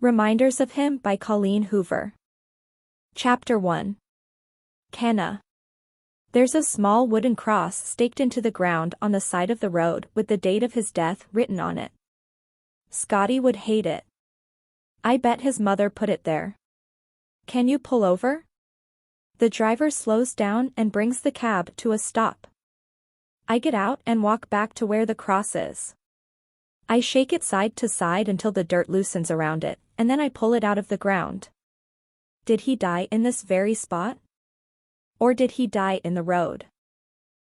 Reminders of Him by Colleen Hoover. Chapter 1. Kenna. There's a small wooden cross staked into the ground on the side of the road with the date of his death written on it. Scotty would hate it. I bet his mother put it there. Can you pull over? The driver slows down and brings the cab to a stop. I get out and walk back to where the cross is. I shake it side to side until the dirt loosens around it, and then I pull it out of the ground. Did he die in this very spot? Or did he die in the road?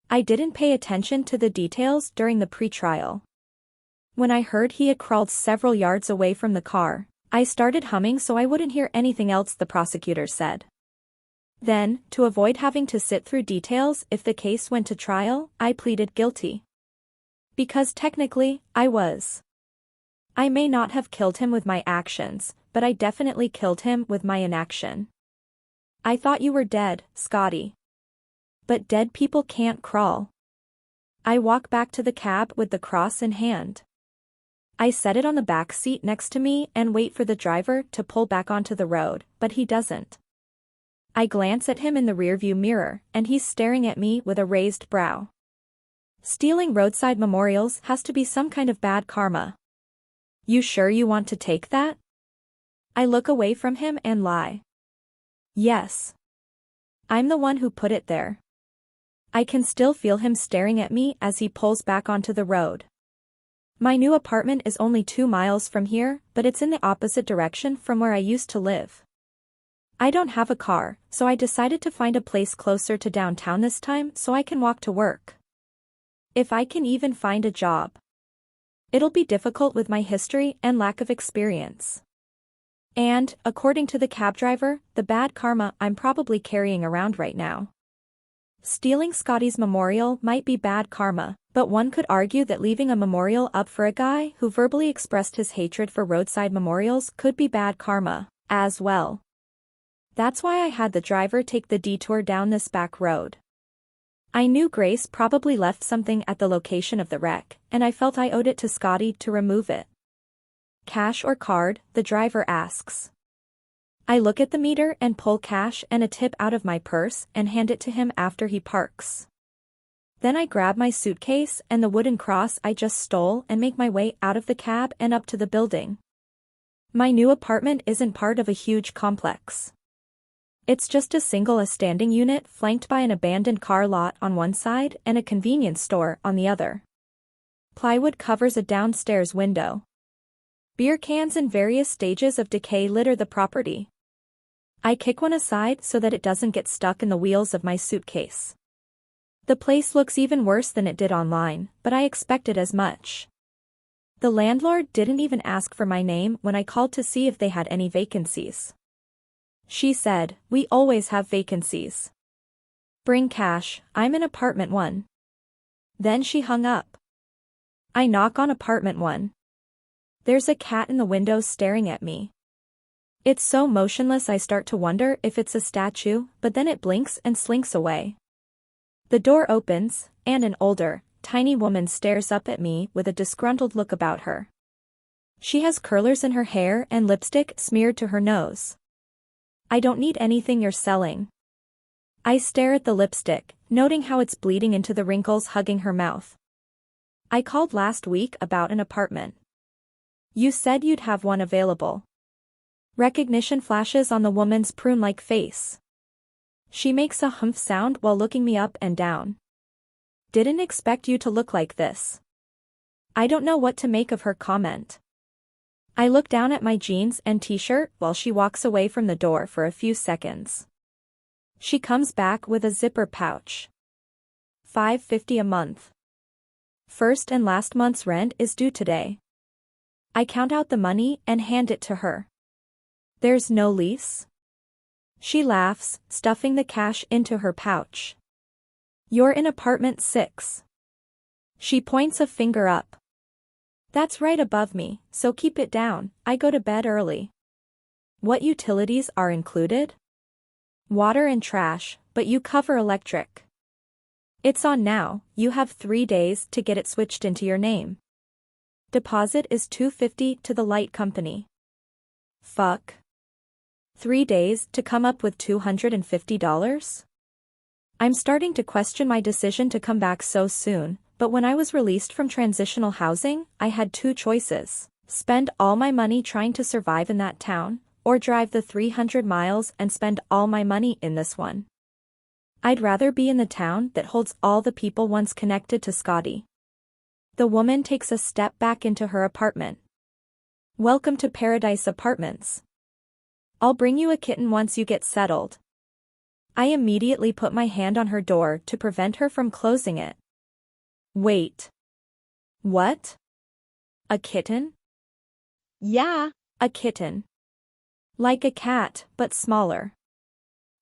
I didn't pay attention to the details during the pre-trial. When I heard he had crawled several yards away from the car, I started humming so I wouldn't hear anything else the prosecutor said. Then, to avoid having to sit through details if the case went to trial, I pleaded guilty. Because technically, I was. I may not have killed him with my actions, but I definitely killed him with my inaction. I thought you were dead, Scotty. But dead people can't crawl. I walk back to the cab with the cross in hand. I set it on the back seat next to me and wait for the driver to pull back onto the road, but he doesn't. I glance at him in the rearview mirror, and he's staring at me with a raised brow. Stealing roadside memorials has to be some kind of bad karma. You sure you want to take that? I look away from him and lie. Yes. I'm the one who put it there. I can still feel him staring at me as he pulls back onto the road. My new apartment is only 2 miles from here, but it's in the opposite direction from where I used to live. I don't have a car, so I decided to find a place closer to downtown this time so I can walk to work. If I can even find a job. It'll be difficult with my history and lack of experience. And, according to the cab driver, the bad karma I'm probably carrying around right now. Stealing Scotty's memorial might be bad karma, but one could argue that leaving a memorial up for a guy who verbally expressed his hatred for roadside memorials could be bad karma, as well. That's why I had the driver take the detour down this back road. I knew Grace probably left something at the location of the wreck, and I felt I owed it to Scotty to remove it. Cash or card, the driver asks. I look at the meter and pull cash and a tip out of my purse and hand it to him after he parks. Then I grab my suitcase and the wooden cross I just stole and make my way out of the cab and up to the building. My new apartment isn't part of a huge complex. It's just a single standing unit flanked by an abandoned car lot on one side and a convenience store on the other. Plywood covers a downstairs window. Beer cans in various stages of decay litter the property. I kick one aside so that it doesn't get stuck in the wheels of my suitcase. The place looks even worse than it did online, but I expected as much. The landlord didn't even ask for my name when I called to see if they had any vacancies. She said, "We always have vacancies. Bring cash, I'm in apartment 1. Then she hung up. I knock on apartment 1. There's a cat in the window staring at me. It's so motionless I start to wonder if it's a statue, but then it blinks and slinks away. The door opens, and an older, tiny woman stares up at me with a disgruntled look about her. She has curlers in her hair and lipstick smeared to her nose. I don't need anything you're selling. I stare at the lipstick, noting how it's bleeding into the wrinkles hugging her mouth. I called last week about an apartment. You said you'd have one available. Recognition flashes on the woman's prune-like face. She makes a humph sound while looking me up and down. Didn't expect you to look like this. I don't know what to make of her comment. I look down at my jeans and t-shirt while she walks away from the door for a few seconds. She comes back with a zipper pouch. $5.50 a month. First and last month's rent is due today. I count out the money and hand it to her. There's no lease? She laughs, stuffing the cash into her pouch. You're in apartment 6. She points a finger up. That's right above me, so keep it down, I go to bed early. What utilities are included? Water and trash, but you cover electric. It's on now, you have 3 days to get it switched into your name. Deposit is $250 to the light company. fuck? 3 days to come up with $250? I'm starting to question my decision to come back so soon, but when I was released from transitional housing, I had two choices: spend all my money trying to survive in that town, or drive the 300 miles and spend all my money in this one. I'd rather be in the town that holds all the people once connected to Scotty. The woman takes a step back into her apartment. Welcome to Paradise Apartments. I'll bring you a kitten once you get settled. I immediately put my hand on her door to prevent her from closing it. Wait. What? A kitten? Yeah, a kitten. Like a cat, but smaller.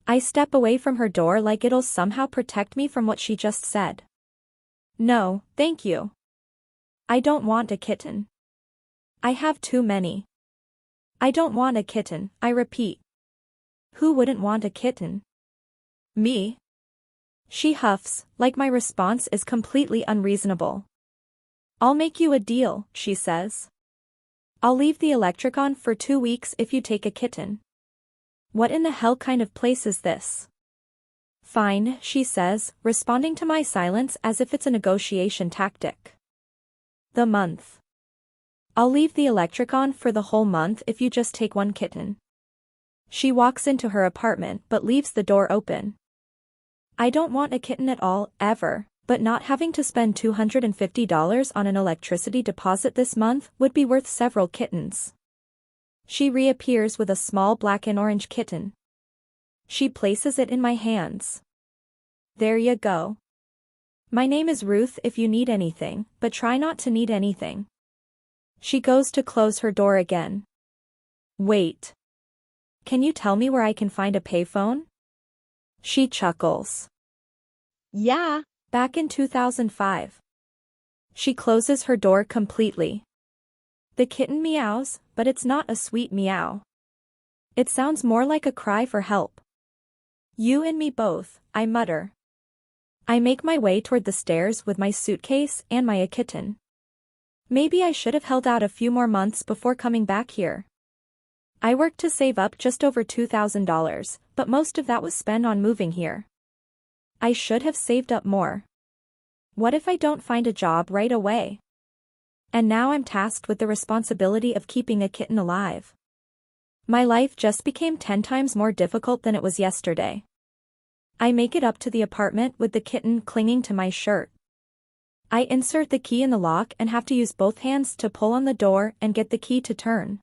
I step away from her door like it'll somehow protect me from what she just said. No, thank you. I don't want a kitten. I have too many. I don't want a kitten, I repeat. Who wouldn't want a kitten? Me? She huffs, like my response is completely unreasonable. I'll make you a deal, she says. I'll leave the electric on for 2 weeks if you take a kitten. What in the hell kind of place is this? Fine, she says, responding to my silence as if it's a negotiation tactic. The month. I'll leave the electric on for the whole month if you just take one kitten. She walks into her apartment but leaves the door open. I don't want a kitten at all, ever, but not having to spend $250 on an electricity deposit this month would be worth several kittens. She reappears with a small black and orange kitten. She places it in my hands. There you go. My name is Ruth if you need anything, but try not to need anything. She goes to close her door again. Wait. Can you tell me where I can find a payphone? She chuckles. Yeah, back in 2005. She closes her door completely. The kitten meows, but it's not a sweet meow. It sounds more like a cry for help. You and me both, I mutter. I make my way toward the stairs with my suitcase and my kitten. Maybe I should have held out a few more months before coming back here. I worked to save up just over $2,000, but most of that was spent on moving here. I should have saved up more. What if I don't find a job right away? And now I'm tasked with the responsibility of keeping a kitten alive. My life just became 10 times more difficult than it was yesterday. I make it up to the apartment with the kitten clinging to my shirt. I insert the key in the lock and have to use both hands to pull on the door and get the key to turn.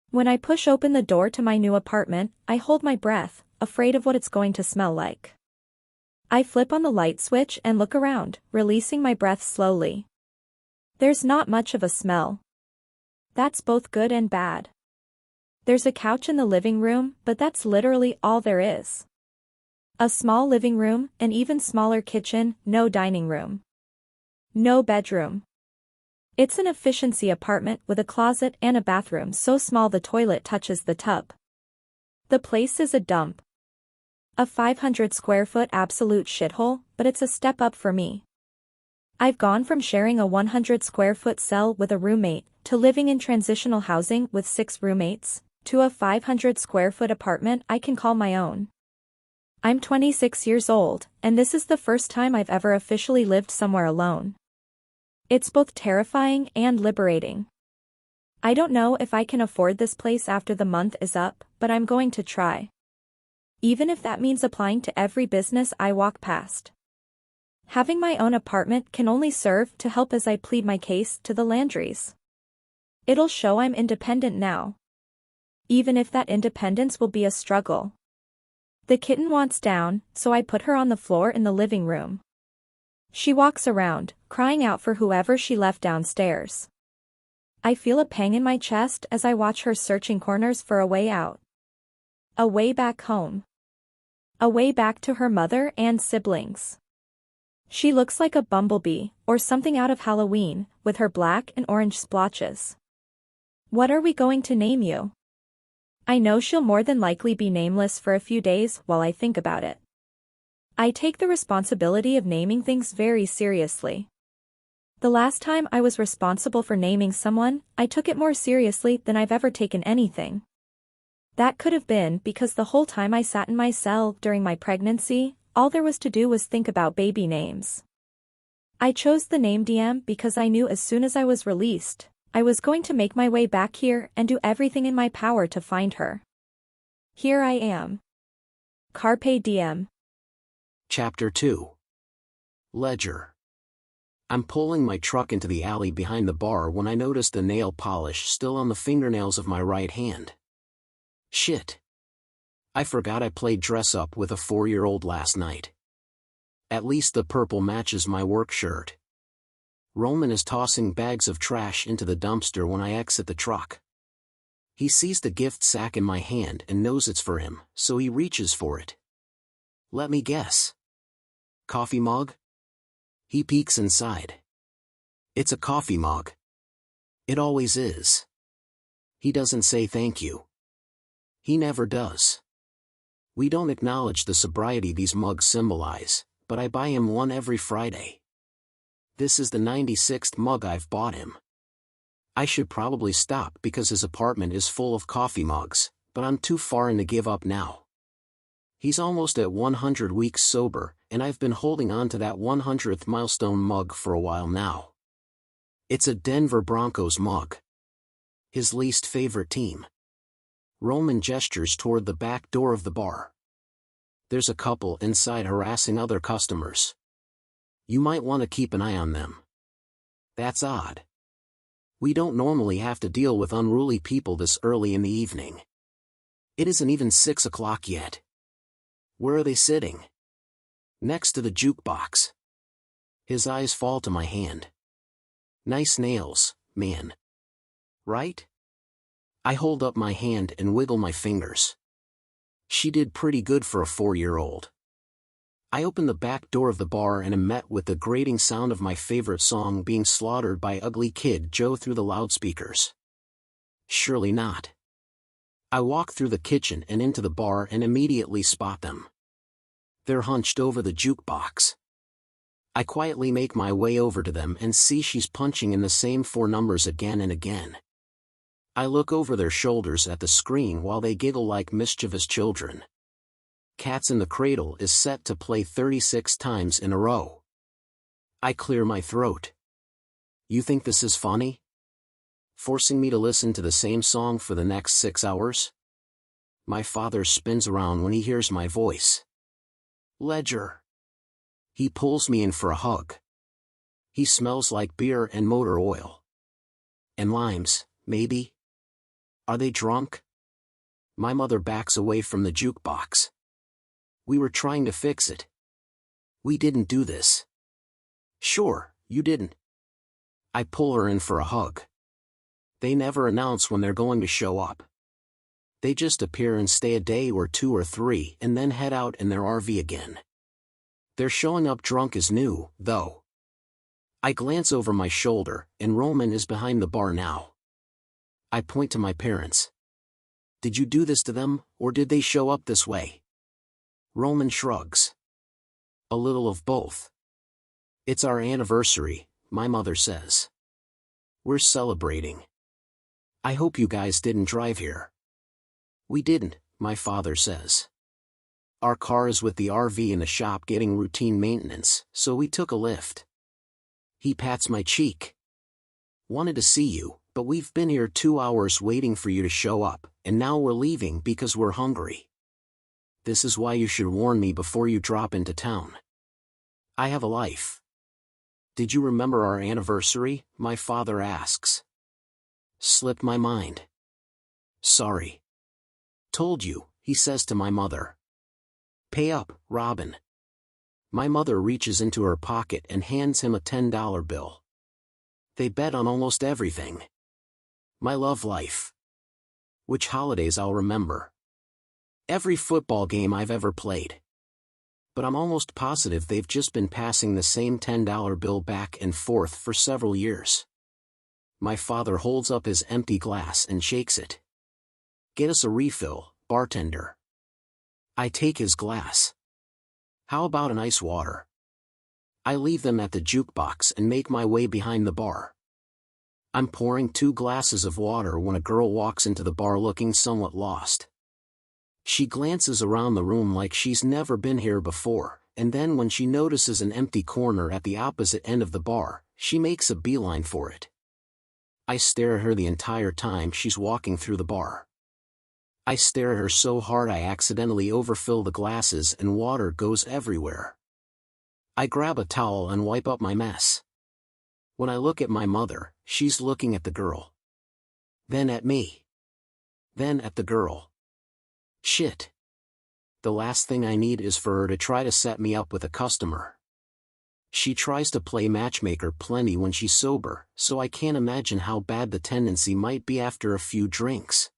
When I push open the door to my new apartment, I hold my breath, afraid of what it's going to smell like. I flip on the light switch and look around, releasing my breath slowly. There's not much of a smell. That's both good and bad. There's a couch in the living room, but that's literally all there is. A small living room, an even smaller kitchen, no dining room. No bedroom. It's an efficiency apartment with a closet and a bathroom so small the toilet touches the tub. The place is a dump. A 500 square foot absolute shithole, but it's a step up for me. I've gone from sharing a 100 square foot cell with a roommate, to living in transitional housing with 6 roommates, to a 500 square foot apartment I can call my own. I'm 26 years old, and this is the first time I've ever officially lived somewhere alone. It's both terrifying and liberating. I don't know if I can afford this place after the month is up, but I'm going to try. Even if that means applying to every business I walk past. Having my own apartment can only serve to help as I plead my case to the Landrys. It'll show I'm independent now. Even if that independence will be a struggle. The kitten wants down, so I put her on the floor in the living room. She walks around, crying out for whoever she left downstairs. I feel a pang in my chest as I watch her searching corners for a way out. A way back home. A way back to her mother and siblings. She looks like a bumblebee, or something out of Halloween, with her black and orange splotches. What are we going to name you? I know she'll more than likely be nameless for a few days while I think about it. I take the responsibility of naming things very seriously. The last time I was responsible for naming someone, I took it more seriously than I've ever taken anything. That could have been because the whole time I sat in my cell during my pregnancy, all there was to do was think about baby names. I chose the name DM because I knew as soon as I was released, I was going to make my way back here and do everything in my power to find her. Here I am. Carpe diem. Chapter 2. Ledger. I'm pulling my truck into the alley behind the bar when I notice the nail polish still on the fingernails of my right hand. Shit. I forgot I played dress-up with a 4-year-old last night. At least the purple matches my work shirt. Roman is tossing bags of trash into the dumpster when I exit the truck. He sees the gift sack in my hand and knows it's for him, so he reaches for it. Let me guess. Coffee mug? He peeks inside. It's a coffee mug. It always is. He doesn't say thank you. He never does. We don't acknowledge the sobriety these mugs symbolize, but I buy him one every Friday. This is the 96th mug I've bought him. I should probably stop because his apartment is full of coffee mugs, but I'm too far in to give up now. He's almost at 100 weeks sober, and I've been holding on to that 100th milestone mug for a while now. It's a Denver Broncos mug. His least favorite team. Roman gestures toward the back door of the bar. There's a couple inside harassing other customers. You might want to keep an eye on them. That's odd. We don't normally have to deal with unruly people this early in the evening. It isn't even 6 o'clock yet. Where are they sitting? Next to the jukebox. His eyes fall to my hand. Nice nails, man. Right? I hold up my hand and wiggle my fingers. She did pretty good for a 4-year-old. I open the back door of the bar and am met with the grating sound of my favorite song being slaughtered by Ugly Kid Joe through the loudspeakers. Surely not. I walk through the kitchen and into the bar and immediately spot them. They're hunched over the jukebox. I quietly make my way over to them and see she's punching in the same 4 numbers again and again. I look over their shoulders at the screen while they giggle like mischievous children. Cats in the Cradle is set to play 36 times in a row. I clear my throat. You think this is funny? Forcing me to listen to the same song for the next 6 hours? My father spins around when he hears my voice. Ledger. He pulls me in for a hug. He smells like beer and motor oil. And limes, maybe? Are they drunk? My mother backs away from the jukebox. We were trying to fix it. We didn't do this. Sure, you didn't. I pull her in for a hug. They never announce when they're going to show up. They just appear and stay a day or 2 or 3 and then head out in their RV again. Their showing up drunk is new, though. I glance over my shoulder, and Roman is behind the bar now. I point to my parents. Did you do this to them, or did they show up this way? Roman shrugs. A little of both. It's our anniversary, my mother says. We're celebrating. I hope you guys didn't drive here. We didn't, my father says. Our car is with the RV in the shop getting routine maintenance, so we took a lift. He pats my cheek. Wanted to see you, but we've been here 2 hours waiting for you to show up, and now we're leaving because we're hungry. This is why you should warn me before you drop into town. I have a life. Did you remember our anniversary? My father asks. Slipped my mind. Sorry. Told you, he says to my mother. Pay up, Robin. My mother reaches into her pocket and hands him a $10 bill. They bet on almost everything. My love life. Which holidays I'll remember. Every football game I've ever played. But I'm almost positive they've just been passing the same $10 bill back and forth for several years. My father holds up his empty glass and shakes it. Get us a refill, bartender. I take his glass. How about an ice water? I leave them at the jukebox and make my way behind the bar. I'm pouring 2 glasses of water when a girl walks into the bar looking somewhat lost. She glances around the room like she's never been here before, and then when she notices an empty corner at the opposite end of the bar, she makes a beeline for it. I stare at her the entire time she's walking through the bar. I stare at her so hard I accidentally overfill the glasses and water goes everywhere. I grab a towel and wipe up my mess. When I look at my mother, she's looking at the girl. Then at me. Then at the girl. Shit. The last thing I need is for her to try to set me up with a customer. She tries to play matchmaker plenty when she's sober, so I can't imagine how bad the tendency might be after a few drinks.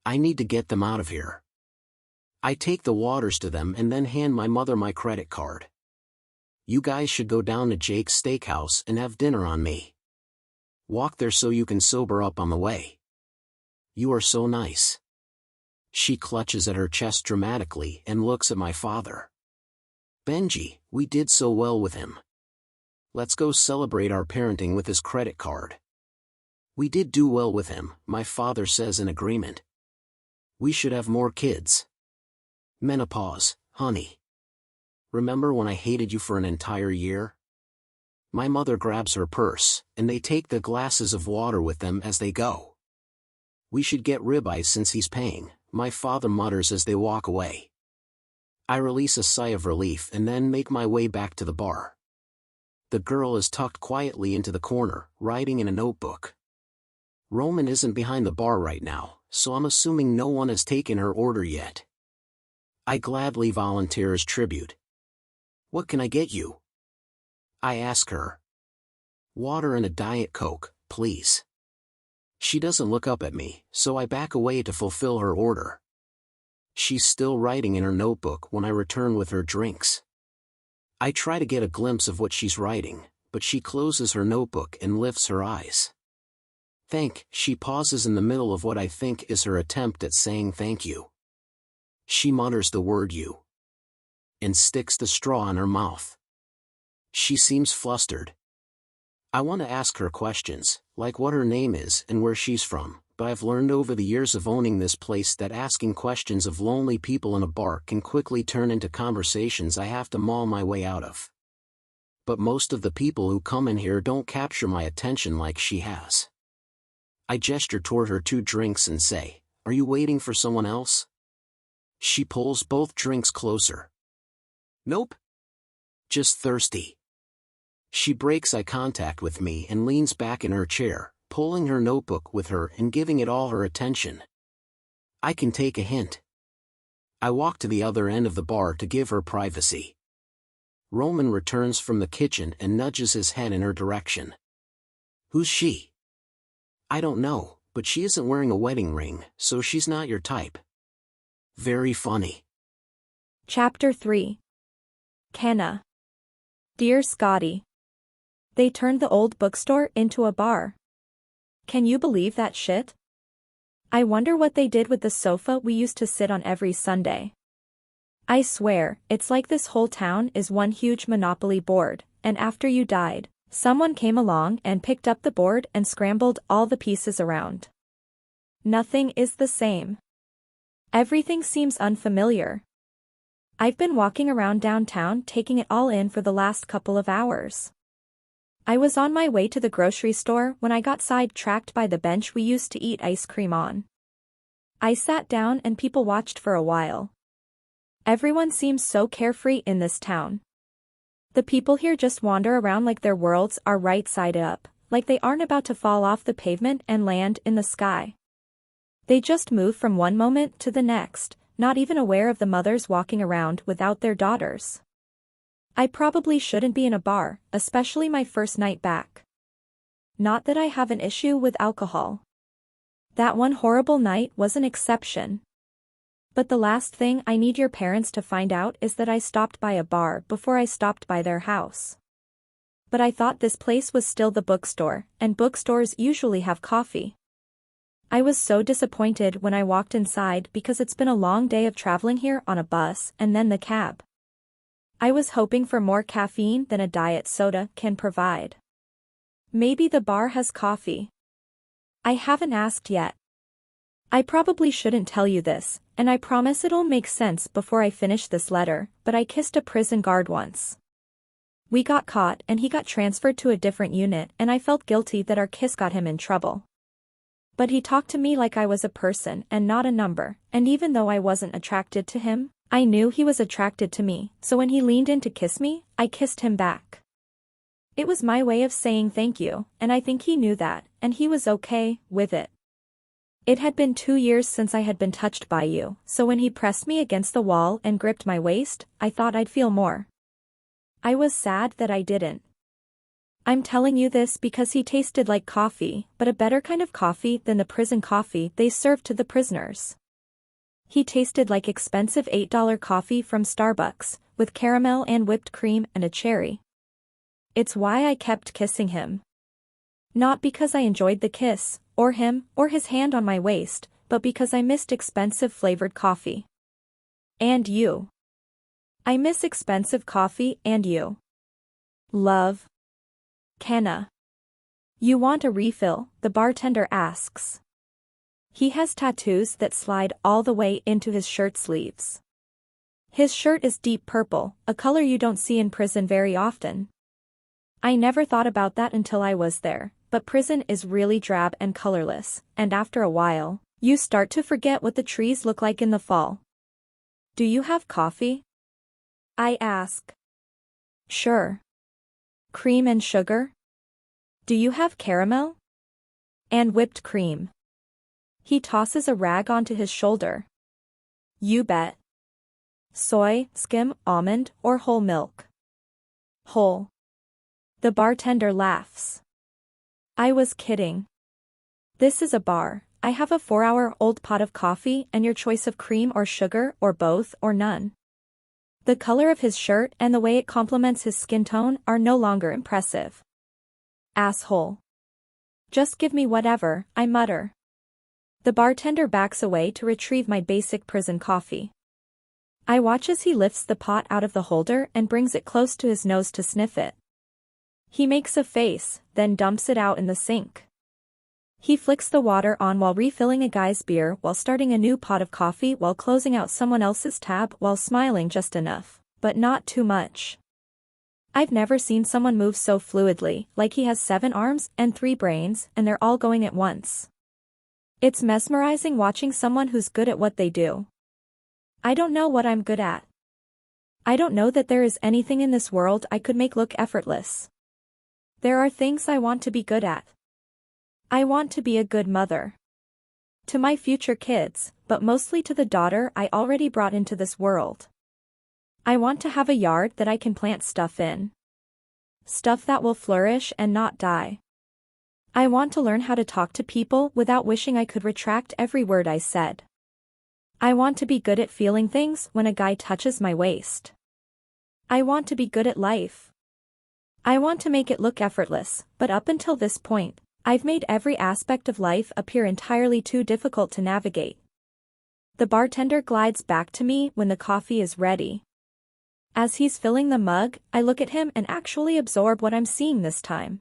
I need to get them out of here. I take the waters to them and then hand my mother my credit card. You guys should go down to Jake's Steakhouse and have dinner on me. Walk there so you can sober up on the way. You are so nice. She clutches at her chest dramatically and looks at my father. Benji, we did so well with him. Let's go celebrate our parenting with his credit card. We did do well with him, my father says in agreement. We should have more kids. Menopause, honey. Remember when I hated you for an entire year? My mother grabs her purse, and they take the glasses of water with them as they go. We should get ribeyes since he's paying, my father mutters as they walk away. I release a sigh of relief and then make my way back to the bar. The girl is tucked quietly into the corner, writing in a notebook. Roman isn't behind the bar right now, so I'm assuming no one has taken her order yet. I gladly volunteer as tribute. What can I get you? I ask her. Water and a Diet Coke, please. She doesn't look up at me, so I back away to fulfill her order. She's still writing in her notebook when I return with her drinks. I try to get a glimpse of what she's writing, but she closes her notebook and lifts her eyes. She pauses in the middle of what I think is her attempt at saying thank you. She mutters the word you. And sticks the straw in her mouth. She seems flustered. I want to ask her questions, like what her name is and where she's from, but I've learned over the years of owning this place that asking questions of lonely people in a bar can quickly turn into conversations I have to maul my way out of. But most of the people who come in here don't capture my attention like she has. I gesture toward her 2 drinks and say, "Are you waiting for someone else?" She pulls both drinks closer. Nope. Just thirsty. She breaks eye contact with me and leans back in her chair, pulling her notebook with her and giving it all her attention. I can take a hint. I walk to the other end of the bar to give her privacy. Roman returns from the kitchen and nudges his head in her direction. Who's she? I don't know, but she isn't wearing a wedding ring, so she's not your type. Very funny. Chapter 3. Kenna. Dear Scotty. They turned the old bookstore into a bar. Can you believe that shit? I wonder what they did with the sofa we used to sit on every Sunday. I swear, it's like this whole town is one huge Monopoly board, and after you died, someone came along and picked up the board and scrambled all the pieces around. Nothing is the same. Everything seems unfamiliar. I've been walking around downtown taking it all in for the last couple of hours. I was on my way to the grocery store when I got sidetracked by the bench we used to eat ice cream on. I sat down and people watched for a while. Everyone seems so carefree in this town. The people here just wander around like their worlds are right side up, like they aren't about to fall off the pavement and land in the sky. They just move from one moment to the next, not even aware of the mothers walking around without their daughters. I probably shouldn't be in a bar, especially my first night back. Not that I have an issue with alcohol. That one horrible night was an exception. But the last thing I need your parents to find out is that I stopped by a bar before I stopped by their house. But I thought this place was still the bookstore, and bookstores usually have coffee. I was so disappointed when I walked inside because it's been a long day of traveling here on a bus and then the cab. I was hoping for more caffeine than a diet soda can provide. Maybe the bar has coffee. I haven't asked yet. I probably shouldn't tell you this, and I promise it'll make sense before I finish this letter, but I kissed a prison guard once. We got caught and he got transferred to a different unit and I felt guilty that our kiss got him in trouble. But he talked to me like I was a person and not a number, and even though I wasn't attracted to him, I knew he was attracted to me, so when he leaned in to kiss me, I kissed him back. It was my way of saying thank you, and I think he knew that, and he was okay with it. It had been 2 years since I had been touched by you, so when he pressed me against the wall and gripped my waist, I thought I'd feel more. I was sad that I didn't. I'm telling you this because he tasted like coffee, but a better kind of coffee than the prison coffee they served to the prisoners. He tasted like expensive $8 coffee from Starbucks, with caramel and whipped cream and a cherry. It's why I kept kissing him. Not because I enjoyed the kiss, or him, or his hand on my waist, but because I missed expensive flavored coffee. And you. I miss expensive coffee and you. Love. Kenna. You want a refill? The bartender asks. He has tattoos that slide all the way into his shirt sleeves. His shirt is deep purple, a color you don't see in prison very often. I never thought about that until I was there, but prison is really drab and colorless, and after a while, you start to forget what the trees look like in the fall. Do you have coffee? I ask. Sure. Cream and sugar? Do you have caramel? And whipped cream? He tosses a rag onto his shoulder. You bet. Soy, skim, almond, or whole milk? Whole. The bartender laughs. I was kidding. This is a bar. I have a 4-hour-old pot of coffee and your choice of cream or sugar or both or none. The color of his shirt and the way it complements his skin tone are no longer impressive. Asshole. Just give me whatever, I mutter. The bartender backs away to retrieve my basic prison coffee. I watch as he lifts the pot out of the holder and brings it close to his nose to sniff it. He makes a face, then dumps it out in the sink. He flicks the water on while refilling a guy's beer while starting a new pot of coffee while closing out someone else's tab while smiling just enough, but not too much. I've never seen someone move so fluidly, like he has 7 arms and 3 brains, and they're all going at once. It's mesmerizing watching someone who's good at what they do. I don't know what I'm good at. I don't know that there is anything in this world I could make look effortless. There are things I want to be good at. I want to be a good mother. To my future kids, but mostly to the daughter I already brought into this world. I want to have a yard that I can plant stuff in. Stuff that will flourish and not die. I want to learn how to talk to people without wishing I could retract every word I said. I want to be good at feeling things when a guy touches my waist. I want to be good at life. I want to make it look effortless, but up until this point, I've made every aspect of life appear entirely too difficult to navigate. The bartender glides back to me when the coffee is ready. As he's filling the mug, I look at him and actually absorb what I'm seeing this time.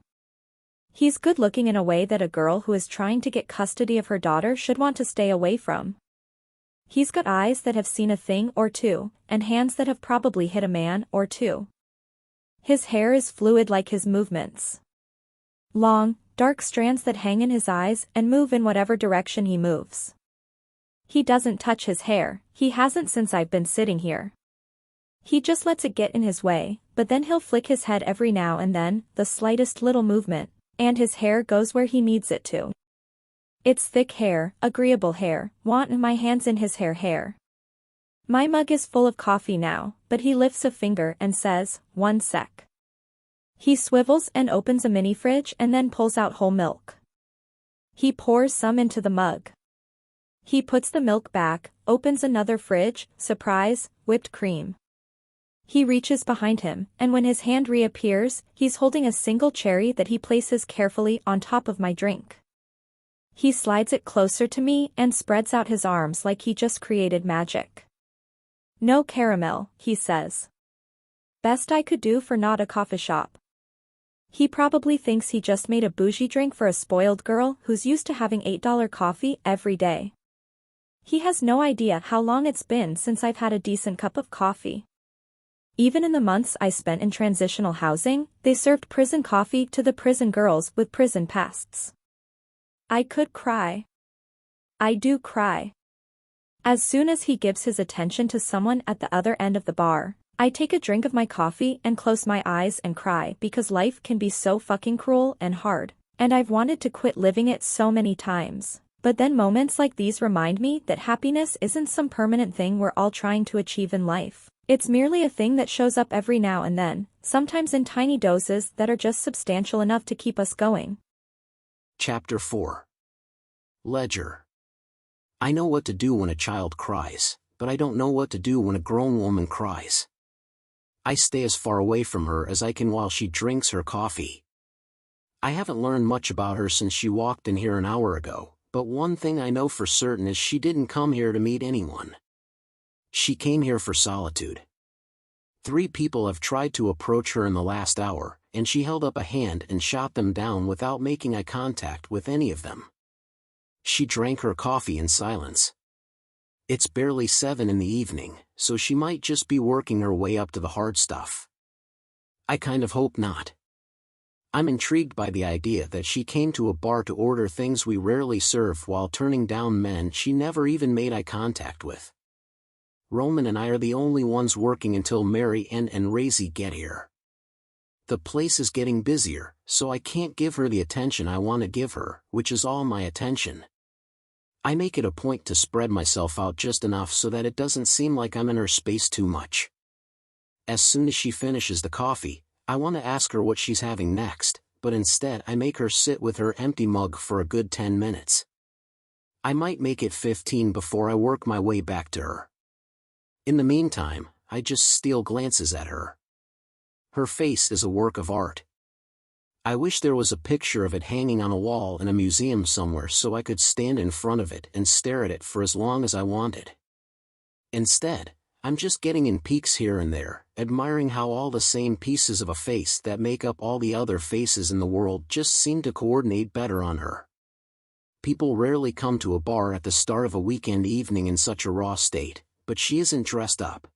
He's good-looking in a way that a girl who is trying to get custody of her daughter should want to stay away from. He's got eyes that have seen a thing or two, and hands that have probably hit a man or two. His hair is fluid like his movements. Long, dark strands that hang in his eyes and move in whatever direction he moves. He doesn't touch his hair, he hasn't since I've been sitting here. He just lets it get in his way, but then he'll flick his head every now and then, the slightest little movement, and his hair goes where he needs it to. It's thick hair, agreeable hair, want my hands in his hair. My mug is full of coffee now, but he lifts a finger and says, "1 sec." He swivels and opens a mini fridge and then pulls out whole milk. He pours some into the mug. He puts the milk back, opens another fridge, surprise, whipped cream. He reaches behind him, and when his hand reappears, he's holding a single cherry that he places carefully on top of my drink. He slides it closer to me and spreads out his arms like he just created magic. "No caramel," he says. Best I could do for not a coffee shop. He probably thinks he just made a bougie drink for a spoiled girl who's used to having $8 coffee every day. He has no idea how long it's been since I've had a decent cup of coffee. Even in the months I spent in transitional housing, they served prison coffee to the prison girls with prison pasts. I could cry. I do cry. As soon as he gives his attention to someone at the other end of the bar, I take a drink of my coffee and close my eyes and cry because life can be so fucking cruel and hard, and I've wanted to quit living it so many times. But then moments like these remind me that happiness isn't some permanent thing we're all trying to achieve in life. It's merely a thing that shows up every now and then, sometimes in tiny doses that are just substantial enough to keep us going. Chapter 4. Ledger. I know what to do when a child cries, but I don't know what to do when a grown woman cries. I stay as far away from her as I can while she drinks her coffee. I haven't learned much about her since she walked in here an hour ago, but one thing I know for certain is she didn't come here to meet anyone. She came here for solitude. 3 people have tried to approach her in the last hour, and she held up a hand and shot them down without making eye contact with any of them. She drank her coffee in silence. It's barely 7 in the evening, so she might just be working her way up to the hard stuff. I kind of hope not. I'm intrigued by the idea that she came to a bar to order things we rarely serve while turning down men she never even made eye contact with. Roman and I are the only ones working until Mary Ann and Razy get here. The place is getting busier, so I can't give her the attention I want to give her, which is all my attention. I make it a point to spread myself out just enough so that it doesn't seem like I'm in her space too much. As soon as she finishes the coffee, I want to ask her what she's having next, but instead I make her sit with her empty mug for a good 10 minutes. I might make it 15 before I work my way back to her. In the meantime, I just steal glances at her. Her face is a work of art. I wish there was a picture of it hanging on a wall in a museum somewhere so I could stand in front of it and stare at it for as long as I wanted. Instead, I'm just getting in peeks here and there, admiring how all the same pieces of a face that make up all the other faces in the world just seem to coordinate better on her. People rarely come to a bar at the start of a weekend evening in such a raw state, but she isn't dressed up.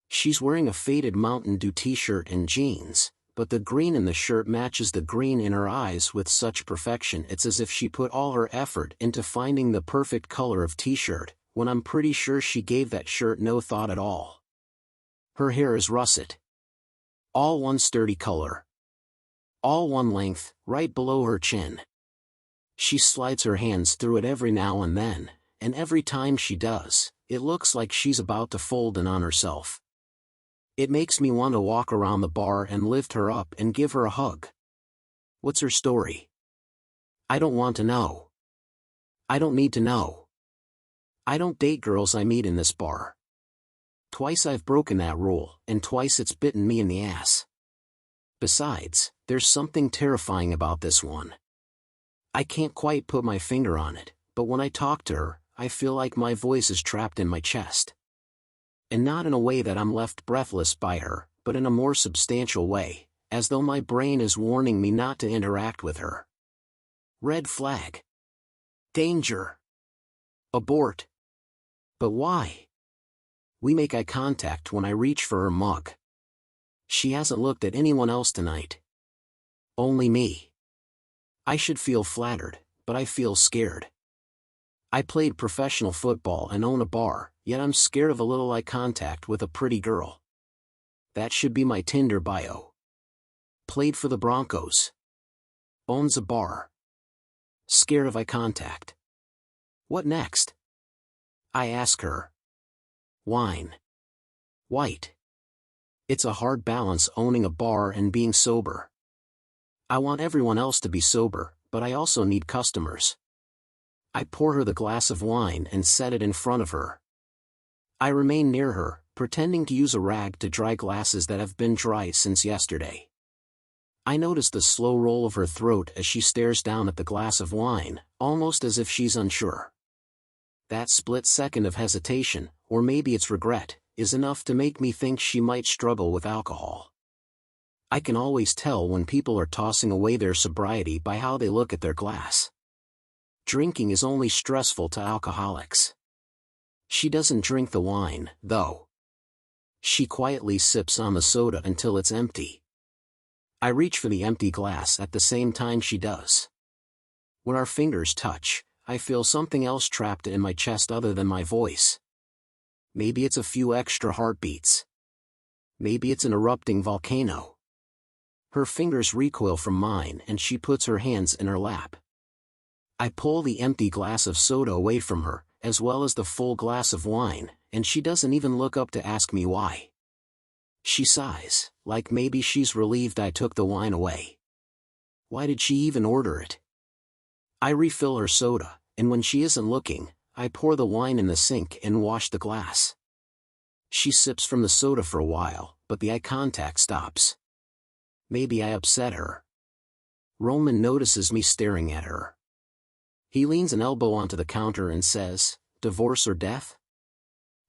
She's wearing a faded Mountain Dew t-shirt and jeans, but the green in the shirt matches the green in her eyes with such perfection it's as if she put all her effort into finding the perfect color of t-shirt, when I'm pretty sure she gave that shirt no thought at all. Her hair is russet. All one sturdy color. All one length, right below her chin. She slides her hands through it every now and then, and every time she does, it looks like she's about to fold in on herself. It makes me want to walk around the bar and lift her up and give her a hug. What's her story? I don't want to know. I don't need to know. I don't date girls I meet in this bar. Twice I've broken that rule, and twice it's bitten me in the ass. Besides, there's something terrifying about this one. I can't quite put my finger on it, but when I talk to her, I feel like my voice is trapped in my chest. And not in a way that I'm left breathless by her, but in a more substantial way, as though my brain is warning me not to interact with her. Red flag. Danger. Abort. But why? We make eye contact when I reach for her mug. She hasn't looked at anyone else tonight. Only me. I should feel flattered, but I feel scared. I played professional football and own a bar, yet I'm scared of a little eye contact with a pretty girl. That should be my Tinder bio. Played for the Broncos. Owns a bar. Scared of eye contact. What next? I ask her. Wine. White. It's a hard balance owning a bar and being sober. I want everyone else to be sober, but I also need customers. I pour her the glass of wine and set it in front of her. I remain near her, pretending to use a rag to dry glasses that have been dry since yesterday. I notice the slow roll of her throat as she stares down at the glass of wine, almost as if she's unsure. That split second of hesitation, or maybe it's regret, is enough to make me think she might struggle with alcohol. I can always tell when people are tossing away their sobriety by how they look at their glass. Drinking is only stressful to alcoholics. She doesn't drink the wine, though. She quietly sips on the soda until it's empty. I reach for the empty glass at the same time she does. When our fingers touch, I feel something else trapped in my chest other than my voice. Maybe it's a few extra heartbeats. Maybe it's an erupting volcano. Her fingers recoil from mine and she puts her hands in her lap. I pull the empty glass of soda away from her, as well as the full glass of wine, and she doesn't even look up to ask me why. She sighs, like maybe she's relieved I took the wine away. Why did she even order it? I refill her soda, and when she isn't looking, I pour the wine in the sink and wash the glass. She sips from the soda for a while, but the eye contact stops. Maybe I upset her. Roman notices me staring at her. He leans an elbow onto the counter and says, "Divorce or death?"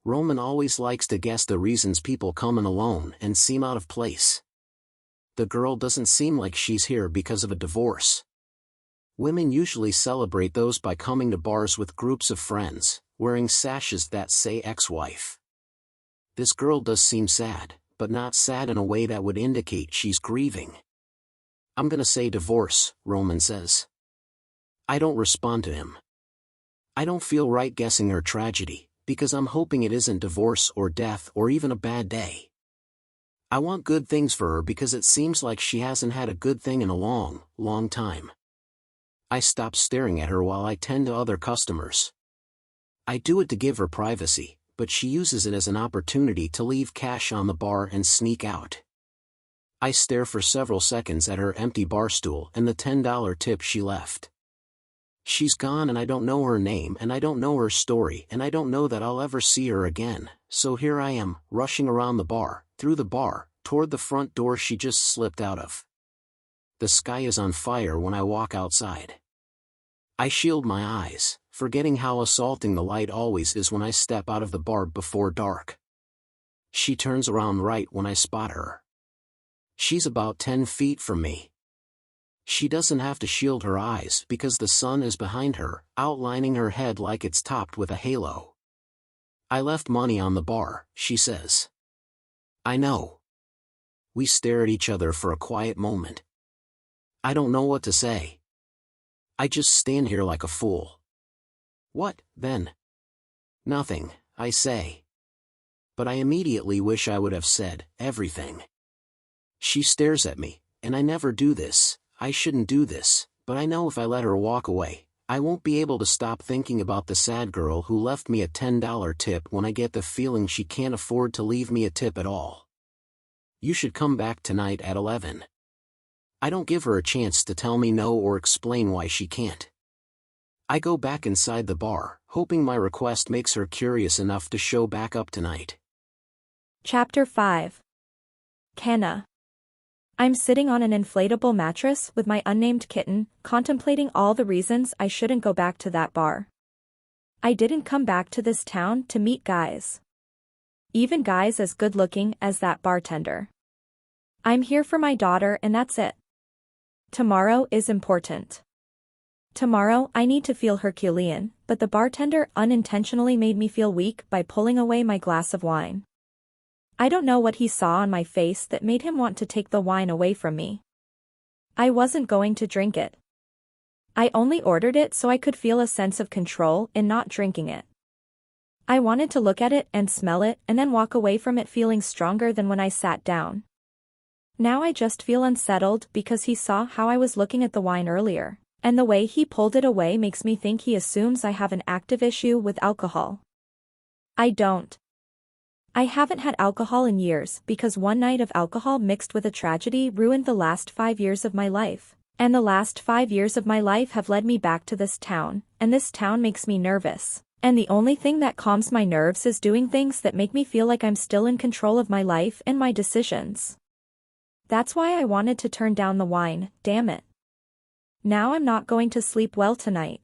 Roman always likes to guess the reasons people come in alone and seem out of place. The girl doesn't seem like she's here because of a divorce. Women usually celebrate those by coming to bars with groups of friends, wearing sashes that say ex-wife. This girl does seem sad, but not sad in a way that would indicate she's grieving. "I'm gonna say divorce," Roman says. I don't respond to him. I don't feel right guessing her tragedy, because I'm hoping it isn't divorce or death or even a bad day. I want good things for her because it seems like she hasn't had a good thing in a long, long time. I stop staring at her while I tend to other customers. I do it to give her privacy, but she uses it as an opportunity to leave cash on the bar and sneak out. I stare for several seconds at her empty bar stool and the $10 tip she left. She's gone and I don't know her name and I don't know her story and I don't know that I'll ever see her again, so here I am, rushing around the bar, through the bar, toward the front door she just slipped out of. The sky is on fire when I walk outside. I shield my eyes, forgetting how assaulting the light always is when I step out of the bar before dark. She turns around right when I spot her. She's about 10 feet from me. She doesn't have to shield her eyes because the sun is behind her, outlining her head like it's topped with a halo. "I left money on the bar," she says. "I know." We stare at each other for a quiet moment. I don't know what to say. I just stand here like a fool. "What, then?" "Nothing," I say. But I immediately wish I would have said everything. She stares at me, and I never do this. I shouldn't do this, but I know if I let her walk away, I won't be able to stop thinking about the sad girl who left me a $10 tip when I get the feeling she can't afford to leave me a tip at all. "You should come back tonight at 11. I don't give her a chance to tell me no or explain why she can't. I go back inside the bar, hoping my request makes her curious enough to show back up tonight. Chapter 5. Kenna. I'm sitting on an inflatable mattress with my unnamed kitten, contemplating all the reasons I shouldn't go back to that bar. I didn't come back to this town to meet guys. Even guys as good-looking as that bartender. I'm here for my daughter and that's it. Tomorrow is important. Tomorrow I need to feel Herculean, but the bartender unintentionally made me feel weak by pulling away my glass of wine. I don't know what he saw on my face that made him want to take the wine away from me. I wasn't going to drink it. I only ordered it so I could feel a sense of control in not drinking it. I wanted to look at it and smell it and then walk away from it feeling stronger than when I sat down. Now I just feel unsettled because he saw how I was looking at the wine earlier, and the way he pulled it away makes me think he assumes I have an active issue with alcohol. I don't. I haven't had alcohol in years because one night of alcohol mixed with a tragedy ruined the last 5 years of my life, and the last 5 years of my life have led me back to this town, and this town makes me nervous, and the only thing that calms my nerves is doing things that make me feel like I'm still in control of my life and my decisions. That's why I wanted to turn down the wine, damn it. Now I'm not going to sleep well tonight.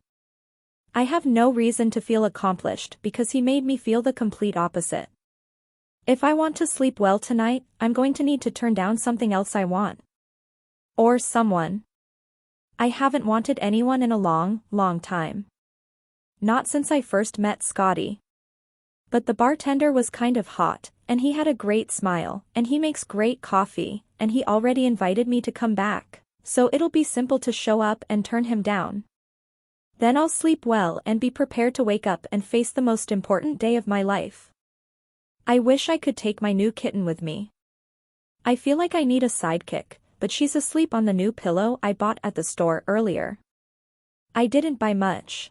I have no reason to feel accomplished because he made me feel the complete opposite. If I want to sleep well tonight, I'm going to need to turn down something else I want. Or someone. I haven't wanted anyone in a long, long time. Not since I first met Scotty. But the bartender was kind of hot, and he had a great smile, and he makes great coffee, and he already invited me to come back, so it'll be simple to show up and turn him down. Then I'll sleep well and be prepared to wake up and face the most important day of my life. I wish I could take my new kitten with me. I feel like I need a sidekick, but she's asleep on the new pillow I bought at the store earlier. I didn't buy much.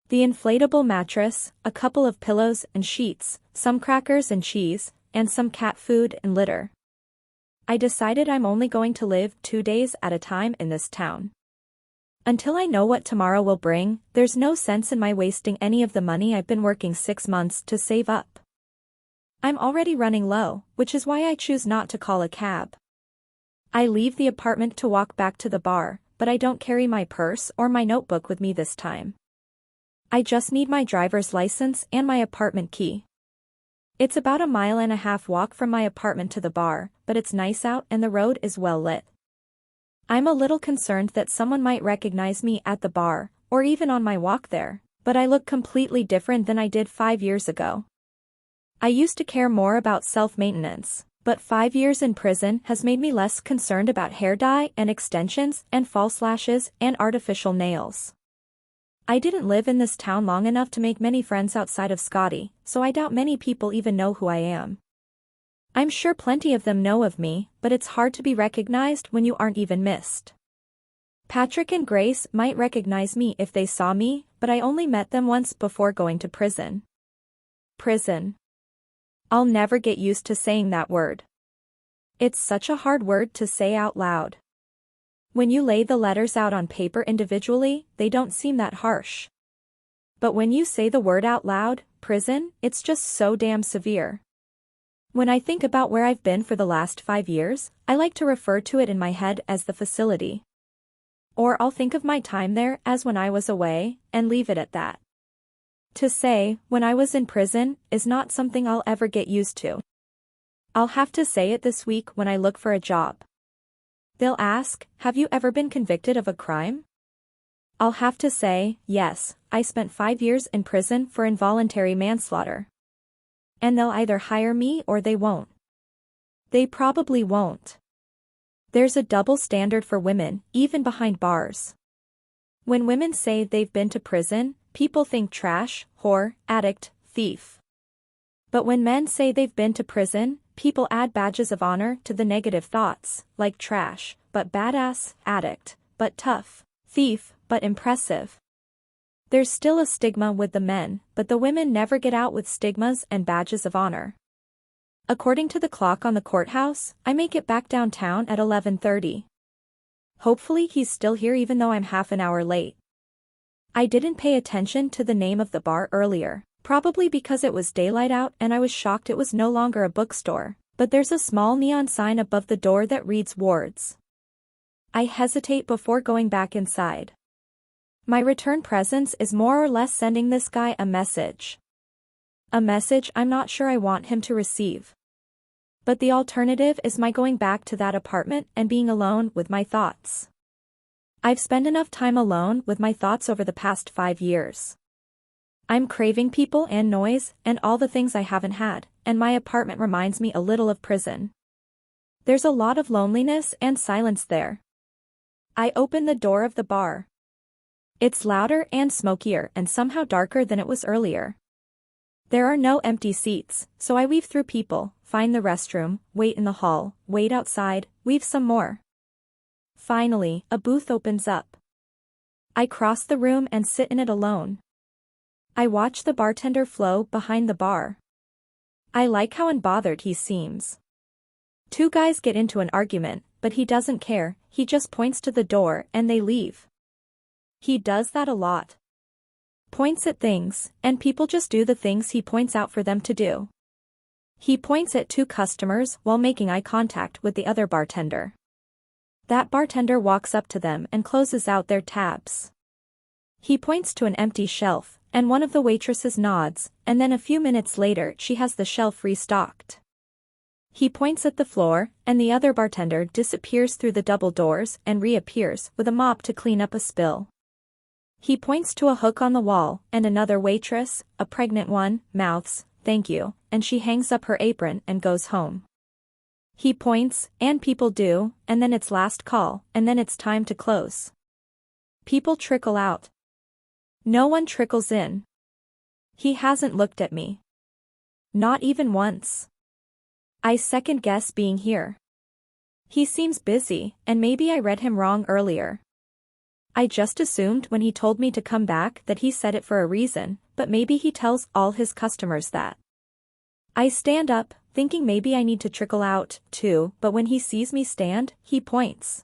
The inflatable mattress, a couple of pillows and sheets, some crackers and cheese, and some cat food and litter. I decided I'm only going to live 2 days at a time in this town. Until I know what tomorrow will bring, there's no sense in my wasting any of the money I've been working 6 months to save up. I'm already running low, which is why I choose not to call a cab. I leave the apartment to walk back to the bar, but I don't carry my purse or my notebook with me this time. I just need my driver's license and my apartment key. It's about a 1.5 mile walk from my apartment to the bar, but it's nice out and the road is well lit. I'm a little concerned that someone might recognize me at the bar, or even on my walk there, but I look completely different than I did 5 years ago. I used to care more about self-maintenance, but 5 years in prison has made me less concerned about hair dye and extensions and false lashes and artificial nails. I didn't live in this town long enough to make many friends outside of Scotty, so I doubt many people even know who I am. I'm sure plenty of them know of me, but it's hard to be recognized when you aren't even missed. Patrick and Grace might recognize me if they saw me, but I only met them once before going to prison. Prison. I'll never get used to saying that word. It's such a hard word to say out loud. When you lay the letters out on paper individually, they don't seem that harsh. But when you say the word out loud, prison, it's just so damn severe. When I think about where I've been for the last 5 years, I like to refer to it in my head as the facility. Or I'll think of my time there as when I was away, and leave it at that. To say, when I was in prison, is not something I'll ever get used to. I'll have to say it this week when I look for a job. They'll ask, have you ever been convicted of a crime? I'll have to say, yes, I spent 5 years in prison for involuntary manslaughter. And they'll either hire me or they won't. They probably won't. There's a double standard for women, even behind bars. When women say they've been to prison, people think trash, whore, addict, thief. But when men say they've been to prison, people add badges of honor to the negative thoughts, like trash, but badass, addict, but tough, thief, but impressive. There's still a stigma with the men, but the women never get out with stigmas and badges of honor. According to the clock on the courthouse, I make it back downtown at 11:30. Hopefully he's still here even though I'm half an hour late. I didn't pay attention to the name of the bar earlier, probably because it was daylight out and I was shocked it was no longer a bookstore, but there's a small neon sign above the door that reads Wards. I hesitate before going back inside. My return presence is more or less sending this guy a message. A message I'm not sure I want him to receive. But the alternative is my going back to that apartment and being alone with my thoughts. I've spent enough time alone with my thoughts over the past 5 years. I'm craving people and noise and all the things I haven't had, and my apartment reminds me a little of prison. There's a lot of loneliness and silence there. I open the door of the bar. It's louder and smokier and somehow darker than it was earlier. There are no empty seats, so I weave through people, find the restroom, wait in the hall, wait outside, weave some more. Finally, a booth opens up. I cross the room and sit in it alone. I watch the bartender flow behind the bar. I like how unbothered he seems. 2 guys get into an argument, but he doesn't care, he just points to the door and they leave. He does that a lot. Points at things, and people just do the things he points out for them to do. He points at 2 customers while making eye contact with the other bartender. That bartender walks up to them and closes out their tabs. He points to an empty shelf, and one of the waitresses nods, and then a few minutes later she has the shelf restocked. He points at the floor, and the other bartender disappears through the double doors and reappears with a mop to clean up a spill. He points to a hook on the wall, and another waitress, a pregnant one, mouths, "Thank you," and she hangs up her apron and goes home. He points, and people do, and then it's last call, and then it's time to close. People trickle out. No one trickles in. He hasn't looked at me. Not even once. I second-guess being here. He seems busy, and maybe I read him wrong earlier. I just assumed when he told me to come back that he said it for a reason, but maybe he tells all his customers that. I stand up, thinking maybe I need to trickle out, too, but when he sees me stand, he points.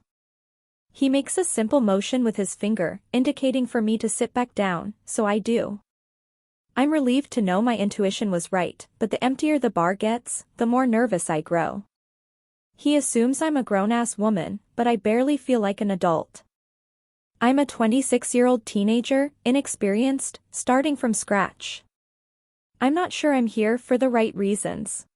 He makes a simple motion with his finger, indicating for me to sit back down, so I do. I'm relieved to know my intuition was right, but the emptier the bar gets, the more nervous I grow. He assumes I'm a grown-ass woman, but I barely feel like an adult. I'm a 26-year-old teenager, inexperienced, starting from scratch. I'm not sure I'm here for the right reasons.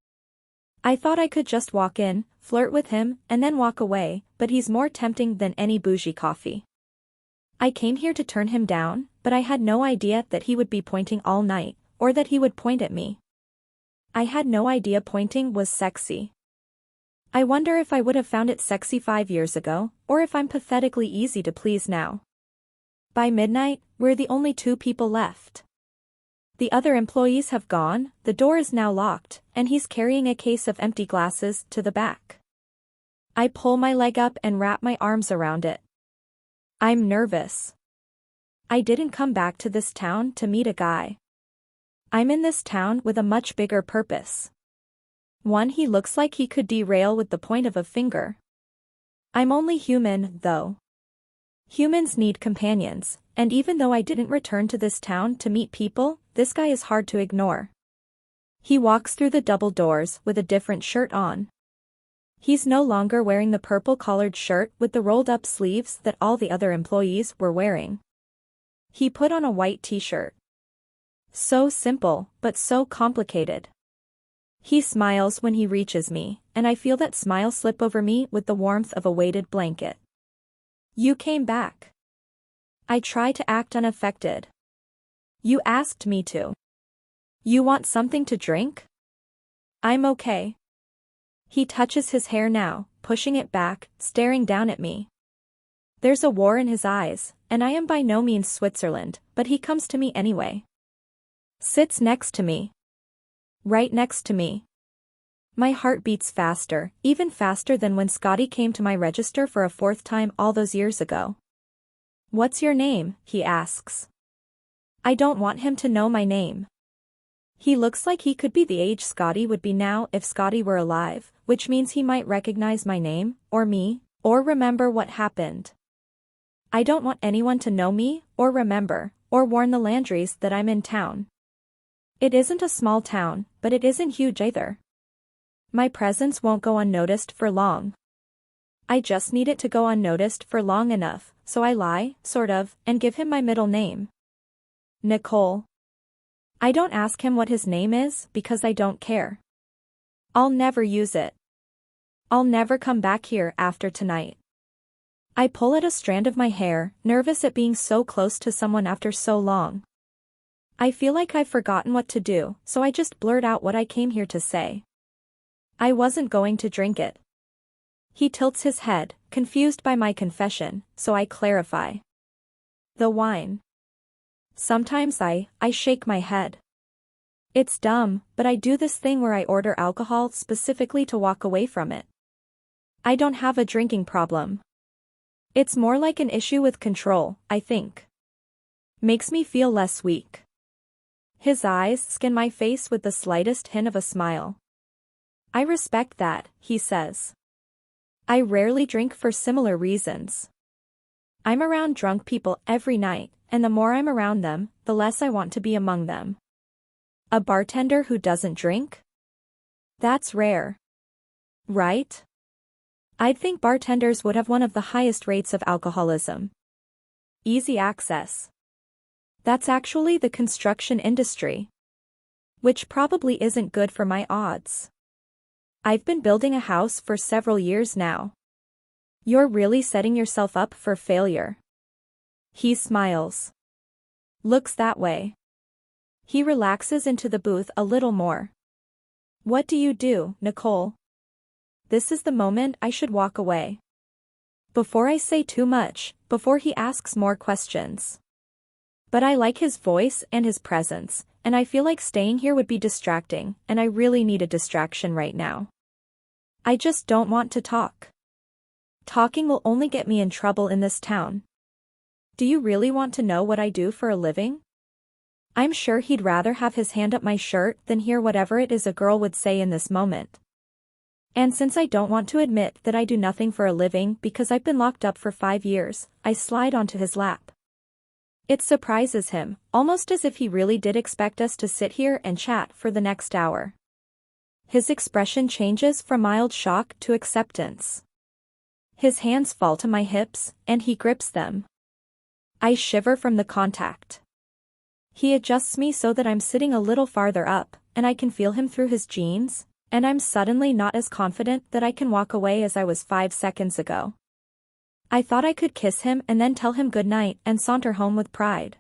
I thought I could just walk in, flirt with him, and then walk away, but he's more tempting than any bougie coffee. I came here to turn him down, but I had no idea that he would be pointing all night, or that he would point at me. I had no idea pointing was sexy. I wonder if I would have found it sexy 5 years ago, or if I'm pathetically easy to please now. By midnight, we're the only 2 people left. The other employees have gone, the door is now locked, and he's carrying a case of empty glasses to the back. I pull my leg up and wrap my arms around it. I'm nervous. I didn't come back to this town to meet a guy. I'm in this town with a much bigger purpose. One he looks like he could derail with the point of a finger. I'm only human, though. Humans need companions, and even though I didn't return to this town to meet people, this guy is hard to ignore. He walks through the double doors with a different shirt on. He's no longer wearing the purple-collared shirt with the rolled-up sleeves that all the other employees were wearing. He put on a white t-shirt. So simple, but so complicated. He smiles when he reaches me, and I feel that smile slip over me with the warmth of a weighted blanket. You came back. I try to act unaffected. You asked me to. You want something to drink? I'm okay. He touches his hair now, pushing it back, staring down at me. There's a war in his eyes, and I am by no means Switzerland, but he comes to me anyway. Sits next to me. Right next to me. My heart beats faster, even faster than when Scotty came to my register for a 4th time all those years ago. What's your name? He asks. I don't want him to know my name. He looks like he could be the age Scotty would be now if Scotty were alive, which means he might recognize my name, or me, or remember what happened. I don't want anyone to know me, or remember, or warn the Landrys that I'm in town. It isn't a small town, but it isn't huge either. My presence won't go unnoticed for long. I just need it to go unnoticed for long enough, so I lie, sort of, and give him my middle name. Nicole. I don't ask him what his name is because I don't care. I'll never use it. I'll never come back here after tonight. I pull at a strand of my hair, nervous at being so close to someone after so long. I feel like I've forgotten what to do, so I just blurt out what I came here to say. I wasn't going to drink it. He tilts his head, confused by my confession, so I clarify. The wine. Sometimes I shake my head. It's dumb, but I do this thing where I order alcohol specifically to walk away from it. I don't have a drinking problem. It's more like an issue with control, I think. Makes me feel less weak. His eyes scan my face with the slightest hint of a smile. I respect that, he says. I rarely drink for similar reasons. I'm around drunk people every night, and the more I'm around them, the less I want to be among them. A bartender who doesn't drink? That's rare. Right? I'd think bartenders would have one of the highest rates of alcoholism. Easy access. That's actually the construction industry. Which probably isn't good for my odds. I've been building a house for several years now. You're really setting yourself up for failure. He smiles. Looks that way. He relaxes into the booth a little more. What do you do, Nicole? This is the moment I should walk away. Before I say too much, before he asks more questions. But I like his voice and his presence, and I feel like staying here would be distracting, and I really need a distraction right now. I just don't want to talk. Talking will only get me in trouble in this town. Do you really want to know what I do for a living? I'm sure he'd rather have his hand up my shirt than hear whatever it is a girl would say in this moment. And since I don't want to admit that I do nothing for a living because I've been locked up for 5 years, I slide onto his lap. It surprises him, almost as if he really did expect us to sit here and chat for the next hour. His expression changes from mild shock to acceptance. His hands fall to my hips, and he grips them. I shiver from the contact. He adjusts me so that I'm sitting a little farther up, and I can feel him through his jeans, and I'm suddenly not as confident that I can walk away as I was 5 seconds ago. I thought I could kiss him and then tell him goodnight and saunter home with pride.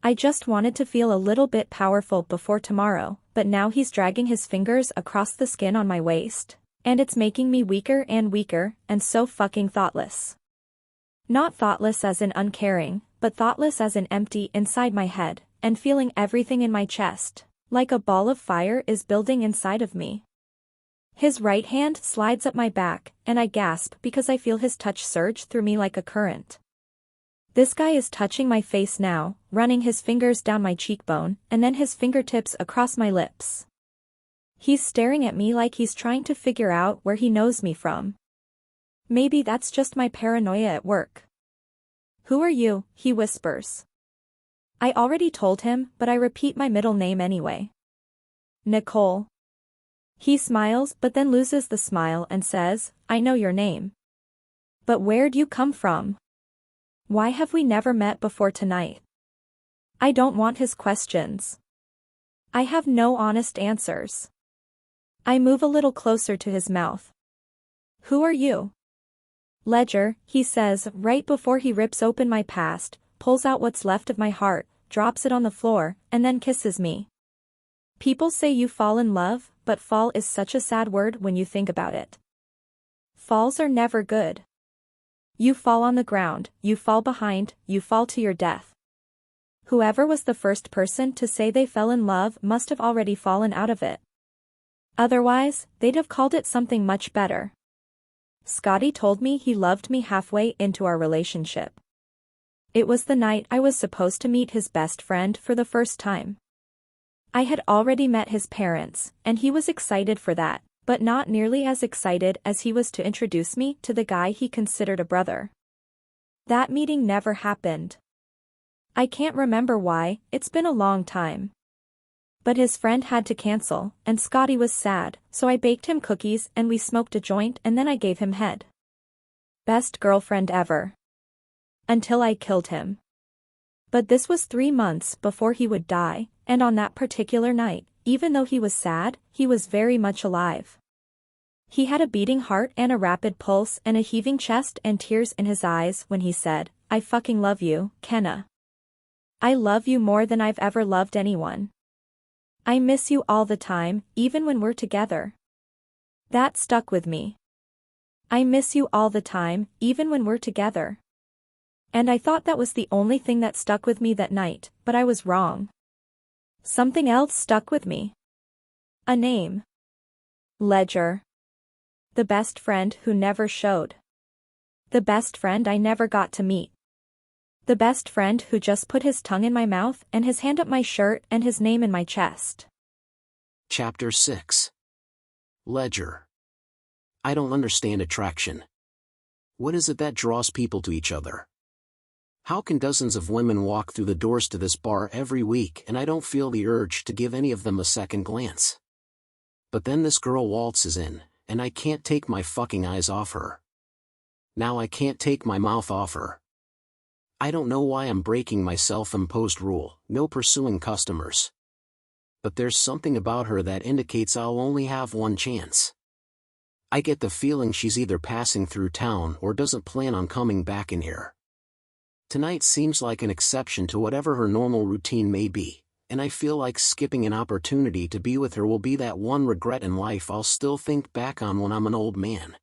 I just wanted to feel a little bit powerful before tomorrow, but now he's dragging his fingers across the skin on my waist, and it's making me weaker and so fucking thoughtless. Not thoughtless as in uncaring, but thoughtless as in empty inside my head, and feeling everything in my chest, like a ball of fire is building inside of me. His right hand slides up my back, and I gasp because I feel his touch surge through me like a current. This guy is touching my face now, running his fingers down my cheekbone, and then his fingertips across my lips. He's staring at me like he's trying to figure out where he knows me from. Maybe that's just my paranoia at work. Who are you? He whispers. I already told him, but I repeat my middle name anyway. Nicole. He smiles but then loses the smile and says, I know your name. But where'd you come from? Why have we never met before tonight? I don't want his questions. I have no honest answers. I move a little closer to his mouth. Who are you? Ledger, he says right before he rips open my past, pulls out what's left of my heart, drops it on the floor, and then kisses me. People say you fall in love, but fall is such a sad word when you think about it. Falls are never good. You fall on the ground, you fall behind, you fall to your death. Whoever was the first person to say they fell in love must have already fallen out of it. Otherwise, they'd have called it something much better. Scotty told me he loved me halfway into our relationship. It was the night I was supposed to meet his best friend for the first time. I had already met his parents, and he was excited for that, but not nearly as excited as he was to introduce me to the guy he considered a brother. That meeting never happened. I can't remember why, it's been a long time. But his friend had to cancel, and Scotty was sad, so I baked him cookies and we smoked a joint and then I gave him head. Best girlfriend ever. Until I killed him. But this was 3 months before he would die, and on that particular night, even though he was sad, he was very much alive. He had a beating heart and a rapid pulse and a heaving chest and tears in his eyes when he said, I fucking love you, Kenna. I love you more than I've ever loved anyone. I miss you all the time, even when we're together. That stuck with me. I miss you all the time, even when we're together. And I thought that was the only thing that stuck with me that night, but I was wrong. Something else stuck with me. A name. Ledger. The best friend who never showed. The best friend I never got to meet. The best friend who just put his tongue in my mouth and his hand up my shirt and his name in my chest. Chapter 6. Ledger. I don't understand attraction. What is it that draws people to each other? How can dozens of women walk through the doors to this bar every week and I don't feel the urge to give any of them a second glance? But then this girl waltzes in, and I can't take my fucking eyes off her. Now I can't take my mouth off her. I don't know why I'm breaking my self-imposed rule, no pursuing customers. But there's something about her that indicates I'll only have one chance. I get the feeling she's either passing through town or doesn't plan on coming back in here. Tonight seems like an exception to whatever her normal routine may be, and I feel like skipping an opportunity to be with her will be that one regret in life I'll still think back on when I'm an old man.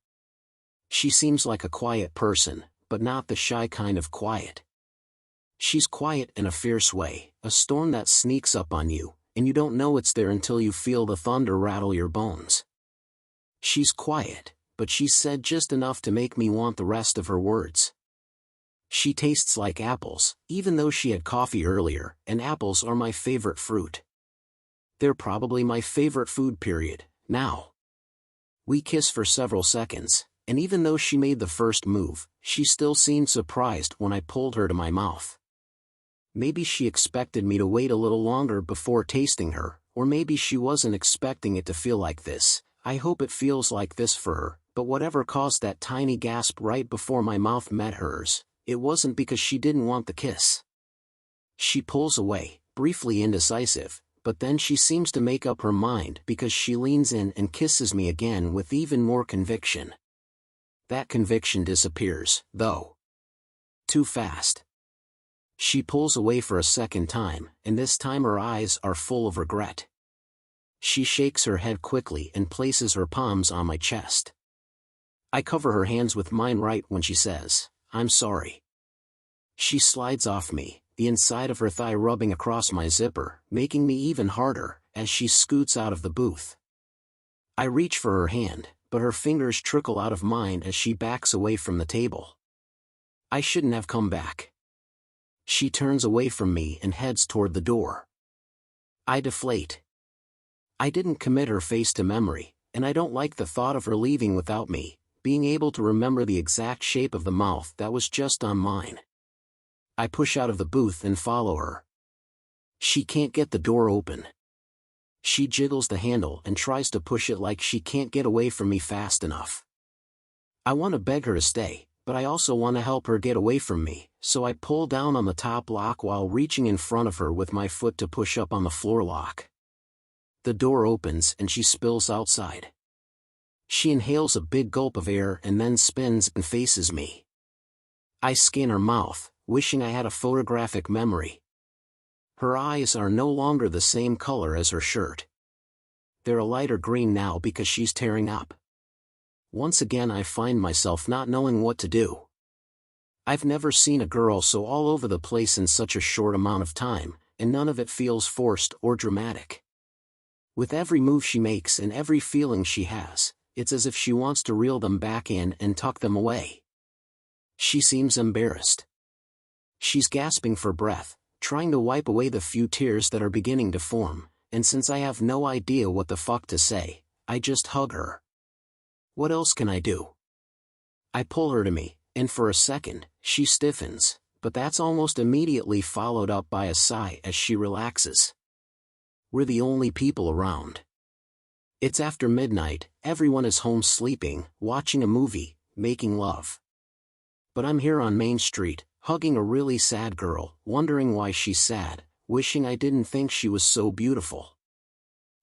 She seems like a quiet person, but not the shy kind of quiet. She's quiet in a fierce way, a storm that sneaks up on you, and you don't know it's there until you feel the thunder rattle your bones. She's quiet, but she's said just enough to make me want the rest of her words. She tastes like apples, even though she had coffee earlier, and apples are my favorite fruit. They're probably my favorite food period, now. We kiss for several seconds, and even though she made the first move, she still seemed surprised when I pulled her to my mouth. Maybe she expected me to wait a little longer before tasting her, or maybe she wasn't expecting it to feel like this. I hope it feels like this for her, but whatever caused that tiny gasp right before my mouth met hers, it wasn't because she didn't want the kiss. She pulls away, briefly indecisive, but then she seems to make up her mind because she leans in and kisses me again with even more conviction. That conviction disappears, though. Too fast. She pulls away for a second time, and this time her eyes are full of regret. She shakes her head quickly and places her palms on my chest. I cover her hands with mine right when she says, "I'm sorry." She slides off me, the inside of her thigh rubbing across my zipper, making me even harder, as she scoots out of the booth. I reach for her hand, but her fingers trickle out of mine as she backs away from the table. I shouldn't have come back. She turns away from me and heads toward the door. I deflate. I didn't commit her face to memory, and I don't like the thought of her leaving without me, being able to remember the exact shape of the mouth that was just on mine. I push out of the booth and follow her. She can't get the door open. She jiggles the handle and tries to push it like she can't get away from me fast enough. I want to beg her to stay, but I also want to help her get away from me, so I pull down on the top lock while reaching in front of her with my foot to push up on the floor lock. The door opens and she spills outside. She inhales a big gulp of air and then spins and faces me. I scan her mouth, wishing I had a photographic memory. Her eyes are no longer the same color as her shirt. They're a lighter green now because she's tearing up. Once again I find myself not knowing what to do. I've never seen a girl so all over the place in such a short amount of time, and none of it feels forced or dramatic. With every move she makes and every feeling she has, it's as if she wants to reel them back in and tuck them away. She seems embarrassed. She's gasping for breath, trying to wipe away the few tears that are beginning to form, and since I have no idea what the fuck to say, I just hug her. What else can I do? I pull her to me, and for a second, she stiffens, but that's almost immediately followed up by a sigh as she relaxes. We're the only people around. It's after midnight, everyone is home sleeping, watching a movie, making love. But I'm here on Main Street, hugging a really sad girl, wondering why she's sad, wishing I didn't think she was so beautiful.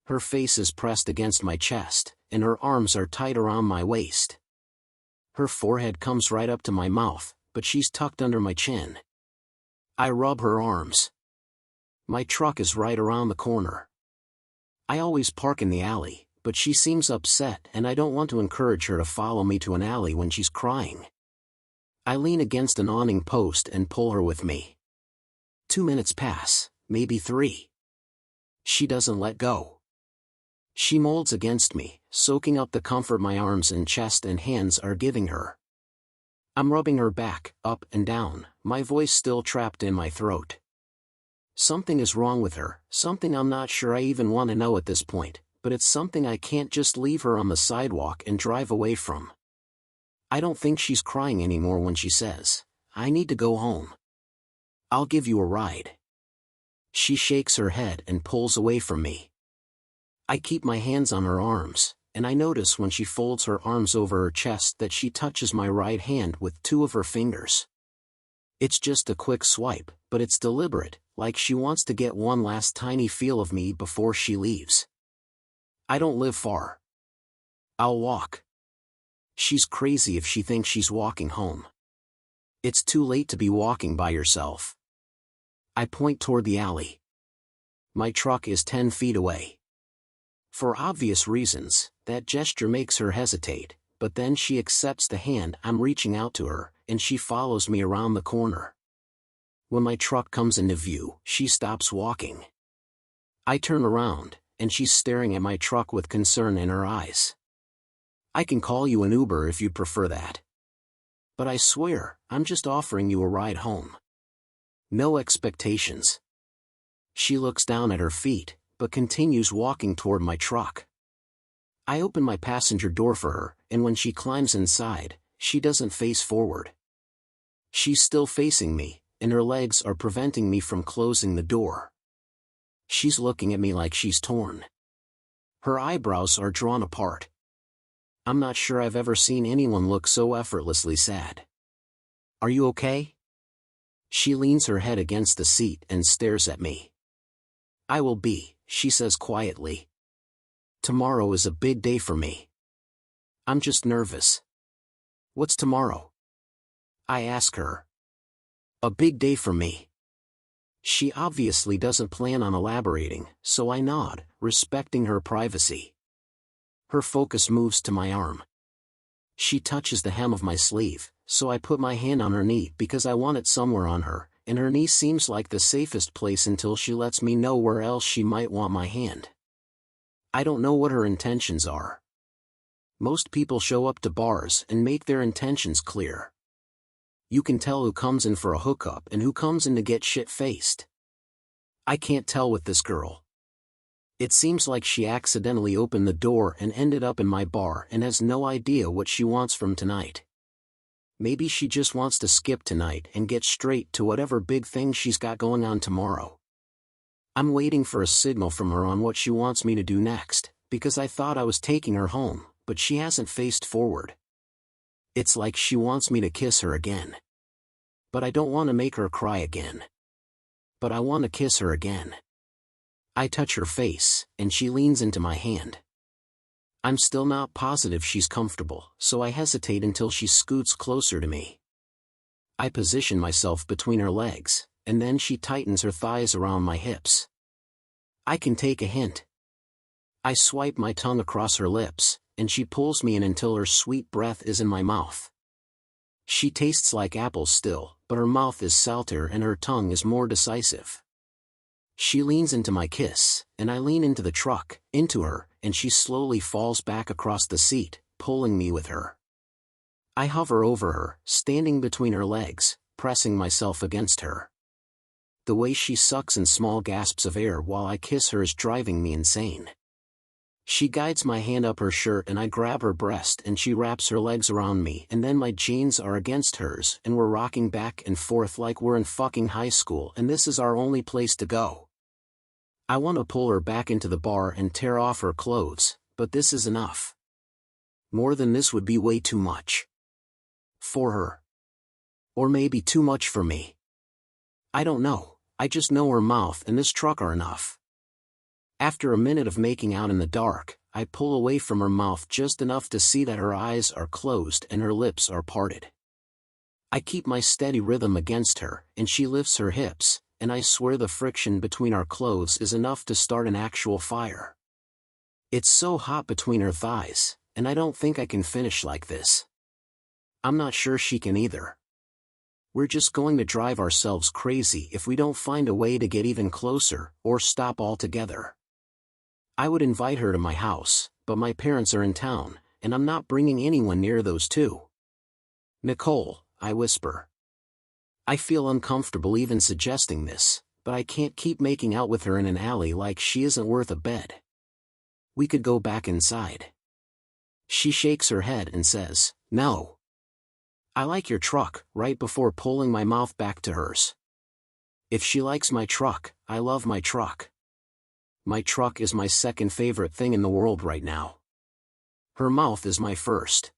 Her face is pressed against my chest, and her arms are tight around my waist. Her forehead comes right up to my mouth, but she's tucked under my chin. I rub her arms. My truck is right around the corner. I always park in the alley, but she seems upset and I don't want to encourage her to follow me to an alley when she's crying. I lean against an awning post and pull her with me. 2 minutes pass, maybe 3. She doesn't let go. She molds against me, soaking up the comfort my arms and chest and hands are giving her. I'm rubbing her back, up and down, my voice still trapped in my throat. Something is wrong with her, something I'm not sure I even want to know at this point, but it's something I can't just leave her on the sidewalk and drive away from. I don't think she's crying anymore when she says, "I need to go home. I'll give you a ride." She shakes her head and pulls away from me. I keep my hands on her arms, and I notice when she folds her arms over her chest that she touches my right hand with 2 of her fingers. It's just a quick swipe, but it's deliberate, like she wants to get one last tiny feel of me before she leaves. I don't live far. I'll walk. She's crazy if she thinks she's walking home. It's too late to be walking by yourself. I point toward the alley. My truck is 10 feet away. For obvious reasons, that gesture makes her hesitate, but then she accepts the hand I'm reaching out to her, and she follows me around the corner. When my truck comes into view, she stops walking. I turn around, and she's staring at my truck with concern in her eyes. I can call you an Uber if you'd prefer that. But I swear, I'm just offering you a ride home. No expectations. She looks down at her feet, but continues walking toward my truck. I open my passenger door for her, and when she climbs inside, she doesn't face forward. She's still facing me, and her legs are preventing me from closing the door. She's looking at me like she's torn. Her eyebrows are drawn apart. I'm not sure I've ever seen anyone look so effortlessly sad. Are you okay? She leans her head against the seat and stares at me. I will be, she says quietly. Tomorrow is a big day for me. I'm just nervous. What's tomorrow? I ask her. A big day for me. She obviously doesn't plan on elaborating, so I nod, respecting her privacy. Her focus moves to my arm. She touches the hem of my sleeve, so I put my hand on her knee because I want it somewhere on her, and her knee seems like the safest place until she lets me know where else she might want my hand. I don't know what her intentions are. Most people show up to bars and make their intentions clear. You can tell who comes in for a hookup and who comes in to get shit-faced. I can't tell with this girl. It seems like she accidentally opened the door and ended up in my bar and has no idea what she wants from tonight. Maybe she just wants to skip tonight and get straight to whatever big thing she's got going on tomorrow. I'm waiting for a signal from her on what she wants me to do next, because I thought I was taking her home, but she hasn't faced forward. It's like she wants me to kiss her again. But I don't want to make her cry again. But I want to kiss her again. I touch her face, and she leans into my hand. I'm still not positive she's comfortable, so I hesitate until she scoots closer to me. I position myself between her legs, and then she tightens her thighs around my hips. I can take a hint. I swipe my tongue across her lips, and she pulls me in until her sweet breath is in my mouth. She tastes like apples still, but her mouth is salter and her tongue is more decisive. She leans into my kiss, and I lean into the truck, into her, and she slowly falls back across the seat, pulling me with her. I hover over her, standing between her legs, pressing myself against her. The way she sucks in small gasps of air while I kiss her is driving me insane. She guides my hand up her shirt and I grab her breast and she wraps her legs around me and then my jeans are against hers and we're rocking back and forth like we're in fucking high school and this is our only place to go. I want to pull her back into the bar and tear off her clothes, but this is enough. More than this would be way too much. For her. Or maybe too much for me. I don't know, I just know her mouth and this truck are enough. After a minute of making out in the dark, I pull away from her mouth just enough to see that her eyes are closed and her lips are parted. I keep my steady rhythm against her, and she lifts her hips, and I swear the friction between our clothes is enough to start an actual fire. It's so hot between her thighs, and I don't think I can finish like this. I'm not sure she can either. We're just going to drive ourselves crazy if we don't find a way to get even closer, or stop altogether. I would invite her to my house, but my parents are in town, and I'm not bringing anyone near those two. Nicole, I whisper. I feel uncomfortable even suggesting this, but I can't keep making out with her in an alley like she isn't worth a bed. We could go back inside. She shakes her head and says, "No. I like your truck," right before pulling my mouth back to hers. If she likes my truck, I love my truck. My truck is my second favorite thing in the world right now. Her mouth is my first.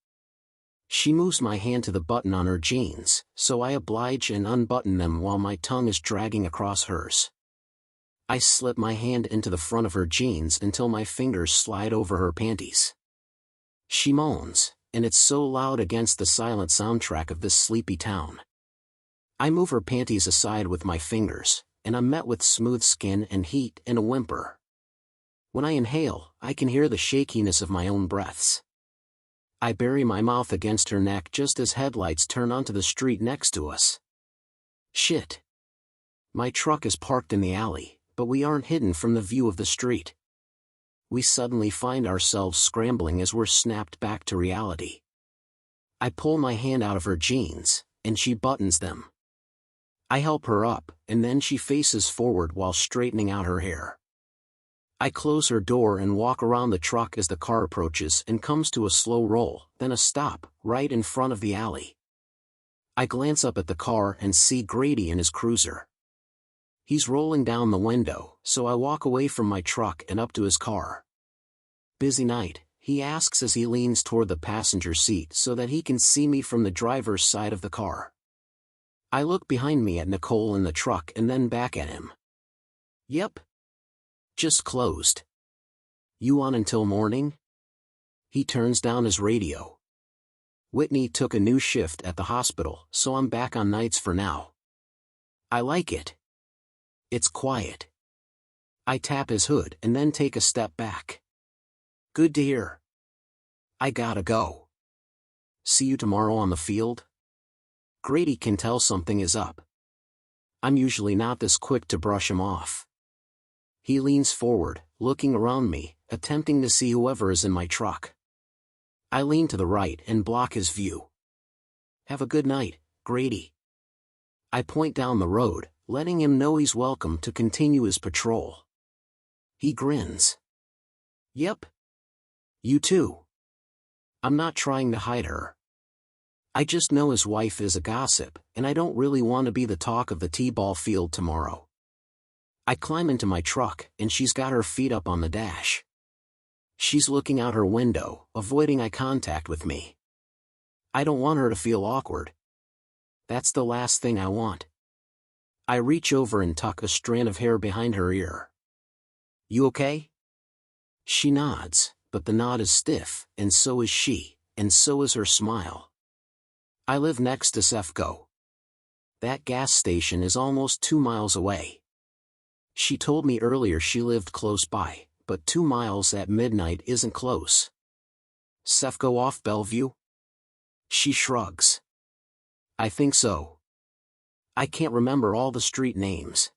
She moves my hand to the button on her jeans, so I oblige and unbutton them while my tongue is dragging across hers. I slip my hand into the front of her jeans until my fingers slide over her panties. She moans, and it's so loud against the silent soundtrack of this sleepy town. I move her panties aside with my fingers, and I'm met with smooth skin and heat and a whimper. When I inhale, I can hear the shakiness of my own breaths. I bury my mouth against her neck just as headlights turn onto the street next to us. Shit. My truck is parked in the alley, but we aren't hidden from the view of the street. We suddenly find ourselves scrambling as we're snapped back to reality. I pull my hand out of her jeans, and she buttons them. I help her up, and then she faces forward while straightening out her hair. I close her door and walk around the truck as the car approaches and comes to a slow roll, then a stop, right in front of the alley. I glance up at the car and see Grady in his cruiser. He's rolling down the window, so I walk away from my truck and up to his car. "Busy night?" he asks as he leans toward the passenger seat so that he can see me from the driver's side of the car. I look behind me at Nicole in the truck and then back at him. "Yep. Just closed. You on until morning?" He turns down his radio. "Whitney took a new shift at the hospital, so I'm back on nights for now." I like it. It's quiet. I tap his hood and then take a step back. "Good to hear. I gotta go. See you tomorrow on the field?" Grady can tell something is up. I'm usually not this quick to brush him off. He leans forward, looking around me, attempting to see whoever is in my truck. I lean to the right and block his view. "Have a good night, Grady." I point down the road, letting him know he's welcome to continue his patrol. He grins. "Yep. You too." I'm not trying to hide her. I just know his wife is a gossip, and I don't really want to be the talk of the t-ball field tomorrow. I climb into my truck, and she's got her feet up on the dash. She's looking out her window, avoiding eye contact with me. I don't want her to feel awkward. That's the last thing I want. I reach over and tuck a strand of hair behind her ear. "You okay?" She nods, but the nod is stiff, and so is she, and so is her smile. I live next to Sefco. That gas station is almost 2 miles away. She told me earlier she lived close by, but 2 miles at midnight isn't close. "Sefco off Bellevue?" She shrugs. "I think so. I can't remember all the street names.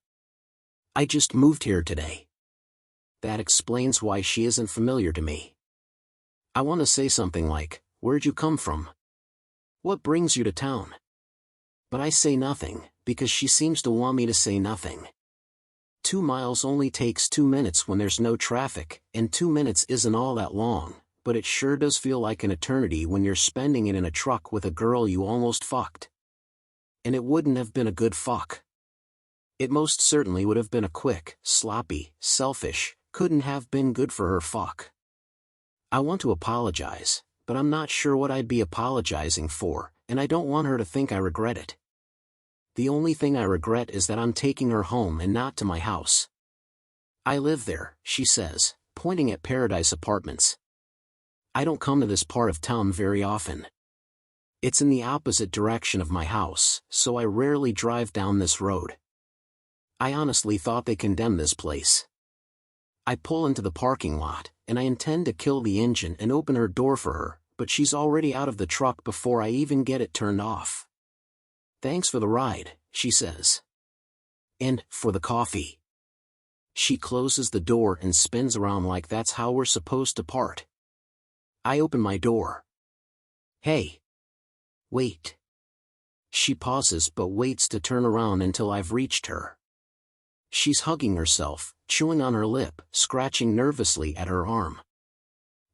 I just moved here today." That explains why she isn't familiar to me. I want to say something like, "Where'd you come from? What brings you to town?" But I say nothing, because she seems to want me to say nothing. 2 miles only takes 2 minutes when there's no traffic, and 2 minutes isn't all that long, but it sure does feel like an eternity when you're spending it in a truck with a girl you almost fucked. And it wouldn't have been a good fuck. It most certainly would have been a quick, sloppy, selfish, couldn't have been good for her fuck. I want to apologize, but I'm not sure what I'd be apologizing for, and I don't want her to think I regret it. The only thing I regret is that I'm taking her home and not to my house. "I live there," she says, pointing at Paradise Apartments. "I don't come to this part of town very often. It's in the opposite direction of my house, so I rarely drive down this road. I honestly thought they condemned this place." I pull into the parking lot, and I intend to kill the engine and open her door for her, but she's already out of the truck before I even get it turned off. "Thanks for the ride," she says. "And for the coffee." She closes the door and spins around like that's how we're supposed to part. I open my door. "Hey. Wait." She pauses but waits to turn around until I've reached her. She's hugging herself, chewing on her lip, scratching nervously at her arm.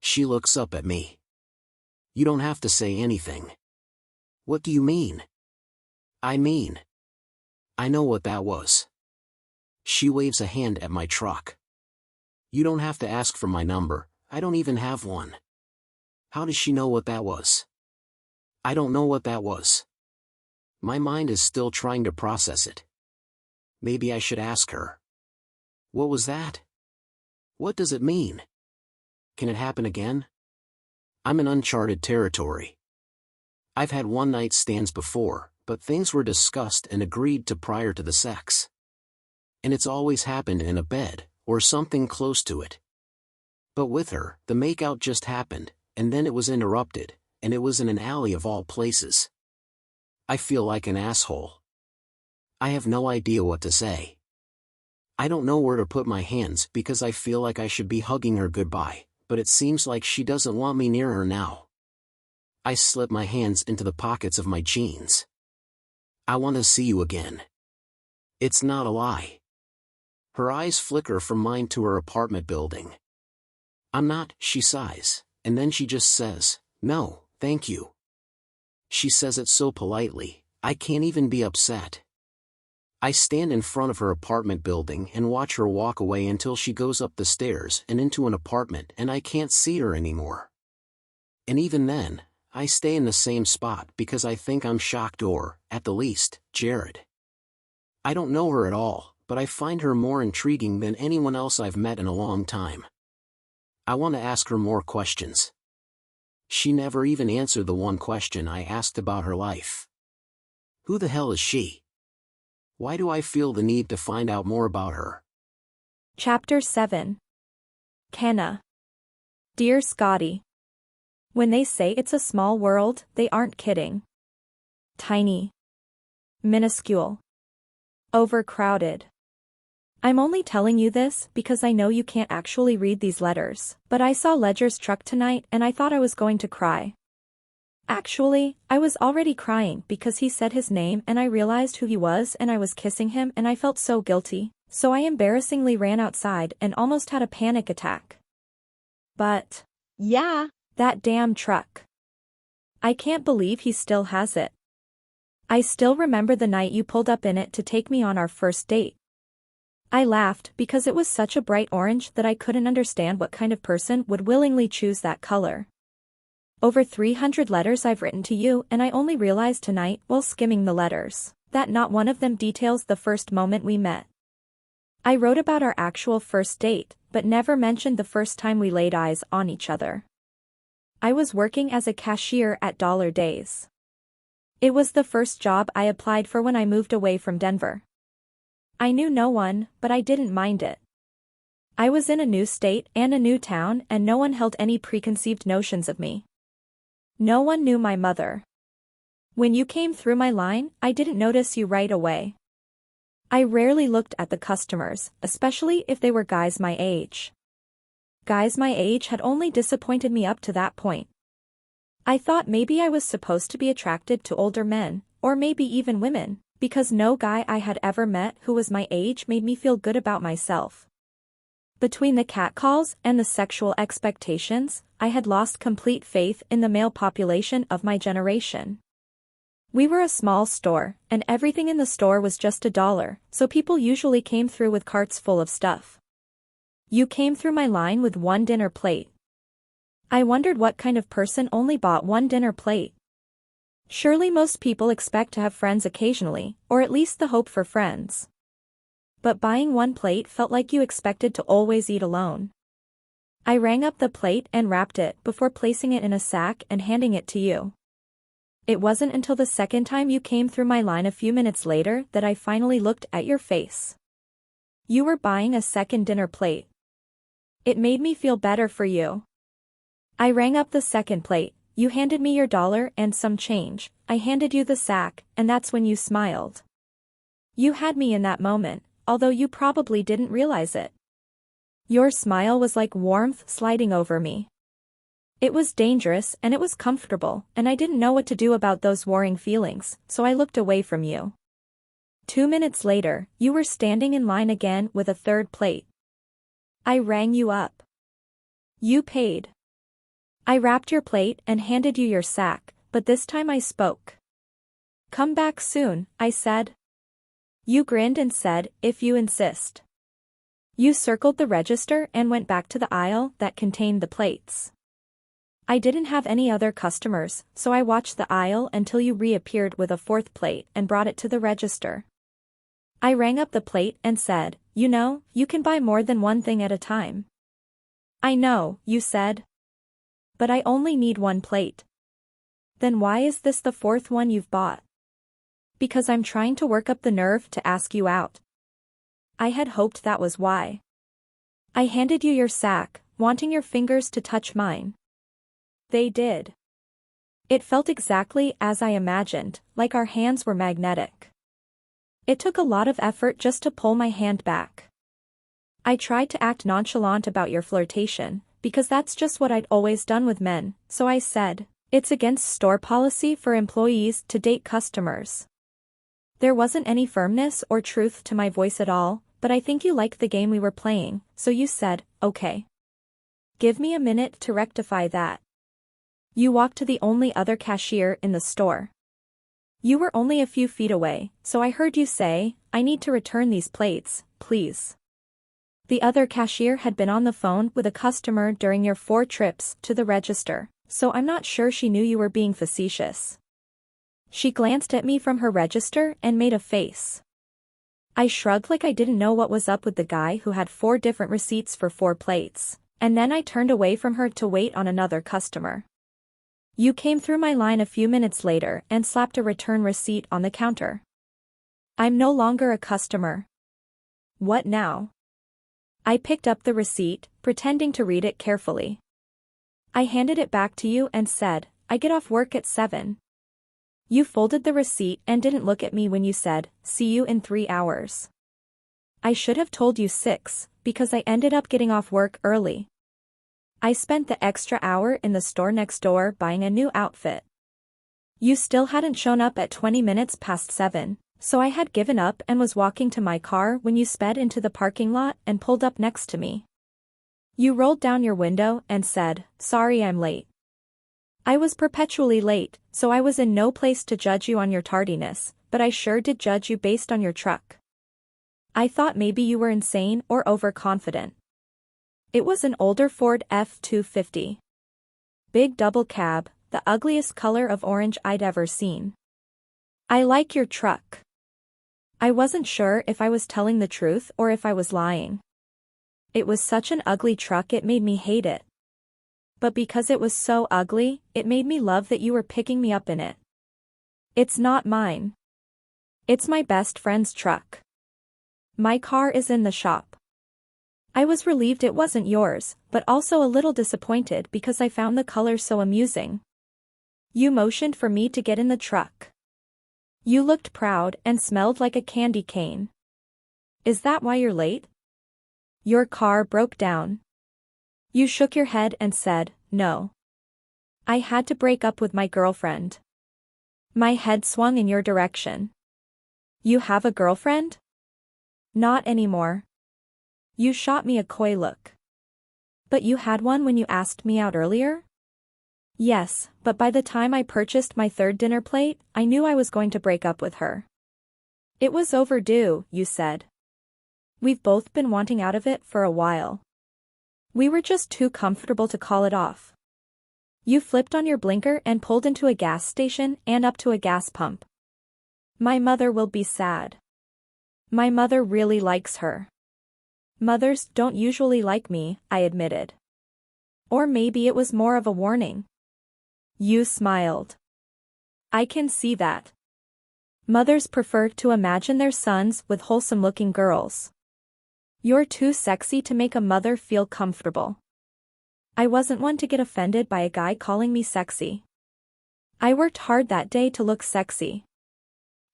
She looks up at me. "You don't have to say anything." "What do you mean?" I know what that was." She waves a hand at my truck. "You don't have to ask for my number, I don't even have one." How does she know what that was? I don't know what that was. My mind is still trying to process it. Maybe I should ask her. "What was that? What does it mean? Can it happen again?" I'm in uncharted territory. I've had one-night stands before, but things were discussed and agreed to prior to the sex. And it's always happened in a bed, or something close to it. But with her, the makeout just happened, and then it was interrupted, and it was in an alley of all places. I feel like an asshole. I have no idea what to say. I don't know where to put my hands because I feel like I should be hugging her goodbye, but it seems like she doesn't want me near her now. I slip my hands into the pockets of my jeans. I want to see you again. It's not a lie. Her eyes flicker from mine to her apartment building. I'm not, she sighs, and then she just says, no, thank you. She says it so politely, I can't even be upset. I stand in front of her apartment building and watch her walk away until she goes up the stairs and into an apartment and I can't see her anymore. And even then, I stay in the same spot because I think I'm shocked or, at the least, Jared. I don't know her at all, but I find her more intriguing than anyone else I've met in a long time. I want to ask her more questions. She never even answered the one question I asked about her life. Who the hell is she? Why do I feel the need to find out more about her? Chapter 7. Kenna. Dear Scotty. When they say it's a small world, they aren't kidding. Tiny. Minuscule. Overcrowded. I'm only telling you this because I know you can't actually read these letters, but I saw Ledger's truck tonight and I thought I was going to cry. Actually, I was already crying because he said his name and I realized who he was and I was kissing him and I felt so guilty, so I embarrassingly ran outside and almost had a panic attack. But, Yeah. that damn truck. I can't believe he still has it. I still remember the night you pulled up in it to take me on our first date. I laughed because it was such a bright orange that I couldn't understand what kind of person would willingly choose that color. Over 300 letters I've written to you and I only realized tonight while skimming the letters that not one of them details the first moment we met. I wrote about our actual first date, but never mentioned the first time we laid eyes on each other. I was working as a cashier at Dollar Days. It was the first job I applied for when I moved away from Denver. I knew no one, but I didn't mind it. I was in a new state and a new town and no one held any preconceived notions of me. No one knew my mother. When you came through my line, I didn't notice you right away. I rarely looked at the customers, especially if they were guys my age. Guys my age had only disappointed me up to that point. I thought maybe I was supposed to be attracted to older men, or maybe even women, because no guy I had ever met who was my age made me feel good about myself. Between the catcalls and the sexual expectations, I had lost complete faith in the male population of my generation. We were a small store, and everything in the store was just $1, so people usually came through with carts full of stuff. You came through my line with one dinner plate. I wondered what kind of person only bought one dinner plate. Surely most people expect to have friends occasionally, or at least the hope for friends. But buying one plate felt like you expected to always eat alone. I rang up the plate and wrapped it before placing it in a sack and handing it to you. It wasn't until the second time you came through my line a few minutes later that I finally looked at your face. You were buying a second dinner plate. It made me feel better for you. I rang up the second plate. You handed me your $1 and some change, I handed you the sack, and that's when you smiled. You had me in that moment, although you probably didn't realize it. Your smile was like warmth sliding over me. It was dangerous and it was comfortable, and I didn't know what to do about those warring feelings, so I looked away from you. 2 minutes later, you were standing in line again with a third plate. I rang you up. You paid. I wrapped your plate and handed you your sack, but this time I spoke. Come back soon, I said. You grinned and said, if you insist. You circled the register and went back to the aisle that contained the plates. I didn't have any other customers, so I watched the aisle until you reappeared with a fourth plate and brought it to the register. I rang up the plate and said, you know, you can buy more than one thing at a time. I know, you said. But I only need one plate. Then why is this the fourth one you've bought? Because I'm trying to work up the nerve to ask you out. I had hoped that was why. I handed you your sack, wanting your fingers to touch mine. They did. It felt exactly as I imagined, like our hands were magnetic. It took a lot of effort just to pull my hand back. I tried to act nonchalant about your flirtation, because that's just what I'd always done with men, so I said, "It's against store policy for employees to date customers." There wasn't any firmness or truth to my voice at all, but I think you liked the game we were playing, so you said, "Okay. Give me a minute to rectify that." You walked to the only other cashier in the store. You were only a few feet away, so I heard you say, "I need to return these plates, please." The other cashier had been on the phone with a customer during your 4 trips to the register, so I'm not sure she knew you were being facetious. She glanced at me from her register and made a face. I shrugged like I didn't know what was up with the guy who had 4 different receipts for 4 plates, and then I turned away from her to wait on another customer. You came through my line a few minutes later and slapped a return receipt on the counter. I'm no longer a customer. What now? I picked up the receipt, pretending to read it carefully. I handed it back to you and said, "I get off work at 7. You folded the receipt and didn't look at me when you said, "See you in 3 hours. I should have told you 6, because I ended up getting off work early. I spent the extra hour in the store next door buying a new outfit. You still hadn't shown up at 20 minutes past 7, so I had given up and was walking to my car when you sped into the parking lot and pulled up next to me. You rolled down your window and said, "Sorry I'm late." I was perpetually late, so I was in no place to judge you on your tardiness, but I sure did judge you based on your truck. I thought maybe you were insane or overconfident. It was an older Ford F-250. Big double cab, the ugliest color of orange I'd ever seen. I like your truck. I wasn't sure if I was telling the truth or if I was lying. It was such an ugly truck it made me hate it. But because it was so ugly, it made me love that you were picking me up in it. It's not mine. It's my best friend's truck. My car is in the shop. I was relieved it wasn't yours, but also a little disappointed because I found the color so amusing. You motioned for me to get in the truck. You looked proud and smelled like a candy cane. Is that why you're late? Your car broke down. You shook your head and said, "No. I had to break up with my girlfriend." My head swung in your direction. You have a girlfriend? Not anymore. You shot me a coy look. But you had one when you asked me out earlier? Yes, but by the time I purchased my 3rd dinner plate, I knew I was going to break up with her. It was overdue, you said. We've both been wanting out of it for a while. We were just too comfortable to call it off. You flipped on your blinker and pulled into a gas station and up to a gas pump. My mother will be sad. My mother really likes her. Mothers don't usually like me, I admitted. Or maybe it was more of a warning. You smiled. I can see that. Mothers prefer to imagine their sons with wholesome-looking girls. You're too sexy to make a mother feel comfortable. I wasn't one to get offended by a guy calling me sexy. I worked hard that day to look sexy.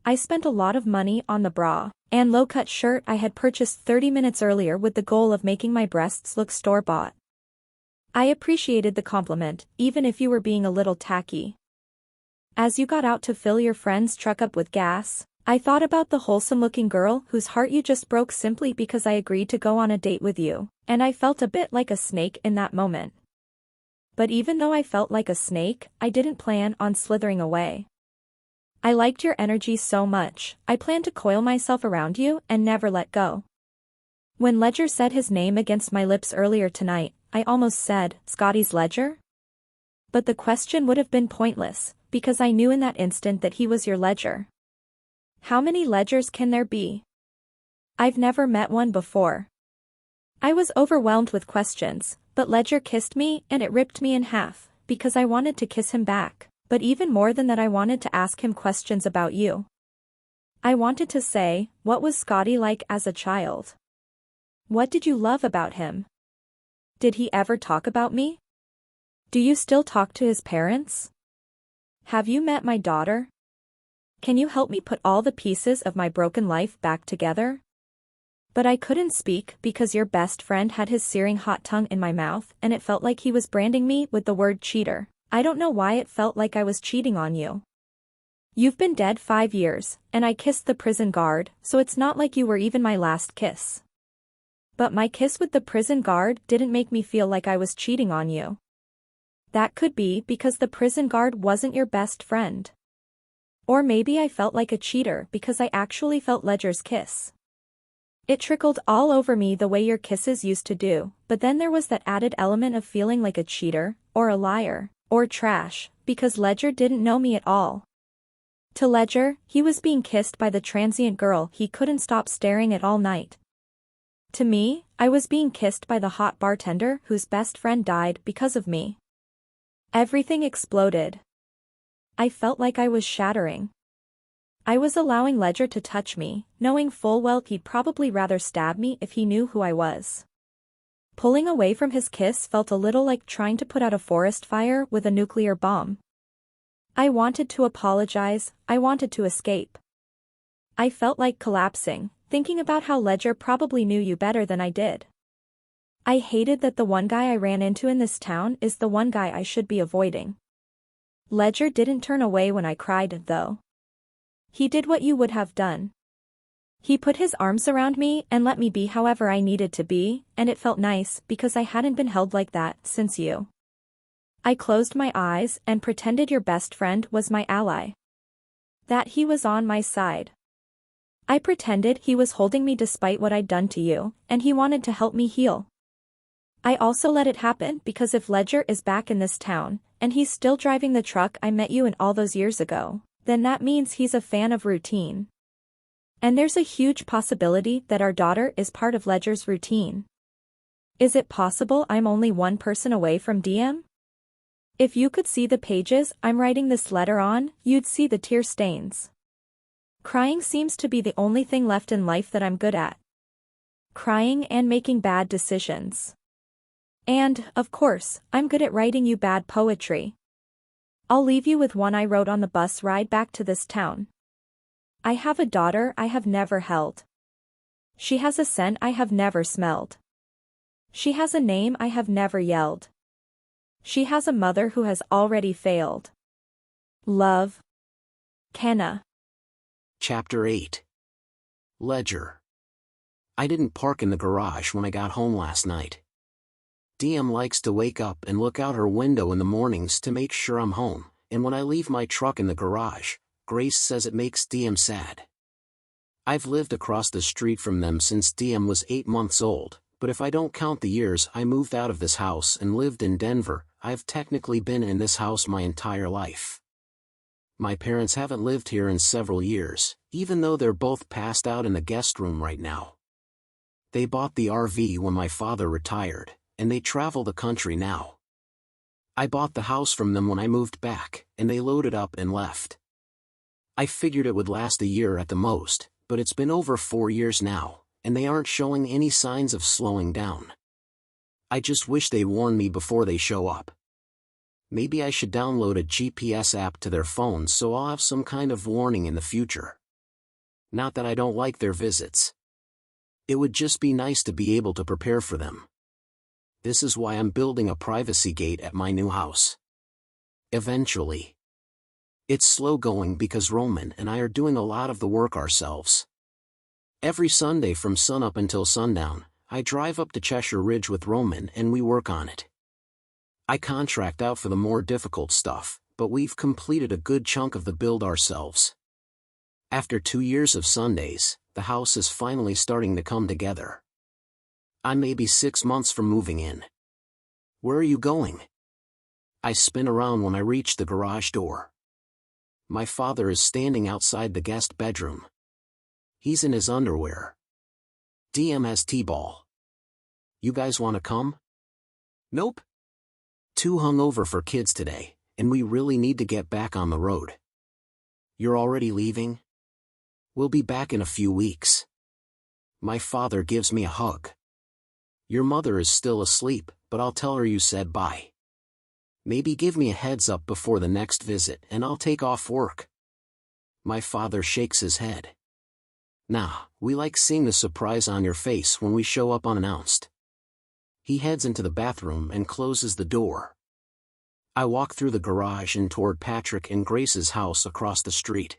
I spent a lot of money on the bra and low-cut shirt I had purchased 30 minutes earlier with the goal of making my breasts look store-bought. I appreciated the compliment, even if you were being a little tacky. As you got out to fill your friend's truck up with gas, I thought about the wholesome-looking girl whose heart you just broke simply because I agreed to go on a date with you, and I felt a bit like a snake in that moment. But even though I felt like a snake, I didn't plan on slithering away. I liked your energy so much, I planned to coil myself around you and never let go. When Ledger said his name against my lips earlier tonight, I almost said, "Scotty's Ledger?" But the question would have been pointless, because I knew in that instant that he was your Ledger. How many Ledgers can there be? I've never met one before. I was overwhelmed with questions, but Ledger kissed me and it ripped me in half, because I wanted to kiss him back, but even more than that I wanted to ask him questions about you. I wanted to say, what was Scotty like as a child? What did you love about him? Did he ever talk about me? Do you still talk to his parents? Have you met my daughter? Can you help me put all the pieces of my broken life back together? But I couldn't speak because your best friend had his searing hot tongue in my mouth and it felt like he was branding me with the word cheater. I don't know why it felt like I was cheating on you. You've been dead 5 years, and I kissed the prison guard, so it's not like you were even my last kiss. But my kiss with the prison guard didn't make me feel like I was cheating on you. That could be because the prison guard wasn't your best friend. Or maybe I felt like a cheater because I actually felt Ledger's kiss. It trickled all over me the way your kisses used to do, but then there was that added element of feeling like a cheater, or a liar, or trash, because Ledger didn't know me at all. To Ledger, he was being kissed by the transient girl he couldn't stop staring at all night. To me, I was being kissed by the hot bartender whose best friend died because of me. Everything exploded. I felt like I was shattering. I was allowing Ledger to touch me, knowing full well he'd probably rather stab me if he knew who I was. Pulling away from his kiss felt a little like trying to put out a forest fire with a nuclear bomb. I wanted to apologize, I wanted to escape. I felt like collapsing, thinking about how Ledger probably knew you better than I did. I hated that the one guy I ran into in this town is the one guy I should be avoiding. Ledger didn't turn away when I cried, though. He did what you would have done. He put his arms around me and let me be however I needed to be, and it felt nice because I hadn't been held like that since you. I closed my eyes and pretended your best friend was my ally. That he was on my side. I pretended he was holding me despite what I'd done to you, and he wanted to help me heal. I also let it happen because if Ledger is back in this town, and he's still driving the truck I met you in all those years ago, then that means he's a fan of routine. And there's a huge possibility that our daughter is part of Ledger's routine. Is it possible I'm only one person away from DM? If you could see the pages I'm writing this letter on, you'd see the tear stains. Crying seems to be the only thing left in life that I'm good at. Crying and making bad decisions. And, of course, I'm good at writing you bad poetry. I'll leave you with one I wrote on the bus ride back to this town. I have a daughter I have never held. She has a scent I have never smelled. She has a name I have never yelled. She has a mother who has already failed. Love. Kenna. Chapter 8. Ledger. I didn't park in the garage when I got home last night. DM likes to wake up and look out her window in the mornings to make sure I'm home, and when I leave my truck in the garage, Grace says it makes DM sad. I've lived across the street from them since DM was 8 months old, but if I don't count the years I moved out of this house and lived in Denver, I've technically been in this house my entire life. My parents haven't lived here in several years, even though they're both passed out in the guest room right now. They bought the RV when my father retired, and they travel the country now. I bought the house from them when I moved back, and they loaded up and left. I figured it would last a year at the most, but it's been over 4 years now, and they aren't showing any signs of slowing down. I just wish they warn me before they show up. Maybe I should download a GPS app to their phones so I'll have some kind of warning in the future. Not that I don't like their visits. It would just be nice to be able to prepare for them. This is why I'm building a privacy gate at my new house. Eventually. It's slow going because Roman and I are doing a lot of the work ourselves. Every Sunday from sunup until sundown, I drive up to Cheshire Ridge with Roman and we work on it. I contract out for the more difficult stuff, but we've completed a good chunk of the build ourselves. After 2 years of Sundays, the house is finally starting to come together. I'm maybe 6 months from moving in. Where are you going? I spin around when I reach the garage door. My father is standing outside the guest bedroom. He's in his underwear. DM has T-ball. You guys want to come? Nope. Too hungover for kids today, and we really need to get back on the road. You're already leaving? We'll be back in a few weeks. My father gives me a hug. Your mother is still asleep, but I'll tell her you said bye. Maybe give me a heads up before the next visit and I'll take off work. My father shakes his head. Nah, we like seeing the surprise on your face when we show up unannounced. He heads into the bathroom and closes the door. I walk through the garage and toward Patrick and Grace's house across the street.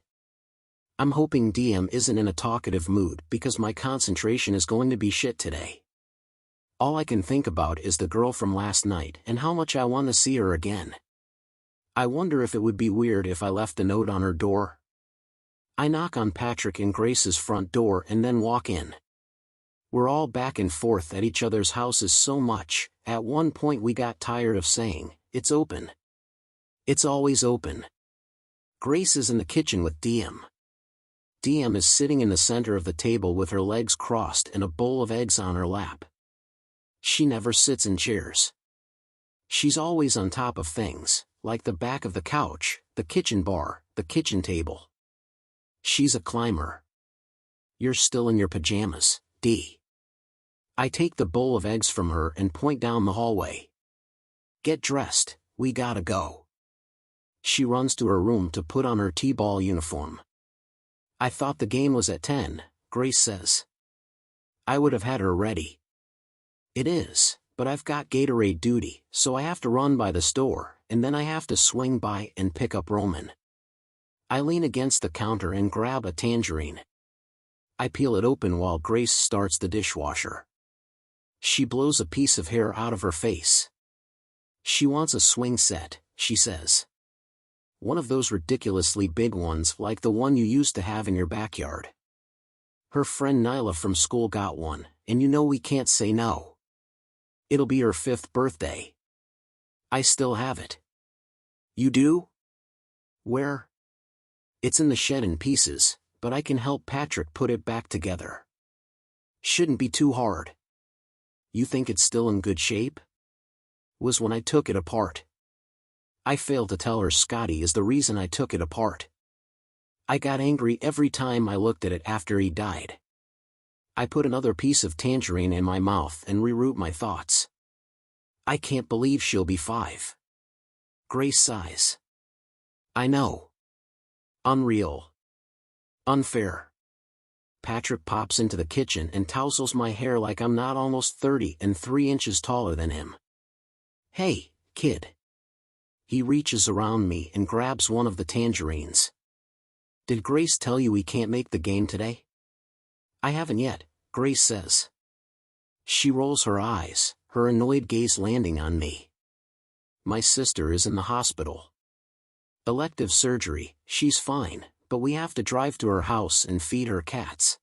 I'm hoping DM isn't in a talkative mood because my concentration is going to be shit today. All I can think about is the girl from last night and how much I want to see her again. I wonder if it would be weird if I left a note on her door. I knock on Patrick and Grace's front door and then walk in. We're all back and forth at each other's houses so much, at one point we got tired of saying, "It's open." It's always open. Grace is in the kitchen with DM. DM is sitting in the center of the table with her legs crossed and a bowl of eggs on her lap. She never sits in chairs. She's always on top of things, like the back of the couch, the kitchen bar, the kitchen table. She's a climber. You're still in your pajamas, D. I take the bowl of eggs from her and point down the hallway. Get dressed, we gotta go. She runs to her room to put on her T-ball uniform. I thought the game was at 10, Grace says. I would have had her ready. It is, but I've got Gatorade duty, so I have to run by the store, and then I have to swing by and pick up Roman. I lean against the counter and grab a tangerine. I peel it open while Grace starts the dishwasher. She blows a piece of hair out of her face. She wants a swing set, she says. One of those ridiculously big ones like the one you used to have in your backyard. Her friend Nyla from school got one, and you know we can't say no. It'll be her 5th birthday. I still have it. You do? Where? It's in the shed in pieces, but I can help Patrick put it back together. Shouldn't be too hard. You think it's still in good shape? Was when I took it apart. I failed to tell her Scotty is the reason I took it apart. I got angry every time I looked at it after he died. I put another piece of tangerine in my mouth and reroute my thoughts. I can't believe she'll be 5. Grace sighs. I know. Unreal. Unfair. Patrick pops into the kitchen and tousles my hair like I'm not almost 30 and 3 inches taller than him. Hey, kid. He reaches around me and grabs one of the tangerines. Did Grace tell you we can't make the game today? I haven't yet, Grace says. She rolls her eyes, her annoyed gaze landing on me. My sister is in the hospital. Elective surgery, she's fine, but we have to drive to her house and feed her cats.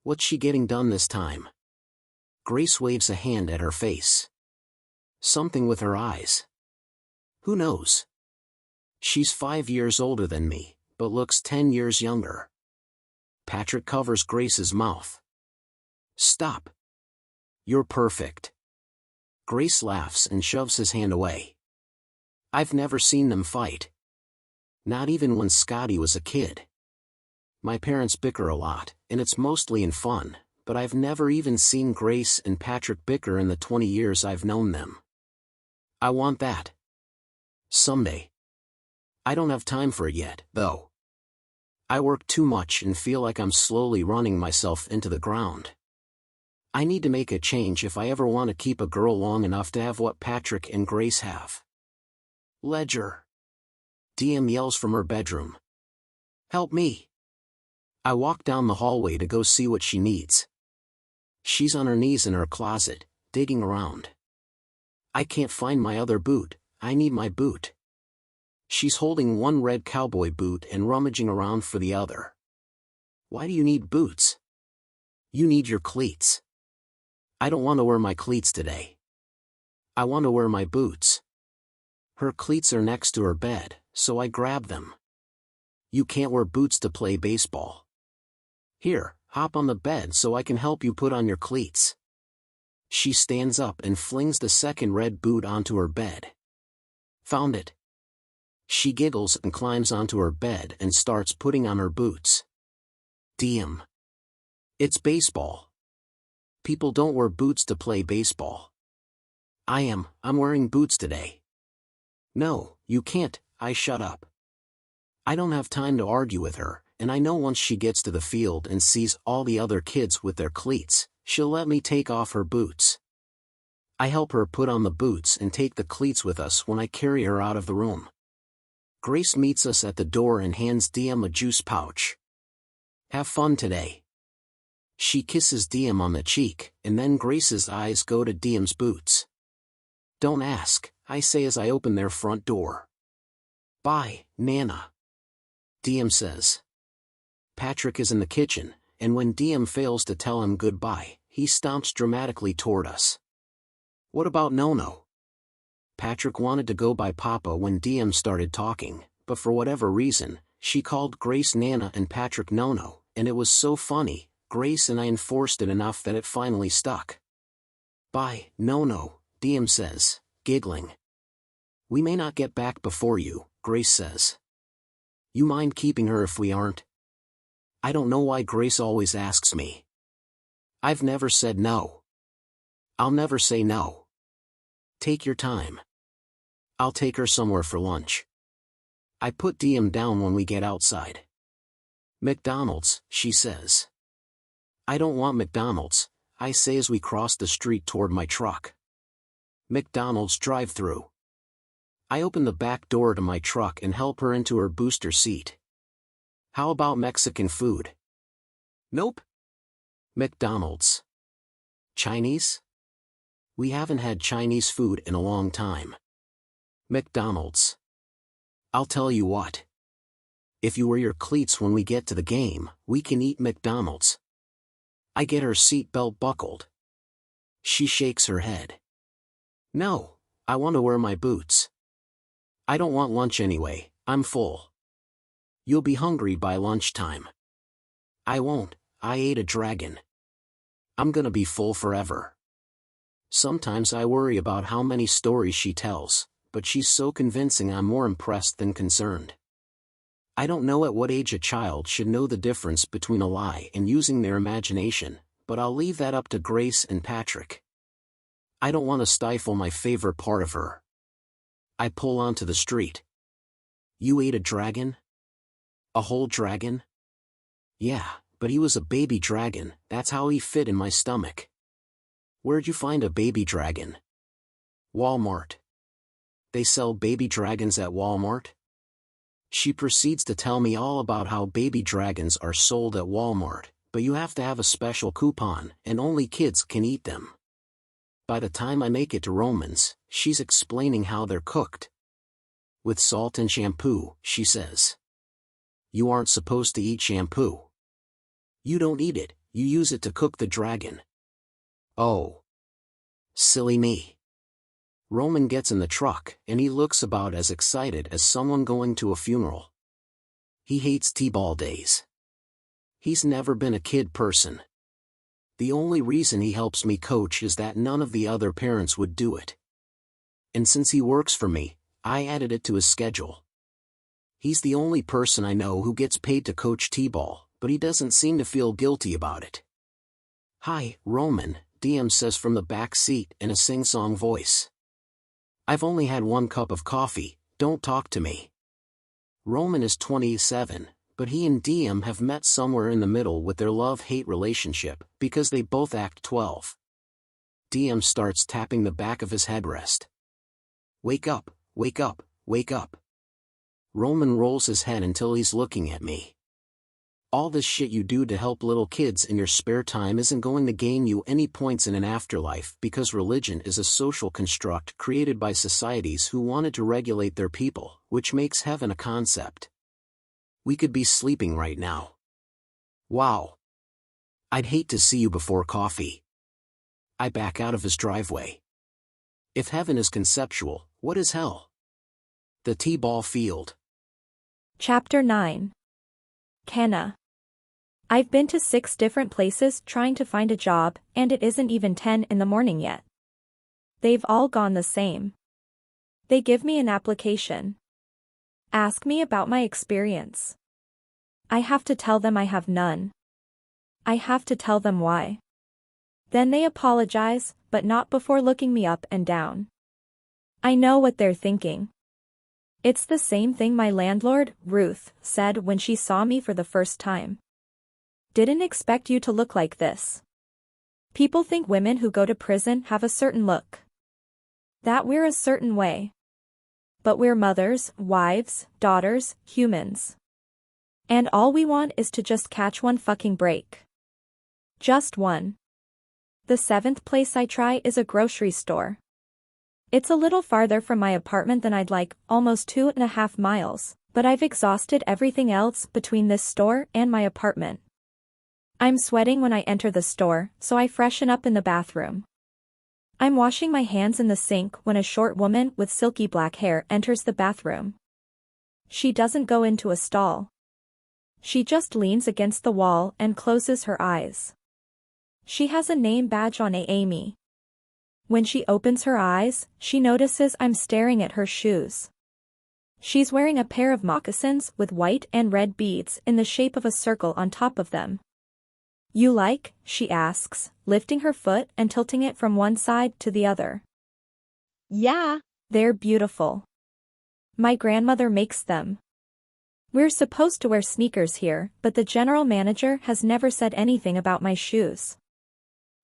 What's she getting done this time? Grace waves a hand at her face. Something with her eyes. Who knows? She's 5 years older than me, but looks 10 years younger. Patrick covers Grace's mouth. Stop. You're perfect. Grace laughs and shoves his hand away. I've never seen them fight. Not even when Scotty was a kid. My parents bicker a lot, and it's mostly in fun, but I've never even seen Grace and Patrick bicker in the 20 years I've known them. I want that. Someday. I don't have time for it yet, though. I work too much and feel like I'm slowly running myself into the ground. I need to make a change if I ever want to keep a girl long enough to have what Patrick and Grace have. Ledger. DM yells from her bedroom. Help me. I walk down the hallway to go see what she needs. She's on her knees in her closet, digging around. I can't find my other boot, I need my boot. She's holding one red cowboy boot and rummaging around for the other. Why do you need boots? You need your cleats. I don't want to wear my cleats today. I want to wear my boots. Her cleats are next to her bed, so I grab them. You can't wear boots to play baseball. Here, hop on the bed so I can help you put on your cleats. She stands up and flings the second red boot onto her bed. Found it. She giggles and climbs onto her bed and starts putting on her boots. Diem. It's baseball. People don't wear boots to play baseball. I'm wearing boots today. No, you can't, I shut up. I don't have time to argue with her, and I know once she gets to the field and sees all the other kids with their cleats, she'll let me take off her boots. I help her put on the boots and take the cleats with us when I carry her out of the room. Grace meets us at the door and hands Diem a juice pouch. Have fun today. She kisses Diem on the cheek, and then Grace's eyes go to Diem's boots. Don't ask, I say as I open their front door. Bye, Nana. Diem says. Patrick is in the kitchen, and when Diem fails to tell him goodbye, he stomps dramatically toward us. What about Nono? Patrick wanted to go by Papa when Diem started talking, but for whatever reason, she called Grace Nana and Patrick Nono, and it was so funny, Grace and I enforced it enough that it finally stuck. Bye, Nono, Diem says, giggling. We may not get back before you, Grace says. You mind keeping her if we aren't? I don't know why Grace always asks me. I've never said no. I'll never say no. Take your time. I'll take her somewhere for lunch. I put Diem down when we get outside. McDonald's, she says. I don't want McDonald's, I say as we cross the street toward my truck. McDonald's drive-thru. I open the back door to my truck and help her into her booster seat. How about Mexican food? Nope. McDonald's. Chinese? We haven't had Chinese food in a long time. McDonald's. I'll tell you what. If you wear your cleats when we get to the game, we can eat McDonald's. I get her seat belt buckled. She shakes her head. No, I want to wear my boots. I don't want lunch anyway, I'm full. You'll be hungry by lunchtime. I won't, I ate a dragon. I'm gonna be full forever. Sometimes I worry about how many stories she tells, but she's so convincing I'm more impressed than concerned. I don't know at what age a child should know the difference between a lie and using their imagination, but I'll leave that up to Grace and Patrick. I don't want to stifle my favorite part of her. I pull onto the street. You ate a dragon? A whole dragon? Yeah, but he was a baby dragon, that's how he fit in my stomach. Where'd you find a baby dragon? Walmart. They sell baby dragons at Walmart? She proceeds to tell me all about how baby dragons are sold at Walmart, but you have to have a special coupon, and only kids can eat them. By the time I make it to Roman's, she's explaining how they're cooked. With salt and shampoo, she says. You aren't supposed to eat shampoo. You don't eat it, you use it to cook the dragon. Oh. Silly me. Roman gets in the truck, and he looks about as excited as someone going to a funeral. He hates t-ball days. He's never been a kid person. The only reason he helps me coach is that none of the other parents would do it. And since he works for me, I added it to his schedule. He's the only person I know who gets paid to coach t-ball, but he doesn't seem to feel guilty about it. Hi, Roman, Diem says from the back seat in a sing-song voice. I've only had 1 cup of coffee, don't talk to me. Roman is 27, but he and Diem have met somewhere in the middle with their love-hate relationship, because they both act 12. Diem starts tapping the back of his headrest. Wake up, wake up, wake up. Roman rolls his head until he's looking at me. All this shit you do to help little kids in your spare time isn't going to gain you any points in an afterlife because religion is a social construct created by societies who wanted to regulate their people, which makes heaven a concept. We could be sleeping right now. Wow. I'd hate to see you before coffee. I back out of his driveway. If heaven is conceptual, what is hell? The T-ball field. Chapter 9. Kenna. I've been to 6 different places trying to find a job, and it isn't even 10 in the morning yet. They've all gone the same. They give me an application. Ask me about my experience. I have to tell them I have none. I have to tell them why. Then they apologize, but not before looking me up and down. I know what they're thinking. It's the same thing my landlord, Ruth, said when she saw me for the first time. Didn't expect you to look like this. People think women who go to prison have a certain look. That we're a certain way. But we're mothers, wives, daughters, humans. And all we want is to just catch one fucking break. Just one. The 7th place I try is a grocery store. It's a little farther from my apartment than I'd like, almost 2.5 miles, but I've exhausted everything else between this store and my apartment. I'm sweating when I enter the store, so I freshen up in the bathroom. I'm washing my hands in the sink when a short woman with silky black hair enters the bathroom. She doesn't go into a stall. She just leans against the wall and closes her eyes. She has a name badge on Amy. When she opens her eyes, she notices I'm staring at her shoes. She's wearing a pair of moccasins with white and red beads in the shape of a circle on top of them. You like? She asks, lifting her foot and tilting it from one side to the other. Yeah. They're beautiful. My grandmother makes them. We're supposed to wear sneakers here, but the general manager has never said anything about my shoes.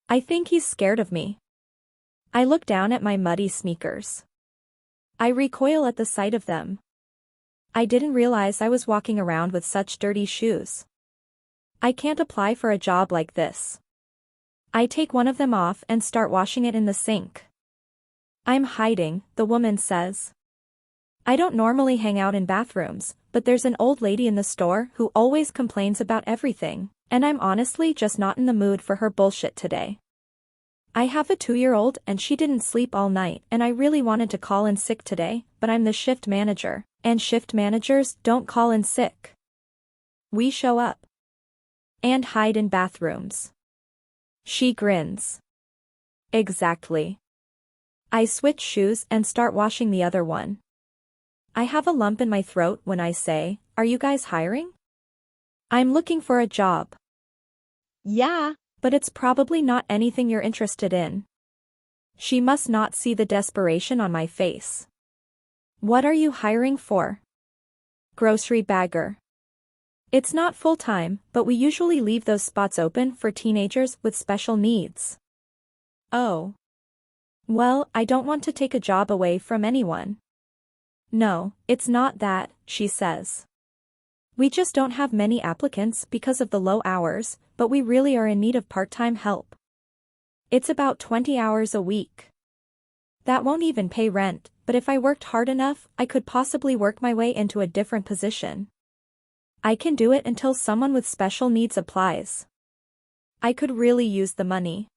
I think he's scared of me. I look down at my muddy sneakers. I recoil at the sight of them. I didn't realize I was walking around with such dirty shoes. I can't apply for a job like this. I take one of them off and start washing it in the sink. I'm hiding, the woman says. I don't normally hang out in bathrooms, but there's an old lady in the store who always complains about everything, and I'm honestly just not in the mood for her bullshit today. I have a 2-year-old and she didn't sleep all night and I really wanted to call in sick today, but I'm the shift manager, and shift managers don't call in sick. We show up. And hide in bathrooms. She grins. Exactly. I switch shoes and start washing the other one. I have a lump in my throat when I say, "Are you guys hiring?" I'm looking for a job. Yeah. But it's probably not anything you're interested in. She must not see the desperation on my face. What are you hiring for? Grocery bagger. It's not full-time, but we usually leave those spots open for teenagers with special needs. Oh. Well, I don't want to take a job away from anyone. No, it's not that, she says. We just don't have many applicants because of the low hours, but we really are in need of part-time help. It's about 20 hours a week. That won't even pay rent, but if I worked hard enough, I could possibly work my way into a different position. I can do it until someone with special needs applies. I could really use the money.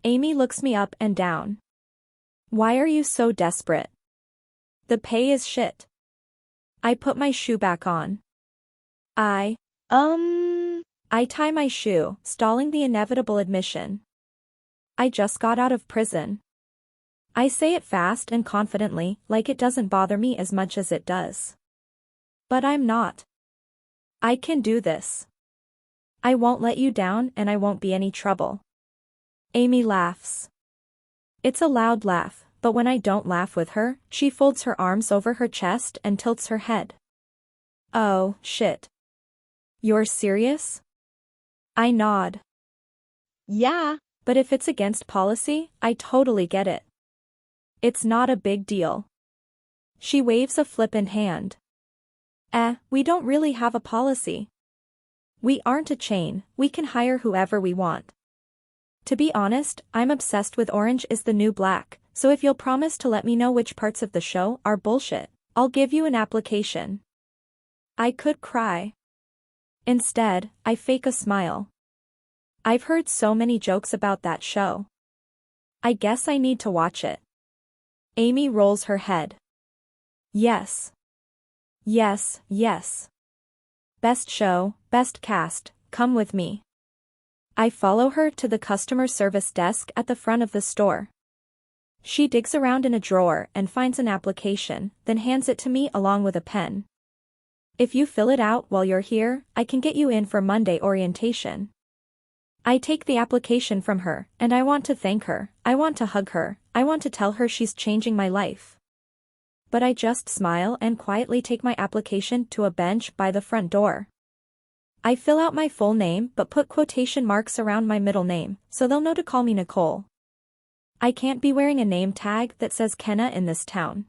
Amy looks me up and down. Why are you so desperate? The pay is shit. I put my shoe back on. I tie my shoe, stalling the inevitable admission. I just got out of prison. I say it fast and confidently, like it doesn't bother me as much as it does. But I'm not. I can do this. I won't let you down and I won't be any trouble. Amy laughs. It's a loud laugh, but when I don't laugh with her, she folds her arms over her chest and tilts her head. Oh, shit. You're serious? I nod. Yeah. But if it's against policy, I totally get it. It's not a big deal. She waves a flippant hand. We don't really have a policy. We aren't a chain, we can hire whoever we want. To be honest, I'm obsessed with Orange is the New Black, so if you'll promise to let me know which parts of the show are bullshit, I'll give you an application. I could cry. Instead, I fake a smile. I've heard so many jokes about that show. I guess I need to watch it. Amy rolls her head. Yes. Yes, yes. Best show, best cast, come with me. I follow her to the customer service desk at the front of the store. She digs around in a drawer and finds an application, then hands it to me along with a pen. If you fill it out while you're here, I can get you in for Monday orientation. I take the application from her, and I want to thank her, I want to hug her, I want to tell her she's changing my life. But I just smile and quietly take my application to a bench by the front door. I fill out my full name but put quotation marks around my middle name, so they'll know to call me Nicole. I can't be wearing a name tag that says Kenna in this town.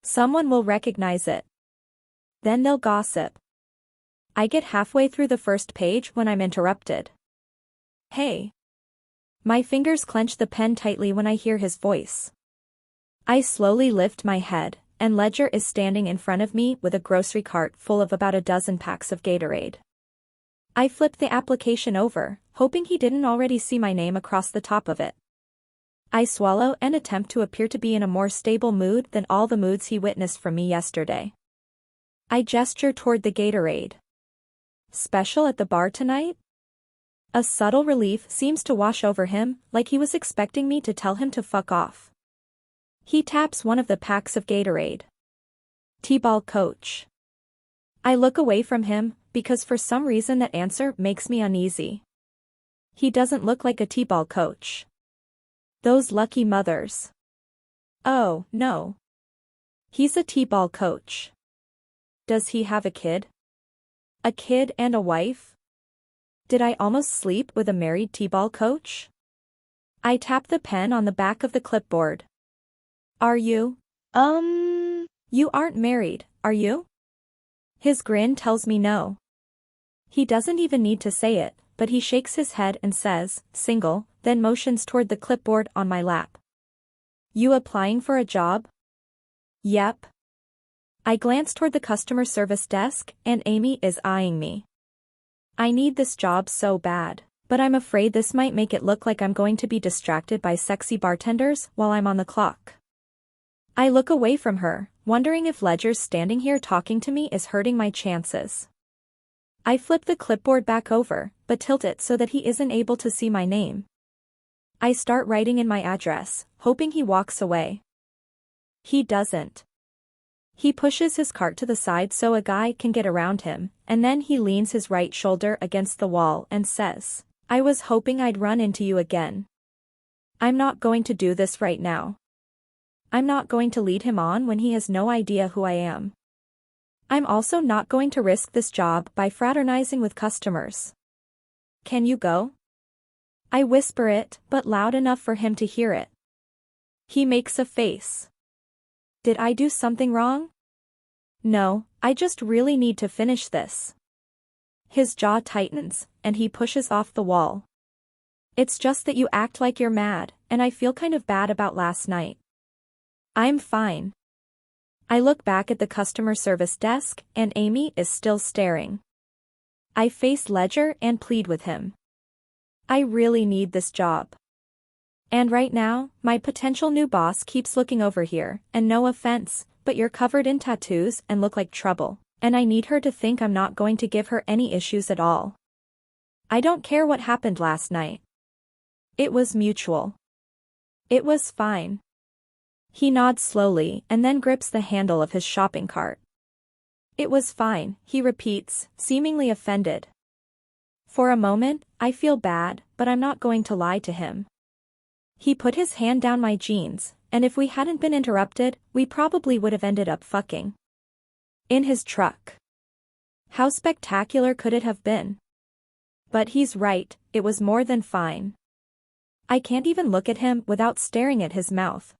Someone will recognize it. Then they'll gossip. I get halfway through the first page when I'm interrupted. Hey. My fingers clench the pen tightly when I hear his voice. I slowly lift my head, and Ledger is standing in front of me with a grocery cart full of about a dozen packs of Gatorade. I flip the application over, hoping he didn't already see my name across the top of it. I swallow and attempt to appear to be in a more stable mood than all the moods he witnessed from me yesterday. I gesture toward the Gatorade. Special at the bar tonight? A subtle relief seems to wash over him, like he was expecting me to tell him to fuck off. He taps one of the packs of Gatorade. T-ball coach. I look away from him, because for some reason that answer makes me uneasy. He doesn't look like a T-ball coach. Those lucky mothers. Oh, no. He's a T-ball coach. Does he have a kid? A kid and a wife? Did I almost sleep with a married T-ball coach? I tap the pen on the back of the clipboard. Are you? You aren't married, are you? His grin tells me no. He doesn't even need to say it, but he shakes his head and says, single, then motions toward the clipboard on my lap. You applying for a job? Yep. I glance toward the customer service desk, and Amy is eyeing me. I need this job so bad, but I'm afraid this might make it look like I'm going to be distracted by sexy bartenders while I'm on the clock. I look away from her, wondering if Ledger's standing here talking to me is hurting my chances. I flip the clipboard back over, but tilt it so that he isn't able to see my name. I start writing in my address, hoping he walks away. He doesn't. He pushes his cart to the side so a guy can get around him, and then he leans his right shoulder against the wall and says, I was hoping I'd run into you again. I'm not going to do this right now. I'm not going to lead him on when he has no idea who I am. I'm also not going to risk this job by fraternizing with customers. Can you go? I whisper it, but loud enough for him to hear it. He makes a face. Did I do something wrong? No, I just really need to finish this. His jaw tightens, and he pushes off the wall. It's just that you act like you're mad, and I feel kind of bad about last night. I'm fine. I look back at the customer service desk, and Amy is still staring. I face Ledger and plead with him. I really need this job. And right now, my potential new boss keeps looking over here, and no offense, but you're covered in tattoos and look like trouble, and I need her to think I'm not going to give her any issues at all. I don't care what happened last night. It was mutual. It was fine. He nods slowly and then grips the handle of his shopping cart. It was fine, he repeats, seemingly offended. For a moment, I feel bad, but I'm not going to lie to him. He put his hand down my jeans, and if we hadn't been interrupted, we probably would have ended up fucking. In his truck. How spectacular could it have been? But he's right, it was more than fine. I can't even look at him without staring at his mouth.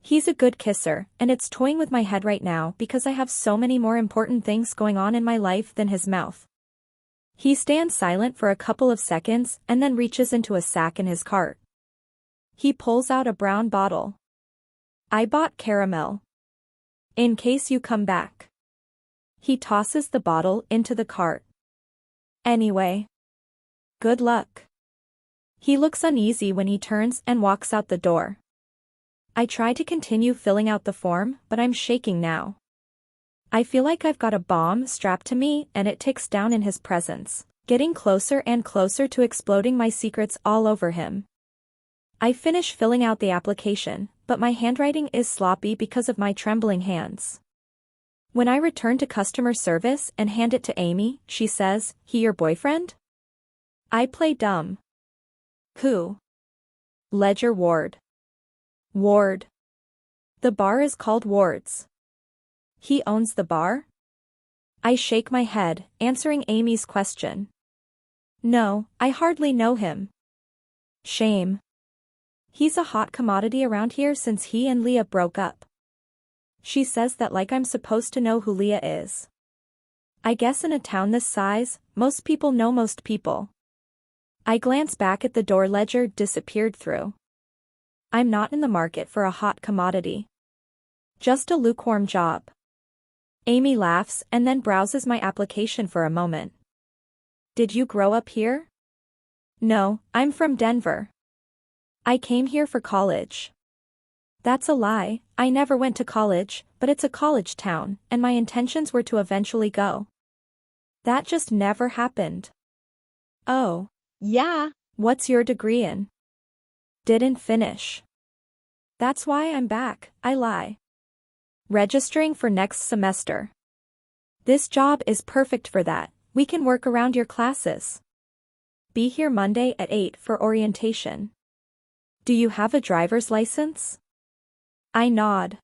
He's a good kisser, and it's toying with my head right now because I have so many more important things going on in my life than his mouth. He stands silent for a couple of seconds and then reaches into a sack in his cart. He pulls out a brown bottle. I bought caramel. In case you come back. He tosses the bottle into the cart. Anyway. Good luck. He looks uneasy when he turns and walks out the door. I try to continue filling out the form, but I'm shaking now. I feel like I've got a bomb strapped to me and it ticks down in his presence, getting closer and closer to exploding my secrets all over him. I finish filling out the application, but my handwriting is sloppy because of my trembling hands. When I return to customer service and hand it to Amy, she says, "He your boyfriend?" I play dumb. Who? Ledger Ward. Ward. The bar is called Ward's. He owns the bar? I shake my head, answering Amy's question. No, I hardly know him. Shame. He's a hot commodity around here since he and Leah broke up. She says that like I'm supposed to know who Leah is. I guess in a town this size, most people know most people. I glance back at the door Ledger disappeared through. I'm not in the market for a hot commodity. Just a lukewarm job. Amy laughs and then browses my application for a moment. Did you grow up here? No, I'm from Denver. I came here for college. That's a lie, I never went to college, but it's a college town, and my intentions were to eventually go. That just never happened. Oh. Yeah. What's your degree in? Didn't finish. That's why I'm back, I lie. Registering for next semester. This job is perfect for that, we can work around your classes. Be here Monday at 8 for orientation. Do you have a driver's license? I nod.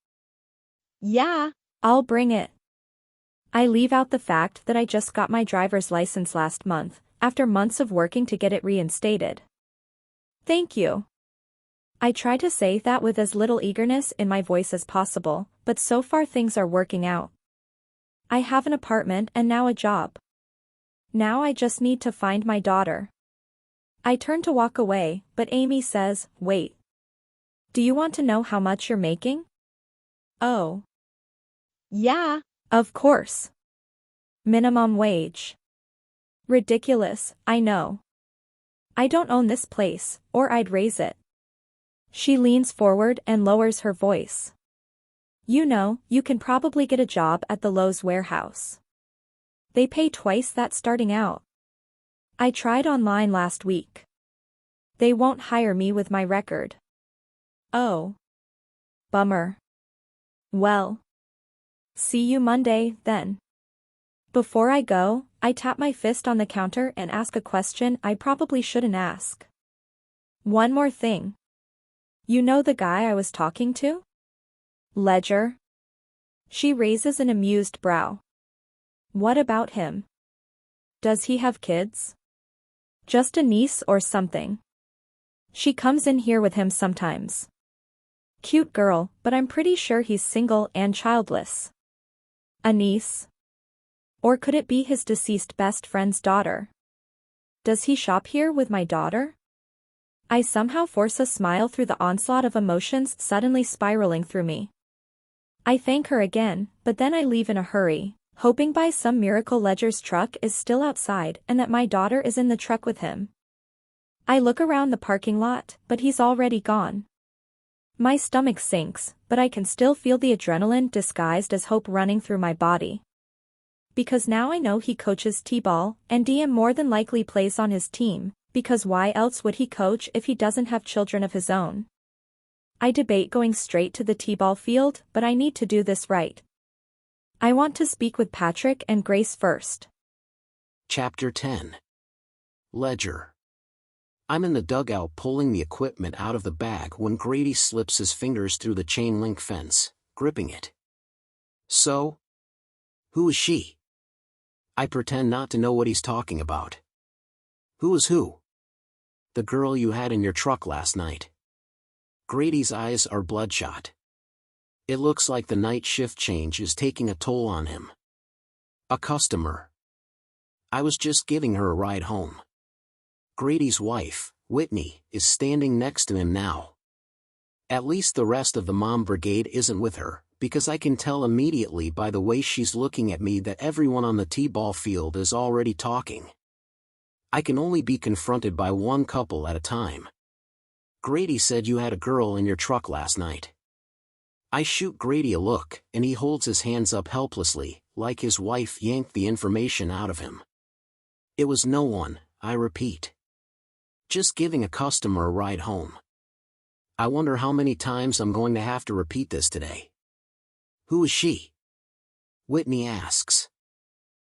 Yeah. I'll bring it. I leave out the fact that I just got my driver's license last month, after months of working to get it reinstated. Thank you. I try to say that with as little eagerness in my voice as possible, but so far things are working out. I have an apartment and now a job. Now I just need to find my daughter. I turn to walk away, but Amy says, wait. Do you want to know how much you're making? Oh. Yeah. Of course. Minimum wage. Ridiculous, I know. I don't own this place, or I'd raise it. She leans forward and lowers her voice. You know, you can probably get a job at the Lowe's warehouse. They pay twice that starting out. I tried online last week. They won't hire me with my record. Oh. Bummer. Well. See you Monday, then. Before I go, I tap my fist on the counter and ask a question I probably shouldn't ask. One more thing. You know the guy I was talking to? Ledger? She raises an amused brow. What about him? Does he have kids? Just a niece or something. She comes in here with him sometimes. Cute girl, but I'm pretty sure he's single and childless. A niece? Or could it be his deceased best friend's daughter? Does he shop here with my daughter? I somehow force a smile through the onslaught of emotions suddenly spiraling through me. I thank her again, but then I leave in a hurry, hoping by some miracle Ledger's truck is still outside and that my daughter is in the truck with him. I look around the parking lot, but he's already gone. My stomach sinks, but I can still feel the adrenaline disguised as hope running through my body. Because now I know he coaches t-ball, and DM more than likely plays on his team, because why else would he coach if he doesn't have children of his own? I debate going straight to the t-ball field, but I need to do this right. I want to speak with Patrick and Grace first. Chapter 10. Ledger. I'm in the dugout pulling the equipment out of the bag when Grady slips his fingers through the chain link fence, gripping it. So? Who is she? I pretend not to know what he's talking about. Who is who? The girl you had in your truck last night. Grady's eyes are bloodshot. It looks like the night shift change is taking a toll on him. A customer. I was just giving her a ride home. Grady's wife, Whitney, is standing next to him now. At least the rest of the mom brigade isn't with her, because I can tell immediately by the way she's looking at me that everyone on the t-ball field is already talking. I can only be confronted by one couple at a time. Grady said you had a girl in your truck last night. I shoot Grady a look, and he holds his hands up helplessly, like his wife yanked the information out of him. It was no one, I repeat. Just giving a customer a ride home. I wonder how many times I'm going to have to repeat this today. Who is she? Whitney asks.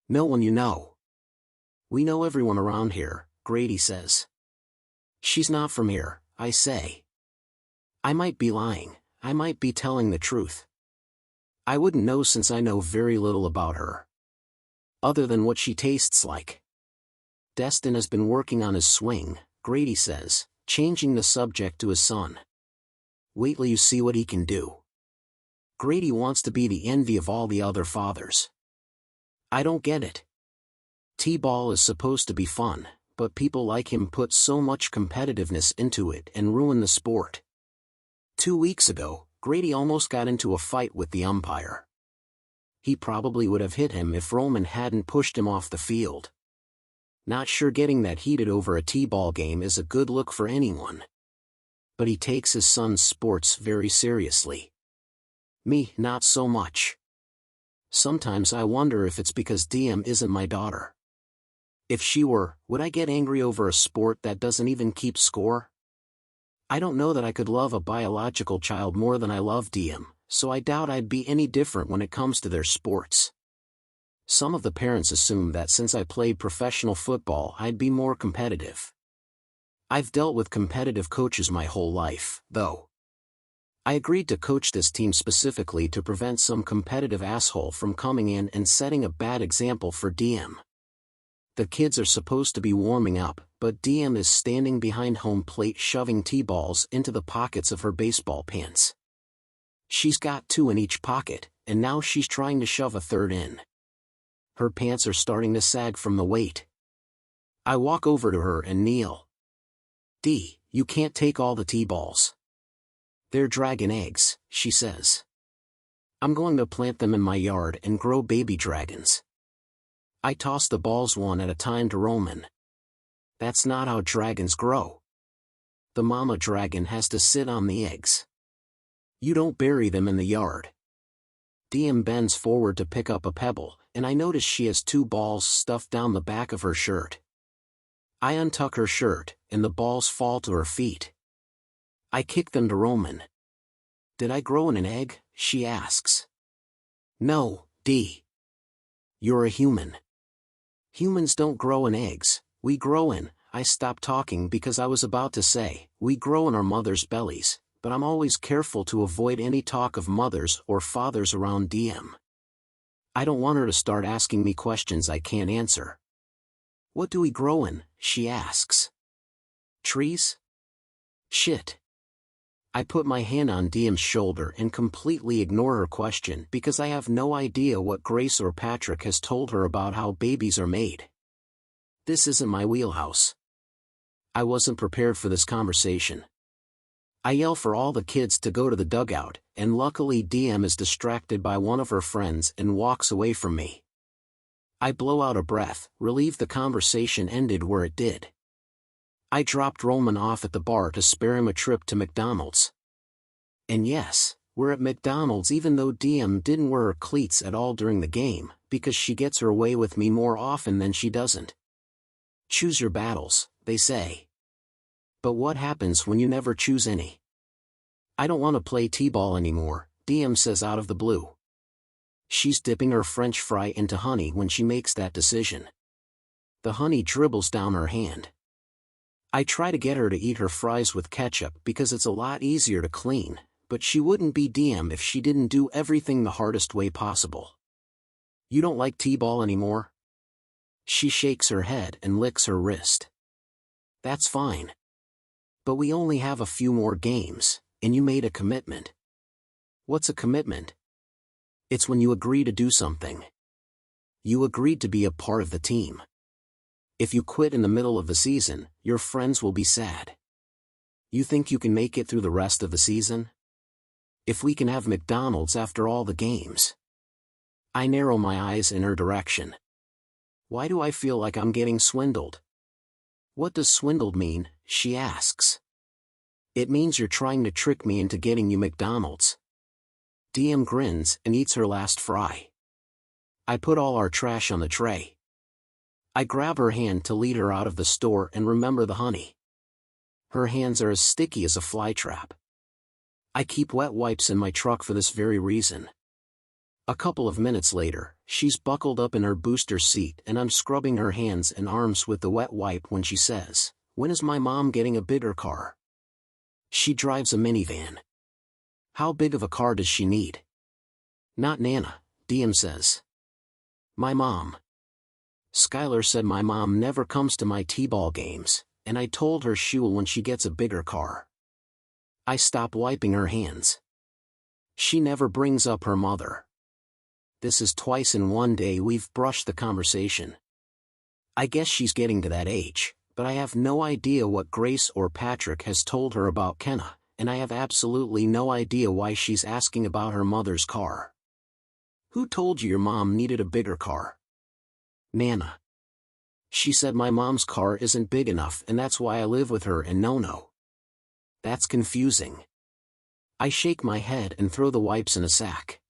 No one you know. We know everyone around here, Grady says. She's not from here, I say. I might be lying, I might be telling the truth. I wouldn't know since I know very little about her. Other than what she tastes like. Destin has been working on his swing, Grady says, changing the subject to his son. Wait till you see what he can do. Grady wants to be the envy of all the other fathers. I don't get it. T-ball is supposed to be fun, but people like him put so much competitiveness into it and ruin the sport. 2 weeks ago, Grady almost got into a fight with the umpire. He probably would have hit him if Roman hadn't pushed him off the field. Not sure getting that heated over a T-ball game is a good look for anyone. But he takes his son's sports very seriously. Me, not so much. Sometimes I wonder if it's because DM isn't my daughter. If she were, would I get angry over a sport that doesn't even keep score? I don't know that I could love a biological child more than I love DM, so I doubt I'd be any different when it comes to their sports. Some of the parents assume that since I played professional football I'd be more competitive. I've dealt with competitive coaches my whole life, though. I agreed to coach this team specifically to prevent some competitive asshole from coming in and setting a bad example for DM. The kids are supposed to be warming up, but DM is standing behind home plate shoving T-balls into the pockets of her baseball pants. She's got 2 in each pocket, and now she's trying to shove a third in. Her pants are starting to sag from the weight. I walk over to her and kneel. D, you can't take all the T-balls. They're dragon eggs, she says. I'm going to plant them in my yard and grow baby dragons. I toss the balls one at a time to Roman. That's not how dragons grow. The mama dragon has to sit on the eggs. You don't bury them in the yard. DM bends forward to pick up a pebble, and I notice she has 2 balls stuffed down the back of her shirt. I untuck her shirt, and the balls fall to her feet. I kick them to Roman. Did I grow in an egg? She asks. No, D. You're a human. Humans don't grow in eggs, we grow in, I stopped talking because I was about to say, we grow in our mothers' bellies, but I'm always careful to avoid any talk of mothers or fathers around DM. I don't want her to start asking me questions I can't answer. What do we grow in? She asks. Trees? Shit. I put my hand on DM's shoulder and completely ignore her question because I have no idea what Grace or Patrick has told her about how babies are made. This isn't my wheelhouse. I wasn't prepared for this conversation. I yell for all the kids to go to the dugout, and luckily DM is distracted by one of her friends and walks away from me. I blow out a breath, relieved the conversation ended where it did. I dropped Roman off at the bar to spare him a trip to McDonald's. And yes, we're at McDonald's even though DM didn't wear her cleats at all during the game, because she gets her way with me more often than she doesn't. Choose your battles, they say. But what happens when you never choose any? I don't want to play T-ball anymore, DM says out of the blue. She's dipping her French fry into honey when she makes that decision. The honey dribbles down her hand. I try to get her to eat her fries with ketchup because it's a lot easier to clean, but she wouldn't be DM if she didn't do everything the hardest way possible. You don't like T-ball anymore? She shakes her head and licks her wrist. That's fine. But we only have a few more games, and you made a commitment. What's a commitment? It's when you agree to do something. You agreed to be a part of the team. If you quit in the middle of the season, your friends will be sad. You think you can make it through the rest of the season? If we can have McDonald's after all the games. I narrow my eyes in her direction. Why do I feel like I'm getting swindled? What does swindled mean? She asks. It means you're trying to trick me into getting you McDonald's. DM grins and eats her last fry. I put all our trash on the tray. I grab her hand to lead her out of the store and remember the honey. Her hands are as sticky as a flytrap. I keep wet wipes in my truck for this very reason. A couple of minutes later, she's buckled up in her booster seat and I'm scrubbing her hands and arms with the wet wipe when she says, "When is my mom getting a bigger car?" She drives a minivan. How big of a car does she need? Not Nana, DM says. My mom. Skylar said my mom never comes to my t-ball games, and I told her she will when she gets a bigger car. I stop wiping her hands. She never brings up her mother. This is twice in one day we've brushed the conversation. I guess she's getting to that age, but I have no idea what Grace or Patrick has told her about Kenna, and I have absolutely no idea why she's asking about her mother's car. Who told you your mom needed a bigger car? Nana. She said my mom's car isn't big enough and that's why I live with her and no. That's confusing. I shake my head and throw the wipes in a sack.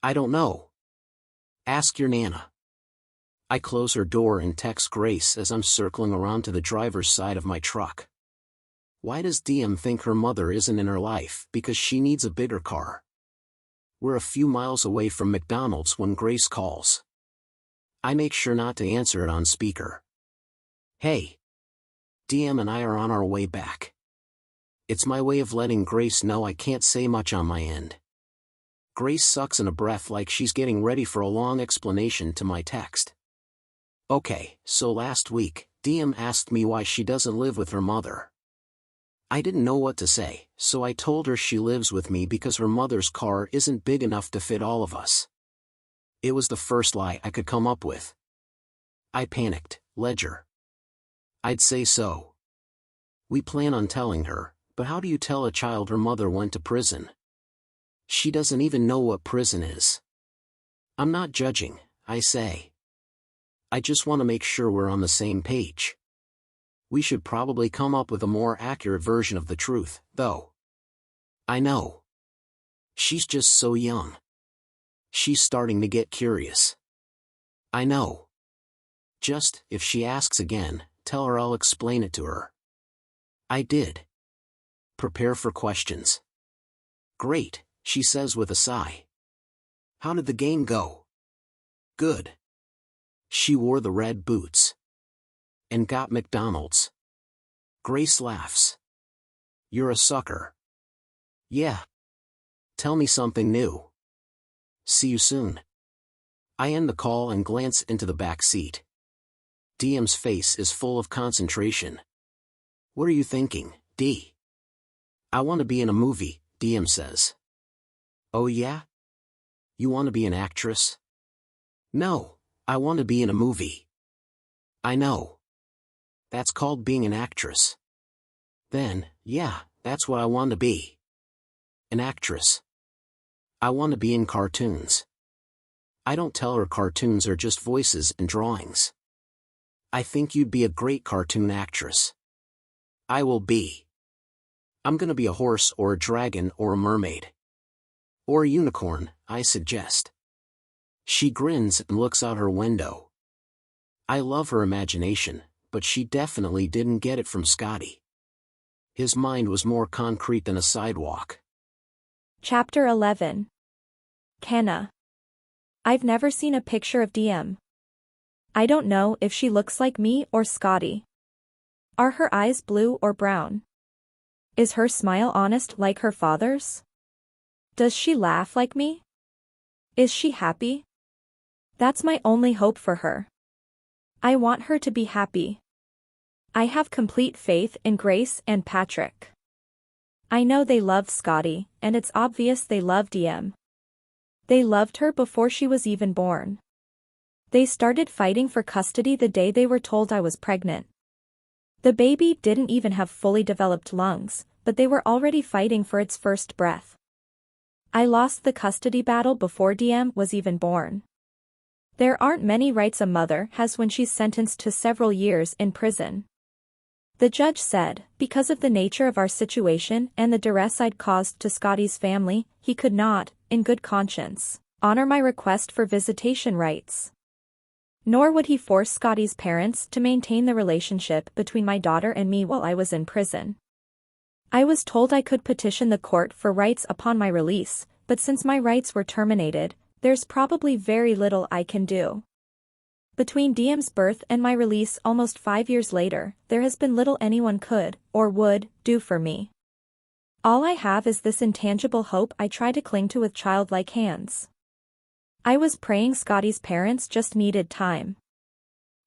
I don't know. Ask your Nana. I close her door and text Grace as I'm circling around to the driver's side of my truck. Why does DM think her mother isn't in her life because she needs a bigger car? We're a few miles away from McDonald's when Grace calls. I make sure not to answer it on speaker. Hey. DM and I are on our way back. It's my way of letting Grace know I can't say much on my end. Grace sucks in a breath like she's getting ready for a long explanation to my text. Okay, so last week, DM asked me why she doesn't live with her mother. I didn't know what to say, so I told her she lives with me because her mother's car isn't big enough to fit all of us. It was the first lie I could come up with. I panicked, Ledger. I'd say so. We plan on telling her, but how do you tell a child her mother went to prison? She doesn't even know what prison is. I'm not judging, I say. I just want to make sure we're on the same page. We should probably come up with a more accurate version of the truth, though. I know. She's just so young. She's starting to get curious. I know. Just, if she asks again, tell her I'll explain it to her. I did. Prepare for questions. Great, she says with a sigh. How did the game go? Good. She wore the red boots. And got McDonald's. Grace laughs. You're a sucker. Yeah. Tell me something new. See you soon. I end the call and glance into the back seat. DM's face is full of concentration. What are you thinking, D? I want to be in a movie, DM says. Oh yeah? You want to be an actress? No, I want to be in a movie. I know. That's called being an actress. Then, yeah, that's what I want to be. An actress. I want to be in cartoons. I don't tell her cartoons are just voices and drawings. I think you'd be a great cartoon actress. I will be. I'm gonna be a horse or a dragon or a mermaid. Or a unicorn, I suggest. She grins and looks out her window. I love her imagination, but she definitely didn't get it from Scotty. His mind was more concrete than a sidewalk. Chapter 11. Kenna. I've never seen a picture of DM. I don't know if she looks like me or Scotty. Are her eyes blue or brown? Is her smile honest like her father's? Does she laugh like me? Is she happy? That's my only hope for her. I want her to be happy. I have complete faith in Grace and Patrick. I know they love Scotty, and it's obvious they love DM. They loved her before she was even born. They started fighting for custody the day they were told I was pregnant. The baby didn't even have fully developed lungs, but they were already fighting for its first breath. I lost the custody battle before DM was even born. There aren't many rights a mother has when she's sentenced to several years in prison. The judge said, because of the nature of our situation and the duress I'd caused to Scotty's family, he could not, in good conscience, honor my request for visitation rights. Nor would he force Scotty's parents to maintain the relationship between my daughter and me while I was in prison. I was told I could petition the court for rights upon my release, but since my rights were terminated, there's probably very little I can do. Between DM's birth and my release almost 5 years later, there has been little anyone could, or would, do for me. All I have is this intangible hope I try to cling to with childlike hands. I was praying Scotty's parents just needed time.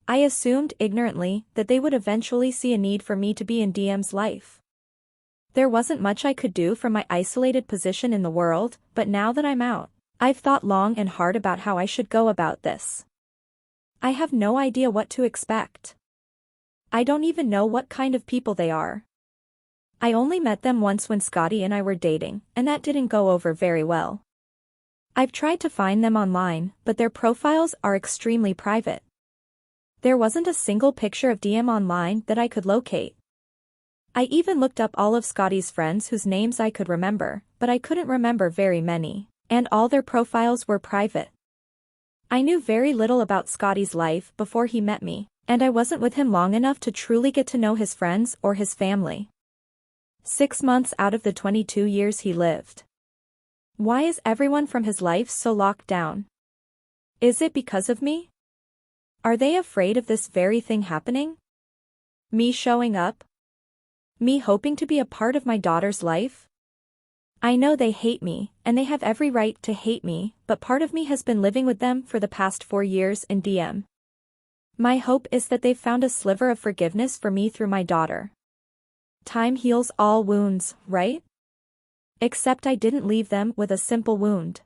I assumed, ignorantly, that they would eventually see a need for me to be in DM's life. There wasn't much I could do from my isolated position in the world, but now that I'm out, I've thought long and hard about how I should go about this. I have no idea what to expect. I don't even know what kind of people they are. I only met them once when Scotty and I were dating, and that didn't go over very well. I've tried to find them online, but their profiles are extremely private. There wasn't a single picture of DM online that I could locate. I even looked up all of Scotty's friends whose names I could remember, but I couldn't remember very many, and all their profiles were private. I knew very little about Scotty's life before he met me, and I wasn't with him long enough to truly get to know his friends or his family. 6 months out of the 22 years he lived. Why is everyone from his life so locked down? Is it because of me? Are they afraid of this very thing happening? Me showing up? Me hoping to be a part of my daughter's life? I know they hate me, and they have every right to hate me, but part of me has been living with them for the past 4 years in DM. My hope is that they've found a sliver of forgiveness for me through my daughter. Time heals all wounds, right? Except I didn't leave them with a simple wound.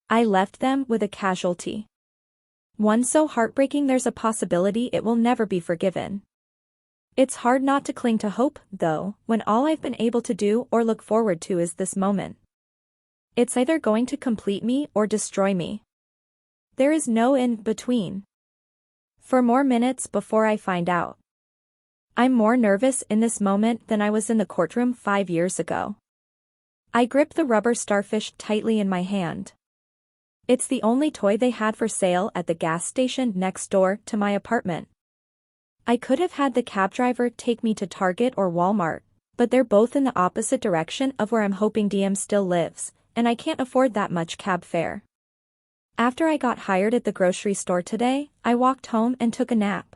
I left them with a casualty. One so heartbreaking there's a possibility it will never be forgiven. It's hard not to cling to hope, though, when all I've been able to do or look forward to is this moment. It's either going to complete me or destroy me. There is no in between. For more minutes before I find out. I'm more nervous in this moment than I was in the courtroom 5 years ago. I grip the rubber starfish tightly in my hand. It's the only toy they had for sale at the gas station next door to my apartment. I could have had the cab driver take me to Target or Walmart, but they're both in the opposite direction of where I'm hoping DM still lives, and I can't afford that much cab fare. After I got hired at the grocery store today, I walked home and took a nap.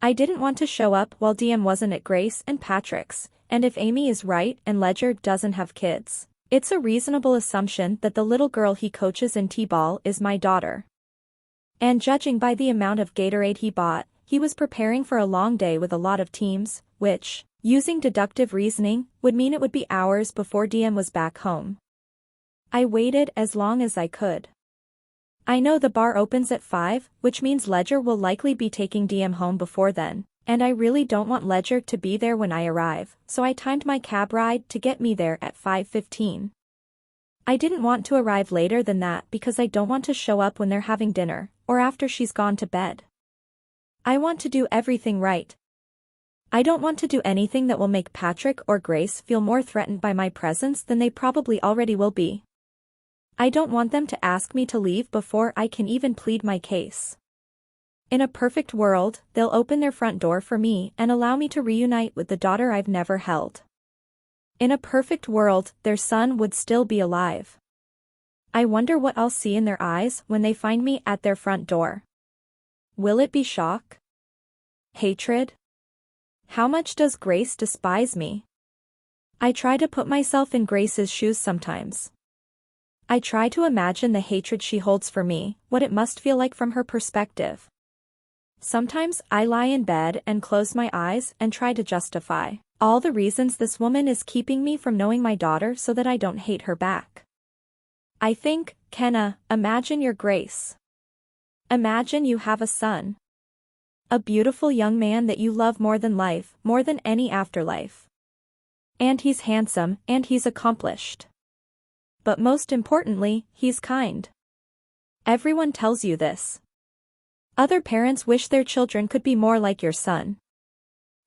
I didn't want to show up while DM wasn't at Grace and Patrick's, and if Amy is right and Ledger doesn't have kids, it's a reasonable assumption that the little girl he coaches in T-ball is my daughter. And judging by the amount of Gatorade he bought, he was preparing for a long day with a lot of teams, which, using deductive reasoning, would mean it would be hours before DM was back home. I waited as long as I could. I know the bar opens at 5, which means Ledger will likely be taking DM home before then, and I really don't want Ledger to be there when I arrive, so I timed my cab ride to get me there at 5:15. I didn't want to arrive later than that because I don't want to show up when they're having dinner, or after she's gone to bed. I want to do everything right. I don't want to do anything that will make Patrick or Grace feel more threatened by my presence than they probably already will be. I don't want them to ask me to leave before I can even plead my case. In a perfect world, they'll open their front door for me and allow me to reunite with the daughter I've never held. In a perfect world, their son would still be alive. I wonder what I'll see in their eyes when they find me at their front door. Will it be shock? Hatred? How much does Grace despise me? I try to put myself in Grace's shoes sometimes. I try to imagine the hatred she holds for me, what it must feel like from her perspective. Sometimes I lie in bed and close my eyes and try to justify all the reasons this woman is keeping me from knowing my daughter so that I don't hate her back. I think, Kenna, imagine your Grace. Imagine you have a son. A beautiful young man that you love more than life, more than any afterlife. And he's handsome, and he's accomplished. But most importantly, he's kind. Everyone tells you this. Other parents wish their children could be more like your son.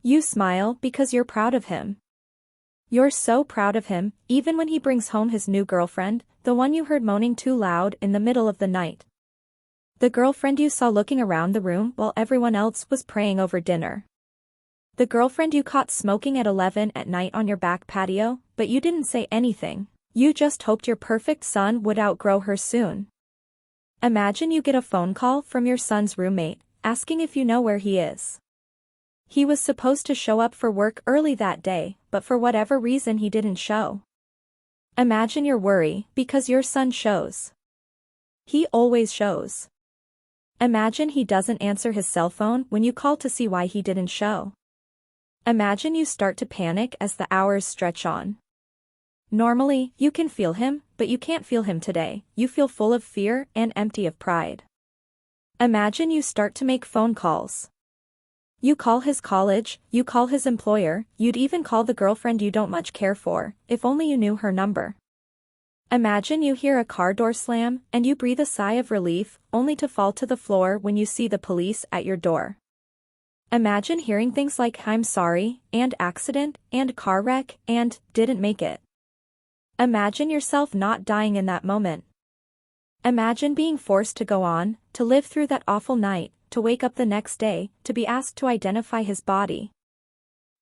You smile because you're proud of him. You're so proud of him, even when he brings home his new girlfriend, the one you heard moaning too loud in the middle of the night. The girlfriend you saw looking around the room while everyone else was praying over dinner. The girlfriend you caught smoking at 11 at night on your back patio, but you didn't say anything. You just hoped your perfect son would outgrow her soon. Imagine you get a phone call from your son's roommate, asking if you know where he is. He was supposed to show up for work early that day, but for whatever reason he didn't show. Imagine your worry, because your son shows. He always shows. Imagine he doesn't answer his cell phone when you call to see why he didn't show. Imagine you start to panic as the hours stretch on. Normally, you can feel him, but you can't feel him today. You feel full of fear and empty of pride. Imagine you start to make phone calls. You call his college, you call his employer, you'd even call the girlfriend you don't much care for, if only you knew her number. Imagine you hear a car door slam, and you breathe a sigh of relief, only to fall to the floor when you see the police at your door. Imagine hearing things like "I'm sorry," and "accident," and "car wreck," and "didn't make it." Imagine yourself not dying in that moment. Imagine being forced to go on, to live through that awful night, to wake up the next day, to be asked to identify his body.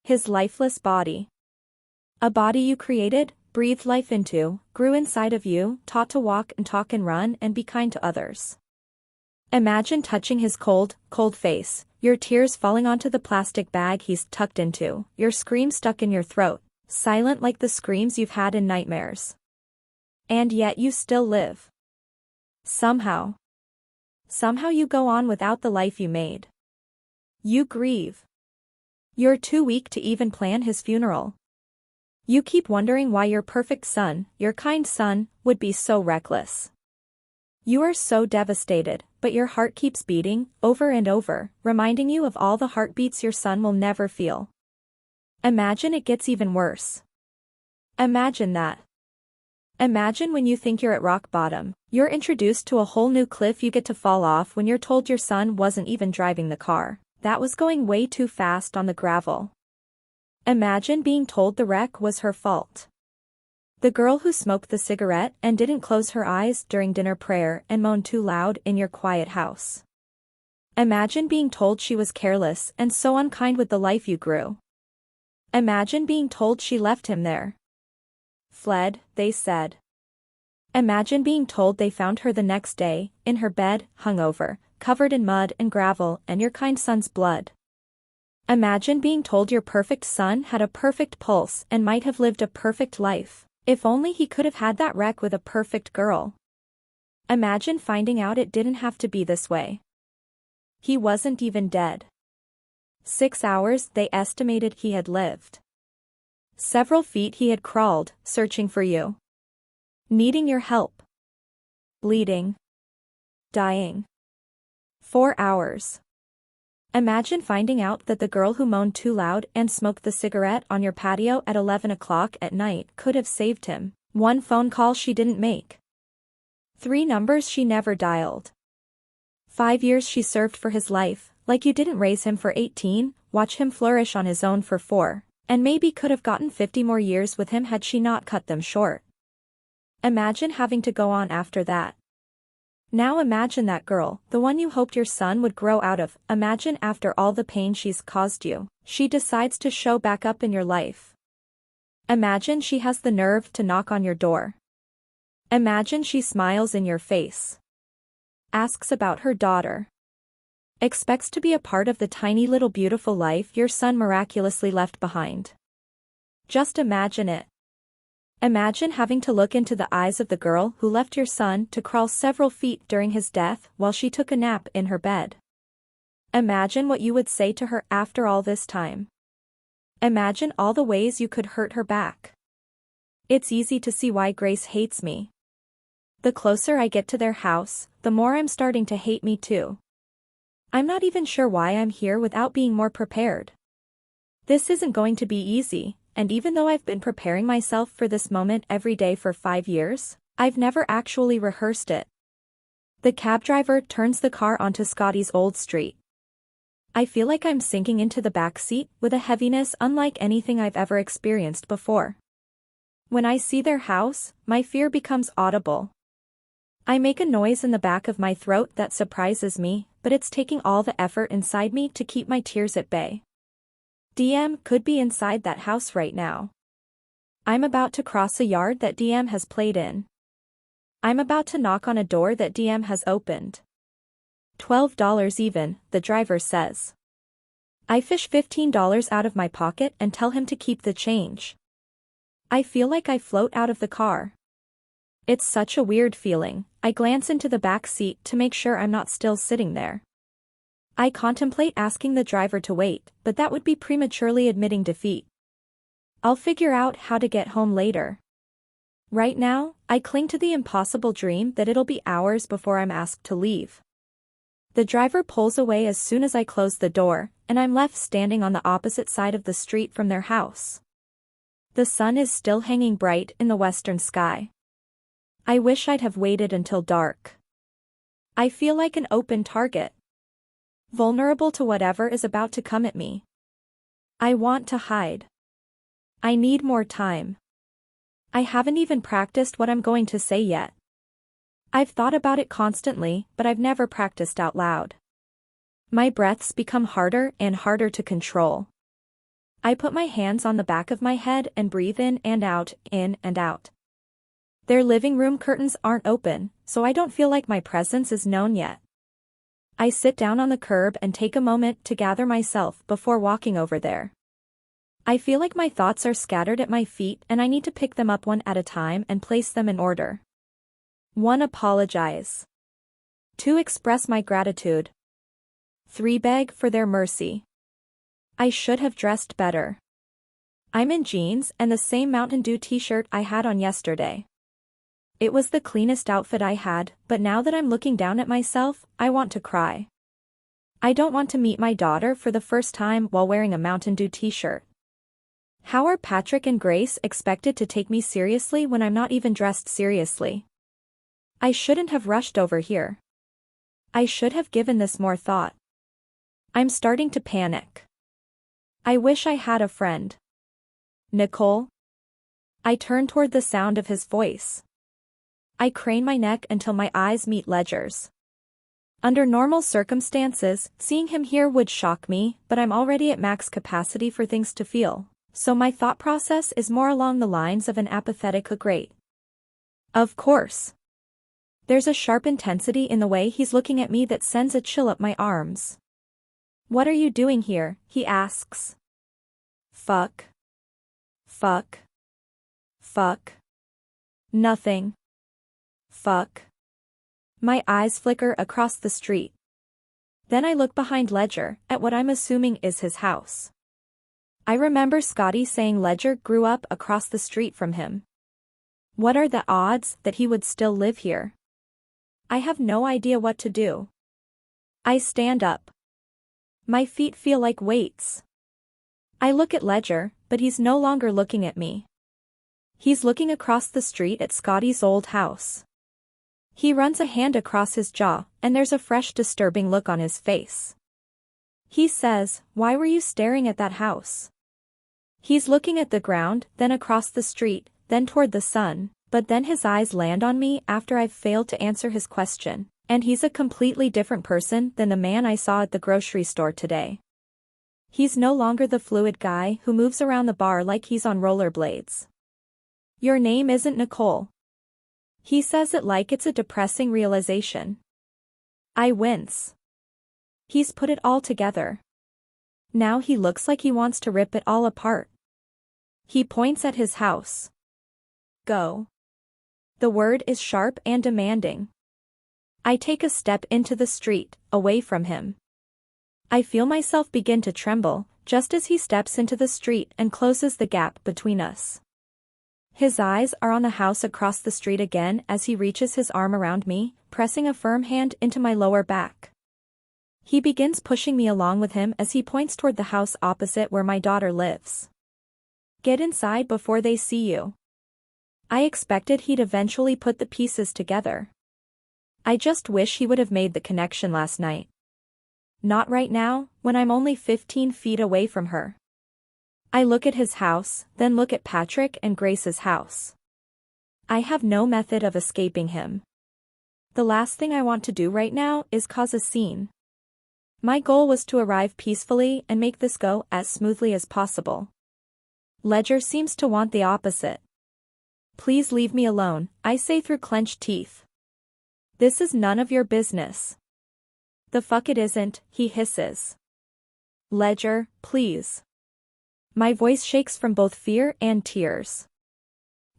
His lifeless body. A body you created, breathed life into, grew inside of you, taught to walk and talk and run and be kind to others. Imagine touching his cold, cold face, your tears falling onto the plastic bag he's tucked into, your scream stuck in your throat, silent like the screams you've had in nightmares. And yet you still live. Somehow. Somehow you go on without the life you made. You grieve. You're too weak to even plan his funeral. You keep wondering why your perfect son, your kind son, would be so reckless. You are so devastated, but your heart keeps beating, over and over, reminding you of all the heartbeats your son will never feel. Imagine it gets even worse. Imagine that. Imagine when you think you're at rock bottom, you're introduced to a whole new cliff you get to fall off when you're told your son wasn't even driving the car, that was going way too fast on the gravel. Imagine being told the wreck was her fault. The girl who smoked the cigarette and didn't close her eyes during dinner prayer and moaned too loud in your quiet house. Imagine being told she was careless and so unkind with the life you grew. Imagine being told she left him there. Fled, they said. Imagine being told they found her the next day, in her bed, hungover, covered in mud and gravel and your kind son's blood. Imagine being told your perfect son had a perfect pulse and might have lived a perfect life, if only he could have had that wreck with a perfect girl. Imagine finding out it didn't have to be this way. He wasn't even dead. 6 hours they estimated he had lived. Several feet he had crawled, searching for you. Needing your help. Bleeding. Dying. 4 hours. Imagine finding out that the girl who moaned too loud and smoked the cigarette on your patio at 11 o'clock at night could have saved him. 1 phone call she didn't make. 3 numbers she never dialed. 5 years she served for his life, like you didn't raise him for 18, watch him flourish on his own for 4, and maybe could have gotten 50 more years with him had she not cut them short. Imagine having to go on after that. Now imagine that girl, the one you hoped your son would grow out of. Imagine after all the pain she's caused you, she decides to show back up in your life. Imagine she has the nerve to knock on your door. Imagine she smiles in your face. Asks about her daughter. Expects to be a part of the tiny little beautiful life your son miraculously left behind. Just imagine it. Imagine having to look into the eyes of the girl who left your son to crawl several feet during his death while she took a nap in her bed. Imagine what you would say to her after all this time. Imagine all the ways you could hurt her back. It's easy to see why Grace hates me. The closer I get to their house, the more I'm starting to hate me too. I'm not even sure why I'm here without being more prepared. This isn't going to be easy. And even though I've been preparing myself for this moment every day for 5 years, I've never actually rehearsed it. The cab driver turns the car onto Scotty's old street. I feel like I'm sinking into the back seat with a heaviness unlike anything I've ever experienced before. When I see their house, my fear becomes audible. I make a noise in the back of my throat that surprises me, but it's taking all the effort inside me to keep my tears at bay. DM could be inside that house right now. I'm about to cross a yard that DM has played in. I'm about to knock on a door that DM has opened. $12 even, the driver says. I fish $15 out of my pocket and tell him to keep the change. I feel like I float out of the car. It's such a weird feeling. I glance into the back seat to make sure I'm not still sitting there. I contemplate asking the driver to wait, but that would be prematurely admitting defeat. I'll figure out how to get home later. Right now, I cling to the impossible dream that it'll be hours before I'm asked to leave. The driver pulls away as soon as I close the door, and I'm left standing on the opposite side of the street from their house. The sun is still hanging bright in the western sky. I wish I'd have waited until dark. I feel like an open target, vulnerable to whatever is about to come at me. I want to hide. I need more time. I haven't even practiced what I'm going to say yet. I've thought about it constantly, but I've never practiced out loud. My breaths become harder and harder to control. I put my hands on the back of my head and breathe in and out, in and out. Their living room curtains aren't open, so I don't feel like my presence is known yet. I sit down on the curb and take a moment to gather myself before walking over there. I feel like my thoughts are scattered at my feet and I need to pick them up one at a time and place them in order. 1. Apologize. 2. Express my gratitude. 3. Beg for their mercy. I should have dressed better. I'm in jeans and the same Mountain Dew t-shirt I had on yesterday. It was the cleanest outfit I had, but now that I'm looking down at myself, I want to cry. I don't want to meet my daughter for the first time while wearing a Mountain Dew t-shirt. How are Patrick and Grace expected to take me seriously when I'm not even dressed seriously? I shouldn't have rushed over here. I should have given this more thought. I'm starting to panic. I wish I had a friend. Nicole? I turn toward the sound of his voice. I crane my neck until my eyes meet Ledger's. Under normal circumstances, seeing him here would shock me, but I'm already at max capacity for things to feel, so my thought process is more along the lines of an apathetic great. Of course. There's a sharp intensity in the way he's looking at me that sends a chill up my arms. What are you doing here? He asks. Fuck. Fuck. Fuck. Nothing. Fuck. My eyes flicker across the street. Then I look behind Ledger, at what I'm assuming is his house. I remember Scotty saying Ledger grew up across the street from him. What are the odds that he would still live here? I have no idea what to do. I stand up. My feet feel like weights. I look at Ledger, but he's no longer looking at me. He's looking across the street at Scotty's old house. He runs a hand across his jaw, and there's a fresh disturbing look on his face. He says, "Why were you staring at that house?" He's looking at the ground, then across the street, then toward the sun, but then his eyes land on me after I've failed to answer his question, and he's a completely different person than the man I saw at the grocery store today. He's no longer the fluid guy who moves around the bar like he's on rollerblades. Your name isn't Nicole. He says it like it's a depressing realization. I wince. He's put it all together. Now he looks like he wants to rip it all apart. He points at his house. Go. The word is sharp and demanding. I take a step into the street, away from him. I feel myself begin to tremble, just as he steps into the street and closes the gap between us. His eyes are on the house across the street again as he reaches his arm around me, pressing a firm hand into my lower back. He begins pushing me along with him as he points toward the house opposite where my daughter lives. Get inside before they see you. I expected he'd eventually put the pieces together. I just wish he would have made the connection last night. Not right now, when I'm only 15 feet away from her. I look at his house, then look at Patrick and Grace's house. I have no method of escaping him. The last thing I want to do right now is cause a scene. My goal was to arrive peacefully and make this go as smoothly as possible. Ledger seems to want the opposite. Please leave me alone, I say through clenched teeth. This is none of your business. The fuck it isn't, he hisses. Ledger, please. My voice shakes from both fear and tears.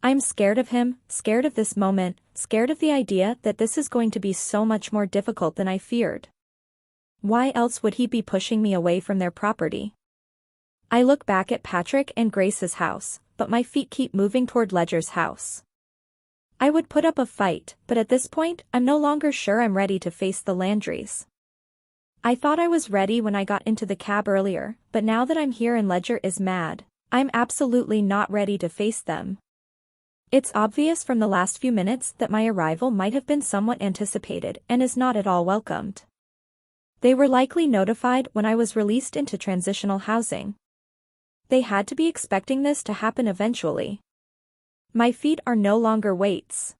I'm scared of him, scared of this moment, scared of the idea that this is going to be so much more difficult than I feared. Why else would he be pushing me away from their property? I look back at Patrick and Grace's house, but my feet keep moving toward Ledger's house. I would put up a fight, but at this point, I'm no longer sure I'm ready to face the Landrys. I thought I was ready when I got into the cab earlier, but now that I'm here and Ledger is mad, I'm absolutely not ready to face them. It's obvious from the last few minutes that my arrival might have been somewhat anticipated and is not at all welcomed. They were likely notified when I was released into transitional housing. They had to be expecting this to happen eventually. My feet are no longer weights.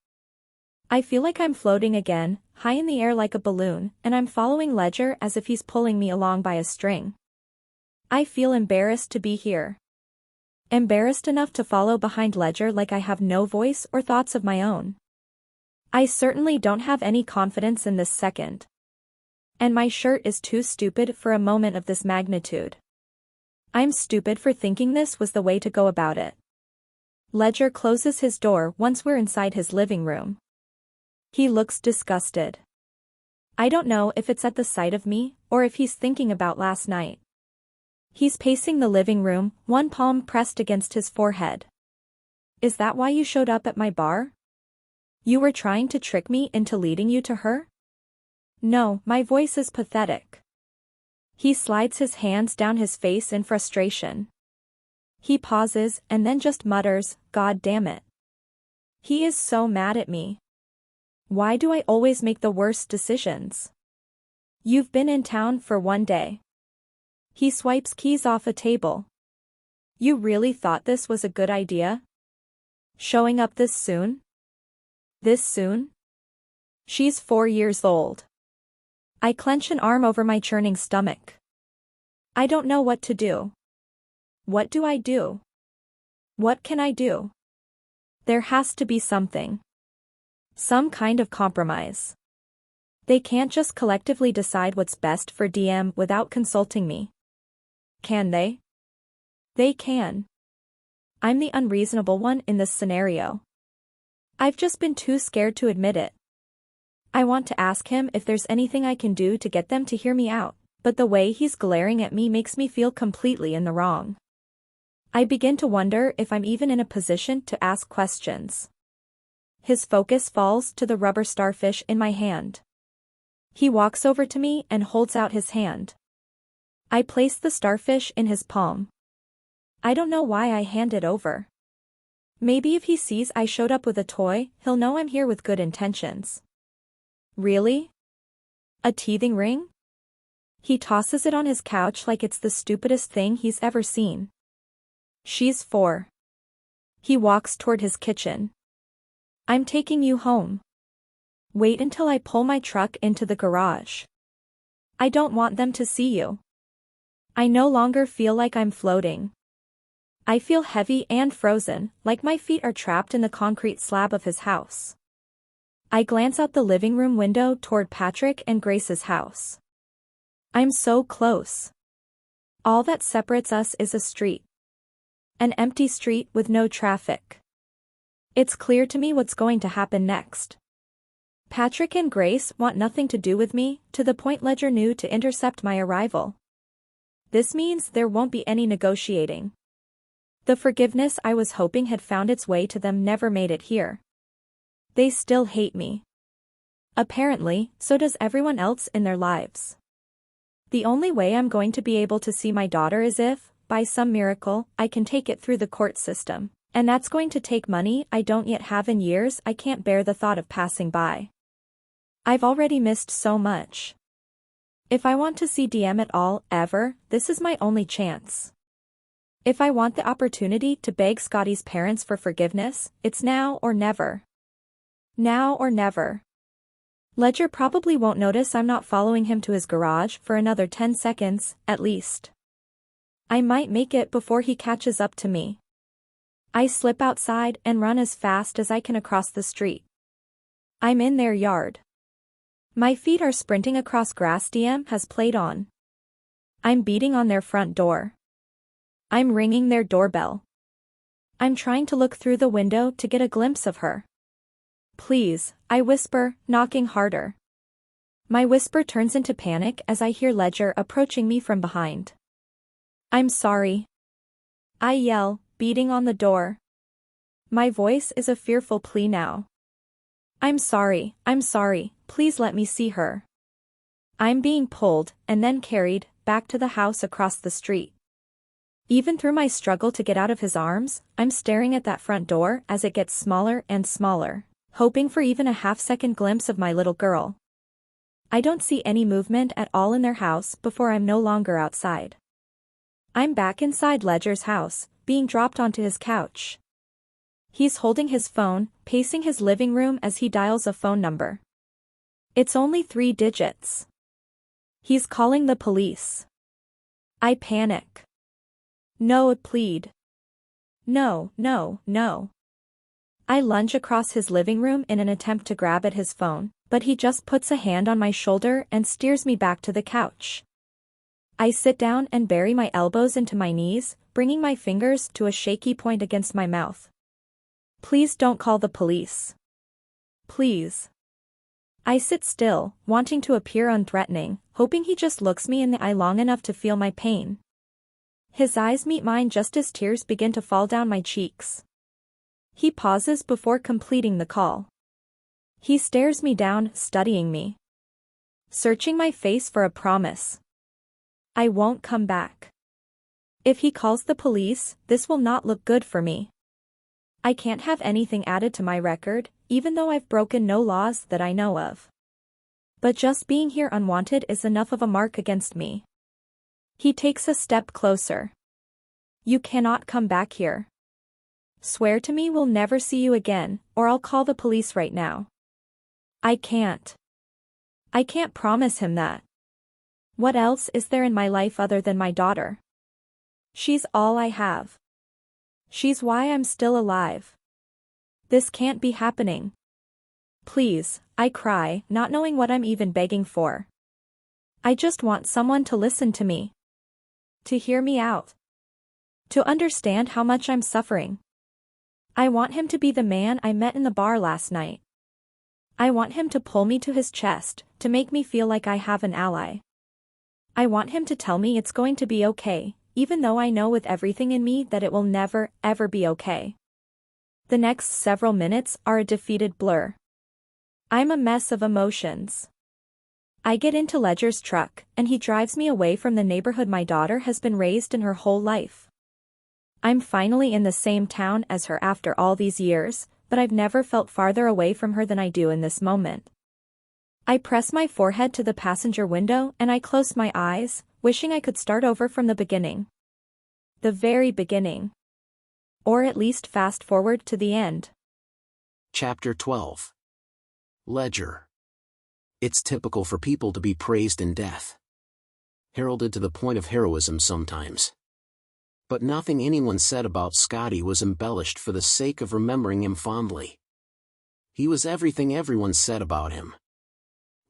I feel like I'm floating again, high in the air like a balloon, and I'm following Ledger as if he's pulling me along by a string. I feel embarrassed to be here. Embarrassed enough to follow behind Ledger like I have no voice or thoughts of my own. I certainly don't have any confidence in this second. And my shirt is too stupid for a moment of this magnitude. I'm stupid for thinking this was the way to go about it. Ledger closes his door once we're inside his living room. He looks disgusted. I don't know if it's at the sight of me, or if he's thinking about last night. He's pacing the living room, one palm pressed against his forehead. Is that why you showed up at my bar? You were trying to trick me into leading you to her? No, my voice is pathetic. He slides his hands down his face in frustration. He pauses and then just mutters, "God damn it." He is so mad at me. Why do I always make the worst decisions? You've been in town for 1 day. He swipes keys off a table. You really thought this was a good idea? Showing up this soon? This soon? She's 4 years old. I clench an arm over my churning stomach. I don't know what to do. What do I do? What can I do? There has to be something. Some kind of compromise. They can't just collectively decide what's best for DM without consulting me. Can they? They can. I'm the unreasonable one in this scenario. I've just been too scared to admit it. I want to ask him if there's anything I can do to get them to hear me out, but the way he's glaring at me makes me feel completely in the wrong. I begin to wonder if I'm even in a position to ask questions. His focus falls to the rubber starfish in my hand. He walks over to me and holds out his hand. I place the starfish in his palm. I don't know why I hand it over. Maybe if he sees I showed up with a toy, he'll know I'm here with good intentions. Really? A teething ring? He tosses it on his couch like it's the stupidest thing he's ever seen. She's 4. He walks toward his kitchen. I'm taking you home. Wait until I pull my truck into the garage. I don't want them to see you. I no longer feel like I'm floating. I feel heavy and frozen, like my feet are trapped in the concrete slab of his house. I glance out the living room window toward Patrick and Grace's house. I'm so close. All that separates us is a street. An empty street with no traffic. It's clear to me what's going to happen next. Patrick and Grace want nothing to do with me, to the point Ledger knew to intercept my arrival. This means there won't be any negotiating. The forgiveness I was hoping had found its way to them never made it here. They still hate me. Apparently, so does everyone else in their lives. The only way I'm going to be able to see my daughter is if, by some miracle, I can take it through the court system. And that's going to take money I don't yet have in years I can't bear the thought of passing by. I've already missed so much. If I want to see DM at all, ever, this is my only chance. If I want the opportunity to beg Scotty's parents for forgiveness, it's now or never. Now or never. Ledger probably won't notice I'm not following him to his garage for another 10 seconds, at least. I might make it before he catches up to me. I slip outside and run as fast as I can across the street. I'm in their yard. My feet are sprinting across grass DM has played on. I'm beating on their front door. I'm ringing their doorbell. I'm trying to look through the window to get a glimpse of her. Please, I whisper, knocking harder. My whisper turns into panic as I hear Ledger approaching me from behind. I'm sorry. I yell, beating on the door. My voice is a fearful plea now. I'm sorry, please let me see her. I'm being pulled, and then carried, back to the house across the street. Even through my struggle to get out of his arms, I'm staring at that front door as it gets smaller and smaller, hoping for even a half-second glimpse of my little girl. I don't see any movement at all in their house before I'm no longer outside. I'm back inside Ledger's house, being dropped onto his couch. He's holding his phone, pacing his living room as he dials a phone number. It's only 3 digits. He's calling the police. I panic. No, I plead. No. I lunge across his living room in an attempt to grab at his phone, but he just puts a hand on my shoulder and steers me back to the couch. I sit down and bury my elbows into my knees, bringing my fingers to a shaky point against my mouth. Please don't call the police. Please. I sit still, wanting to appear unthreatening, hoping he just looks me in the eye long enough to feel my pain. His eyes meet mine just as tears begin to fall down my cheeks. He pauses before completing the call. He stares me down, studying me. Searching my face for a promise. I won't come back. If he calls the police, this will not look good for me. I can't have anything added to my record, even though I've broken no laws that I know of. But just being here unwanted is enough of a mark against me. He takes a step closer. You cannot come back here. Swear to me we'll never see you again, or I'll call the police right now. I can't. I can't promise him that. What else is there in my life other than my daughter? She's all I have. She's why I'm still alive. This can't be happening. Please, I cry, not knowing what I'm even begging for. I just want someone to listen to me. To hear me out. To understand how much I'm suffering. I want him to be the man I met in the bar last night. I want him to pull me to his chest, to make me feel like I have an ally. I want him to tell me it's going to be okay, even though I know with everything in me that it will never, ever be okay. The next several minutes are a defeated blur. I'm a mess of emotions. I get into Ledger's truck, and he drives me away from the neighborhood my daughter has been raised in her whole life. I'm finally in the same town as her after all these years, but I've never felt farther away from her than I do in this moment. I press my forehead to the passenger window and I close my eyes, wishing I could start over from the beginning. The very beginning. Or at least fast forward to the end. Chapter 12. Ledger. It's typical for people to be praised in death. Heralded to the point of heroism sometimes. But nothing anyone said about Scotty was embellished for the sake of remembering him fondly. He was everything everyone said about him.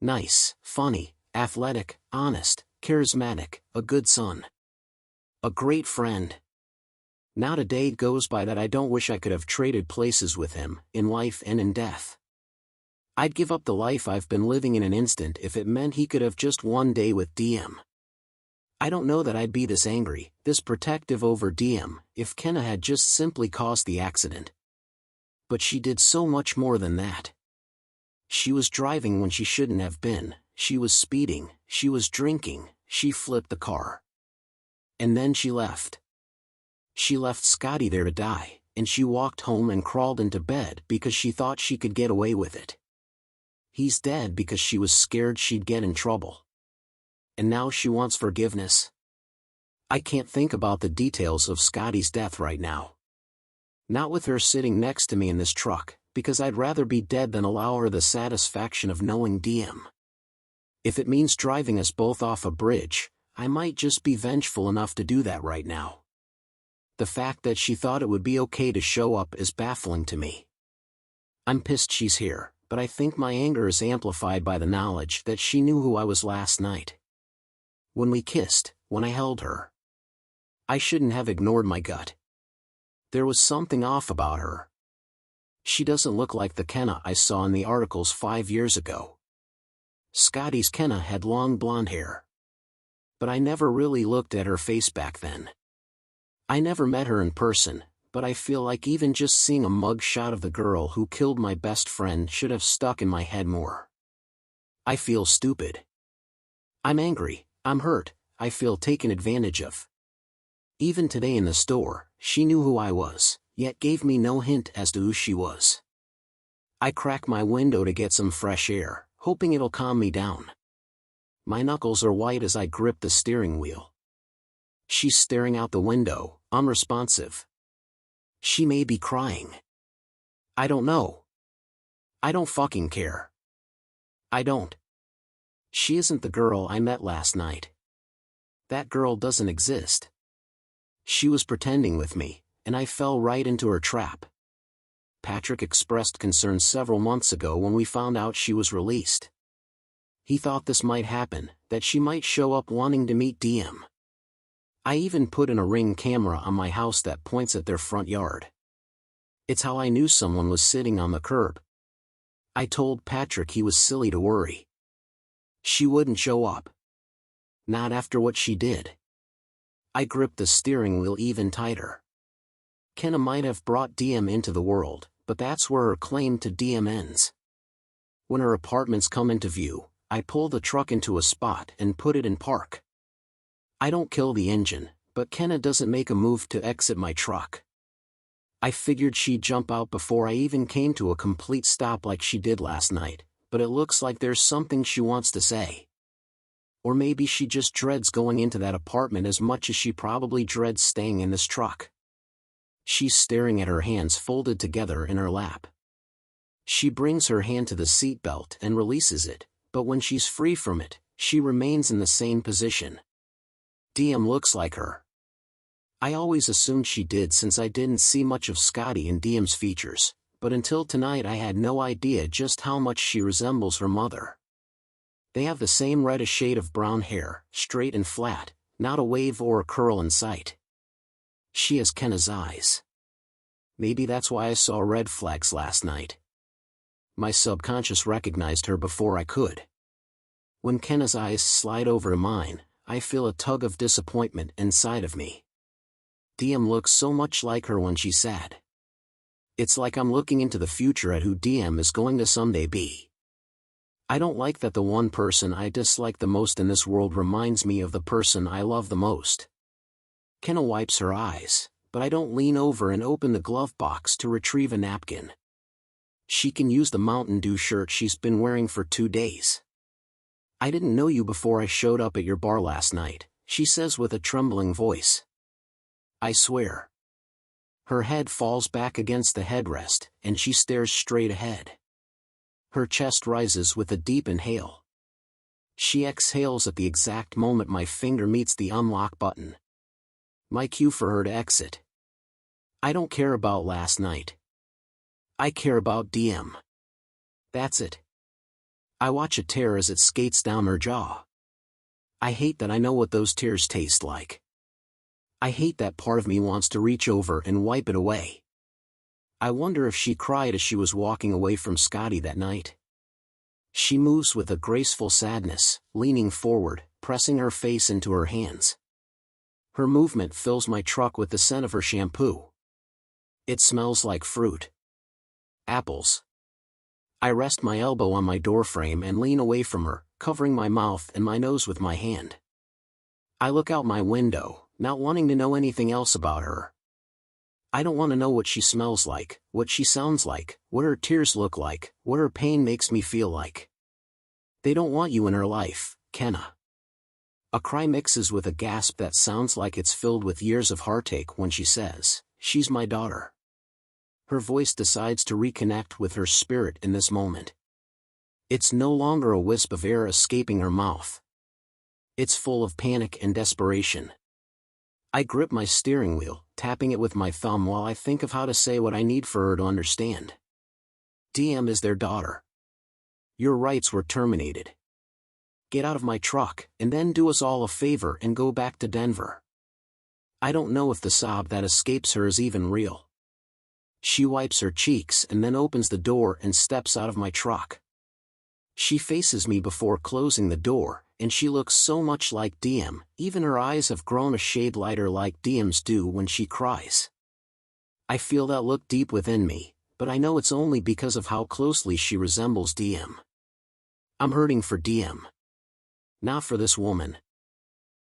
Nice, funny, athletic, honest, charismatic, a good son. A great friend. Not a day goes by that I don't wish I could have traded places with him, in life and in death. I'd give up the life I've been living in an instant if it meant he could have just one day with DM. I don't know that I'd be this angry, this protective over DM, if Kenna had just simply caused the accident. But she did so much more than that. She was driving when she shouldn't have been, she was speeding, she was drinking, she flipped the car. And then she left. She left Scotty there to die, and she walked home and crawled into bed because she thought she could get away with it. He's dead because she was scared she'd get in trouble. And now she wants forgiveness. I can't think about the details of Scotty's death right now. Not with her sitting next to me in this truck, because I'd rather be dead than allow her the satisfaction of knowing DM. If it means driving us both off a bridge, I might just be vengeful enough to do that right now. The fact that she thought it would be okay to show up is baffling to me. I'm pissed she's here, but I think my anger is amplified by the knowledge that she knew who I was last night. When we kissed, when I held her, I shouldn't have ignored my gut. There was something off about her. She doesn't look like the Kenna I saw in the articles 5 years ago. Scotty's Kenna had long blonde hair. But I never really looked at her face back then. I never met her in person, but I feel like even just seeing a mug shot of the girl who killed my best friend should have stuck in my head more. I feel stupid. I'm angry, I'm hurt, I feel taken advantage of. Even today in the store, she knew who I was, yet gave me no hint as to who she was. I crack my window to get some fresh air, hoping it'll calm me down. My knuckles are white as I grip the steering wheel. She's staring out the window, unresponsive. She may be crying. I don't know. I don't fucking care. I don't. She isn't the girl I met last night. That girl doesn't exist. She was pretending with me, and I fell right into her trap. Patrick expressed concern several months ago when we found out she was released. He thought this might happen, that she might show up wanting to meet DM. I even put in a Ring camera on my house that points at their front yard. It's how I knew someone was sitting on the curb. I told Patrick he was silly to worry. She wouldn't show up. Not after what she did. I gripped the steering wheel even tighter. Kenna might have brought DM into the world, but that's where her claim to DM ends. When her apartments come into view, I pull the truck into a spot and put it in park. I don't kill the engine, but Kenna doesn't make a move to exit my truck. I figured she'd jump out before I even came to a complete stop like she did last night, but it looks like there's something she wants to say. Or maybe she just dreads going into that apartment as much as she probably dreads staying in this truck. She's staring at her hands folded together in her lap. She brings her hand to the seatbelt and releases it, but when she's free from it, she remains in the same position. DM looks like her. I always assumed she did since I didn't see much of Scotty in DM's features, but until tonight I had no idea just how much she resembles her mother. They have the same reddish shade of brown hair, straight and flat, not a wave or a curl in sight. She has Kenna's eyes. Maybe that's why I saw red flags last night. My subconscious recognized her before I could. When Kenna's eyes slide over to mine, I feel a tug of disappointment inside of me. DM looks so much like her when she's sad. It's like I'm looking into the future at who DM is going to someday be. I don't like that the one person I dislike the most in this world reminds me of the person I love the most. Kenna wipes her eyes, but I don't lean over and open the glove box to retrieve a napkin. She can use the Mountain Dew shirt she's been wearing for 2 days. I didn't know you before I showed up at your bar last night, she says with a trembling voice. I swear. Her head falls back against the headrest, and she stares straight ahead. Her chest rises with a deep inhale. She exhales at the exact moment my finger meets the unlock button. My cue for her to exit. I don't care about last night. I care about DM. That's it. I watch a tear as it skates down her jaw. I hate that I know what those tears taste like. I hate that part of me wants to reach over and wipe it away. I wonder if she cried as she was walking away from Scotty that night. She moves with a graceful sadness, leaning forward, pressing her face into her hands. Her movement fills my truck with the scent of her shampoo. It smells like fruit. Apples. I rest my elbow on my doorframe and lean away from her, covering my mouth and my nose with my hand. I look out my window, not wanting to know anything else about her. I don't want to know what she smells like, what she sounds like, what her tears look like, what her pain makes me feel like. They don't want you in her life, Kenna. A cry mixes with a gasp that sounds like it's filled with years of heartache when she says, "She's my daughter." Her voice decides to reconnect with her spirit in this moment. It's no longer a wisp of air escaping her mouth. It's full of panic and desperation. I grip my steering wheel, tapping it with my thumb while I think of how to say what I need for her to understand. DM is their daughter. Your rights were terminated. Get out of my truck, and then do us all a favor and go back to Denver. I don't know if the sob that escapes her is even real. She wipes her cheeks and then opens the door and steps out of my truck. She faces me before closing the door, and she looks so much like DM, even her eyes have grown a shade lighter like DM's do when she cries. I feel that look deep within me, but I know it's only because of how closely she resembles DM. I'm hurting for DM. Not for this woman.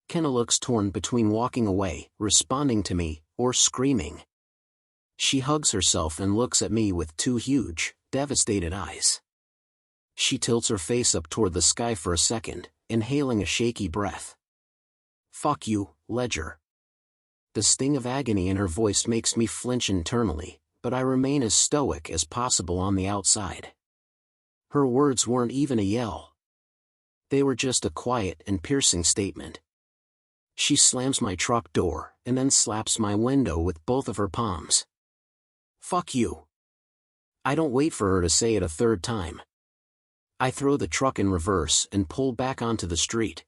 Kenna looks torn between walking away, responding to me, or screaming. She hugs herself and looks at me with two huge, devastated eyes. She tilts her face up toward the sky for a second, inhaling a shaky breath. Fuck you, Ledger. The sting of agony in her voice makes me flinch internally, but I remain as stoic as possible on the outside. Her words weren't even a yell. They were just a quiet and piercing statement. She slams my truck door, and then slaps my window with both of her palms. Fuck you. I don't wait for her to say it a third time. I throw the truck in reverse and pull back onto the street.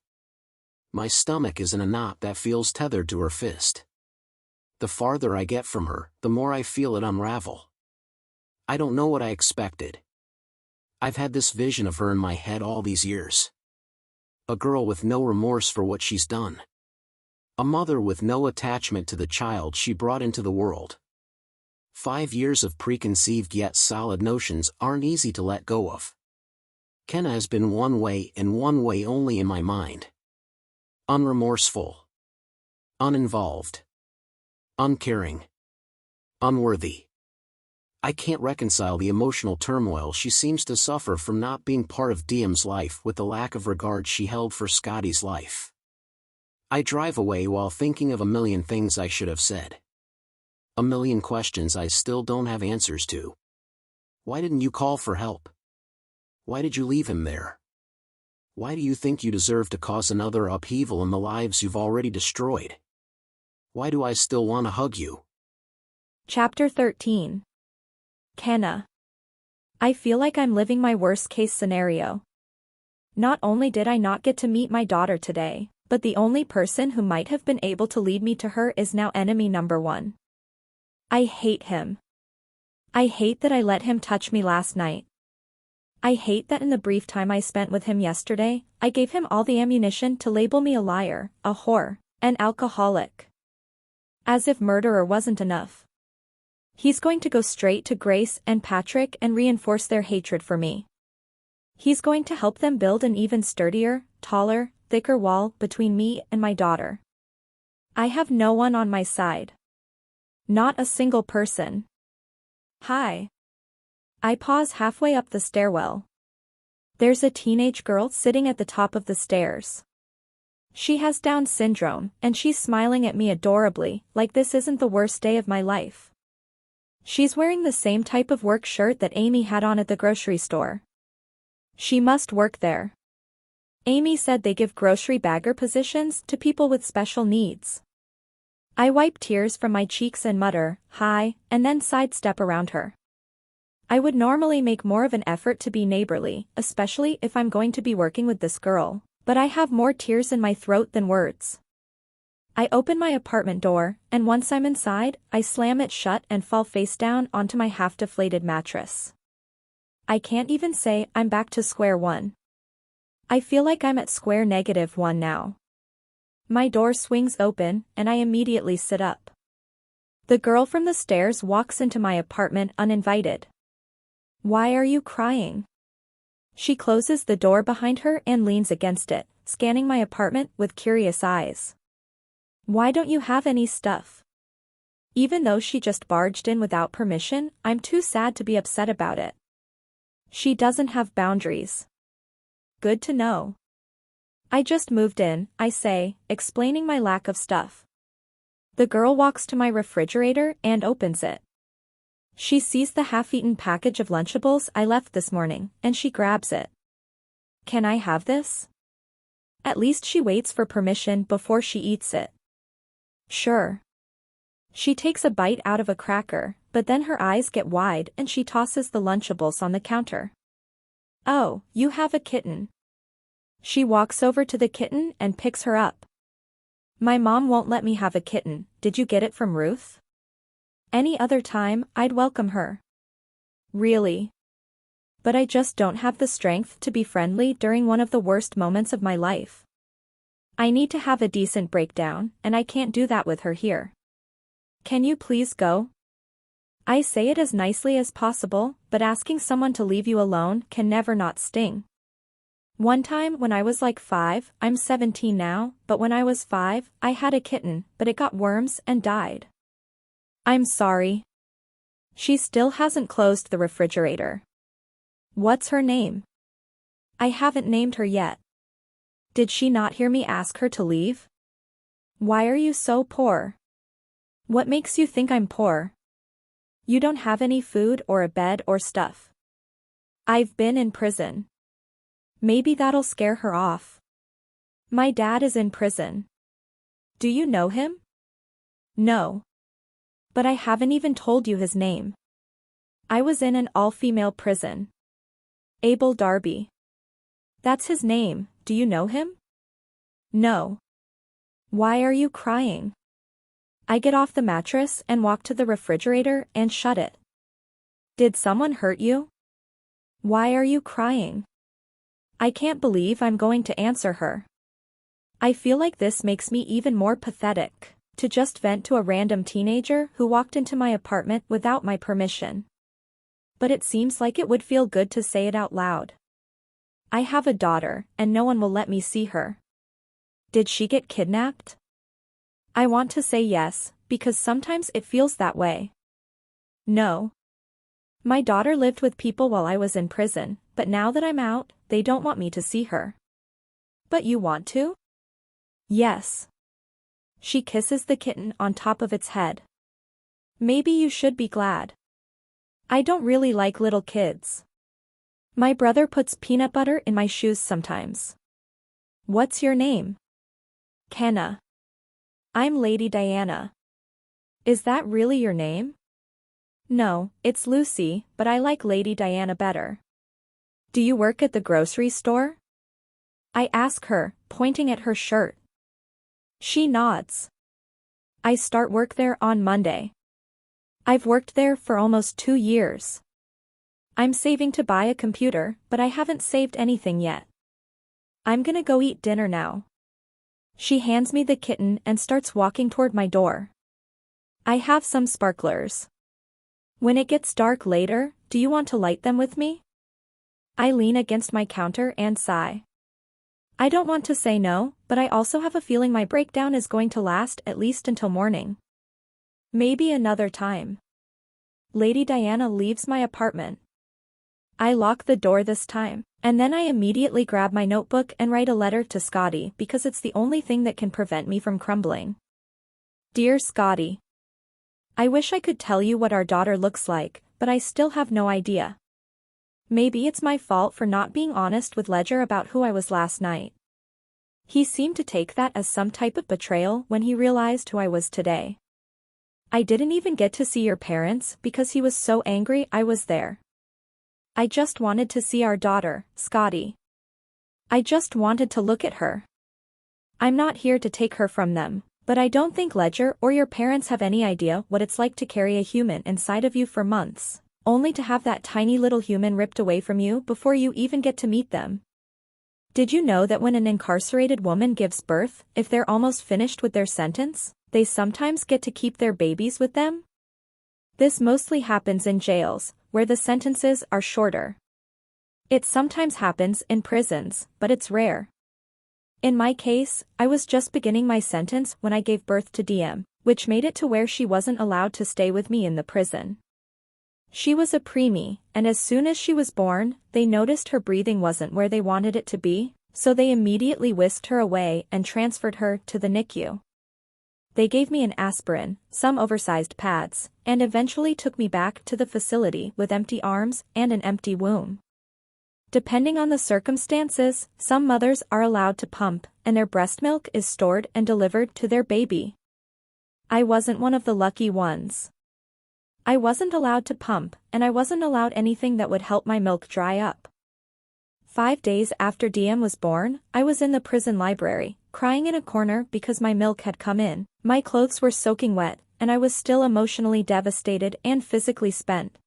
My stomach is in a knot that feels tethered to her fist. The farther I get from her, the more I feel it unravel. I don't know what I expected. I've had this vision of her in my head all these years. A girl with no remorse for what she's done. A mother with no attachment to the child she brought into the world. 5 years of preconceived yet solid notions aren't easy to let go of. Kenna has been one way and one way only in my mind. Unremorseful. Uninvolved. Uncaring. Unworthy. I can't reconcile the emotional turmoil she seems to suffer from not being part of DM's life with the lack of regard she held for Scotty's life. I drive away while thinking of a million things I should have said. A million questions I still don't have answers to. Why didn't you call for help? Why did you leave him there? Why do you think you deserve to cause another upheaval in the lives you've already destroyed? Why do I still want to hug you? Chapter 13. Kenna. I feel like I'm living my worst-case scenario. Not only did I not get to meet my daughter today, but the only person who might have been able to lead me to her is now enemy number one. I hate him. I hate that I let him touch me last night. I hate that in the brief time I spent with him yesterday, I gave him all the ammunition to label me a liar, a whore, an alcoholic. As if murderer wasn't enough. He's going to go straight to Grace and Patrick and reinforce their hatred for me. He's going to help them build an even sturdier, taller, thicker wall between me and my daughter. I have no one on my side. Not a single person. Hi. I pause halfway up the stairwell. There's a teenage girl sitting at the top of the stairs. She has Down syndrome, and she's smiling at me adorably, like this isn't the worst day of my life. She's wearing the same type of work shirt that Amy had on at the grocery store. She must work there. Amy said they give grocery bagger positions to people with special needs. I wipe tears from my cheeks and mutter, "Hi," and then sidestep around her. I would normally make more of an effort to be neighborly, especially if I'm going to be working with this girl, but I have more tears in my throat than words. I open my apartment door, and once I'm inside, I slam it shut and fall face down onto my half-deflated mattress. I can't even say I'm back to square one. I feel like I'm at square -1 now. My door swings open, and I immediately sit up. The girl from the stairs walks into my apartment uninvited. "Why are you crying?" She closes the door behind her and leans against it, scanning my apartment with curious eyes. "Why don't you have any stuff?" Even though she just barged in without permission, I'm too sad to be upset about it. She doesn't have boundaries. Good to know. I just moved in, I say, explaining my lack of stuff. The girl walks to my refrigerator and opens it. She sees the half-eaten package of Lunchables I left this morning, and she grabs it. "Can I have this?" At least she waits for permission before she eats it. "Sure." She takes a bite out of a cracker, but then her eyes get wide and she tosses the Lunchables on the counter. Oh, you have a kitten. She walks over to the kitten and picks her up. My mom won't let me have a kitten. Did you get it from Ruth? Any other time, I'd welcome her. Really? But I just don't have the strength to be friendly during one of the worst moments of my life. I need to have a decent breakdown, and I can't do that with her here. Can you please go? I say it as nicely as possible, but asking someone to leave you alone can never not sting. One time when I was like 5, I'm 17 now, but when I was 5, I had a kitten, but it got worms and died. I'm sorry. She still hasn't closed the refrigerator. What's her name? I haven't named her yet. Did she not hear me ask her to leave? Why are you so poor? What makes you think I'm poor? You don't have any food or a bed or stuff. I've been in prison. Maybe that'll scare her off. My dad is in prison. Do you know him? No. But I haven't even told you his name. I was in an all-female prison. Abel Darby. That's his name. Do you know him? No. Why are you crying? I get off the mattress and walk to the refrigerator and shut it. Did someone hurt you? Why are you crying? I can't believe I'm going to answer her. I feel like this makes me even more pathetic, to just vent to a random teenager who walked into my apartment without my permission. But it seems like it would feel good to say it out loud. I have a daughter, and no one will let me see her. Did she get kidnapped? I want to say yes, because sometimes it feels that way. No. My daughter lived with people while I was in prison, but now that I'm out, they don't want me to see her. But you want to? Yes. She kisses the kitten on top of its head. Maybe you should be glad. I don't really like little kids. My brother puts peanut butter in my shoes sometimes. What's your name? Kenna. I'm Lady Diana. Is that really your name? No, it's Lucy, but I like Lady Diana better. Do you work at the grocery store? I ask her, pointing at her shirt. She nods. I start work there on Monday. I've worked there for almost 2 years. I'm saving to buy a computer, but I haven't saved anything yet. I'm gonna go eat dinner now. She hands me the kitten and starts walking toward my door. I have some sparklers. When it gets dark later, do you want to light them with me? I lean against my counter and sigh. I don't want to say no, but I also have a feeling my breakdown is going to last at least until morning. Maybe another time. Lady Diana leaves my apartment. I lock the door this time, and then I immediately grab my notebook and write a letter to Scotty because it's the only thing that can prevent me from crumbling. Dear Scotty. I wish I could tell you what our daughter looks like, but I still have no idea. Maybe it's my fault for not being honest with Ledger about who I was last night. He seemed to take that as some type of betrayal when he realized who I was today. I didn't even get to see your parents because he was so angry I was there. I just wanted to see our daughter, Scotty. I just wanted to look at her. I'm not here to take her from them, but I don't think Ledger or your parents have any idea what it's like to carry a human inside of you for months, only to have that tiny little human ripped away from you before you even get to meet them. Did you know that when an incarcerated woman gives birth, if they're almost finished with their sentence, they sometimes get to keep their babies with them? This mostly happens in jails, where the sentences are shorter. It sometimes happens in prisons, but it's rare. In my case, I was just beginning my sentence when I gave birth to DM, which made it to where she wasn't allowed to stay with me in the prison. She was a preemie, and as soon as she was born, they noticed her breathing wasn't where they wanted it to be, so they immediately whisked her away and transferred her to the NICU. They gave me an aspirin, some oversized pads, and eventually took me back to the facility with empty arms and an empty womb. Depending on the circumstances, some mothers are allowed to pump, and their breast milk is stored and delivered to their baby. I wasn't one of the lucky ones. I wasn't allowed to pump, and I wasn't allowed anything that would help my milk dry up. 5 days after DM was born, I was in the prison library, crying in a corner because my milk had come in, my clothes were soaking wet, and I was still emotionally devastated and physically spent.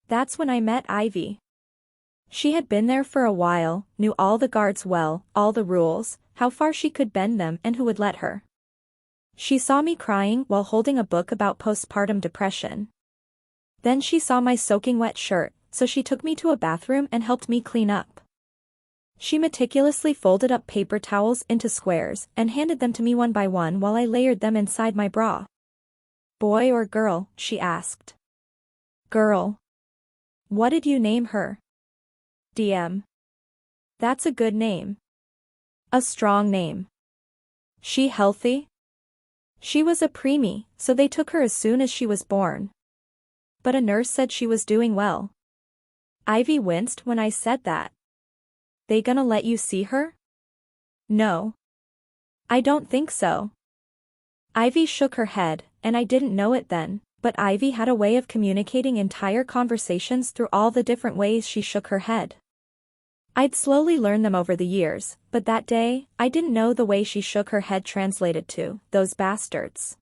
That's when I met Ivy. She had been there for a while, knew all the guards well, all the rules, how far she could bend them and who would let her. She saw me crying while holding a book about postpartum depression. Then she saw my soaking wet shirt, so she took me to a bathroom and helped me clean up. She meticulously folded up paper towels into squares and handed them to me one by one while I layered them inside my bra. Boy or girl, she asked. Girl. What did you name her? DM. That's a good name. A strong name. She healthy? She was a preemie, so they took her as soon as she was born. But a nurse said she was doing well. Ivy winced when I said that. They gonna let you see her? No. I don't think so. Ivy shook her head, and I didn't know it then, but Ivy had a way of communicating entire conversations through all the different ways she shook her head. I'd slowly learned them over the years, but that day, I didn't know the way she shook her head translated to, those bastards.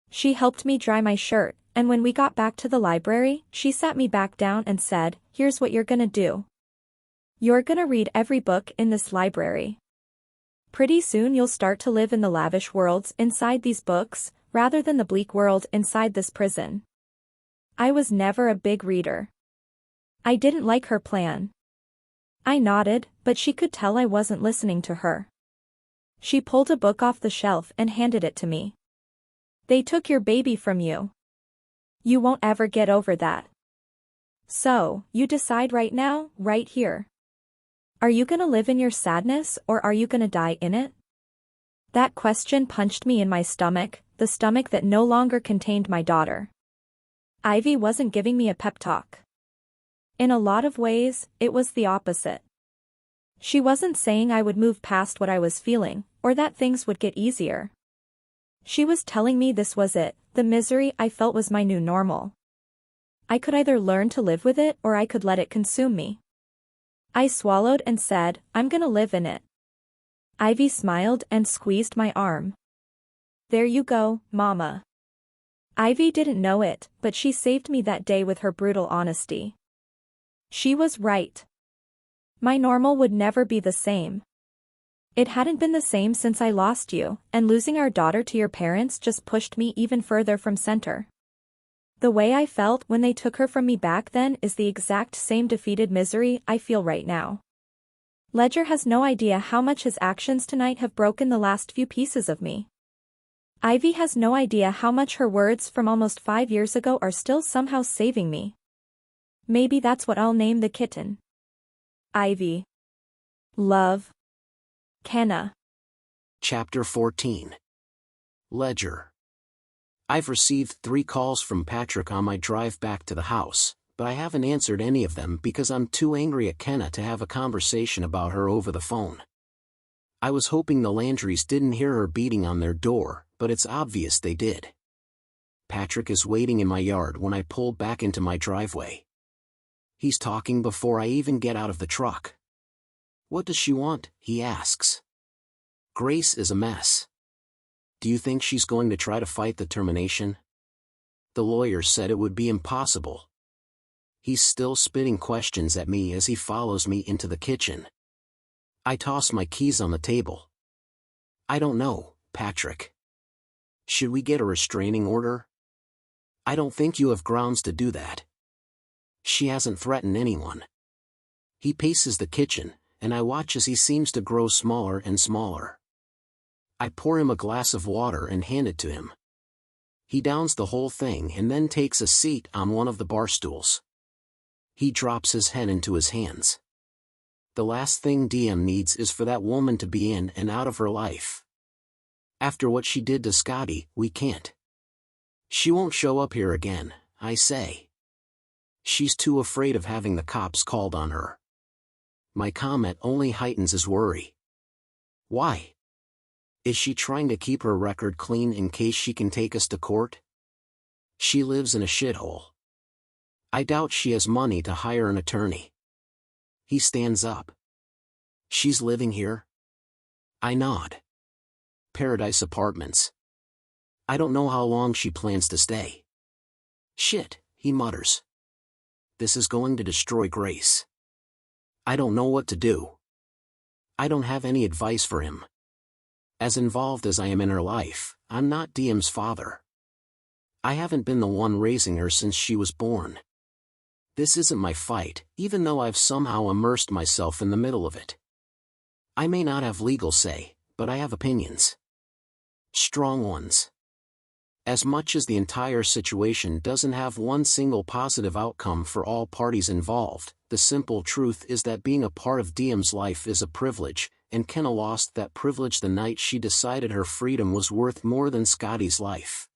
She helped me dry my shirt, and when we got back to the library, she sat me back down and said, here's what you're gonna do. You're gonna read every book in this library. Pretty soon you'll start to live in the lavish worlds inside these books, rather than the bleak world inside this prison. I was never a big reader. I didn't like her plan. I nodded, but she could tell I wasn't listening to her. She pulled a book off the shelf and handed it to me. They took your baby from you. You won't ever get over that. So, you decide right now, right here. Are you gonna live in your sadness or are you gonna die in it? That question punched me in my stomach, the stomach that no longer contained my daughter. Ivy wasn't giving me a pep talk. In a lot of ways, it was the opposite. She wasn't saying I would move past what I was feeling, or that things would get easier. She was telling me this was it, the misery I felt was my new normal. I could either learn to live with it or I could let it consume me. I swallowed and said, I'm gonna live in it. Ivy smiled and squeezed my arm. There you go, Mama. Ivy didn't know it, but she saved me that day with her brutal honesty. She was right. My normal would never be the same. It hadn't been the same since I lost you, and losing our daughter to your parents just pushed me even further from center. The way I felt when they took her from me back then is the exact same defeated misery I feel right now. Ledger has no idea how much his actions tonight have broken the last few pieces of me. Ivy has no idea how much her words from almost 5 years ago are still somehow saving me. Maybe that's what I'll name the kitten. Ivy. Love. Kenna. Chapter 14. Ledger. I've received 3 calls from Patrick on my drive back to the house, but I haven't answered any of them because I'm too angry at Kenna to have a conversation about her over the phone. I was hoping the Landrys didn't hear her beating on their door, but it's obvious they did. Patrick is waiting in my yard when I pull back into my driveway. He's talking before I even get out of the truck. What does she want? He asks. Grace is a mess. Do you think she's going to try to fight the termination? The lawyer said it would be impossible. He's still spitting questions at me as he follows me into the kitchen. I toss my keys on the table. I don't know, Patrick. Should we get a restraining order? I don't think you have grounds to do that. She hasn't threatened anyone. He paces the kitchen, and I watch as he seems to grow smaller and smaller. I pour him a glass of water and hand it to him. He downs the whole thing and then takes a seat on one of the bar stools. He drops his head into his hands. The last thing DM needs is for that woman to be in and out of her life. After what she did to Scotty, we can't. She won't show up here again, I say. She's too afraid of having the cops called on her. My comment only heightens his worry. Why? Is she trying to keep her record clean in case she can take us to court? She lives in a shithole. I doubt she has money to hire an attorney. He stands up. She's living here? I nod. Paradise Apartments. I don't know how long she plans to stay. Shit, he mutters. This is going to destroy Grace. I don't know what to do. I don't have any advice for him. As involved as I am in her life, I'm not Diem's father. I haven't been the one raising her since she was born. This isn't my fight, even though I've somehow immersed myself in the middle of it. I may not have legal say, but I have opinions. Strong ones. As much as the entire situation doesn't have one single positive outcome for all parties involved, the simple truth is that being a part of Diem's life is a privilege, and Kenna lost that privilege the night she decided her freedom was worth more than Scotty's life.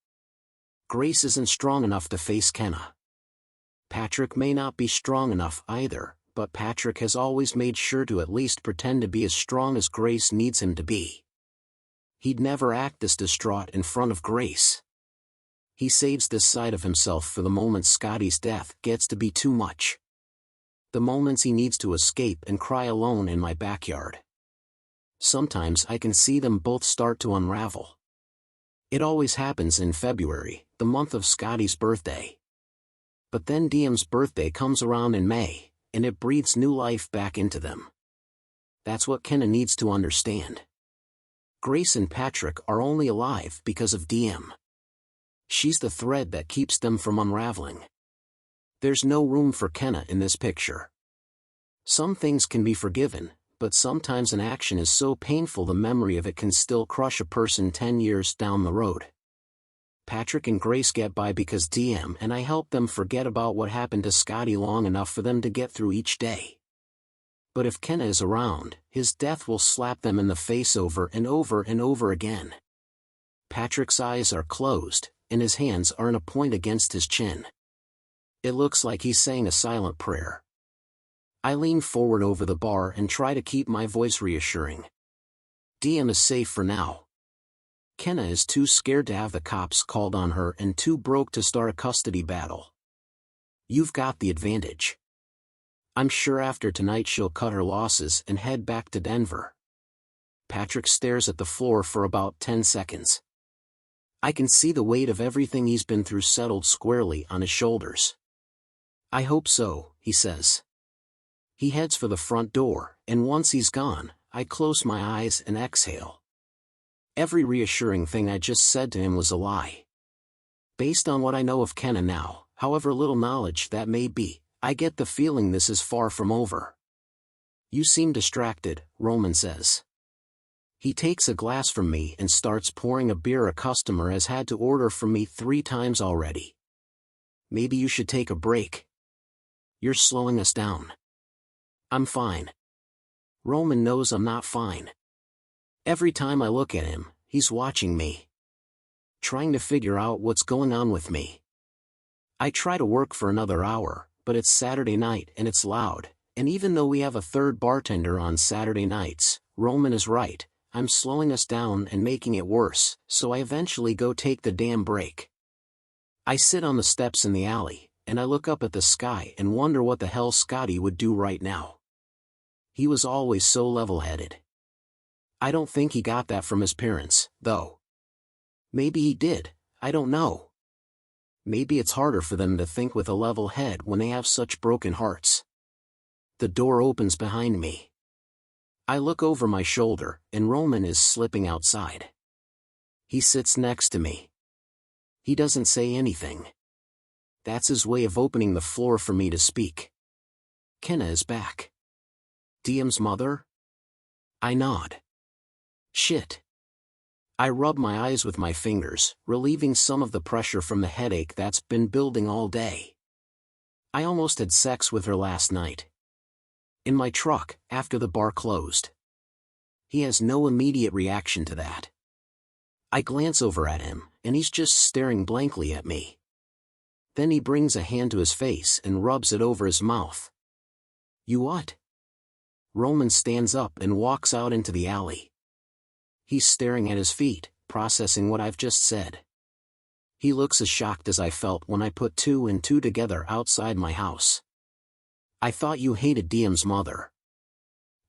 Grace isn't strong enough to face Kenna. Patrick may not be strong enough either, but Patrick has always made sure to at least pretend to be as strong as Grace needs him to be. He'd never act this distraught in front of Grace. He saves this side of himself for the moment Scotty's death gets to be too much. The moments he needs to escape and cry alone in my backyard. Sometimes I can see them both start to unravel. It always happens in February, the month of Scotty's birthday. But then Diem's birthday comes around in May, and it breathes new life back into them. That's what Kenna needs to understand. Grace and Patrick are only alive because of Diem. She's the thread that keeps them from unraveling. There's no room for Kenna in this picture. Some things can be forgiven, but sometimes an action is so painful the memory of it can still crush a person 10 years down the road. Patrick and Grace get by because Diem and I help them forget about what happened to Scotty long enough for them to get through each day. But if Kenna is around, his death will slap them in the face over and over and over again. Patrick's eyes are closed, and his hands are in a point against his chin. It looks like he's saying a silent prayer. I lean forward over the bar and try to keep my voice reassuring. Diem is safe for now. Kenna is too scared to have the cops called on her and too broke to start a custody battle. You've got the advantage. I'm sure after tonight she'll cut her losses and head back to Denver. Patrick stares at the floor for about 10 seconds. I can see the weight of everything he's been through settled squarely on his shoulders. I hope so, he says. He heads for the front door, and once he's gone, I close my eyes and exhale. Every reassuring thing I just said to him was a lie. Based on what I know of Kenna now, however little knowledge that may be, I get the feeling this is far from over. You seem distracted, Roman says. He takes a glass from me and starts pouring a beer a customer has had to order from me 3 times already. Maybe you should take a break. You're slowing us down. I'm fine. Roman knows I'm not fine. Every time I look at him, he's watching me. Trying to figure out what's going on with me. I try to work for another hour, but it's Saturday night and it's loud, and even though we have a third bartender on Saturday nights, Roman is right, I'm slowing us down and making it worse, so I eventually go take the damn break. I sit on the steps in the alley, and I look up at the sky and wonder what the hell Scotty would do right now. He was always so level-headed. I don't think he got that from his parents, though. Maybe he did, I don't know. Maybe it's harder for them to think with a level head when they have such broken hearts. The door opens behind me. I look over my shoulder, and Roman is slipping outside. He sits next to me. He doesn't say anything. That's his way of opening the floor for me to speak. Kenna is back. Diem's mother? I nod. Shit. I rub my eyes with my fingers, relieving some of the pressure from the headache that's been building all day. I almost had sex with her last night. In my truck, after the bar closed. He has no immediate reaction to that. I glance over at him, and he's just staring blankly at me. Then he brings a hand to his face and rubs it over his mouth. You what? Roman stands up and walks out into the alley. He's staring at his feet, processing what I've just said. He looks as shocked as I felt when I put two and two together outside my house. I thought you hated Diem's mother.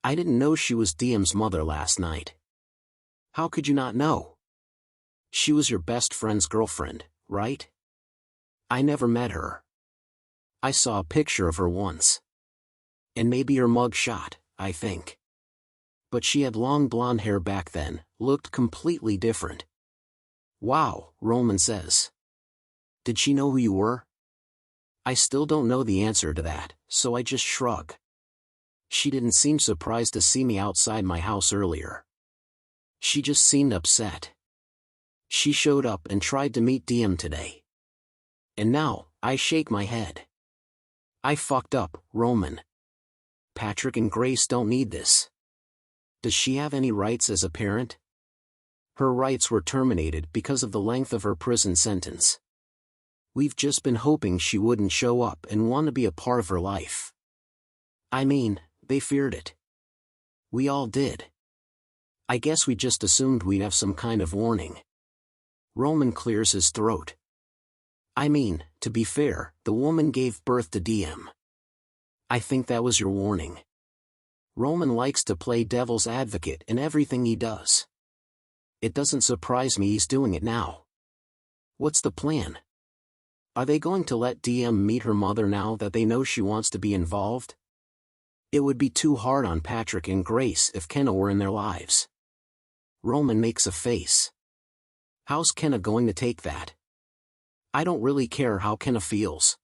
I didn't know she was Diem's mother last night. How could you not know? She was your best friend's girlfriend, right? I never met her. I saw a picture of her once. And maybe her mug shot, I think. But she had long blonde hair back then, looked completely different. Wow, Roman says. Did she know who you were? I still don't know the answer to that, so I just shrug. She didn't seem surprised to see me outside my house earlier. She just seemed upset. She showed up and tried to meet Diem today. And now, I shake my head. I fucked up, Roman. Patrick and Grace don't need this. Does she have any rights as a parent? Her rights were terminated because of the length of her prison sentence. We've just been hoping she wouldn't show up and want to be a part of her life. I mean, they feared it. We all did. I guess we just assumed we'd have some kind of warning. Roman clears his throat. I mean, to be fair, the woman gave birth to Diem. I think that was your warning. Roman likes to play devil's advocate in everything he does. It doesn't surprise me he's doing it now. What's the plan? Are they going to let Diem meet her mother now that they know she wants to be involved? It would be too hard on Patrick and Grace if Kenna were in their lives. Roman makes a face. How's Kenna going to take that? I don't really care how Kenna feels.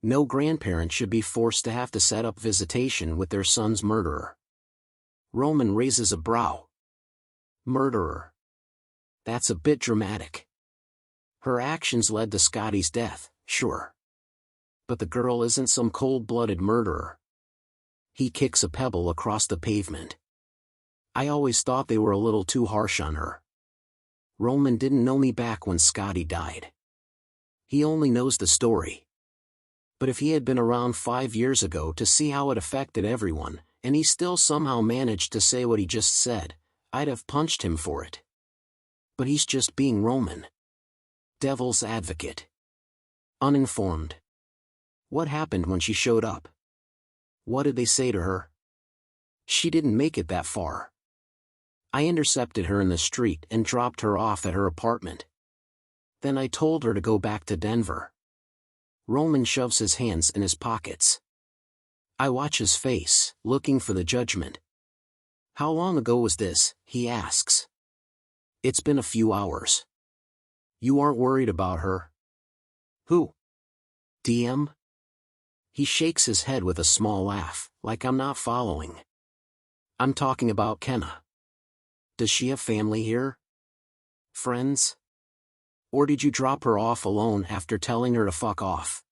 No grandparent should be forced to have to set up visitation with their son's murderer. Roman raises a brow. Murderer. That's a bit dramatic. Her actions led to Scotty's death, sure. But the girl isn't some cold-blooded murderer. He kicks a pebble across the pavement. I always thought they were a little too harsh on her. Roman didn't know me back when Scotty died. He only knows the story. But if he had been around 5 years ago to see how it affected everyone, and he still somehow managed to say what he just said, I'd have punched him for it. But he's just being Roman. Devil's advocate. Uninformed. What happened when she showed up? What did they say to her? She didn't make it that far. I intercepted her in the street and dropped her off at her apartment. Then I told her to go back to Denver. Roman shoves his hands in his pockets. I watch his face, looking for the judgment. How long ago was this? He asks. It's been a few hours. You aren't worried about her? Who? Diem? He shakes his head with a small laugh, like I'm not following. I'm talking about Kenna. Does she have family here? Friends? Or did you drop her off alone after telling her to fuck off?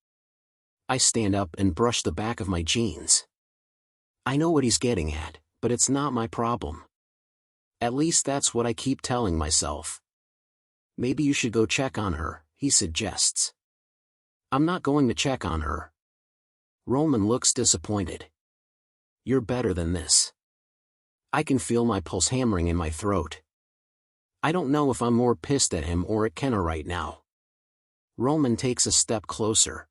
I stand up and brush the back of my jeans. I know what he's getting at, but it's not my problem. At least that's what I keep telling myself. Maybe you should go check on her, he suggests. I'm not going to check on her. Roman looks disappointed. You're better than this. I can feel my pulse hammering in my throat. I don't know if I'm more pissed at him or at Kenna right now. Roman takes a step closer.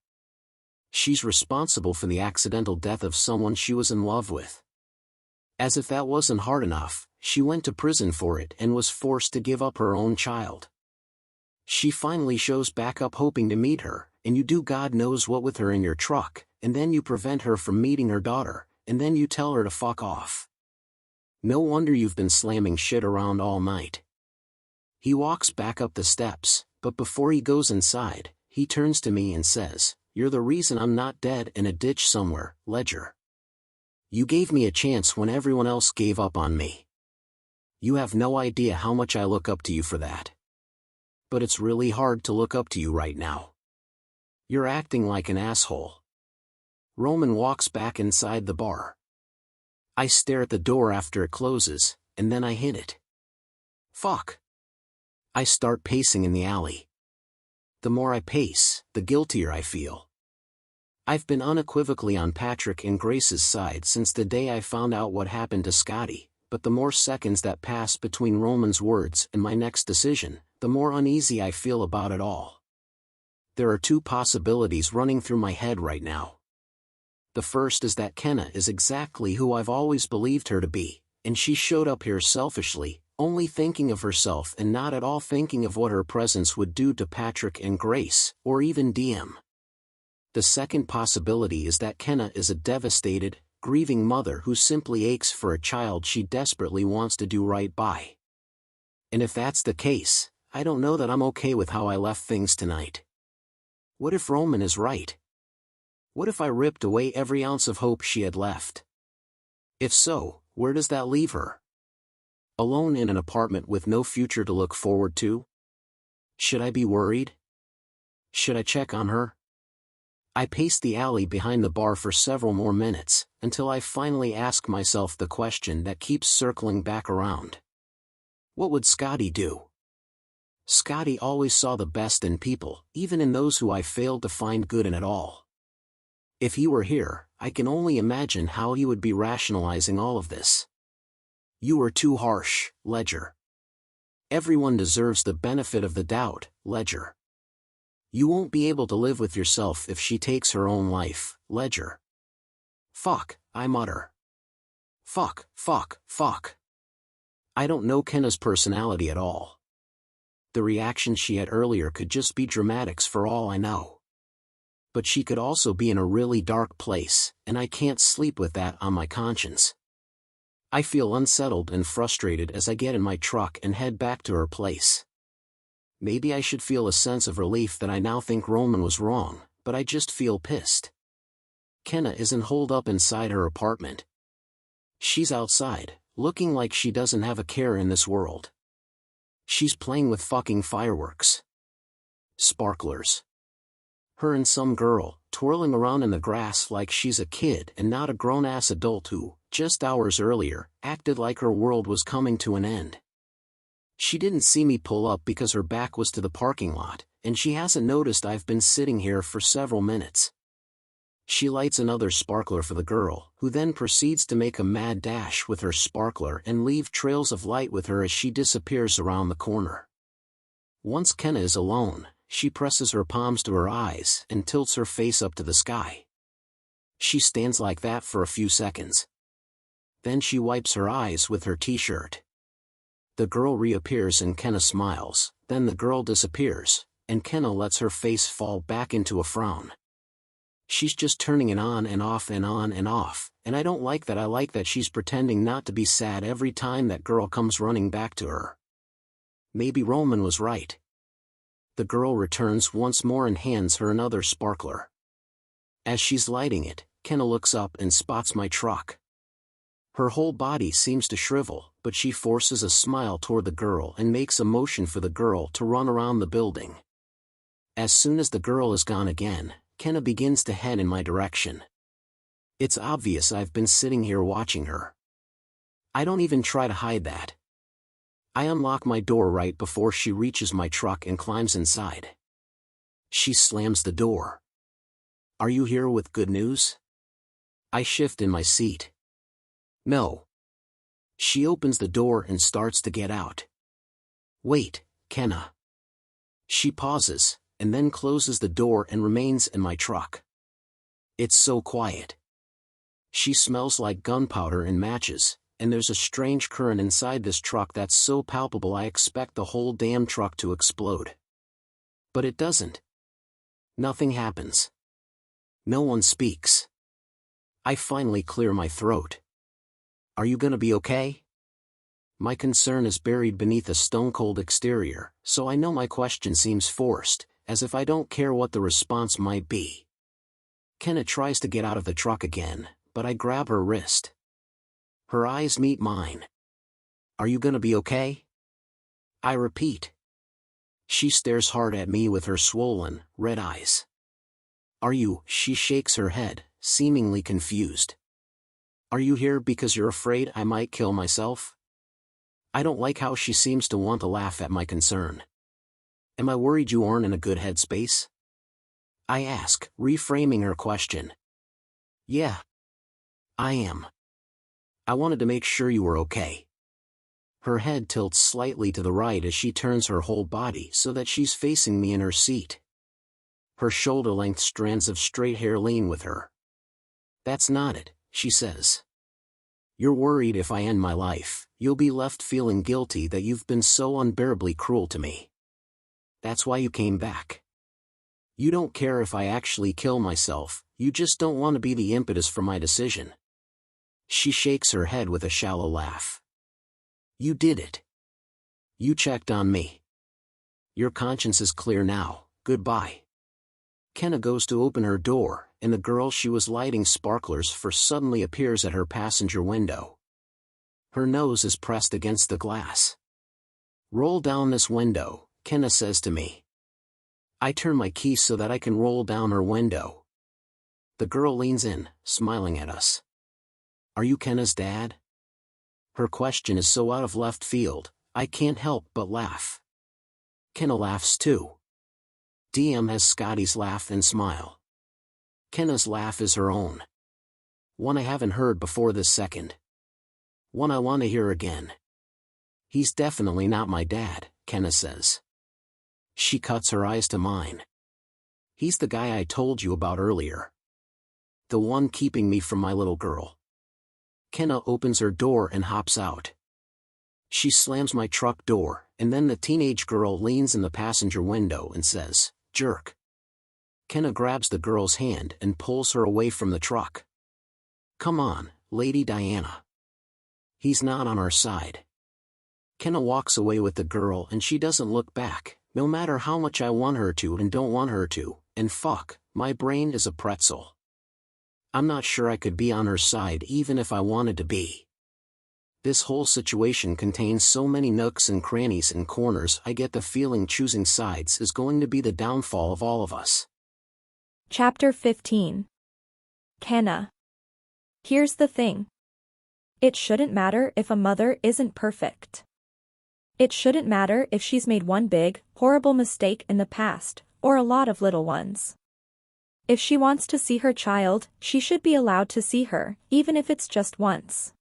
She's responsible for the accidental death of someone she was in love with. As if that wasn't hard enough, she went to prison for it and was forced to give up her own child. She finally shows back up hoping to meet her, and you do God knows what with her in your truck, and then you prevent her from meeting her daughter, and then you tell her to fuck off. No wonder you've been slamming shit around all night. He walks back up the steps, but before he goes inside, he turns to me and says, "You're the reason I'm not dead in a ditch somewhere, Ledger. You gave me a chance when everyone else gave up on me. You have no idea how much I look up to you for that. But it's really hard to look up to you right now. You're acting like an asshole." Roman walks back inside the bar. I stare at the door after it closes, and then I hit it. Fuck. I start pacing in the alley. The more I pace, the guiltier I feel. I've been unequivocally on Patrick and Grace's side since the day I found out what happened to Scotty, but the more seconds that pass between Roman's words and my next decision, the more uneasy I feel about it all. There are two possibilities running through my head right now. The first is that Kenna is exactly who I've always believed her to be, and she showed up here selfishly, only thinking of herself and not at all thinking of what her presence would do to Patrick and Grace, or even DM. The second possibility is that Kenna is a devastated, grieving mother who simply aches for a child she desperately wants to do right by. And if that's the case, I don't know that I'm okay with how I left things tonight. What if Roman is right? What if I ripped away every ounce of hope she had left? If so, where does that leave her? Alone in an apartment with no future to look forward to? Should I be worried? Should I check on her? I paced the alley behind the bar for several more minutes, until I finally asked myself the question that keeps circling back around. What would Scotty do? Scotty always saw the best in people, even in those who I failed to find good in at all. If he were here, I can only imagine how he would be rationalizing all of this. You were too harsh, Ledger. Everyone deserves the benefit of the doubt, Ledger. You won't be able to live with yourself if she takes her own life, Ledger. Fuck, I mutter. Fuck, fuck, fuck. I don't know Kenna's personality at all. The reaction she had earlier could just be dramatics for all I know. But she could also be in a really dark place, and I can't sleep with that on my conscience. I feel unsettled and frustrated as I get in my truck and head back to her place. Maybe I should feel a sense of relief that I now think Roman was wrong, but I just feel pissed. Kenna isn't holed up inside her apartment. She's outside, looking like she doesn't have a care in this world. She's playing with fucking fireworks. Sparklers. Her and some girl, twirling around in the grass like she's a kid and not a grown-ass adult who, just hours earlier, acted like her world was coming to an end. She didn't see me pull up because her back was to the parking lot, and she hasn't noticed I've been sitting here for several minutes. She lights another sparkler for the girl, who then proceeds to make a mad dash with her sparkler and leave trails of light with her as she disappears around the corner. Once Kenna is alone, she presses her palms to her eyes and tilts her face up to the sky. She stands like that for a few seconds. Then she wipes her eyes with her t-shirt. The girl reappears and Kenna smiles, then the girl disappears, and Kenna lets her face fall back into a frown. She's just turning it on and off and on and off, and I don't like that. I like that she's pretending not to be sad every time that girl comes running back to her. Maybe Roman was right. The girl returns once more and hands her another sparkler. As she's lighting it, Kenna looks up and spots my truck. Her whole body seems to shrivel, but she forces a smile toward the girl and makes a motion for the girl to run around the building. As soon as the girl is gone again, Kenna begins to head in my direction. It's obvious I've been sitting here watching her. I don't even try to hide that. I unlock my door right before she reaches my truck and climbs inside. She slams the door. Are you here with good news? I shift in my seat. No. She opens the door and starts to get out. Wait, Kenna. She pauses, and then closes the door and remains in my truck. It's so quiet. She smells like gunpowder and matches, and there's a strange current inside this truck that's so palpable I expect the whole damn truck to explode. But it doesn't. Nothing happens. No one speaks. I finally clear my throat. Are you gonna be okay? My concern is buried beneath a stone-cold exterior, so I know my question seems forced, as if I don't care what the response might be. Kenna tries to get out of the truck again, but I grab her wrist. Her eyes meet mine. Are you gonna be okay? I repeat. She stares hard at me with her swollen, red eyes. Are you? She shakes her head, seemingly confused. Are you here because you're afraid I might kill myself? I don't like how she seems to want to laugh at my concern. Am I worried you aren't in a good headspace? I ask, reframing her question. Yeah. I am. I wanted to make sure you were okay. Her head tilts slightly to the right as she turns her whole body so that she's facing me in her seat. Her shoulder-length strands of straight hair lean with her. That's not it, she says. You're worried if I end my life, you'll be left feeling guilty that you've been so unbearably cruel to me. That's why you came back. You don't care if I actually kill myself, you just don't want to be the impetus for my decision. She shakes her head with a shallow laugh. You did it. You checked on me. Your conscience is clear now, goodbye. Kenna goes to open her door, and the girl she was lighting sparklers for suddenly appears at her passenger window. Her nose is pressed against the glass. Roll down this window, Kenna says to me. I turn my key so that I can roll down her window. The girl leans in, smiling at us. Are you Kenna's dad? Her question is so out of left field, I can't help but laugh. Kenna laughs too. DM has Scotty's laugh and smile. Kenna's laugh is her own. One I haven't heard before this second. One I want to hear again. He's definitely not my dad, Kenna says. She cuts her eyes to mine. He's the guy I told you about earlier. The one keeping me from my little girl. Kenna opens her door and hops out. She slams my truck door, and then the teenage girl leans in the passenger window and says, jerk. Kenna grabs the girl's hand and pulls her away from the truck. Come on, Lady Diana. He's not on our side. Kenna walks away with the girl and she doesn't look back, no matter how much I want her to and don't want her to, and fuck, my brain is a pretzel. I'm not sure I could be on her side even if I wanted to be. This whole situation contains so many nooks and crannies and corners I get the feeling choosing sides is going to be the downfall of all of us. Chapter 15. Kenna. Here's the thing. It shouldn't matter if a mother isn't perfect. It shouldn't matter if she's made one big, horrible mistake in the past, or a lot of little ones. If she wants to see her child, she should be allowed to see her, even if it's just once.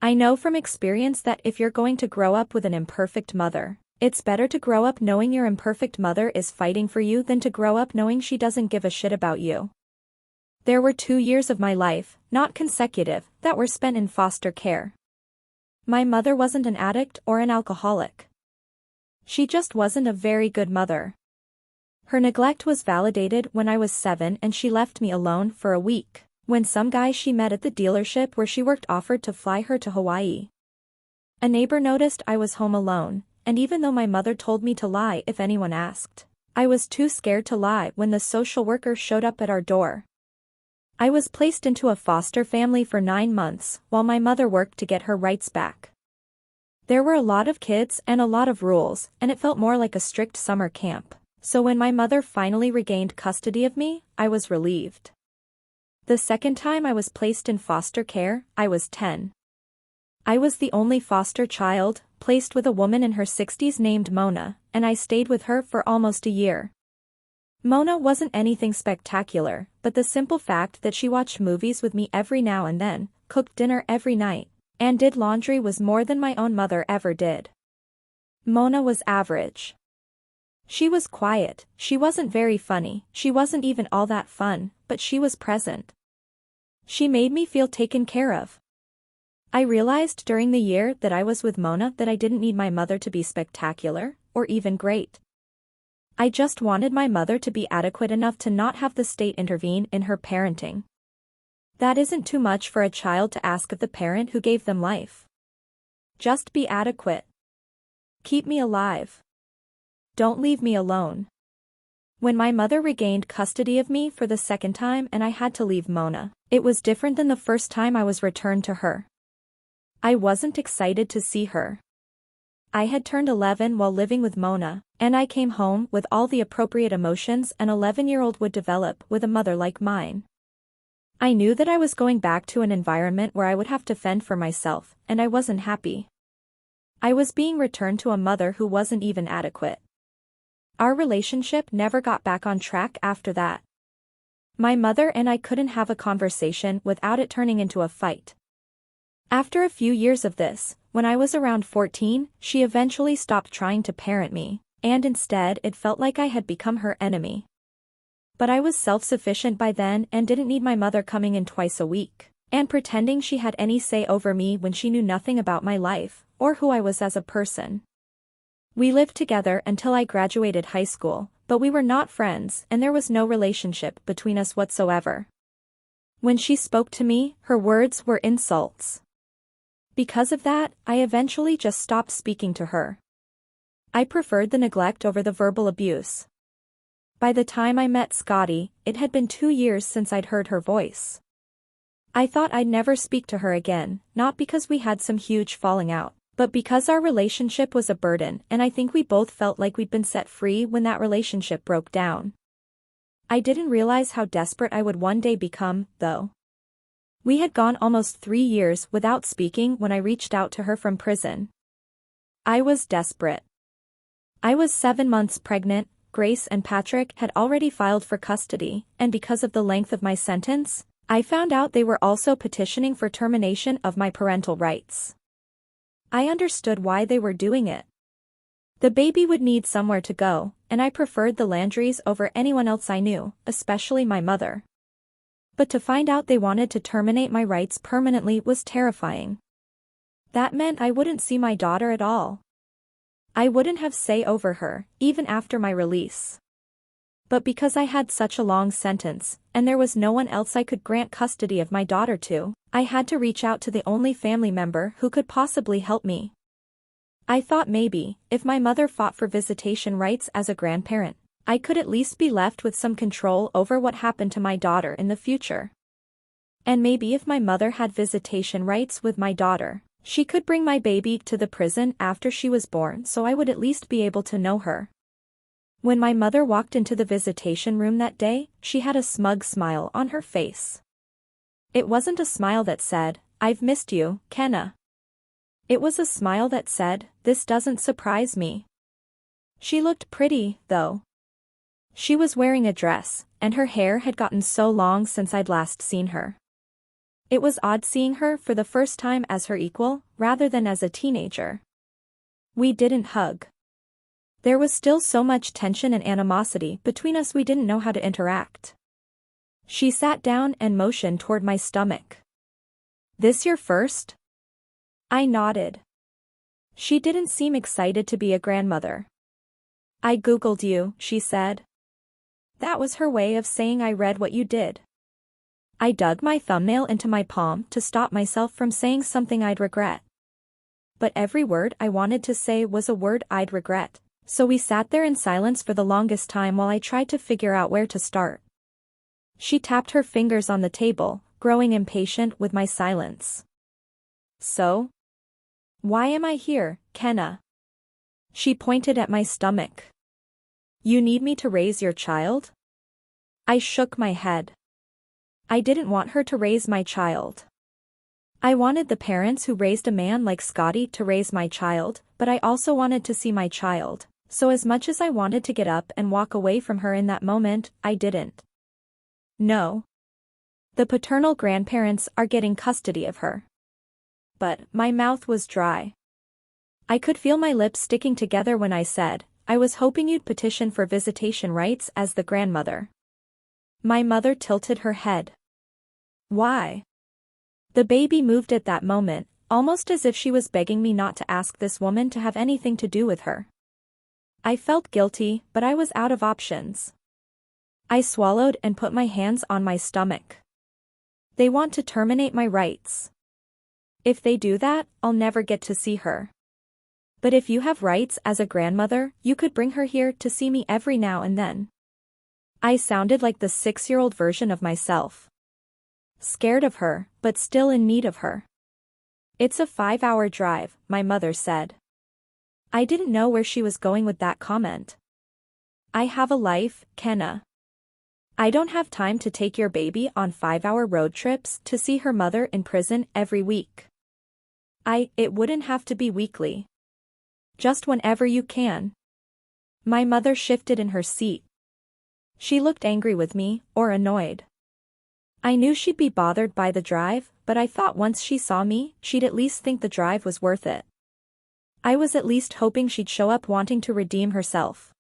I know from experience that if you're going to grow up with an imperfect mother, it's better to grow up knowing your imperfect mother is fighting for you than to grow up knowing she doesn't give a shit about you. There were 2 years of my life, not consecutive, that were spent in foster care. My mother wasn't an addict or an alcoholic. She just wasn't a very good mother. Her neglect was validated when I was 7 and she left me alone for a week, when some guy she met at the dealership where she worked offered to fly her to Hawaii. A neighbor noticed I was home alone, and even though my mother told me to lie if anyone asked, I was too scared to lie when the social worker showed up at our door. I was placed into a foster family for 9 months while my mother worked to get her rights back. There were a lot of kids and a lot of rules, and it felt more like a strict summer camp, so when my mother finally regained custody of me, I was relieved. The second time I was placed in foster care, I was 10. I was the only foster child, placed with a woman in her 60s named Mona, and I stayed with her for almost a year. Mona wasn't anything spectacular, but the simple fact that she watched movies with me every now and then, cooked dinner every night, and did laundry was more than my own mother ever did. Mona was average. She was quiet, she wasn't very funny, she wasn't even all that fun, but she was present. She made me feel taken care of. I realized during the year that I was with Mona that I didn't need my mother to be spectacular, or even great. I just wanted my mother to be adequate enough to not have the state intervene in her parenting. That isn't too much for a child to ask of the parent who gave them life. Just be adequate. Keep me alive. Don't leave me alone. When my mother regained custody of me for the second time and I had to leave Mona, it was different than the first time I was returned to her. I wasn't excited to see her. I had turned 11 while living with Mona, and I came home with all the appropriate emotions an 11-year-old would develop with a mother like mine. I knew that I was going back to an environment where I would have to fend for myself, and I wasn't happy. I was being returned to a mother who wasn't even adequate. Our relationship never got back on track after that. My mother and I couldn't have a conversation without it turning into a fight. After a few years of this, when I was around 14, she eventually stopped trying to parent me, and instead it felt like I had become her enemy. But I was self-sufficient by then and didn't need my mother coming in twice a week, and pretending she had any say over me when she knew nothing about my life, or who I was as a person. We lived together until I graduated high school, but we were not friends and there was no relationship between us whatsoever. When she spoke to me, her words were insults. Because of that, I eventually just stopped speaking to her. I preferred the neglect over the verbal abuse. By the time I met Scotty, it had been 2 years since I'd heard her voice. I thought I'd never speak to her again, not because we had some huge falling out, but because our relationship was a burden and I think we both felt like we'd been set free when that relationship broke down. I didn't realize how desperate I would one day become, though. We had gone almost 3 years without speaking when I reached out to her from prison. I was desperate. I was 7 months pregnant, Grace and Patrick had already filed for custody, and because of the length of my sentence, I found out they were also petitioning for termination of my parental rights. I understood why they were doing it. The baby would need somewhere to go, and I preferred the Landrys over anyone else I knew, especially my mother. But to find out they wanted to terminate my rights permanently was terrifying. That meant I wouldn't see my daughter at all. I wouldn't have say over her, even after my release. But because I had such a long sentence, and there was no one else I could grant custody of my daughter to, I had to reach out to the only family member who could possibly help me. I thought maybe, if my mother fought for visitation rights as a grandparent, I could at least be left with some control over what happened to my daughter in the future. And maybe if my mother had visitation rights with my daughter, she could bring my baby to the prison after she was born so I would at least be able to know her. When my mother walked into the visitation room that day, she had a smug smile on her face. It wasn't a smile that said, "I've missed you, Kenna." It was a smile that said, "This doesn't surprise me." She looked pretty, though. She was wearing a dress, and her hair had gotten so long since I'd last seen her. It was odd seeing her for the first time as her equal, rather than as a teenager. We didn't hug. There was still so much tension and animosity between us we didn't know how to interact. She sat down and motioned toward my stomach. "This your first?" I nodded. She didn't seem excited to be a grandmother. "I Googled you," she said. That was her way of saying I read what you did. I dug my thumbnail into my palm to stop myself from saying something I'd regret. But every word I wanted to say was a word I'd regret, so we sat there in silence for the longest time while I tried to figure out where to start. She tapped her fingers on the table, growing impatient with my silence. "So? Why am I here, Kenna?" She pointed at my stomach. "You need me to raise your child?" I shook my head. I didn't want her to raise my child. I wanted the parents who raised a man like Scotty to raise my child, but I also wanted to see my child, so as much as I wanted to get up and walk away from her in that moment, I didn't. No. The paternal grandparents are getting custody of her. But my mouth was dry. I could feel my lips sticking together when I said, "I was hoping you'd petition for visitation rights as the grandmother." My mother tilted her head. "Why?" The baby moved at that moment, almost as if she was begging me not to ask this woman to have anything to do with her. I felt guilty, but I was out of options. I swallowed and put my hands on my stomach. "They want to terminate my rights. If they do that, I'll never get to see her. But if you have rights as a grandmother, you could bring her here to see me every now and then." I sounded like the 6-year-old version of myself. Scared of her, but still in need of her. "It's a 5-hour drive," my mother said. I didn't know where she was going with that comment. "I have a life, Kenna. I don't have time to take your baby on 5-hour road trips to see her mother in prison every week. It wouldn't have to be weekly. Just whenever you can." My mother shifted in her seat. She looked angry with me, or annoyed. I knew she'd be bothered by the drive, but I thought once she saw me, she'd at least think the drive was worth it. I was at least hoping she'd show up wanting to redeem herself.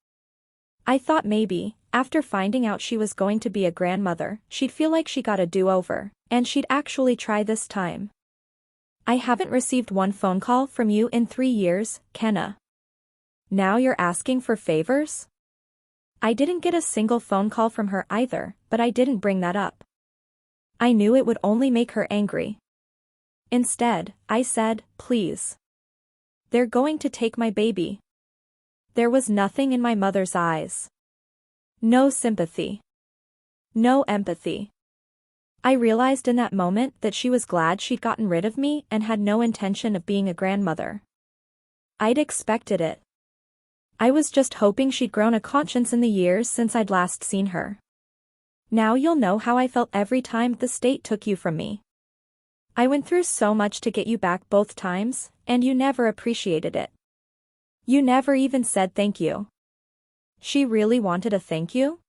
I thought maybe, after finding out she was going to be a grandmother, she'd feel like she got a do-over, and she'd actually try this time. I haven't received one phone call from you in 3 years, Kenna. Now you're asking for favors? I didn't get a single phone call from her either, but I didn't bring that up. I knew it would only make her angry. Instead, I said, please. They're going to take my baby. There was nothing in my mother's eyes. No sympathy. No empathy. I realized in that moment that she was glad she'd gotten rid of me and had no intention of being a grandmother. I'd expected it. I was just hoping she'd grown a conscience in the years since I'd last seen her. Now you'll know how I felt every time the state took you from me. I went through so much to get you back both times, and you never appreciated it. You never even said thank you. She really wanted a thank you?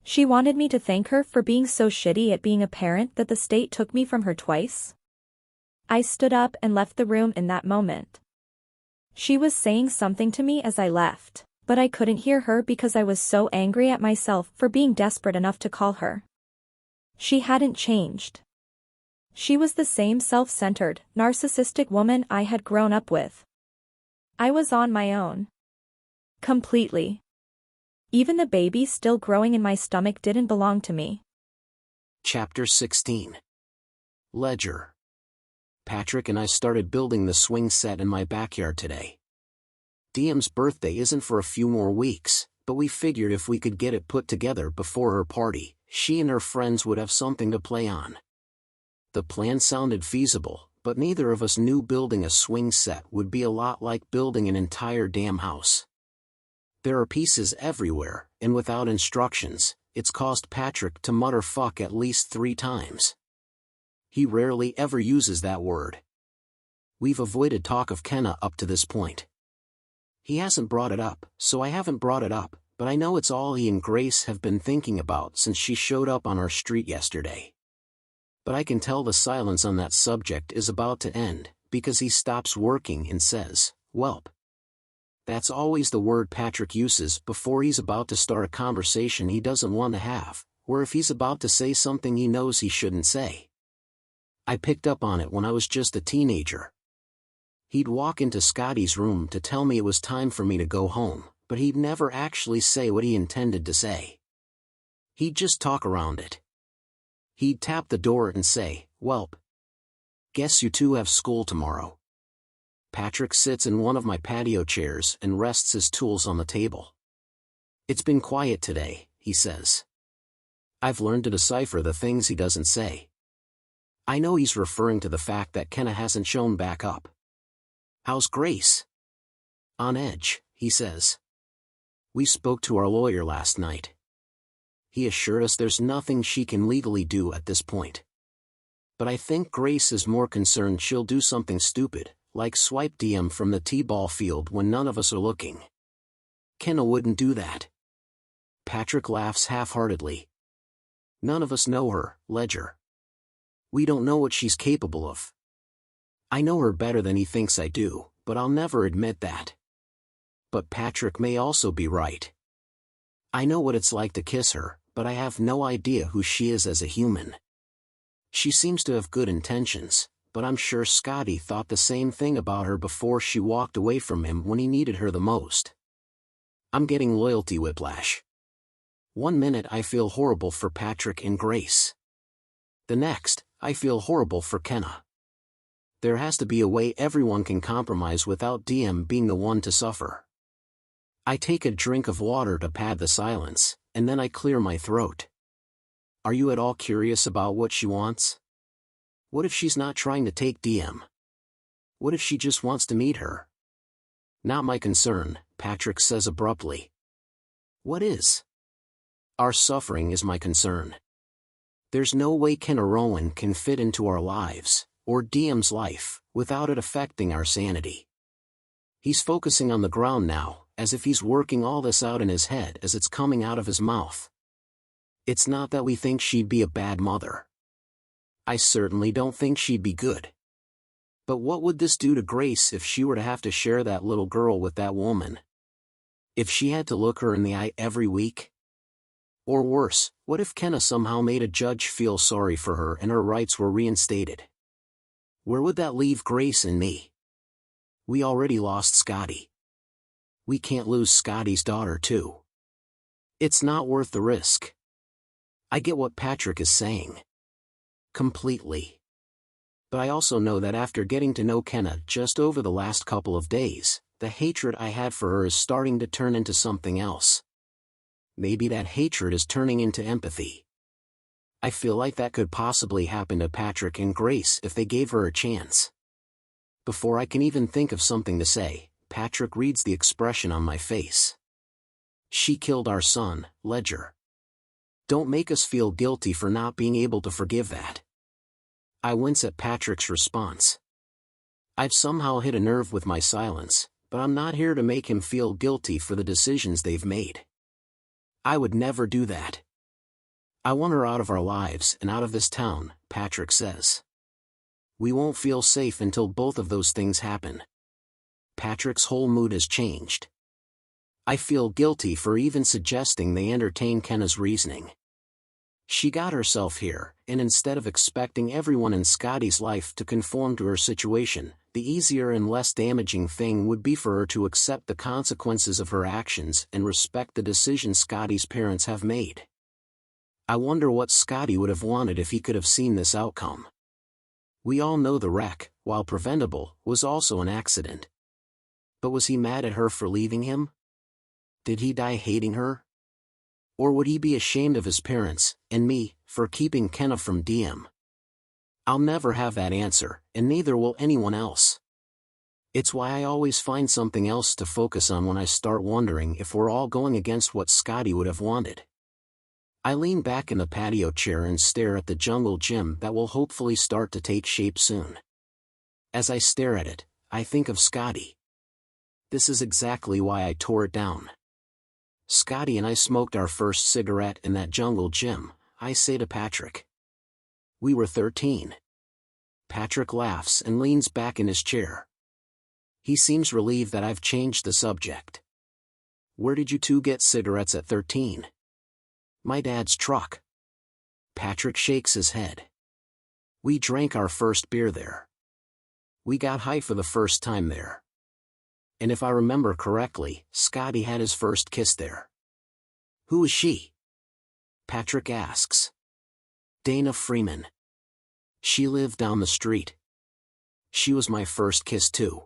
She wanted me to thank her for being so shitty at being a parent that the state took me from her twice? I stood up and left the room in that moment. She was saying something to me as I left, but I couldn't hear her because I was so angry at myself for being desperate enough to call her. She hadn't changed. She was the same self-centered, narcissistic woman I had grown up with. I was on my own. Completely. Even the baby still growing in my stomach didn't belong to me. Chapter 16. Ledger. Patrick and I started building the swing set in my backyard today. Diem's birthday isn't for a few more weeks, but we figured if we could get it put together before her party, she and her friends would have something to play on. The plan sounded feasible, but neither of us knew building a swing set would be a lot like building an entire damn house. There are pieces everywhere, and without instructions, it's caused Patrick to mutter fuck at least 3 times. He rarely ever uses that word. We've avoided talk of Kenna up to this point. He hasn't brought it up, so I haven't brought it up, but I know it's all he and Grace have been thinking about since she showed up on our street yesterday. But I can tell the silence on that subject is about to end, because he stops working and says, "Welp." That's always the word Patrick uses before he's about to start a conversation he doesn't want to have, or if he's about to say something he knows he shouldn't say. I picked up on it when I was just a teenager. He'd walk into Scotty's room to tell me it was time for me to go home, but he'd never actually say what he intended to say. He'd just talk around it. He'd tap the door and say, "Welp. Guess you two have school tomorrow." Patrick sits in one of my patio chairs and rests his tools on the table. "It's been quiet today," he says. I've learned to decipher the things he doesn't say. I know he's referring to the fact that Kenna hasn't shown back up. "How's Grace?" "On edge," he says. "We spoke to our lawyer last night. He assured us there's nothing she can legally do at this point. But I think Grace is more concerned she'll do something stupid, like swipe Diem from the t-ball field when none of us are looking. Kenna wouldn't do that." Patrick laughs half-heartedly. "None of us know her, Ledger. We don't know what she's capable of. I know her better than he thinks I do, but I'll never admit that. But Patrick may also be right. I know what it's like to kiss her, but I have no idea who she is as a human. She seems to have good intentions, but I'm sure Scotty thought the same thing about her before she walked away from him when he needed her the most. I'm getting loyalty whiplash. One minute I feel horrible for Patrick and Grace. The next, I feel horrible for Kenna. There has to be a way everyone can compromise without Diem being the one to suffer. I take a drink of water to pad the silence, and then I clear my throat. Are you at all curious about what she wants? What if she's not trying to take Diem? What if she just wants to meet her? Not my concern, Patrick says abruptly. What is? Our suffering is my concern. There's no way Kenna Rowan can fit into our lives, or Diem's life, without it affecting our sanity. He's focusing on the ground now, as if he's working all this out in his head as it's coming out of his mouth. It's not that we think she'd be a bad mother. I certainly don't think she'd be good. But what would this do to Grace if she were to have to share that little girl with that woman? If she had to look her in the eye every week? Or worse, what if Kenna somehow made a judge feel sorry for her and her rights were reinstated? Where would that leave Grace and me? We already lost Scotty. We can't lose Scotty's daughter too. It's not worth the risk. I get what Patrick is saying. Completely. But I also know that after getting to know Kenna just over the last couple of days, the hatred I had for her is starting to turn into something else. Maybe that hatred is turning into empathy. I feel like that could possibly happen to Patrick and Grace if they gave her a chance. Before I can even think of something to say, Patrick reads the expression on my face. She killed our son, Ledger. Don't make us feel guilty for not being able to forgive that. I wince at Patrick's response. I've somehow hit a nerve with my silence, but I'm not here to make him feel guilty for the decisions they've made. I would never do that. I want her out of our lives and out of this town, Patrick says. We won't feel safe until both of those things happen. Patrick's whole mood has changed. I feel guilty for even suggesting they entertain Kenna's reasoning. She got herself here, and instead of expecting everyone in Scotty's life to conform to her situation, the easier and less damaging thing would be for her to accept the consequences of her actions and respect the decision Scotty's parents have made. I wonder what Scotty would have wanted if he could have seen this outcome. We all know the wreck, while preventable, was also an accident. But was he mad at her for leaving him? Did he die hating her? Or would he be ashamed of his parents, and me, for keeping Kenna from DM? I'll never have that answer, and neither will anyone else. It's why I always find something else to focus on when I start wondering if we're all going against what Scotty would have wanted. I lean back in the patio chair and stare at the jungle gym that will hopefully start to take shape soon. As I stare at it, I think of Scotty. This is exactly why I tore it down. Scotty and I smoked our first cigarette in that jungle gym, I say to Patrick. We were 13. Patrick laughs and leans back in his chair. He seems relieved that I've changed the subject. Where did you two get cigarettes at 13? My dad's truck. Patrick shakes his head. We drank our first beer there. We got high for the first time there. And if I remember correctly, Scotty had his first kiss there. Who is she? Patrick asks. Dana Freeman. She lived down the street. She was my first kiss too.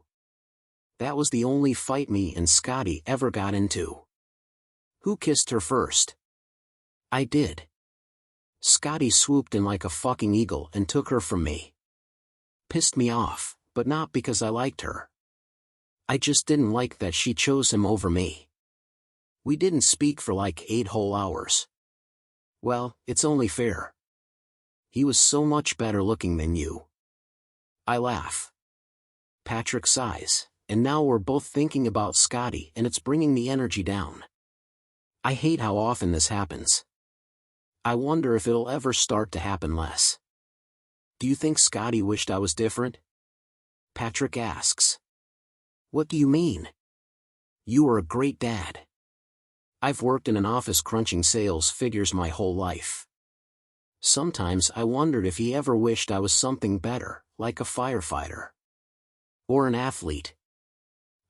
That was the only fight me and Scotty ever got into. Who kissed her first? I did. Scotty swooped in like a fucking eagle and took her from me. Pissed me off, but not because I liked her. I just didn't like that she chose him over me. We didn't speak for like 8 whole hours. Well, it's only fair. He was so much better looking than you. I laugh. Patrick sighs, and now we're both thinking about Scotty and it's bringing the energy down. I hate how often this happens. I wonder if it'll ever start to happen less. Do you think Scotty wished I was different? Patrick asks. What do you mean? You were a great dad. I've worked in an office crunching sales figures my whole life. Sometimes I wondered if he ever wished I was something better, like a firefighter. Or an athlete.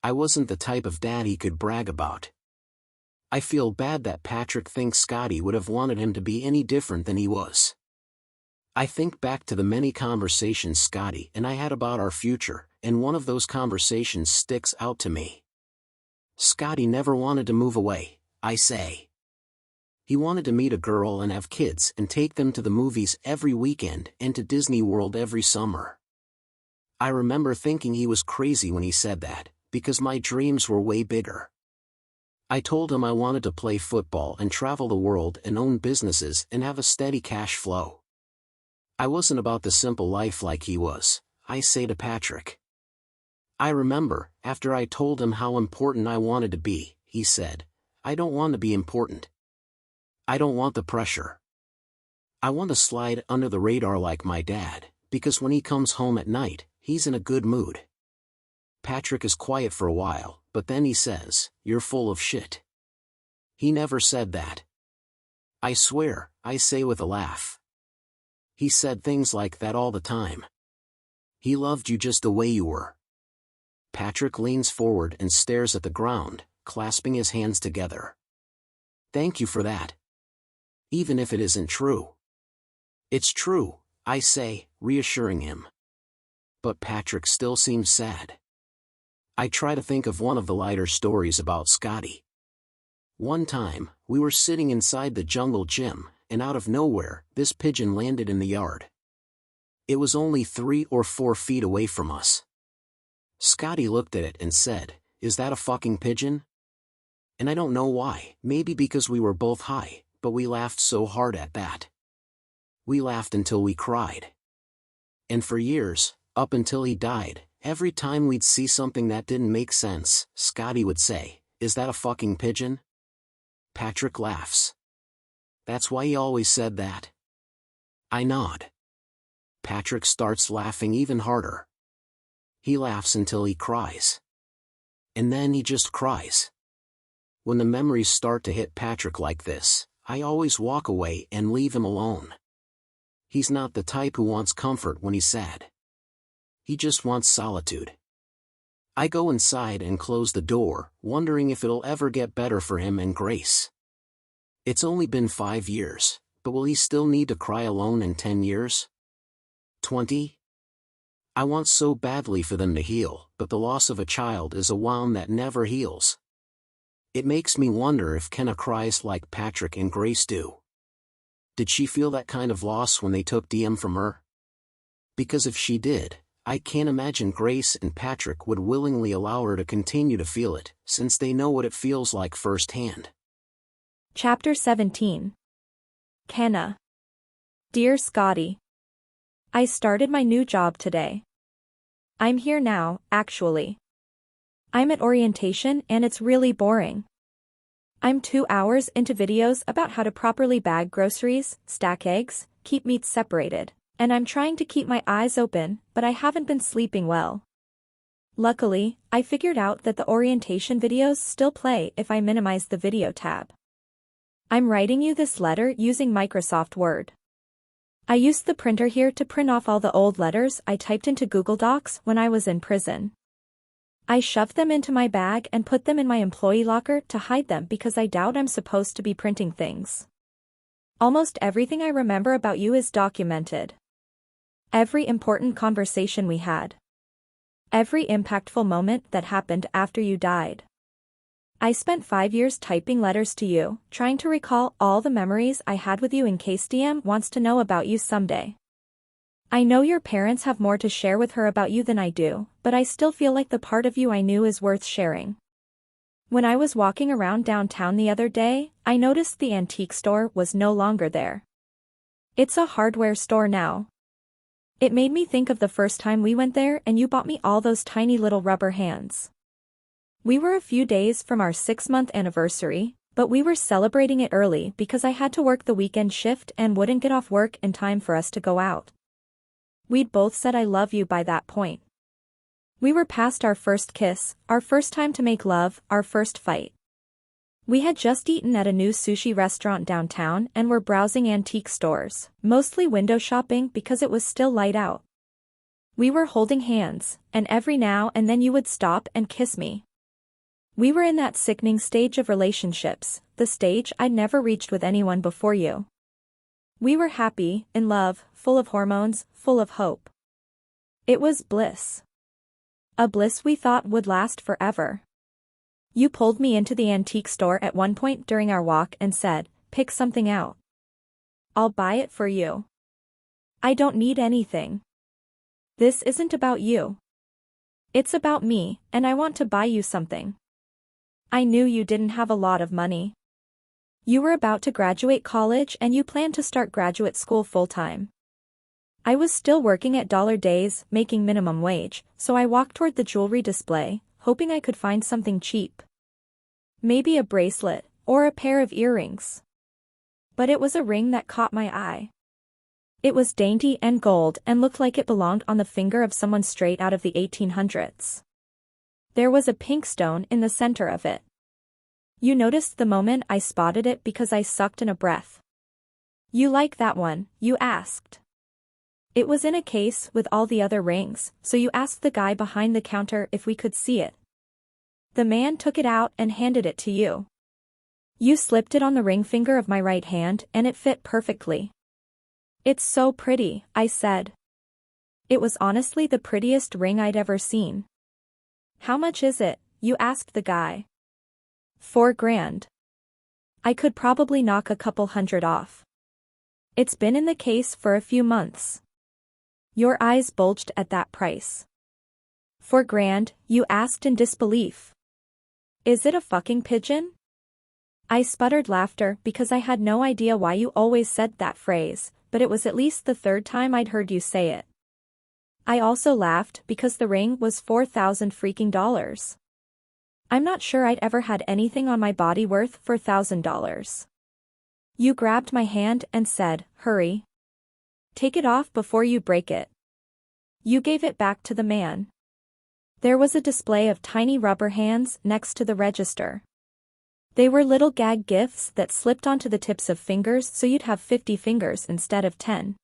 I wasn't the type of dad he could brag about. I feel bad that Patrick thinks Scotty would have wanted him to be any different than he was. I think back to the many conversations Scotty and I had about our future, and one of those conversations sticks out to me. Scotty never wanted to move away, I say. He wanted to meet a girl and have kids and take them to the movies every weekend and to Disney World every summer. I remember thinking he was crazy when he said that, because my dreams were way bigger. I told him I wanted to play football and travel the world and own businesses and have a steady cash flow. I wasn't about the simple life like he was, I say to Patrick. I remember, after I told him how important I wanted to be, he said, I don't want to be important. I don't want the pressure. I want to slide under the radar like my dad, because when he comes home at night, he's in a good mood. Patrick is quiet for a while, but then he says, "You're full of shit." He never said that. I swear, I say with a laugh. He said things like that all the time. He loved you just the way you were. Patrick leans forward and stares at the ground, clasping his hands together. Thank you for that. Even if it isn't true. It's true, I say, reassuring him. But Patrick still seems sad. I try to think of one of the lighter stories about Scotty. One time, we were sitting inside the jungle gym, and out of nowhere, this pigeon landed in the yard. It was only 3 or 4 feet away from us. Scotty looked at it and said, "Is that a fucking pigeon?" And I don't know why, maybe because we were both high, but we laughed so hard at that. We laughed until we cried. And for years, up until he died, every time we'd see something that didn't make sense, Scotty would say, "Is that a fucking pigeon?" Patrick laughs. That's why he always said that. I nod. Patrick starts laughing even harder. He laughs until he cries. And then he just cries. When the memories start to hit Patrick like this, I always walk away and leave him alone. He's not the type who wants comfort when he's sad. He just wants solitude. I go inside and close the door, wondering if it'll ever get better for him and Grace. It's only been 5 years, but will he still need to cry alone in 10 years? 20? I want so badly for them to heal, but the loss of a child is a wound that never heals. It makes me wonder if Kenna cries like Patrick and Grace do. Did she feel that kind of loss when they took DM from her? Because if she did, I can't imagine Grace and Patrick would willingly allow her to continue to feel it, since they know what it feels like firsthand. Chapter 17. Kenna. Dear Scotty. I started my new job today. I'm here now, actually. I'm at orientation and it's really boring. I'm 2 hours into videos about how to properly bag groceries, stack eggs, keep meats separated, and I'm trying to keep my eyes open, but I haven't been sleeping well. Luckily, I figured out that the orientation videos still play if I minimize the video tab. I'm writing you this letter using Microsoft Word. I used the printer here to print off all the old letters I typed into Google Docs when I was in prison. I shoved them into my bag and put them in my employee locker to hide them because I doubt I'm supposed to be printing things. Almost everything I remember about you is documented. Every important conversation we had. Every impactful moment that happened after you died. I spent 5 years typing letters to you, trying to recall all the memories I had with you in case DM wants to know about you someday. I know your parents have more to share with her about you than I do, but I still feel like the part of you I knew is worth sharing. When I was walking around downtown the other day, I noticed the antique store was no longer there. It's a hardware store now. It made me think of the first time we went there and you bought me all those tiny little rubber hands. We were a few days from our 6-month anniversary, but we were celebrating it early because I had to work the weekend shift and wouldn't get off work in time for us to go out. We'd both said I love you by that point. We were past our first kiss, our first time to make love, our first fight. We had just eaten at a new sushi restaurant downtown and were browsing antique stores, mostly window shopping because it was still light out. We were holding hands, and every now and then you would stop and kiss me. We were in that sickening stage of relationships, the stage I'd never reached with anyone before you. We were happy, in love, full of hormones, full of hope. It was bliss. A bliss we thought would last forever. You pulled me into the antique store at one point during our walk and said, "Pick something out. I'll buy it for you. I don't need anything. This isn't about you. It's about me, and I want to buy you something." I knew you didn't have a lot of money. You were about to graduate college and you planned to start graduate school full-time. I was still working at dollar days, making minimum wage, so I walked toward the jewelry display, hoping I could find something cheap. Maybe a bracelet, or a pair of earrings. But it was a ring that caught my eye. It was dainty and gold and looked like it belonged on the finger of someone straight out of the 1800s. There was a pink stone in the center of it. You noticed the moment I spotted it because I sucked in a breath. "You like that one?" you asked. It was in a case with all the other rings, so you asked the guy behind the counter if we could see it. The man took it out and handed it to you. You slipped it on the ring finger of my right hand and it fit perfectly. "It's so pretty," I said. It was honestly the prettiest ring I'd ever seen. "How much is it?" you asked the guy. $4,000. I could probably knock a couple hundred off. It's been in the case for a few months. Your eyes bulged at that price. $4,000, you asked in disbelief. "Is it a fucking pigeon?" I sputtered laughter because I had no idea why you always said that phrase, but it was at least the third time I'd heard you say it. I also laughed because the ring was $4,000 freaking dollars. I'm not sure I'd ever had anything on my body worth $4,000. You grabbed my hand and said, "Hurry. Take it off before you break it." You gave it back to the man. There was a display of tiny rubber hands next to the register. They were little gag gifts that slipped onto the tips of fingers so you'd have 50 fingers instead of 10.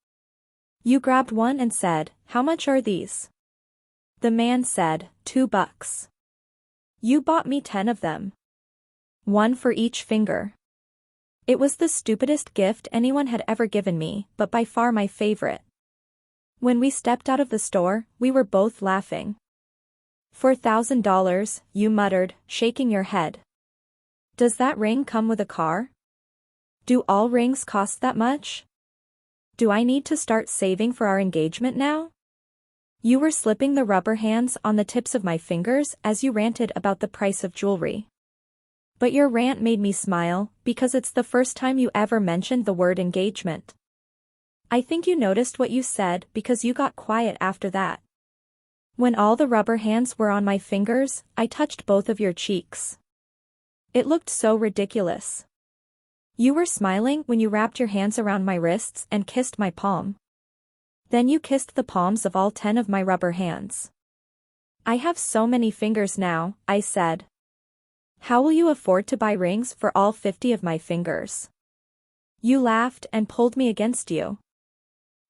You grabbed one and said, "How much are these?" The man said, $2. You bought me 10 of them. One for each finger. It was the stupidest gift anyone had ever given me, but by far my favorite. When we stepped out of the store, we were both laughing. $4,000, you muttered, shaking your head. Does that ring come with a car? Do all rings cost that much? Do I need to start saving for our engagement now? You were slipping the rubber hands on the tips of my fingers as you ranted about the price of jewelry. But your rant made me smile, because it's the first time you ever mentioned the word engagement. I think you noticed what you said because you got quiet after that. When all the rubber hands were on my fingers, I touched both of your cheeks. It looked so ridiculous. You were smiling when you wrapped your hands around my wrists and kissed my palm. Then you kissed the palms of all 10 of my rubber hands. "I have so many fingers now," I said. "How will you afford to buy rings for all 50 of my fingers?" You laughed and pulled me against you.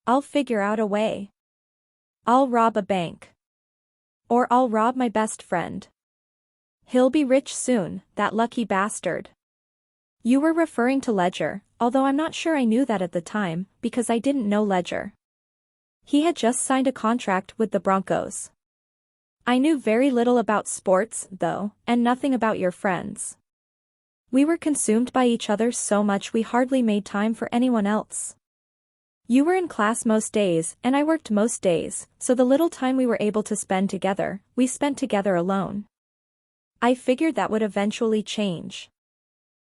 "I'll figure out a way. I'll rob a bank. Or I'll rob my best friend. He'll be rich soon, that lucky bastard." You were referring to Ledger, although I'm not sure I knew that at the time, because I didn't know Ledger. He had just signed a contract with the Broncos. I knew very little about sports, though, and nothing about your friends. We were consumed by each other so much we hardly made time for anyone else. You were in class most days, and I worked most days, so the little time we were able to spend together, we spent together alone. I figured that would eventually change.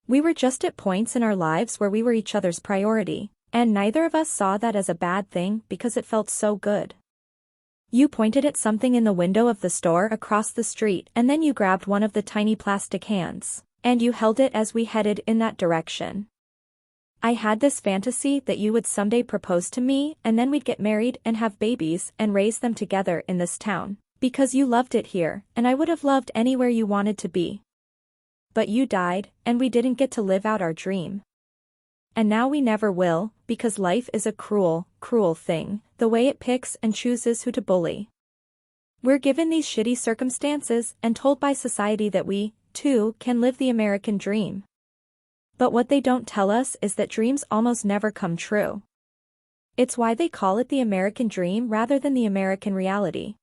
We were just at points in our lives where we were each other's priority, and neither of us saw that as a bad thing because it felt so good. You pointed at something in the window of the store across the street and then you grabbed one of the tiny plastic hands, and you held it as we headed in that direction. I had this fantasy that you would someday propose to me and then we'd get married and have babies and raise them together in this town, because you loved it here, and I would have loved anywhere you wanted to be. But you died, and we didn't get to live out our dream. And now we never will, because life is a cruel, cruel thing, the way it picks and chooses who to bully. We're given these shitty circumstances and told by society that we, too, can live the American dream. But what they don't tell us is that dreams almost never come true. It's why they call it the American dream rather than the American reality.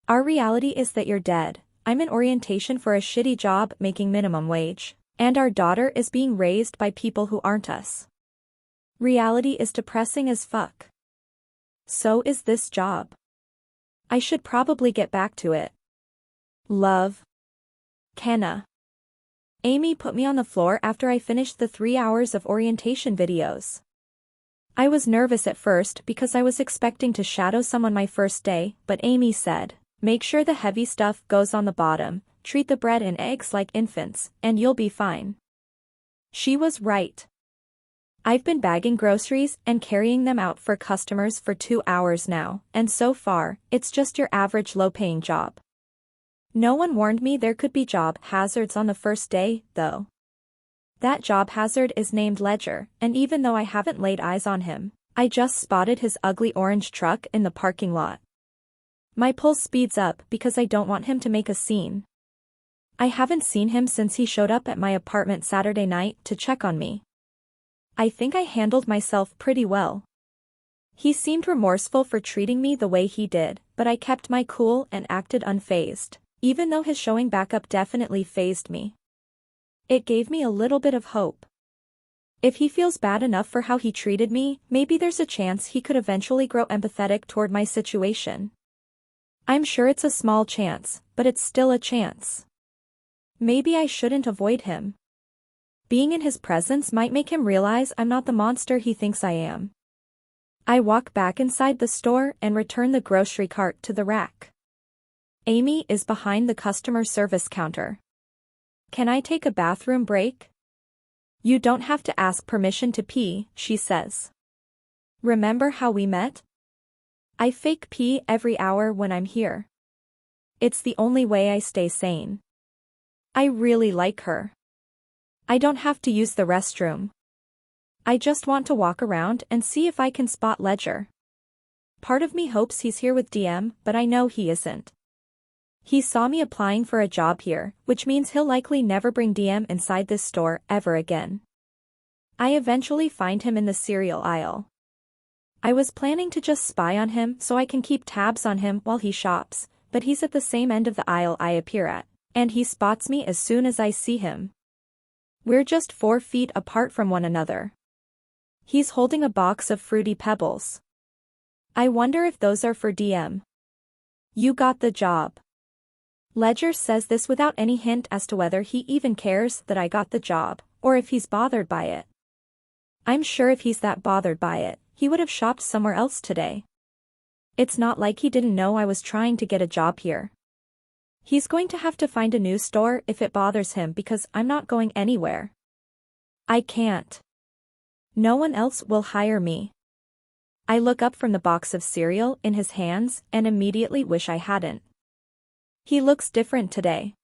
Our reality is that you're dead, I'm in orientation for a shitty job making minimum wage, and our daughter is being raised by people who aren't us. Reality is depressing as fuck. So is this job. I should probably get back to it. Love. Kenna. Amy put me on the floor after I finished the 3 hours of orientation videos. I was nervous at first because I was expecting to shadow someone my first day, but Amy said, "Make sure the heavy stuff goes on the bottom, treat the bread and eggs like infants, and you'll be fine." She was right. I've been bagging groceries and carrying them out for customers for 2 hours now, and so far, it's just your average low-paying job. No one warned me there could be job hazards on the first day, though. That job hazard is named Ledger, and even though I haven't laid eyes on him, I just spotted his ugly orange truck in the parking lot. My pulse speeds up because I don't want him to make a scene. I haven't seen him since he showed up at my apartment Saturday night to check on me. I think I handled myself pretty well. He seemed remorseful for treating me the way he did, but I kept my cool and acted unfazed, even though his showing back up definitely fazed me. It gave me a little bit of hope. If he feels bad enough for how he treated me, maybe there's a chance he could eventually grow empathetic toward my situation. I'm sure it's a small chance, but it's still a chance. Maybe I shouldn't avoid him. Being in his presence might make him realize I'm not the monster he thinks I am. I walk back inside the store and return the grocery cart to the rack. Amy is behind the customer service counter. Can I take a bathroom break? You don't have to ask permission to pee, she says. Remember how we met? I fake pee every hour when I'm here. It's the only way I stay sane. I really like her. I don't have to use the restroom. I just want to walk around and see if I can spot Ledger. Part of me hopes he's here with DM, but I know he isn't. He saw me applying for a job here, which means he'll likely never bring DM inside this store ever again. I eventually find him in the cereal aisle. I was planning to just spy on him so I can keep tabs on him while he shops, but he's at the same end of the aisle I appear at, and he spots me as soon as I see him. We're just 4 feet apart from one another. He's holding a box of Fruity Pebbles. I wonder if those are for DM. You got the job. Ledger says this without any hint as to whether he even cares that I got the job, or if he's bothered by it. I'm sure if he's that bothered by it, he would have shopped somewhere else today. It's not like he didn't know I was trying to get a job here. He's going to have to find a new store if it bothers him because I'm not going anywhere. I can't. No one else will hire me. I look up from the box of cereal in his hands and immediately wish I hadn't. He looks different today.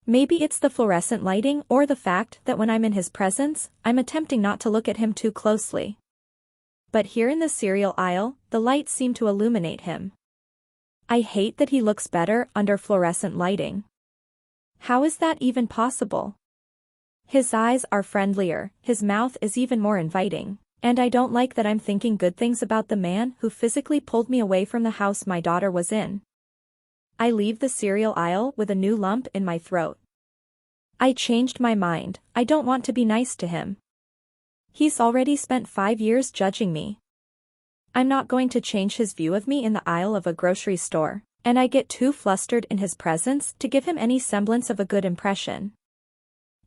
Maybe it's the fluorescent lighting or the fact that when I'm in his presence, I'm attempting not to look at him too closely. But here in the cereal aisle, the lights seem to illuminate him. I hate that he looks better under fluorescent lighting. How is that even possible? His eyes are friendlier, his mouth is even more inviting, and I don't like that I'm thinking good things about the man who physically pulled me away from the house my daughter was in. I leave the cereal aisle with a new lump in my throat. I changed my mind, I don't want to be nice to him. He's already spent 5 years judging me. I'm not going to change his view of me in the aisle of a grocery store, and I get too flustered in his presence to give him any semblance of a good impression.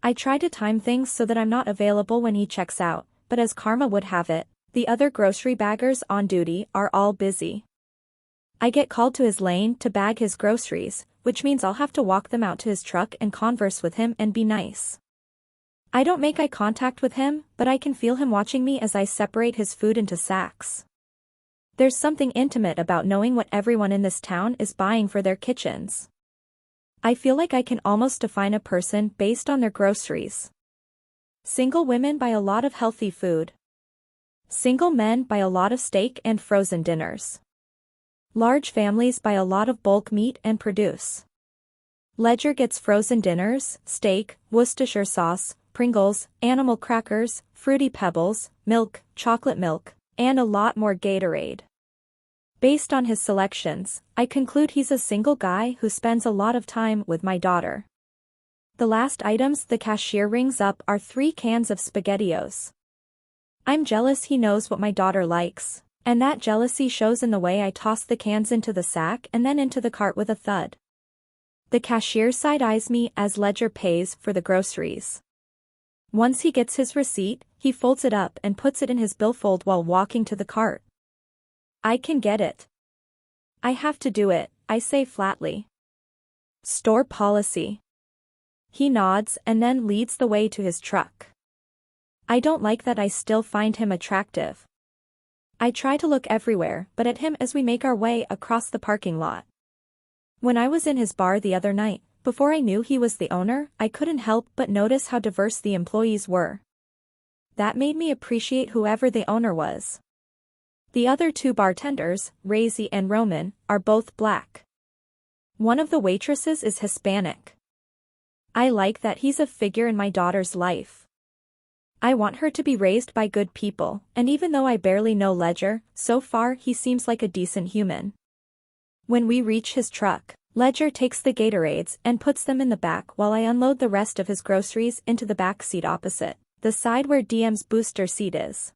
I try to time things so that I'm not available when he checks out, but as karma would have it, the other grocery baggers on duty are all busy. I get called to his lane to bag his groceries, which means I'll have to walk them out to his truck and converse with him and be nice. I don't make eye contact with him, but I can feel him watching me as I separate his food into sacks. There's something intimate about knowing what everyone in this town is buying for their kitchens. I feel like I can almost define a person based on their groceries. Single women buy a lot of healthy food. Single men buy a lot of steak and frozen dinners. Large families buy a lot of bulk meat and produce. Ledger gets frozen dinners, steak, Worcestershire sauce, Pringles, animal crackers, Fruity Pebbles, milk, chocolate milk, and a lot more Gatorade. Based on his selections, I conclude he's a single guy who spends a lot of time with my daughter. The last items the cashier rings up are 3 cans of SpaghettiOs. I'm jealous he knows what my daughter likes, and that jealousy shows in the way I toss the cans into the sack and then into the cart with a thud. The cashier side-eyes me as Ledger pays for the groceries. Once he gets his receipt, he folds it up and puts it in his billfold while walking to the cart. I can get it. I have to do it, I say flatly. Store policy. He nods and then leads the way to his truck. I don't like that I still find him attractive. I try to look everywhere but at him as we make our way across the parking lot. When I was in his bar the other night, before I knew he was the owner, I couldn't help but notice how diverse the employees were. That made me appreciate whoever the owner was. The other two bartenders, Razy and Roman, are both black. One of the waitresses is Hispanic. I like that he's a figure in my daughter's life. I want her to be raised by good people, and even though I barely know Ledger, so far he seems like a decent human. When we reach his truck, Ledger takes the Gatorades and puts them in the back while I unload the rest of his groceries into the back seat opposite, the side where DM's booster seat is.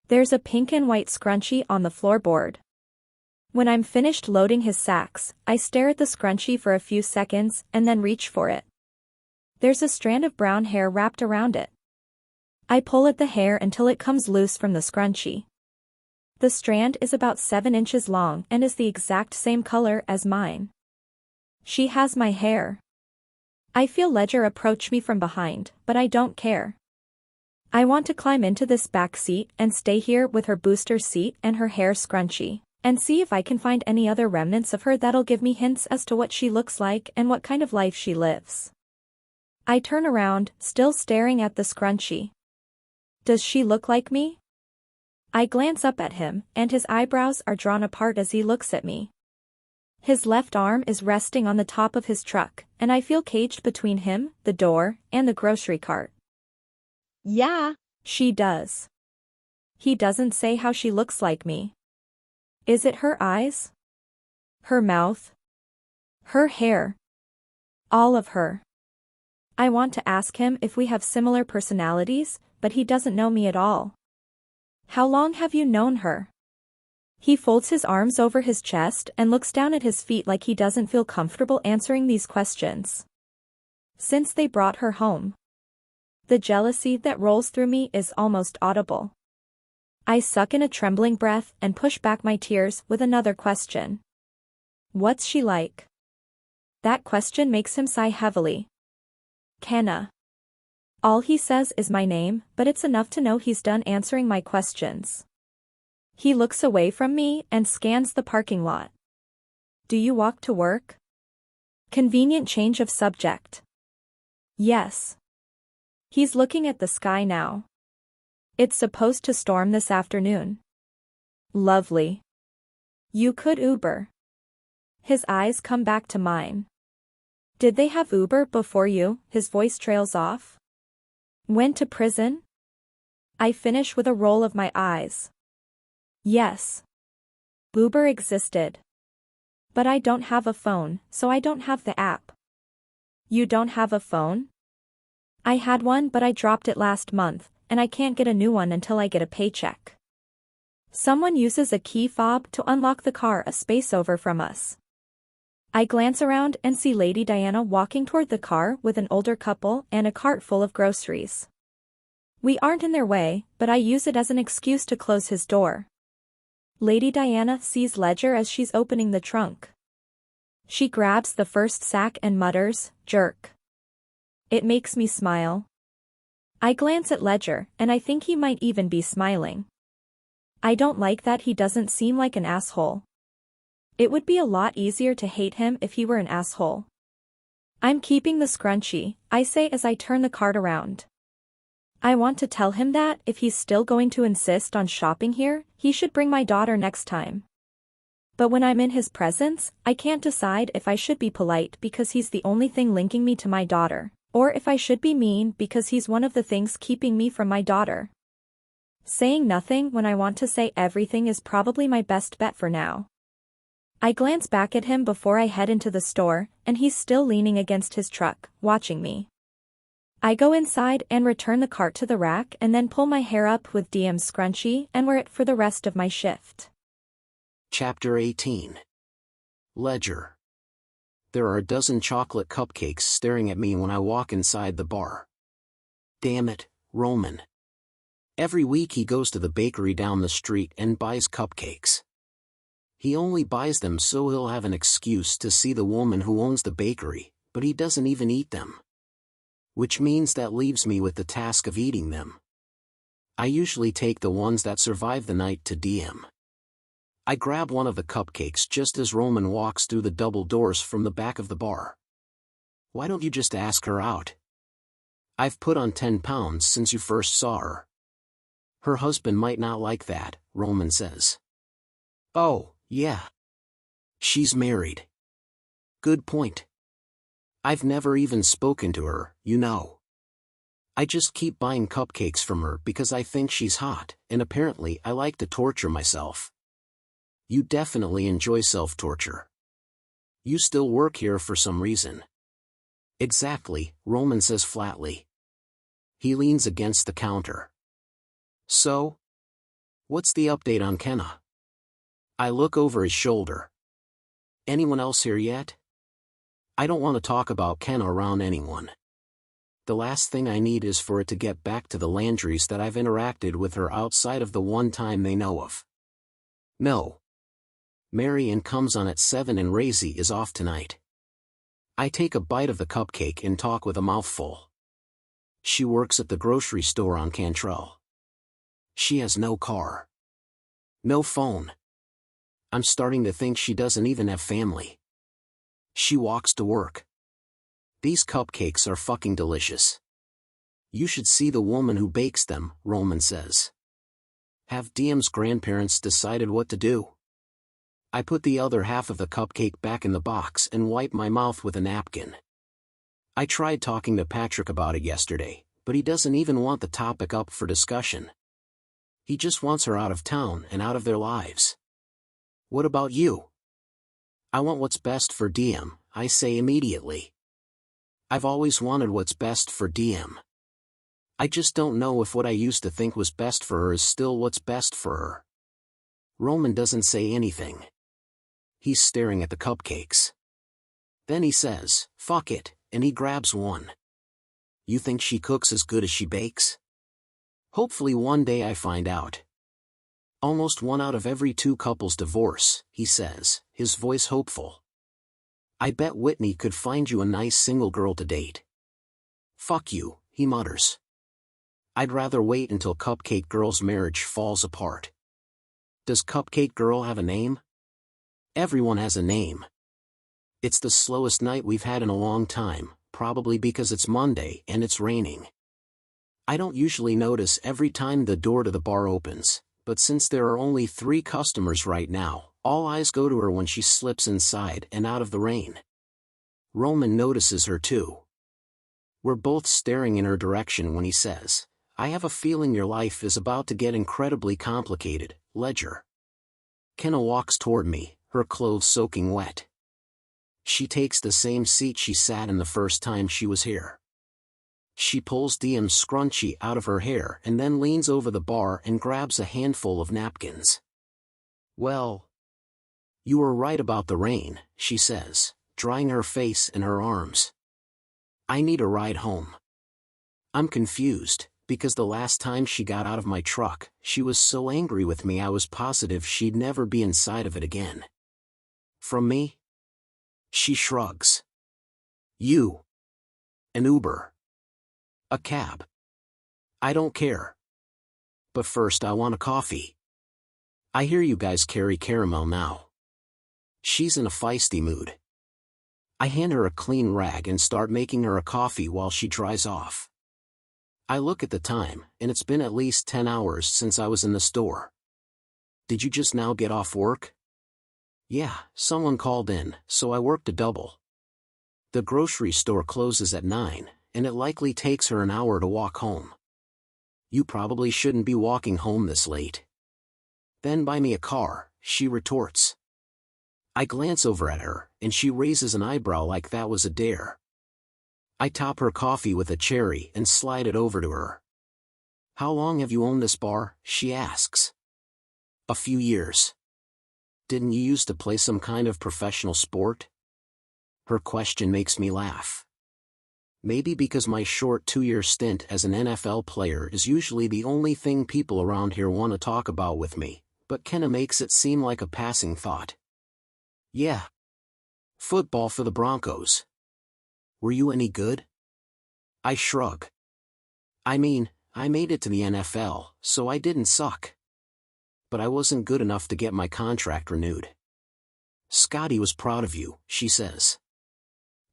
There's a pink and white scrunchie on the floorboard. When I'm finished loading his sacks, I stare at the scrunchie for a few seconds and then reach for it. There's a strand of brown hair wrapped around it. I pull at the hair until it comes loose from the scrunchie. The strand is about 7 inches long and is the exact same color as mine. She has my hair. I feel Ledger approach me from behind, but I don't care. I want to climb into this back seat and stay here with her booster seat and her hair scrunchie, and see if I can find any other remnants of her that'll give me hints as to what she looks like and what kind of life she lives. I turn around, still staring at the scrunchie. Does she look like me? I glance up at him, and his eyebrows are drawn apart as he looks at me. His left arm is resting on the top of his truck, and I feel caged between him, the door, and the grocery cart. Yeah. She does. He doesn't say how she looks like me. Is it her eyes? Her mouth? Her hair? All of her. I want to ask him if we have similar personalities, but he doesn't know me at all. How long have you known her? He folds his arms over his chest and looks down at his feet like he doesn't feel comfortable answering these questions. Since they brought her home. The jealousy that rolls through me is almost audible. I suck in a trembling breath and push back my tears with another question. What's she like? That question makes him sigh heavily. Kenna. All he says is my name, but it's enough to know he's done answering my questions. He looks away from me and scans the parking lot. Do you walk to work? Convenient change of subject. Yes. He's looking at the sky now. It's supposed to storm this afternoon. Lovely. You could Uber. His eyes come back to mine. Did they have Uber before you? His voice trails off. Went to prison? I finish with a roll of my eyes. Yes. Uber existed. But I don't have a phone, so I don't have the app. You don't have a phone? I had one but I dropped it last month, and I can't get a new one until I get a paycheck. Someone uses a key fob to unlock the car a space over from us. I glance around and see Lady Diana walking toward the car with an older couple and a cart full of groceries. We aren't in their way, but I use it as an excuse to close his door. Lady Diana sees Ledger as she's opening the trunk. She grabs the first sack and mutters, "Jerk." It makes me smile. I glance at Ledger, and I think he might even be smiling. I don't like that he doesn't seem like an asshole. It would be a lot easier to hate him if he were an asshole. I'm keeping the scrunchie, I say as I turn the cart around. I want to tell him that if he's still going to insist on shopping here, he should bring my daughter next time. But when I'm in his presence, I can't decide if I should be polite because he's the only thing linking me to my daughter, or if I should be mean because he's one of the things keeping me from my daughter. Saying nothing when I want to say everything is probably my best bet for now. I glance back at him before I head into the store, and he's still leaning against his truck, watching me. I go inside and return the cart to the rack and then pull my hair up with DM's scrunchie and wear it for the rest of my shift. Chapter 18. Ledger. There are a dozen chocolate cupcakes staring at me when I walk inside the bar. Damn it, Roman. Every week he goes to the bakery down the street and buys cupcakes. He only buys them so he'll have an excuse to see the woman who owns the bakery, but he doesn't even eat them. Which means that leaves me with the task of eating them. I usually take the ones that survive the night to DM. I grab one of the cupcakes just as Roman walks through the double doors from the back of the bar. Why don't you just ask her out? I've put on 10 pounds since you first saw her. Her husband might not like that, Roman says. Oh, yeah. She's married. Good point. I've never even spoken to her, you know. I just keep buying cupcakes from her because I think she's hot, and apparently I like to torture myself. You definitely enjoy self-torture. You still work here for some reason. Exactly, Roman says flatly. He leans against the counter. So? What's the update on Kenna? I look over his shoulder. Anyone else here yet? I don't want to talk about Kenna around anyone. The last thing I need is for it to get back to the Landrys that I've interacted with her outside of the one time they know of. No. Marian comes on at 7 and Razy is off tonight. I take a bite of the cupcake and talk with a mouthful. She works at the grocery store on Cantrell. She has no car. No phone. I'm starting to think she doesn't even have family. She walks to work. These cupcakes are fucking delicious. You should see the woman who bakes them, Roman says. Have DM's grandparents decided what to do? I put the other half of the cupcake back in the box and wipe my mouth with a napkin. I tried talking to Patrick about it yesterday, but he doesn't even want the topic up for discussion. He just wants her out of town and out of their lives. What about you? I want what's best for DM, I say immediately. I've always wanted what's best for DM. I just don't know if what I used to think was best for her is still what's best for her. Roman doesn't say anything. He's staring at the cupcakes. Then he says, fuck it, and he grabs one. You think she cooks as good as she bakes? Hopefully one day I find out. Almost 1 out of every 2 couples divorce, he says, his voice hopeful. I bet Whitney could find you a nice single girl to date. Fuck you, he mutters. I'd rather wait until Cupcake Girl's marriage falls apart. Does Cupcake Girl have a name? Everyone has a name. It's the slowest night we've had in a long time, probably because it's Monday and it's raining. I don't usually notice every time the door to the bar opens, but since there are only 3 customers right now, all eyes go to her when she slips inside and out of the rain. Roman notices her too. We're both staring in her direction when he says, I have a feeling your life is about to get incredibly complicated, Ledger. Kenna walks toward me, her clothes soaking wet. She takes the same seat she sat in the first time she was here. She pulls DM's scrunchie out of her hair and then leans over the bar and grabs a handful of napkins. Well, you were right about the rain, she says, drying her face and her arms. I need a ride home. I'm confused, because the last time she got out of my truck, she was so angry with me I was positive she'd never be inside of it again. From me? She shrugs. You. An Uber. A cab. I don't care. But first I want a coffee. I hear you guys carry caramel now. She's in a feisty mood. I hand her a clean rag and start making her a coffee while she dries off. I look at the time, and it's been at least 10 hours since I was in the store. Did you just now get off work? Yeah, someone called in, so I worked a double. The grocery store closes at 9, and it likely takes her an hour to walk home. You probably shouldn't be walking home this late. Then buy me a car, she retorts. I glance over at her, and she raises an eyebrow like that was a dare. I top her coffee with a cherry and slide it over to her. How long have you owned this bar? She asks. A few years. Didn't you used to play some kind of professional sport? Her question makes me laugh. Maybe because my short 2-year stint as an NFL player is usually the only thing people around here want to talk about with me, but Kenna makes it seem like a passing thought. Yeah. Football for the Broncos. Were you any good? I shrug. I mean, I made it to the NFL, so I didn't suck. But I wasn't good enough to get my contract renewed. Scotty was proud of you, she says.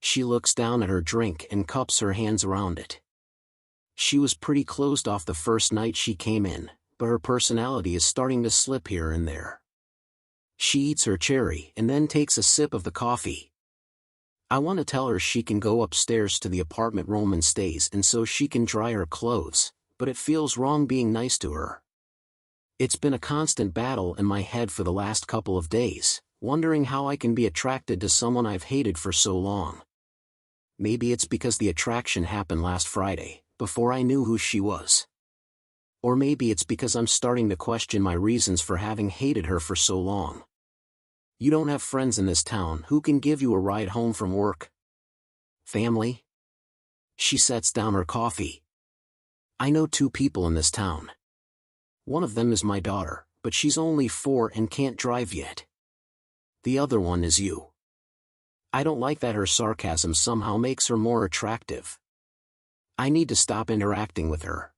She looks down at her drink and cups her hands around it. She was pretty closed off the first night she came in, but her personality is starting to slip here and there. She eats her cherry and then takes a sip of the coffee. I want to tell her she can go upstairs to the apartment Roman stays in so she can dry her clothes, but it feels wrong being nice to her. It's been a constant battle in my head for the last couple of days, wondering how I can be attracted to someone I've hated for so long. Maybe it's because the attraction happened last Friday, before I knew who she was. Or maybe it's because I'm starting to question my reasons for having hated her for so long. You don't have friends in this town who can give you a ride home from work? Family? She sets down her coffee. I know 2 people in this town. One of them is my daughter, but she's only 4 and can't drive yet. The other one is you. I don't like that her sarcasm somehow makes her more attractive. I need to stop interacting with her.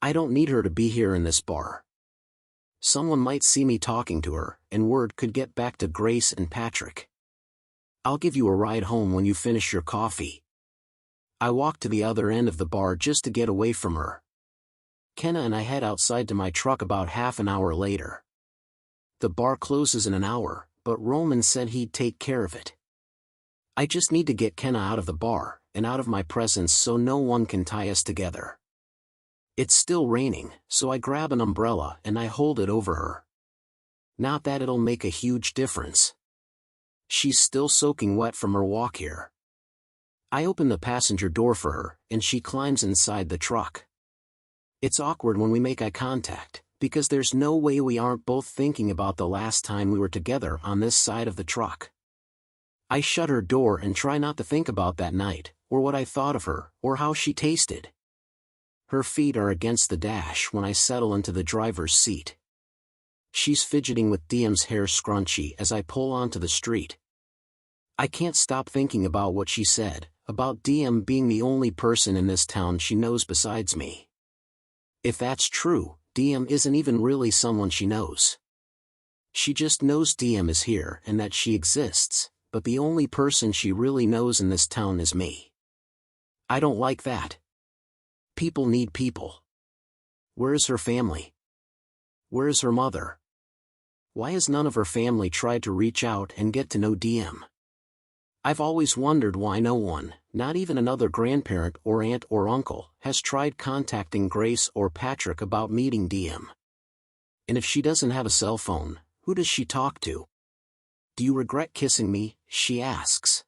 I don't need her to be here in this bar. Someone might see me talking to her, and word could get back to Grace and Patrick. I'll give you a ride home when you finish your coffee. I walk to the other end of the bar just to get away from her. Kenna and I head outside to my truck about half an hour later. The bar closes in an hour, but Roman said he'd take care of it. I just need to get Kenna out of the bar, and out of my presence so no one can tie us together. It's still raining, so I grab an umbrella and I hold it over her. Not that it'll make a huge difference. She's still soaking wet from her walk here. I open the passenger door for her, and she climbs inside the truck. It's awkward when we make eye contact, because there's no way we aren't both thinking about the last time we were together on this side of the truck. I shut her door and try not to think about that night, or what I thought of her, or how she tasted. Her feet are against the dash when I settle into the driver's seat. She's fidgeting with Diem's hair scrunchie as I pull onto the street. I can't stop thinking about what she said, about Diem being the only person in this town she knows besides me. If that's true, Diem isn't even really someone she knows. She just knows Diem is here and that she exists, but the only person she really knows in this town is me. I don't like that. People need people. Where's her family? Where's her mother? Why has none of her family tried to reach out and get to know Diem? I've always wondered why no one, not even another grandparent or aunt or uncle, has tried contacting Grace or Patrick about meeting Diem. And if she doesn't have a cell phone, who does she talk to? Do you regret kissing me? She asks.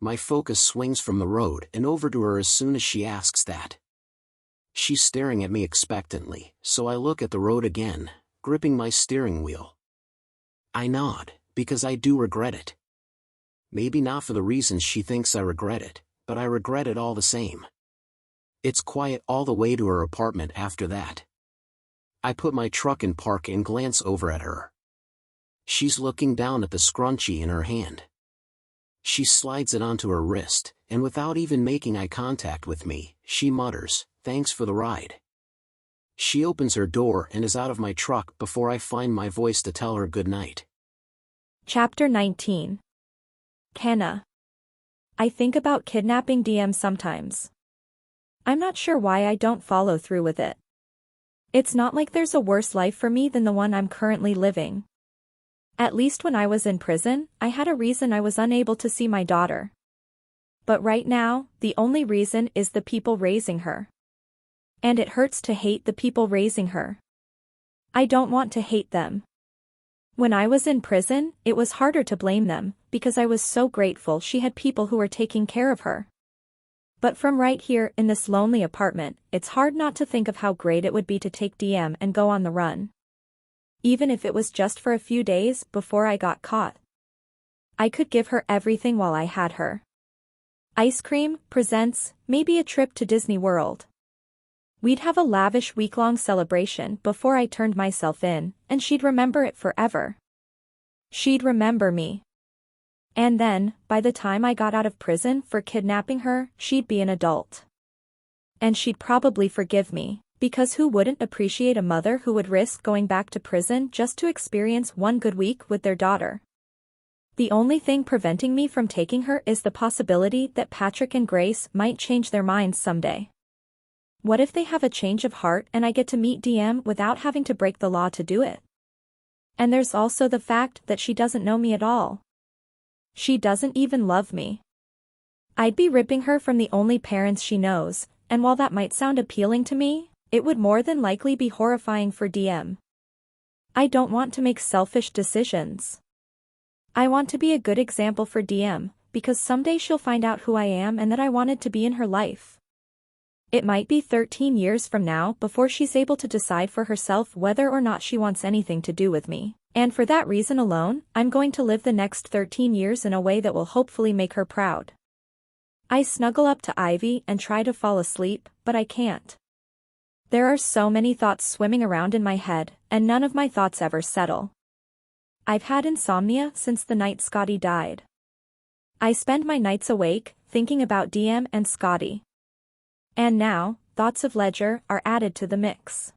My focus swings from the road and over to her as soon as she asks that. She's staring at me expectantly, so I look at the road again, gripping my steering wheel. I nod, because I do regret it. Maybe not for the reasons she thinks I regret it, but I regret it all the same. It's quiet all the way to her apartment after that. I put my truck in park and glance over at her. She's looking down at the scrunchie in her hand. She slides it onto her wrist, and without even making eye contact with me, she mutters, "Thanks for the ride." She opens her door and is out of my truck before I find my voice to tell her good night. Chapter 19. Kenna. I think about kidnapping Diem sometimes. I'm not sure why I don't follow through with it. It's not like there's a worse life for me than the one I'm currently living. At least when I was in prison, I had a reason I was unable to see my daughter. But right now, the only reason is the people raising her. And it hurts to hate the people raising her. I don't want to hate them. When I was in prison, it was harder to blame them, because I was so grateful she had people who were taking care of her. But from right here in this lonely apartment, it's hard not to think of how great it would be to take Diem and go on the run. Even if it was just for a few days before I got caught. I could give her everything while I had her. Ice cream, presents, maybe a trip to Disney World. We'd have a lavish week-long celebration before I turned myself in, and she'd remember it forever. She'd remember me. And then, by the time I got out of prison for kidnapping her, she'd be an adult. And she'd probably forgive me, because who wouldn't appreciate a mother who would risk going back to prison just to experience one good week with their daughter? The only thing preventing me from taking her is the possibility that Patrick and Grace might change their minds someday. What if they have a change of heart and I get to meet DM without having to break the law to do it? And there's also the fact that she doesn't know me at all. She doesn't even love me. I'd be ripping her from the only parents she knows, and while that might sound appealing to me, it would more than likely be horrifying for DM. I don't want to make selfish decisions. I want to be a good example for DM, because someday she'll find out who I am and that I wanted to be in her life. It might be 13 years from now before she's able to decide for herself whether or not she wants anything to do with me, and for that reason alone, I'm going to live the next 13 years in a way that will hopefully make her proud. I snuggle up to Ivy and try to fall asleep, but I can't. There are so many thoughts swimming around in my head, and none of my thoughts ever settle. I've had insomnia since the night Scotty died. I spend my nights awake, thinking about DM and Scotty. And now, thoughts of Ledger are added to the mix.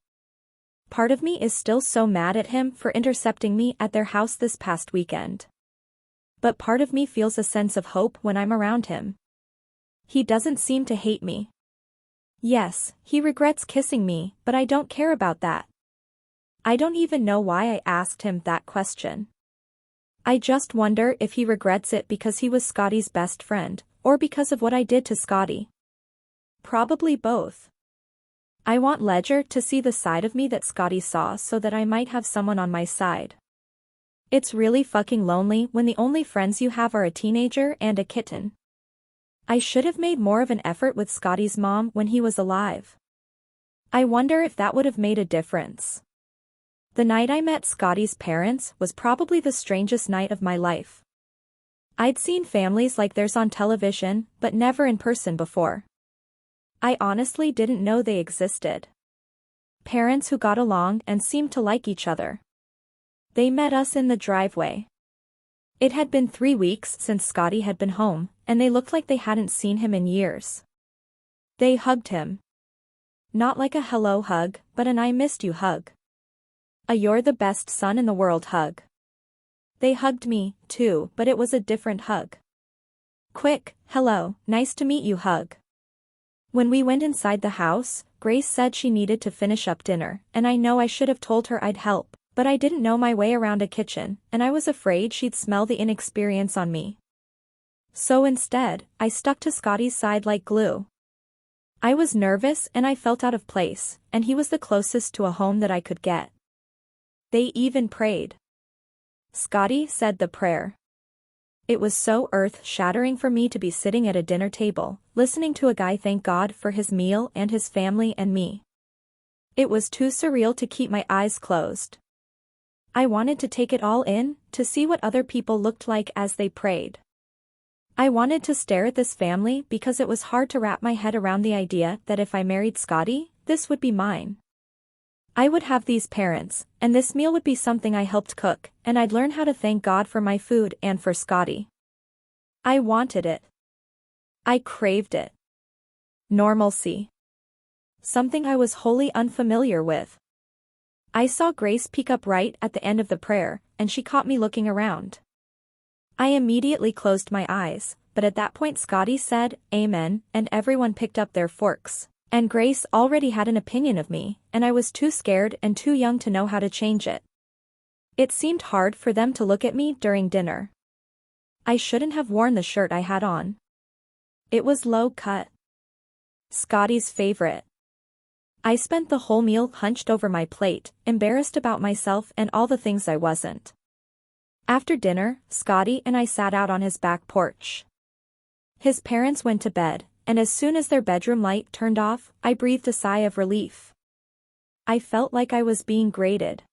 Part of me is still so mad at him for intercepting me at their house this past weekend. But part of me feels a sense of hope when I'm around him. He doesn't seem to hate me. Yes, he regrets kissing me, but I don't care about that. I don't even know why I asked him that question. I just wonder if he regrets it because he was Scotty's best friend, or because of what I did to Scotty. Probably both. I want Ledger to see the side of me that Scotty saw so that I might have someone on my side. It's really fucking lonely when the only friends you have are a teenager and a kitten. I should have made more of an effort with Scotty's mom when he was alive. I wonder if that would have made a difference. The night I met Scotty's parents was probably the strangest night of my life. I'd seen families like theirs on television, but never in person before. I honestly didn't know they existed. Parents who got along and seemed to like each other. They met us in the driveway. It had been 3 weeks since Scotty had been home, and they looked like they hadn't seen him in years. They hugged him. Not like a hello hug, but an I missed you hug. A you're the best son in the world hug. They hugged me, too, but it was a different hug. Quick, hello, nice to meet you hug. When we went inside the house, Grace said she needed to finish up dinner, and I know I should have told her I'd help, but I didn't know my way around a kitchen, and I was afraid she'd smell the inexperience on me. So instead, I stuck to Scotty's side like glue. I was nervous and I felt out of place, and he was the closest to a home that I could get. They even prayed. Scotty said the prayer. It was so earth-shattering for me to be sitting at a dinner table, listening to a guy thank God for his meal and his family and me. It was too surreal to keep my eyes closed. I wanted to take it all in, to see what other people looked like as they prayed. I wanted to stare at this family because it was hard to wrap my head around the idea that if I married Scotty, this would be mine. I would have these parents, and this meal would be something I helped cook, and I'd learn how to thank God for my food and for Scotty. I wanted it. I craved it. Normalcy. Something I was wholly unfamiliar with. I saw Grace peek up right at the end of the prayer, and she caught me looking around. I immediately closed my eyes, but at that point Scotty said, "Amen," and everyone picked up their forks. And Grace already had an opinion of me, and I was too scared and too young to know how to change it. It seemed hard for them to look at me during dinner. I shouldn't have worn the shirt I had on. It was low cut. Scotty's favorite. I spent the whole meal hunched over my plate, embarrassed about myself and all the things I wasn't. After dinner, Scotty and I sat out on his back porch. His parents went to bed, and as soon as their bedroom light turned off, I breathed a sigh of relief. I felt like I was being graded.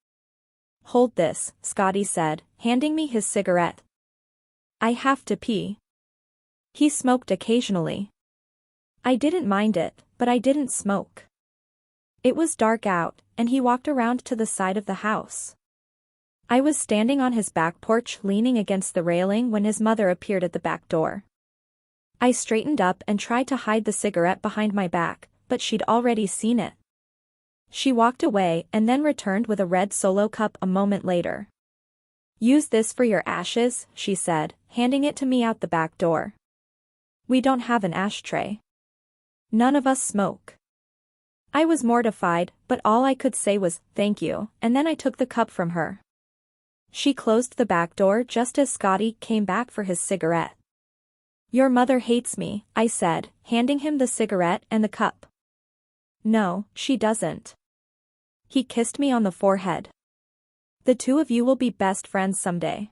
"Hold this," Scotty said, handing me his cigarette. "I have to pee." He smoked occasionally. I didn't mind it, but I didn't smoke. It was dark out, and he walked around to the side of the house. I was standing on his back porch leaning against the railing when his mother appeared at the back door. I straightened up and tried to hide the cigarette behind my back, but she'd already seen it. She walked away and then returned with a red Solo cup a moment later. "Use this for your ashes," she said, handing it to me out the back door. "We don't have an ashtray. None of us smoke." I was mortified, but all I could say was, "Thank you," and then I took the cup from her. She closed the back door just as Scotty came back for his cigarette. "Your mother hates me," I said, handing him the cigarette and the cup. "No, she doesn't." He kissed me on the forehead. "The two of you will be best friends someday."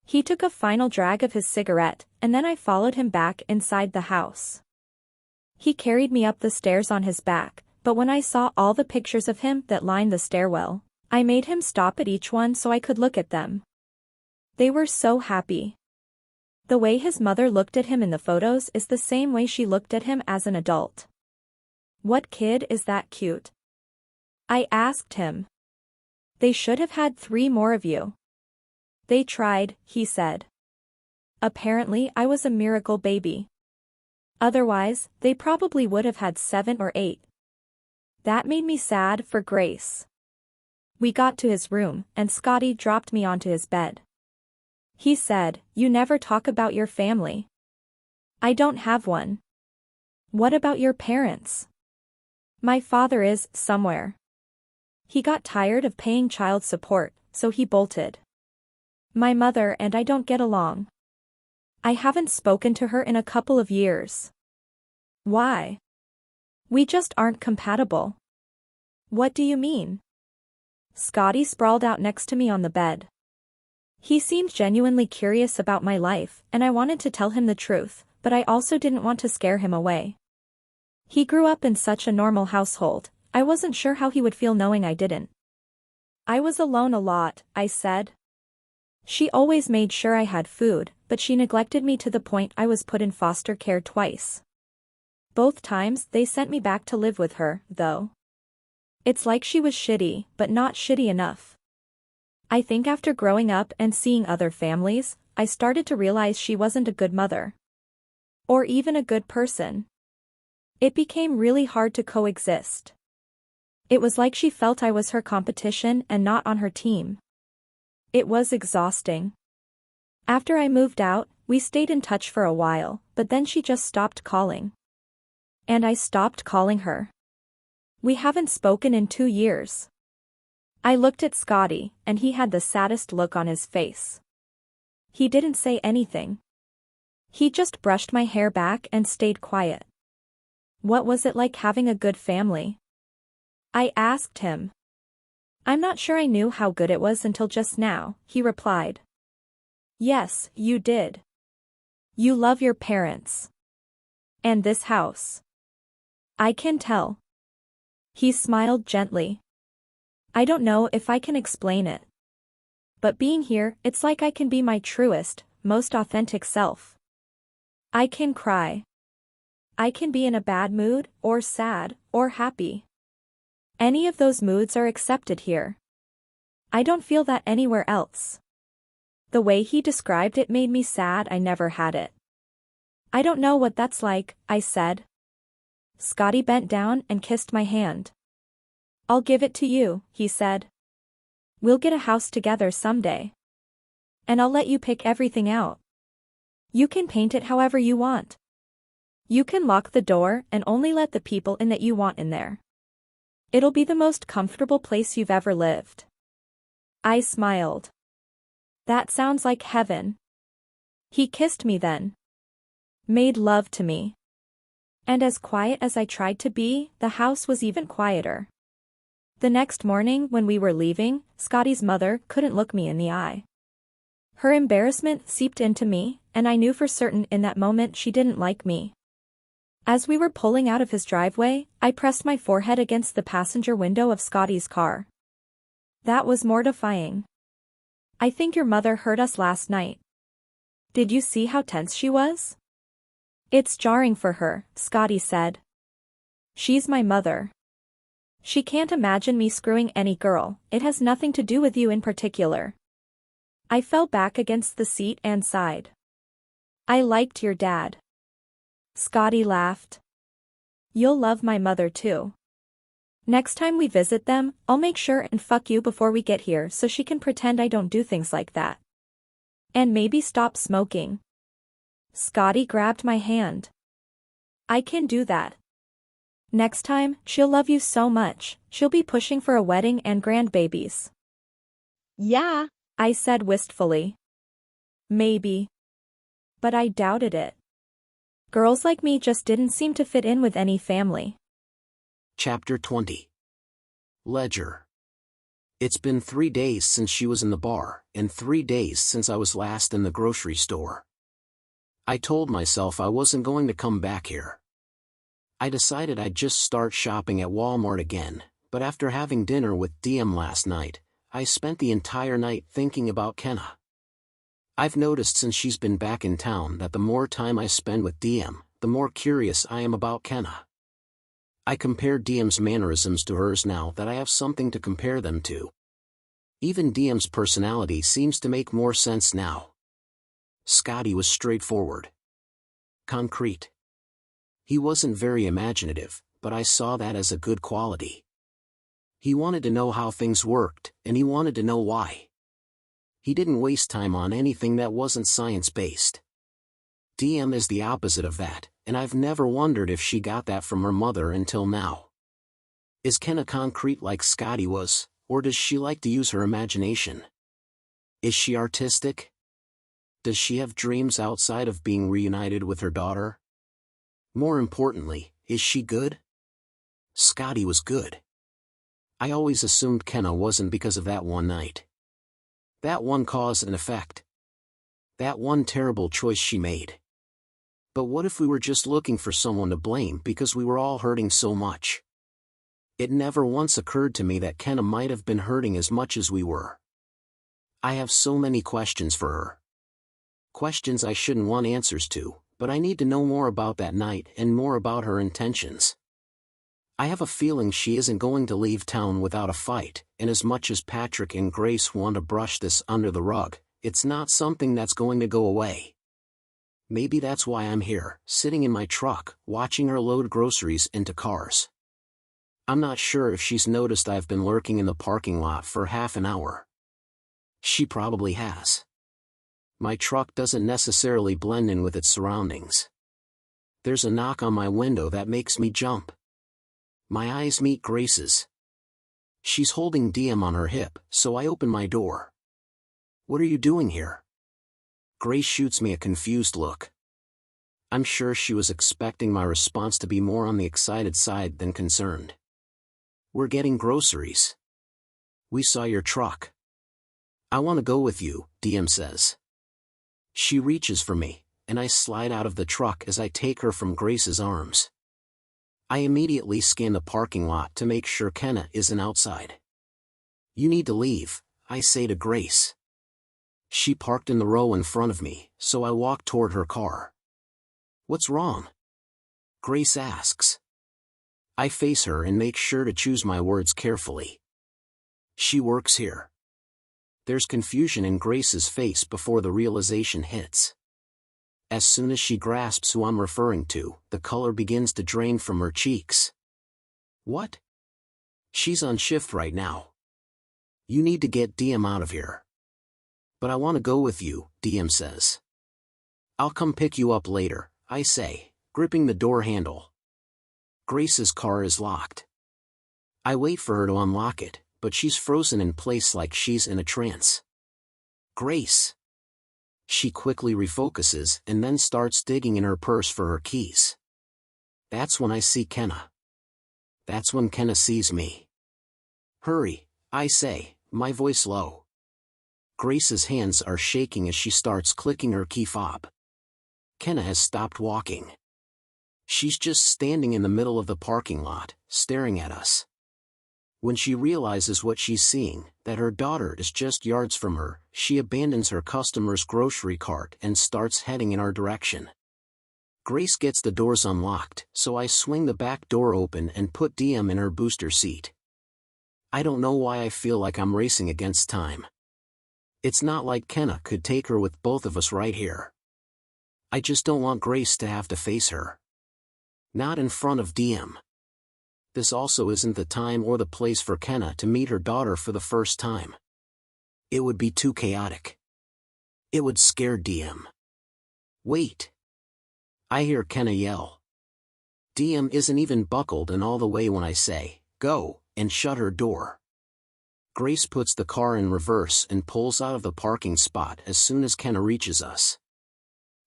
He took a final drag of his cigarette, and then I followed him back inside the house. He carried me up the stairs on his back, but when I saw all the pictures of him that lined the stairwell, I made him stop at each one so I could look at them. They were so happy. The way his mother looked at him in the photos is the same way she looked at him as an adult. "What kid is that cute?" I asked him. "They should have had 3 more of you." "They tried," he said. "Apparently I was a miracle baby. Otherwise, they probably would have had 7 or 8. That made me sad for Grace. We got to his room, and Scotty dropped me onto his bed. He said, "You never talk about your family." "I don't have one." "What about your parents?" "My father is somewhere. He got tired of paying child support, so he bolted. My mother and I don't get along. I haven't spoken to her in a couple of years." "Why?" "We just aren't compatible." "What do you mean?" Scotty sprawled out next to me on the bed. He seemed genuinely curious about my life, and I wanted to tell him the truth, but I also didn't want to scare him away. He grew up in such a normal household, I wasn't sure how he would feel knowing I didn't. "I was alone a lot," I said. "She always made sure I had food, but she neglected me to the point I was put in foster care twice. Both times they sent me back to live with her, though. It's like she was shitty, but not shitty enough. I think after growing up and seeing other families, I started to realize she wasn't a good mother. Or even a good person. It became really hard to coexist. It was like she felt I was her competition and not on her team. It was exhausting. After I moved out, we stayed in touch for a while, but then she just stopped calling. And I stopped calling her. We haven't spoken in 2 years." I looked at Scotty, and he had the saddest look on his face. He didn't say anything. He just brushed my hair back and stayed quiet. "What was it like having a good family?" I asked him. "I'm not sure I knew how good it was until just now," he replied. "Yes, you did. You love your parents. And this house. I can tell." He smiled gently. "I don't know if I can explain it. But being here, it's like I can be my truest, most authentic self. I can cry. I can be in a bad mood, or sad, or happy. Any of those moods are accepted here. I don't feel that anywhere else." The way he described it made me sad I never had it. "I don't know what that's like," I said. Scotty bent down and kissed my hand. "I'll give it to you," he said. "We'll get a house together someday. And I'll let you pick everything out. You can paint it however you want. You can lock the door and only let the people in that you want in there. It'll be the most comfortable place you've ever lived." I smiled. "That sounds like heaven." He kissed me then. Made love to me. And as quiet as I tried to be, the house was even quieter. The next morning when we were leaving, Scotty's mother couldn't look me in the eye. Her embarrassment seeped into me, and I knew for certain in that moment she didn't like me. As we were pulling out of his driveway, I pressed my forehead against the passenger window of Scotty's car. That was mortifying. "I think your mother heard us last night. Did you see how tense she was?" "It's jarring for her," Scotty said. "She's my mother. She can't imagine me screwing any girl. It has nothing to do with you in particular." I fell back against the seat and sighed. "I liked your dad." Scotty laughed. You'll love my mother too. Next time we visit them, I'll make sure and fuck you before we get here so she can pretend I don't do things like that. And maybe stop smoking. Scotty grabbed my hand. I can do that. Next time, she'll love you so much, she'll be pushing for a wedding and grandbabies. Yeah. I said wistfully. Maybe. But I doubted it. Girls like me just didn't seem to fit in with any family. Chapter 20. Ledger. It's been 3 days since she was in the bar, and 3 days since I was last in the grocery store. I told myself I wasn't going to come back here. I decided I'd just start shopping at Walmart again, but after having dinner with DM last night, I spent the entire night thinking about Kenna. I've noticed since she's been back in town that the more time I spend with DM, the more curious I am about Kenna. I compare DM's mannerisms to hers now that I have something to compare them to. Even DM's personality seems to make more sense now. Scotty was straightforward. Concrete. He wasn't very imaginative, but I saw that as a good quality. He wanted to know how things worked, and he wanted to know why. He didn't waste time on anything that wasn't science-based. DM is the opposite of that, and I've never wondered if she got that from her mother until now. Is Kenna concrete like Scotty was, or does she like to use her imagination? Is she artistic? Does she have dreams outside of being reunited with her daughter? More importantly, is she good? Scotty was good. I always assumed Kenna wasn't because of that one night. That one cause and effect. That one terrible choice she made. But what if we were just looking for someone to blame because we were all hurting so much? It never once occurred to me that Kenna might have been hurting as much as we were. I have so many questions for her. Questions I shouldn't want answers to, but I need to know more about that night and more about her intentions. I have a feeling she isn't going to leave town without a fight, and as much as Patrick and Grace want to brush this under the rug, it's not something that's going to go away. Maybe that's why I'm here, sitting in my truck, watching her load groceries into cars. I'm not sure if she's noticed I've been lurking in the parking lot for half an hour. She probably has. My truck doesn't necessarily blend in with its surroundings. There's a knock on my window that makes me jump. My eyes meet Grace's. She's holding DM on her hip, so I open my door. What are you doing here? Grace shoots me a confused look. I'm sure she was expecting my response to be more on the excited side than concerned. We're getting groceries. We saw your truck. I want to go with you, DM says. She reaches for me, and I slide out of the truck as I take her from Grace's arms. I immediately scan the parking lot to make sure Kenna isn't outside. You need to leave, I say to Grace. She parked in the row in front of me, so I walk toward her car. What's wrong? Grace asks. I face her and make sure to choose my words carefully. She works here. There's confusion in Grace's face before the realization hits. As soon as she grasps who I'm referring to, the color begins to drain from her cheeks. What? She's on shift right now. You need to get DM out of here. But I want to go with you, DM says. I'll come pick you up later, I say, gripping the door handle. Grace's car is locked. I wait for her to unlock it, but she's frozen in place like she's in a trance. Grace. She quickly refocuses and then starts digging in her purse for her keys. That's when I see Kenna. That's when Kenna sees me. Hurry, I say, my voice low. Grace's hands are shaking as she starts clicking her key fob. Kenna has stopped walking. She's just standing in the middle of the parking lot, staring at us. When she realizes what she's seeing, that her daughter is just yards from her, she abandons her customer's grocery cart and starts heading in our direction. Grace gets the doors unlocked, so I swing the back door open and put DM in her booster seat. I don't know why I feel like I'm racing against time. It's not like Kenna could take her with both of us right here. I just don't want Grace to have to face her. Not in front of DM. This also isn't the time or the place for Kenna to meet her daughter for the first time. It would be too chaotic. It would scare DM. Wait. I hear Kenna yell. DM isn't even buckled in all the way when I say, go, and shut her door. Grace puts the car in reverse and pulls out of the parking spot as soon as Kenna reaches us.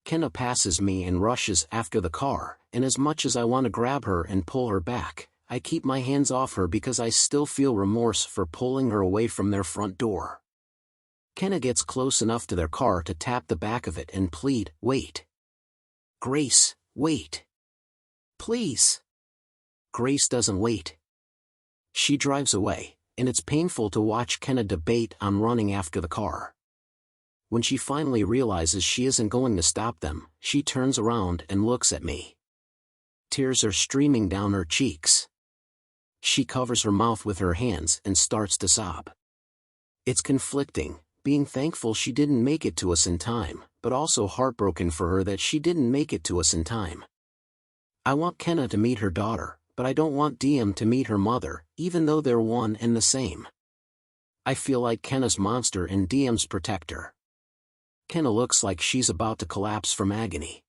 Kenna passes me and rushes after the car, and as much as I want to grab her and pull her back, I keep my hands off her because I still feel remorse for pulling her away from their front door. Kenna gets close enough to their car to tap the back of it and plead, wait. Grace, wait. Please. Grace doesn't wait. She drives away, and it's painful to watch Kenna debate on running after the car. When she finally realizes she isn't going to stop them, she turns around and looks at me. Tears are streaming down her cheeks. She covers her mouth with her hands and starts to sob. It's conflicting, being thankful she didn't make it to us in time, but also heartbroken for her that she didn't make it to us in time. I want Kenna to meet her daughter, but I don't want DM to meet her mother, even though they're one and the same. I feel like Kenna's monster and DM's protector. Kenna looks like she's about to collapse from agony.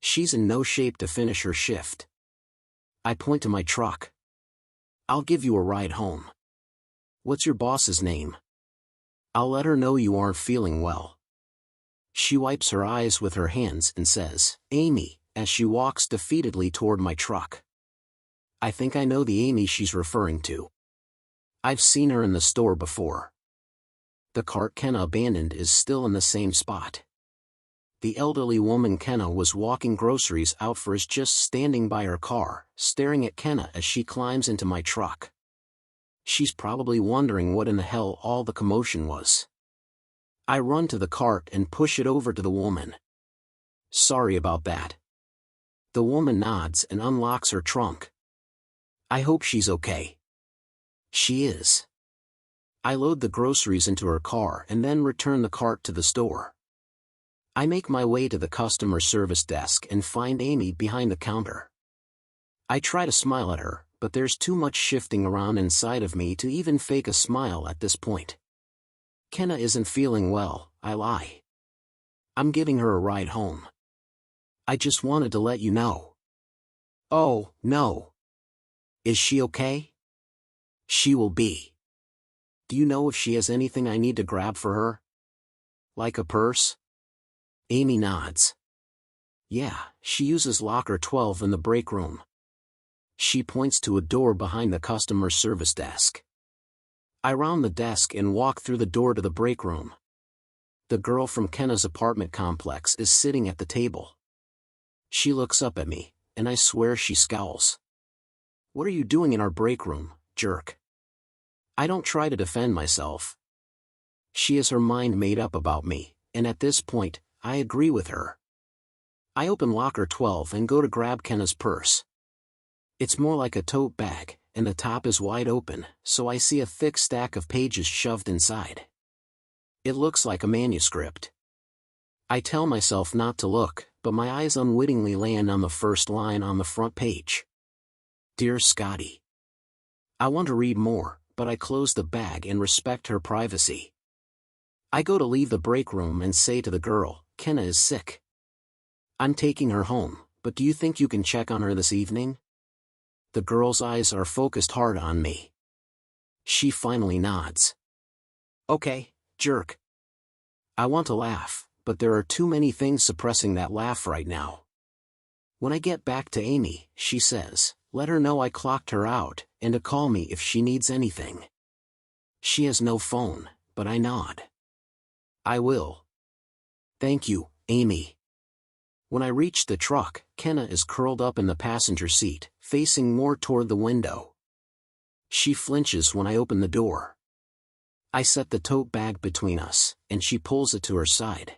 She's in no shape to finish her shift. I point to my truck. I'll give you a ride home. What's your boss's name? I'll let her know you aren't feeling well. She wipes her eyes with her hands and says, Amy, as she walks defeatedly toward my truck. I think I know the Amy she's referring to. I've seen her in the store before. The cart Kenna abandoned is still in the same spot. The elderly woman Kenna was walking groceries out for is just standing by her car, staring at Kenna as she climbs into my truck. She's probably wondering what in the hell all the commotion was. I run to the cart and push it over to the woman. Sorry about that. The woman nods and unlocks her trunk. I hope she's okay. She is. I load the groceries into her car and then return the cart to the store. I make my way to the customer service desk and find Amy behind the counter. I try to smile at her, but there's too much shifting around inside of me to even fake a smile at this point. Kenna isn't feeling well, I lie. I'm giving her a ride home. I just wanted to let you know. Oh, no. Is she okay? She will be. Do you know if she has anything I need to grab for her? Like a purse? Amy nods. Yeah, she uses locker 12 in the break room. She points to a door behind the customer service desk. I round the desk and walk through the door to the break room. The girl from Kenna's apartment complex is sitting at the table. She looks up at me, and I swear she scowls. What are you doing in our break room, jerk? I don't try to defend myself. She has her mind made up about me, and at this point, I agree with her. I open locker 12 and go to grab Kenna's purse. It's more like a tote bag, and the top is wide open, so I see a thick stack of pages shoved inside. It looks like a manuscript. I tell myself not to look, but my eyes unwittingly land on the first line on the front page. Dear Scotty. I want to read more, but I close the bag and respect her privacy. I go to leave the break room and say to the girl, Kenna is sick. I'm taking her home, but do you think you can check on her this evening? The girl's eyes are focused hard on me. She finally nods. Okay, jerk. I want to laugh, but there are too many things suppressing that laugh right now. When I get back to Amy, she says, let her know I clocked her out, and to call me if she needs anything. She has no phone, but I nod. I will. Thank you, Amy. When I reach the truck, Kenna is curled up in the passenger seat, facing more toward the window. She flinches when I open the door. I set the tote bag between us, and she pulls it to her side.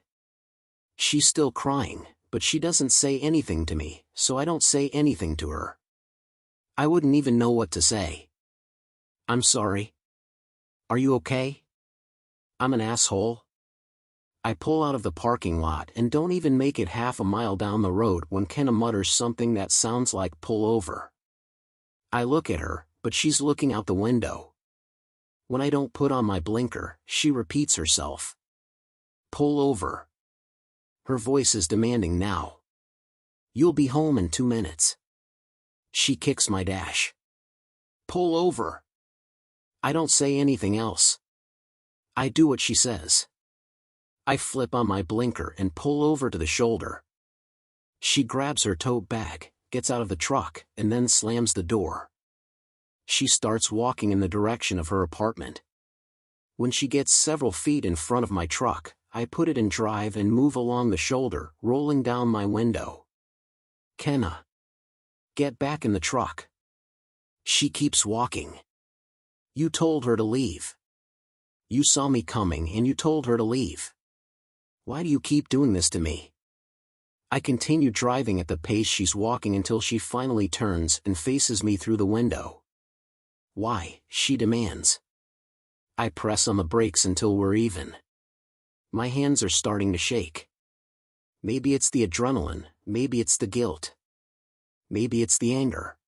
She's still crying, but she doesn't say anything to me, so I don't say anything to her. I wouldn't even know what to say. I'm sorry. Are you okay? I'm an asshole. I pull out of the parking lot and don't even make it half a mile down the road when Kenna mutters something that sounds like pull over. I look at her, but she's looking out the window. When I don't put on my blinker, she repeats herself. Pull over. Her voice is demanding now. You'll be home in 2 minutes. She kicks my dash. Pull over. I don't say anything else. I do what she says. I flip on my blinker and pull over to the shoulder. She grabs her tote bag, gets out of the truck, and then slams the door. She starts walking in the direction of her apartment. When she gets several feet in front of my truck, I put it in drive and move along the shoulder, rolling down my window. Kenna. Get back in the truck. She keeps walking. You told her to leave. You saw me coming and you told her to leave. Why do you keep doing this to me? I continue driving at the pace she's walking until she finally turns and faces me through the window. Why? She demands. I press on the brakes until we're even. My hands are starting to shake. Maybe it's the adrenaline, maybe it's the guilt. Maybe it's the anger.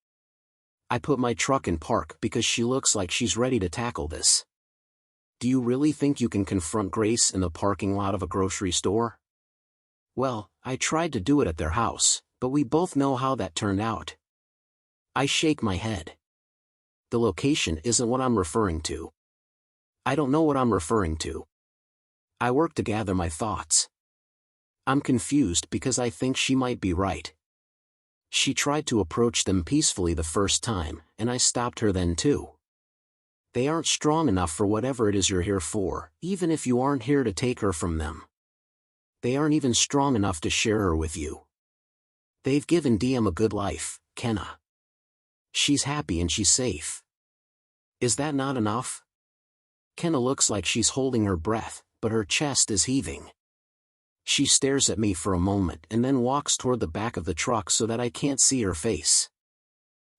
I put my truck in park because she looks like she's ready to tackle this. Do you really think you can confront Grace in the parking lot of a grocery store? Well, I tried to do it at their house, but we both know how that turned out. I shake my head. The location isn't what I'm referring to. I don't know what I'm referring to. I work to gather my thoughts. I'm confused because I think she might be right. She tried to approach them peacefully the first time, and I stopped her then too. They aren't strong enough for whatever it is you're here for, even if you aren't here to take her from them. They aren't even strong enough to share her with you. They've given DM a good life, Kenna. She's happy and she's safe. Is that not enough? Kenna looks like she's holding her breath, but her chest is heaving. She stares at me for a moment and then walks toward the back of the truck so that I can't see her face.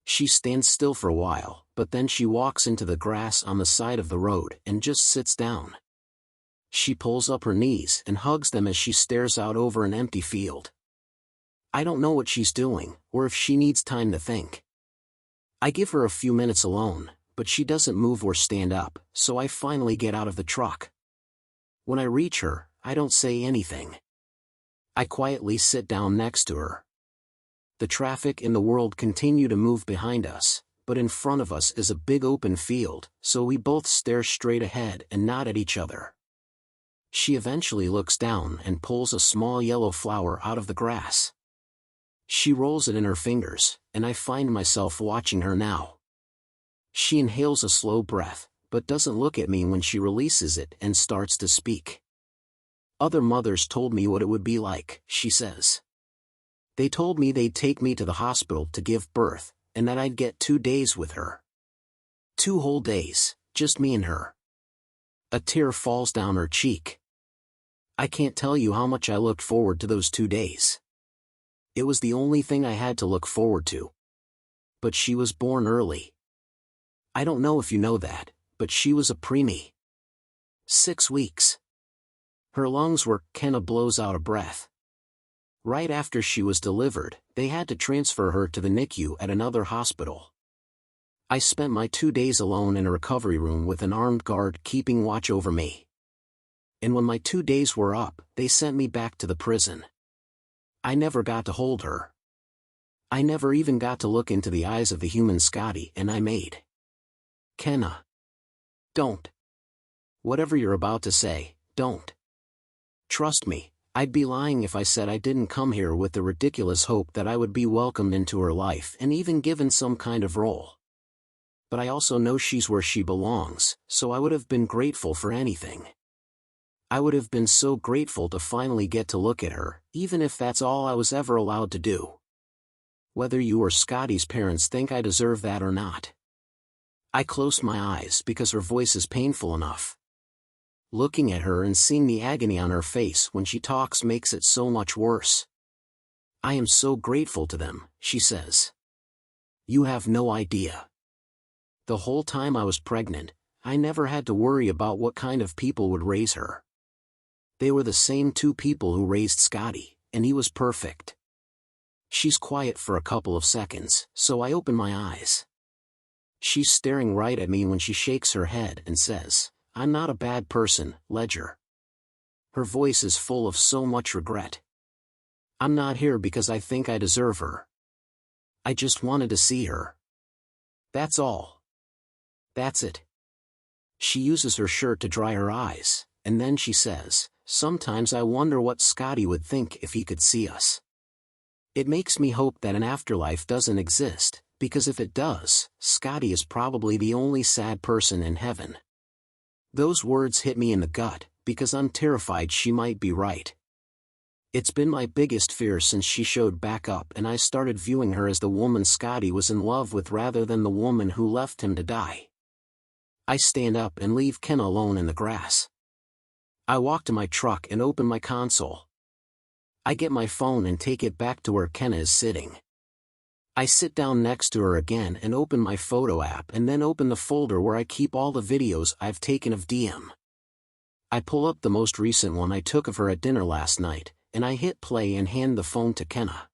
She stands still for a while, but then she walks into the grass on the side of the road and just sits down. She pulls up her knees and hugs them as she stares out over an empty field. I don't know what she's doing, or if she needs time to think. I give her a few minutes alone, but she doesn't move or stand up, so I finally get out of the truck. When I reach her, I don't say anything. I quietly sit down next to her. The traffic in the world continue to move behind us, but in front of us is a big open field, so we both stare straight ahead and nod at each other. She eventually looks down and pulls a small yellow flower out of the grass. She rolls it in her fingers, and I find myself watching her now. She inhales a slow breath, but doesn't look at me when she releases it and starts to speak. Other mothers told me what it would be like, she says. They told me they'd take me to the hospital to give birth, and that I'd get 2 days with her. 2 whole days, just me and her. A tear falls down her cheek. I can't tell you how much I looked forward to those 2 days. It was the only thing I had to look forward to. But she was born early. I don't know if you know that, but she was a preemie. 6 weeks. Her lungs were, Kenna blows out a breath. Right after she was delivered, they had to transfer her to the NICU at another hospital. I spent my 2 days alone in a recovery room with an armed guard keeping watch over me. And when my 2 days were up, they sent me back to the prison. I never got to hold her. I never even got to look into the eyes of the human Scotty and I made. Kenna. Don't. Whatever you're about to say, don't. Trust me. I'd be lying if I said I didn't come here with the ridiculous hope that I would be welcomed into her life and even given some kind of role. But I also know she's where she belongs, so I would have been grateful for anything. I would have been so grateful to finally get to look at her, even if that's all I was ever allowed to do. Whether you or Scotty's parents think I deserve that or not. I close my eyes because her voice is painful enough. Looking at her and seeing the agony on her face when she talks makes it so much worse. I am so grateful to them, she says. You have no idea. The whole time I was pregnant, I never had to worry about what kind of people would raise her. They were the same two people who raised Scotty, and he was perfect. She's quiet for a couple of seconds, so I open my eyes. She's staring right at me when she shakes her head and says, "I'm not a bad person, Ledger." Her voice is full of so much regret. "I'm not here because I think I deserve her. I just wanted to see her. That's all. That's it." She uses her shirt to dry her eyes, and then she says, "Sometimes I wonder what Scotty would think if he could see us. It makes me hope that an afterlife doesn't exist, because if it does, Scotty is probably the only sad person in heaven." Those words hit me in the gut, because I'm terrified she might be right. It's been my biggest fear since she showed back up and I started viewing her as the woman Scotty was in love with rather than the woman who left him to die. I stand up and leave Kenna alone in the grass. I walk to my truck and open my console. I get my phone and take it back to where Kenna is sitting. I sit down next to her again and open my photo app and then open the folder where I keep all the videos I've taken of DM. I pull up the most recent one I took of her at dinner last night, and I hit play and hand the phone to Kenna.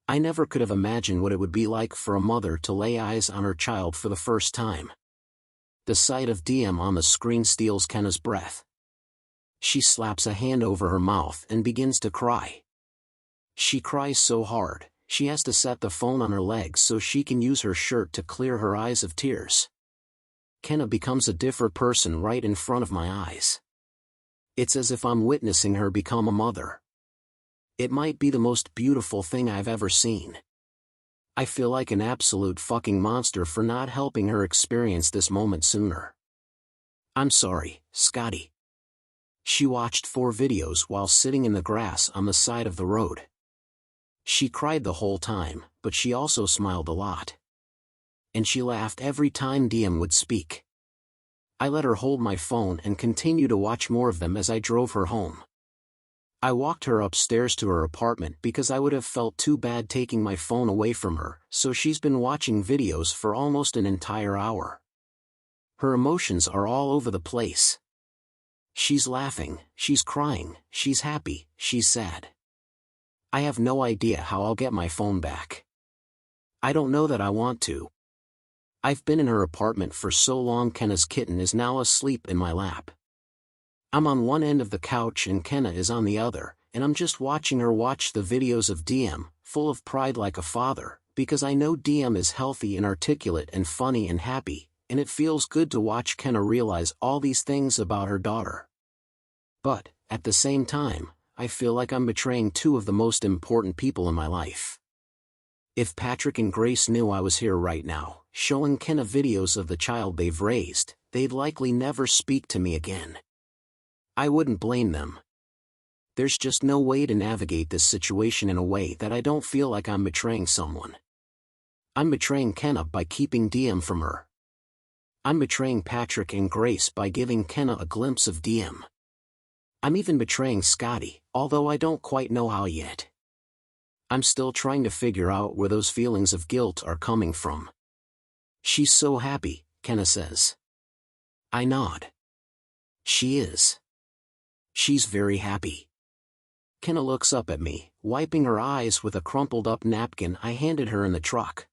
I never could have imagined what it would be like for a mother to lay eyes on her child for the first time. The sight of DM on the screen steals Kenna's breath. She slaps a hand over her mouth and begins to cry. She cries so hard, she has to set the phone on her legs so she can use her shirt to clear her eyes of tears. Kenna becomes a different person right in front of my eyes. It's as if I'm witnessing her become a mother. It might be the most beautiful thing I've ever seen. I feel like an absolute fucking monster for not helping her experience this moment sooner. I'm sorry, Scotty. She watched 4 videos while sitting in the grass on the side of the road. She cried the whole time, but she also smiled a lot. And she laughed every time DM would speak. I let her hold my phone and continue to watch more of them as I drove her home. I walked her upstairs to her apartment because I would have felt too bad taking my phone away from her, so she's been watching videos for almost an entire hour. Her emotions are all over the place. She's laughing, she's crying, she's happy, she's sad. I have no idea how I'll get my phone back. I don't know that I want to. I've been in her apartment for so long. Kenna's kitten is now asleep in my lap. I'm on one end of the couch and Kenna is on the other, and I'm just watching her watch the videos of DM, full of pride like a father, because I know DM is healthy and articulate and funny and happy, and it feels good to watch Kenna realize all these things about her daughter. But, at the same time, I feel like I'm betraying 2 of the most important people in my life. If Patrick and Grace knew I was here right now, showing Kenna videos of the child they've raised, they'd likely never speak to me again. I wouldn't blame them. There's just no way to navigate this situation in a way that I don't feel like I'm betraying someone. I'm betraying Kenna by keeping DM from her. I'm betraying Patrick and Grace by giving Kenna a glimpse of DM. I'm even betraying Scotty, although I don't quite know how yet. I'm still trying to figure out where those feelings of guilt are coming from. "She's so happy," Kenna says. I nod. She is. She's very happy. Kenna looks up at me, wiping her eyes with a crumpled up napkin I handed her in the truck.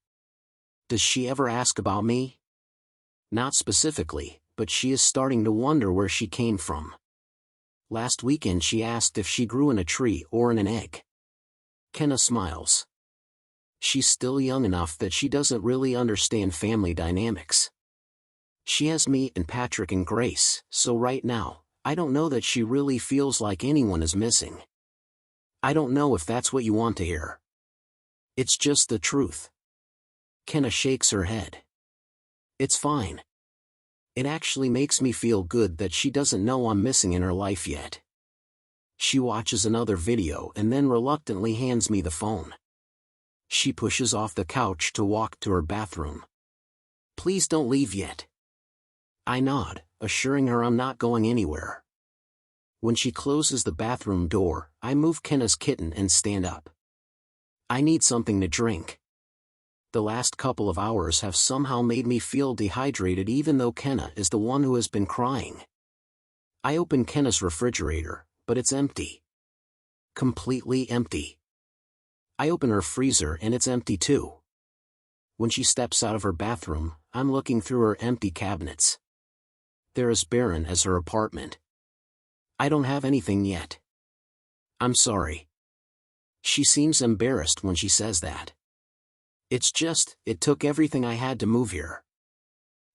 Does she ever ask about me? Not specifically, but she is starting to wonder where she came from. Last weekend she asked if she grew in a tree or in an egg. Kenna smiles. She's still young enough that she doesn't really understand family dynamics. She has me and Patrick and Grace, so right now, I don't know that she really feels like anyone is missing. I don't know if that's what you want to hear. It's just the truth. Kenna shakes her head. It's fine. It actually makes me feel good that she doesn't know I'm missing in her life yet. She watches another video and then reluctantly hands me the phone. She pushes off the couch to walk to her bathroom. Please don't leave yet. I nod, assuring her I'm not going anywhere. When she closes the bathroom door, I move Kenna's kitten and stand up. I need something to drink. The last couple of hours have somehow made me feel dehydrated even though Kenna is the one who has been crying. I open Kenna's refrigerator, but it's empty. Completely empty. I open her freezer and it's empty too. When she steps out of her bathroom, I'm looking through her empty cabinets. They're as barren as her apartment. I don't have anything yet. I'm sorry. She seems embarrassed when she says that. It's just, it took everything I had to move here.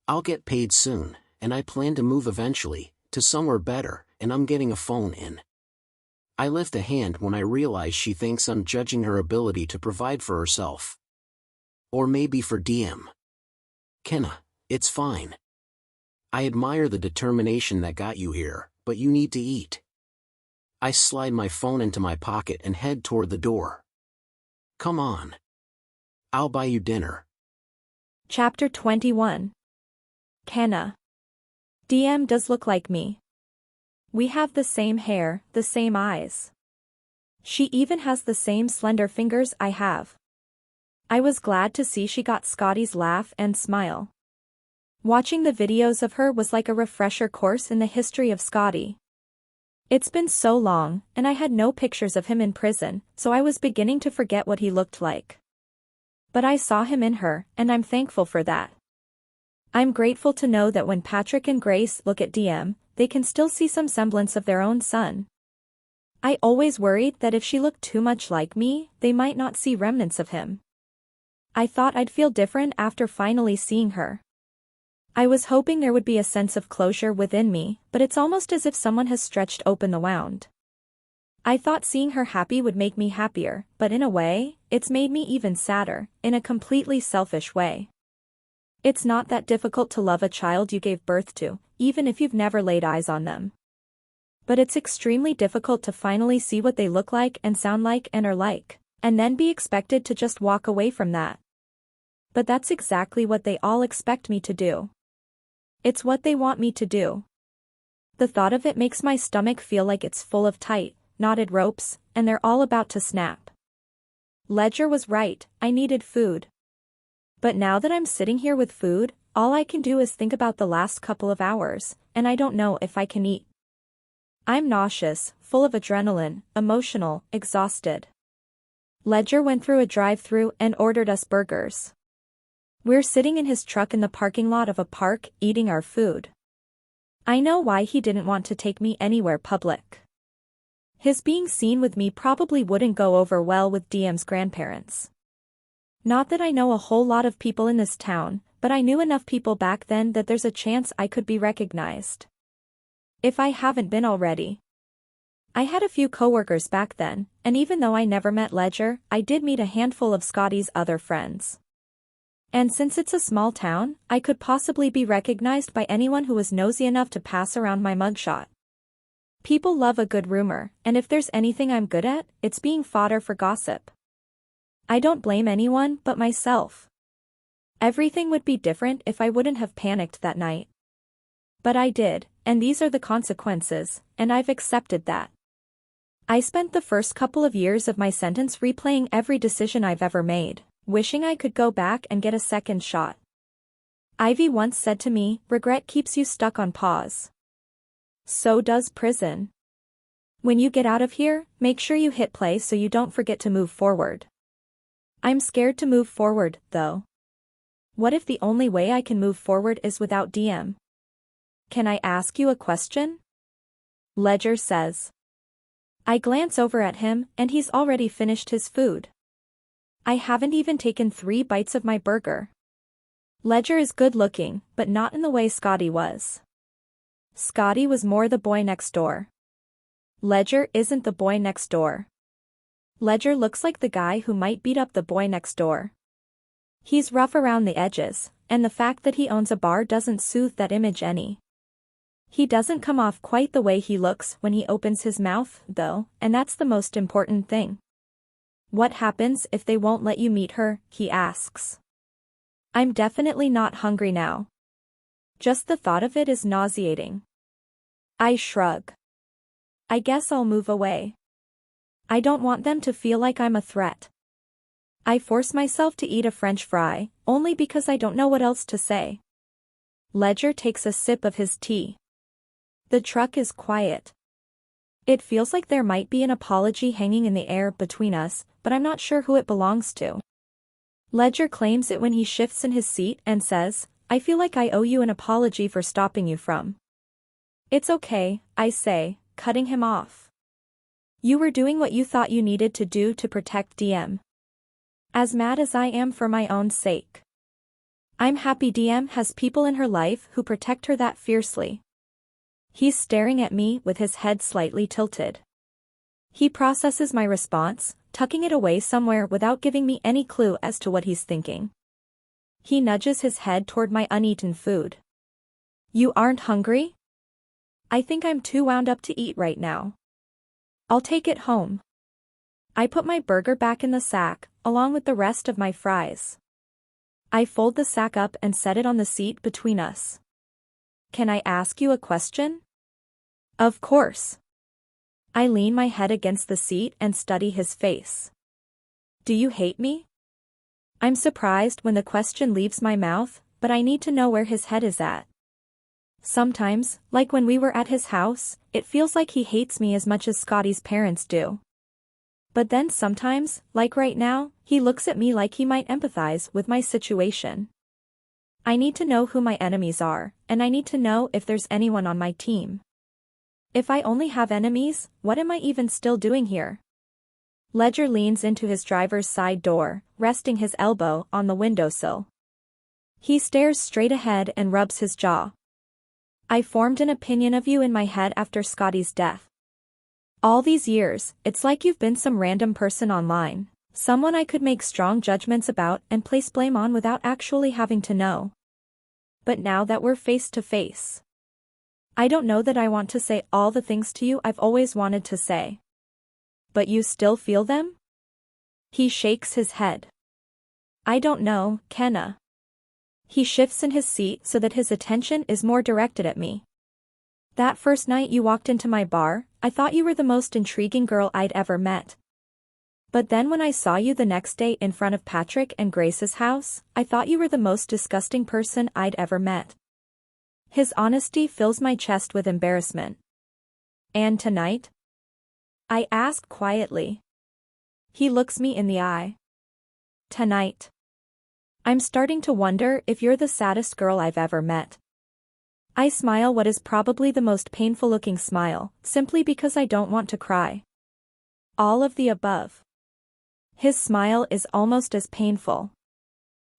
I'll get paid soon, and I plan to move eventually, to somewhere better, and I'm getting a phone in. I lift a hand when I realize she thinks I'm judging her ability to provide for herself. Or maybe for DM. Kenna, it's fine. I admire the determination that got you here, but you need to eat. I slide my phone into my pocket and head toward the door. Come on. I'll buy you dinner. Chapter 21. Kenna. DM does look like me. We have the same hair, the same eyes. She even has the same slender fingers I have. I was glad to see she got Scotty's laugh and smile. Watching the videos of her was like a refresher course in the history of Scotty. It's been so long, and I had no pictures of him in prison, so I was beginning to forget what he looked like. But I saw him in her, and I'm thankful for that. I'm grateful to know that when Patrick and Grace look at DM, they can still see some semblance of their own son. I always worried that if she looked too much like me, they might not see remnants of him. I thought I'd feel different after finally seeing her. I was hoping there would be a sense of closure within me, but it's almost as if someone has stretched open the wound. I thought seeing her happy would make me happier, but in a way, it's made me even sadder, in a completely selfish way. It's not that difficult to love a child you gave birth to, even if you've never laid eyes on them. But it's extremely difficult to finally see what they look like and sound like and are like, and then be expected to just walk away from that. But that's exactly what they all expect me to do. It's what they want me to do. The thought of it makes my stomach feel like it's full of tight, knotted ropes, and they're all about to snap. Ledger was right, I needed food. But now that I'm sitting here with food, all I can do is think about the last couple of hours, and I don't know if I can eat. I'm nauseous, full of adrenaline, emotional, exhausted. Ledger went through a drive-thru and ordered us burgers. We're sitting in his truck in the parking lot of a park, eating our food. I know why he didn't want to take me anywhere public. His being seen with me probably wouldn't go over well with DM's grandparents. Not that I know a whole lot of people in this town, but I knew enough people back then that there's a chance I could be recognized. If I haven't been already. I had a few coworkers back then, and even though I never met Ledger, I did meet a handful of Scotty's other friends. And since it's a small town, I could possibly be recognized by anyone who was nosy enough to pass around my mugshot. People love a good rumor, and if there's anything I'm good at, it's being fodder for gossip. I don't blame anyone but myself. Everything would be different if I wouldn't have panicked that night. But I did, and these are the consequences, and I've accepted that. I spent the first couple of years of my sentence replaying every decision I've ever made, wishing I could go back and get a second shot. Ivy once said to me, regret keeps you stuck on pause. So does prison. When you get out of here, make sure you hit play so you don't forget to move forward. I'm scared to move forward, though. What if the only way I can move forward is without DM? Can I ask you a question? Ledger says. I glance over at him, and he's already finished his food. I haven't even taken 3 bites of my burger. Ledger is good looking, but not in the way Scotty was. Scotty was more the boy next door. Ledger isn't the boy next door. Ledger looks like the guy who might beat up the boy next door. He's rough around the edges, and the fact that he owns a bar doesn't soothe that image any. He doesn't come off quite the way he looks when he opens his mouth, though, and that's the most important thing. What happens if they won't let you meet her, he asks. I'm definitely not hungry now. Just the thought of it is nauseating. I shrug. I guess I'll move away. I don't want them to feel like I'm a threat. I force myself to eat a French fry, only because I don't know what else to say. Ledger takes a sip of his tea. The truck is quiet. It feels like there might be an apology hanging in the air between us, but I'm not sure who it belongs to. Ledger claims it when he shifts in his seat and says, I feel like I owe you an apology for stopping you from. It's okay, I say, cutting him off. You were doing what you thought you needed to do to protect DM. As mad as I am for my own sake. I'm happy DM has people in her life who protect her that fiercely. He's staring at me with his head slightly tilted. He processes my response, tucking it away somewhere without giving me any clue as to what he's thinking. He nudges his head toward my uneaten food. You aren't hungry? I think I'm too wound up to eat right now. I'll take it home. I put my burger back in the sack, along with the rest of my fries. I fold the sack up and set it on the seat between us. Can I ask you a question? Of course. I lean my head against the seat and study his face. Do you hate me? I'm surprised when the question leaves my mouth, but I need to know where his head is at. Sometimes, like when we were at his house, it feels like he hates me as much as Scotty's parents do. But then sometimes, like right now, he looks at me like he might empathize with my situation. I need to know who my enemies are, and I need to know if there's anyone on my team. If I only have enemies, what am I even still doing here? Ledger leans into his driver's side door, resting his elbow on the windowsill. He stares straight ahead and rubs his jaw. I formed an opinion of you in my head after Scotty's death. All these years, it's like you've been some random person online, someone I could make strong judgments about and place blame on without actually having to know. But now that we're face to face, I don't know that I want to say all the things to you I've always wanted to say. But you still feel them? He shakes his head. I don't know, Kenna. He shifts in his seat so that his attention is more directed at me. That first night you walked into my bar, I thought you were the most intriguing girl I'd ever met. But then when I saw you the next day in front of Patrick and Grace's house, I thought you were the most disgusting person I'd ever met. His honesty fills my chest with embarrassment. And tonight? I ask quietly. He looks me in the eye. Tonight. I'm starting to wonder if you're the saddest girl I've ever met. I smile what is probably the most painful-looking smile, simply because I don't want to cry. All of the above. His smile is almost as painful.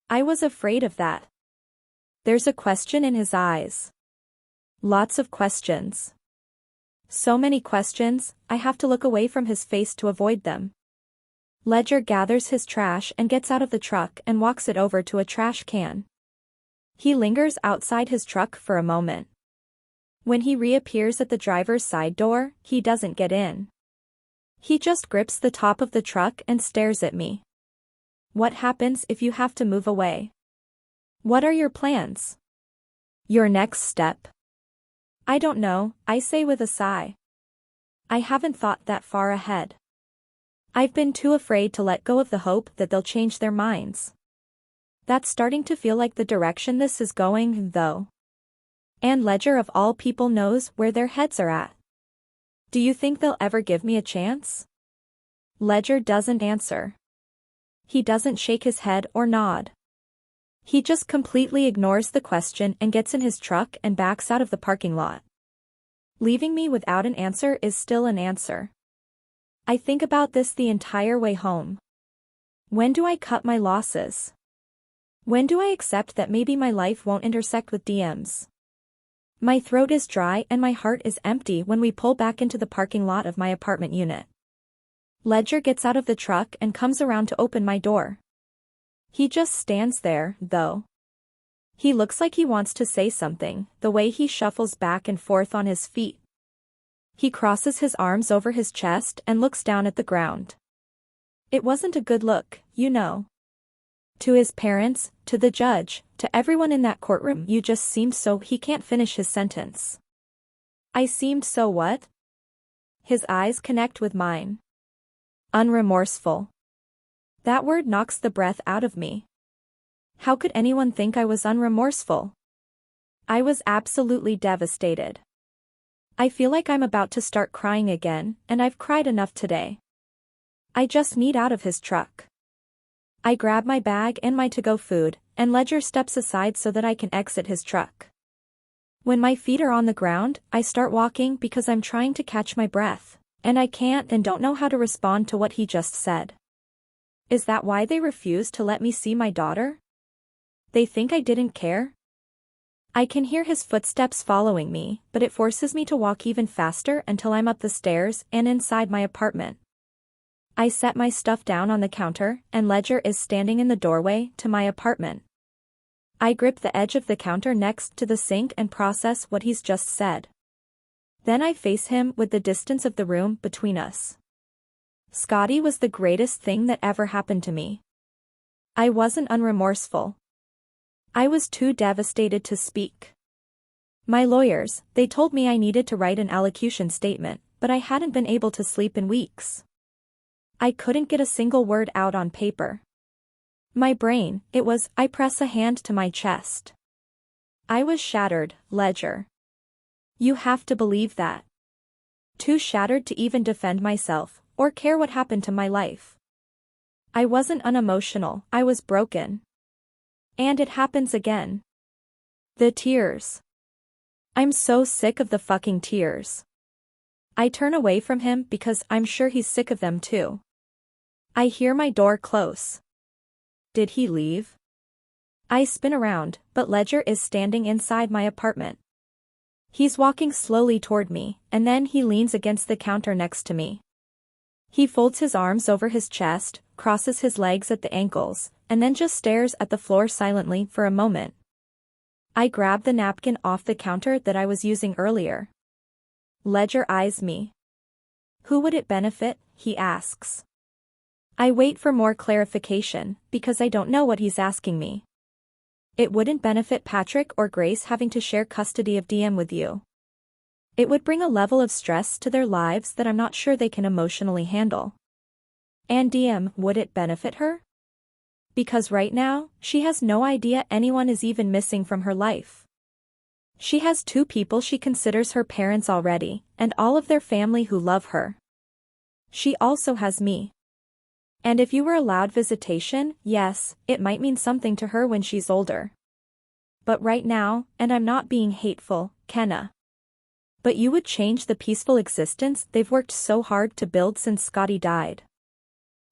I was afraid of that. There's a question in his eyes. Lots of questions. So many questions, I have to look away from his face to avoid them. Ledger gathers his trash and gets out of the truck and walks it over to a trash can. He lingers outside his truck for a moment. When he reappears at the driver's side door, he doesn't get in. He just grips the top of the truck and stares at me. What happens if you have to move away? What are your plans? Your next step? I don't know, I say with a sigh. I haven't thought that far ahead. I've been too afraid to let go of the hope that they'll change their minds. That's starting to feel like the direction this is going, though. And Ledger of all people knows where their heads are at. Do you think they'll ever give me a chance? Ledger doesn't answer. He doesn't shake his head or nod. He just completely ignores the question and gets in his truck and backs out of the parking lot. Leaving me without an answer is still an answer. I think about this the entire way home. When do I cut my losses? When do I accept that maybe my life won't intersect with DM's? My throat is dry and my heart is empty when we pull back into the parking lot of my apartment unit. Ledger gets out of the truck and comes around to open my door. He just stands there, though. He looks like he wants to say something, the way he shuffles back and forth on his feet. He crosses his arms over his chest and looks down at the ground. It wasn't a good look, you know. To his parents, to the judge, to everyone in that courtroom, you just seemed so. He can't finish his sentence. I seemed so what? His eyes connect with mine. Unremorseful. That word knocks the breath out of me. How could anyone think I was unremorseful? I was absolutely devastated. I feel like I'm about to start crying again, and I've cried enough today. I just need out of his truck. I grab my bag and my to-go food, and Ledger steps aside so that I can exit his truck. When my feet are on the ground, I start walking because I'm trying to catch my breath, and I can't and don't know how to respond to what he just said. Is that why they refuse to let me see my daughter? They think I didn't care? I can hear his footsteps following me, but it forces me to walk even faster until I'm up the stairs and inside my apartment. I set my stuff down on the counter, and Ledger is standing in the doorway to my apartment. I grip the edge of the counter next to the sink and process what he's just said. Then I face him with the distance of the room between us. Scotty was the greatest thing that ever happened to me. I wasn't unremorseful. I was too devastated to speak. My lawyers, they told me I needed to write an allocution statement, but I hadn't been able to sleep in weeks. I couldn't get a single word out on paper. My brain, I press a hand to my chest. I was shattered, Ledger. You have to believe that. Too shattered to even defend myself, or care what happened to my life. I wasn't unemotional, I was broken. And it happens again. The tears. I'm so sick of the fucking tears. I turn away from him because I'm sure he's sick of them too. I hear my door close. Did he leave? I spin around, but Ledger is standing inside my apartment. He's walking slowly toward me, and then he leans against the counter next to me. He folds his arms over his chest, crosses his legs at the ankles, and then just stares at the floor silently for a moment. I grab the napkin off the counter that I was using earlier. Ledger eyes me. Who would it benefit? He asks. I wait for more clarification, because I don't know what he's asking me. It wouldn't benefit Patrick or Grace having to share custody of DM with you. It would bring a level of stress to their lives that I'm not sure they can emotionally handle. And DM, would it benefit her? Because right now, she has no idea anyone is even missing from her life. She has 2 people she considers her parents already, and all of their family who love her. She also has me. And if you were allowed visitation, yes, it might mean something to her when she's older. But right now, and I'm not being hateful, Kenna. But you would change the peaceful existence they've worked so hard to build since Scotty died.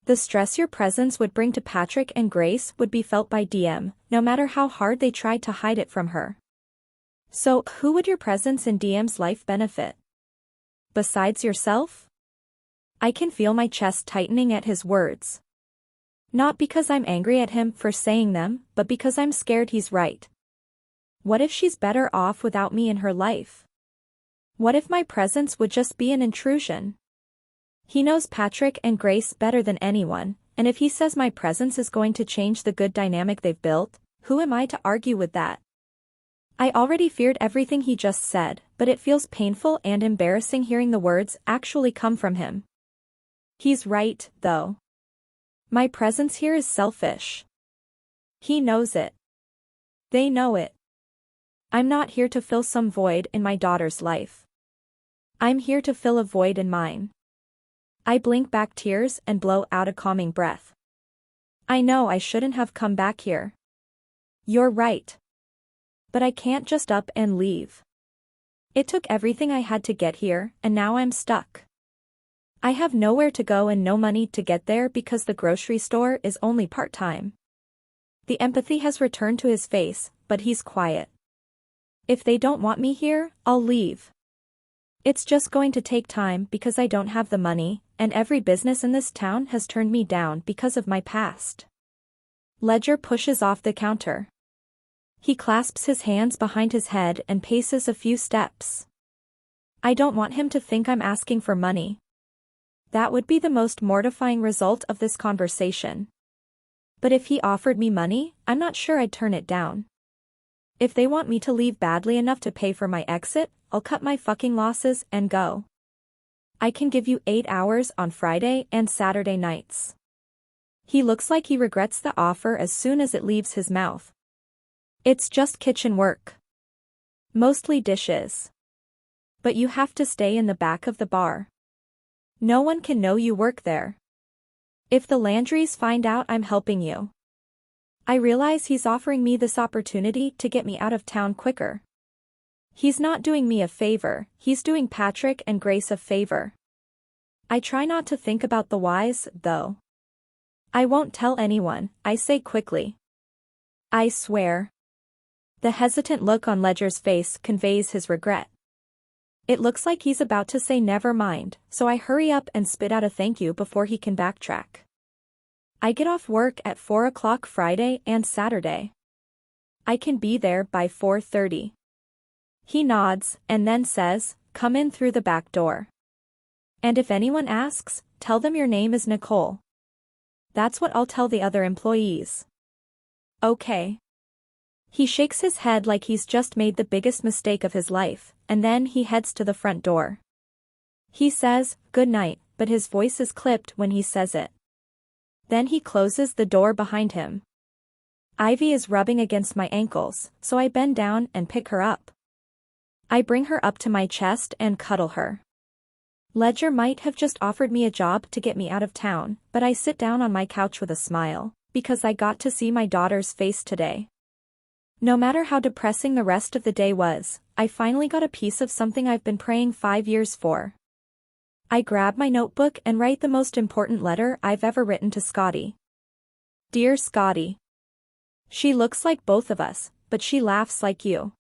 The stress your presence would bring to Patrick and Grace would be felt by DM, no matter how hard they tried to hide it from her. So, who would your presence in DM's life benefit? Besides yourself? I can feel my chest tightening at his words. Not because I'm angry at him for saying them, but because I'm scared he's right. What if she's better off without me in her life? What if my presence would just be an intrusion? He knows Patrick and Grace better than anyone, and if he says my presence is going to change the good dynamic they've built, who am I to argue with that? I already feared everything he just said, but it feels painful and embarrassing hearing the words actually come from him. He's right, though. My presence here is selfish. He knows it. They know it. I'm not here to fill some void in my daughter's life. I'm here to fill a void in mine. I blink back tears and blow out a calming breath. I know I shouldn't have come back here. You're right. But I can't just up and leave. It took everything I had to get here, and now I'm stuck. I have nowhere to go and no money to get there because the grocery store is only part-time. The empathy has returned to his face, but he's quiet. If they don't want me here, I'll leave. It's just going to take time because I don't have the money, and every business in this town has turned me down because of my past. Ledger pushes off the counter. He clasps his hands behind his head and paces a few steps. I don't want him to think I'm asking for money. That would be the most mortifying result of this conversation. But if he offered me money, I'm not sure I'd turn it down. If they want me to leave badly enough to pay for my exit, I'll cut my fucking losses and go. I can give you 8 hours on Friday and Saturday nights. He looks like he regrets the offer as soon as it leaves his mouth. It's just kitchen work. Mostly dishes. But you have to stay in the back of the bar. No one can know you work there. If the Landrys find out I'm helping you. I realize he's offering me this opportunity to get me out of town quicker. He's not doing me a favor, he's doing Patrick and Grace a favor. I try not to think about the whys, though. I won't tell anyone, I say quickly. I swear. The hesitant look on Ledger's face conveys his regret. It looks like he's about to say never mind, so I hurry up and spit out a thank you before he can backtrack. I get off work at 4 o'clock Friday and Saturday. I can be there by 4:30. He nods, and then says, come in through the back door. And if anyone asks, tell them your name is Nicole. That's what I'll tell the other employees. Okay. He shakes his head like he's just made the biggest mistake of his life, and then he heads to the front door. He says, good night, but his voice is clipped when he says it. Then he closes the door behind him. Ivy is rubbing against my ankles, so I bend down and pick her up. I bring her up to my chest and cuddle her. Ledger might have just offered me a job to get me out of town, but I sit down on my couch with a smile, because I got to see my daughter's face today. No matter how depressing the rest of the day was, I finally got a piece of something I've been praying 5 years for. I grab my notebook and write the most important letter I've ever written to Scotty. Dear Scotty. She looks like both of us, but she laughs like you.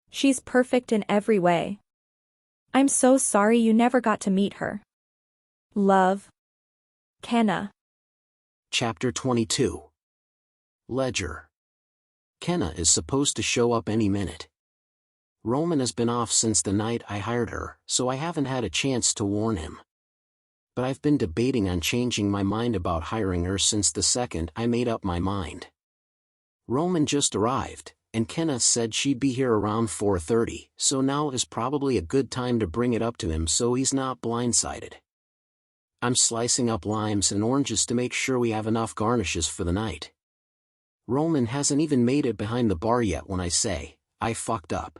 She's perfect in every way. I'm so sorry you never got to meet her. Love. Kenna. Chapter 22. Ledger. Kenna is supposed to show up any minute. Roman has been off since the night I hired her, so I haven't had a chance to warn him. But I've been debating on changing my mind about hiring her since the second I made up my mind. Roman just arrived, and Kenna said she'd be here around 4:30, so now is probably a good time to bring it up to him so he's not blindsided. I'm slicing up limes and oranges to make sure we have enough garnishes for the night. Roman hasn't even made it behind the bar yet when I say, I fucked up.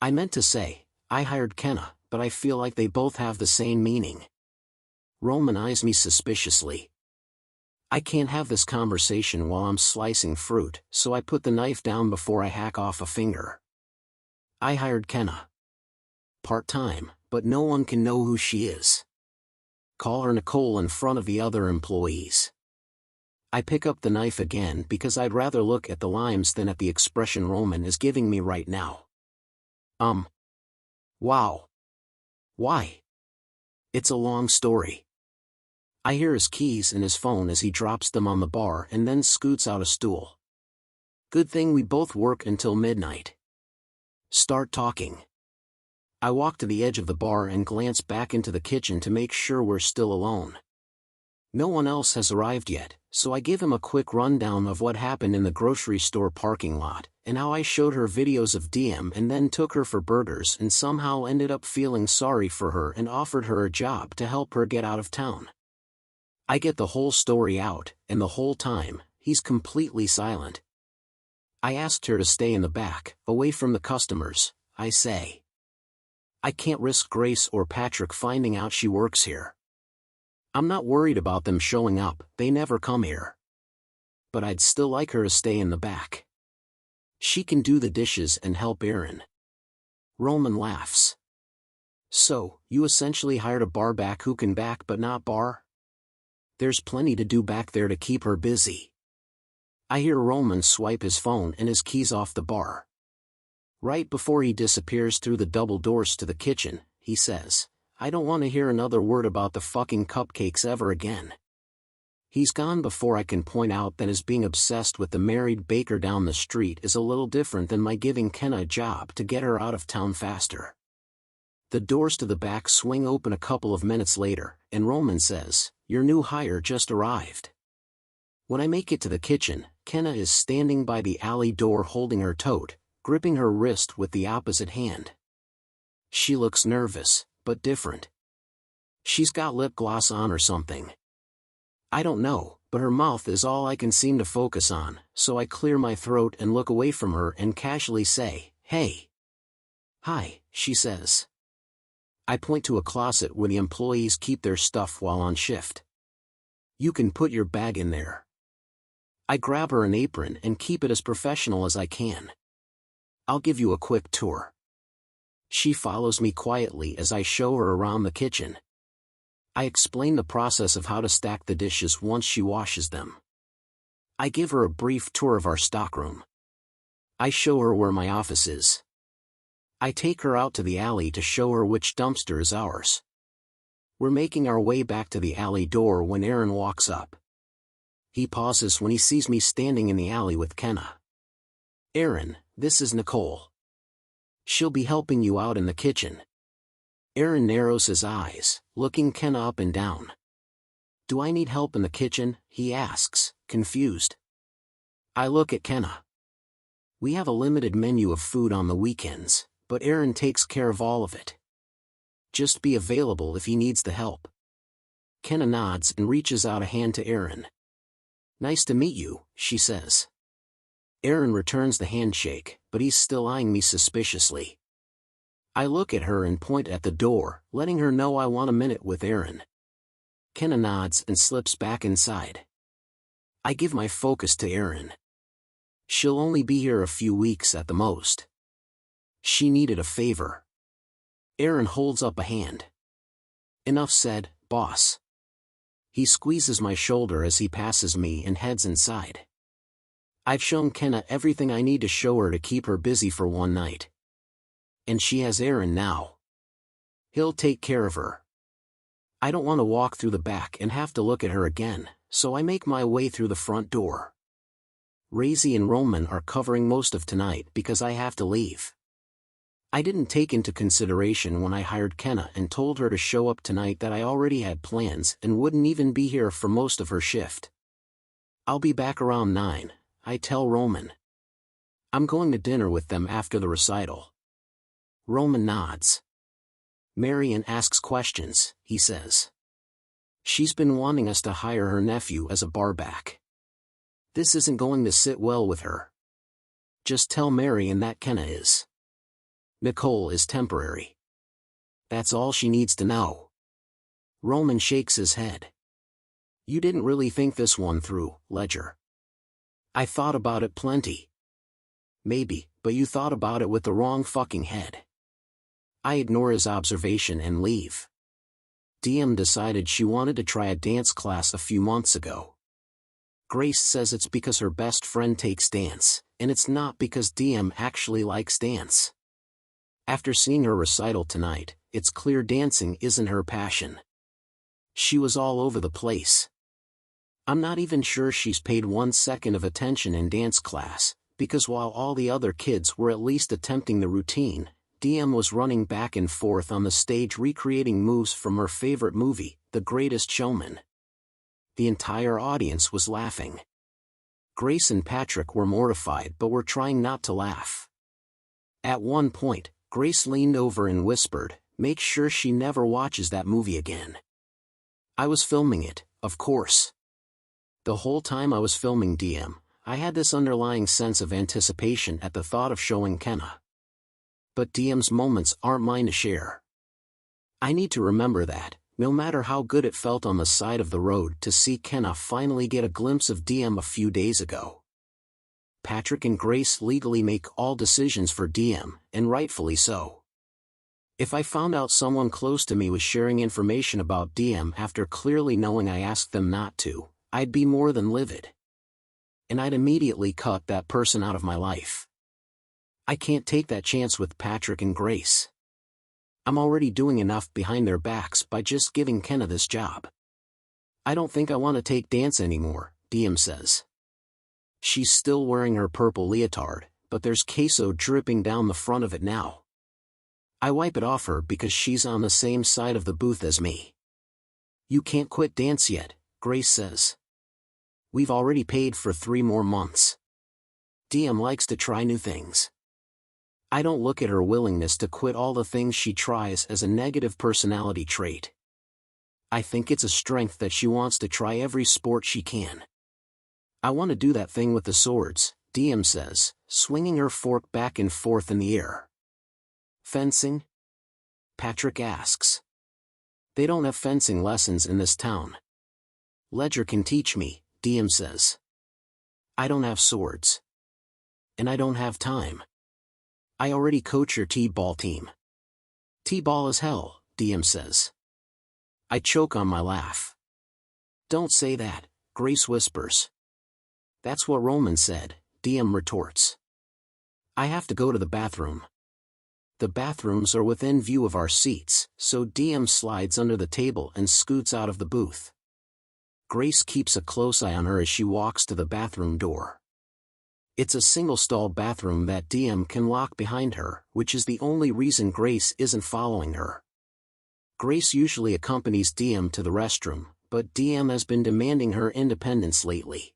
I meant to say, I hired Kenna, but I feel like they both have the same meaning. Roman eyes me suspiciously. I can't have this conversation while I'm slicing fruit, so I put the knife down before I hack off a finger. I hired Kenna. Part-time, but no one can know who she is. Call her Nicole in front of the other employees. I pick up the knife again because I'd rather look at the limes than at the expression Roman is giving me right now. Wow. Why? It's a long story. I hear his keys and his phone as he drops them on the bar and then scoots out a stool. Good thing we both work until midnight. Start talking. I walk to the edge of the bar and glance back into the kitchen to make sure we're still alone. No one else has arrived yet, so I give him a quick rundown of what happened in the grocery store parking lot, and how I showed her videos of DM and then took her for burgers and somehow ended up feeling sorry for her and offered her a job to help her get out of town. I get the whole story out, and the whole time, he's completely silent. I asked her to stay in the back, away from the customers, I say. I can't risk Grace or Patrick finding out she works here. I'm not worried about them showing up, they never come here. But I'd still like her to stay in the back. She can do the dishes and help Aaron. Roman laughs. So, you essentially hired a bar back who can back but not bar? There's plenty to do back there to keep her busy. I hear Roman swipe his phone and his keys off the bar. Right before he disappears through the double doors to the kitchen, he says, I don't want to hear another word about the fucking cupcakes ever again. He's gone before I can point out that his being obsessed with the married baker down the street is a little different than my giving Kenna a job to get her out of town faster. The doors to the back swing open a couple of minutes later, and Roman says, your new hire just arrived. When I make it to the kitchen, Kenna is standing by the alley door holding her tote, gripping her wrist with the opposite hand. She looks nervous, but different. She's got lip gloss on or something. I don't know, but her mouth is all I can seem to focus on, so I clear my throat and look away from her and casually say, hey. Hi, she says. I point to a closet where the employees keep their stuff while on shift. You can put your bag in there. I grab her an apron and keep it as professional as I can. I'll give you a quick tour. She follows me quietly as I show her around the kitchen. I explain the process of how to stack the dishes once she washes them. I give her a brief tour of our stockroom. I show her where my office is. I take her out to the alley to show her which dumpster is ours. We're making our way back to the alley door when Aaron walks up. He pauses when he sees me standing in the alley with Kenna. Aaron, this is Nicole. She'll be helping you out in the kitchen. Aaron narrows his eyes, looking Kenna up and down. Do I need help in the kitchen? He asks, confused. I look at Kenna. We have a limited menu of food on the weekends, but Aaron takes care of all of it. Just be available if he needs the help. Kenna nods and reaches out a hand to Aaron. Nice to meet you, she says. Aaron returns the handshake, but he's still eyeing me suspiciously. I look at her and point at the door, letting her know I want a minute with Aaron. Kenna nods and slips back inside. I give my focus to Aaron. She'll only be here a few weeks at the most. She needed a favor. Aaron holds up a hand. Enough said, boss. He squeezes my shoulder as he passes me and heads inside. I've shown Kenna everything I need to show her to keep her busy for one night. And she has Aaron now. He'll take care of her. I don't want to walk through the back and have to look at her again, so I make my way through the front door. Razy and Roman are covering most of tonight because I have to leave. I didn't take into consideration when I hired Kenna and told her to show up tonight that I already had plans and wouldn't even be here for most of her shift. I'll be back around 9, I tell Roman. I'm going to dinner with them after the recital. Roman nods. Marian asks questions, he says. She's been wanting us to hire her nephew as a barback. This isn't going to sit well with her. Just tell Marian that Kenna is. Nicole is temporary. That's all she needs to know. Roman shakes his head. You didn't really think this one through, Ledger. I thought about it plenty. Maybe, but you thought about it with the wrong fucking head. I ignore his observation and leave. DM decided she wanted to try a dance class a few months ago. Grace says it's because her best friend takes dance, and it's not because DM actually likes dance. After seeing her recital tonight, it's clear dancing isn't her passion. She was all over the place. I'm not even sure she's paid 1 second of attention in dance class, because while all the other kids were at least attempting the routine, DM was running back and forth on the stage recreating moves from her favorite movie, The Greatest Showman. The entire audience was laughing. Grace and Patrick were mortified but were trying not to laugh. At one point, Grace leaned over and whispered, "Make sure she never watches that movie again." I was filming it, of course. The whole time I was filming DM, I had this underlying sense of anticipation at the thought of showing Kenna. But DM's moments aren't mine to share. I need to remember that, no matter how good it felt on the side of the road to see Kenna finally get a glimpse of DM a few days ago. Patrick and Grace legally make all decisions for DM, and rightfully so. If I found out someone close to me was sharing information about DM after clearly knowing I asked them not to, I'd be more than livid. And I'd immediately cut that person out of my life. I can't take that chance with Patrick and Grace. I'm already doing enough behind their backs by just giving Kenna this job. I don't think I want to take dance anymore, DM says. She's still wearing her purple leotard, but there's queso dripping down the front of it now. I wipe it off her because she's on the same side of the booth as me. You can't quit dance yet, Grace says. We've already paid for 3 more months. DM likes to try new things. I don't look at her willingness to quit all the things she tries as a negative personality trait. I think it's a strength that she wants to try every sport she can. I want to do that thing with the swords, DM says, swinging her fork back and forth in the air. Fencing? Patrick asks. They don't have fencing lessons in this town. Ledger can teach me, DM says. I don't have swords. And I don't have time. I already coach your T-ball team. T-ball is hell, DM says. I choke on my laugh. Don't say that, Grace whispers. That's what Roman said, DM retorts. I have to go to the bathroom. The bathrooms are within view of our seats, so DM slides under the table and scoots out of the booth. Grace keeps a close eye on her as she walks to the bathroom door. It's a single-stall bathroom that DM can lock behind her, which is the only reason Grace isn't following her. Grace usually accompanies DM to the restroom, but DM has been demanding her independence lately.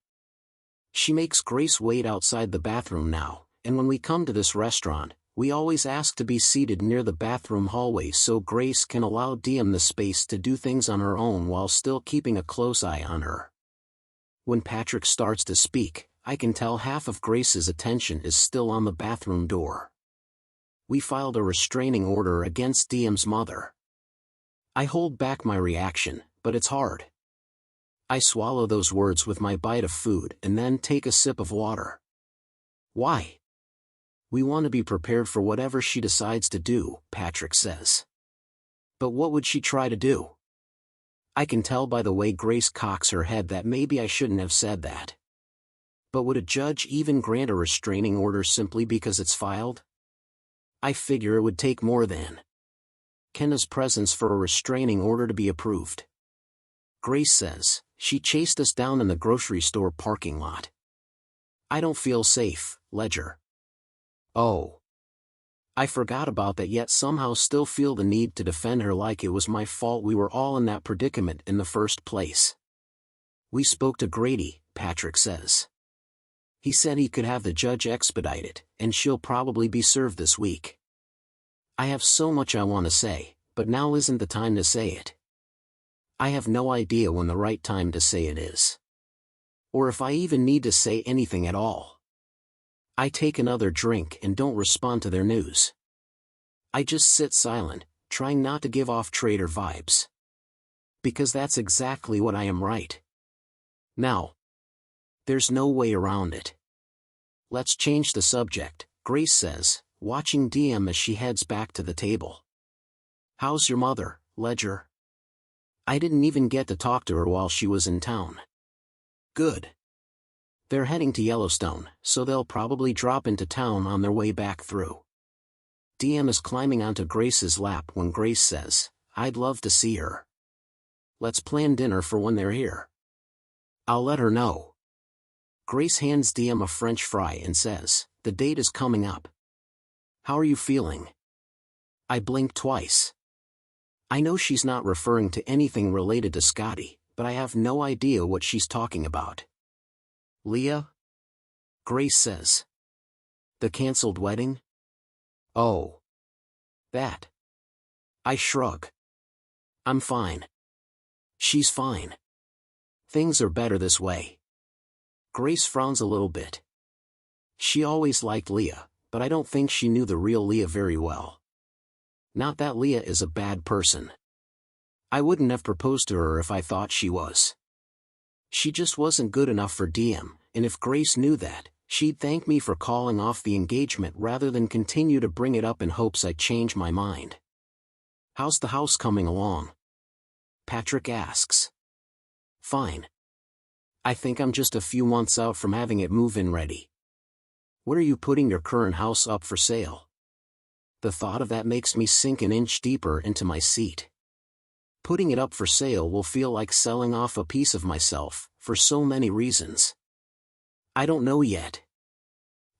She makes Grace wait outside the bathroom now, and when we come to this restaurant, we always ask to be seated near the bathroom hallway so Grace can allow DM the space to do things on her own while still keeping a close eye on her. When Patrick starts to speak, I can tell half of Grace's attention is still on the bathroom door. We filed a restraining order against DM's mother. I hold back my reaction, but it's hard. I swallow those words with my bite of food and then take a sip of water. Why? We want to be prepared for whatever she decides to do, Patrick says. But what would she try to do? I can tell by the way Grace cocks her head that maybe I shouldn't have said that. But would a judge even grant a restraining order simply because it's filed? I figure it would take more than Kenna's presence for a restraining order to be approved. Grace says, she chased us down in the grocery store parking lot. I don't feel safe, Ledger. Oh. I forgot about that yet somehow still feel the need to defend her like it was my fault we were all in that predicament in the first place. We spoke to Grady, Patrick says. He said he could have the judge expedite it, and she'll probably be served this week. I have so much I want to say, but now isn't the time to say it. I have no idea when the right time to say it is. Or if I even need to say anything at all. I take another drink and don't respond to their news. I just sit silent, trying not to give off traitor vibes. Because that's exactly what I am right. Now. There's no way around it. Let's change the subject, Grace says, watching DM as she heads back to the table. How's your mother, Ledger? I didn't even get to talk to her while she was in town. Good. They're heading to Yellowstone, so they'll probably drop into town on their way back through. DM is climbing onto Grace's lap when Grace says, I'd love to see her. Let's plan dinner for when they're here. I'll let her know. Grace hands DM a French fry and says, the date is coming up. How are you feeling? I blink twice. I know she's not referring to anything related to Scotty, but I have no idea what she's talking about. Leah? Grace says. The canceled wedding? Oh. That. I shrug. I'm fine. She's fine. Things are better this way. Grace frowns a little bit. She always liked Leah, but I don't think she knew the real Leah very well. Not that Leah is a bad person. I wouldn't have proposed to her if I thought she was. She just wasn't good enough for DM, and if Grace knew that, she'd thank me for calling off the engagement rather than continue to bring it up in hopes I'd change my mind. How's the house coming along? Patrick asks. Fine. I think I'm just a few months out from having it move-in ready. When are you putting your current house up for sale? The thought of that makes me sink an inch deeper into my seat. Putting it up for sale will feel like selling off a piece of myself, for so many reasons. I don't know yet.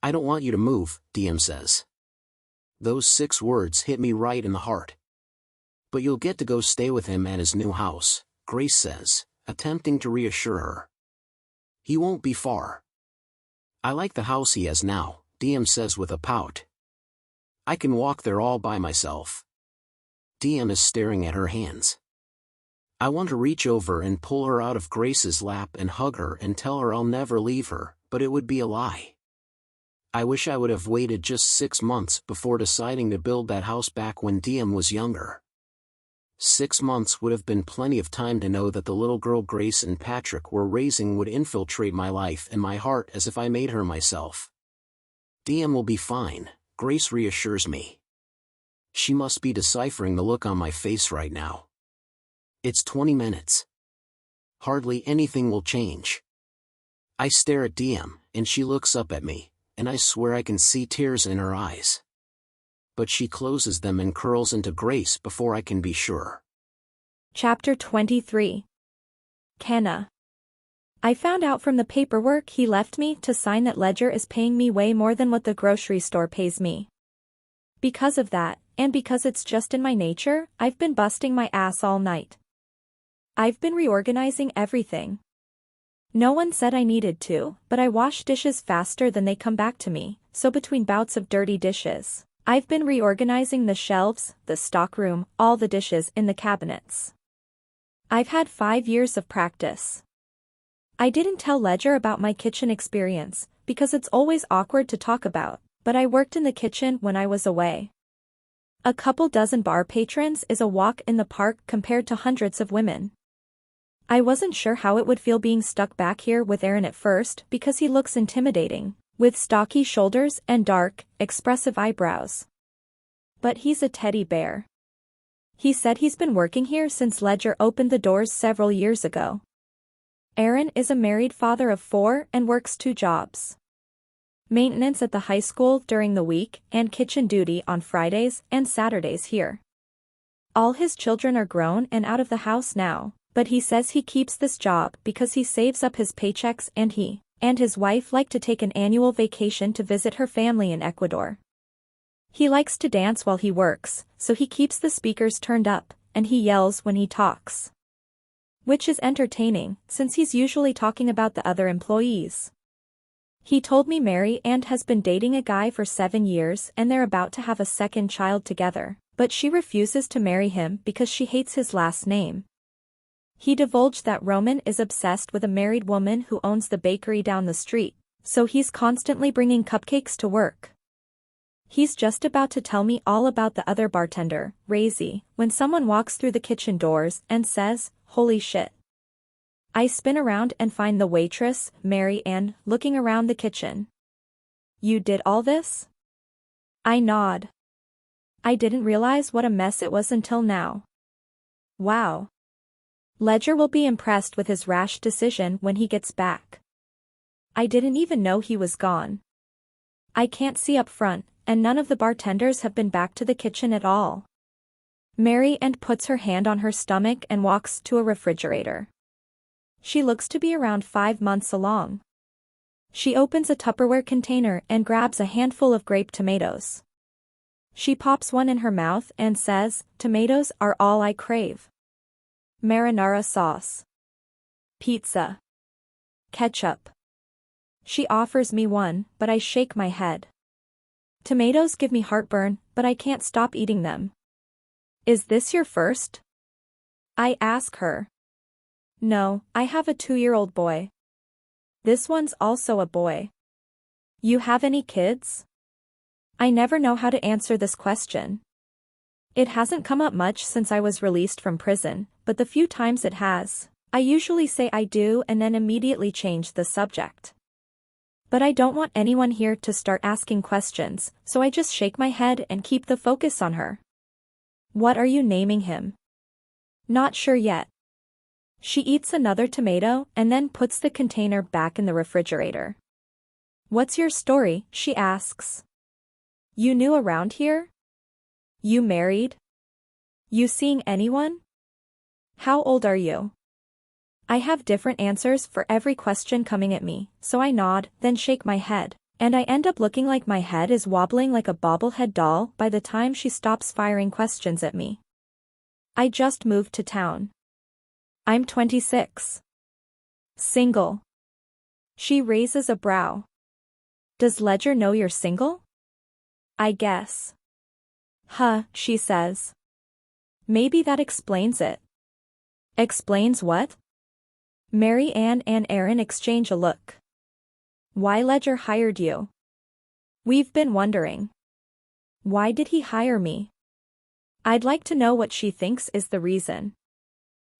I don't want you to move, DM says. Those 6 words hit me right in the heart. But you'll get to go stay with him at his new house, Grace says, attempting to reassure her. He won't be far. I like the house he has now, DM says with a pout. I can walk there all by myself. DM is staring at her hands. I want to reach over and pull her out of Grace's lap and hug her and tell her I'll never leave her, but it would be a lie. I wish I would have waited just 6 months before deciding to build that house back when Diem was younger. 6 months would have been plenty of time to know that the little girl Grace and Patrick were raising would infiltrate my life and my heart as if I made her myself. Diem will be fine, Grace reassures me. She must be deciphering the look on my face right now. It's 20 minutes. Hardly anything will change. I stare at Diem, and she looks up at me, and I swear I can see tears in her eyes. But she closes them and curls into Grace before I can be sure. Chapter 23. Kenna. I found out from the paperwork he left me to sign that Ledger is paying me way more than what the grocery store pays me. Because of that, and because it's just in my nature, I've been busting my ass all night. I've been reorganizing everything. No one said I needed to, but I wash dishes faster than they come back to me, so between bouts of dirty dishes, I've been reorganizing the shelves, the stockroom, all the dishes in the cabinets. I've had 5 years of practice. I didn't tell Ledger about my kitchen experience, because it's always awkward to talk about, but I worked in the kitchen when I was away. A couple dozen bar patrons is a walk in the park compared to hundreds of women. I wasn't sure how it would feel being stuck back here with Aaron at first because he looks intimidating, with stocky shoulders and dark, expressive eyebrows. But he's a teddy bear. He said he's been working here since Ledger opened the doors several years ago. Aaron is a married father of 4 and works 2 jobs. Maintenance at the high school during the week and kitchen duty on Fridays and Saturdays here. All his children are grown and out of the house now, but he says he keeps this job because he saves up his paychecks and he and his wife like to take an annual vacation to visit her family in Ecuador. He likes to dance while he works, so he keeps the speakers turned up, and he yells when he talks. Which is entertaining, since he's usually talking about the other employees. He told me Mary Ann has been dating a guy for 7 years and they're about to have a second child together, but she refuses to marry him because she hates his last name. He divulged that Roman is obsessed with a married woman who owns the bakery down the street, so he's constantly bringing cupcakes to work. He's just about to tell me all about the other bartender, Razy, when someone walks through the kitchen doors and says, "Holy shit." I spin around and find the waitress, Mary Ann, looking around the kitchen. "You did all this?" I nod. I didn't realize what a mess it was until now. Wow. Ledger will be impressed with his rash decision when he gets back. I didn't even know he was gone. I can't see up front, and none of the bartenders have been back to the kitchen at all. Mary Ann puts her hand on her stomach and walks to a refrigerator. She looks to be around 5 months along. She opens a Tupperware container and grabs a handful of grape tomatoes. She pops one in her mouth and says, "Tomatoes are all I crave. Marinara sauce. Pizza. Ketchup." She offers me one, but I shake my head. Tomatoes give me heartburn, but I can't stop eating them. "Is this your first?" I ask her. "No, I have a 2-year-old boy." "This one's also a boy." "You have any kids?" I never know how to answer this question. It hasn't come up much since I was released from prison, but the few times it has, I usually say I do and then immediately change the subject. But I don't want anyone here to start asking questions, so I just shake my head and keep the focus on her. "What are you naming him?" "Not sure yet." She eats another tomato and then puts the container back in the refrigerator. "What's your story?" she asks. "You new around here? You married? You seeing anyone? How old are you?" I have different answers for every question coming at me, so I nod, then shake my head, and I end up looking like my head is wobbling like a bobblehead doll by the time she stops firing questions at me. "I just moved to town. I'm 26. Single." She raises a brow. "Does Ledger know you're single?" "I guess." "Huh," she says. "Maybe that explains it." "Explains what?" Mary Ann and Aaron exchange a look. "Why Ledger hired you?" We've been wondering. Why did he hire me? I'd like to know what she thinks is the reason.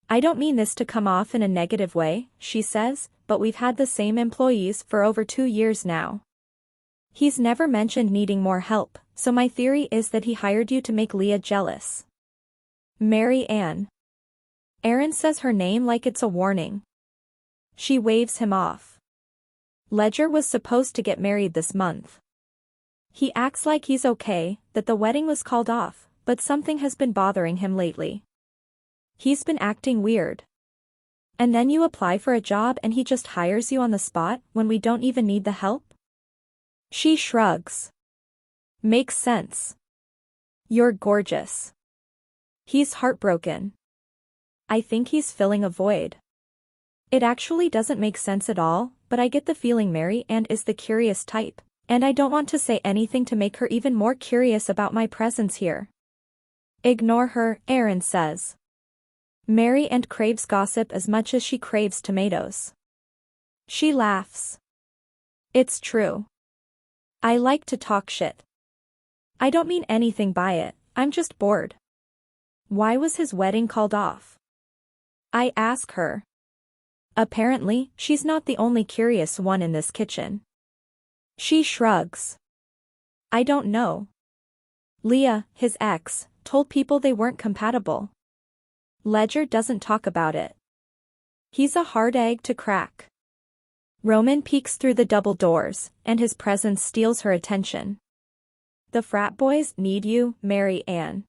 I don't mean this to come off in a negative way, she says, but we've had the same employees for over 2 years now. He's never mentioned needing more help, so my theory is that he hired you to make Leah jealous. Mary Ann. Erin says her name like it's a warning. She waves him off. Ledger was supposed to get married this month. He acts like he's okay, that the wedding was called off, but something has been bothering him lately. He's been acting weird. And then you apply for a job and he just hires you on the spot when we don't even need the help? She shrugs. Makes sense. You're gorgeous. He's heartbroken. I think he's filling a void. It actually doesn't make sense at all, but I get the feeling Mary Ann is the curious type, and I don't want to say anything to make her even more curious about my presence here. Ignore her, Erin says. Mary Ann craves gossip as much as she craves tomatoes. She laughs. It's true. I like to talk shit. I don't mean anything by it, I'm just bored. Why was his wedding called off? I ask her. Apparently, she's not the only curious one in this kitchen. She shrugs. I don't know. Leah, his ex, told people they weren't compatible. Ledger doesn't talk about it. He's a hard egg to crack. Roman peeks through the double doors, and his presence steals her attention. The frat boys need you, Mary Ann.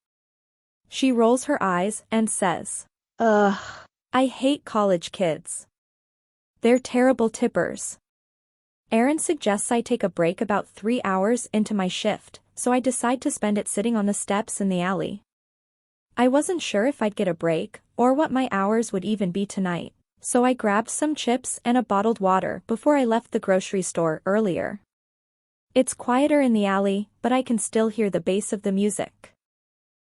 She rolls her eyes and says, Ugh. I hate college kids. They're terrible tippers. Erin suggests I take a break about 3 hours into my shift, so I decide to spend it sitting on the steps in the alley. I wasn't sure if I'd get a break, or what my hours would even be tonight, so I grabbed some chips and a bottled water before I left the grocery store earlier. It's quieter in the alley, but I can still hear the bass of the music.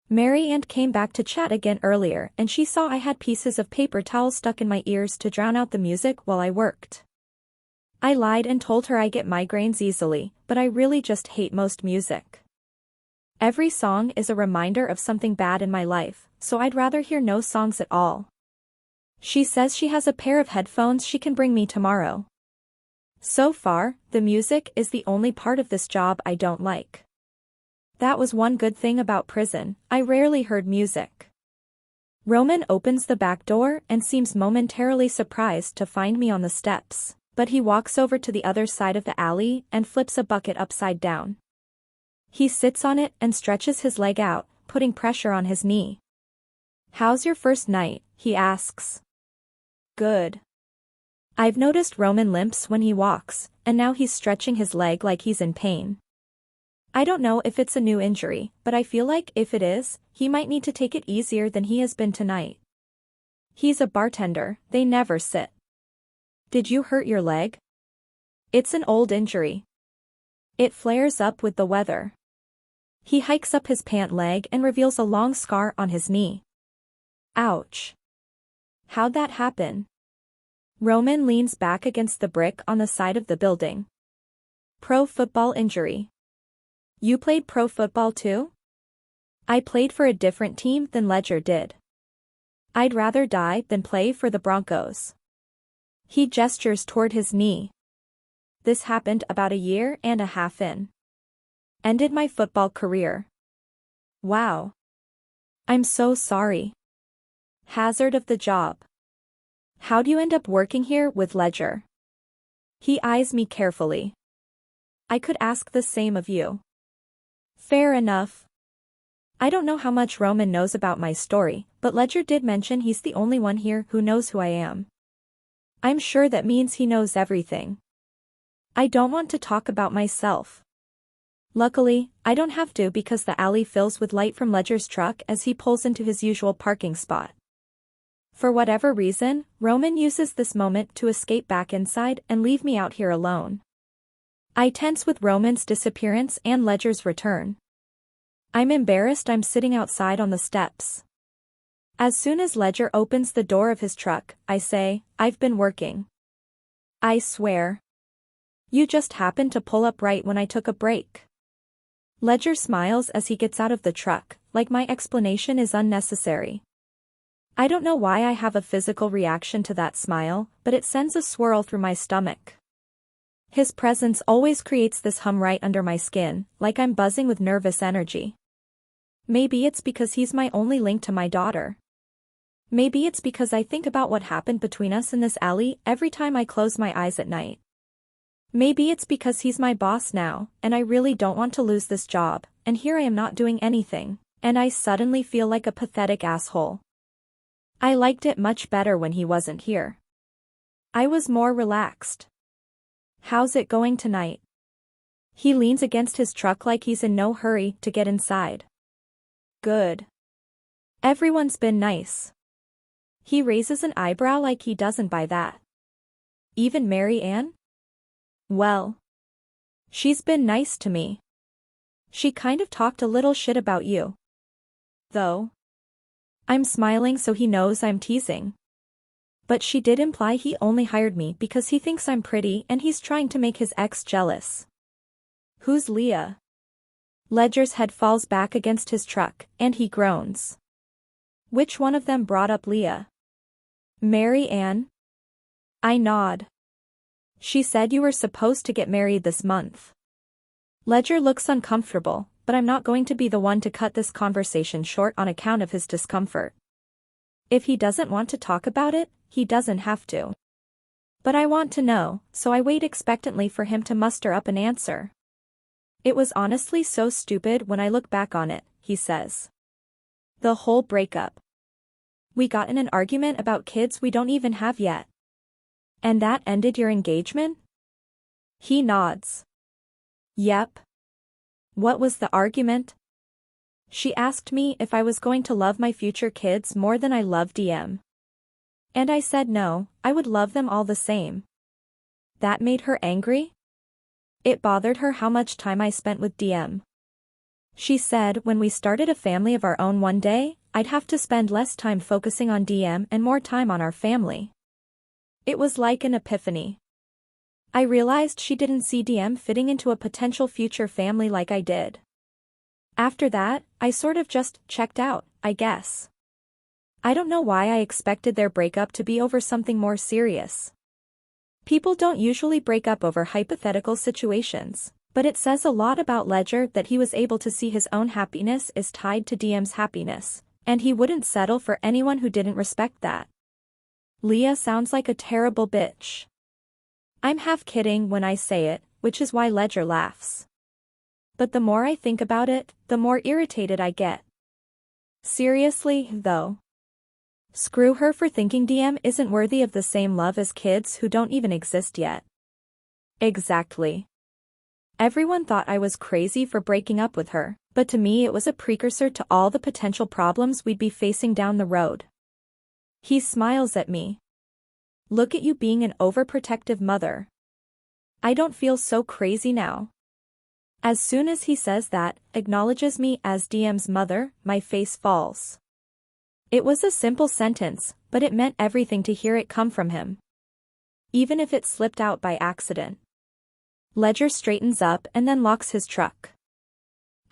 Mary Ann came back to chat again earlier and she saw I had pieces of paper towel stuck in my ears to drown out the music while I worked. I lied and told her I get migraines easily, but I really just hate most music. Every song is a reminder of something bad in my life, so I'd rather hear no songs at all. She says she has a pair of headphones she can bring me tomorrow. So far, the music is the only part of this job I don't like. That was one good thing about prison, I rarely heard music. Roman opens the back door and seems momentarily surprised to find me on the steps, but he walks over to the other side of the alley and flips a bucket upside down. He sits on it and stretches his leg out, putting pressure on his knee. How's your first night? He asks. Good. I've noticed Roman limps when he walks, and now he's stretching his leg like he's in pain. I don't know if it's a new injury, but I feel like if it is, he might need to take it easier than he has been tonight. He's a bartender, they never sit. Did you hurt your leg? It's an old injury. It flares up with the weather. He hikes up his pant leg and reveals a long scar on his knee. Ouch. How'd that happen? Roman leans back against the brick on the side of the building. Pro football injury. You played pro football too? I played for a different team than Ledger did. I'd rather die than play for the Broncos. He gestures toward his knee. This happened about 1.5 years in. Ended my football career. Wow. I'm so sorry. Hazard of the job. How'd you end up working here with Ledger? He eyes me carefully. I could ask the same of you. Fair enough. I don't know how much Roman knows about my story, but Ledger did mention he's the only one here who knows who I am. I'm sure that means he knows everything. I don't want to talk about myself. Luckily, I don't have to because the alley fills with light from Ledger's truck as he pulls into his usual parking spot. For whatever reason, Roman uses this moment to escape back inside and leave me out here alone. I tense with Roman's disappearance and Ledger's return. I'm embarrassed I'm sitting outside on the steps. As soon as Ledger opens the door of his truck, I say, I've been working. I swear. You just happened to pull up right when I took a break. Ledger smiles as he gets out of the truck, like my explanation is unnecessary. I don't know why I have a physical reaction to that smile, but it sends a swirl through my stomach. His presence always creates this hum right under my skin, like I'm buzzing with nervous energy. Maybe it's because he's my only link to my daughter. Maybe it's because I think about what happened between us in this alley every time I close my eyes at night. Maybe it's because he's my boss now, and I really don't want to lose this job, and here I am not doing anything, and I suddenly feel like a pathetic asshole. I liked it much better when he wasn't here. I was more relaxed. How's it going tonight? He leans against his truck like he's in no hurry to get inside. Good. Everyone's been nice. He raises an eyebrow like he doesn't buy that. Even Mary Ann? Well. She's been nice to me. She kind of talked a little shit about you. Though. I'm smiling so he knows I'm teasing. But she did imply he only hired me because he thinks I'm pretty and he's trying to make his ex jealous. Who's Leah? Ledger's head falls back against his truck, and he groans. Which one of them brought up Leah? Mary Ann? I nod. She said you were supposed to get married this month. Ledger looks uncomfortable, but I'm not going to be the one to cut this conversation short on account of his discomfort. If he doesn't want to talk about it, he doesn't have to. But I want to know, so I wait expectantly for him to muster up an answer. It was honestly so stupid when I look back on it, he says. The whole breakup. We got in an argument about kids we don't even have yet. And that ended your engagement? He nods. Yep. What was the argument? She asked me if I was going to love my future kids more than I love DM. And I said no, I would love them all the same. That made her angry? It bothered her how much time I spent with DM. She said when we started a family of our own one day, I'd have to spend less time focusing on DM and more time on our family. It was like an epiphany. I realized she didn't see DM fitting into a potential future family like I did. After that, I sort of just checked out, I guess. I don't know why I expected their breakup to be over something more serious. People don't usually break up over hypothetical situations, but it says a lot about Ledger that he was able to see his own happiness is tied to DM's happiness, and he wouldn't settle for anyone who didn't respect that. Leah sounds like a terrible bitch. I'm half kidding when I say it, which is why Ledger laughs. But the more I think about it, the more irritated I get. Seriously, though. Screw her for thinking DM isn't worthy of the same love as kids who don't even exist yet. Exactly. Everyone thought I was crazy for breaking up with her, but to me it was a precursor to all the potential problems we'd be facing down the road. He smiles at me. Look at you being an overprotective mother. I don't feel so crazy now. As soon as he says that, acknowledges me as DM's mother, my face falls. It was a simple sentence, but it meant everything to hear it come from him. Even if it slipped out by accident. Ledger straightens up and then locks his truck.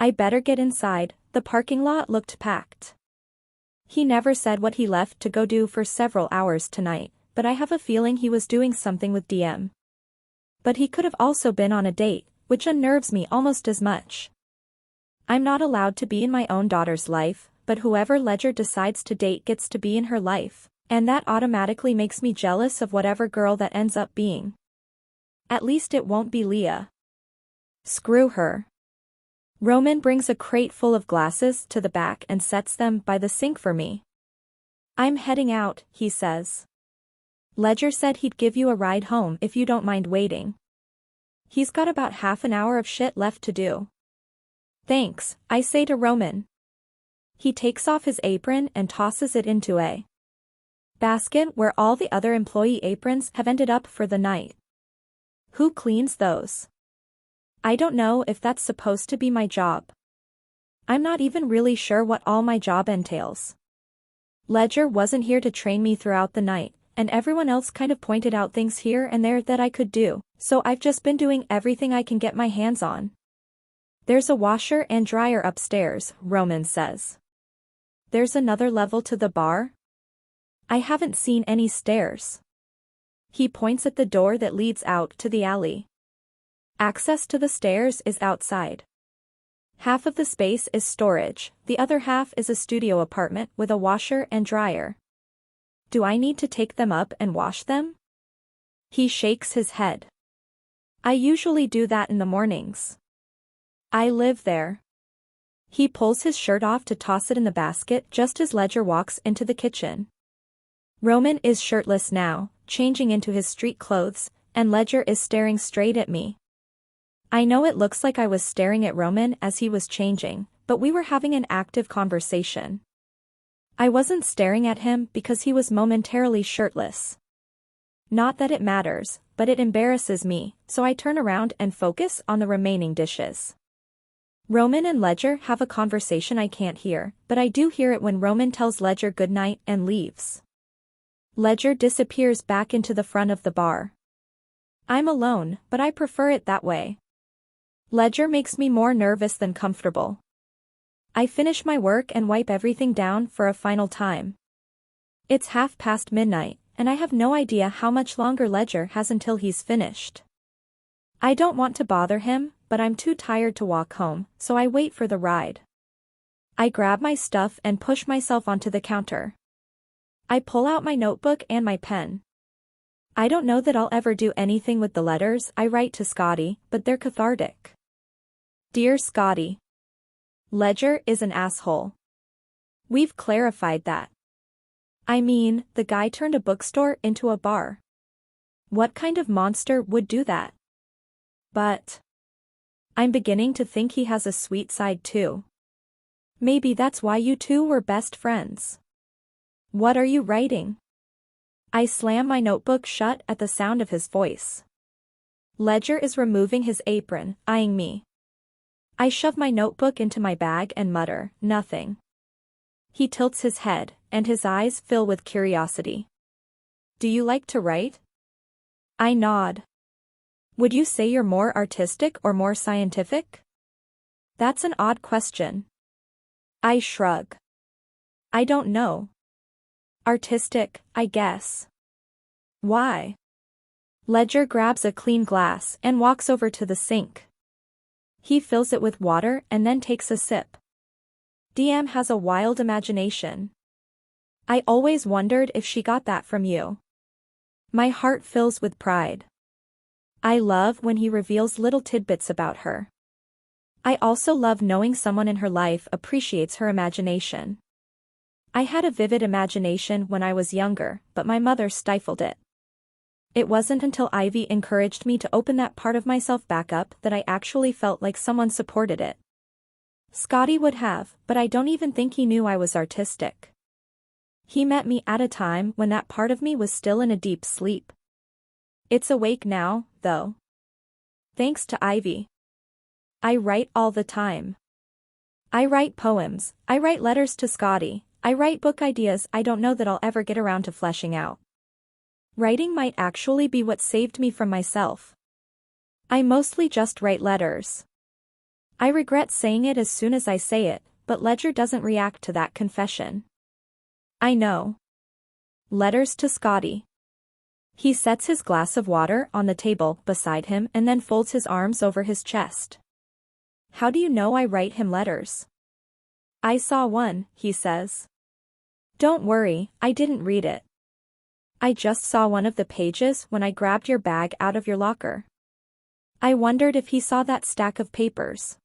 I better get inside, the parking lot looked packed. He never said what he left to go do for several hours tonight, but I have a feeling he was doing something with DM. But he could have also been on a date, which unnerves me almost as much. I'm not allowed to be in my own daughter's life, but whoever Ledger decides to date gets to be in her life, and that automatically makes me jealous of whatever girl that ends up being. At least it won't be Leah. Screw her. Roman brings a crate full of glasses to the back and sets them by the sink for me. I'm heading out, he says. Ledger said he'd give you a ride home if you don't mind waiting. He's got about half an hour of shit left to do. Thanks, I say to Roman. He takes off his apron and tosses it into a basket where all the other employee aprons have ended up for the night. Who cleans those? I don't know if that's supposed to be my job. I'm not even really sure what all my job entails. Ledger wasn't here to train me throughout the night, and everyone else kind of pointed out things here and there that I could do, so I've just been doing everything I can get my hands on. There's a washer and dryer upstairs, Roman says. There's another level to the bar? I haven't seen any stairs. He points at the door that leads out to the alley. Access to the stairs is outside. Half of the space is storage, the other half is a studio apartment with a washer and dryer. Do I need to take them up and wash them? He shakes his head. I usually do that in the mornings. I live there. He pulls his shirt off to toss it in the basket just as Ledger walks into the kitchen. Roman is shirtless now, changing into his street clothes, and Ledger is staring straight at me. I know it looks like I was staring at Roman as he was changing, but we were having an active conversation. I wasn't staring at him because he was momentarily shirtless. Not that it matters, but it embarrasses me, so I turn around and focus on the remaining dishes. Roman and Ledger have a conversation I can't hear, but I do hear it when Roman tells Ledger goodnight and leaves. Ledger disappears back into the front of the bar. I'm alone, but I prefer it that way. Ledger makes me more nervous than comfortable. I finish my work and wipe everything down for a final time. It's midnight, and I have no idea how much longer Ledger has until he's finished. I don't want to bother him, but I'm too tired to walk home, so I wait for the ride. I grab my stuff and push myself onto the counter. I pull out my notebook and my pen. I don't know that I'll ever do anything with the letters I write to Scotty, but they're cathartic. Dear Scotty. Ledger is an asshole. We've clarified that. I mean, the guy turned a bookstore into a bar. What kind of monster would do that? But I'm beginning to think he has a sweet side too. Maybe that's why you two were best friends. What are you writing? I slam my notebook shut at the sound of his voice. Ledger is removing his apron, eyeing me. I shove my notebook into my bag and mutter, nothing. He tilts his head, and his eyes fill with curiosity. Do you like to write? I nod. Would you say you're more artistic or more scientific? That's an odd question. I shrug. I don't know. Artistic, I guess. Why? Ledger grabs a clean glass and walks over to the sink. He fills it with water and then takes a sip. DM has a wild imagination. I always wondered if she got that from you. My heart fills with pride. I love when he reveals little tidbits about her. I also love knowing someone in her life appreciates her imagination. I had a vivid imagination when I was younger, but my mother stifled it. It wasn't until Ivy encouraged me to open that part of myself back up that I actually felt like someone supported it. Scotty would have, but I don't even think he knew I was artistic. He met me at a time when that part of me was still in a deep sleep. It's awake now, though. Thanks to Ivy. I write all the time. I write poems, I write letters to Scotty, I write book ideas I don't know that I'll ever get around to fleshing out. Writing might actually be what saved me from myself. I mostly just write letters. I regret saying it as soon as I say it, but Ledger doesn't react to that confession. I know. Letters to Scotty. He sets his glass of water on the table beside him and then folds his arms over his chest. How do you know I write him letters? I saw one, he says. Don't worry, I didn't read it. I just saw one of the pages when I grabbed your bag out of your locker. I wondered if he saw that stack of papers.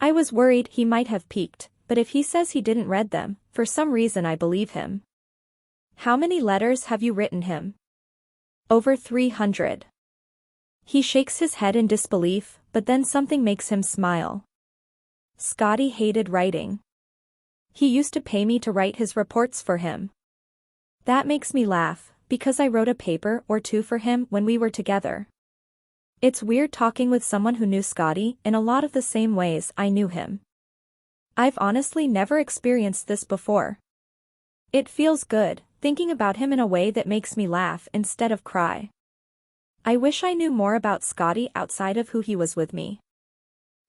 I was worried he might have peeked, but if he says he didn't read them, for some reason I believe him. How many letters have you written him? Over 300. He shakes his head in disbelief, but then something makes him smile. Scotty hated writing. He used to pay me to write his reports for him. That makes me laugh, because I wrote a paper or two for him when we were together. It's weird talking with someone who knew Scotty in a lot of the same ways I knew him. I've honestly never experienced this before. It feels good, thinking about him in a way that makes me laugh instead of cry. I wish I knew more about Scotty outside of who he was with me.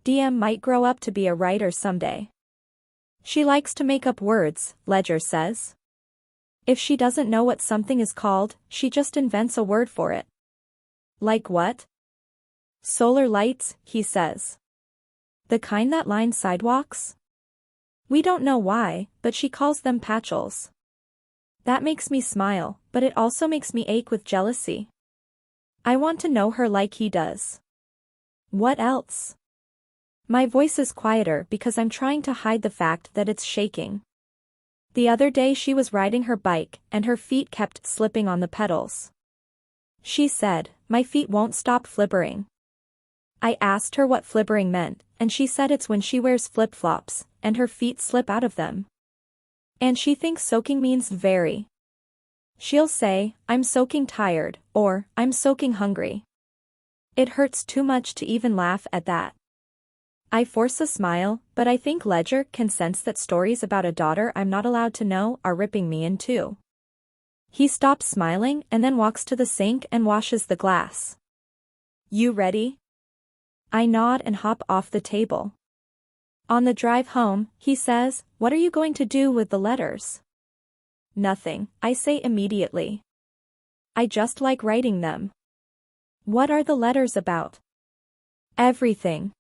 DM might grow up to be a writer someday. She likes to make up words, Ledger says. If she doesn't know what something is called, she just invents a word for it. Like what? Solar lights, he says. The kind that line sidewalks? We don't know why, but she calls them patchels. That makes me smile, but it also makes me ache with jealousy. I want to know her like he does. What else? My voice is quieter because I'm trying to hide the fact that it's shaking. The other day she was riding her bike and her feet kept slipping on the pedals. She said, "My feet won't stop flippering." I asked her what flippering meant, and she said it's when she wears flip-flops, and her feet slip out of them. And she thinks soaking means very. She'll say, "I'm soaking tired," or, "I'm soaking hungry." It hurts too much to even laugh at that. I force a smile, but I think Ledger can sense that stories about a daughter I'm not allowed to know are ripping me in two. He stops smiling and then walks to the sink and washes the glass. You ready? I nod and hop off the table. On the drive home, he says, "What are you going to do with the letters?" Nothing, I say immediately. I just like writing them. What are the letters about? Everything.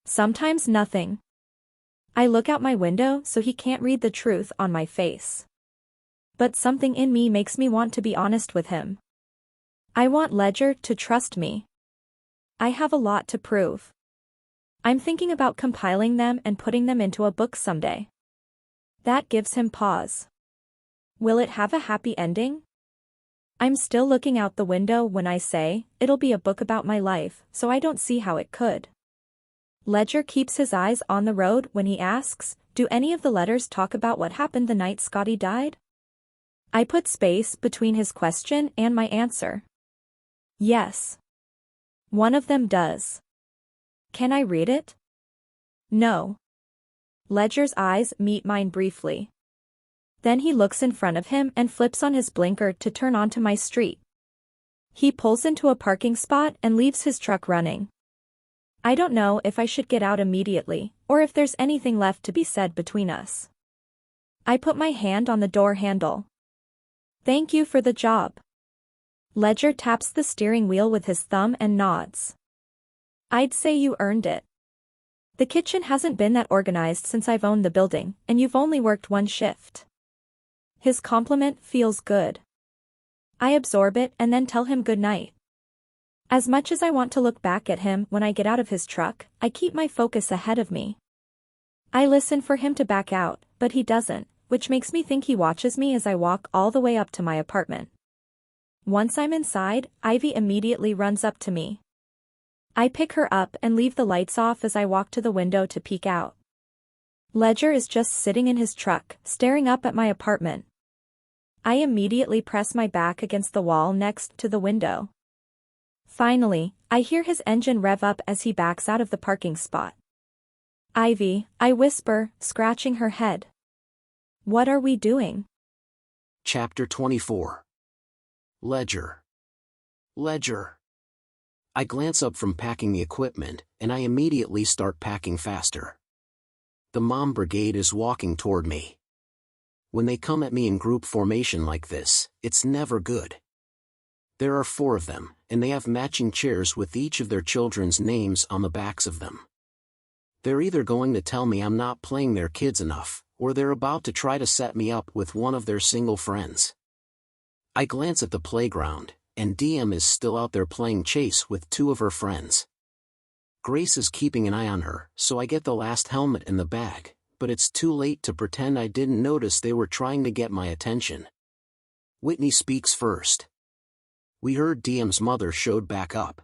Sometimes nothing. I look out my window so he can't read the truth on my face. But something in me makes me want to be honest with him. I want Ledger to trust me. I have a lot to prove. I'm thinking about compiling them and putting them into a book someday. That gives him pause. Will it have a happy ending? I'm still looking out the window when I say, it'll be a book about my life, so I don't see how it could. Ledger keeps his eyes on the road when he asks, "Do any of the letters talk about what happened the night Scotty died?" I put space between his question and my answer. Yes. One of them does. Can I read it? No. Ledger's eyes meet mine briefly. Then he looks in front of him and flips on his blinker to turn onto my street. He pulls into a parking spot and leaves his truck running. I don't know if I should get out immediately, or if there's anything left to be said between us. I put my hand on the door handle. Thank you for the job. Ledger taps the steering wheel with his thumb and nods. I'd say you earned it. The kitchen hasn't been that organized since I've owned the building, and you've only worked one shift. His compliment feels good. I absorb it and then tell him good night. As much as I want to look back at him when I get out of his truck, I keep my focus ahead of me. I listen for him to back out, but he doesn't, which makes me think he watches me as I walk all the way up to my apartment. Once I'm inside, Ivy immediately runs up to me. I pick her up and leave the lights off as I walk to the window to peek out. Ledger is just sitting in his truck, staring up at my apartment. I immediately press my back against the wall next to the window. Finally, I hear his engine rev up as he backs out of the parking spot. Ivy, I whisper, scratching her head. What are we doing? Chapter 24. Ledger. Ledger. I glance up from packing the equipment, and I immediately start packing faster. The mom brigade is walking toward me. When they come at me in group formation like this, it's never good. There are 4 of them, and they have matching chairs with each of their children's names on the backs of them. They're either going to tell me I'm not playing their kids enough, or they're about to try to set me up with one of their single friends. I glance at the playground, and DM is still out there playing chase with 2 of her friends. Grace is keeping an eye on her, so I get the last helmet in the bag, but it's too late to pretend I didn't notice they were trying to get my attention. Whitney speaks first. We heard DM's mother showed back up.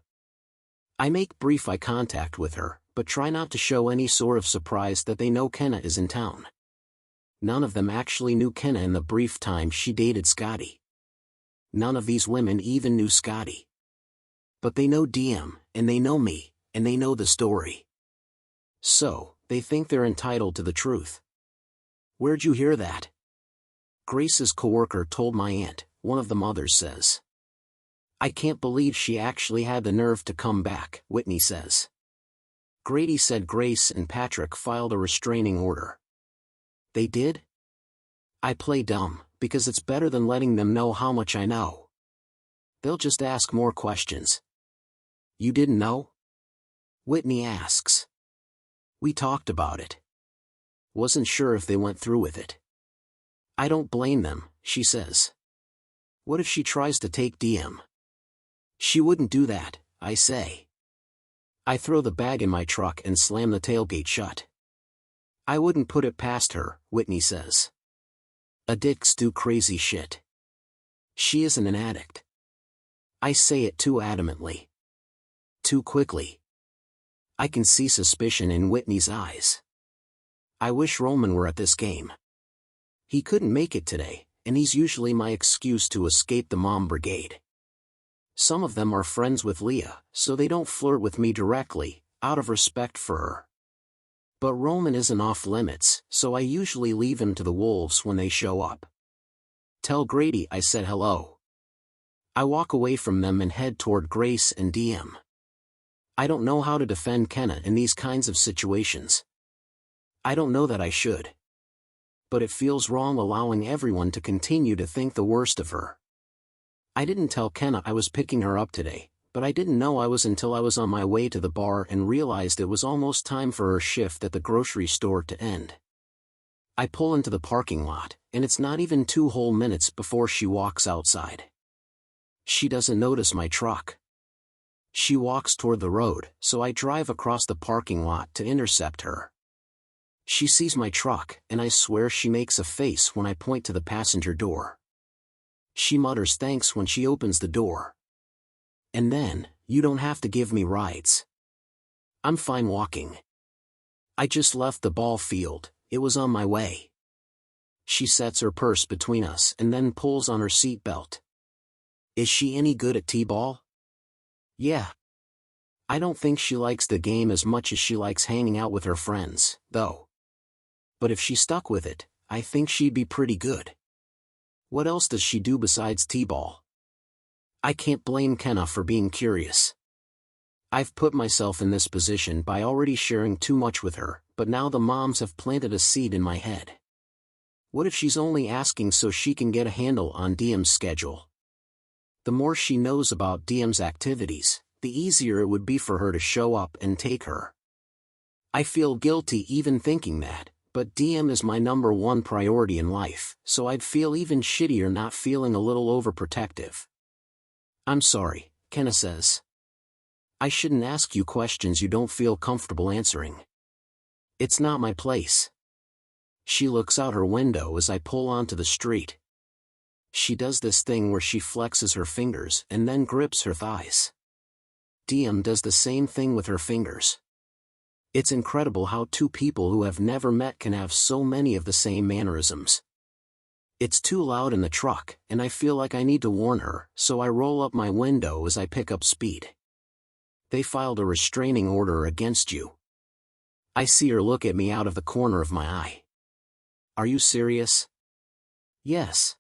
I make brief eye contact with her, but try not to show any sort of surprise that they know Kenna is in town. None of them actually knew Kenna in the brief time she dated Scotty. None of these women even knew Scotty. But they know DM, and they know me, and they know the story. So, they think they're entitled to the truth. Where'd you hear that? Grace's coworker told my aunt, one of the mothers says. I can't believe she actually had the nerve to come back, Whitney says. Grady said Grace and Patrick filed a restraining order. They did? I play dumb, because it's better than letting them know how much I know. They'll just ask more questions. You didn't know? Whitney asks. We talked about it. Wasn't sure if they went through with it. I don't blame them, she says. What if she tries to take DM? She wouldn't do that, I say. I throw the bag in my truck and slam the tailgate shut. I wouldn't put it past her, Whitney says. Addicts do crazy shit. She isn't an addict. I say it too adamantly. Too quickly. I can see suspicion in Whitney's eyes. I wish Roman were at this game. He couldn't make it today, and he's usually my excuse to escape the mom brigade. Some of them are friends with Leah, so they don't flirt with me directly, out of respect for her. But Roman isn't off limits, so I usually leave him to the wolves when they show up. Tell Grady I said hello. I walk away from them and head toward Grace and DM. I don't know how to defend Kenna in these kinds of situations. I don't know that I should. But it feels wrong allowing everyone to continue to think the worst of her. I didn't tell Kenna I was picking her up today, but I didn't know I was until I was on my way to the bar and realized it was almost time for her shift at the grocery store to end. I pull into the parking lot, and it's not even 2 whole minutes before she walks outside. She doesn't notice my truck. She walks toward the road, so I drive across the parking lot to intercept her. She sees my truck, and I swear she makes a face when I point to the passenger door. She mutters thanks when she opens the door. And then, you don't have to give me rides. I'm fine walking. I just left the ball field, it was on my way. She sets her purse between us and then pulls on her seatbelt. Is she any good at t-ball? Yeah. I don't think she likes the game as much as she likes hanging out with her friends, though. But if she stuck with it, I think she'd be pretty good. What else does she do besides t-ball? I can't blame Kenna for being curious. I've put myself in this position by already sharing too much with her, but now the moms have planted a seed in my head. What if she's only asking so she can get a handle on DM's schedule? The more she knows about DM's activities, the easier it would be for her to show up and take her. I feel guilty even thinking that. But DM is my #1 priority in life, so I'd feel even shittier not feeling a little overprotective. I'm sorry, Kenna says. I shouldn't ask you questions you don't feel comfortable answering. It's not my place. She looks out her window as I pull onto the street. She does this thing where she flexes her fingers and then grips her thighs. DM does the same thing with her fingers. It's incredible how 2 people who have never met can have so many of the same mannerisms. It's too loud in the truck, and I feel like I need to warn her, so I roll up my window as I pick up speed. They filed a restraining order against you. I see her look at me out of the corner of my eye. Are you serious? Yes.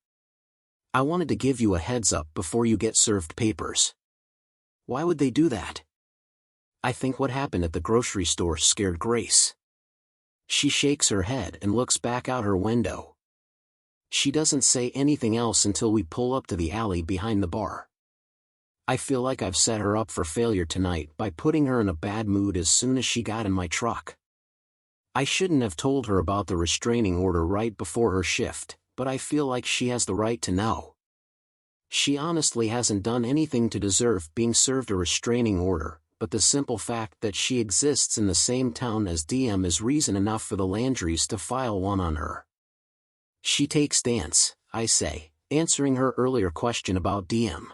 I wanted to give you a heads up before you get served papers. Why would they do that? I think what happened at the grocery store scared Grace. She shakes her head and looks back out her window. She doesn't say anything else until we pull up to the alley behind the bar. I feel like I've set her up for failure tonight by putting her in a bad mood as soon as she got in my truck. I shouldn't have told her about the restraining order right before her shift, but I feel like she has the right to know. She honestly hasn't done anything to deserve being served a restraining order, but the simple fact that she exists in the same town as DM is reason enough for the Landrys to file one on her. She takes dance, I say, answering her earlier question about DM.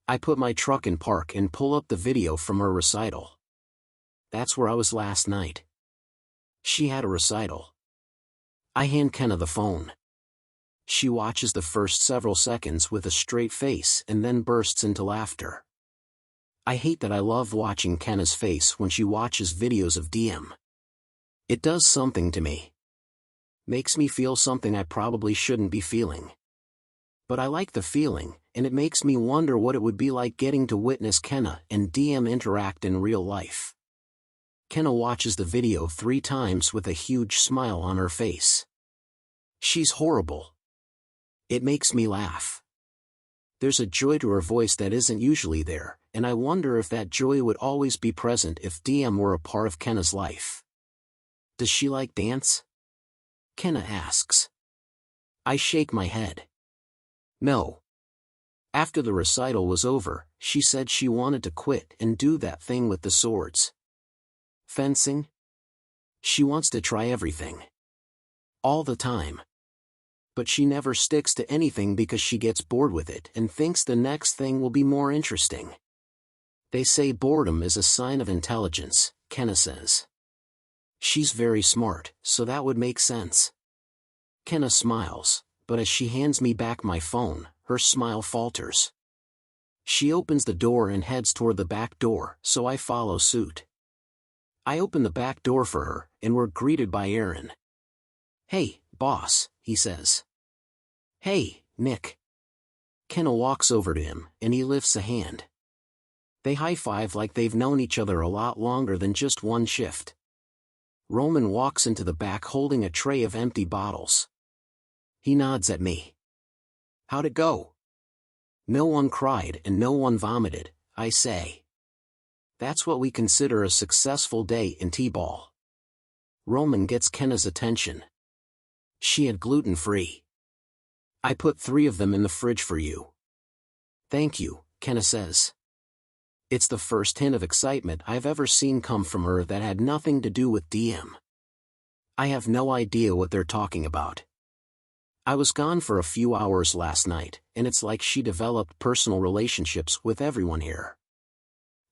I put my truck in park and pull up the video from her recital. That's where I was last night. She had a recital. I hand Kenna the phone. She watches the first several seconds with a straight face and then bursts into laughter. I hate that I love watching Kenna's face when she watches videos of DM. It does something to me. Makes me feel something I probably shouldn't be feeling. But I like the feeling, and it makes me wonder what it would be like getting to witness Kenna and DM interact in real life. Kenna watches the video 3 times with a huge smile on her face. She's horrible. It makes me laugh. There's a joy to her voice that isn't usually there, and I wonder if that joy would always be present if DM were a part of Kenna's life. Does she like dance? Kenna asks. I shake my head. No. After the recital was over, she said she wanted to quit and do that thing with the swords. Fencing? She wants to try everything. All the time. But she never sticks to anything because she gets bored with it and thinks the next thing will be more interesting. They say boredom is a sign of intelligence, Kenna says. She's very smart, so that would make sense. Kenna smiles, but as she hands me back my phone, her smile falters. She opens the door and heads toward the back door, so I follow suit. I open the back door for her, and we're greeted by Aaron. Hey, boss, he says. Hey, Nick. Kenna walks over to him, and he lifts a hand. They high-five like they've known each other a lot longer than just one shift. Roman walks into the back holding a tray of empty bottles. He nods at me. How'd it go? No one cried and no one vomited, I say. That's what we consider a successful day in T-ball. Roman gets Kenna's attention. She had gluten-free. I put 3 of them in the fridge for you. Thank you, Kenna says. It's the first hint of excitement I've ever seen come from her that had nothing to do with DM. I have no idea what they're talking about. I was gone for a few hours last night, and it's like she developed personal relationships with everyone here.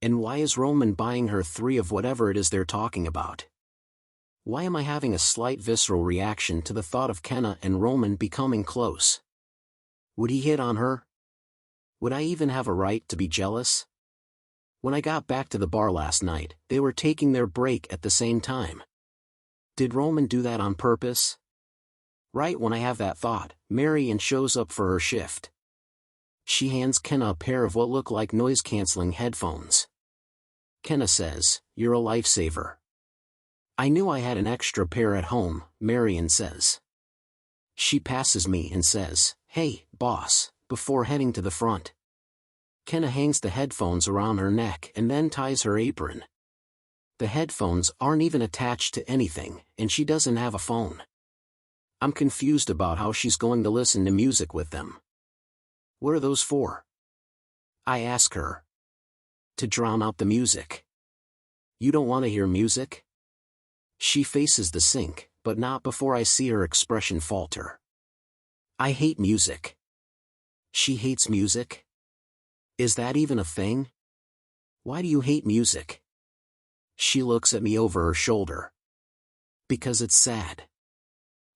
And why is Roman buying her 3 of whatever it is they're talking about? Why am I having a slight visceral reaction to the thought of Kenna and Roman becoming close? Would he hit on her? Would I even have a right to be jealous? When I got back to the bar last night, they were taking their break at the same time. Did Roman do that on purpose? Right when I have that thought, Marian shows up for her shift. She hands Kenna a pair of what look like noise-canceling headphones. Kenna says, "You're a lifesaver." I knew I had an extra pair at home, Marian says. She passes me and says, "Hey, boss," before heading to the front. Kenna hangs the headphones around her neck and then ties her apron. The headphones aren't even attached to anything, and she doesn't have a phone. I'm confused about how she's going to listen to music with them. What are those for? I ask her. To drown out the music. You don't want to hear music? She faces the sink, but not before I see her expression falter. I hate music. She hates music? Is that even a thing? Why do you hate music? She looks at me over her shoulder. Because it's sad.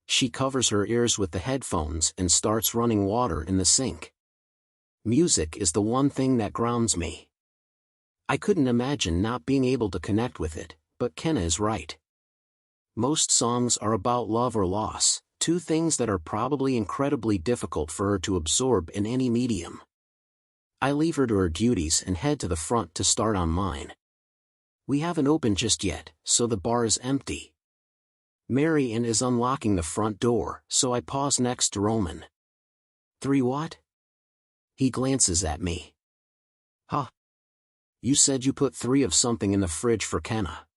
She covers her ears with the headphones and starts running water in the sink. Music is the one thing that grounds me. I couldn't imagine not being able to connect with it, but Kenna is right. Most songs are about love or loss, 2 things that are probably incredibly difficult for her to absorb in any medium. I leave her to her duties and head to the front to start on mine. We haven't opened just yet, so the bar is empty. Marian is unlocking the front door, so I pause next to Roman. 3 what? He glances at me. Huh. You said you put 3 of something in the fridge for Kenna.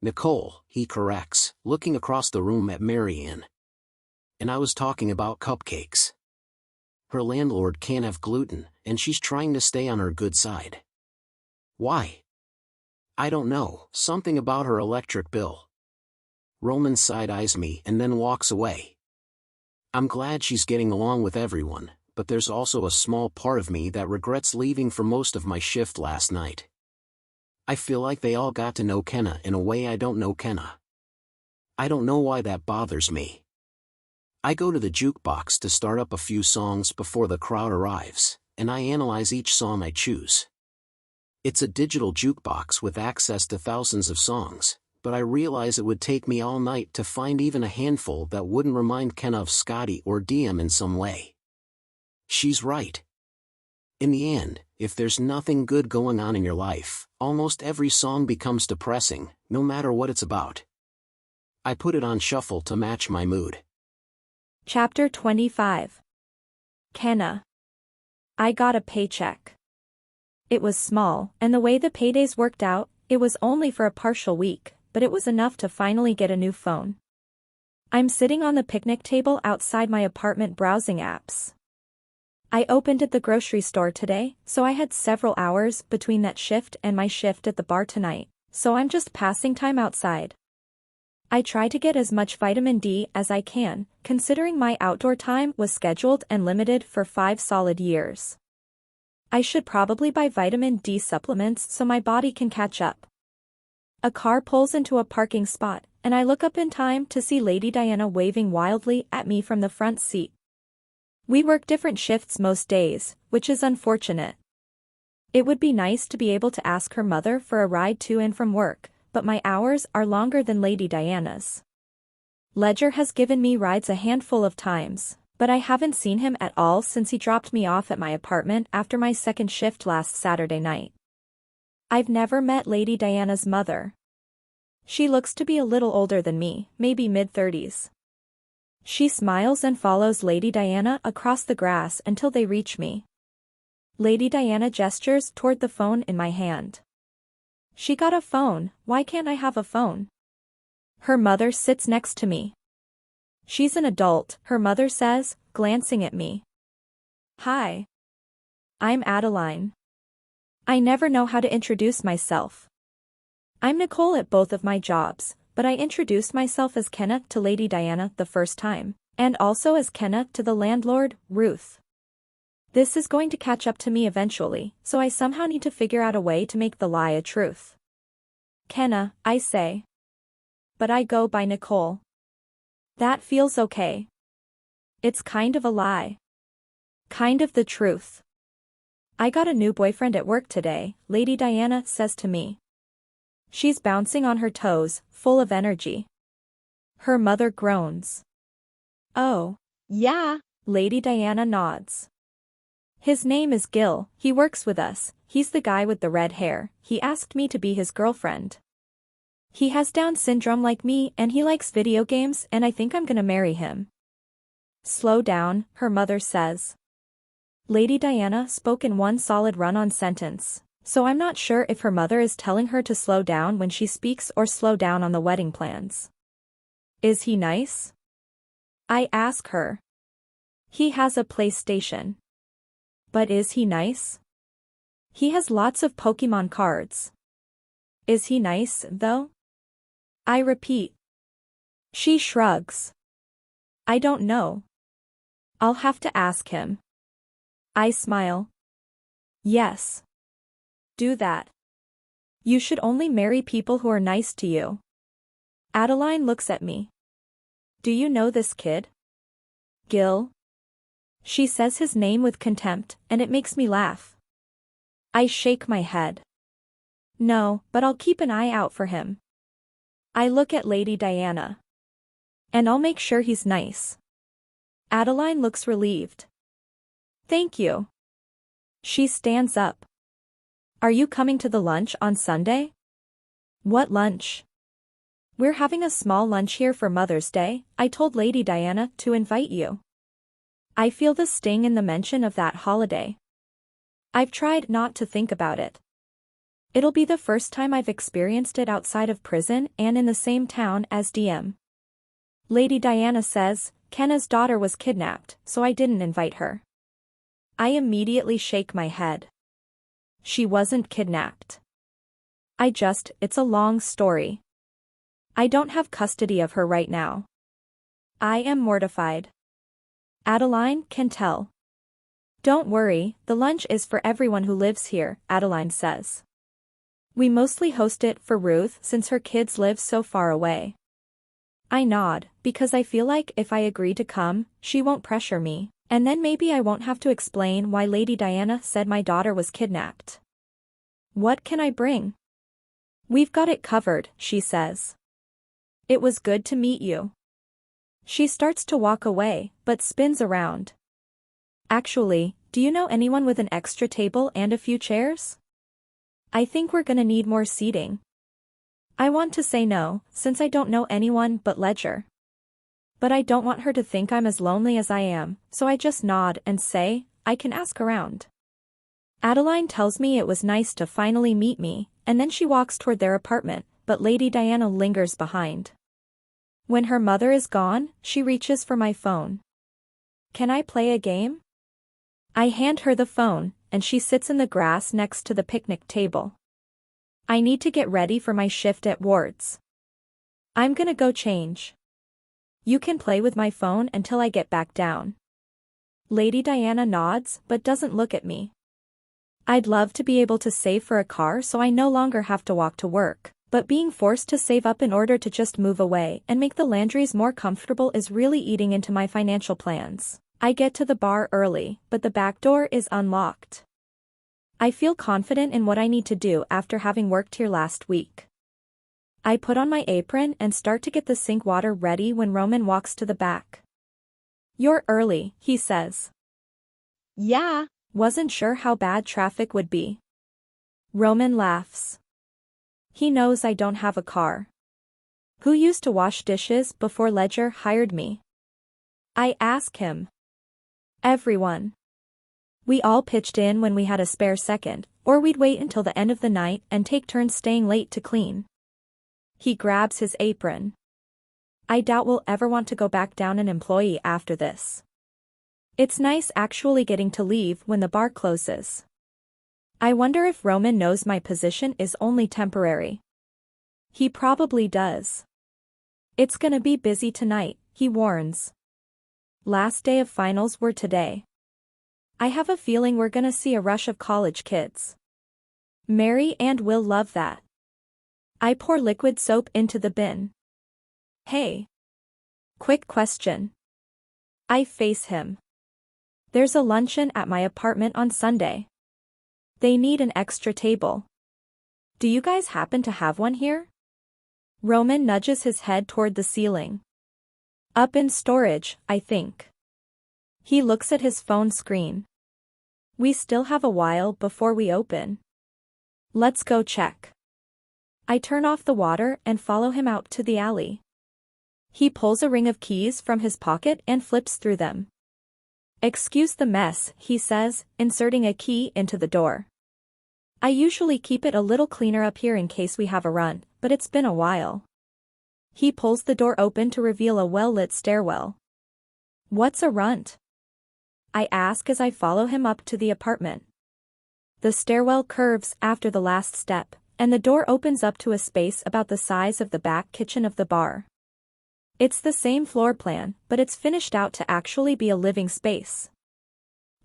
Nicole, he corrects, looking across the room at Marian. And I was talking about cupcakes. Her landlord can't have gluten, and she's trying to stay on her good side. Why? I don't know, something about her electric bill. Roman side-eyes me and then walks away. I'm glad she's getting along with everyone, but there's also a small part of me that regrets leaving for most of my shift last night. I feel like they all got to know Kenna in a way I don't know Kenna. I don't know why that bothers me. I go to the jukebox to start up a few songs before the crowd arrives, and I analyze each song I choose. It's a digital jukebox with access to thousands of songs, but I realize it would take me all night to find even a handful that wouldn't remind Kenna of Scotty or DM in some way. She's right. In the end, if there's nothing good going on in your life, almost every song becomes depressing, no matter what it's about. I put it on shuffle to match my mood. Chapter 25. Kenna. I got a paycheck. It was small, and the way the paydays worked out, it was only for a partial week, but it was enough to finally get a new phone. I'm sitting on the picnic table outside my apartment browsing apps. I opened at the grocery store today, so I had several hours between that shift and my shift at the bar tonight, so I'm just passing time outside. I try to get as much vitamin D as I can, considering my outdoor time was scheduled and limited for 5 solid years. I should probably buy vitamin D supplements so my body can catch up. A car pulls into a parking spot, and I look up in time to see Lady Diana waving wildly at me from the front seat. We work different shifts most days, which is unfortunate. It would be nice to be able to ask her mother for a ride to and from work, but my hours are longer than Lady Diana's. Ledger has given me rides a handful of times, but I haven't seen him at all since he dropped me off at my apartment after my second shift last Saturday night. I've never met Lady Diana's mother. She looks to be a little older than me, maybe mid-30s. She smiles and follows Lady Diana across the grass until they reach me. Lady Diana gestures toward the phone in my hand. She got a phone, why can't I have a phone? Her mother sits next to me. She's an adult, her mother says, glancing at me. Hi. I'm Adeline. I never know how to introduce myself. I'm Nicole at both of my jobs, but I introduced myself as Kenna to Lady Diana the first time, and also as Kenna to the landlord, Ruth. This is going to catch up to me eventually, so I somehow need to figure out a way to make the lie a truth. Kenna, I say. But I go by Nicole. That feels okay. It's kind of a lie. Kind of the truth. I got a new boyfriend at work today, Lady Diana says to me. She's bouncing on her toes, full of energy. Her mother groans. Oh. Yeah. Lady Diana nods. His name is Gil, he works with us, he's the guy with the red hair, he asked me to be his girlfriend. He has Down syndrome like me and he likes video games and I think I'm gonna marry him. Slow down, her mother says. Lady Diana spoke in one solid run-on sentence, so I'm not sure if her mother is telling her to slow down when she speaks or slow down on the wedding plans. Is he nice? I ask her. He has a PlayStation. But is he nice? He has lots of Pokemon cards. Is he nice, though? I repeat. She shrugs. I don't know. I'll have to ask him. I smile. Yes. Do that. You should only marry people who are nice to you. Adeline looks at me. Do you know this kid? Gil? She says his name with contempt, and it makes me laugh. I shake my head. No, but I'll keep an eye out for him. I look at Lady Diana. And I'll make sure he's nice. Adeline looks relieved. Thank you. She stands up. Are you coming to the lunch on Sunday? What lunch? We're having a small lunch here for Mother's Day, I told Lady Diana to invite you. I feel the sting in the mention of that holiday. I've tried not to think about it. It'll be the first time I've experienced it outside of prison and in the same town as DM. Lady Diana says, Kenna's daughter was kidnapped, so I didn't invite her. I immediately shake my head. She wasn't kidnapped. It's a long story. I don't have custody of her right now. I am mortified. Adeline can tell. Don't worry, the lunch is for everyone who lives here, Adeline says. We mostly host it for Ruth since her kids live so far away. I nod, because I feel like if I agree to come, she won't pressure me, and then maybe I won't have to explain why Lady Diana said my daughter was kidnapped. What can I bring? We've got it covered, she says. It was good to meet you. She starts to walk away, but spins around. Actually, do you know anyone with an extra table and a few chairs? I think we're gonna need more seating. I want to say no, since I don't know anyone but Ledger. But I don't want her to think I'm as lonely as I am, so I just nod and say, I can ask around. Adeline tells me it was nice to finally meet me, and then she walks toward their apartment, but Lady Diana lingers behind. When her mother is gone, she reaches for my phone. Can I play a game? I hand her the phone, and she sits in the grass next to the picnic table. I need to get ready for my shift at Ward's. I'm gonna go change. You can play with my phone until I get back down. Lady Diana nods but doesn't look at me. I'd love to be able to save for a car so I no longer have to walk to work, but being forced to save up in order to just move away and make the Landrys more comfortable is really eating into my financial plans. I get to the bar early, but the back door is unlocked. I feel confident in what I need to do after having worked here last week. I put on my apron and start to get the sink water ready when Roman walks to the back. You're early, he says. Yeah. Wasn't sure how bad traffic would be. Roman laughs. He knows I don't have a car. Who used to wash dishes before Ledger hired me? I ask him. Everyone. We all pitched in when we had a spare second, or we'd wait until the end of the night and take turns staying late to clean. He grabs his apron. I doubt we'll ever want to go back down an employee after this. It's nice actually getting to leave when the bar closes. I wonder if Roman knows my position is only temporary. He probably does. It's gonna be busy tonight, he warns. Last day of finals were today. I have a feeling we're gonna see a rush of college kids. Mary and Will love that. I pour liquid soap into the bin. Hey. Quick question. I face him. There's a luncheon at my apartment on Sunday. They need an extra table. Do you guys happen to have one here? Roman nudges his head toward the ceiling. Up in storage, I think. He looks at his phone screen. We still have a while before we open. Let's go check. I turn off the water and follow him out to the alley. He pulls a ring of keys from his pocket and flips through them. Excuse the mess, he says, inserting a key into the door. I usually keep it a little cleaner up here in case we have a run, but it's been a while. He pulls the door open to reveal a well-lit stairwell. What's a runt? I ask as I follow him up to the apartment. The stairwell curves after the last step, and the door opens up to a space about the size of the back kitchen of the bar. It's the same floor plan, but it's finished out to actually be a living space.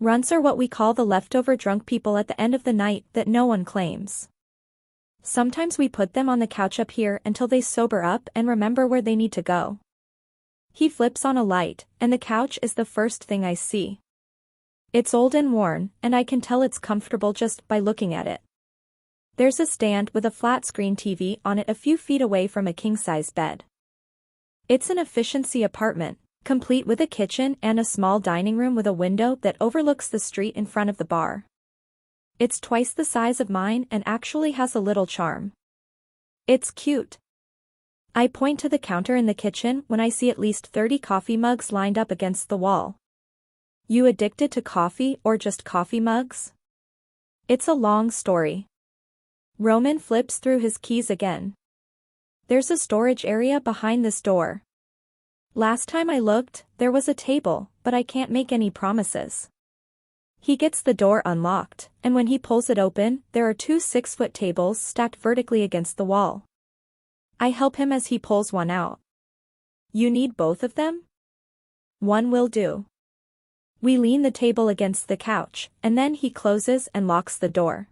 Runts are what we call the leftover drunk people at the end of the night that no one claims. Sometimes we put them on the couch up here until they sober up and remember where they need to go. He flips on a light, and the couch is the first thing I see. It's old and worn, and I can tell it's comfortable just by looking at it. There's a stand with a flat-screen TV on it a few feet away from a king-size bed. It's an efficiency apartment, complete with a kitchen and a small dining room with a window that overlooks the street in front of the bar. It's twice the size of mine and actually has a little charm. It's cute. I point to the counter in the kitchen when I see at least 30 coffee mugs lined up against the wall. You addicted to coffee or just coffee mugs? It's a long story. Roman flips through his keys again. There's a storage area behind this door. Last time I looked, there was a table, but I can't make any promises. He gets the door unlocked, and when he pulls it open, there are 2 6-foot tables stacked vertically against the wall. I help him as he pulls one out. You need both of them? One will do. We lean the table against the couch, and then he closes and locks the door.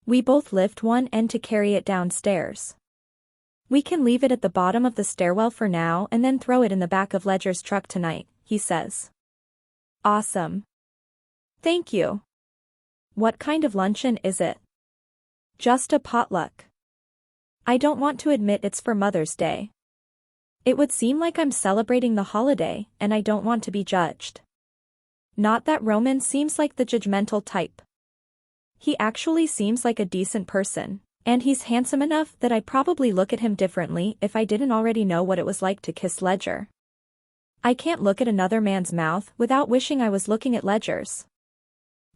We both lift one end to carry it downstairs. We can leave it at the bottom of the stairwell for now and then throw it in the back of Ledger's truck tonight, he says. Awesome. Thank you. What kind of luncheon is it? Just a potluck. I don't want to admit it's for Mother's Day. It would seem like I'm celebrating the holiday, and I don't want to be judged. Not that Roman seems like the judgmental type. He actually seems like a decent person, and he's handsome enough that I'd probably look at him differently if I didn't already know what it was like to kiss Ledger. I can't look at another man's mouth without wishing I was looking at Ledger's.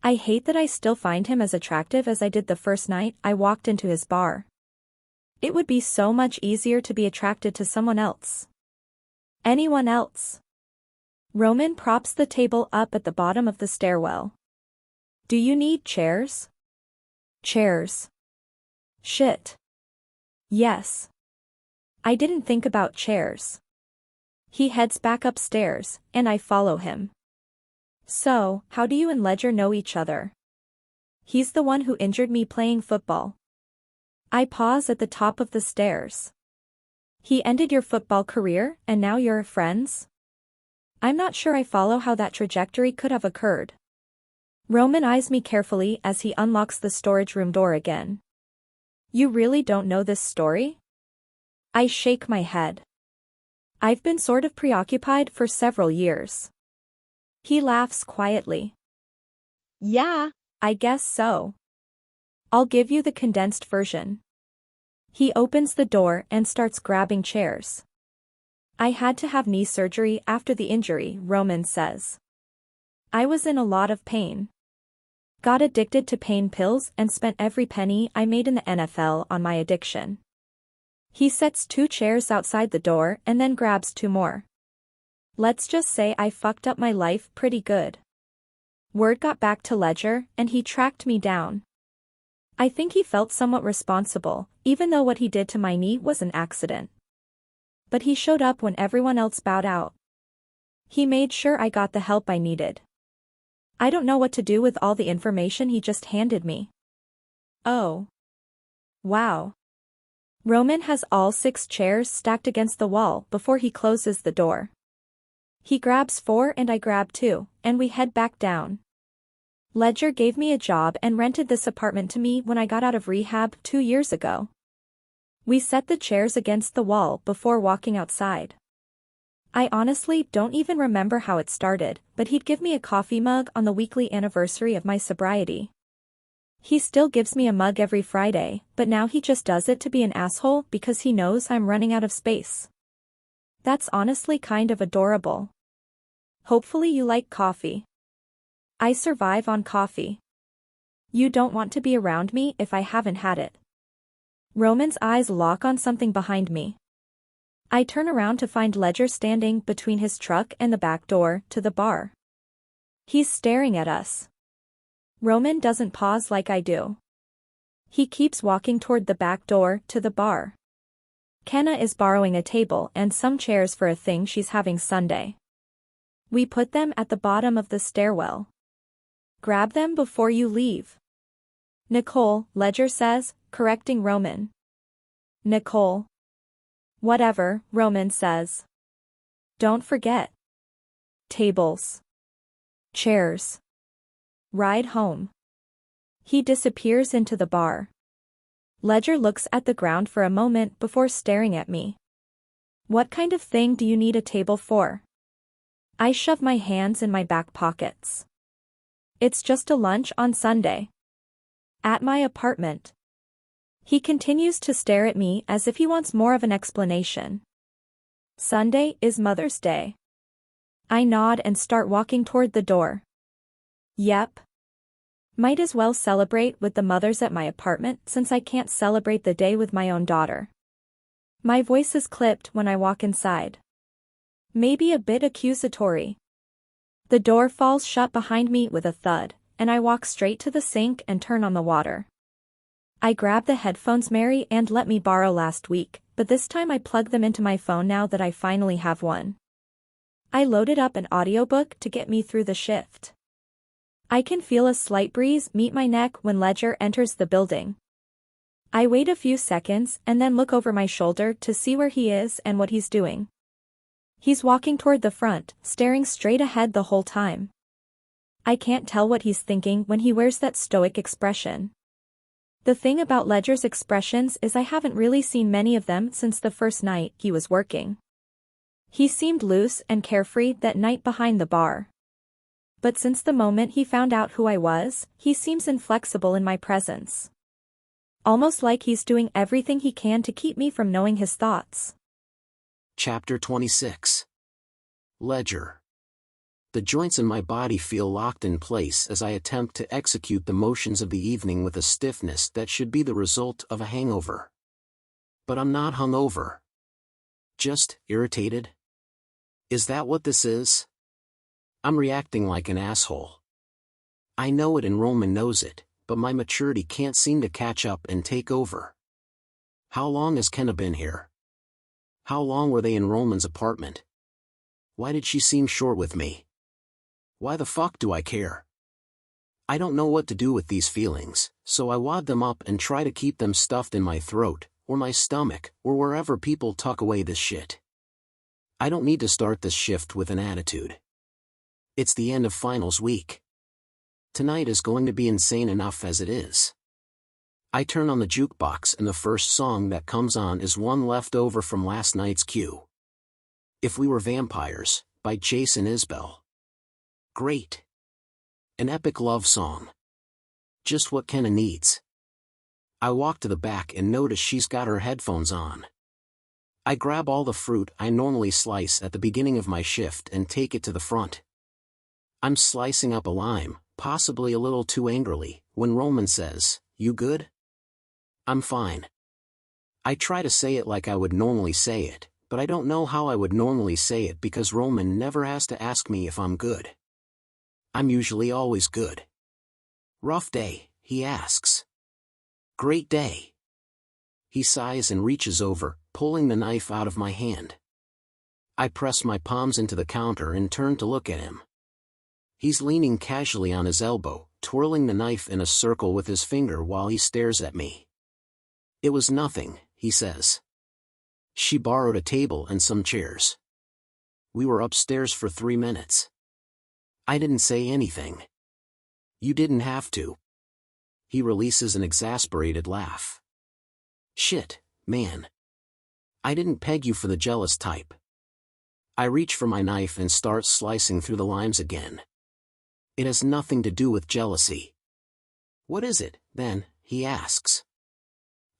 I hate that I still find him as attractive as I did the first night I walked into his bar. It would be so much easier to be attracted to someone else. Anyone else. Roman props the table up at the bottom of the stairwell. Do you need chairs? Chairs. Shit. Yes. I didn't think about chairs. He heads back upstairs, and I follow him. So, how do you and Ledger know each other? He's the one who injured me playing football. I pause at the top of the stairs. He ended your football career, and now you're friends? I'm not sure I follow how that trajectory could have occurred. Roman eyes me carefully as he unlocks the storage room door again. You really don't know this story? I shake my head. I've been sort of preoccupied for several years. He laughs quietly. Yeah. I guess so. I'll give you the condensed version. He opens the door and starts grabbing chairs. I had to have knee surgery after the injury, Roman says. I was in a lot of pain. Got addicted to pain pills and spent every penny I made in the NFL on my addiction. He sets 2 chairs outside the door and then grabs 2 more. Let's just say I fucked up my life pretty good. Word got back to Ledger, and he tracked me down. I think he felt somewhat responsible, even though what he did to my knee was an accident. But he showed up when everyone else bowed out. He made sure I got the help I needed. I don't know what to do with all the information he just handed me. Oh. Wow. Roman has all 6 chairs stacked against the wall before he closes the door. He grabs 4 and I grab 2, and we head back down. Ledger gave me a job and rented this apartment to me when I got out of rehab 2 years ago. We set the chairs against the wall before walking outside. I honestly don't even remember how it started, but he'd give me a coffee mug on the weekly anniversary of my sobriety. He still gives me a mug every Friday, but now he just does it to be an asshole because he knows I'm running out of space. That's honestly kind of adorable. Hopefully you like coffee. I survive on coffee. You don't want to be around me if I haven't had it. Roman's eyes lock on something behind me. I turn around to find Ledger standing between his truck and the back door to the bar. He's staring at us. Roman doesn't pause like I do. He keeps walking toward the back door to the bar. Kenna is borrowing a table and some chairs for a thing she's having Sunday. We put them at the bottom of the stairwell. Grab them before you leave. Nicole, Ledger says, correcting Roman. Nicole. Whatever, Roman says. Don't forget. Tables. Chairs. Ride home. He disappears into the bar. Ledger looks at the ground for a moment before staring at me. What kind of thing do you need a table for? I shove my hands in my back pockets. It's just a lunch on Sunday. At my apartment. He continues to stare at me as if he wants more of an explanation. Sunday is Mother's Day. I nod and start walking toward the door. Yep. Might as well celebrate with the mothers at my apartment since I can't celebrate the day with my own daughter. My voice is clipped when I walk inside. Maybe a bit accusatory. The door falls shut behind me with a thud, and I walk straight to the sink and turn on the water. I grab the headphones Mary and let me borrow last week, but this time I plug them into my phone now that I finally have one. I loaded up an audiobook to get me through the shift. I can feel a slight breeze meet my neck when Ledger enters the building. I wait a few seconds and then look over my shoulder to see where he is and what he's doing. He's walking toward the front, staring straight ahead the whole time. I can't tell what he's thinking when he wears that stoic expression. The thing about Ledger's expressions is I haven't really seen many of them since the first night he was working. He seemed loose and carefree that night behind the bar. But since the moment he found out who I was, he seems inflexible in my presence. Almost like he's doing everything he can to keep me from knowing his thoughts. Chapter 26. Ledger. The joints in my body feel locked in place as I attempt to execute the motions of the evening with a stiffness that should be the result of a hangover. But I'm not hungover. Just irritated? Is that what this is? I'm reacting like an asshole. I know it and Roman knows it, but my maturity can't seem to catch up and take over. How long has Kenna been here? How long were they in Roman's apartment? Why did she seem short with me? Why the fuck do I care? I don't know what to do with these feelings, so I wad them up and try to keep them stuffed in my throat, or my stomach, or wherever people tuck away this shit. I don't need to start this shift with an attitude. It's the end of finals week. Tonight is going to be insane enough as it is. I turn on the jukebox and the first song that comes on is one left over from last night's cue. If We Were Vampires, by Jason Isbell. Great. An epic love song. Just what Kenna needs. I walk to the back and notice she's got her headphones on. I grab all the fruit I normally slice at the beginning of my shift and take it to the front. I'm slicing up a lime, possibly a little too angrily, when Roman says, "You good?" I'm fine. I try to say it like I would normally say it, but I don't know how I would normally say it because Roman never has to ask me if I'm good. I'm usually always good. Rough day, he asks. Great day. He sighs and reaches over, pulling the knife out of my hand. I press my palms into the counter and turn to look at him. He's leaning casually on his elbow, twirling the knife in a circle with his finger while he stares at me. It was nothing, he says. She borrowed a table and some chairs. We were upstairs for 3 minutes. I didn't say anything. You didn't have to. He releases an exasperated laugh. Shit, man. I didn't peg you for the jealous type. I reach for my knife and start slicing through the limes again. It has nothing to do with jealousy. What is it, then? He asks.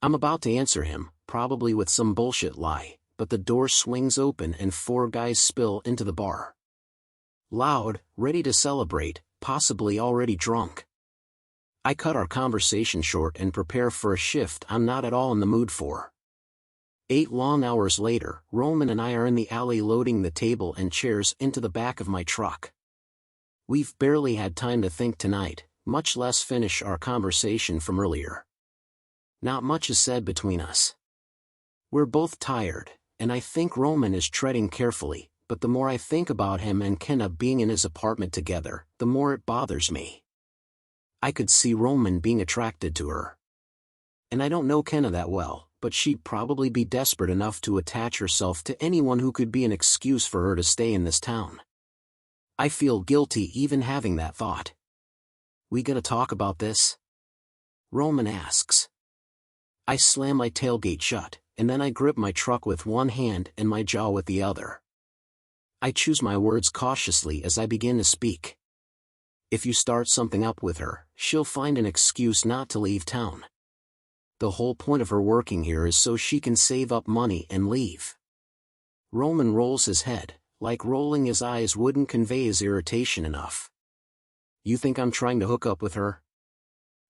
I'm about to answer him, probably with some bullshit lie, but the door swings open and 4 guys spill into the bar. Loud, ready to celebrate, possibly already drunk. I cut our conversation short and prepare for a shift I'm not at all in the mood for. 8 long hours later, Roman and I are in the alley loading the table and chairs into the back of my truck. We've barely had time to think tonight, much less finish our conversation from earlier. Not much is said between us. We're both tired, and I think Roman is treading carefully, but the more I think about him and Kenna being in his apartment together, the more it bothers me. I could see Roman being attracted to her. And I don't know Kenna that well, but she'd probably be desperate enough to attach herself to anyone who could be an excuse for her to stay in this town. I feel guilty even having that thought. We gonna talk about this? Roman asks. I slam my tailgate shut, and then I grip my truck with one hand and my jaw with the other. I choose my words cautiously as I begin to speak. If you start something up with her, she'll find an excuse not to leave town. The whole point of her working here is so she can save up money and leave. Roman rolls his head, like rolling his eyes wouldn't convey his irritation enough. You think I'm trying to hook up with her?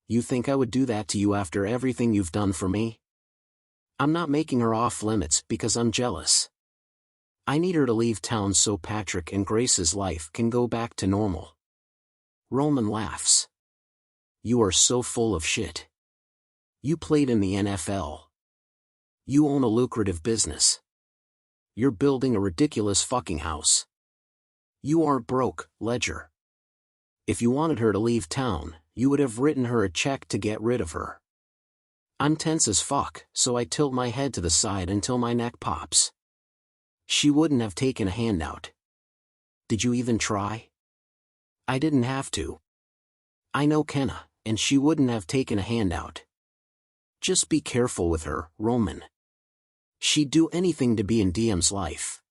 You think I would do that to you after everything you've done for me? I'm not making her off limits because I'm jealous. I need her to leave town so Patrick and Grace's life can go back to normal. Roman laughs. You are so full of shit. You played in the NFL. You own a lucrative business. You're building a ridiculous fucking house. You aren't broke, Ledger. If you wanted her to leave town, you would have written her a check to get rid of her. I'm tense as fuck, so I tilt my head to the side until my neck pops. She wouldn't have taken a handout. Did you even try? I didn't have to. I know Kenna, and she wouldn't have taken a handout. Just be careful with her, Roman. She'd do anything to be in DM's life.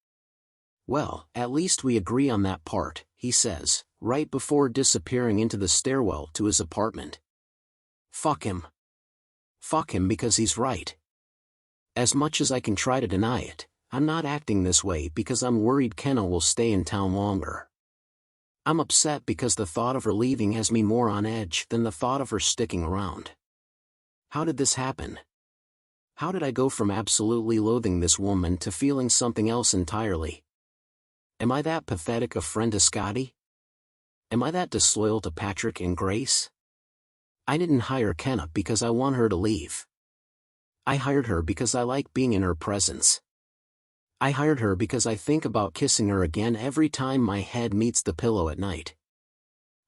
Well, at least we agree on that part, he says, right before disappearing into the stairwell to his apartment. Fuck him. Fuck him because he's right. As much as I can try to deny it, I'm not acting this way because I'm worried Kenna will stay in town longer. I'm upset because the thought of her leaving has me more on edge than the thought of her sticking around. How did this happen? How did I go from absolutely loathing this woman to feeling something else entirely? Am I that pathetic a friend to Scotty? Am I that disloyal to Patrick and Grace? I didn't hire Kenna because I want her to leave. I hired her because I like being in her presence. I hired her because I think about kissing her again every time my head meets the pillow at night.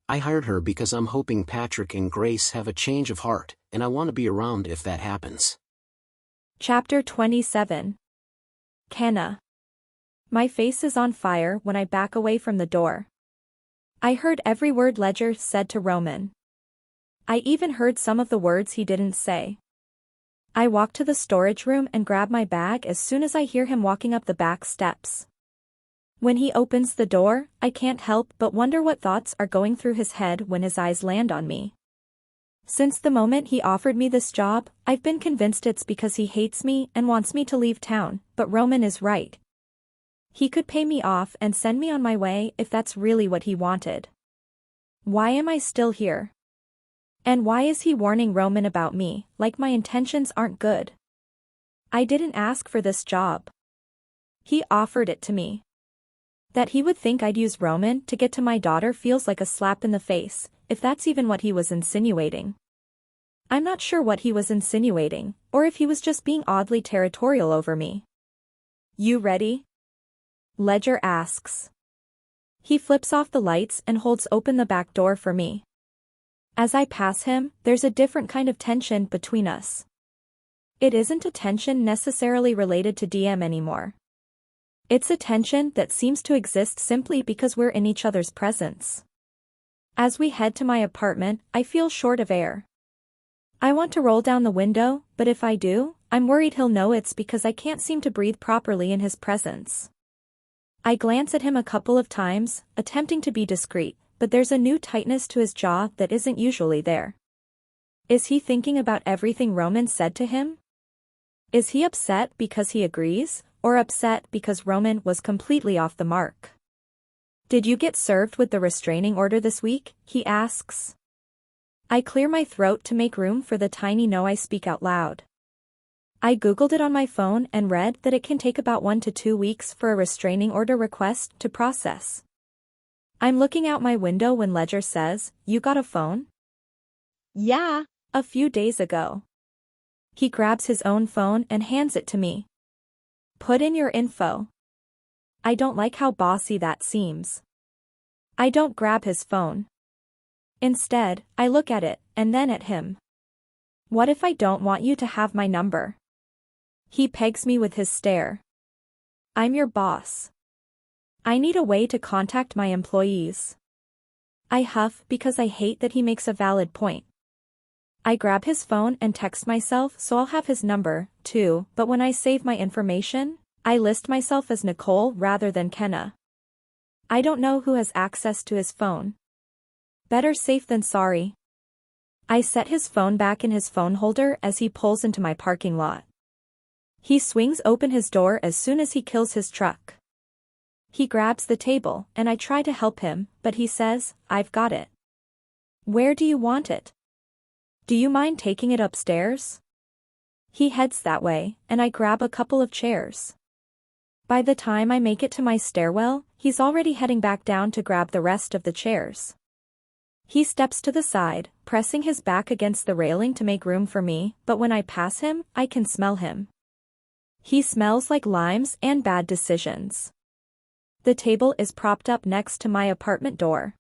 I hired her because I'm hoping Patrick and Grace have a change of heart, and I want to be around if that happens. Chapter 27. Kenna. My face is on fire when I back away from the door. I heard every word Ledger said to Roman. I even heard some of the words he didn't say. I walk to the storage room and grab my bag as soon as I hear him walking up the back steps. When he opens the door, I can't help but wonder what thoughts are going through his head when his eyes land on me. Since the moment he offered me this job, I've been convinced it's because he hates me and wants me to leave town, but Roman is right. He could pay me off and send me on my way if that's really what he wanted. Why am I still here? And why is he warning Roman about me, like my intentions aren't good? I didn't ask for this job. He offered it to me. That he would think I'd use Roman to get to my daughter feels like a slap in the face, if that's even what he was insinuating. I'm not sure what he was insinuating, or if he was just being oddly territorial over me. You ready? Ledger asks. He flips off the lights and holds open the back door for me. As I pass him, there's a different kind of tension between us. It isn't a tension necessarily related to DM anymore. It's a tension that seems to exist simply because we're in each other's presence. As we head to my apartment, I feel short of air. I want to roll down the window, but if I do, I'm worried he'll know it's because I can't seem to breathe properly in his presence. I glance at him a couple of times, attempting to be discreet, but there's a new tightness to his jaw that isn't usually there. Is he thinking about everything Roman said to him? Is he upset because he agrees, or upset because Roman was completely off the mark? Did you get served with the restraining order this week? He asks. I clear my throat to make room for the tiny no I speak out loud. I googled it on my phone and read that it can take about 1 to 2 weeks for a restraining order request to process. I'm looking out my window when Ledger says, "You got a phone?" Yeah. A few days ago. He grabs his own phone and hands it to me. Put in your info. I don't like how bossy that seems. I don't grab his phone. Instead, I look at it, and then at him. What if I don't want you to have my number? He pegs me with his stare. I'm your boss. I need a way to contact my employees. I huff because I hate that he makes a valid point. I grab his phone and text myself so I'll have his number, too, but when I save my information, I list myself as Nicole rather than Kenna. I don't know who has access to his phone. Better safe than sorry. I set his phone back in his phone holder as he pulls into my parking lot. He swings open his door as soon as he kills his truck. He grabs the table, and I try to help him, but he says, "I've got it." Where do you want it? Do you mind taking it upstairs? He heads that way, and I grab a couple of chairs. By the time I make it to my stairwell, he's already heading back down to grab the rest of the chairs. He steps to the side, pressing his back against the railing to make room for me, but when I pass him, I can smell him. He smells like limes and bad decisions. The table is propped up next to my apartment door.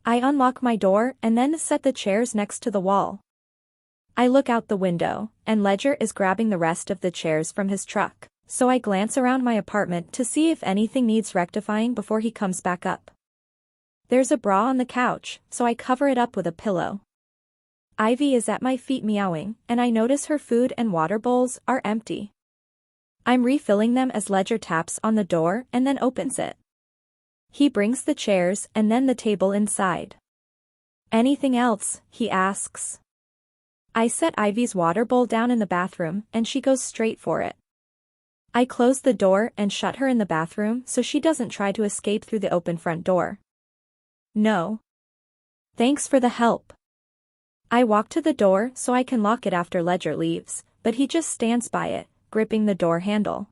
I unlock my door and then set the chairs next to the wall. I look out the window, and Ledger is grabbing the rest of the chairs from his truck, so I glance around my apartment to see if anything needs rectifying before he comes back up. There's a bra on the couch, so I cover it up with a pillow. Ivy is at my feet meowing, and I notice her food and water bowls are empty. I'm refilling them as Ledger taps on the door and then opens it. He brings the chairs and then the table inside. "Anything else?" he asks. I set Ivy's water bowl down in the bathroom and she goes straight for it. I close the door and shut her in the bathroom so she doesn't try to escape through the open front door. "No. Thanks for the help." I walk to the door so I can lock it after Ledger leaves, but he just stands by it, gripping the door handle.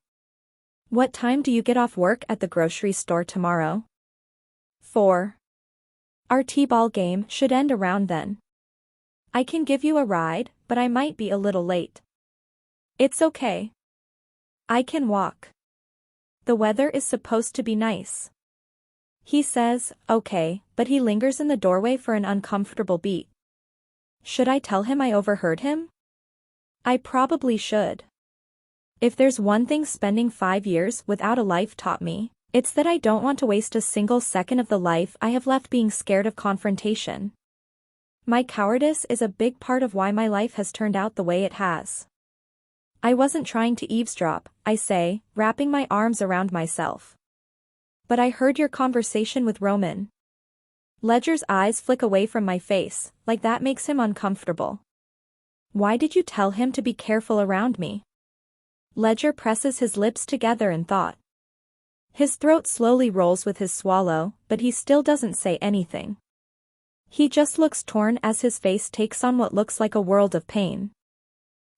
"What time do you get off work at the grocery store tomorrow?" 4. Our t-ball game should end around then. I can give you a ride, but I might be a little late. It's okay. I can walk. The weather is supposed to be nice. He says, okay, but he lingers in the doorway for an uncomfortable beat. Should I tell him I overheard him? I probably should. If there's one thing spending 5 years without a life taught me, it's that I don't want to waste a single second of the life I have left being scared of confrontation. My cowardice is a big part of why my life has turned out the way it has. I wasn't trying to eavesdrop, I say, wrapping my arms around myself. But I heard your conversation with Roman. Ledger's eyes flick away from my face, like that makes him uncomfortable. Why did you tell him to be careful around me? Ledger presses his lips together in thought. His throat slowly rolls with his swallow, but he still doesn't say anything. He just looks torn as his face takes on what looks like a world of pain.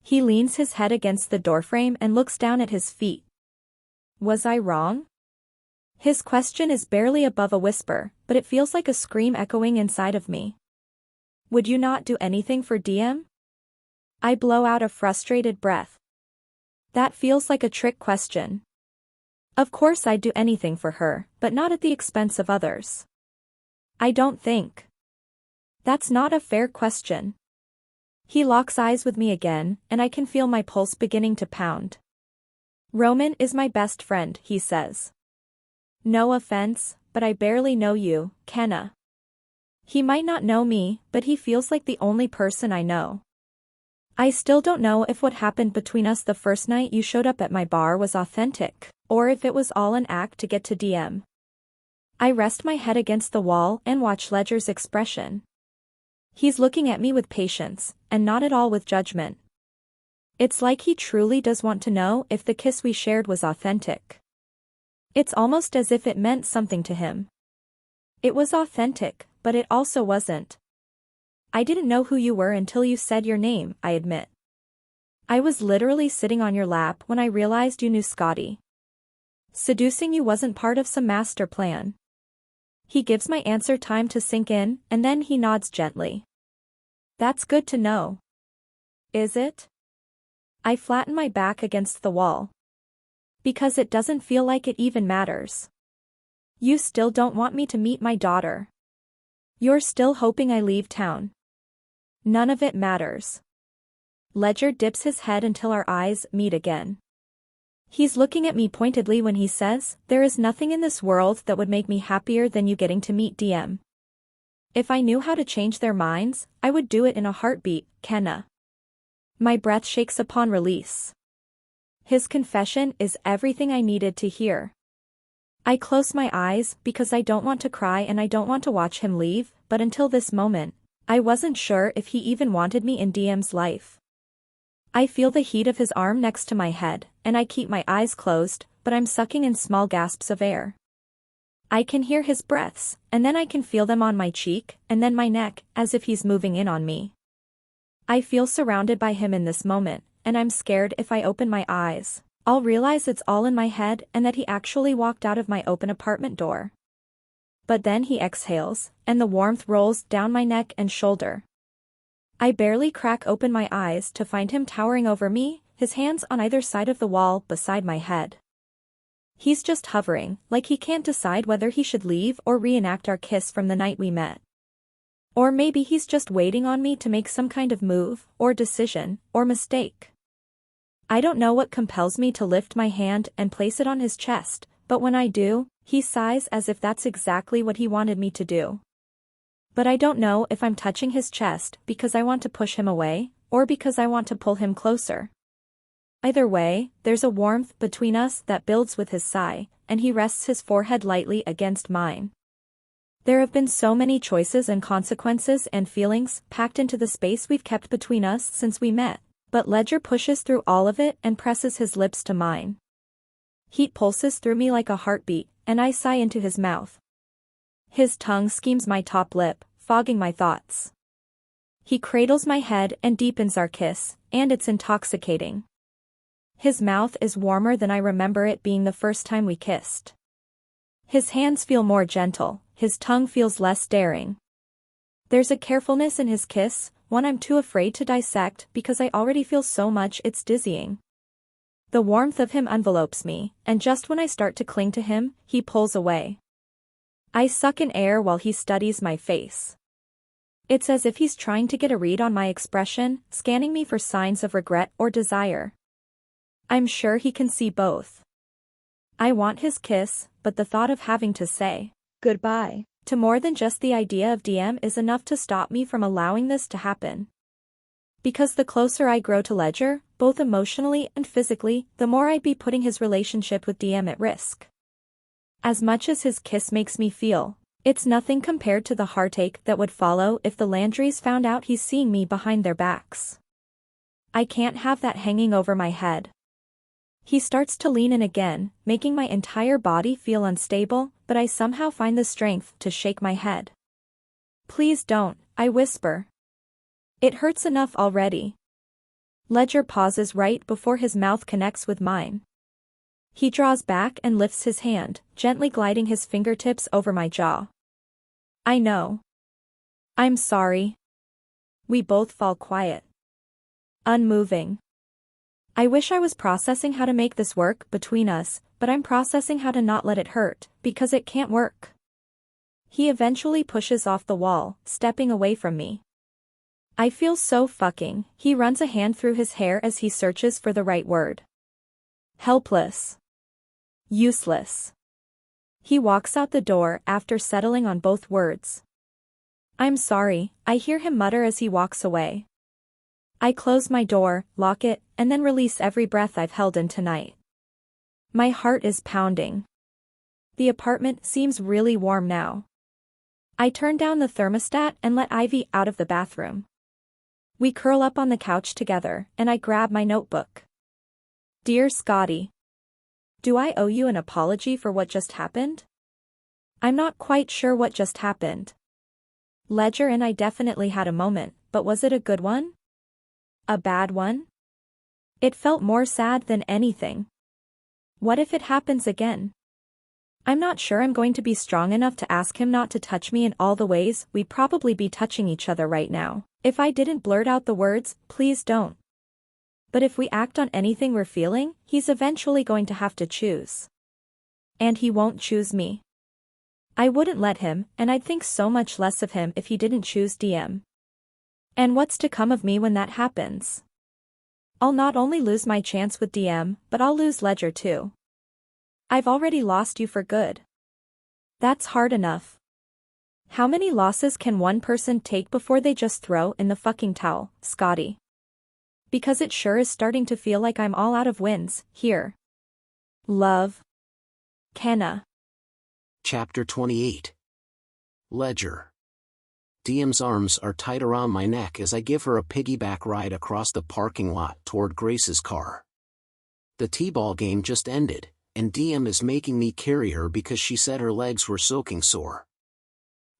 He leans his head against the doorframe and looks down at his feet. Was I wrong? His question is barely above a whisper, but it feels like a scream echoing inside of me. Would you not do anything for DM? I blow out a frustrated breath. That feels like a trick question. Of course I'd do anything for her, but not at the expense of others. I don't think. That's not a fair question. He locks eyes with me again, and I can feel my pulse beginning to pound. Roman is my best friend, he says. No offense, but I barely know you, Kenna. He might not know me, but he feels like the only person I know. I still don't know if what happened between us the first night you showed up at my bar was authentic, or if it was all an act to get to DM. I rest my head against the wall and watch Ledger's expression. He's looking at me with patience, and not at all with judgment. It's like he truly does want to know if the kiss we shared was authentic. It's almost as if it meant something to him. It was authentic, but it also wasn't. I didn't know who you were until you said your name, I admit. I was literally sitting on your lap when I realized you knew Scotty. Seducing you wasn't part of some master plan. He gives my answer time to sink in, and then he nods gently. That's good to know. Is it? I flatten my back against the wall. Because it doesn't feel like it even matters. You still don't want me to meet my daughter. You're still hoping I leave town. None of it matters. Ledger dips his head until our eyes meet again. He's looking at me pointedly when he says, there is nothing in this world that would make me happier than you getting to meet DM. If I knew how to change their minds, I would do it in a heartbeat, Kenna. My breath shakes upon release. His confession is everything I needed to hear. I close my eyes because I don't want to cry and I don't want to watch him leave, but until this moment, I wasn't sure if he even wanted me in DM's life. I feel the heat of his arm next to my head, and I keep my eyes closed, but I'm sucking in small gasps of air. I can hear his breaths, and then I can feel them on my cheek, and then my neck, as if he's moving in on me. I feel surrounded by him in this moment, and I'm scared if I open my eyes, I'll realize it's all in my head and that he actually walked out of my open apartment door. But then he exhales, and the warmth rolls down my neck and shoulder. I barely crack open my eyes to find him towering over me, his hands on either side of the wall beside my head. He's just hovering, like he can't decide whether he should leave or reenact our kiss from the night we met. Or maybe he's just waiting on me to make some kind of move, or decision, or mistake. I don't know what compels me to lift my hand and place it on his chest, but when I do, he sighs as if that's exactly what he wanted me to do. But I don't know if I'm touching his chest because I want to push him away, or because I want to pull him closer. Either way, there's a warmth between us that builds with his sigh, and he rests his forehead lightly against mine. There have been so many choices and consequences and feelings packed into the space we've kept between us since we met, but Ledger pushes through all of it and presses his lips to mine. Heat pulses through me like a heartbeat, and I sigh into his mouth. His tongue schemes my top lip, fogging my thoughts. He cradles my head and deepens our kiss, and it's intoxicating. His mouth is warmer than I remember it being the first time we kissed. His hands feel more gentle, his tongue feels less daring. There's a carefulness in his kiss, one I'm too afraid to dissect because I already feel so much it's dizzying. The warmth of him envelopes me, and just when I start to cling to him, he pulls away. I suck in air while he studies my face. It's as if he's trying to get a read on my expression, scanning me for signs of regret or desire. I'm sure he can see both. I want his kiss, but the thought of having to say Goodbye to more than just the idea of DM is enough to stop me from allowing this to happen. Because the closer I grow to Ledger, both emotionally and physically, the more I'd be putting his relationship with DM at risk. As much as his kiss makes me feel, it's nothing compared to the heartache that would follow if the Landrys found out he's seeing me behind their backs. I can't have that hanging over my head. He starts to lean in again, making my entire body feel unstable, but I somehow find the strength to shake my head. Please don't, I whisper. It hurts enough already. Ledger pauses right before his mouth connects with mine. He draws back and lifts his hand, gently gliding his fingertips over my jaw. I know. I'm sorry. We both fall quiet. Unmoving. I wish I was processing how to make this work between us, but I'm processing how to not let it hurt, because it can't work. He eventually pushes off the wall, stepping away from me. I feel so fucking. He runs a hand through his hair as he searches for the right word. Helpless. Useless. He walks out the door after settling on both words. I'm sorry, I hear him mutter as he walks away. I close my door, lock it, and then release every breath I've held in tonight. My heart is pounding. The apartment seems really warm now. I turn down the thermostat and let Ivy out of the bathroom. We curl up on the couch together, and I grab my notebook. Dear Scotty. Do I owe you an apology for what just happened? I'm not quite sure what just happened. Ledger and I definitely had a moment, but was it a good one? A bad one? It felt more sad than anything. What if it happens again? I'm not sure I'm going to be strong enough to ask him not to touch me in all the ways we'd probably be touching each other right now, if I didn't blurt out the words, please don't. But if we act on anything we're feeling, he's eventually going to have to choose. And he won't choose me. I wouldn't let him, and I'd think so much less of him if he didn't choose DM. And what's to come of me when that happens? I'll not only lose my chance with DM, but I'll lose Ledger too. I've already lost you for good. That's hard enough. How many losses can one person take before they just throw in the fucking towel, Scotty? Because it sure is starting to feel like I'm all out of wins, here. Love. Kenna. Chapter 28. Ledger. DM's arms are tight around my neck as I give her a piggyback ride across the parking lot toward Grace's car. The t-ball game just ended, and DM is making me carry her because she said her legs were soaking sore.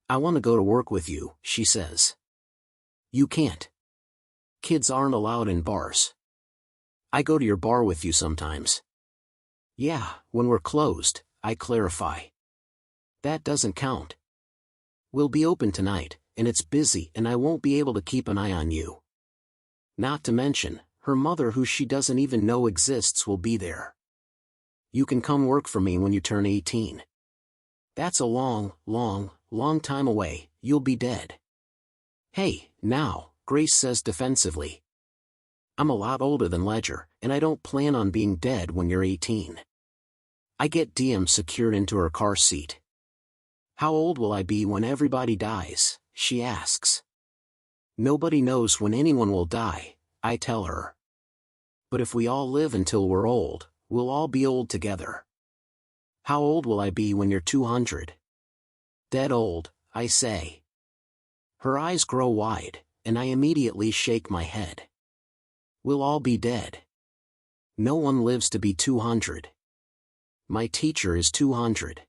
I want to go to work with you, she says. You can't. Kids aren't allowed in bars. I go to your bar with you sometimes. Yeah, when we're closed, I clarify. That doesn't count. We'll be open tonight, and it's busy and I won't be able to keep an eye on you. Not to mention, her mother who she doesn't even know exists will be there. You can come work for me when you turn 18. That's a long time away, you'll be dead. Hey, now, Grace says defensively. I'm a lot older than Ledger, and I don't plan on being dead when you're 18. I get DM secured into her car seat. How old will I be when everybody dies, she asks. Nobody knows when anyone will die, I tell her. But if we all live until we're old, we'll all be old together. How old will I be when you're 200? Dead old, I say. Her eyes grow wide, and I immediately shake my head. We'll all be dead. No one lives to be 200. My teacher is 200.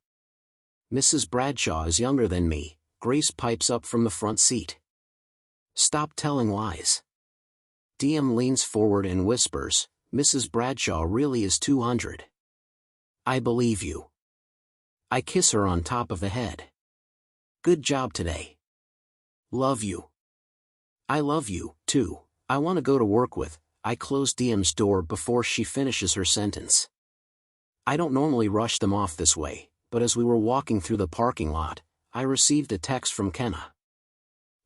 Mrs. Bradshaw is younger than me, Grace pipes up from the front seat. Stop telling lies. DM leans forward and whispers, Mrs. Bradshaw really is 200. I believe you. I kiss her on top of the head. Good job today. Love you. I love you, too. I want to go to work with. I close DM's door before she finishes her sentence. I don't normally rush them off this way, but as we were walking through the parking lot, I received a text from Kenna.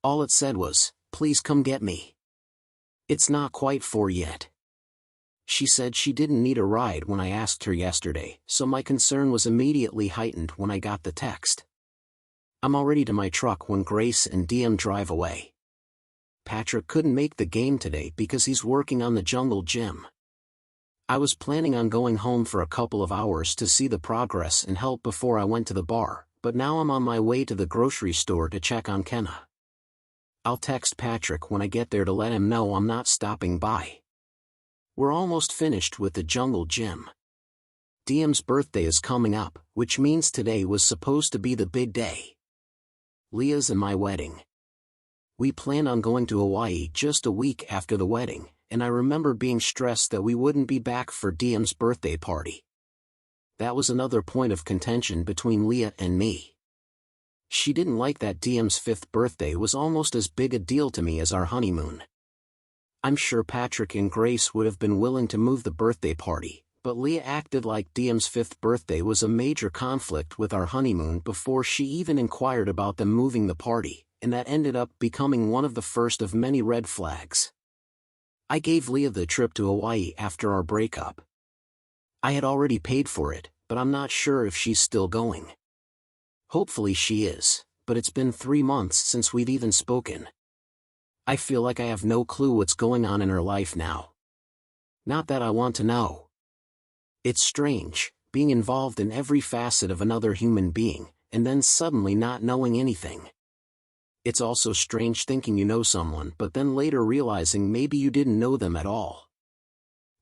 All it said was, please come get me. It's not quite 4 yet. She said she didn't need a ride when I asked her yesterday, so my concern was immediately heightened when I got the text. I'm already to my truck when Grace and DM drive away. Patrick couldn't make the game today because he's working on the jungle gym. I was planning on going home for a couple of hours to see the progress and help before I went to the bar, but now I'm on my way to the grocery store to check on Kenna. I'll text Patrick when I get there to let him know I'm not stopping by. We're almost finished with the jungle gym. DM's birthday is coming up, which means today was supposed to be the big day. Leah's and my wedding. We planned on going to Hawaii just a week after the wedding, and I remember being stressed that we wouldn't be back for DM's birthday party. That was another point of contention between Leah and me. She didn't like that DM's 5th birthday was almost as big a deal to me as our honeymoon. I'm sure Patrick and Grace would have been willing to move the birthday party, but Leah acted like DM's 5th birthday was a major conflict with our honeymoon before she even inquired about them moving the party, and that ended up becoming one of the first of many red flags. I gave Leah the trip to Hawaii after our breakup. I had already paid for it, but I'm not sure if she's still going. Hopefully she is, but it's been 3 months since we've even spoken. I feel like I have no clue what's going on in her life now. Not that I want to know. It's strange, being involved in every facet of another human being, and then suddenly not knowing anything. It's also strange thinking you know someone but then later realizing maybe you didn't know them at all.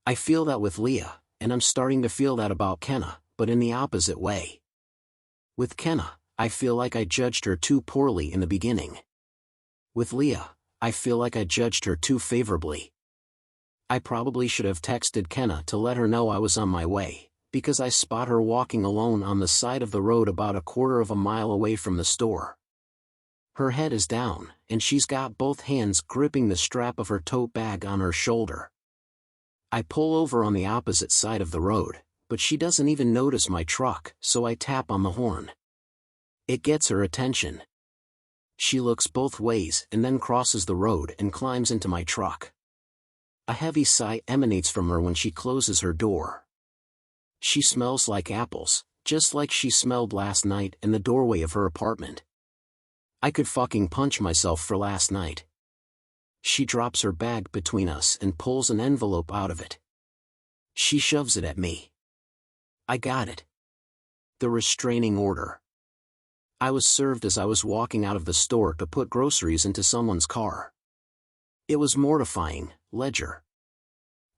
I feel that with Leah, and I'm starting to feel that about Kenna, but in the opposite way. With Kenna, I feel like I judged her too poorly in the beginning. With Leah, I feel like I judged her too favorably. I probably should have texted Kenna to let her know I was on my way, because I spot her walking alone on the side of the road about a quarter of a mile away from the store. Her head is down, and she's got both hands gripping the strap of her tote bag on her shoulder. I pull over on the opposite side of the road, but she doesn't even notice my truck, so I tap on the horn. It gets her attention. She looks both ways and then crosses the road and climbs into my truck. A heavy sigh emanates from her when she closes her door. She smells like apples, just like she smelled last night in the doorway of her apartment. I could fucking punch myself for last night. She drops her bag between us and pulls an envelope out of it. She shoves it at me. I got it. The restraining order. I was served as I was walking out of the store to put groceries into someone's car. It was mortifying, Ledger.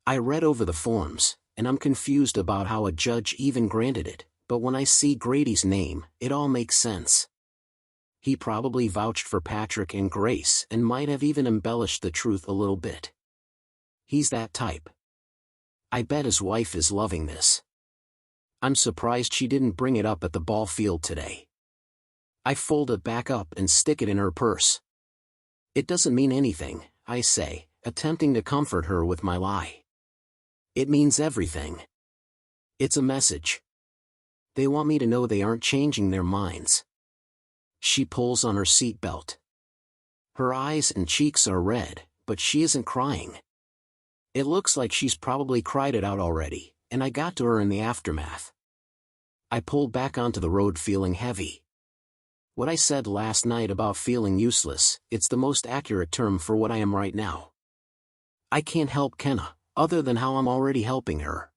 I read over the forms, and I'm confused about how a judge even granted it, but when I see Grady's name, it all makes sense. He probably vouched for Patrick and Grace and might have even embellished the truth a little bit. He's that type. I bet his wife is loving this. I'm surprised she didn't bring it up at the ball field today. I fold it back up and stick it in her purse. It doesn't mean anything, I say, attempting to comfort her with my lie. It means everything. It's a message. They want me to know they aren't changing their minds. She pulls on her seatbelt. Her eyes and cheeks are red, but she isn't crying. It looks like she's probably cried it out already, and I got to her in the aftermath. I pulled back onto the road feeling heavy. What I said last night about feeling useless, it's the most accurate term for what I am right now. I can't help Kenna, other than how I'm already helping her.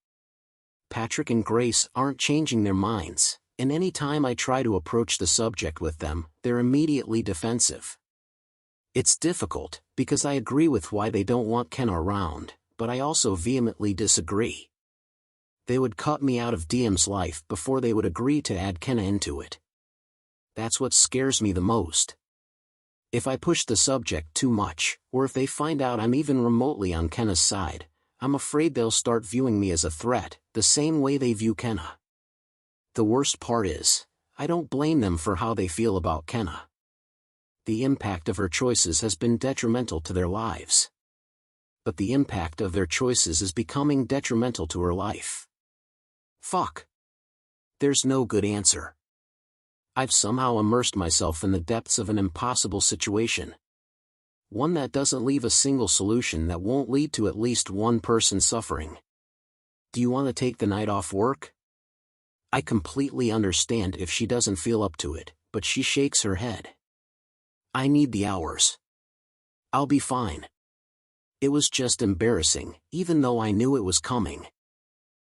Patrick and Grace aren't changing their minds, and any time I try to approach the subject with them, they're immediately defensive. It's difficult, because I agree with why they don't want Kenna around, but I also vehemently disagree. They would cut me out of Diem's life before they would agree to add Kenna into it. That's what scares me the most. If I push the subject too much, or if they find out I'm even remotely on Kenna's side, I'm afraid they'll start viewing me as a threat, the same way they view Kenna. The worst part is, I don't blame them for how they feel about Kenna. The impact of her choices has been detrimental to their lives. But the impact of their choices is becoming detrimental to her life. Fuck. There's no good answer. I've somehow immersed myself in the depths of an impossible situation. One that doesn't leave a single solution that won't lead to at least one person suffering. Do you want to take the night off work? I completely understand if she doesn't feel up to it, but she shakes her head. I need the hours. I'll be fine. It was just embarrassing, even though I knew it was coming.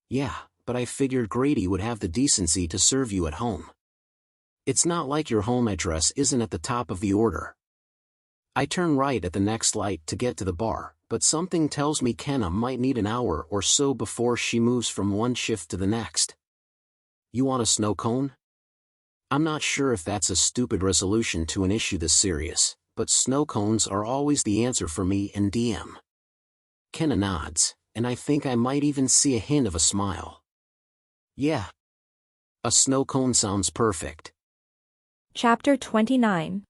Yeah, but I figured Grady would have the decency to serve you at home. It's not like your home address isn't at the top of the order. I turn right at the next light to get to the bar, but something tells me Kenna might need an hour or so before she moves from one shift to the next. You want a snow cone? I'm not sure if that's a stupid resolution to an issue this serious, but snow cones are always the answer for me and Diem. Kenna nods, and I think I might even see a hint of a smile. Yeah. A snow cone sounds perfect. Chapter 29.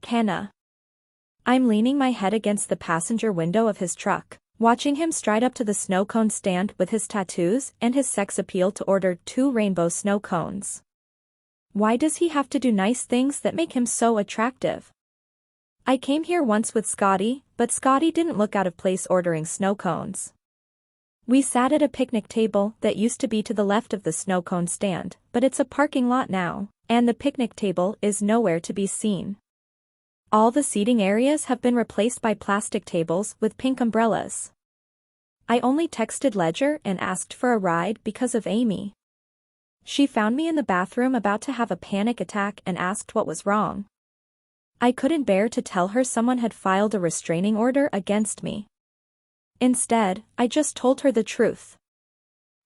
Kenna. I'm leaning my head against the passenger window of his truck, watching him stride up to the snow cone stand with his tattoos and his sex appeal to order 2 rainbow snow cones. Why does he have to do nice things that make him so attractive? I came here once with Scotty, but Scotty didn't look out of place ordering snow cones. We sat at a picnic table that used to be to the left of the snow cone stand, but it's a parking lot now, and the picnic table is nowhere to be seen. All the seating areas have been replaced by plastic tables with pink umbrellas. I only texted Ledger and asked for a ride because of Amy. She found me in the bathroom about to have a panic attack and asked what was wrong. I couldn't bear to tell her someone had filed a restraining order against me. Instead, I just told her the truth.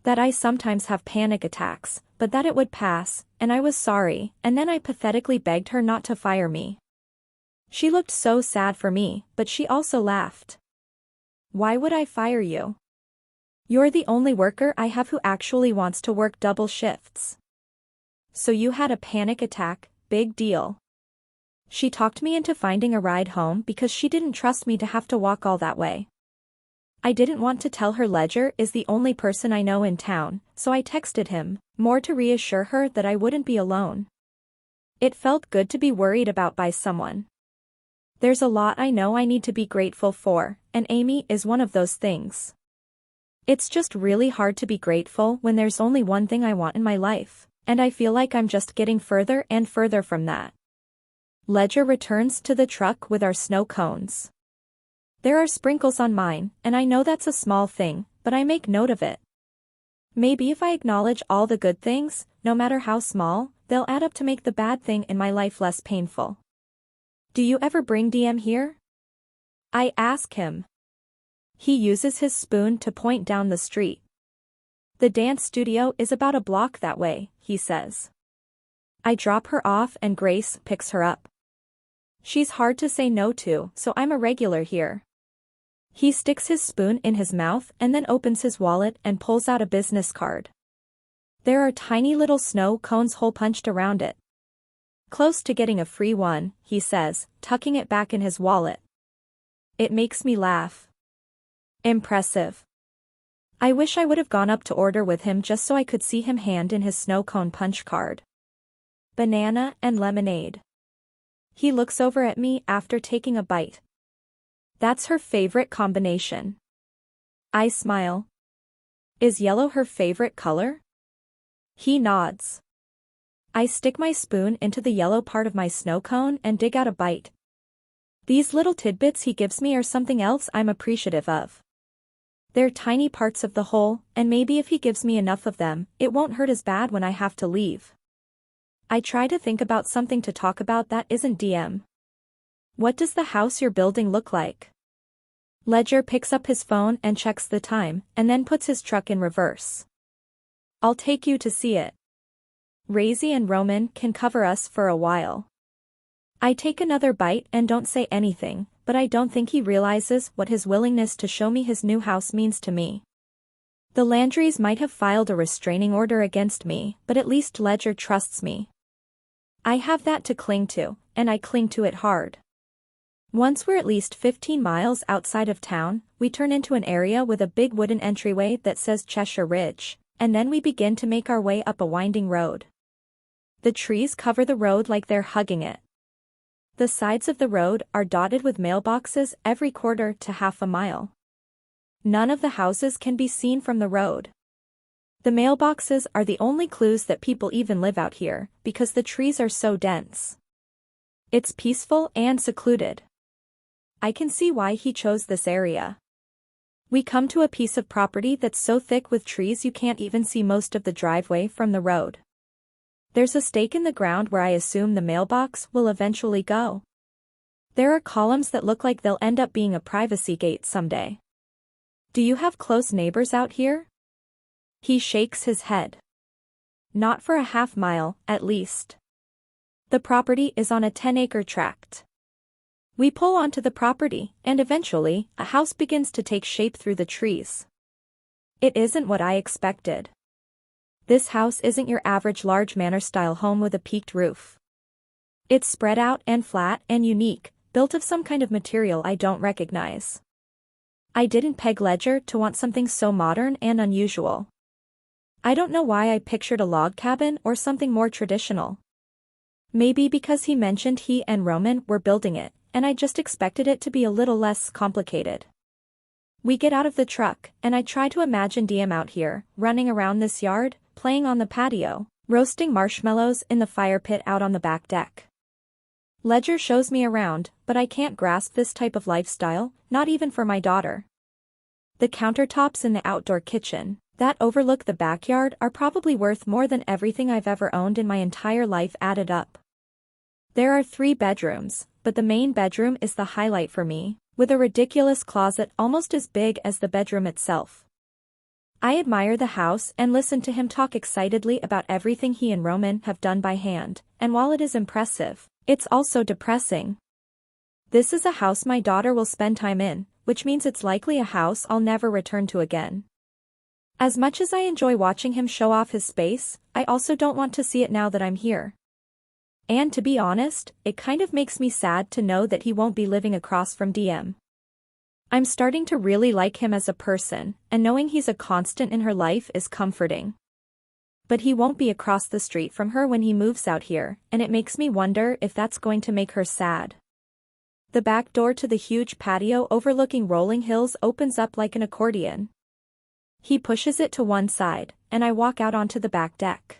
That I sometimes have panic attacks, but that it would pass, and I was sorry, and then I pathetically begged her not to fire me. She looked so sad for me, but she also laughed. Why would I fire you? You're the only worker I have who actually wants to work double shifts. So you had a panic attack, big deal. She talked me into finding a ride home because she didn't trust me to have to walk all that way. I didn't want to tell her Ledger is the only person I know in town, so I texted him, more to reassure her that I wouldn't be alone. It felt good to be worried about by someone. There's a lot I know I need to be grateful for, and Amy is one of those things. It's just really hard to be grateful when there's only one thing I want in my life, and I feel like I'm just getting further and further from that. Ledger returns to the truck with our snow cones. There are sprinkles on mine, and I know that's a small thing, but I make note of it. Maybe if I acknowledge all the good things, no matter how small, they'll add up to make the bad thing in my life less painful. Do you ever bring Diem here? I ask him. He uses his spoon to point down the street. The dance studio is about a block that way, he says. I drop her off and Grace picks her up. She's hard to say no to, so I'm a regular here. He sticks his spoon in his mouth and then opens his wallet and pulls out a business card. There are tiny little snow cones hole punched around it. Close to getting a free one, he says, tucking it back in his wallet. It makes me laugh. Impressive. I wish I would have gone up to order with him just so I could see him hand in his snow cone punch card. Banana and lemonade. He looks over at me after taking a bite. That's her favorite combination. I smile. Is yellow her favorite color? He nods. I stick my spoon into the yellow part of my snow cone and dig out a bite. These little tidbits he gives me are something else I'm appreciative of. They're tiny parts of the whole, and maybe if he gives me enough of them, it won't hurt as bad when I have to leave. I try to think about something to talk about that isn't DM. What does the house you're building look like? Ledger picks up his phone and checks the time, and then puts his truck in reverse. I'll take you to see it. Razy and Roman can cover us for a while. I take another bite and don't say anything, but I don't think he realizes what his willingness to show me his new house means to me. The Landrys might have filed a restraining order against me, but at least Ledger trusts me. I have that to cling to, and I cling to it hard. Once we're at least 15 miles outside of town, we turn into an area with a big wooden entryway that says Cheshire Ridge, and then we begin to make our way up a winding road. The trees cover the road like they're hugging it. The sides of the road are dotted with mailboxes every quarter to half a mile. None of the houses can be seen from the road. The mailboxes are the only clues that people even live out here, because the trees are so dense. It's peaceful and secluded. I can see why he chose this area. We come to a piece of property that's so thick with trees you can't even see most of the driveway from the road. There's a stake in the ground where I assume the mailbox will eventually go. There are columns that look like they'll end up being a privacy gate someday. Do you have close neighbors out here? He shakes his head. Not for a half mile, at least. The property is on a 10-acre tract. We pull onto the property, and eventually, a house begins to take shape through the trees. It isn't what I expected. This house isn't your average large manor-style home with a peaked roof. It's spread out and flat and unique, built of some kind of material I don't recognize. I didn't peg Ledger to want something so modern and unusual. I don't know why I pictured a log cabin or something more traditional. Maybe because he mentioned he and Roman were building it, and I just expected it to be a little less complicated. We get out of the truck, and I try to imagine DM out here, running around this yard, playing on the patio, roasting marshmallows in the fire pit out on the back deck. Ledger shows me around, but I can't grasp this type of lifestyle, not even for my daughter. The countertops in the outdoor kitchen, that overlook the backyard, are probably worth more than everything I've ever owned in my entire life added up. There are 3 bedrooms, but the main bedroom is the highlight for me, with a ridiculous closet almost as big as the bedroom itself. I admire the house and listen to him talk excitedly about everything he and Roman have done by hand, and while it is impressive, it's also depressing. This is a house my daughter will spend time in, which means it's likely a house I'll never return to again. As much as I enjoy watching him show off his space, I also don't want to see it now that I'm here. And to be honest, it kind of makes me sad to know that he won't be living across from DM. I'm starting to really like him as a person, and knowing he's a constant in her life is comforting. But he won't be across the street from her when he moves out here, and it makes me wonder if that's going to make her sad. The back door to the huge patio overlooking rolling hills opens up like an accordion. He pushes it to one side, and I walk out onto the back deck.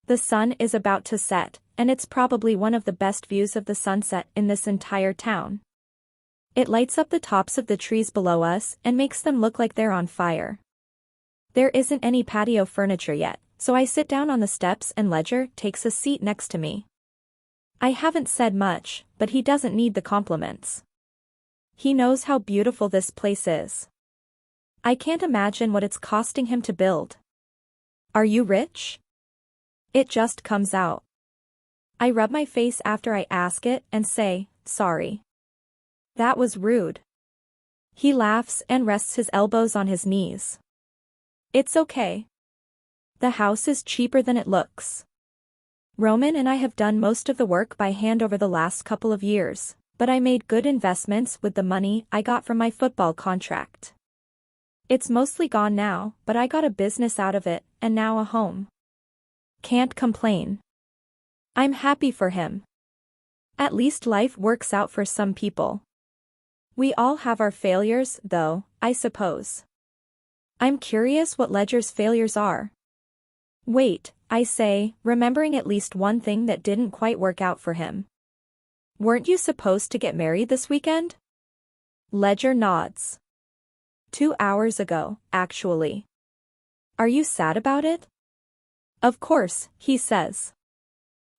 The sun is about to set, and it's probably one of the best views of the sunset in this entire town. It lights up the tops of the trees below us and makes them look like they're on fire. There isn't any patio furniture yet, so I sit down on the steps and Ledger takes a seat next to me. I haven't said much, but he doesn't need the compliments. He knows how beautiful this place is. I can't imagine what it's costing him to build. Are you rich? It just comes out. I rub my face after I ask it and say, sorry. That was rude. He laughs and rests his elbows on his knees. It's okay. The house is cheaper than it looks. Roman and I have done most of the work by hand over the last couple of years, but I made good investments with the money I got from my football contract. It's mostly gone now, but I got a business out of it, and now a home. Can't complain. I'm happy for him. At least life works out for some people. We all have our failures, though, I suppose. I'm curious what Ledger's failures are. Wait, I say, remembering at least one thing that didn't quite work out for him. Weren't you supposed to get married this weekend? Ledger nods. 2 hours ago, actually. Are you sad about it? Of course, he says.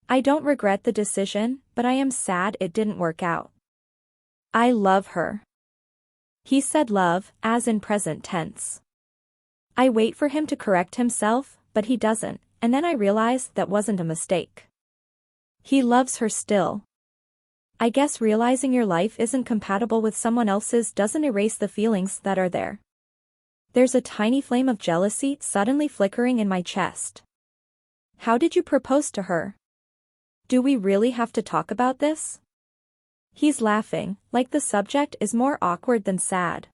I don't regret the decision, but I am sad it didn't work out. I love her. He said love, as in present tense. I wait for him to correct himself, but he doesn't, and then I realize that wasn't a mistake. He loves her still. I guess realizing your life isn't compatible with someone else's doesn't erase the feelings that are there. There's a tiny flame of jealousy suddenly flickering in my chest. How did you propose to her? Do we really have to talk about this? He's laughing, like the subject is more awkward than sad.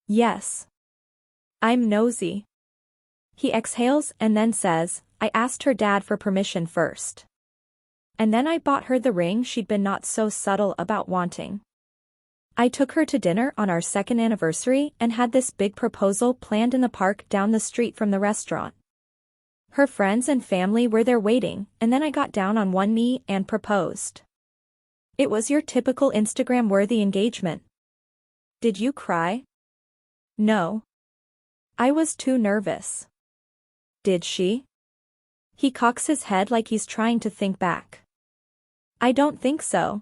Yes. I'm nosy. He exhales and then says, I asked her dad for permission first. And then I bought her the ring she'd been not so subtle about wanting. I took her to dinner on our 2nd anniversary and had this big proposal planned in the park down the street from the restaurant. Her friends and family were there waiting, and then I got down on one knee and proposed. It was your typical Instagram-worthy engagement. Did you cry? No. I was too nervous. Did she? He cocks his head like he's trying to think back. I don't think so.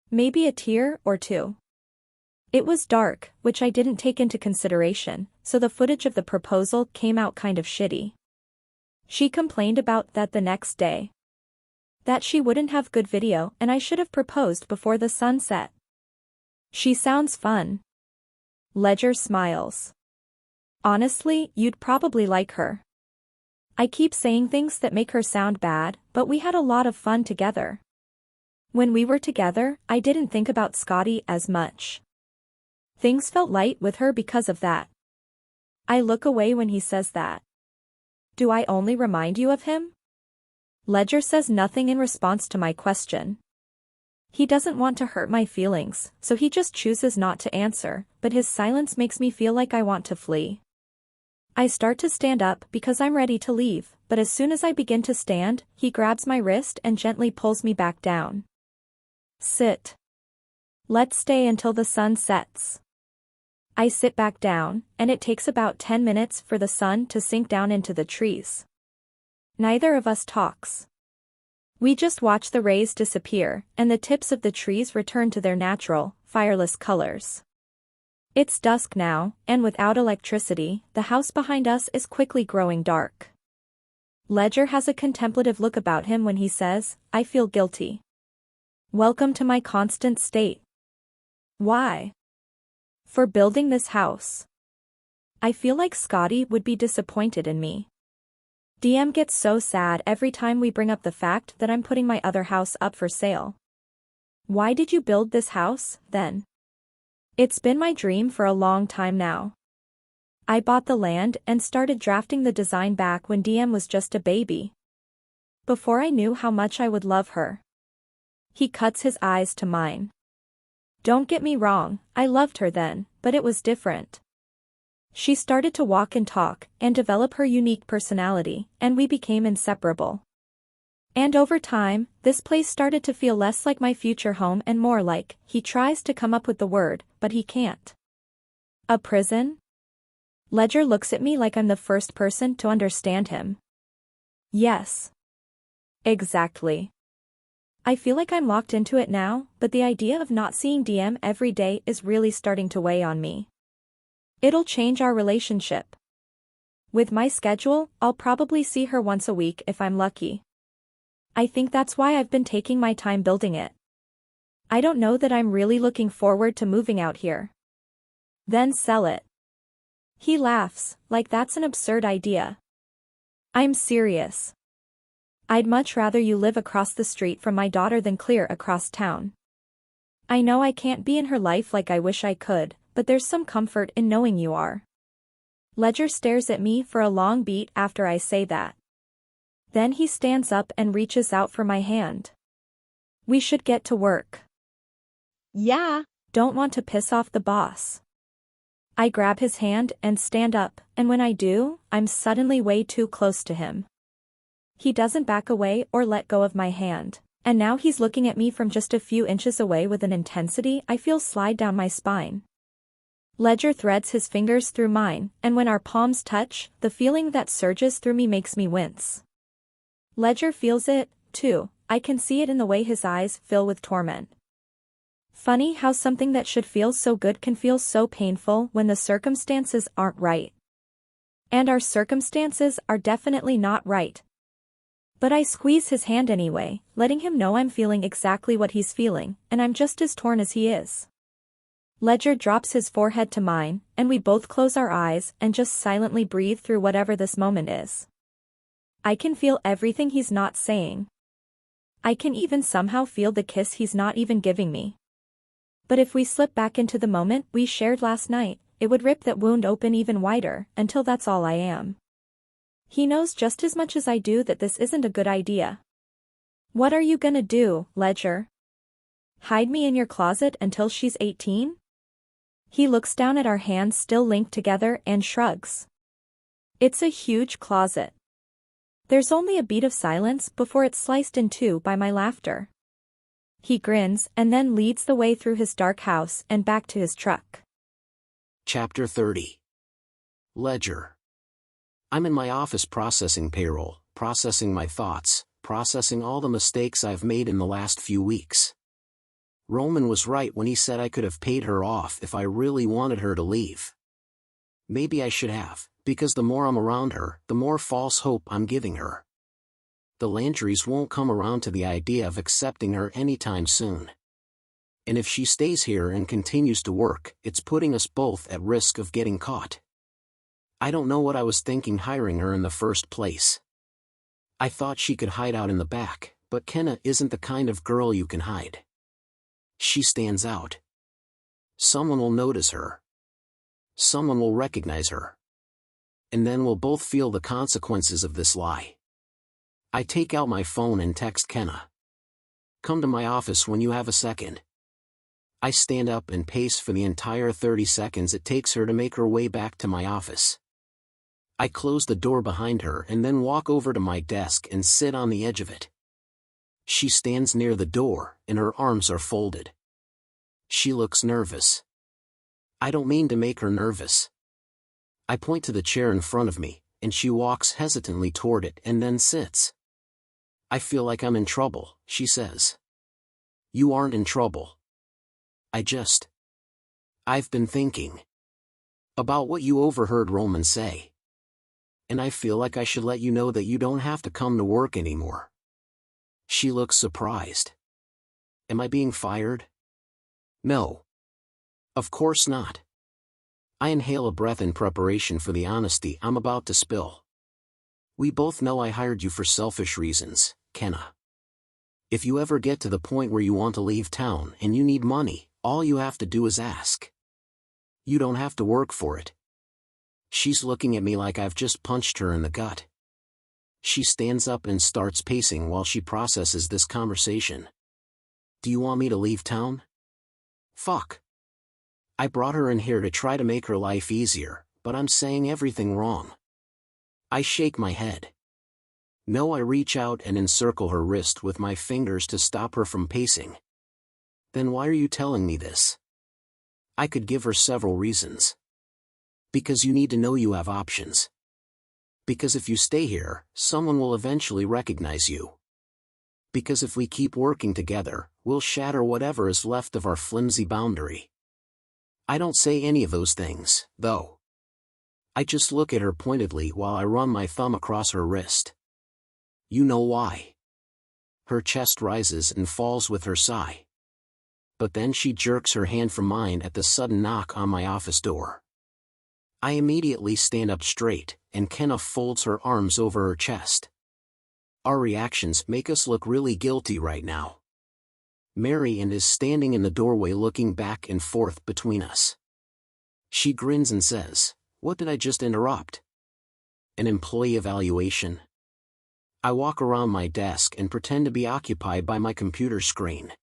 Maybe a tear or two. It was dark, which I didn't take into consideration, so the footage of the proposal came out kind of shitty. She complained about that the next day. That she wouldn't have good video and I should have proposed before the sun set. She sounds fun. Ledger smiles. Honestly, you'd probably like her. I keep saying things that make her sound bad, but we had a lot of fun together. When we were together, I didn't think about Scotty as much. Things felt light with her because of that. I look away when he says that. Do I only remind you of him? Ledger says nothing in response to my question. He doesn't want to hurt my feelings, so he just chooses not to answer, but his silence makes me feel like I want to flee. I start to stand up because I'm ready to leave, but as soon as I begin to stand, he grabs my wrist and gently pulls me back down. Sit. Let's stay until the sun sets. I sit back down, and it takes about 10 minutes for the sun to sink down into the trees. Neither of us talks. We just watch the rays disappear, and the tips of the trees return to their natural, fireless colors. It's dusk now, and without electricity, the house behind us is quickly growing dark. Ledger has a contemplative look about him when he says, I feel guilty. Welcome to my constant state. Why? For building this house. I feel like Scotty would be disappointed in me. DM gets so sad every time we bring up the fact that I'm putting my other house up for sale. Why did you build this house, then? It's been my dream for a long time now. I bought the land and started drafting the design back when DM was just a baby. Before I knew how much I would love her. He cuts his eyes to mine. Don't get me wrong, I loved her then, but it was different. She started to walk and talk and develop her unique personality, and we became inseparable. And over time, this place started to feel less like my future home and more like, he tries to come up with the word, but he can't. A prison? Ledger looks at me like I'm the first person to understand him. Yes. Exactly. I feel like I'm locked into it now, but the idea of not seeing DM every day is really starting to weigh on me. It'll change our relationship. With my schedule, I'll probably see her once a week if I'm lucky. I think that's why I've been taking my time building it. I don't know that I'm really looking forward to moving out here. Then sell it. He laughs, like that's an absurd idea. I'm serious. I'd much rather you live across the street from my daughter than clear across town. I know I can't be in her life like I wish I could, but there's some comfort in knowing you are. Ledger stares at me for a long beat after I say that. Then he stands up and reaches out for my hand. We should get to work. Yeah. Don't want to piss off the boss. I grab his hand and stand up, and when I do, I'm suddenly way too close to him. He doesn't back away or let go of my hand, and now he's looking at me from just a few inches away with an intensity I feel slide down my spine. Ledger threads his fingers through mine, and when our palms touch, the feeling that surges through me makes me wince. Ledger feels it, too. I can see it in the way his eyes fill with torment. Funny how something that should feel so good can feel so painful when the circumstances aren't right. And our circumstances are definitely not right. But I squeeze his hand anyway, letting him know I'm feeling exactly what he's feeling, and I'm just as torn as he is. Ledger drops his forehead to mine, and we both close our eyes and just silently breathe through whatever this moment is. I can feel everything he's not saying. I can even somehow feel the kiss he's not even giving me. But if we slip back into the moment we shared last night, it would rip that wound open even wider, until that's all I am. He knows just as much as I do that this isn't a good idea. What are you gonna do, Ledger? Hide me in your closet until she's 18? He looks down at our hands still linked together and shrugs. It's a huge closet. There's only a beat of silence before it's sliced in two by my laughter. He grins and then leads the way through his dark house and back to his truck. Chapter 30. Ledger. I'm in my office processing payroll, processing my thoughts, processing all the mistakes I've made in the last few weeks. Roman was right when he said I could have paid her off if I really wanted her to leave. Maybe I should have, because the more I'm around her, the more false hope I'm giving her. The Landrys won't come around to the idea of accepting her anytime soon. And if she stays here and continues to work, it's putting us both at risk of getting caught. I don't know what I was thinking hiring her in the first place. I thought she could hide out in the back, but Kenna isn't the kind of girl you can hide. She stands out. Someone will notice her. Someone will recognize her. And then we'll both feel the consequences of this lie. I take out my phone and text Kenna. Come to my office when you have a second. I stand up and pace for the entire 30 seconds it takes her to make her way back to my office. I close the door behind her and then walk over to my desk and sit on the edge of it. She stands near the door, and her arms are folded. She looks nervous. I don't mean to make her nervous. I point to the chair in front of me, and she walks hesitantly toward it and then sits. I feel like I'm in trouble, she says. You aren't in trouble. I've been thinking about what you overheard Roman say. And I feel like I should let you know that you don't have to come to work anymore. She looks surprised. Am I being fired? No. Of course not. I inhale a breath in preparation for the honesty I'm about to spill. We both know I hired you for selfish reasons, Kenna. If you ever get to the point where you want to leave town and you need money, all you have to do is ask. You don't have to work for it. She's looking at me like I've just punched her in the gut. She stands up and starts pacing while she processes this conversation. Do you want me to leave town? Fuck. I brought her in here to try to make her life easier, but I'm saying everything wrong. I shake my head. No, I reach out and encircle her wrist with my fingers to stop her from pacing. Then why are you telling me this? I could give her several reasons. Because you need to know you have options. Because if you stay here, someone will eventually recognize you. Because if we keep working together, we'll shatter whatever is left of our flimsy boundary. I don't say any of those things, though. I just look at her pointedly while I run my thumb across her wrist. You know why. Her chest rises and falls with her sigh. But then she jerks her hand from mine at the sudden knock on my office door. I immediately stand up straight, and Kenna folds her arms over her chest. Our reactions make us look really guilty right now. Marian is standing in the doorway looking back and forth between us. She grins and says, "What did I just interrupt? An employee evaluation?" I walk around my desk and pretend to be occupied by my computer screen.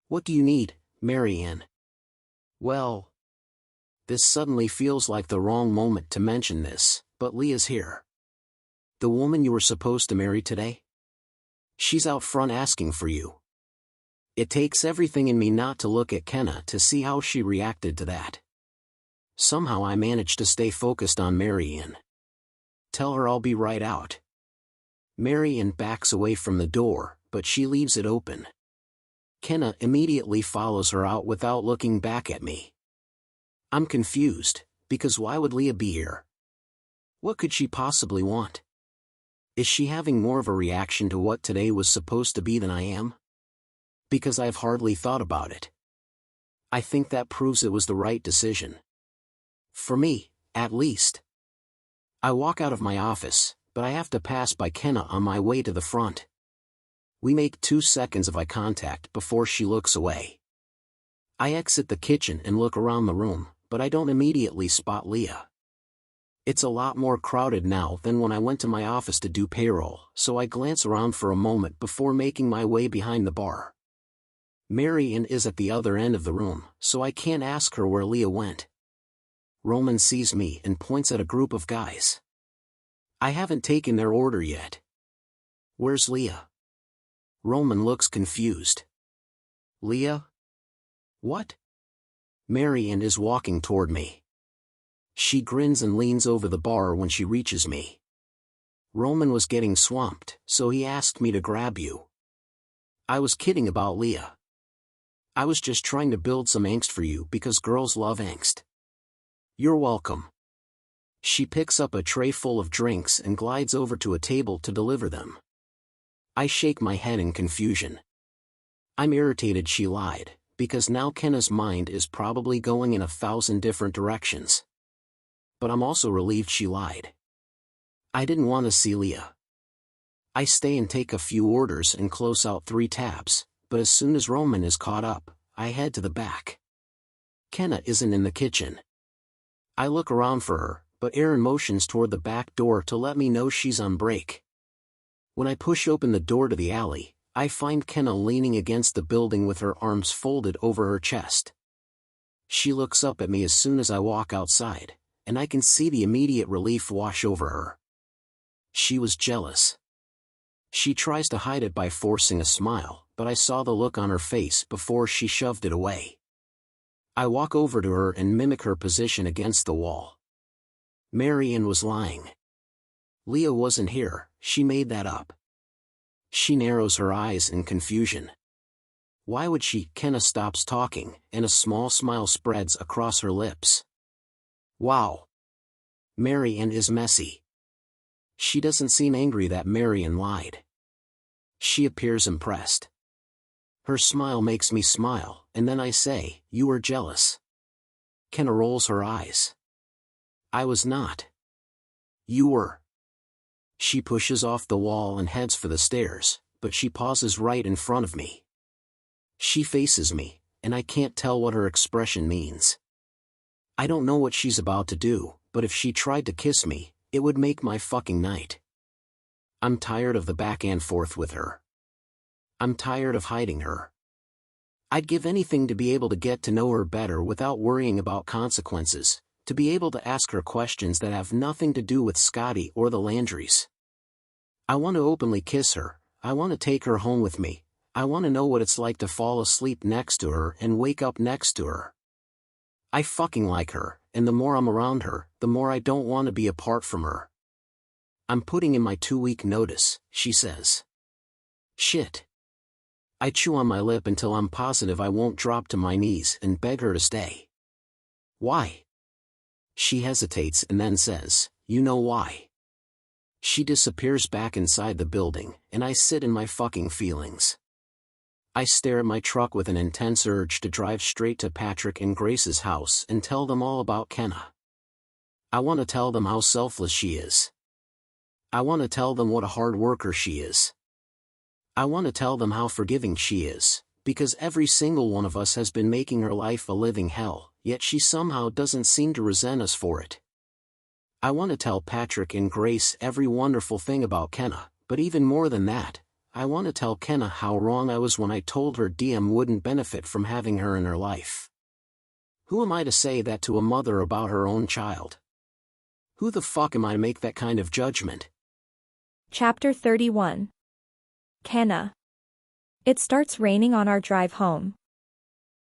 What do you need, Marian? Well, This suddenly feels like the wrong moment to mention this, but Leah's here. The woman you were supposed to marry today? She's out front asking for you. It takes everything in me not to look at Kenna to see how she reacted to that. Somehow I managed to stay focused on Marianne. Tell her I'll be right out. Marianne backs away from the door, but she leaves it open. Kenna immediately follows her out without looking back at me. I'm confused, because why would Leah be here? What could she possibly want? Is she having more of a reaction to what today was supposed to be than I am? Because I've hardly thought about it. I think that proves it was the right decision. For me, at least. I walk out of my office, but I have to pass by Kenna on my way to the front. We make 2 seconds of eye contact before she looks away. I exit the kitchen and look around the room, but I don't immediately spot Leah. It's a lot more crowded now than when I went to my office to do payroll, so I glance around for a moment before making my way behind the bar. Marianne is at the other end of the room, so I can't ask her where Leah went. Roman sees me and points at a group of guys. I haven't taken their order yet. Where's Leah? Roman looks confused. Leah? What? Marianne is walking toward me. She grins and leans over the bar when she reaches me. Roman was getting swamped, so he asked me to grab you. I was kidding about Leah. I was just trying to build some angst for you because girls love angst. You're welcome. She picks up a tray full of drinks and glides over to a table to deliver them. I shake my head in confusion. I'm irritated she lied, because now Kenna's mind is probably going in 1,000 different directions. But I'm also relieved she lied. I didn't want to see Leah. I stay and take a few orders and close out 3 tabs, but as soon as Roman is caught up, I head to the back. Kenna isn't in the kitchen. I look around for her, but Erin motions toward the back door to let me know she's on break. When I push open the door to the alley, I find Kenna leaning against the building with her arms folded over her chest. She looks up at me as soon as I walk outside, and I can see the immediate relief wash over her. She was jealous. She tries to hide it by forcing a smile, but I saw the look on her face before she shoved it away. I walk over to her and mimic her position against the wall. Marianne was lying. Leah wasn't here, she made that up. She narrows her eyes in confusion. Why would she? Kenna stops talking, and a small smile spreads across her lips. Wow. Marianne is messy. She doesn't seem angry that Marianne lied. She appears impressed. Her smile makes me smile, and then I say, "You were jealous." Kenna rolls her eyes. I was not. You were. She pushes off the wall and heads for the stairs, but she pauses right in front of me. She faces me, and I can't tell what her expression means. I don't know what she's about to do, but if she tried to kiss me, it would make my fucking night. I'm tired of the back and forth with her. I'm tired of hiding her. I'd give anything to be able to get to know her better without worrying about consequences, to be able to ask her questions that have nothing to do with Scotty or the Landrys. I want to openly kiss her, I want to take her home with me, I want to know what it's like to fall asleep next to her and wake up next to her. I fucking like her, and the more I'm around her, the more I don't want to be apart from her. I'm putting in my 2-week notice, she says. Shit. I chew on my lip until I'm positive I won't drop to my knees and beg her to stay. Why? She hesitates and then says, "You know why." She disappears back inside the building, and I sit in my fucking feelings. I stare at my truck with an intense urge to drive straight to Patrick and Grace's house and tell them all about Kenna. I want to tell them how selfless she is. I want to tell them what a hard worker she is. I want to tell them how forgiving she is, because every single one of us has been making her life a living hell, yet she somehow doesn't seem to resent us for it. I want to tell Patrick and Grace every wonderful thing about Kenna, but even more than that, I want to tell Kenna how wrong I was when I told her DM wouldn't benefit from having her in her life. Who am I to say that to a mother about her own child? Who the fuck am I to make that kind of judgment? Chapter 31. Kenna. It starts raining on our drive home.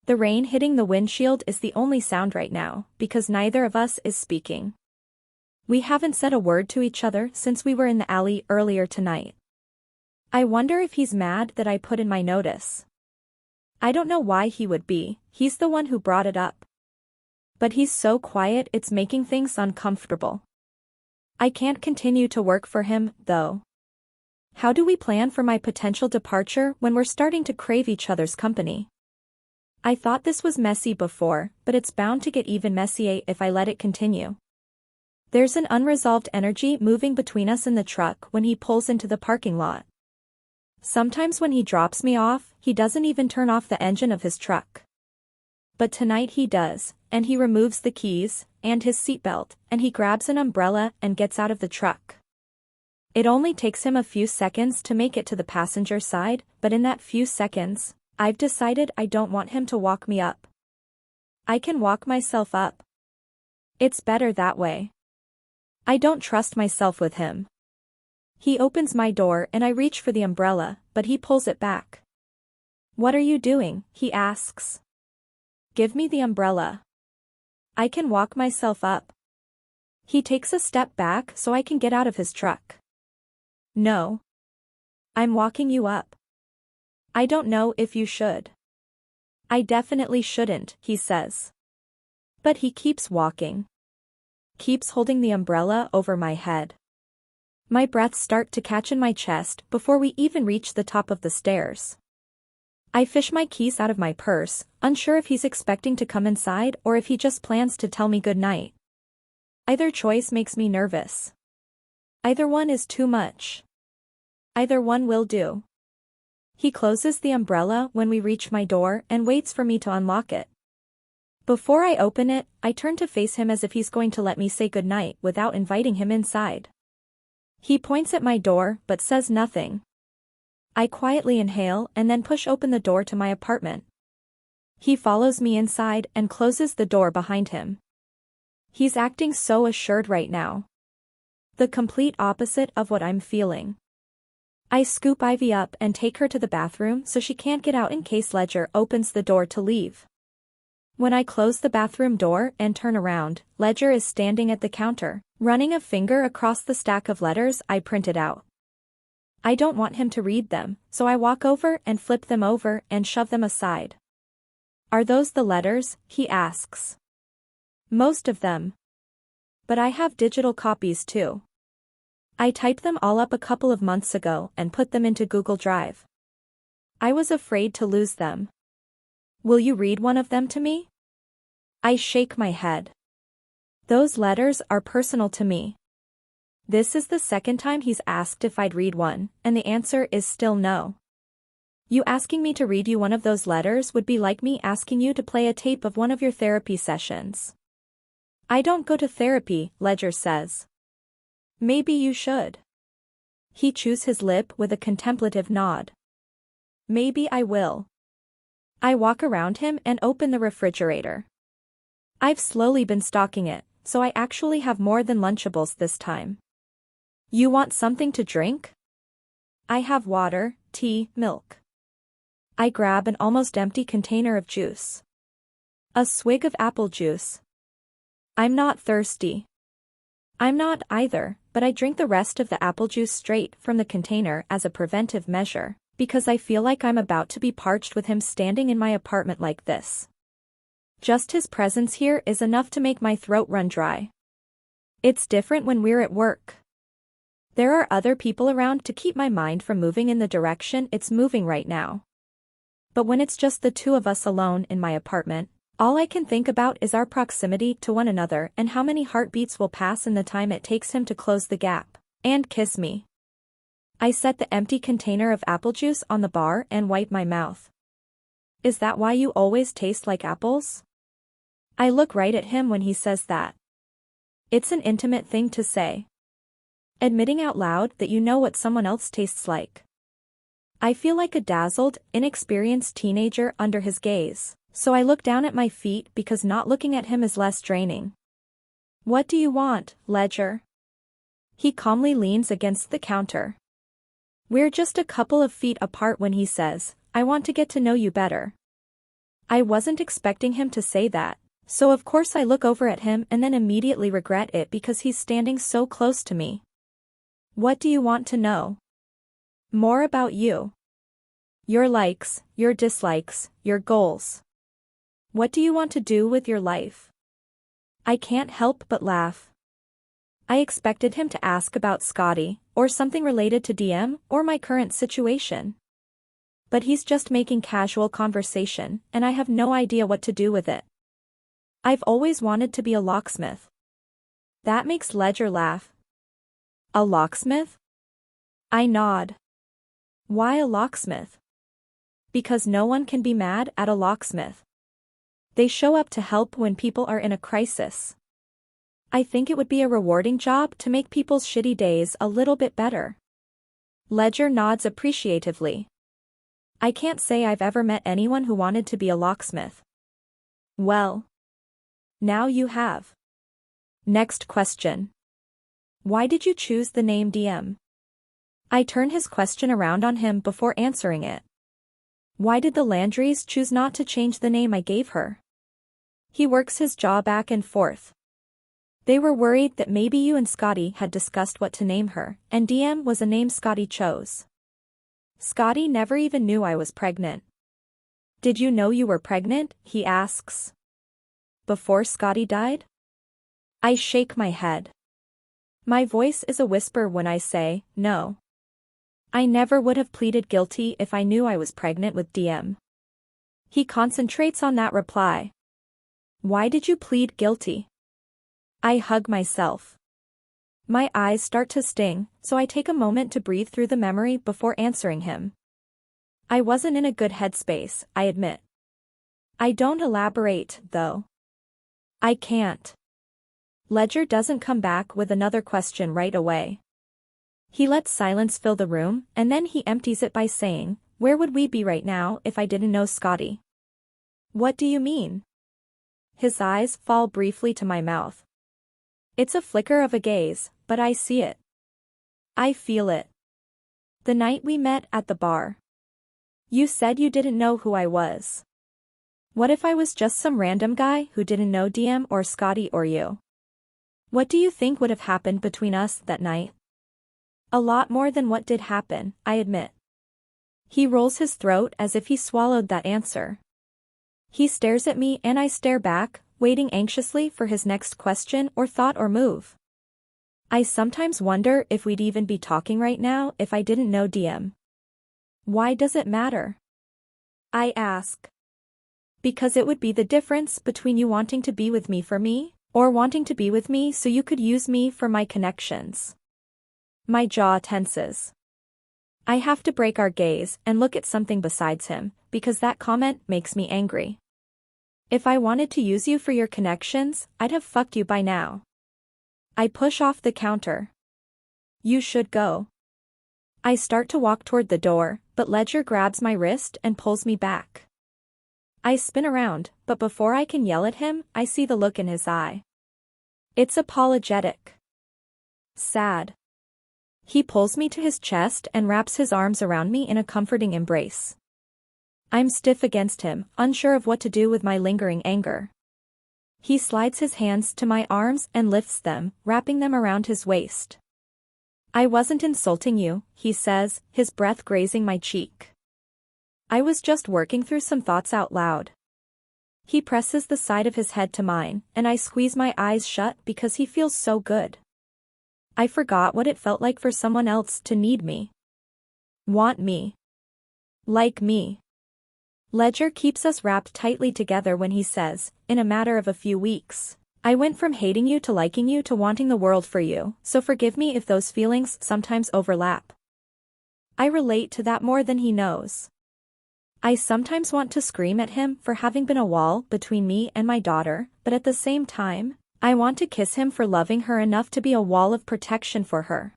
The rain hitting the windshield is the only sound right now, because neither of us is speaking. We haven't said a word to each other since we were in the alley earlier tonight. I wonder if he's mad that I put in my notice. I don't know why he would be, he's the one who brought it up. But he's so quiet it's making things uncomfortable. I can't continue to work for him, though. How do we plan for my potential departure when we're starting to crave each other's company? I thought this was messy before, but it's bound to get even messier if I let it continue. There's an unresolved energy moving between us in the truck when he pulls into the parking lot. Sometimes when he drops me off, he doesn't even turn off the engine of his truck. But tonight he does, and he removes the keys, and his seatbelt, and he grabs an umbrella and gets out of the truck. It only takes him a few seconds to make it to the passenger side, but in that few seconds, I've decided I don't want him to walk me up. I can walk myself up. It's better that way. I don't trust myself with him. He opens my door and I reach for the umbrella, but he pulls it back. "What are you doing?" he asks. "Give me the umbrella. I can walk myself up." He takes a step back so I can get out of his truck. "No. I'm walking you up. I don't know if you should." "I definitely shouldn't," he says. But he keeps walking. Keeps holding the umbrella over my head. My breaths start to catch in my chest before we even reach the top of the stairs. I fish my keys out of my purse, unsure if he's expecting to come inside or if he just plans to tell me goodnight. Either choice makes me nervous. Either one is too much. Either one will do. He closes the umbrella when we reach my door and waits for me to unlock it. Before I open it, I turn to face him as if he's going to let me say goodnight without inviting him inside. He points at my door but says nothing. I quietly inhale and then push open the door to my apartment. He follows me inside and closes the door behind him. He's acting so assured right now. The complete opposite of what I'm feeling. I scoop Ivy up and take her to the bathroom so she can't get out in case Ledger opens the door to leave. When I close the bathroom door and turn around, Ledger is standing at the counter, running a finger across the stack of letters I printed out. I don't want him to read them, so I walk over and flip them over and shove them aside. "Are those the letters?" he asks. "Most of them. But I have digital copies too. I typed them all up a couple of months ago and put them into Google Drive. I was afraid to lose them. Will you read one of them to me?" I shake my head. Those letters are personal to me. This is the second time he's asked if I'd read one, and the answer is still no. You asking me to read you one of those letters would be like me asking you to play a tape of one of your therapy sessions. "I don't go to therapy," Ledger says. "Maybe you should." He chews his lip with a contemplative nod. "Maybe I will." I walk around him and open the refrigerator. I've slowly been stocking it, so I actually have more than Lunchables this time. "You want something to drink?" "I have water, tea, milk." I grab an almost empty container of juice. A swig of apple juice. I'm not thirsty. I'm not either, but I drink the rest of the apple juice straight from the container as a preventive measure, because I feel like I'm about to be parched with him standing in my apartment like this. Just his presence here is enough to make my throat run dry. It's different when we're at work. There are other people around to keep my mind from moving in the direction it's moving right now. But when it's just the two of us alone in my apartment, all I can think about is our proximity to one another and how many heartbeats will pass in the time it takes him to close the gap and kiss me. I set the empty container of apple juice on the bar and wipe my mouth. "Is that why you always taste like apples?" I look right at him when he says that. It's an intimate thing to say. Admitting out loud that you know what someone else tastes like. I feel like a dazzled, inexperienced teenager under his gaze, So I look down at my feet because not looking at him is less draining. What do you want, Ledger? He calmly leans against the counter. We're just a couple of feet apart when he says, I want to get to know you better. I wasn't expecting him to say that, so of course I look over at him and then immediately regret it because he's standing so close to me. What do you want to know? More about you. Your likes, your dislikes, your goals. What do you want to do with your life? I can't help but laugh. I expected him to ask about Scotty, or something related to DM, or my current situation. But he's just making casual conversation, and I have no idea what to do with it. I've always wanted to be a locksmith. That makes Ledger laugh. A locksmith? I nod. Why a locksmith? Because no one can be mad at a locksmith. They show up to help when people are in a crisis. I think it would be a rewarding job to make people's shitty days a little bit better. Ledger nods appreciatively. I can't say I've ever met anyone who wanted to be a locksmith. Well. Now you have. Next question. Why did you choose the name DM? I turn his question around on him before answering it. Why did the Landrys choose not to change the name I gave her? He works his jaw back and forth. They were worried that maybe you and Scotty had discussed what to name her, and DM was a name Scotty chose. Scotty never even knew I was pregnant. Did you know you were pregnant? He asks. Before Scotty died? I shake my head. My voice is a whisper when I say, no. I never would have pleaded guilty if I knew I was pregnant with DM. He concentrates on that reply. Why did you plead guilty? I hug myself. My eyes start to sting, so I take a moment to breathe through the memory before answering him. I wasn't in a good headspace, I admit. I don't elaborate, though. I can't. Ledger doesn't come back with another question right away. He lets silence fill the room, and then he empties it by saying, where would we be right now if I didn't know Scotty? What do you mean? His eyes fall briefly to my mouth. It's a flicker of a gaze, but I see it. I feel it. The night we met at the bar. You said you didn't know who I was. What if I was just some random guy who didn't know DM or Scotty or you? What do you think would have happened between us that night? A lot more than what did happen, I admit. He rolls his throat as if he swallowed that answer. He stares at me and I stare back, waiting anxiously for his next question or thought or move. I sometimes wonder if we'd even be talking right now if I didn't know DM. Why does it matter? I ask. Because it would be the difference between you wanting to be with me for me, or wanting to be with me so you could use me for my connections. My jaw tenses. I have to break our gaze and look at something besides him, because that comment makes me angry. If I wanted to use you for your connections, I'd have fucked you by now. I push off the counter. You should go. I start to walk toward the door, but Ledger grabs my wrist and pulls me back. I spin around, but before I can yell at him, I see the look in his eye. It's apologetic. Sad. He pulls me to his chest and wraps his arms around me in a comforting embrace. I'm stiff against him, unsure of what to do with my lingering anger. He slides his hands to my arms and lifts them, wrapping them around his waist. I wasn't insulting you, he says, his breath grazing my cheek. I was just working through some thoughts out loud. He presses the side of his head to mine, and I squeeze my eyes shut because he feels so good. I forgot what it felt like for someone else to need me. Want me. Like me. Ledger keeps us wrapped tightly together when he says, in a matter of a few weeks, I went from hating you to liking you to wanting the world for you, so forgive me if those feelings sometimes overlap. I relate to that more than he knows. I sometimes want to scream at him for having been a wall between me and my daughter, but at the same time, I want to kiss him for loving her enough to be a wall of protection for her.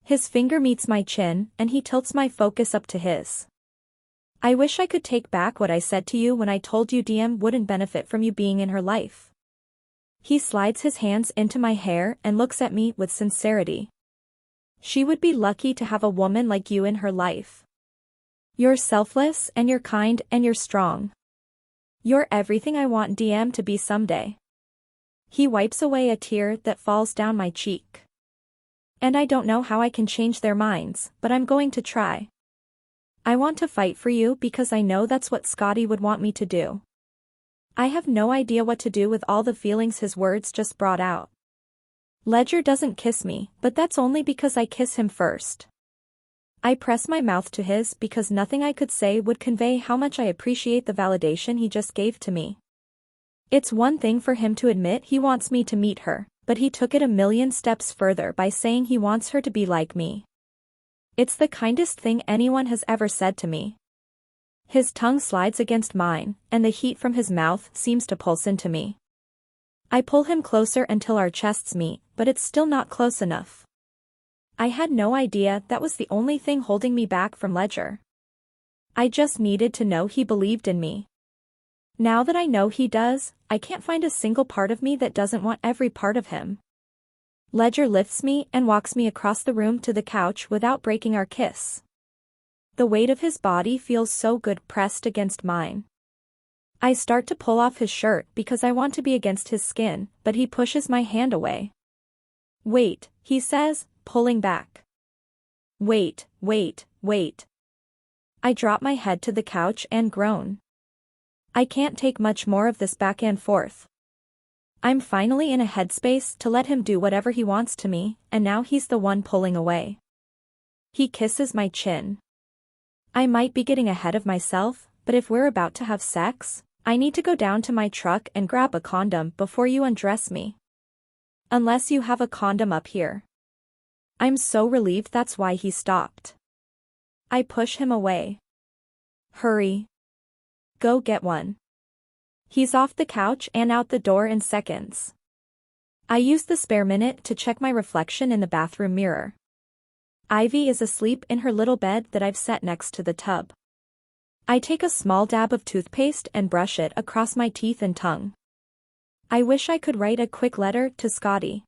His finger meets my chin, and he tilts my focus up to his. I wish I could take back what I said to you when I told you DM wouldn't benefit from you being in her life. He slides his hands into my hair and looks at me with sincerity. She would be lucky to have a woman like you in her life. You're selfless and you're kind and you're strong. You're everything I want DM to be someday. He wipes away a tear that falls down my cheek. And I don't know how I can change their minds, but I'm going to try. I want to fight for you because I know that's what Scotty would want me to do. I have no idea what to do with all the feelings his words just brought out. Ledger doesn't kiss me, but that's only because I kiss him first. I press my mouth to his because nothing I could say would convey how much I appreciate the validation he just gave to me. It's one thing for him to admit he wants me to meet her, but he took it a million steps further by saying he wants her to be like me. It's the kindest thing anyone has ever said to me. His tongue slides against mine, and the heat from his mouth seems to pulse into me. I pull him closer until our chests meet, but it's still not close enough. I had no idea that was the only thing holding me back from Ledger. I just needed to know he believed in me. Now that I know he does, I can't find a single part of me that doesn't want every part of him. Ledger lifts me and walks me across the room to the couch without breaking our kiss. The weight of his body feels so good pressed against mine. I start to pull off his shirt because I want to be against his skin, but he pushes my hand away. Wait, he says, pulling back. Wait. I drop my head to the couch and groan. I can't take much more of this back and forth. I'm finally in a headspace to let him do whatever he wants to me, and now he's the one pulling away. He kisses my chin. I might be getting ahead of myself, but if we're about to have sex, I need to go down to my truck and grab a condom before you undress me. Unless you have a condom up here. I'm so relieved that's why he stopped. I push him away. Hurry. Go get one. He's off the couch and out the door in seconds. I use the spare minute to check my reflection in the bathroom mirror. Ivy is asleep in her little bed that I've set next to the tub. I take a small dab of toothpaste and brush it across my teeth and tongue. I wish I could write a quick letter to Scotty.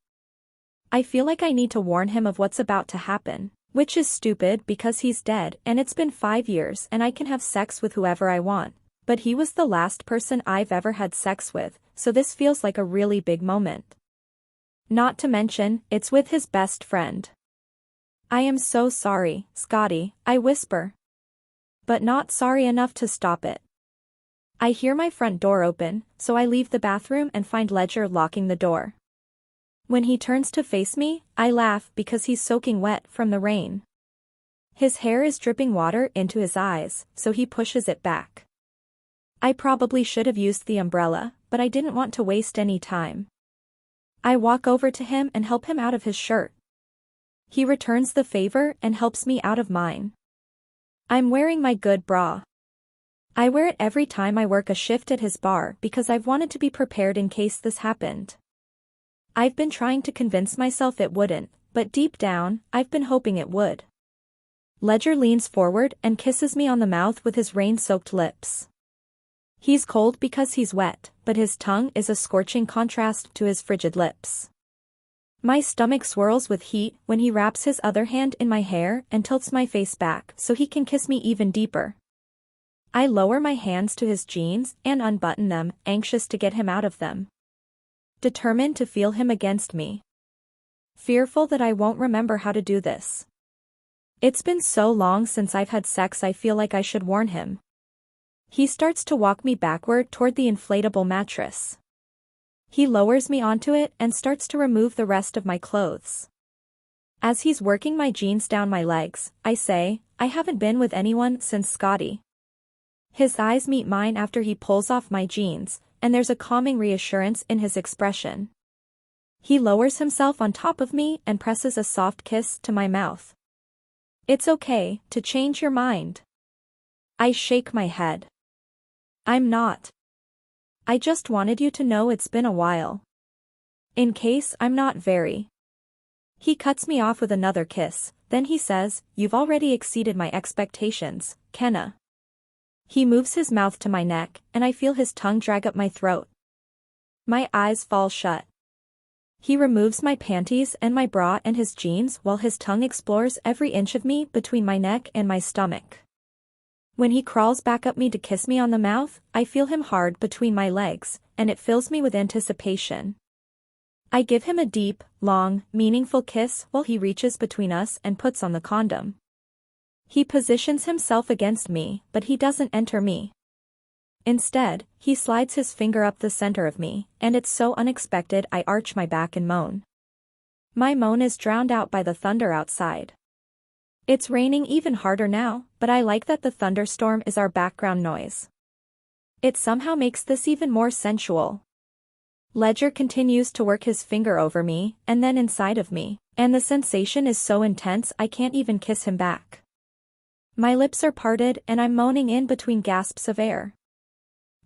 I feel like I need to warn him of what's about to happen, which is stupid because he's dead and it's been 5 years and I can have sex with whoever I want. But he was the last person I've ever had sex with, so this feels like a really big moment. Not to mention, it's with his best friend. I am so sorry, Scotty, I whisper. But not sorry enough to stop it. I hear my front door open, so I leave the bathroom and find Ledger locking the door. When he turns to face me, I laugh because he's soaking wet from the rain. His hair is dripping water into his eyes, so he pushes it back. I probably should have used the umbrella, but I didn't want to waste any time. I walk over to him and help him out of his shirt. He returns the favor and helps me out of mine. I'm wearing my good bra. I wear it every time I work a shift at his bar because I've wanted to be prepared in case this happened. I've been trying to convince myself it wouldn't, but deep down, I've been hoping it would. Ledger leans forward and kisses me on the mouth with his rain-soaked lips. He's cold because he's wet, but his tongue is a scorching contrast to his frigid lips. My stomach swirls with heat when he wraps his other hand in my hair and tilts my face back so he can kiss me even deeper. I lower my hands to his jeans and unbutton them, anxious to get him out of them. Determined to feel him against me. Fearful that I won't remember how to do this. It's been so long since I've had sex I feel like I should warn him. He starts to walk me backward toward the inflatable mattress. He lowers me onto it and starts to remove the rest of my clothes. As he's working my jeans down my legs, I say, I haven't been with anyone since Scotty. His eyes meet mine after he pulls off my jeans, and there's a calming reassurance in his expression. He lowers himself on top of me and presses a soft kiss to my mouth. It's okay to change your mind. I shake my head. I'm not. I just wanted you to know it's been a while. In case I'm not very. He cuts me off with another kiss, then he says, You've already exceeded my expectations, Kenna. He moves his mouth to my neck, and I feel his tongue drag up my throat. My eyes fall shut. He removes my panties and my bra and his jeans while his tongue explores every inch of me between my neck and my stomach. When he crawls back up me to kiss me on the mouth, I feel him hard between my legs, and it fills me with anticipation. I give him a deep, long, meaningful kiss while he reaches between us and puts on the condom. He positions himself against me, but he doesn't enter me. Instead, he slides his finger up the center of me, and it's so unexpected I arch my back and moan. My moan is drowned out by the thunder outside. It's raining even harder now, but I like that the thunderstorm is our background noise. It somehow makes this even more sensual. Ledger continues to work his finger over me, and then inside of me, and the sensation is so intense I can't even kiss him back. My lips are parted and I'm moaning in between gasps of air.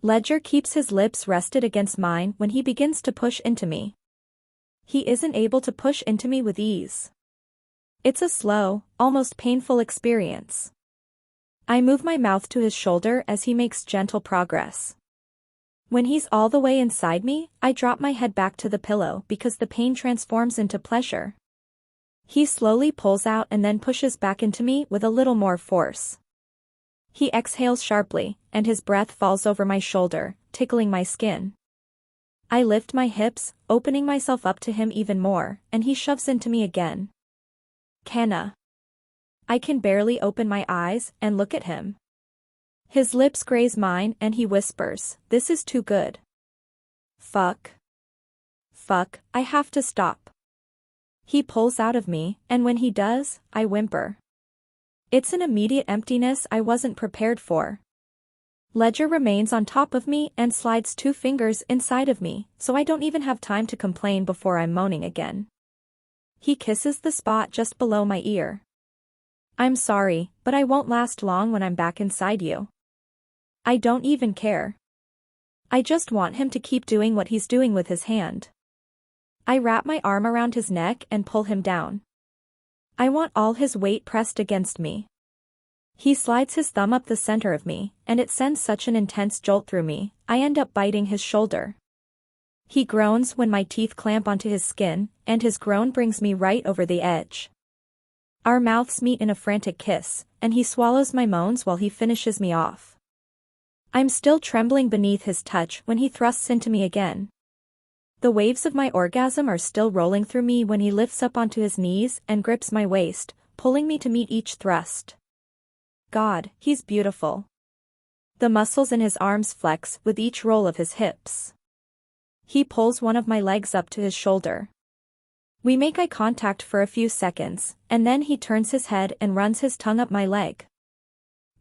Ledger keeps his lips rested against mine when he begins to push into me. He isn't able to push into me with ease. It's a slow, almost painful experience. I move my mouth to his shoulder as he makes gentle progress. When he's all the way inside me, I drop my head back to the pillow because the pain transforms into pleasure. He slowly pulls out and then pushes back into me with a little more force. He exhales sharply, and his breath falls over my shoulder, tickling my skin. I lift my hips, opening myself up to him even more, and he shoves into me again. Kenna. I can barely open my eyes and look at him. His lips graze mine and he whispers, "This is too good." Fuck. Fuck, I have to stop. He pulls out of me, and when he does, I whimper. It's an immediate emptiness I wasn't prepared for. Ledger remains on top of me and slides 2 fingers inside of me, so I don't even have time to complain before I'm moaning again. He kisses the spot just below my ear. I'm sorry, but I won't last long when I'm back inside you. I don't even care. I just want him to keep doing what he's doing with his hand. I wrap my arm around his neck and pull him down. I want all his weight pressed against me. He slides his thumb up the center of me, and it sends such an intense jolt through me, I end up biting his shoulder. He groans when my teeth clamp onto his skin, and his groan brings me right over the edge. Our mouths meet in a frantic kiss, and he swallows my moans while he finishes me off. I'm still trembling beneath his touch when he thrusts into me again. The waves of my orgasm are still rolling through me when he lifts up onto his knees and grips my waist, pulling me to meet each thrust. God, he's beautiful. The muscles in his arms flex with each roll of his hips. He pulls one of my legs up to his shoulder. We make eye contact for a few seconds, and then he turns his head and runs his tongue up my leg.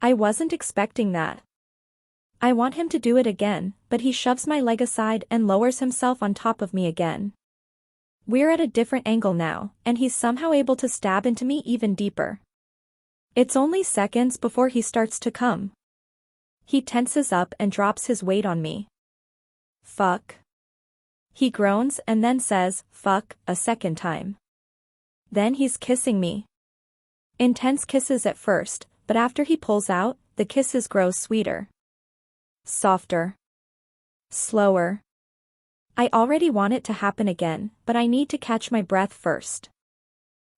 I wasn't expecting that. I want him to do it again, but he shoves my leg aside and lowers himself on top of me again. We're at a different angle now, and he's somehow able to stab into me even deeper. It's only seconds before he starts to come. He tenses up and drops his weight on me. Fuck. He groans and then says, fuck, a second time. Then he's kissing me. Intense kisses at first, but after he pulls out, the kisses grow sweeter. Softer. Slower. I already want it to happen again, but I need to catch my breath first.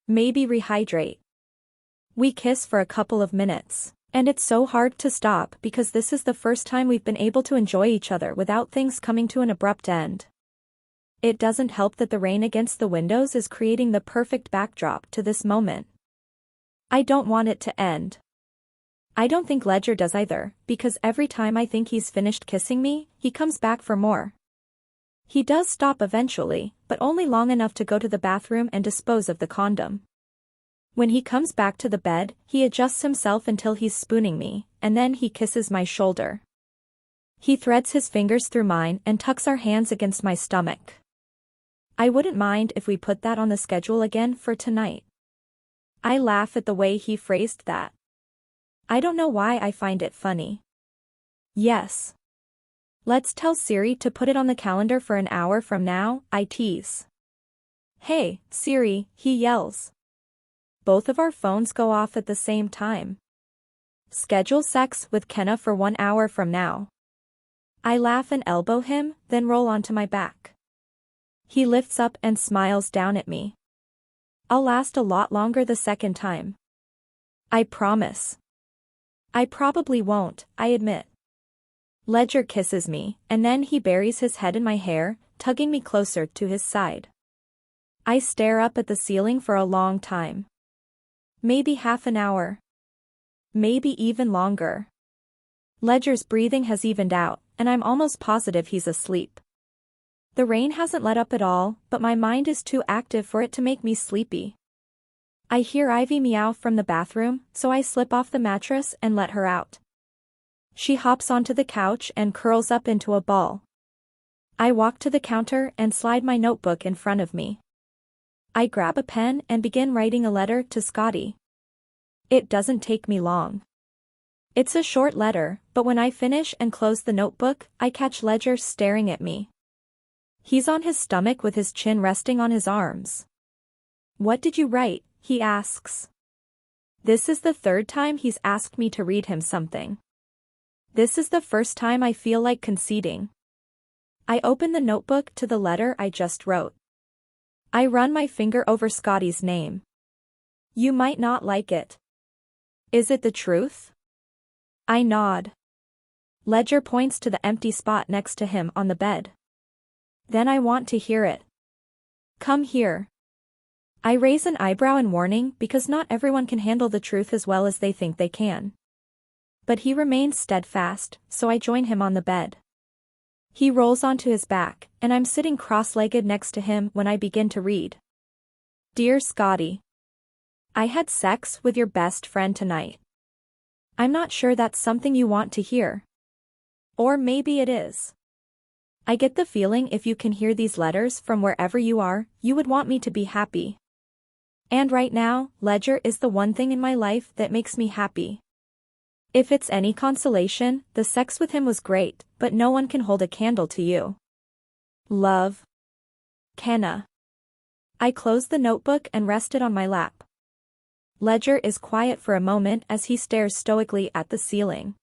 Maybe rehydrate. We kiss for a couple of minutes, and it's so hard to stop because this is the first time we've been able to enjoy each other without things coming to an abrupt end. It doesn't help that the rain against the windows is creating the perfect backdrop to this moment. I don't want it to end. I don't think Ledger does either, because every time I think he's finished kissing me, he comes back for more. He does stop eventually, but only long enough to go to the bathroom and dispose of the condom. When he comes back to the bed, he adjusts himself until he's spooning me, and then he kisses my shoulder. He threads his fingers through mine and tucks our hands against my stomach. I wouldn't mind if we put that on the schedule again for tonight. I laugh at the way he phrased that. I don't know why I find it funny. Yes. Let's tell Siri to put it on the calendar for an hour from now, I tease. Hey, Siri, he yells. Both of our phones go off at the same time. Schedule sex with Kenna for 1 hour from now. I laugh and elbow him, then roll onto my back. He lifts up and smiles down at me. I'll last a lot longer the second time. I promise. I probably won't, I admit. Ledger kisses me, and then he buries his head in my hair, tugging me closer to his side. I stare up at the ceiling for a long time. Maybe half an hour. Maybe even longer. Ledger's breathing has evened out, and I'm almost positive he's asleep. The rain hasn't let up at all, but my mind is too active for it to make me sleepy. I hear Ivy meow from the bathroom, so I slip off the mattress and let her out. She hops onto the couch and curls up into a ball. I walk to the counter and slide my notebook in front of me. I grab a pen and begin writing a letter to Scotty. It doesn't take me long. It's a short letter, but when I finish and close the notebook, I catch Ledger staring at me. He's on his stomach with his chin resting on his arms. "What did you write?" he asks. This is the third time he's asked me to read him something. This is the first time I feel like conceding. I open the notebook to the letter I just wrote. I run my finger over Scotty's name. "You might not like it. Is it the truth?" I nod. Ledger points to the empty spot next to him on the bed. "Then I want to hear it. Come here." I raise an eyebrow in warning because not everyone can handle the truth as well as they think they can. But he remains steadfast, so I join him on the bed. He rolls onto his back, and I'm sitting cross-legged next to him when I begin to read. "Dear Scotty, I had sex with your best friend tonight. I'm not sure that's something you want to hear. Or maybe it is. I get the feeling if you can hear these letters from wherever you are, you would want me to be happy. And right now, Ledger is the one thing in my life that makes me happy. If it's any consolation, the sex with him was great, but no one can hold a candle to you. Love. Kenna." I close the notebook and rest it on my lap. Ledger is quiet for a moment as he stares stoically at the ceiling.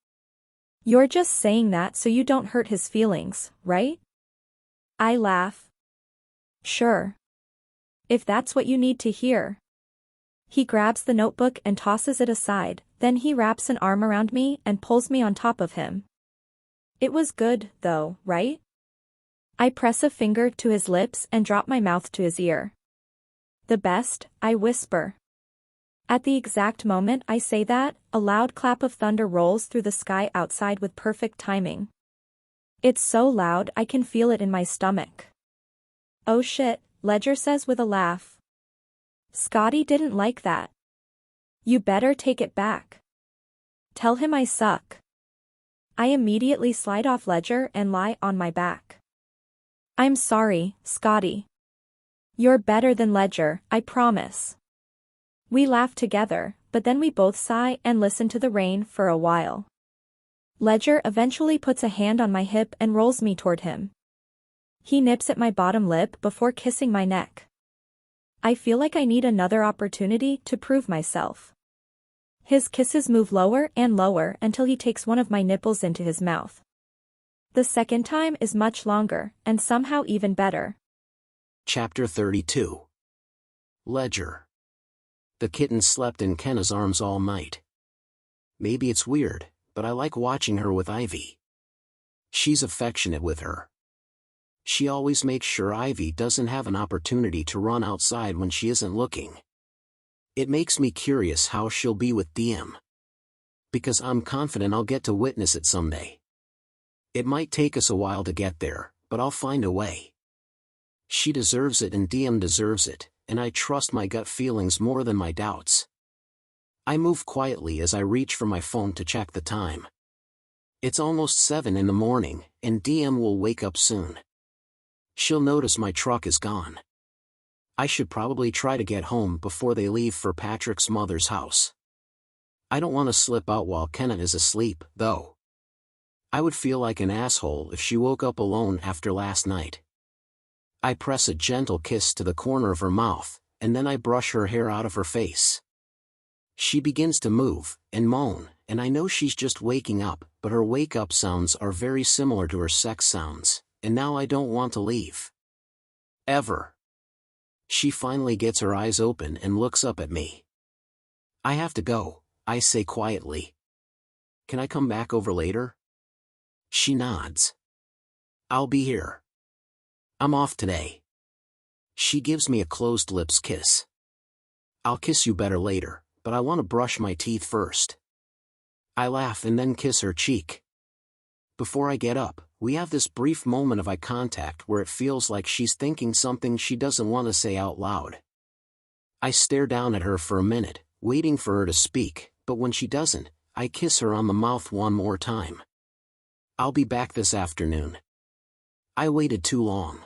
"You're just saying that so you don't hurt his feelings, right?" I laugh. "Sure. If that's what you need to hear." He grabs the notebook and tosses it aside, then he wraps an arm around me and pulls me on top of him. "It was good, though, right?" I press a finger to his lips and drop my mouth to his ear. "The best," I whisper. At the exact moment I say that, a loud clap of thunder rolls through the sky outside with perfect timing. It's so loud I can feel it in my stomach. "Oh shit," Ledger says with a laugh. "Scotty didn't like that. You better take it back. Tell him I suck." I immediately slide off Ledger and lie on my back. "I'm sorry, Scotty. You're better than Ledger, I promise." We laugh together, but then we both sigh and listen to the rain for a while. Ledger eventually puts a hand on my hip and rolls me toward him. He nips at my bottom lip before kissing my neck. I feel like I need another opportunity to prove myself. His kisses move lower and lower until he takes one of my nipples into his mouth. The second time is much longer, and somehow even better. Chapter 32. Ledger. The kitten slept in Kenna's arms all night. Maybe it's weird, but I like watching her with Ivy. She's affectionate with her. She always makes sure Ivy doesn't have an opportunity to run outside when she isn't looking. It makes me curious how she'll be with DM. Because I'm confident I'll get to witness it someday. It might take us a while to get there, but I'll find a way. She deserves it and DM deserves it, and I trust my gut feelings more than my doubts. I move quietly as I reach for my phone to check the time. It's almost 7 in the morning, and DM will wake up soon. She'll notice my truck is gone. I should probably try to get home before they leave for Patrick's mother's house. I don't want to slip out while Kenna is asleep, though. I would feel like an asshole if she woke up alone after last night. I press a gentle kiss to the corner of her mouth, and then I brush her hair out of her face. She begins to move, and moan, and I know she's just waking up, but her wake-up sounds are very similar to her sex sounds, and now I don't want to leave. Ever. She finally gets her eyes open and looks up at me. I have to go, I say quietly. Can I come back over later? She nods. I'll be here. I'm off today. She gives me a closed lips kiss. I'll kiss you better later, but I want to brush my teeth first. I laugh and then kiss her cheek. Before I get up, we have this brief moment of eye contact where it feels like she's thinking something she doesn't want to say out loud. I stare down at her for a minute, waiting for her to speak, but when she doesn't, I kiss her on the mouth one more time. I'll be back this afternoon. I waited too long.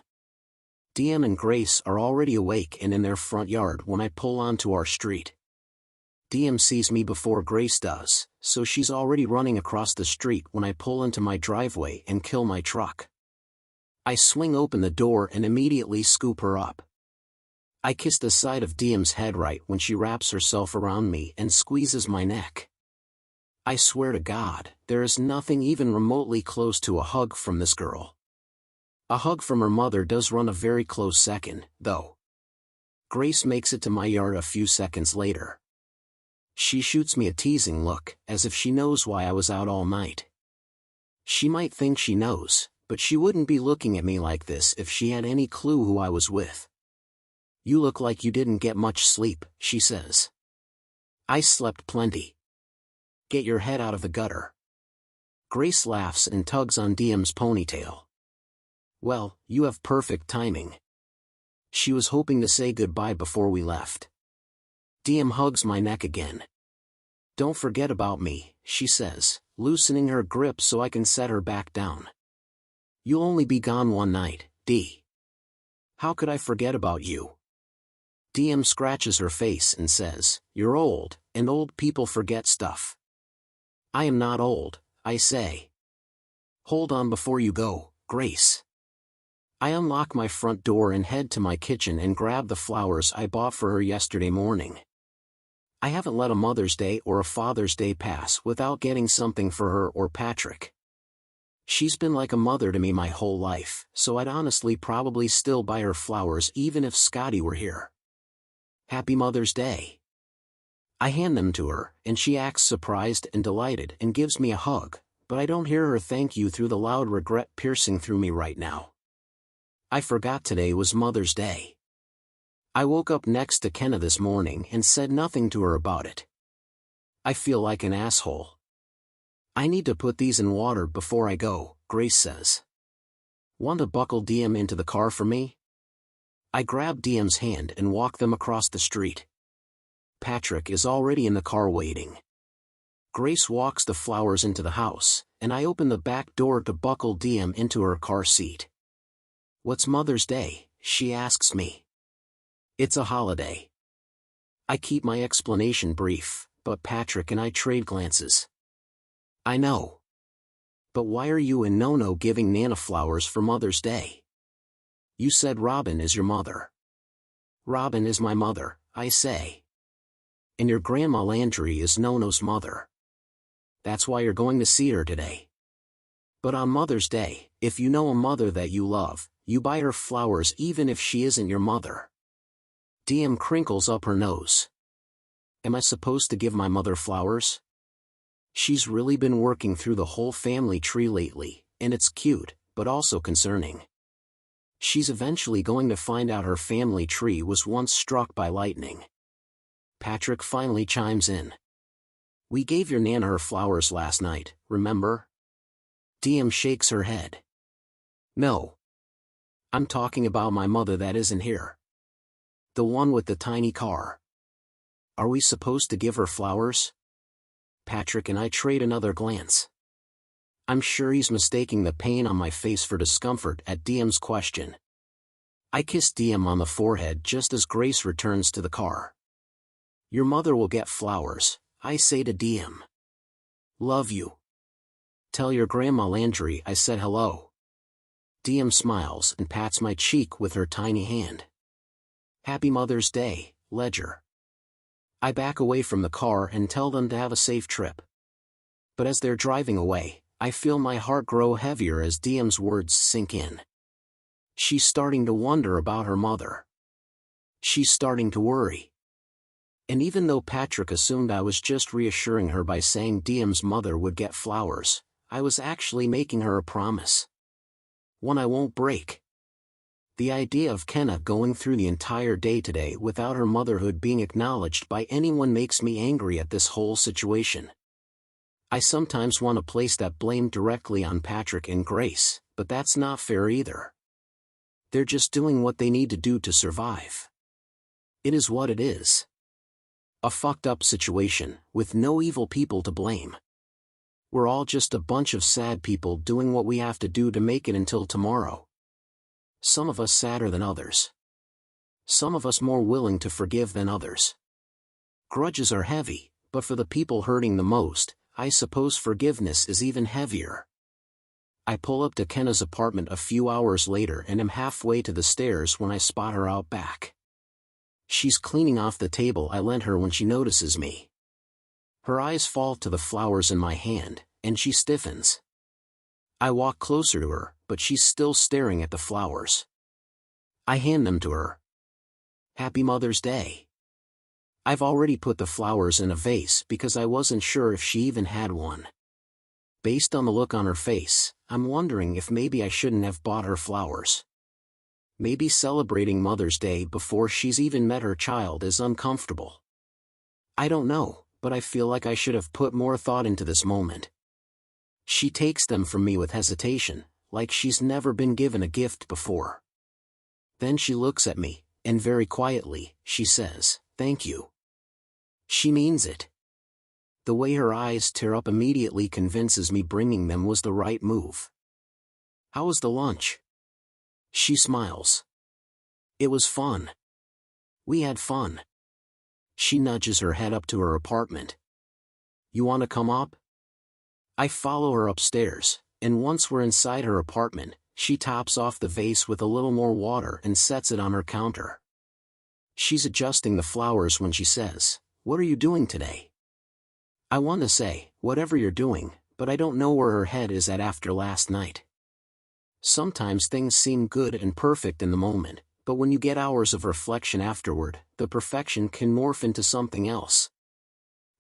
DM and Grace are already awake and in their front yard when I pull onto our street. DM sees me before Grace does, so she's already running across the street when I pull into my driveway and kill my truck. I swing open the door and immediately scoop her up. I kiss the side of DM's head right when she wraps herself around me and squeezes my neck. I swear to God, there is nothing even remotely close to a hug from this girl. A hug from her mother does run a very close second, though. Grace makes it to my yard a few seconds later. She shoots me a teasing look, as if she knows why I was out all night. She might think she knows, but she wouldn't be looking at me like this if she had any clue who I was with. You look like you didn't get much sleep, she says. I slept plenty. Get your head out of the gutter. Grace laughs and tugs on DM's ponytail. Well, you have perfect timing. She was hoping to say goodbye before we left. DM hugs my neck again. Don't forget about me, she says, loosening her grip so I can set her back down. You'll only be gone one night, D. How could I forget about you? DM scratches her face and says, You're old, and old people forget stuff. I am not old, I say. Hold on before you go, Grace. I unlock my front door and head to my kitchen and grab the flowers I bought for her yesterday morning. I haven't let a Mother's Day or a Father's Day pass without getting something for her or Patrick. She's been like a mother to me my whole life, so I'd honestly probably still buy her flowers even if Scotty were here. Happy Mother's Day. I hand them to her, and she acts surprised and delighted and gives me a hug, but I don't hear her thank you through the loud regret piercing through me right now. I forgot today was Mother's Day. I woke up next to Kenna this morning and said nothing to her about it. I feel like an asshole. I need to put these in water before I go, Grace says. Want to buckle DM into the car for me? I grab DM's hand and walk them across the street. Patrick is already in the car waiting. Grace walks the flowers into the house, and I open the back door to buckle DM into her car seat. What's Mother's Day? She asks me. It's a holiday. I keep my explanation brief, but Patrick and I trade glances. I know. But why are you and Nono giving Nana flowers for Mother's Day? You said Robin is your mother. Robin is my mother, I say. And your Grandma Landry is Nono's mother. That's why you're going to see her today. But on Mother's Day, if you know a mother that you love, you buy her flowers even if she isn't your mother. DM crinkles up her nose. Am I supposed to give my mother flowers? She's really been working through the whole family tree lately, and it's cute, but also concerning. She's eventually going to find out her family tree was once struck by lightning. Patrick finally chimes in. We gave your Nana her flowers last night, remember? DM shakes her head. No. I'm talking about my mother that isn't here. The one with the tiny car. Are we supposed to give her flowers? Patrick and I trade another glance. I'm sure he's mistaking the pain on my face for discomfort at DM's question. I kiss DM on the forehead just as Grace returns to the car. Your mother will get flowers, I say to DM. Love you. Tell your Grandma Landry I said hello. DM smiles and pats my cheek with her tiny hand. Happy Mother's Day, Ledger. I back away from the car and tell them to have a safe trip. But as they're driving away, I feel my heart grow heavier as Diem's words sink in. She's starting to wonder about her mother. She's starting to worry. And even though Patrick assumed I was just reassuring her by saying Diem's mother would get flowers, I was actually making her a promise. One I won't break. The idea of Kenna going through the entire day today without her motherhood being acknowledged by anyone makes me angry at this whole situation. I sometimes want to place that blame directly on Patrick and Grace, but that's not fair either. They're just doing what they need to do to survive. It is what it is. A fucked up situation, with no evil people to blame. We're all just a bunch of sad people doing what we have to do to make it until tomorrow. Some of us sadder than others. Some of us more willing to forgive than others. Grudges are heavy, but for the people hurting the most, I suppose forgiveness is even heavier. I pull up to Kenna's apartment a few hours later and am halfway to the stairs when I spot her out back. She's cleaning off the table I lent her when she notices me. Her eyes fall to the flowers in my hand, and she stiffens. I walk closer to her, but she's still staring at the flowers. I hand them to her. Happy Mother's Day. I've already put the flowers in a vase because I wasn't sure if she even had one. Based on the look on her face, I'm wondering if maybe I shouldn't have bought her flowers. Maybe celebrating Mother's Day before she's even met her child is uncomfortable. I don't know, but I feel like I should have put more thought into this moment. She takes them from me with hesitation, like she's never been given a gift before. Then she looks at me, and very quietly, she says, "Thank you." She means it. The way her eyes tear up immediately convinces me bringing them was the right move. How was the lunch? She smiles. It was fun. We had fun. She nudges her head up to her apartment. You want to come up? I follow her upstairs, and once we're inside her apartment, she tops off the vase with a little more water and sets it on her counter. She's adjusting the flowers when she says, "What are you doing today?" I want to say, "Whatever you're doing," but I don't know where her head is at after last night. Sometimes things seem good and perfect in the moment, but when you get hours of reflection afterward, the perfection can morph into something else.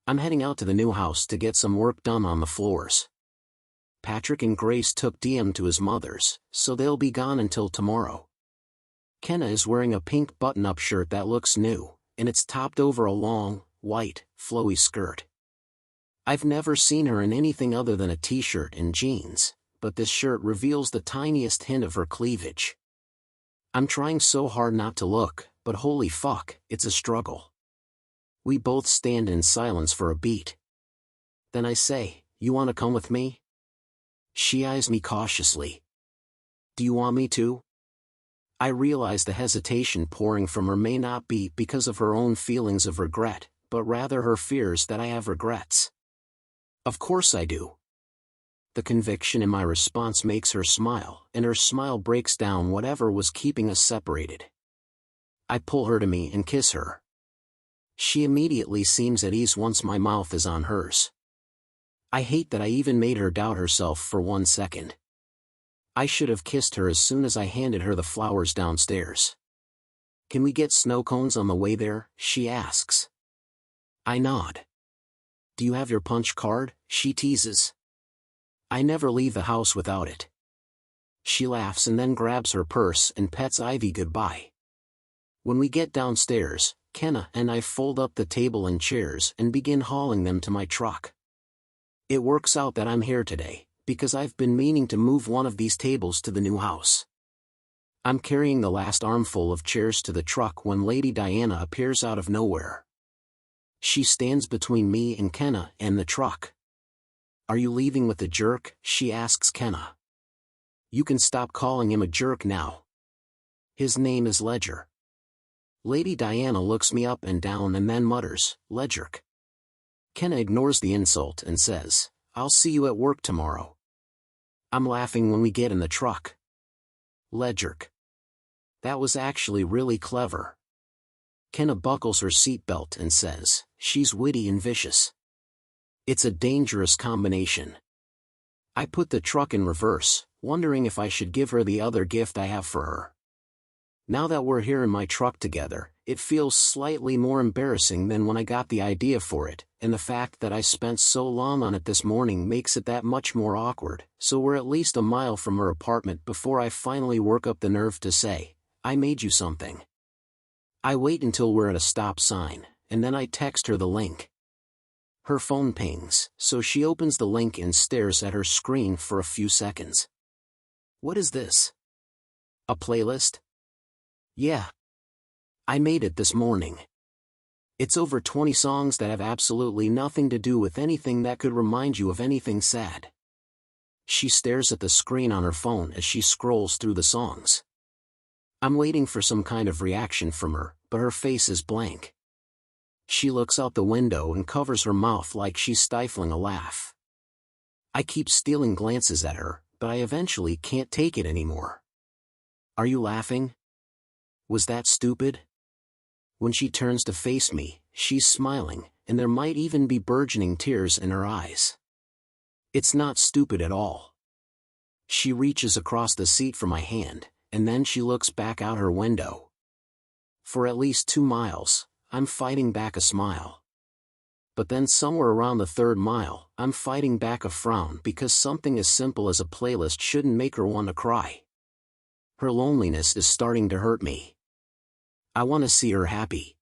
I'm heading out to the new house to get some work done on the floors. Patrick and Grace took Diem to his mother's, so they'll be gone until tomorrow. Kenna is wearing a pink button-up shirt that looks new, and it's topped over a long, white, flowy skirt. I've never seen her in anything other than a t-shirt and jeans, but this shirt reveals the tiniest hint of her cleavage. I'm trying so hard not to look, but holy fuck, it's a struggle. We both stand in silence for a beat. Then I say, "You want to come with me?" She eyes me cautiously. "Do you want me to?" I realize the hesitation pouring from her may not be because of her own feelings of regret, but rather her fears that I have regrets. Of course I do. The conviction in my response makes her smile, and her smile breaks down whatever was keeping us separated. I pull her to me and kiss her. She immediately seems at ease once my mouth is on hers. I hate that I even made her doubt herself for 1 second. I should have kissed her as soon as I handed her the flowers downstairs. "Can we get snow cones on the way there?" she asks. I nod. "Do you have your punch card?" she teases. I never leave the house without it. She laughs and then grabs her purse and pets Ivy goodbye. When we get downstairs, Kenna and I fold up the table and chairs and begin hauling them to my truck. It works out that I'm here today, because I've been meaning to move one of these tables to the new house. I'm carrying the last armful of chairs to the truck when Lady Diana appears out of nowhere. She stands between me and Kenna and the truck. "Are you leaving with the jerk?" she asks Kenna. "You can stop calling him a jerk now. His name is Ledger." Lady Diana looks me up and down and then mutters, "Ledgerk." Kenna ignores the insult and says, "I'll see you at work tomorrow." I'm laughing when we get in the truck. Ledgerk. That was actually really clever. Kenna buckles her seatbelt and says, "She's witty and vicious." It's a dangerous combination. I put the truck in reverse, wondering if I should give her the other gift I have for her. Now that we're here in my truck together, it feels slightly more embarrassing than when I got the idea for it, and the fact that I spent so long on it this morning makes it that much more awkward. So we're at least a mile from her apartment before I finally work up the nerve to say, "I made you something." I wait until we're at a stop sign, and then I text her the link. Her phone pings, so she opens the link and stares at her screen for a few seconds. "What is this? A playlist?" "Yeah. I made it this morning. It's over 20 songs that have absolutely nothing to do with anything that could remind you of anything sad." She stares at the screen on her phone as she scrolls through the songs. I'm waiting for some kind of reaction from her, but her face is blank. She looks out the window and covers her mouth like she's stifling a laugh. I keep stealing glances at her, but I eventually can't take it anymore. "Are you laughing? Was that stupid?" When she turns to face me, she's smiling, and there might even be burgeoning tears in her eyes. It's not stupid at all. She reaches across the seat for my hand, and then she looks back out her window. For at least 2 miles, I'm fighting back a smile. But then somewhere around the 3rd mile, I'm fighting back a frown because something as simple as a playlist shouldn't make her want to cry. Her loneliness is starting to hurt me. I want to see her happy.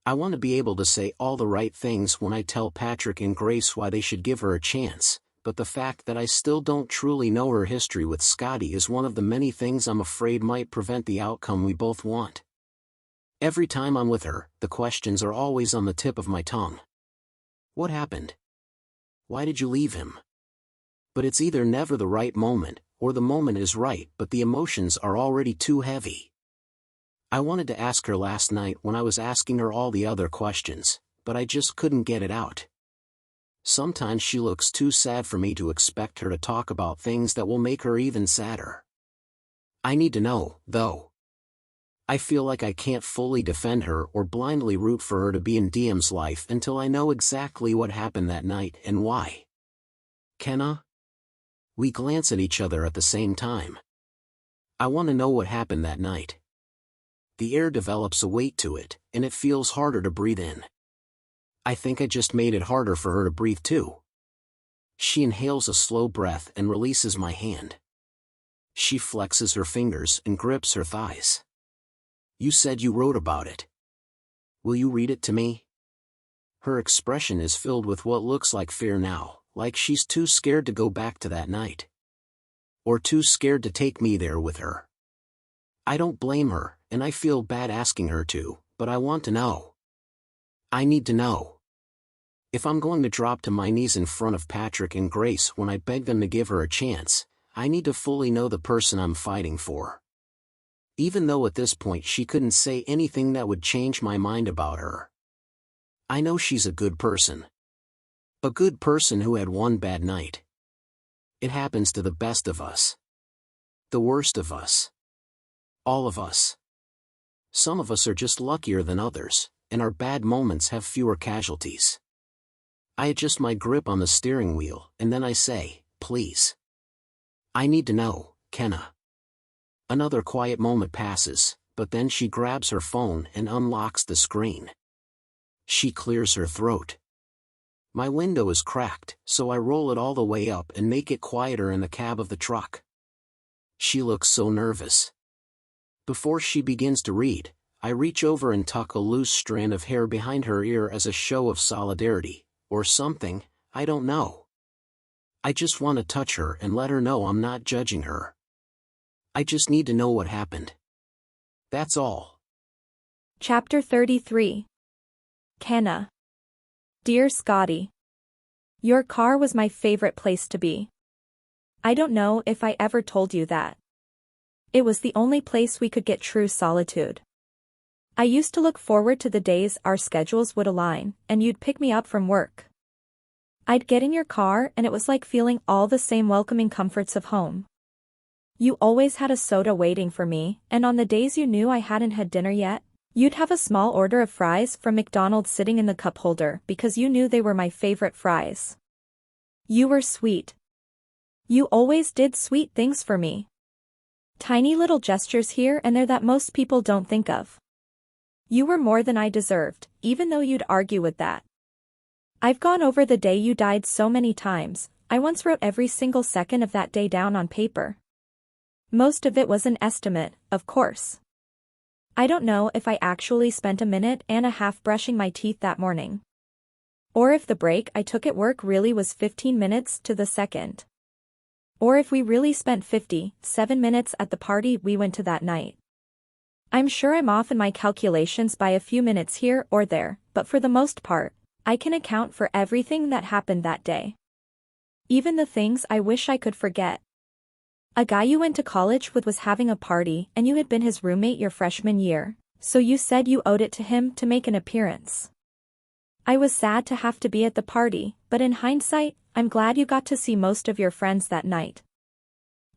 I want to be able to say all the right things when I tell Patrick and Grace why they should give her a chance, but the fact that I still don't truly know her history with Scotty is one of the many things I'm afraid might prevent the outcome we both want. Every time I'm with her, the questions are always on the tip of my tongue. What happened? Why did you leave him? But it's either never the right moment, or the moment is right but the emotions are already too heavy. I wanted to ask her last night when I was asking her all the other questions, but I just couldn't get it out. Sometimes she looks too sad for me to expect her to talk about things that will make her even sadder. I need to know, though. I feel like I can't fully defend her or blindly root for her to be in Diem's life until I know exactly what happened that night and why. "Kenna?" We glance at each other at the same time. I want to know what happened that night. The air develops a weight to it, and it feels harder to breathe in. I think I just made it harder for her to breathe too. She inhales a slow breath and releases my hand. She flexes her fingers and grips her thighs. "You said you wrote about it. Will you read it to me?" Her expression is filled with what looks like fear now, like she's too scared to go back to that night. Or too scared to take me there with her. I don't blame her, and I feel bad asking her to, but I want to know. I need to know. If I'm going to drop to my knees in front of Patrick and Grace when I beg them to give her a chance, I need to fully know the person I'm fighting for. Even though at this point she couldn't say anything that would change my mind about her. I know she's a good person. A good person who had one bad night. It happens to the best of us. The worst of us. All of us. Some of us are just luckier than others, and our bad moments have fewer casualties. I adjust my grip on the steering wheel, and then I say, "Please. I need to know, Kenna." Another quiet moment passes, but then she grabs her phone and unlocks the screen. She clears her throat. My window is cracked, so I roll it all the way up and make it quieter in the cab of the truck. She looks so nervous. Before she begins to read, I reach over and tuck a loose strand of hair behind her ear as a show of solidarity, or something, I don't know. I just want to touch her and let her know I'm not judging her. I just need to know what happened. That's all. Chapter 33. Kenna. Dear Scotty. Your car was my favorite place to be. I don't know if I ever told you that. It was the only place we could get true solitude. I used to look forward to the days our schedules would align, and you'd pick me up from work. I'd get in your car and it was like feeling all the same welcoming comforts of home. You always had a soda waiting for me, and on the days you knew I hadn't had dinner yet, You'd have a small order of fries from McDonald's sitting in the cup holder because you knew they were my favorite fries. You were sweet. You always did sweet things for me. Tiny little gestures here and there that most people don't think of. You were more than I deserved, even though you'd argue with that. I've gone over the day you died so many times. I once wrote every single second of that day down on paper. Most of it was an estimate, of course. I don't know if I actually spent a minute and a half brushing my teeth that morning. Or if the break I took at work really was 15 minutes to the second. Or if we really spent 57 minutes at the party we went to that night. I'm sure I'm off in my calculations by a few minutes here or there, but for the most part, I can account for everything that happened that day. Even the things I wish I could forget. A guy you went to college with was having a party and you had been his roommate your freshman year, so you said you owed it to him to make an appearance. I was sad to have to be at the party, but in hindsight, I'm glad you got to see most of your friends that night.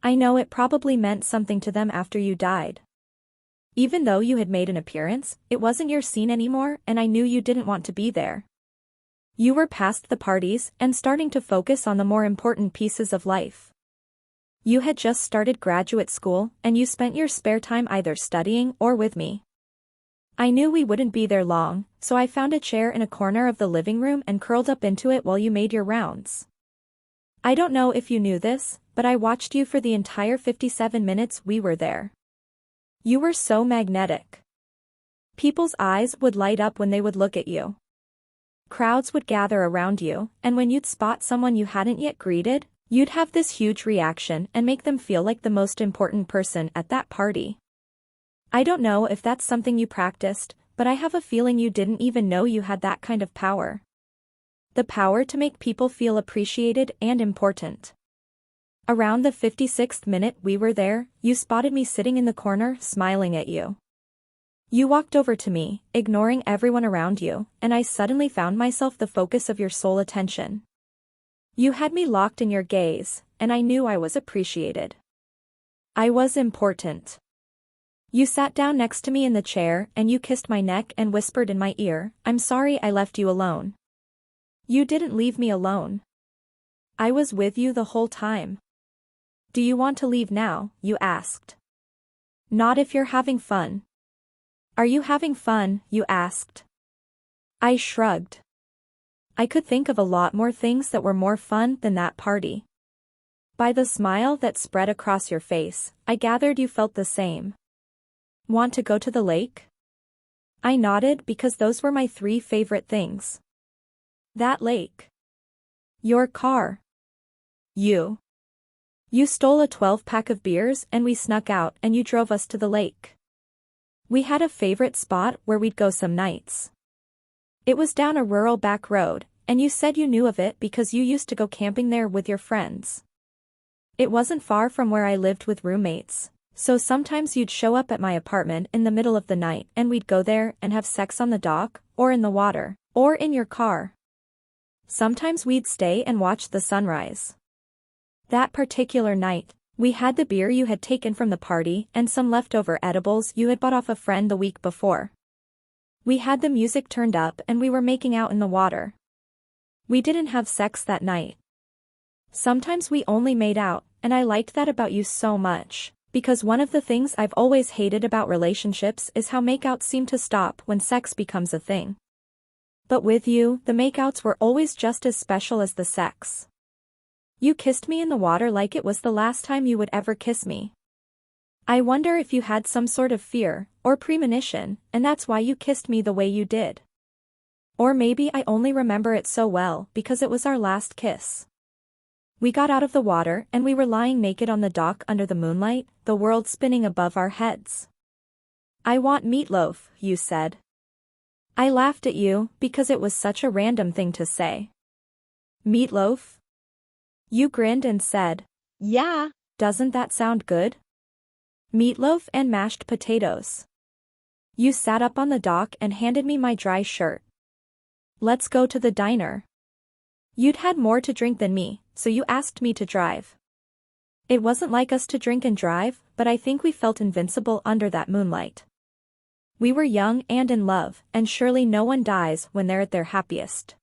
I know it probably meant something to them after you died. Even though you had made an appearance, it wasn't your scene anymore and I knew you didn't want to be there. You were past the parties and starting to focus on the more important pieces of life. You had just started graduate school and you spent your spare time either studying or with me. I knew we wouldn't be there long, so I found a chair in a corner of the living room and curled up into it while you made your rounds. I don't know if you knew this, but I watched you for the entire 57 minutes we were there. You were so magnetic. People's eyes would light up when they would look at you. Crowds would gather around you, and when you'd spot someone you hadn't yet greeted, you'd have this huge reaction and make them feel like the most important person at that party. I don't know if that's something you practiced, but I have a feeling you didn't even know you had that kind of power. The power to make people feel appreciated and important. Around the 56th minute we were there, you spotted me sitting in the corner, smiling at you. You walked over to me, ignoring everyone around you, and I suddenly found myself the focus of your sole attention. You had me locked in your gaze, and I knew I was appreciated. I was important. You sat down next to me in the chair and you kissed my neck and whispered in my ear, "I'm sorry I left you alone." You didn't leave me alone. I was with you the whole time. "Do you want to leave now?" you asked. "Not if you're having fun." "Are you having fun?" you asked. I shrugged. I could think of a lot more things that were more fun than that party. By the smile that spread across your face, I gathered you felt the same. "Want to go to the lake?" I nodded because those were my 3 favorite things. That lake. Your car. You. You stole a 12-pack of beers and we snuck out and you drove us to the lake. We had a favorite spot where we'd go some nights. It was down a rural back road, and you said you knew of it because you used to go camping there with your friends. It wasn't far from where I lived with roommates, so sometimes you'd show up at my apartment in the middle of the night and we'd go there and have sex on the dock, or in the water, or in your car. Sometimes we'd stay and watch the sunrise. That particular night, we had the beer you had taken from the party and some leftover edibles you had bought off a friend the week before. We had the music turned up and we were making out in the water. We didn't have sex that night. Sometimes we only made out, and I liked that about you so much, because one of the things I've always hated about relationships is how makeouts seem to stop when sex becomes a thing. But with you, the makeouts were always just as special as the sex. You kissed me in the water like it was the last time you would ever kiss me. I wonder if you had some sort of fear, or premonition, and that's why you kissed me the way you did. Or maybe I only remember it so well because it was our last kiss. We got out of the water and we were lying naked on the dock under the moonlight, the world spinning above our heads. "I want meatloaf," you said. I laughed at you because it was such a random thing to say. "Meatloaf?" You grinned and said, Yeah. "Doesn't that sound good?" Meatloaf and mashed potatoes. You sat up on the dock and handed me my dry shirt. "Let's go to the diner." You'd had more to drink than me, so you asked me to drive. It wasn't like us to drink and drive, but I think we felt invincible under that moonlight. We were young and in love, and surely no one dies when they're at their happiest.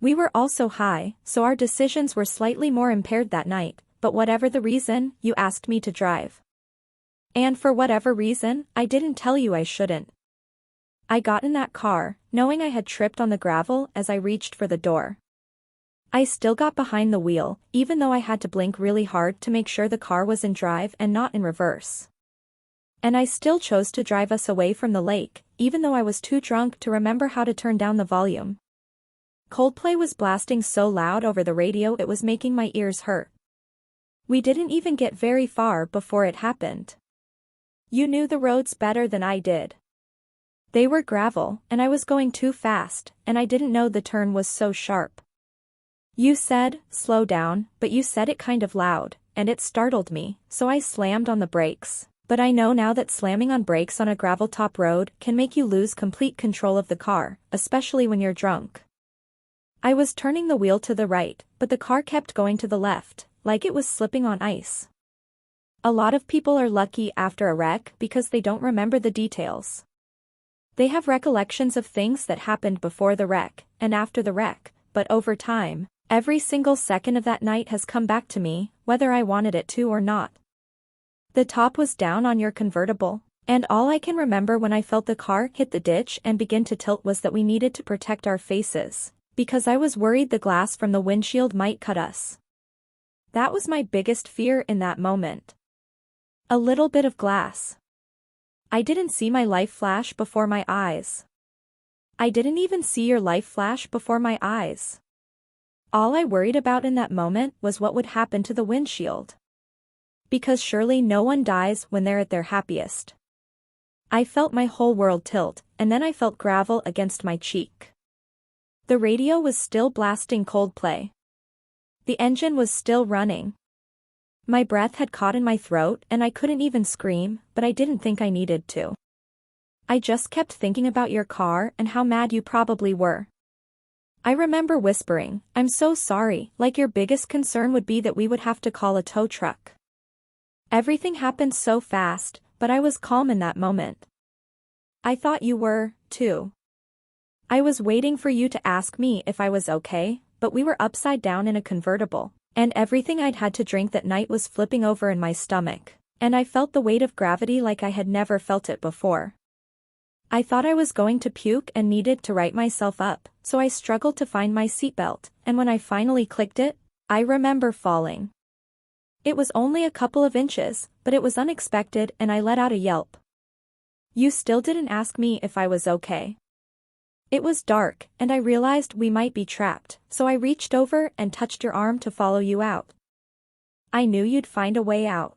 We were also high, so our decisions were slightly more impaired that night, but whatever the reason, you asked me to drive. And for whatever reason, I didn't tell you I shouldn't. I got in that car, knowing I had tripped on the gravel as I reached for the door. I still got behind the wheel, even though I had to blink really hard to make sure the car was in drive and not in reverse. And I still chose to drive us away from the lake, even though I was too drunk to remember how to turn down the volume. Coldplay was blasting so loud over the radio it was making my ears hurt. We didn't even get very far before it happened. You knew the roads better than I did. They were gravel, and I was going too fast, and I didn't know the turn was so sharp. You said, slow down, but you said it kind of loud, and it startled me, so I slammed on the brakes. But I know now that slamming on brakes on a gravel-top road can make you lose complete control of the car, especially when you're drunk. I was turning the wheel to the right, but the car kept going to the left, like it was slipping on ice. A lot of people are lucky after a wreck because they don't remember the details. They have recollections of things that happened before the wreck and after the wreck, but over time, every single second of that night has come back to me, whether I wanted it to or not. The top was down on your convertible, and all I can remember when I felt the car hit the ditch and begin to tilt was that we needed to protect our faces, because I was worried the glass from the windshield might cut us. That was my biggest fear in that moment. A little bit of glass. I didn't see my life flash before my eyes. I didn't even see your life flash before my eyes. All I worried about in that moment was what would happen to the windshield. Because surely no one dies when they're at their happiest. I felt my whole world tilt, and then I felt gravel against my cheek. The radio was still blasting Coldplay. The engine was still running. My breath had caught in my throat and I couldn't even scream, but I didn't think I needed to. I just kept thinking about your car and how mad you probably were. I remember whispering, "I'm so sorry," like your biggest concern would be that we would have to call a tow truck. Everything happened so fast, but I was calm in that moment. I thought you were, too. I was waiting for you to ask me if I was okay, but we were upside down in a convertible, and everything I'd had to drink that night was flipping over in my stomach, and I felt the weight of gravity like I had never felt it before. I thought I was going to puke and needed to right myself up, so I struggled to find my seatbelt, and when I finally clicked it, I remember falling. It was only a couple of inches, but it was unexpected and I let out a yelp. You still didn't ask me if I was okay. It was dark, and I realized we might be trapped, so I reached over and touched your arm to follow you out. I knew you'd find a way out.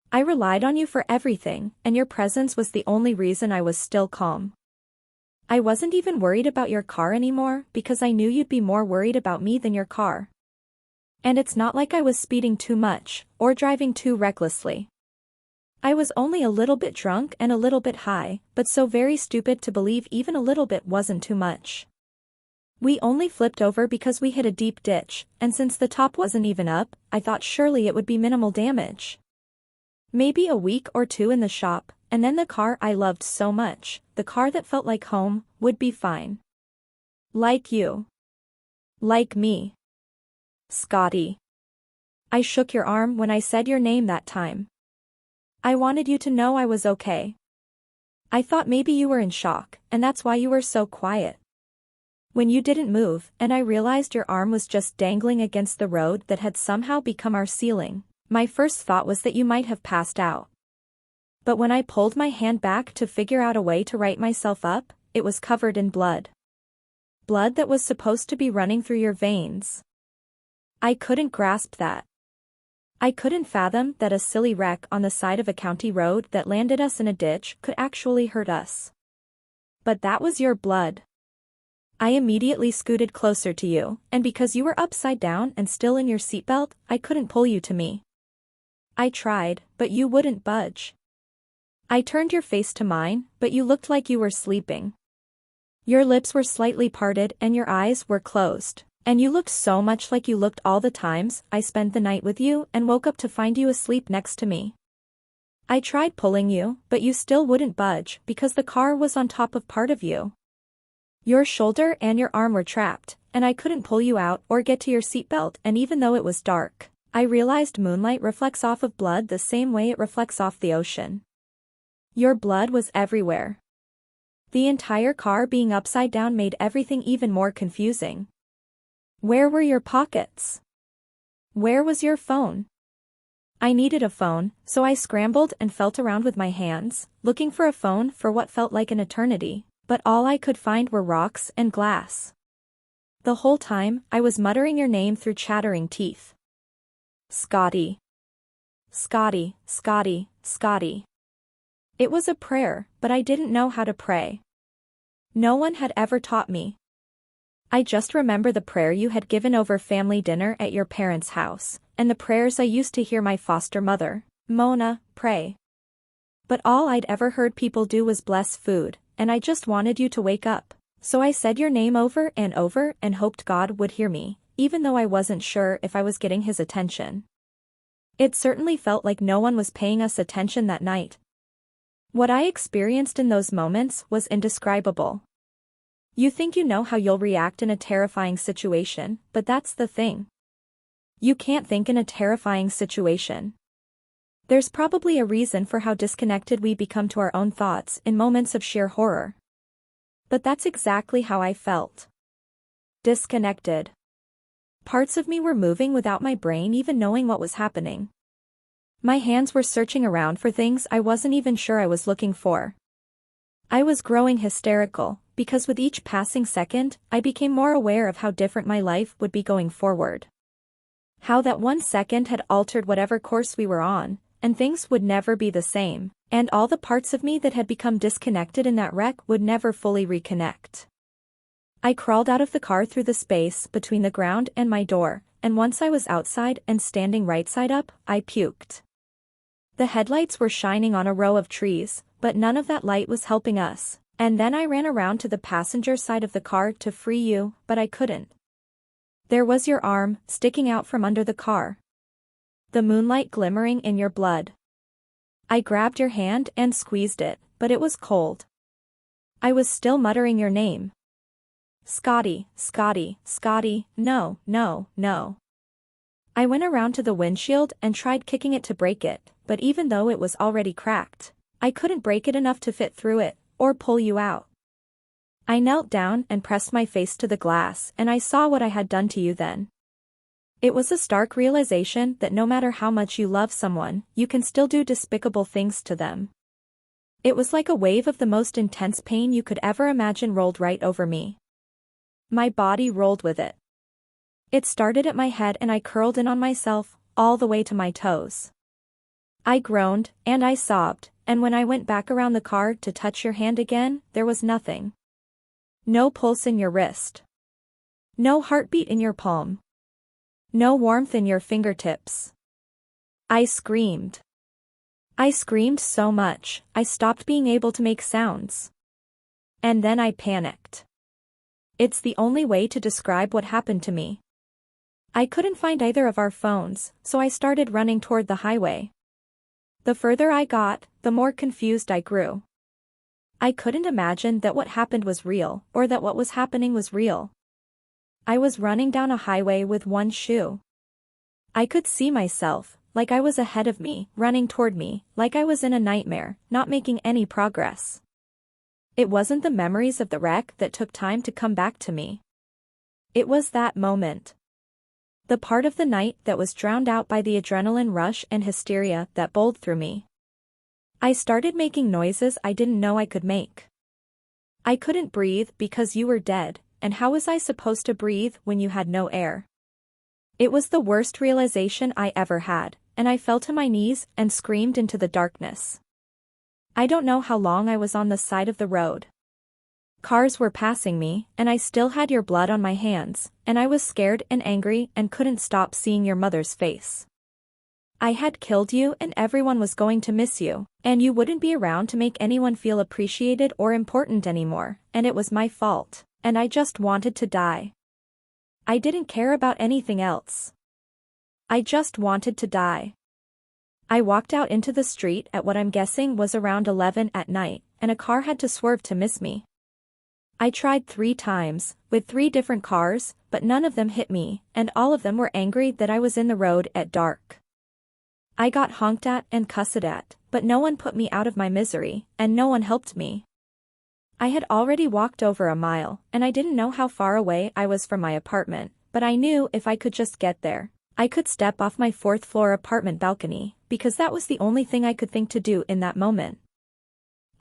I relied on you for everything, and your presence was the only reason I was still calm. I wasn't even worried about your car anymore because I knew you'd be more worried about me than your car. And it's not like I was speeding too much, or driving too recklessly. I was only a little bit drunk and a little bit high, but so very stupid to believe even a little bit wasn't too much. We only flipped over because we hit a deep ditch, and since the top wasn't even up, I thought surely it would be minimal damage. Maybe a week or two in the shop, and then the car I loved so much, the car that felt like home, would be fine. Like you. Like me. Scotty. I shook your arm when I said your name that time. I wanted you to know I was okay. I thought maybe you were in shock, and that's why you were so quiet. When you didn't move, and I realized your arm was just dangling against the road that had somehow become our ceiling, my first thought was that you might have passed out. But when I pulled my hand back to figure out a way to right myself up, it was covered in blood. Blood that was supposed to be running through your veins. I couldn't grasp that. I couldn't fathom that a silly wreck on the side of a county road that landed us in a ditch could actually hurt us. But that was your blood. I immediately scooted closer to you, and because you were upside down and still in your seatbelt, I couldn't pull you to me. I tried, but you wouldn't budge. I turned your face to mine, but you looked like you were sleeping. Your lips were slightly parted and your eyes were closed. And you looked so much like you looked all the times I spent the night with you and woke up to find you asleep next to me. I tried pulling you, but you still wouldn't budge because the car was on top of part of you. Your shoulder and your arm were trapped, and I couldn't pull you out or get to your seatbelt, and even though it was dark, I realized moonlight reflects off of blood the same way it reflects off the ocean. Your blood was everywhere. The entire car being upside down made everything even more confusing. Where were your pockets? Where was your phone? I needed a phone, so I scrambled and felt around with my hands, looking for a phone for what felt like an eternity, but all I could find were rocks and glass. The whole time, I was muttering your name through chattering teeth. Scotty. Scotty, Scotty, Scotty. It was a prayer, but I didn't know how to pray. No one had ever taught me. I just remember the prayer you had given over family dinner at your parents' house, and the prayers I used to hear my foster mother, Mona, pray. But all I'd ever heard people do was bless food, and I just wanted you to wake up, so I said your name over and hoped God would hear me, even though I wasn't sure if I was getting his attention. It certainly felt like no one was paying us attention that night. What I experienced in those moments was indescribable. You think you know how you'll react in a terrifying situation, but that's the thing. You can't think in a terrifying situation. There's probably a reason for how disconnected we become to our own thoughts in moments of sheer horror. But that's exactly how I felt. Disconnected. Parts of me were moving without my brain even knowing what was happening. My hands were searching around for things I wasn't even sure I was looking for. I was growing hysterical, because with each passing second, I became more aware of how different my life would be going forward. How that 1 second had altered whatever course we were on, and things would never be the same, and all the parts of me that had become disconnected in that wreck would never fully reconnect. I crawled out of the car through the space between the ground and my door, and once I was outside and standing right side up, I puked. The headlights were shining on a row of trees, but none of that light was helping us, and then I ran around to the passenger side of the car to free you, but I couldn't. There was your arm, sticking out from under the car. The moonlight glimmering in your blood. I grabbed your hand and squeezed it, but it was cold. I was still muttering your name. Scotty, Scotty, Scotty, no, no, no. I went around to the windshield and tried kicking it to break it, but even though it was already cracked, I couldn't break it enough to fit through it, or pull you out. I knelt down and pressed my face to the glass, and I saw what I had done to you then. It was a stark realization that no matter how much you love someone, you can still do despicable things to them. It was like a wave of the most intense pain you could ever imagine rolled right over me. My body rolled with it. It started at my head and I curled in on myself, all the way to my toes. I groaned, and I sobbed, and when I went back around the car to touch your hand again, there was nothing. No pulse in your wrist. No heartbeat in your palm. No warmth in your fingertips. I screamed. I screamed so much, I stopped being able to make sounds. And then I panicked. It's the only way to describe what happened to me. I couldn't find either of our phones, so I started running toward the highway. The further I got, the more confused I grew. I couldn't imagine that what happened was real, or that what was happening was real. I was running down a highway with one shoe. I could see myself, like I was ahead of me, running toward me, like I was in a nightmare, not making any progress. It wasn't the memories of the wreck that took time to come back to me. It was that moment. The part of the night that was drowned out by the adrenaline rush and hysteria that bowled through me. I started making noises I didn't know I could make. I couldn't breathe because you were dead, and how was I supposed to breathe when you had no air? It was the worst realization I ever had, and I fell to my knees and screamed into the darkness. I don't know how long I was on the side of the road. Cars were passing me, and I still had your blood on my hands, and I was scared and angry and couldn't stop seeing your mother's face. I had killed you and everyone was going to miss you, and you wouldn't be around to make anyone feel appreciated or important anymore, and it was my fault, and I just wanted to die. I didn't care about anything else. I just wanted to die. I walked out into the street at what I'm guessing was around 11 at night, and a car had to swerve to miss me. I tried 3 times, with 3 different cars, but none of them hit me, and all of them were angry that I was in the road at dark. I got honked at and cussed at, but no one put me out of my misery, and no one helped me. I had already walked over a mile, and I didn't know how far away I was from my apartment, but I knew if I could just get there, I could step off my 4th-floor apartment balcony, because that was the only thing I could think to do in that moment.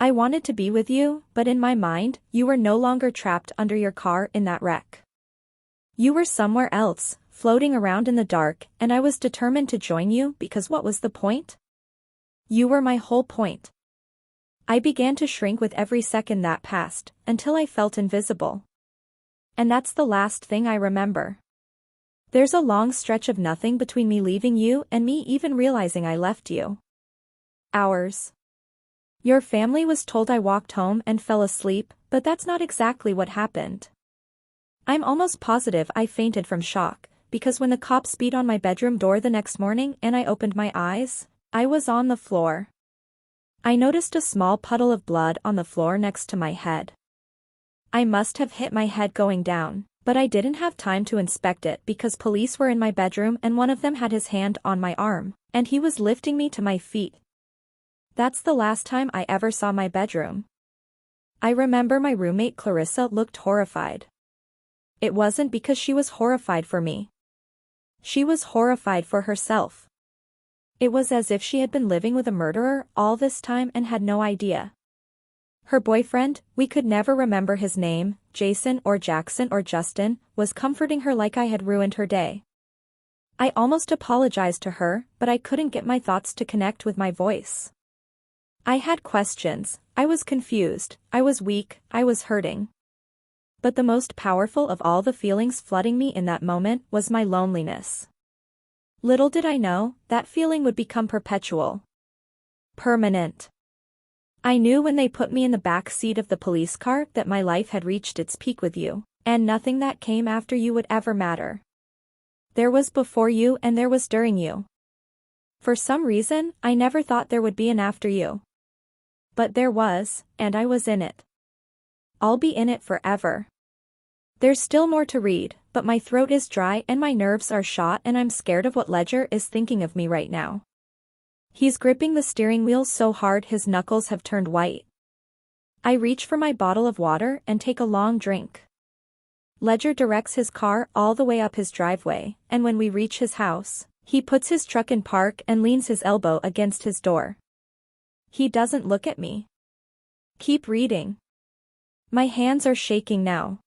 I wanted to be with you, but in my mind, you were no longer trapped under your car in that wreck. You were somewhere else, floating around in the dark, and I was determined to join you because what was the point? You were my whole point. I began to shrink with every second that passed, until I felt invisible. And that's the last thing I remember. There's a long stretch of nothing between me leaving you and me even realizing I left you. Hours. Your family was told I walked home and fell asleep, but that's not exactly what happened. I'm almost positive I fainted from shock, because when the cops beat on my bedroom door the next morning and I opened my eyes, I was on the floor. I noticed a small puddle of blood on the floor next to my head. I must have hit my head going down, but I didn't have time to inspect it because police were in my bedroom and one of them had his hand on my arm, and he was lifting me to my feet. That's the last time I ever saw my bedroom. I remember my roommate Clarissa looked horrified. It wasn't because she was horrified for me. She was horrified for herself. It was as if she had been living with a murderer all this time and had no idea. Her boyfriend, we could never remember his name, Jason or Jackson or Justin, was comforting her like I had ruined her day. I almost apologized to her, but I couldn't get my thoughts to connect with my voice. I had questions, I was confused, I was weak, I was hurting. But the most powerful of all the feelings flooding me in that moment was my loneliness. Little did I know, that feeling would become perpetual. Permanent. I knew when they put me in the back seat of the police car that my life had reached its peak with you, and nothing that came after you would ever matter. There was before you and there was during you. For some reason, I never thought there would be an after you. But there was, and I was in it. I'll be in it forever. There's still more to read, but my throat is dry and my nerves are shot and I'm scared of what Ledger is thinking of me right now. He's gripping the steering wheel so hard his knuckles have turned white. I reach for my bottle of water and take a long drink. Ledger directs his car all the way up his driveway, and when we reach his house, he puts his truck in park and leans his elbow against his door. He doesn't look at me. Keep reading. My hands are shaking now.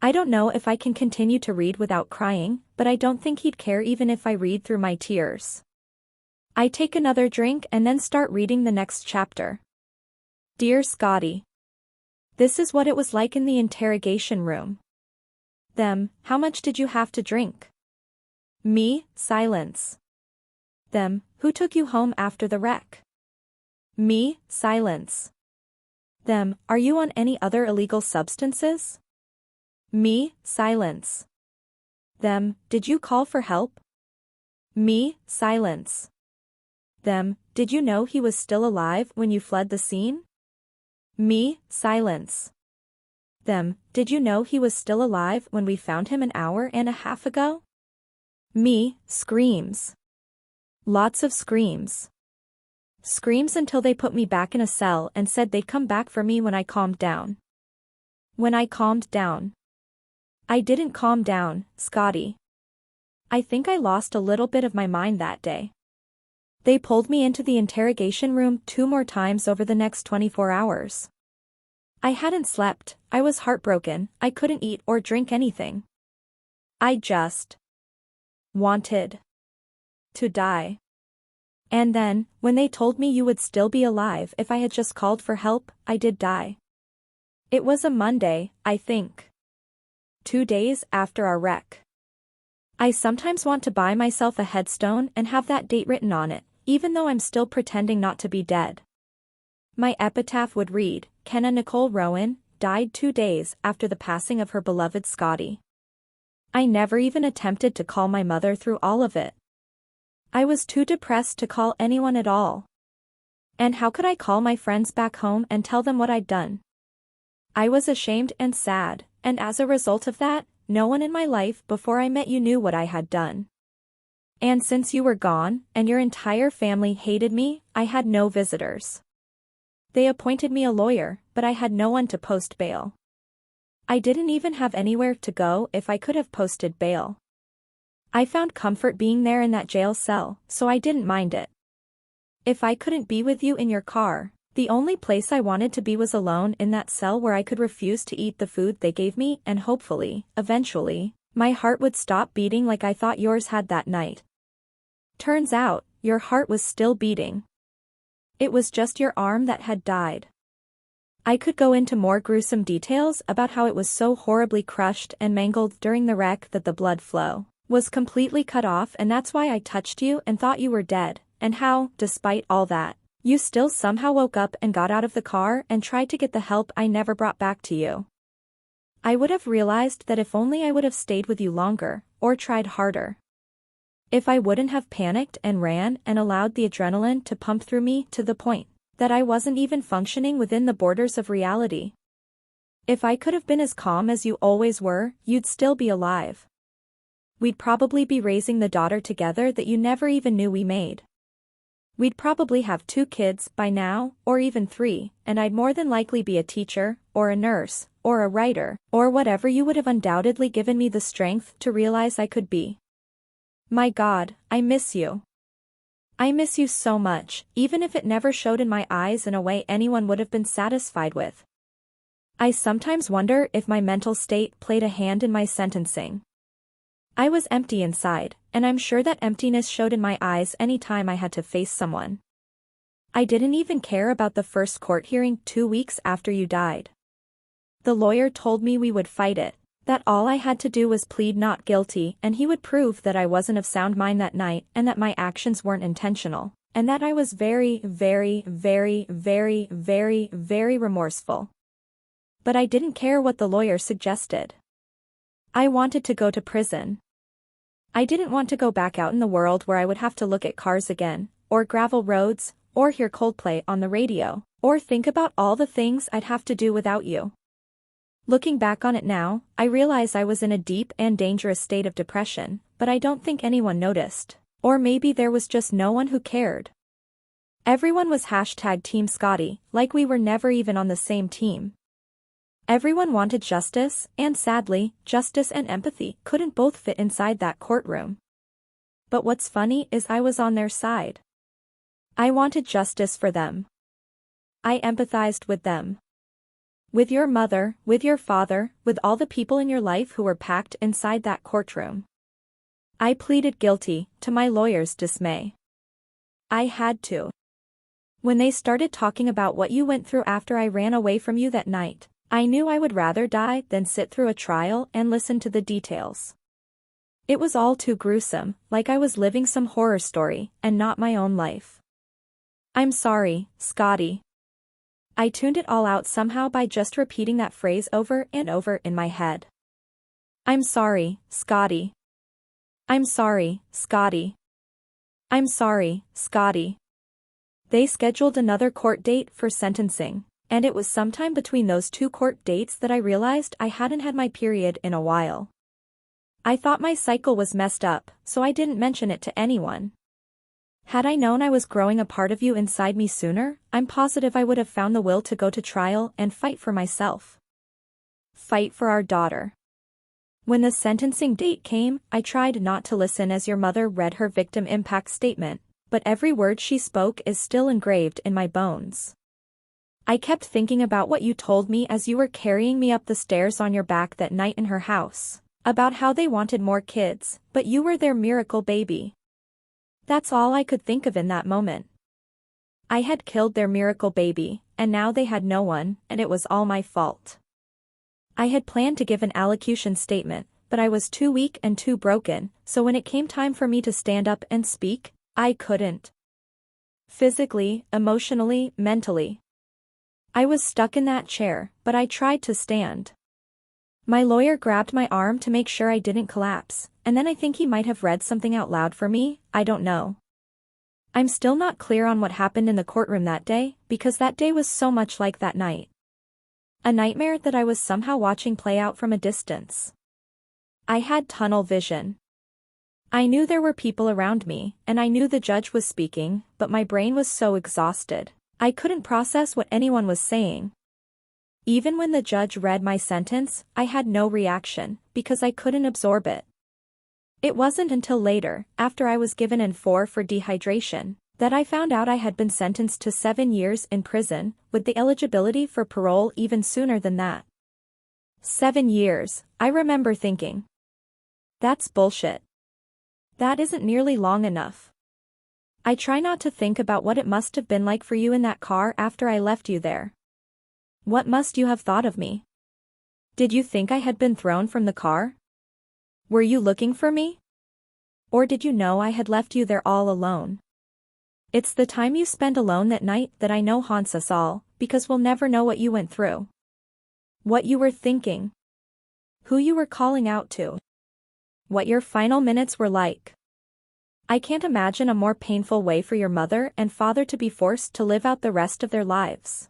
I don't know if I can continue to read without crying, but I don't think he'd care even if I read through my tears. I take another drink and then start reading the next chapter. Dear Scotty. This is what it was like in the interrogation room. Them, how much did you have to drink? Me, silence. Them, who took you home after the wreck? Me, silence. Them, are you on any other illegal substances? Me, silence. Them, did you call for help? Me, silence. Them, did you know he was still alive when you fled the scene? Me, silence. Them, did you know he was still alive when we found him an hour and a half ago? Me, screams. Lots of screams. Screams until they put me back in a cell and said they'd come back for me when I calmed down. When I calmed down. I didn't calm down, Scotty. I think I lost a little bit of my mind that day. They pulled me into the interrogation room 2 more times over the next 24 hours. I hadn't slept, I was heartbroken, I couldn't eat or drink anything. I just wanted to die. And then, when they told me you would still be alive if I had just called for help, I did die. It was a Monday, I think. 2 days after our wreck. I sometimes want to buy myself a headstone and have that date written on it, even though I'm still pretending not to be dead. My epitaph would read, Kenna Rowan, died 2 days after the passing of her beloved Scotty. I never even attempted to call my mother through all of it. I was too depressed to call anyone at all. And how could I call my friends back home and tell them what I'd done? I was ashamed and sad, and as a result of that, no one in my life before I met you knew what I had done. And since you were gone, and your entire family hated me, I had no visitors. They appointed me a lawyer, but I had no one to post bail. I didn't even have anywhere to go if I could have posted bail. I found comfort being there in that jail cell, so I didn't mind it. If I couldn't be with you in your car, the only place I wanted to be was alone in that cell where I could refuse to eat the food they gave me and hopefully, eventually, my heart would stop beating like I thought yours had that night. Turns out, your heart was still beating. It was just your arm that had died. I could go into more gruesome details about how it was so horribly crushed and mangled during the wreck that the blood flow was completely cut off, and that's why I touched you and thought you were dead, and how, despite all that, you still somehow woke up and got out of the car and tried to get the help I never brought back to you. I would have realized that if only I would have stayed with you longer, or tried harder. If I wouldn't have panicked and ran and allowed the adrenaline to pump through me to the point that I wasn't even functioning within the borders of reality. If I could have been as calm as you always were, you'd still be alive. We'd probably be raising the daughter together that you never even knew we made. We'd probably have 2 kids by now, or even 3, and I'd more than likely be a teacher, or a nurse, or a writer, or whatever you would have undoubtedly given me the strength to realize I could be. My God, I miss you. I miss you so much, even if it never showed in my eyes in a way anyone would have been satisfied with. I sometimes wonder if my mental state played a hand in my sentencing. I was empty inside, and I'm sure that emptiness showed in my eyes any time I had to face someone. I didn't even care about the first court hearing 2 weeks after you died. The lawyer told me we would fight it, that all I had to do was plead not guilty and he would prove that I wasn't of sound mind that night and that my actions weren't intentional, and that I was very, very, very, very, very, very remorseful. But I didn't care what the lawyer suggested. I wanted to go to prison. I didn't want to go back out in the world where I would have to look at cars again, or gravel roads, or hear Coldplay on the radio, or think about all the things I'd have to do without you. Looking back on it now, I realize I was in a deep and dangerous state of depression, but I don't think anyone noticed. Or maybe there was just no one who cared. Everyone was #Team Scotty, like we were never even on the same team. Everyone wanted justice, and sadly, justice and empathy couldn't both fit inside that courtroom. But what's funny is I was on their side. I wanted justice for them. I empathized with them. With your mother, with your father, with all the people in your life who were packed inside that courtroom. I pleaded guilty, to my lawyer's dismay. I had to. When they started talking about what you went through after I ran away from you that night, I knew I would rather die than sit through a trial and listen to the details. It was all too gruesome, like I was living some horror story, and not my own life. I'm sorry, Scotty. I tuned it all out somehow by just repeating that phrase over and over in my head. I'm sorry, Scotty. I'm sorry, Scotty. I'm sorry, Scotty. They scheduled another court date for sentencing, and it was sometime between those 2 court dates that I realized I hadn't had my period in a while. I thought my cycle was messed up, so I didn't mention it to anyone. Had I known I was growing a part of you inside me sooner, I'm positive I would have found the will to go to trial and fight for myself. Fight for our daughter. When the sentencing date came, I tried not to listen as your mother read her victim impact statement, but every word she spoke is still engraved in my bones. I kept thinking about what you told me as you were carrying me up the stairs on your back that night in her house, about how they wanted more kids, but you were their miracle baby. That's all I could think of in that moment. I had killed their miracle baby, and now they had no one, and it was all my fault. I had planned to give an allocution statement, but I was too weak and too broken, so when it came time for me to stand up and speak, I couldn't. Physically, emotionally, mentally. I was stuck in that chair, but I tried to stand. My lawyer grabbed my arm to make sure I didn't collapse, and then I think he might have read something out loud for me, I don't know. I'm still not clear on what happened in the courtroom that day, because that day was so much like that night. A nightmare that I was somehow watching play out from a distance. I had tunnel vision. I knew there were people around me, and I knew the judge was speaking, but my brain was so exhausted. I couldn't process what anyone was saying. Even when the judge read my sentence, I had no reaction, because I couldn't absorb it. It wasn't until later, after I was given an 4 for dehydration, that I found out I had been sentenced to 7 years in prison, with the eligibility for parole even sooner than that. 7 years, I remember thinking. That's bullshit. That isn't nearly long enough. I try not to think about what it must have been like for you in that car after I left you there. What must you have thought of me? Did you think I had been thrown from the car? Were you looking for me? Or did you know I had left you there all alone? It's the time you spend alone that night that I know haunts us all, because we'll never know what you went through. What you were thinking. Who you were calling out to. What your final minutes were like. I can't imagine a more painful way for your mother and father to be forced to live out the rest of their lives.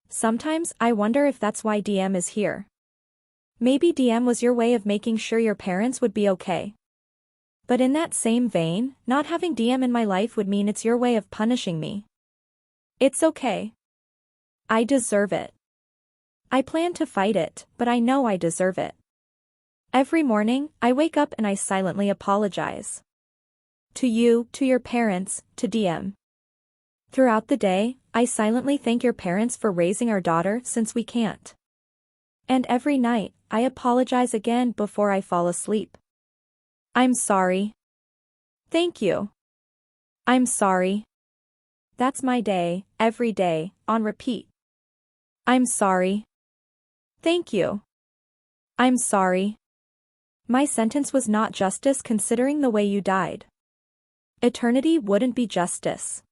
Sometimes I wonder if that's why DM is here. Maybe DM was your way of making sure your parents would be okay. But in that same vein, not having DM in my life would mean it's your way of punishing me. It's okay. I deserve it. I plan to fight it, but I know I deserve it. Every morning, I wake up and I silently apologize. To you, to your parents, to DM. Throughout the day, I silently thank your parents for raising our daughter since we can't. And every night, I apologize again before I fall asleep. I'm sorry. Thank you. I'm sorry. That's my day, every day, on repeat. I'm sorry. Thank you. I'm sorry. My sentence was not justice considering the way you died. Eternity wouldn't be justice.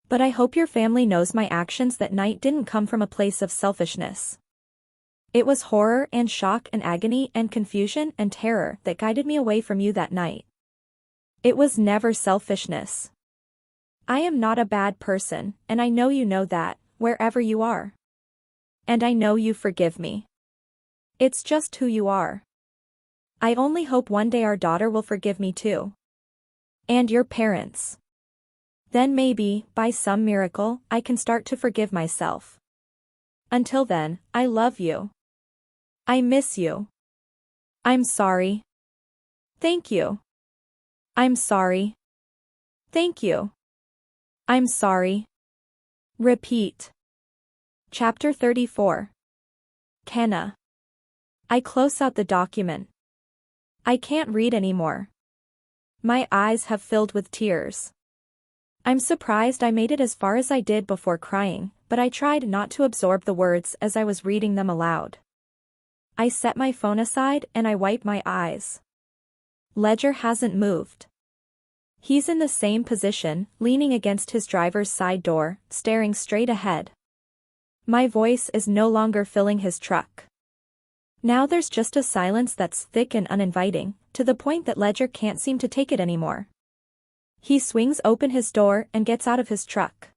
But I hope your family knows my actions that night didn't come from a place of selfishness. It was horror and shock and agony and confusion and terror that guided me away from you that night. It was never selfishness. I am not a bad person, and I know you know that, wherever you are. And I know you forgive me. It's just who you are. I only hope one day our daughter will forgive me too. And your parents. Then maybe, by some miracle, I can start to forgive myself. Until then, I love you. I miss you. I'm sorry. Thank you. I'm sorry. Thank you. I'm sorry. Repeat. Chapter 34. Kenna. I close out the document. I can't read anymore. My eyes have filled with tears. I'm surprised I made it as far as I did before crying, but I tried not to absorb the words as I was reading them aloud. I set my phone aside and I wipe my eyes. Ledger hasn't moved. He's in the same position, leaning against his driver's side door, staring straight ahead. My voice is no longer filling his truck. Now there's just a silence that's thick and uninviting, to the point that Ledger can't seem to take it anymore. He swings open his door and gets out of his truck.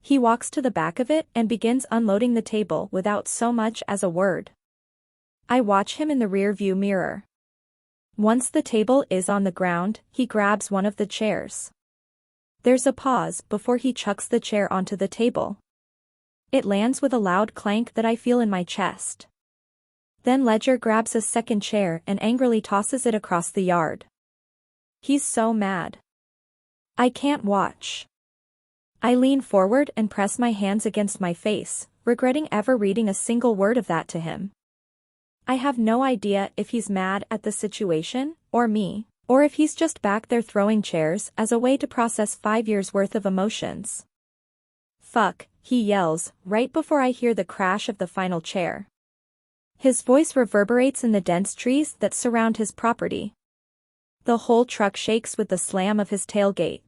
He walks to the back of it and begins unloading the table without so much as a word. I watch him in the rear-view mirror. Once the table is on the ground, he grabs one of the chairs. There's a pause before he chucks the chair onto the table. It lands with a loud clank that I feel in my chest. Then Ledger grabs a second chair and angrily tosses it across the yard. He's so mad. I can't watch. I lean forward and press my hands against my face, regretting ever reading a single word of that to him. I have no idea if he's mad at the situation, or me, or if he's just back there throwing chairs as a way to process 5 years' worth of emotions. Fuck, he yells, right before I hear the crash of the final chair. His voice reverberates in the dense trees that surround his property. The whole truck shakes with the slam of his tailgate.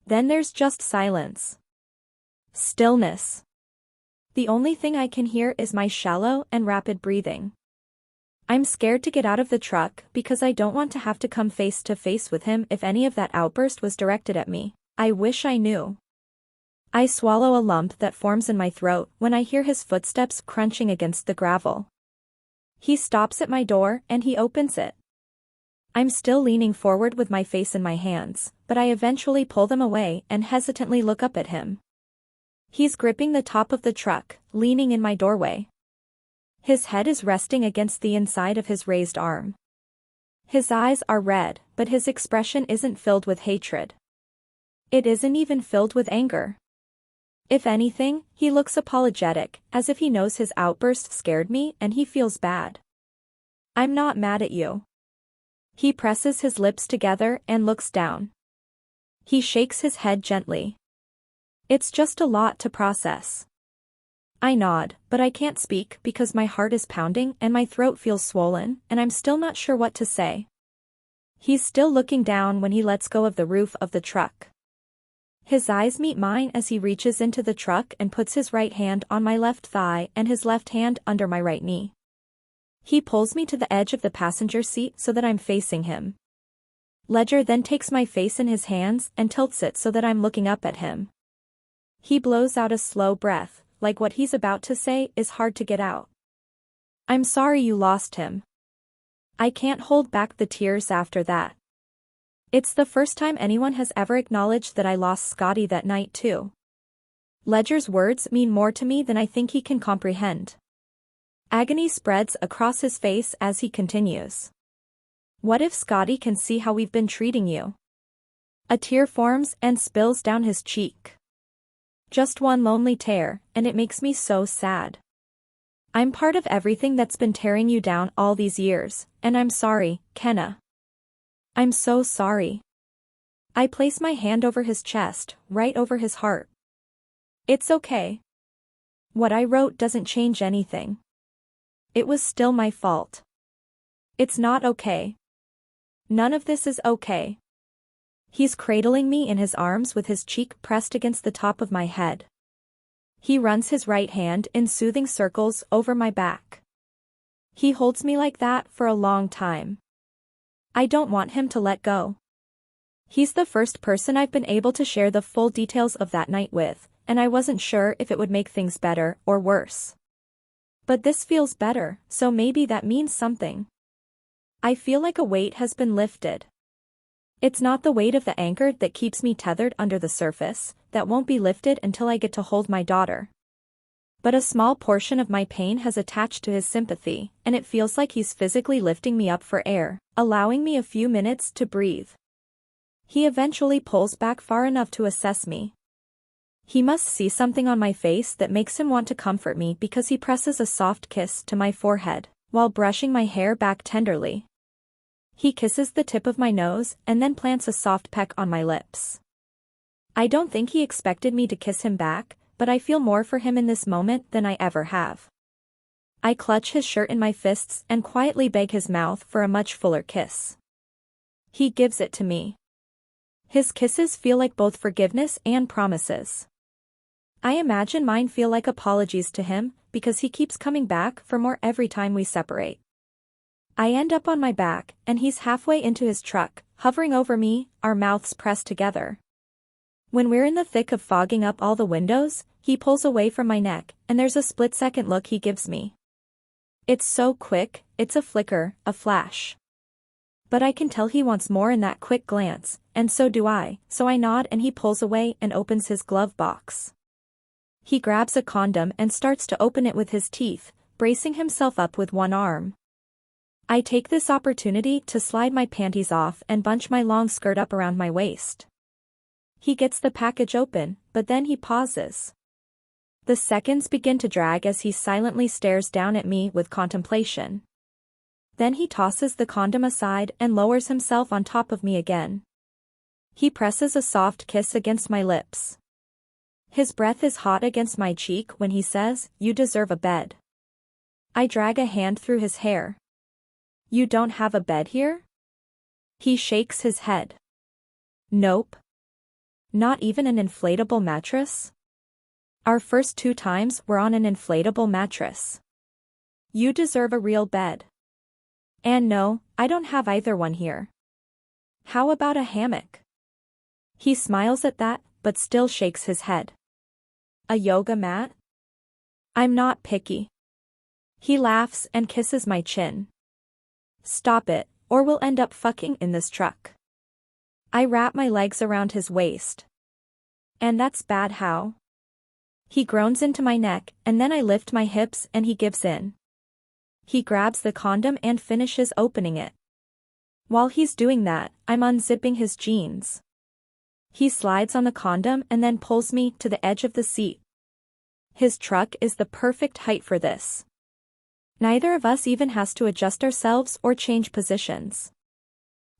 Then there's just silence. Stillness. The only thing I can hear is my shallow and rapid breathing. I'm scared to get out of the truck because I don't want to have to come face to face with him if any of that outburst was directed at me. I wish I knew. I swallow a lump that forms in my throat when I hear his footsteps crunching against the gravel. He stops at my door and he opens it. I'm still leaning forward with my face in my hands, but I eventually pull them away and hesitantly look up at him. He's gripping the top of the truck, leaning in my doorway. His head is resting against the inside of his raised arm. His eyes are red, but his expression isn't filled with hatred. It isn't even filled with anger. If anything, he looks apologetic, as if he knows his outburst scared me and he feels bad. I'm not mad at you. He presses his lips together and looks down. He shakes his head gently. It's just a lot to process. I nod, but I can't speak because my heart is pounding and my throat feels swollen, and I'm still not sure what to say. He's still looking down when he lets go of the roof of the truck. His eyes meet mine as he reaches into the truck and puts his right hand on my left thigh and his left hand under my right knee. He pulls me to the edge of the passenger seat so that I'm facing him. Ledger then takes my face in his hands and tilts it so that I'm looking up at him. He blows out a slow breath, like what he's about to say is hard to get out. I'm sorry you lost him. I can't hold back the tears after that. It's the first time anyone has ever acknowledged that I lost Scotty that night too. Ledger's words mean more to me than I think he can comprehend. Agony spreads across his face as he continues. What if Scotty can see how we've been treating you? A tear forms and spills down his cheek. Just one lonely tear, and it makes me so sad. I'm part of everything that's been tearing you down all these years, and I'm sorry, Kenna. I'm so sorry. I place my hand over his chest, right over his heart. It's okay. What I wrote doesn't change anything. It was still my fault. It's not okay. None of this is okay. He's cradling me in his arms with his cheek pressed against the top of my head. He runs his right hand in soothing circles over my back. He holds me like that for a long time. I don't want him to let go. He's the first person I've been able to share the full details of that night with, and I wasn't sure if it would make things better or worse. But this feels better, so maybe that means something. I feel like a weight has been lifted. It's not the weight of the anchor that keeps me tethered under the surface, that won't be lifted until I get to hold my daughter. But a small portion of my pain has attached to his sympathy, and it feels like he's physically lifting me up for air, allowing me a few minutes to breathe. He eventually pulls back far enough to assess me. He must see something on my face that makes him want to comfort me because he presses a soft kiss to my forehead, while brushing my hair back tenderly. He kisses the tip of my nose and then plants a soft peck on my lips. I don't think he expected me to kiss him back, but I feel more for him in this moment than I ever have. I clutch his shirt in my fists and quietly beg his mouth for a much fuller kiss. He gives it to me. His kisses feel like both forgiveness and promises. I imagine mine feel like apologies to him, because he keeps coming back for more every time we separate. I end up on my back, and he's halfway into his truck, hovering over me, our mouths pressed together. When we're in the thick of fogging up all the windows, he pulls away from my neck, and there's a split-second look he gives me. It's so quick, it's a flicker, a flash. But I can tell he wants more in that quick glance, and so do I, so I nod and he pulls away and opens his glove box. He grabs a condom and starts to open it with his teeth, bracing himself up with one arm. I take this opportunity to slide my panties off and bunch my long skirt up around my waist. He gets the package open, but then he pauses. The seconds begin to drag as he silently stares down at me with contemplation. Then he tosses the condom aside and lowers himself on top of me again. He presses a soft kiss against my lips. His breath is hot against my cheek when he says, "You deserve a bed." I drag a hand through his hair. "You don't have a bed here?" He shakes his head. "Nope. Not even an inflatable mattress?" Our first 2 times were on an inflatable mattress. "You deserve a real bed." And no, I don't have either one here. How about a hammock? He smiles at that, but still shakes his head. A yoga mat? I'm not picky. He laughs and kisses my chin. Stop it, or we'll end up fucking in this truck. I wrap my legs around his waist. And that's bad how? He groans into my neck, and then I lift my hips and he gives in. He grabs the condom and finishes opening it. While he's doing that, I'm unzipping his jeans. He slides on the condom and then pulls me to the edge of the seat. His truck is the perfect height for this. Neither of us even has to adjust ourselves or change positions.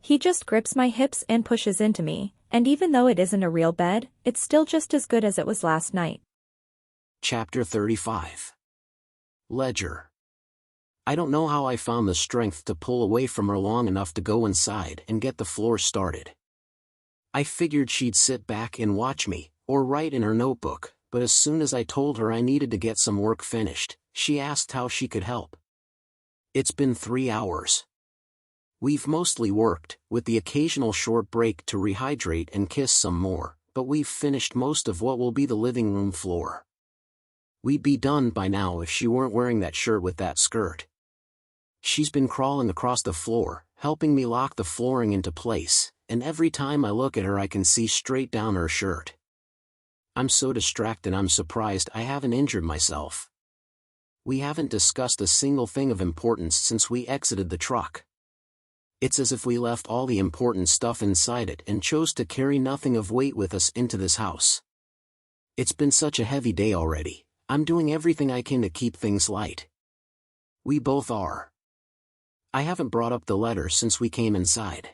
He just grips my hips and pushes into me, and even though it isn't a real bed, it's still just as good as it was last night. Chapter 35. Ledger. I don't know how I found the strength to pull away from her long enough to go inside and get the floor started. I figured she'd sit back and watch me, or write in her notebook, but as soon as I told her I needed to get some work finished, she asked how she could help. It's been 3 hours. We've mostly worked, with the occasional short break to rehydrate and kiss some more, but we've finished most of what will be the living room floor. We'd be done by now if she weren't wearing that shirt with that skirt. She's been crawling across the floor, helping me lock the flooring into place, and every time I look at her I can see straight down her shirt. I'm so distracted I'm surprised I haven't injured myself. We haven't discussed a single thing of importance since we exited the truck. It's as if we left all the important stuff inside it and chose to carry nothing of weight with us into this house. It's been such a heavy day already. I'm doing everything I can to keep things light. We both are. I haven't brought up the letter since we came inside.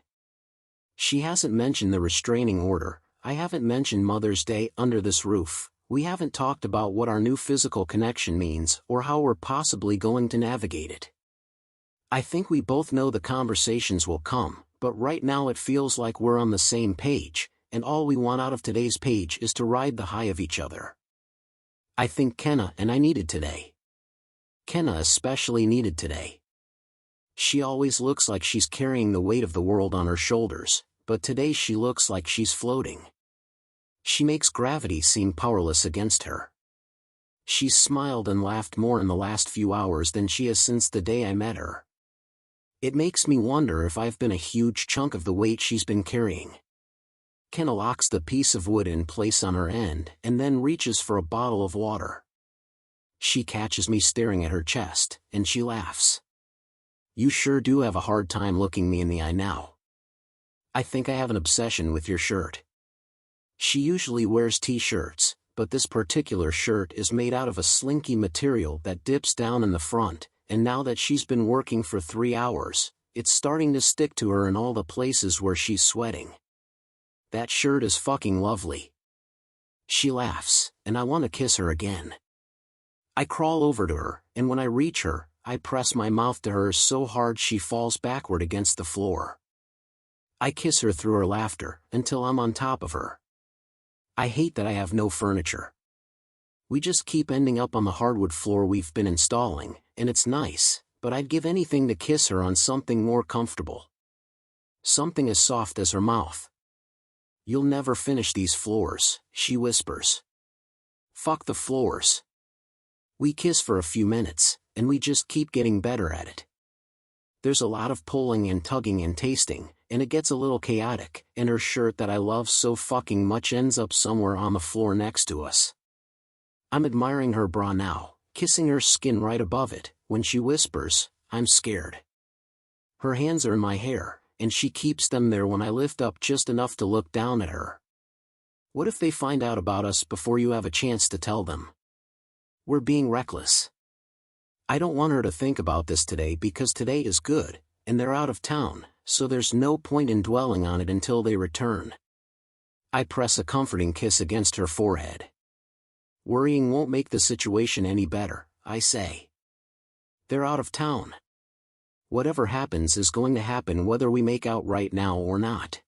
She hasn't mentioned the restraining order, I haven't mentioned Mother's Day under this roof, we haven't talked about what our new physical connection means or how we're possibly going to navigate it. I think we both know the conversations will come, but right now it feels like we're on the same page, and all we want out of today's page is to ride the high of each other. I think Kenna and I needed today. Kenna especially needed today. She always looks like she's carrying the weight of the world on her shoulders, but today she looks like she's floating. She makes gravity seem powerless against her. She's smiled and laughed more in the last few hours than she has since the day I met her. It makes me wonder if I've been a huge chunk of the weight she's been carrying. Kenna locks the piece of wood in place on her end and then reaches for a bottle of water. She catches me staring at her chest, and she laughs. You sure do have a hard time looking me in the eye now. I think I have an obsession with your shirt. She usually wears t-shirts, but this particular shirt is made out of a slinky material that dips down in the front, and now that she's been working for 3 hours, it's starting to stick to her in all the places where she's sweating. That shirt is fucking lovely. She laughs, and I want to kiss her again. I crawl over to her, and when I reach her, I press my mouth to hers so hard she falls backward against the floor. I kiss her through her laughter, until I'm on top of her. I hate that I have no furniture. We just keep ending up on the hardwood floor we've been installing, and it's nice, but I'd give anything to kiss her on something more comfortable. Something as soft as her mouth. You'll never finish these floors, she whispers. Fuck the floors. We kiss for a few minutes, and we just keep getting better at it. There's a lot of pulling and tugging and tasting, and it gets a little chaotic, and her shirt that I love so fucking much ends up somewhere on the floor next to us. I'm admiring her bra now, kissing her skin right above it, when she whispers, I'm scared. Her hands are in my hair, and she keeps them there when I lift up just enough to look down at her. What if they find out about us before you have a chance to tell them? We're being reckless. I don't want her to think about this today because today is good, and they're out of town, so there's no point in dwelling on it until they return. I press a comforting kiss against her forehead. Worrying won't make the situation any better, I say. They're out of town. Whatever happens is going to happen whether we make out right now or not.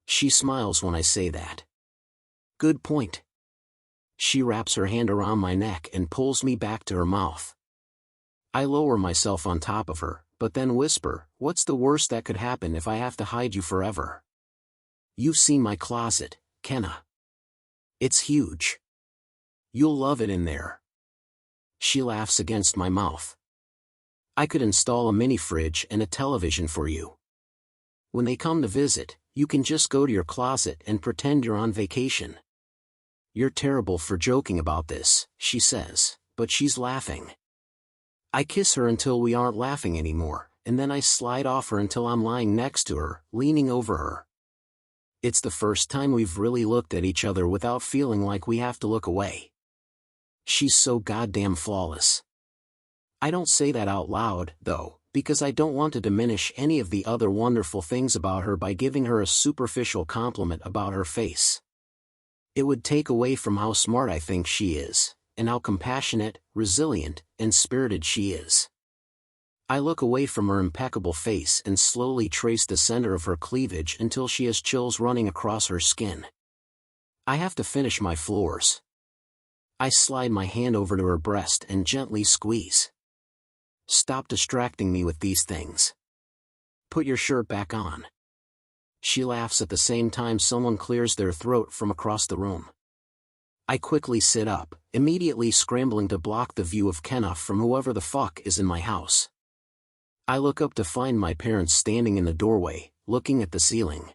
She smiles when I say that. Good point. She wraps her hand around my neck and pulls me back to her mouth. I lower myself on top of her, but then whisper, "What's the worst that could happen if I have to hide you forever? You've seen my closet, Kenna. It's huge. You'll love it in there." She laughs against my mouth. "I could install a mini fridge and a television for you. When they come to visit, you can just go to your closet and pretend you're on vacation." "You're terrible for joking about this," she says, but she's laughing. I kiss her until we aren't laughing anymore, and then I slide off her until I'm lying next to her, leaning over her. It's the first time we've really looked at each other without feeling like we have to look away. She's so goddamn flawless. I don't say that out loud, though, because I don't want to diminish any of the other wonderful things about her by giving her a superficial compliment about her face. It would take away from how smart I think she is, and how compassionate, resilient, and spirited she is. I look away from her impeccable face and slowly trace the center of her cleavage until she has chills running across her skin. I have to finish my floors. I slide my hand over to her breast and gently squeeze. "Stop distracting me with these things. Put your shirt back on." She laughs at the same time someone clears their throat from across the room. I quickly sit up, immediately scrambling to block the view of Kenna from whoever the fuck is in my house. I look up to find my parents standing in the doorway, looking at the ceiling.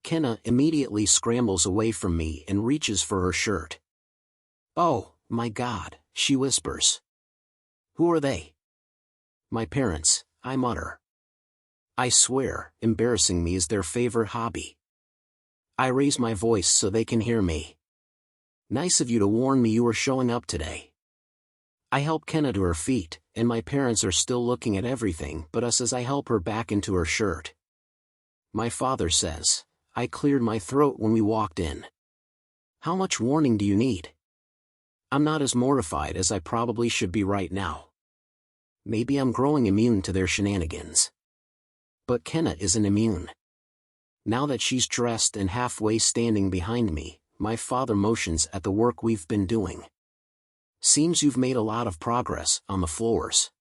Kenna immediately scrambles away from me and reaches for her shirt. "Oh, my God," she whispers. "Who are they?" "My parents," I mutter. I swear, embarrassing me is their favorite hobby. I raise my voice so they can hear me. "Nice of you to warn me you were showing up today." I help Kenna to her feet, and my parents are still looking at everything but us as I help her back into her shirt. My father says, "I cleared my throat when we walked in. How much warning do you need?" I'm not as mortified as I probably should be right now. Maybe I'm growing immune to their shenanigans. But Kenna isn't immune. Now that she's dressed and halfway standing behind me, my father motions at the work we've been doing. "Seems you've made a lot of progress on the floors."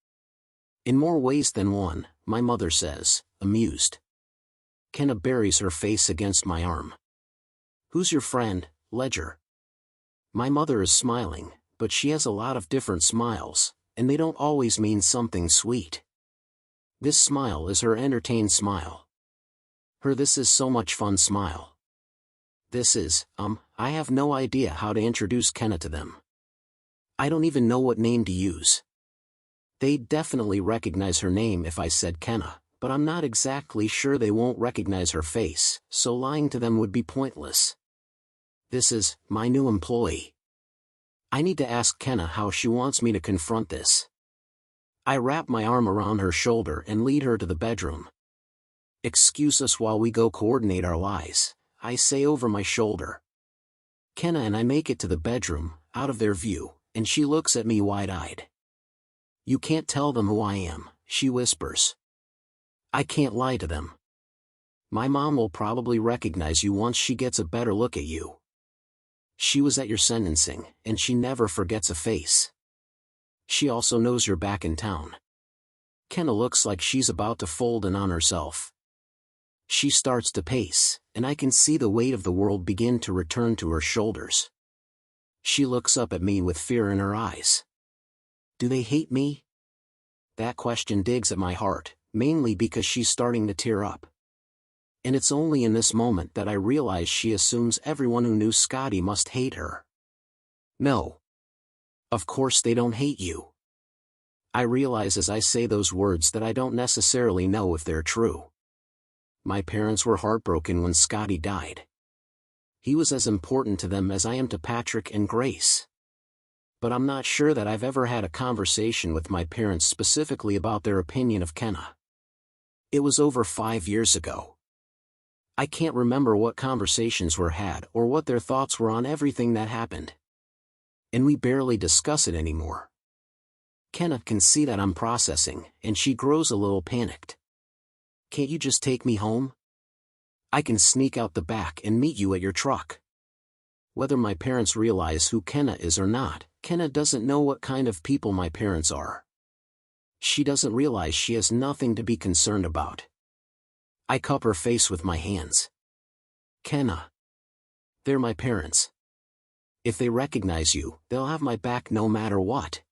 "In more ways than one," my mother says, amused. Kenna buries her face against my arm. "Who's your friend, Ledger?" My mother is smiling, but she has a lot of different smiles, and they don't always mean something sweet. This smile is her entertained smile. Her "this is so much fun" smile. This is, I have no idea how to introduce Kenna to them. I don't even know what name to use. They'd definitely recognize her name if I said Kenna, but I'm not exactly sure they won't recognize her face, so lying to them would be pointless. This is my new employee. I need to ask Kenna how she wants me to confront this. I wrap my arm around her shoulder and lead her to the bedroom. "Excuse us while we go coordinate our lies," I say over my shoulder. Kenna and I make it to the bedroom, out of their view, and she looks at me wide-eyed. "You can't tell them who I am," she whispers. "I can't lie to them. My mom will probably recognize you once she gets a better look at you. She was at your sentencing, and she never forgets a face. She also knows you're back in town." Kenna looks like she's about to fold in on herself. She starts to pace, and I can see the weight of the world begin to return to her shoulders. She looks up at me with fear in her eyes. Do they hate me? That question digs at my heart, mainly because she's starting to tear up. And it's only in this moment that I realize she assumes everyone who knew Scotty must hate her. No. Of course they don't hate you. I realize as I say those words that I don't necessarily know if they're true. My parents were heartbroken when Scotty died. He was as important to them as I am to Patrick and Grace. But I'm not sure that I've ever had a conversation with my parents specifically about their opinion of Kenna. It was over 5 years ago. I can't remember what conversations were had or what their thoughts were on everything that happened. And we barely discuss it anymore. Kenna can see that I'm processing, and she grows a little panicked. "Can't you just take me home? I can sneak out the back and meet you at your truck." Whether my parents realize who Kenna is or not, Kenna doesn't know what kind of people my parents are. She doesn't realize she has nothing to be concerned about. I cup her face with my hands. Kenna. They're my parents. If they recognize you, they'll have my back no matter what.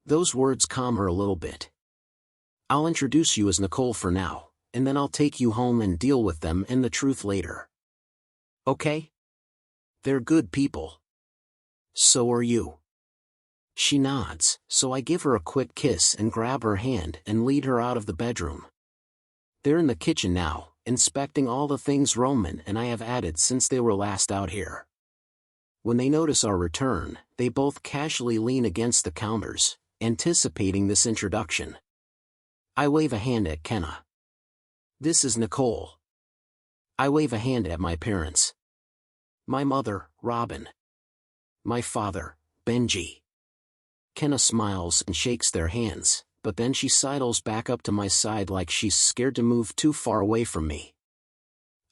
Those words calm her a little bit. I'll introduce you as Nicole for now, and then I'll take you home and deal with them and the truth later. Okay? They're good people. So are you. She nods, so I give her a quick kiss and grab her hand and lead her out of the bedroom. They're in the kitchen now, inspecting all the things Roman and I have added since they were last out here. When they notice our return, they both casually lean against the counters, anticipating this introduction. I wave a hand at Kenna. This is Nicole. I wave a hand at my parents. My mother, Robin. My father, Benji. Kenna smiles and shakes their hands, but then she sidles back up to my side like she's scared to move too far away from me.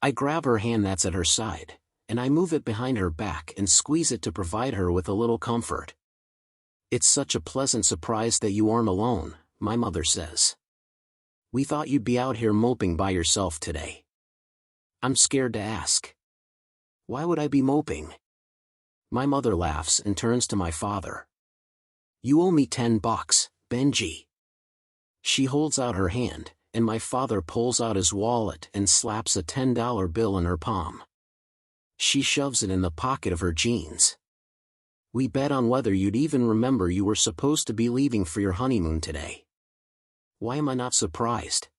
I grab her hand that's at her side, and I move it behind her back and squeeze it to provide her with a little comfort. It's such a pleasant surprise that you aren't alone, my mother says. We thought you'd be out here moping by yourself today. I'm scared to ask. Why would I be moping? My mother laughs and turns to my father. You owe me $10, Benji. She holds out her hand, and my father pulls out his wallet and slaps a $10 bill in her palm. She shoves it in the pocket of her jeans. We bet on whether you'd even remember you were supposed to be leaving for your honeymoon today. Why am I not surprised?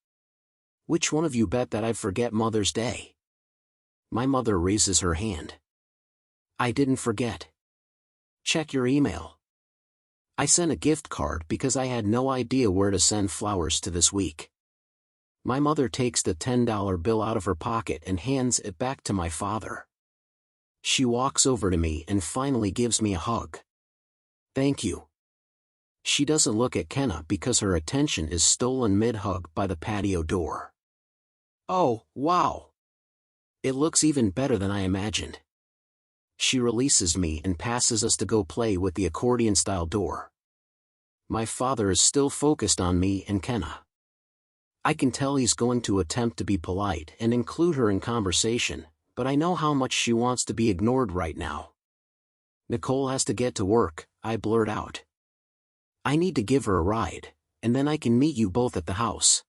Which one of you bet that I'd forget Mother's Day? My mother raises her hand. I didn't forget. Check your email. I sent a gift card because I had no idea where to send flowers to this week. My mother takes the $10 bill out of her pocket and hands it back to my father. She walks over to me and finally gives me a hug. Thank you. She doesn't look at Kenna because her attention is stolen mid-hug by the patio door. Oh, wow! It looks even better than I imagined. She releases me and passes us to go play with the accordion-style door. My father is still focused on me and Kenna. I can tell he's going to attempt to be polite and include her in conversation, but I know how much she wants to be ignored right now. Nicole has to get to work, I blurt out. I need to give her a ride, and then I can meet you both at the house.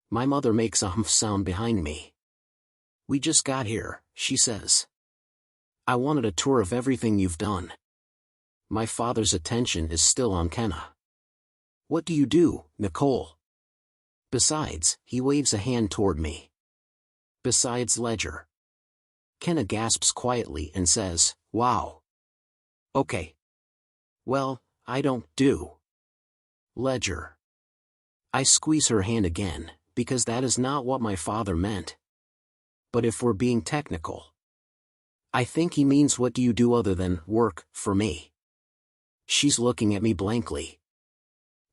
My mother makes a humph sound behind me. We just got here, she says. I wanted a tour of everything you've done. My father's attention is still on Kenna. What do you do, Nicole? Besides, he waves a hand toward me. Besides ledger. Kenna gasps quietly and says, wow. Okay. Well, I don't do ledger. I squeeze her hand again, because that is not what my father meant. But if we're being technical, I think he means what do you do other than work for me? She's looking at me blankly.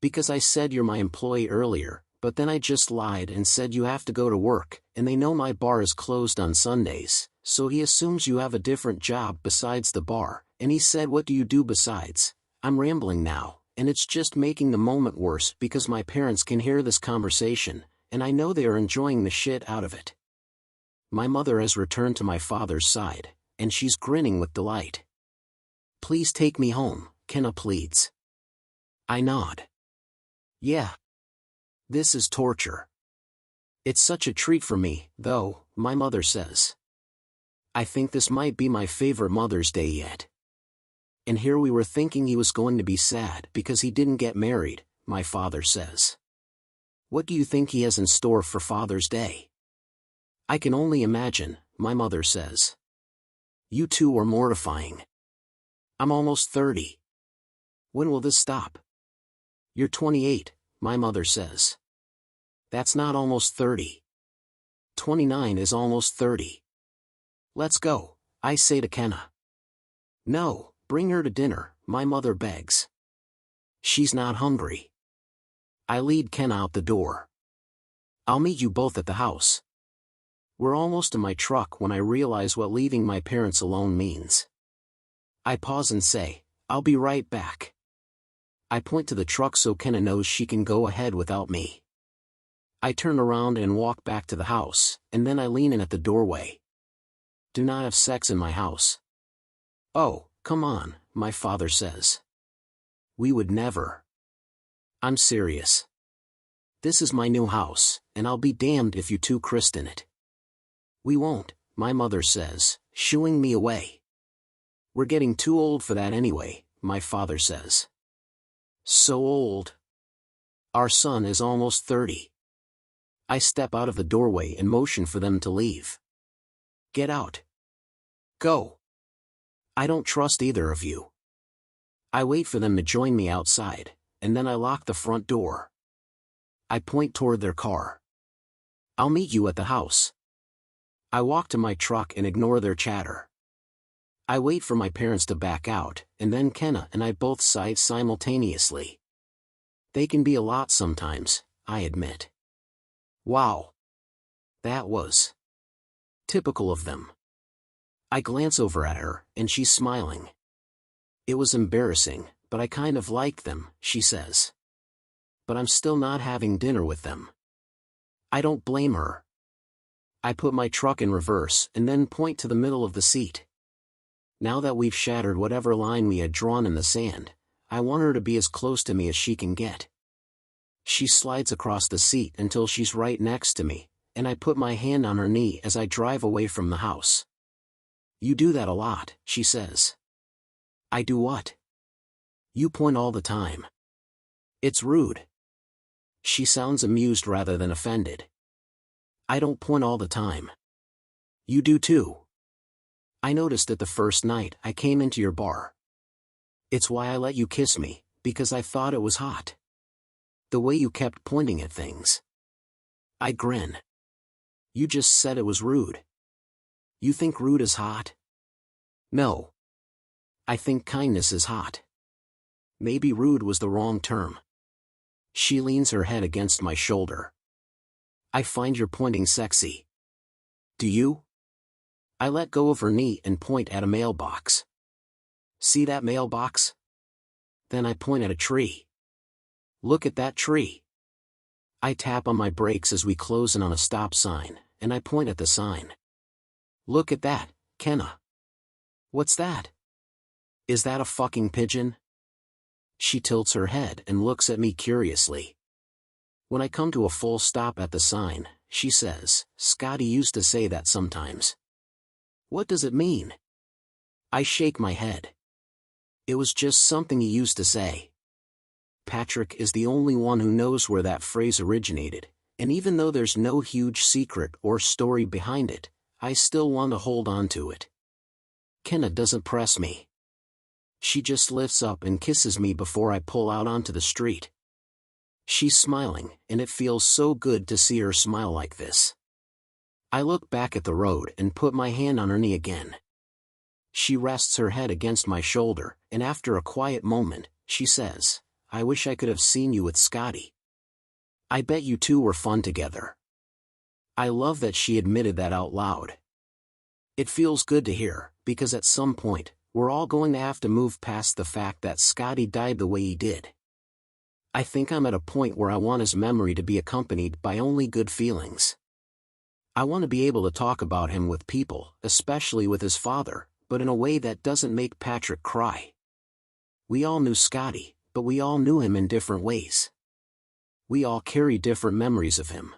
Because I said you're my employee earlier, but then I just lied and said you have to go to work, and they know my bar is closed on Sundays, so he assumes you have a different job besides the bar, and he said what do you do besides? I'm rambling now, and it's just making the moment worse because my parents can hear this conversation, and I know they are enjoying the shit out of it. My mother has returned to my father's side, and she's grinning with delight. Please take me home, Kenna pleads. I nod. Yeah. This is torture. It's such a treat for me, though, my mother says. I think this might be my favorite Mother's Day yet. And here we were thinking he was going to be sad because he didn't get married, my father says. What do you think he has in store for Father's Day? I can only imagine, my mother says. You two are mortifying. I'm almost 30. When will this stop? You're 28, my mother says. That's not almost 30. 29 is almost 30. Let's go, I say to Kenna. No. Bring her to dinner, my mother begs. She's not hungry. I lead Kenna out the door. I'll meet you both at the house. We're almost in my truck when I realize what leaving my parents alone means. I pause and say, I'll be right back. I point to the truck so Kenna knows she can go ahead without me. I turn around and walk back to the house, and then I lean in at the doorway. Do not have sex in my house. Oh, come on, my father says. We would never. I'm serious. This is my new house, and I'll be damned if you two christen it. We won't, my mother says, shooing me away. We're getting too old for that anyway, my father says. So old. Our son is almost 30. I step out of the doorway and motion for them to leave. Get out. Go. I don't trust either of you. I wait for them to join me outside, and then I lock the front door. I point toward their car. I'll meet you at the house. I walk to my truck and ignore their chatter. I wait for my parents to back out, and then Kenna and I both sigh simultaneously. They can be a lot sometimes, I admit. Wow. That was typical of them. I glance over at her, and she's smiling. It was embarrassing, but I kind of liked them, she says. But I'm still not having dinner with them. I don't blame her. I put my truck in reverse and then point to the middle of the seat. Now that we've shattered whatever line we had drawn in the sand, I want her to be as close to me as she can get. She slides across the seat until she's right next to me, and I put my hand on her knee as I drive away from the house. You do that a lot, she says. I do what? You point all the time. It's rude. She sounds amused rather than offended. I don't point all the time. You do too. I noticed it the first night I came into your bar. It's why I let you kiss me, because I thought it was hot. The way you kept pointing at things. I grin. You just said it was rude. You think rude is hot? No. I think kindness is hot. Maybe rude was the wrong term. She leans her head against my shoulder. I find your pointing sexy. Do you? I let go of her knee and point at a mailbox. See that mailbox? Then I point at a tree. Look at that tree. I tap on my brakes as we close in on a stop sign, and I point at the sign. Look at that, Kenna. What's that? Is that a fucking pigeon? She tilts her head and looks at me curiously. When I come to a full stop at the sign, she says, Scotty used to say that sometimes. What does it mean? I shake my head. It was just something he used to say. Patrick is the only one who knows where that phrase originated, and even though there's no huge secret or story behind it, I still want to hold on to it. Kenna doesn't press me. She just lifts up and kisses me before I pull out onto the street. She's smiling, and it feels so good to see her smile like this. I look back at the road and put my hand on her knee again. She rests her head against my shoulder, and after a quiet moment, she says, I wish I could have seen you with Scotty. I bet you two were fun together. I love that she admitted that out loud. It feels good to hear, because at some point, we're all going to have to move past the fact that Scotty died the way he did. I think I'm at a point where I want his memory to be accompanied by only good feelings. I want to be able to talk about him with people, especially with his father, but in a way that doesn't make Patrick cry. We all knew Scotty, but we all knew him in different ways. We all carry different memories of him.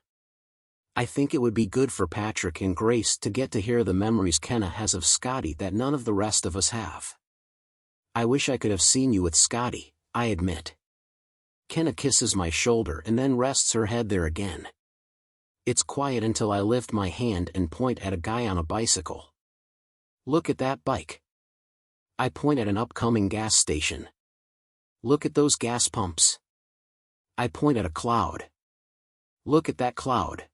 I think it would be good for Patrick and Grace to get to hear the memories Kenna has of Scotty that none of the rest of us have. I wish I could have seen you with Scotty, I admit. Kenna kisses my shoulder and then rests her head there again. It's quiet until I lift my hand and point at a guy on a bicycle. Look at that bike. I point at an upcoming gas station. Look at those gas pumps. I point at a cloud. Look at that cloud.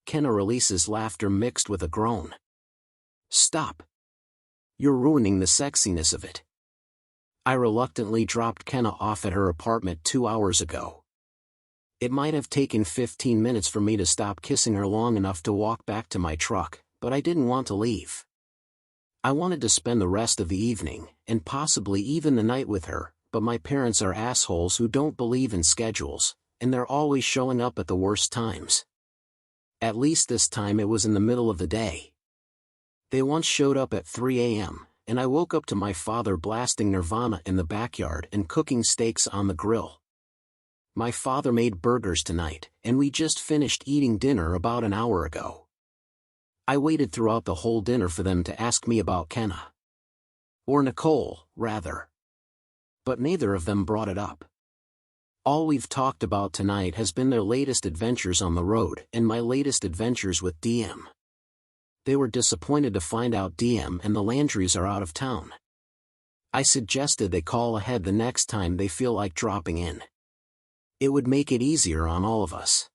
Kenna releases laughter mixed with a groan. Stop. You're ruining the sexiness of it. I reluctantly dropped Kenna off at her apartment 2 hours ago. It might have taken 15 minutes for me to stop kissing her long enough to walk back to my truck, but I didn't want to leave. I wanted to spend the rest of the evening, and possibly even the night with her, but my parents are assholes who don't believe in schedules, and they're always showing up at the worst times. At least this time it was in the middle of the day. They once showed up at 3 a.m., and I woke up to my father blasting Nirvana in the backyard and cooking steaks on the grill. My father made burgers tonight, and we just finished eating dinner about an hour ago. I waited throughout the whole dinner for them to ask me about Kenna. Or Nicole, rather. But neither of them brought it up. All we've talked about tonight has been their latest adventures on the road and my latest adventures with DM. They were disappointed to find out DM and the Landrys are out of town. I suggested they call ahead the next time they feel like dropping in. It would make it easier on all of us.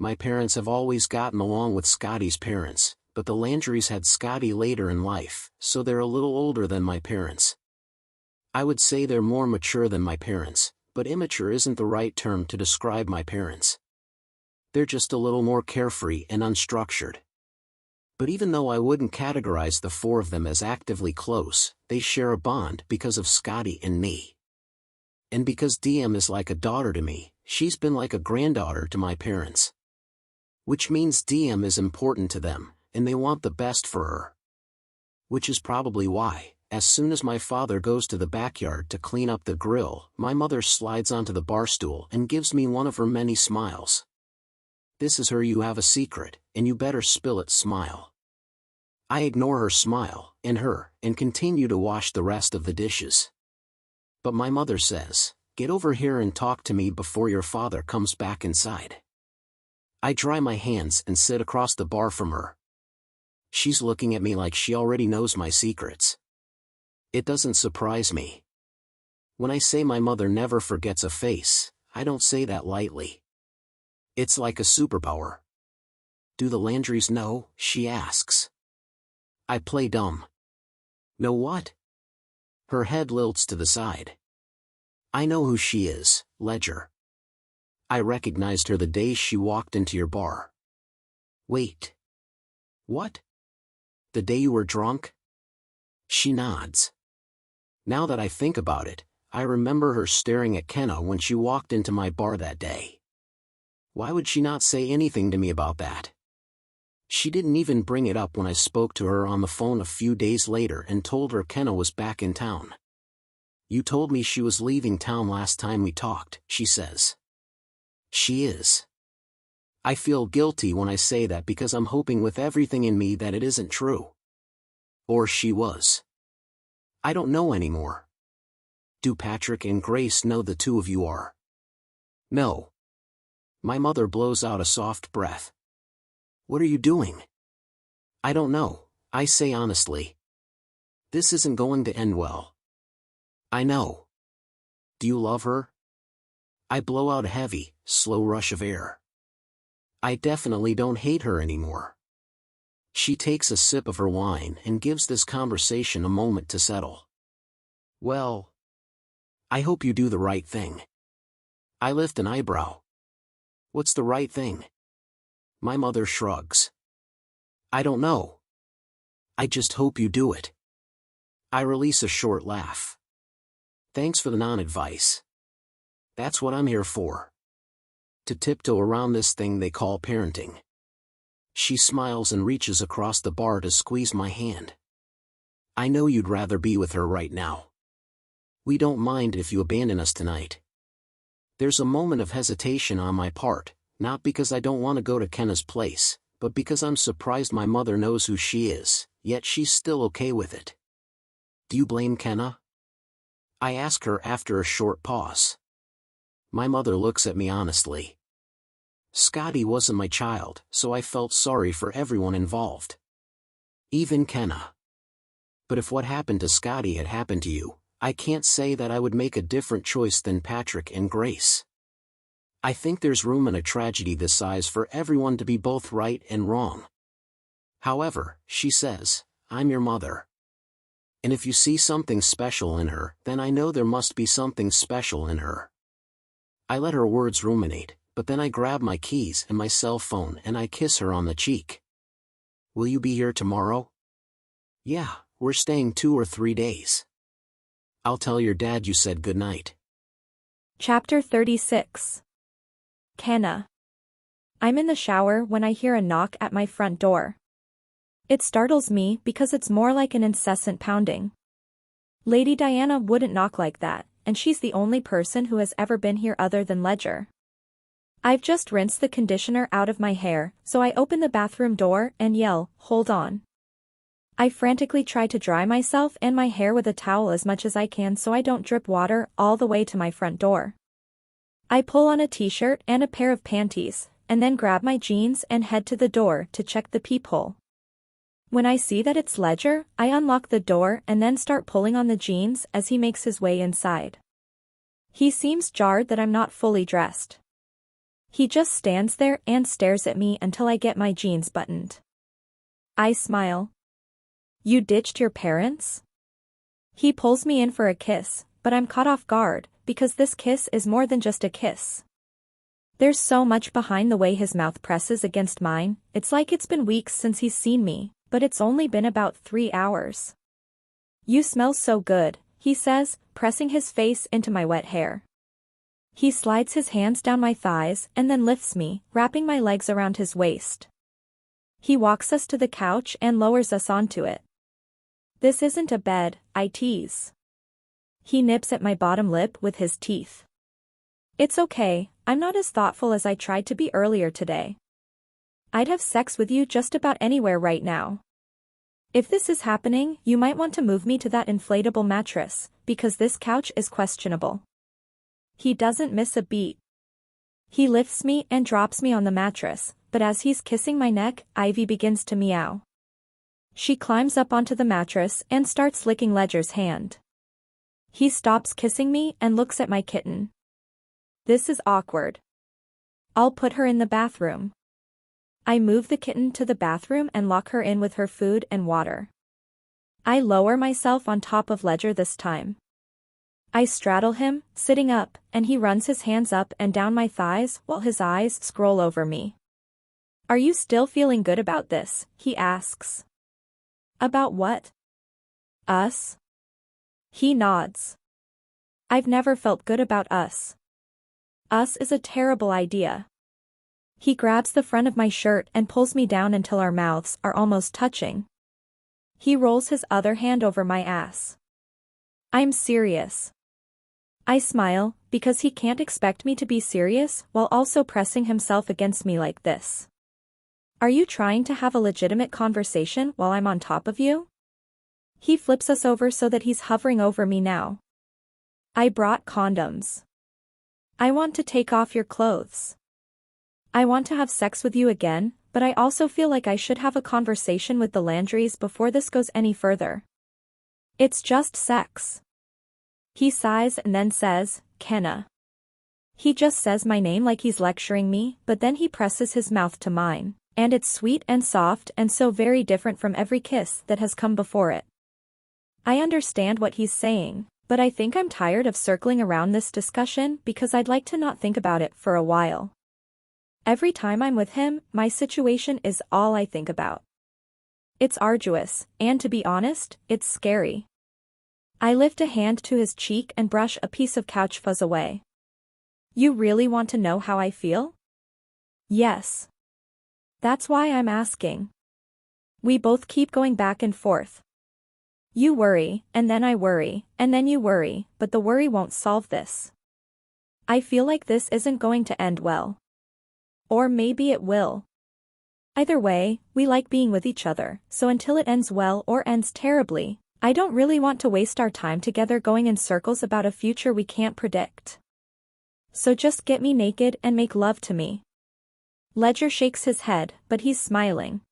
My parents have always gotten along with Scotty's parents, but the Landrys had Scotty later in life, so they're a little older than my parents. I would say they're more mature than my parents, but immature isn't the right term to describe my parents. They're just a little more carefree and unstructured. But even though I wouldn't categorize the four of them as actively close, they share a bond because of Scotty and me. And because DM is like a daughter to me, she's been like a granddaughter to my parents. Which means DM is important to them, and they want the best for her. Which is probably why, as soon as my father goes to the backyard to clean up the grill, my mother slides onto the bar stool and gives me one of her many smiles. This is her "you have a secret, and you better spill it" smile. I ignore her smile, and continue to wash the rest of the dishes. But my mother says, "Get over here and talk to me before your father comes back inside." I dry my hands and sit across the bar from her. She's looking at me like she already knows my secrets. It doesn't surprise me. When I say my mother never forgets a face, I don't say that lightly. It's like a superpower. "Do the Landrys know?" she asks. I play dumb. "Know what?" Her head lilts to the side. "I know who she is, Ledger. I recognized her the day she walked into your bar." "Wait. What? The day you were drunk?" She nods. Now that I think about it, I remember her staring at Kenna when she walked into my bar that day. Why would she not say anything to me about that? She didn't even bring it up when I spoke to her on the phone a few days later and told her Kenna was back in town. "You told me she was leaving town last time we talked," she says. She is. I feel guilty when I say that because I'm hoping with everything in me that it isn't true. Or she was. I don't know anymore. Do Patrick and Grace know the two of you are? No. My mother blows out a soft breath. "What are you doing?" "I don't know," I say honestly. "This isn't going to end well." "I know. Do you love her?" I blow out a heavy, slow rush of air. I definitely don't hate her anymore. She takes a sip of her wine and gives this conversation a moment to settle. "Well, I hope you do the right thing." I lift an eyebrow. "What's the right thing?" My mother shrugs. "I don't know. I just hope you do it." I release a short laugh. "Thanks for the non-advice. That's what I'm here for. To tiptoe around this thing they call parenting." She smiles and reaches across the bar to squeeze my hand. "I know you'd rather be with her right now. We don't mind if you abandon us tonight." There's a moment of hesitation on my part, not because I don't want to go to Kenna's place, but because I'm surprised my mother knows who she is, yet she's still okay with it. "Do you blame Kenna?" I ask her after a short pause. My mother looks at me honestly. Scotty wasn't my child, so I felt sorry for everyone involved. Even Kenna. But if what happened to Scotty had happened to you, I can't say that I would make a different choice than Patrick and Grace. I think there's room in a tragedy this size for everyone to be both right and wrong. However, she says, "I'm your mother. And if you see something special in her, then I know there must be something special in her." I let her words ruminate, but then I grab my keys and my cell phone and I kiss her on the cheek. "Will you be here tomorrow?" "Yeah, we're staying 2 or 3 days." I'll tell your dad you said goodnight. Chapter 36. Kenna. I'm in the shower when I hear a knock at my front door. It startles me because it's more like an incessant pounding. Lady Diana wouldn't knock like that, and she's the only person who has ever been here other than Ledger. I've just rinsed the conditioner out of my hair, so I open the bathroom door and yell, "Hold on." I frantically try to dry myself and my hair with a towel as much as I can so I don't drip water all the way to my front door. I pull on a t-shirt and a pair of panties, and then grab my jeans and head to the door to check the peephole. When I see that it's Ledger, I unlock the door and then start pulling on the jeans as he makes his way inside. He seems jarred that I'm not fully dressed. He just stands there and stares at me until I get my jeans buttoned. I smile. "You ditched your parents?" He pulls me in for a kiss, but I'm caught off guard, because this kiss is more than just a kiss. There's so much behind the way his mouth presses against mine, it's like it's been weeks since he's seen me, but it's only been about 3 hours. "You smell so good," he says, pressing his face into my wet hair. He slides his hands down my thighs and then lifts me, wrapping my legs around his waist. He walks us to the couch and lowers us onto it. "This isn't a bed," I tease. He nips at my bottom lip with his teeth. "It's okay, I'm not as thoughtful as I tried to be earlier today. I'd have sex with you just about anywhere right now. If this is happening, you might want to move me to that inflatable mattress, because this couch is questionable." He doesn't miss a beat. He lifts me and drops me on the mattress, but as he's kissing my neck, Ivy begins to meow. She climbs up onto the mattress and starts licking Ledger's hand. He stops kissing me and looks at my kitten. This is awkward. I'll put her in the bathroom. I move the kitten to the bathroom and lock her in with her food and water. I lower myself on top of Ledger this time. I straddle him, sitting up, and he runs his hands up and down my thighs while his eyes scroll over me. "Are you still feeling good about this?" he asks. "About what?" "Us." He nods. "I've never felt good about us. Us is a terrible idea." He grabs the front of my shirt and pulls me down until our mouths are almost touching. He rolls his other hand over my ass. "I'm serious." I smile, because he can't expect me to be serious while also pressing himself against me like this. "Are you trying to have a legitimate conversation while I'm on top of you?" He flips us over so that he's hovering over me now. "I brought condoms. I want to take off your clothes. I want to have sex with you again, but I also feel like I should have a conversation with the Landrys before this goes any further. It's just sex." He sighs and then says, "Kenna." He just says my name like he's lecturing me, but then he presses his mouth to mine, and it's sweet and soft and so very different from every kiss that has come before it. I understand what he's saying, but I think I'm tired of circling around this discussion because I'd like to not think about it for a while. Every time I'm with him, my situation is all I think about. It's arduous, and to be honest, it's scary. I lift a hand to his cheek and brush a piece of couch fuzz away. "You really want to know how I feel?" "Yes. That's why I'm asking." We both keep going back and forth. You worry, and then I worry, and then you worry, but the worry won't solve this. I feel like this isn't going to end well. Or maybe it will. Either way, we like being with each other, so until it ends well or ends terribly, I don't really want to waste our time together going in circles about a future we can't predict. So just get me naked and make love to me. Ledger shakes his head, but he's smiling.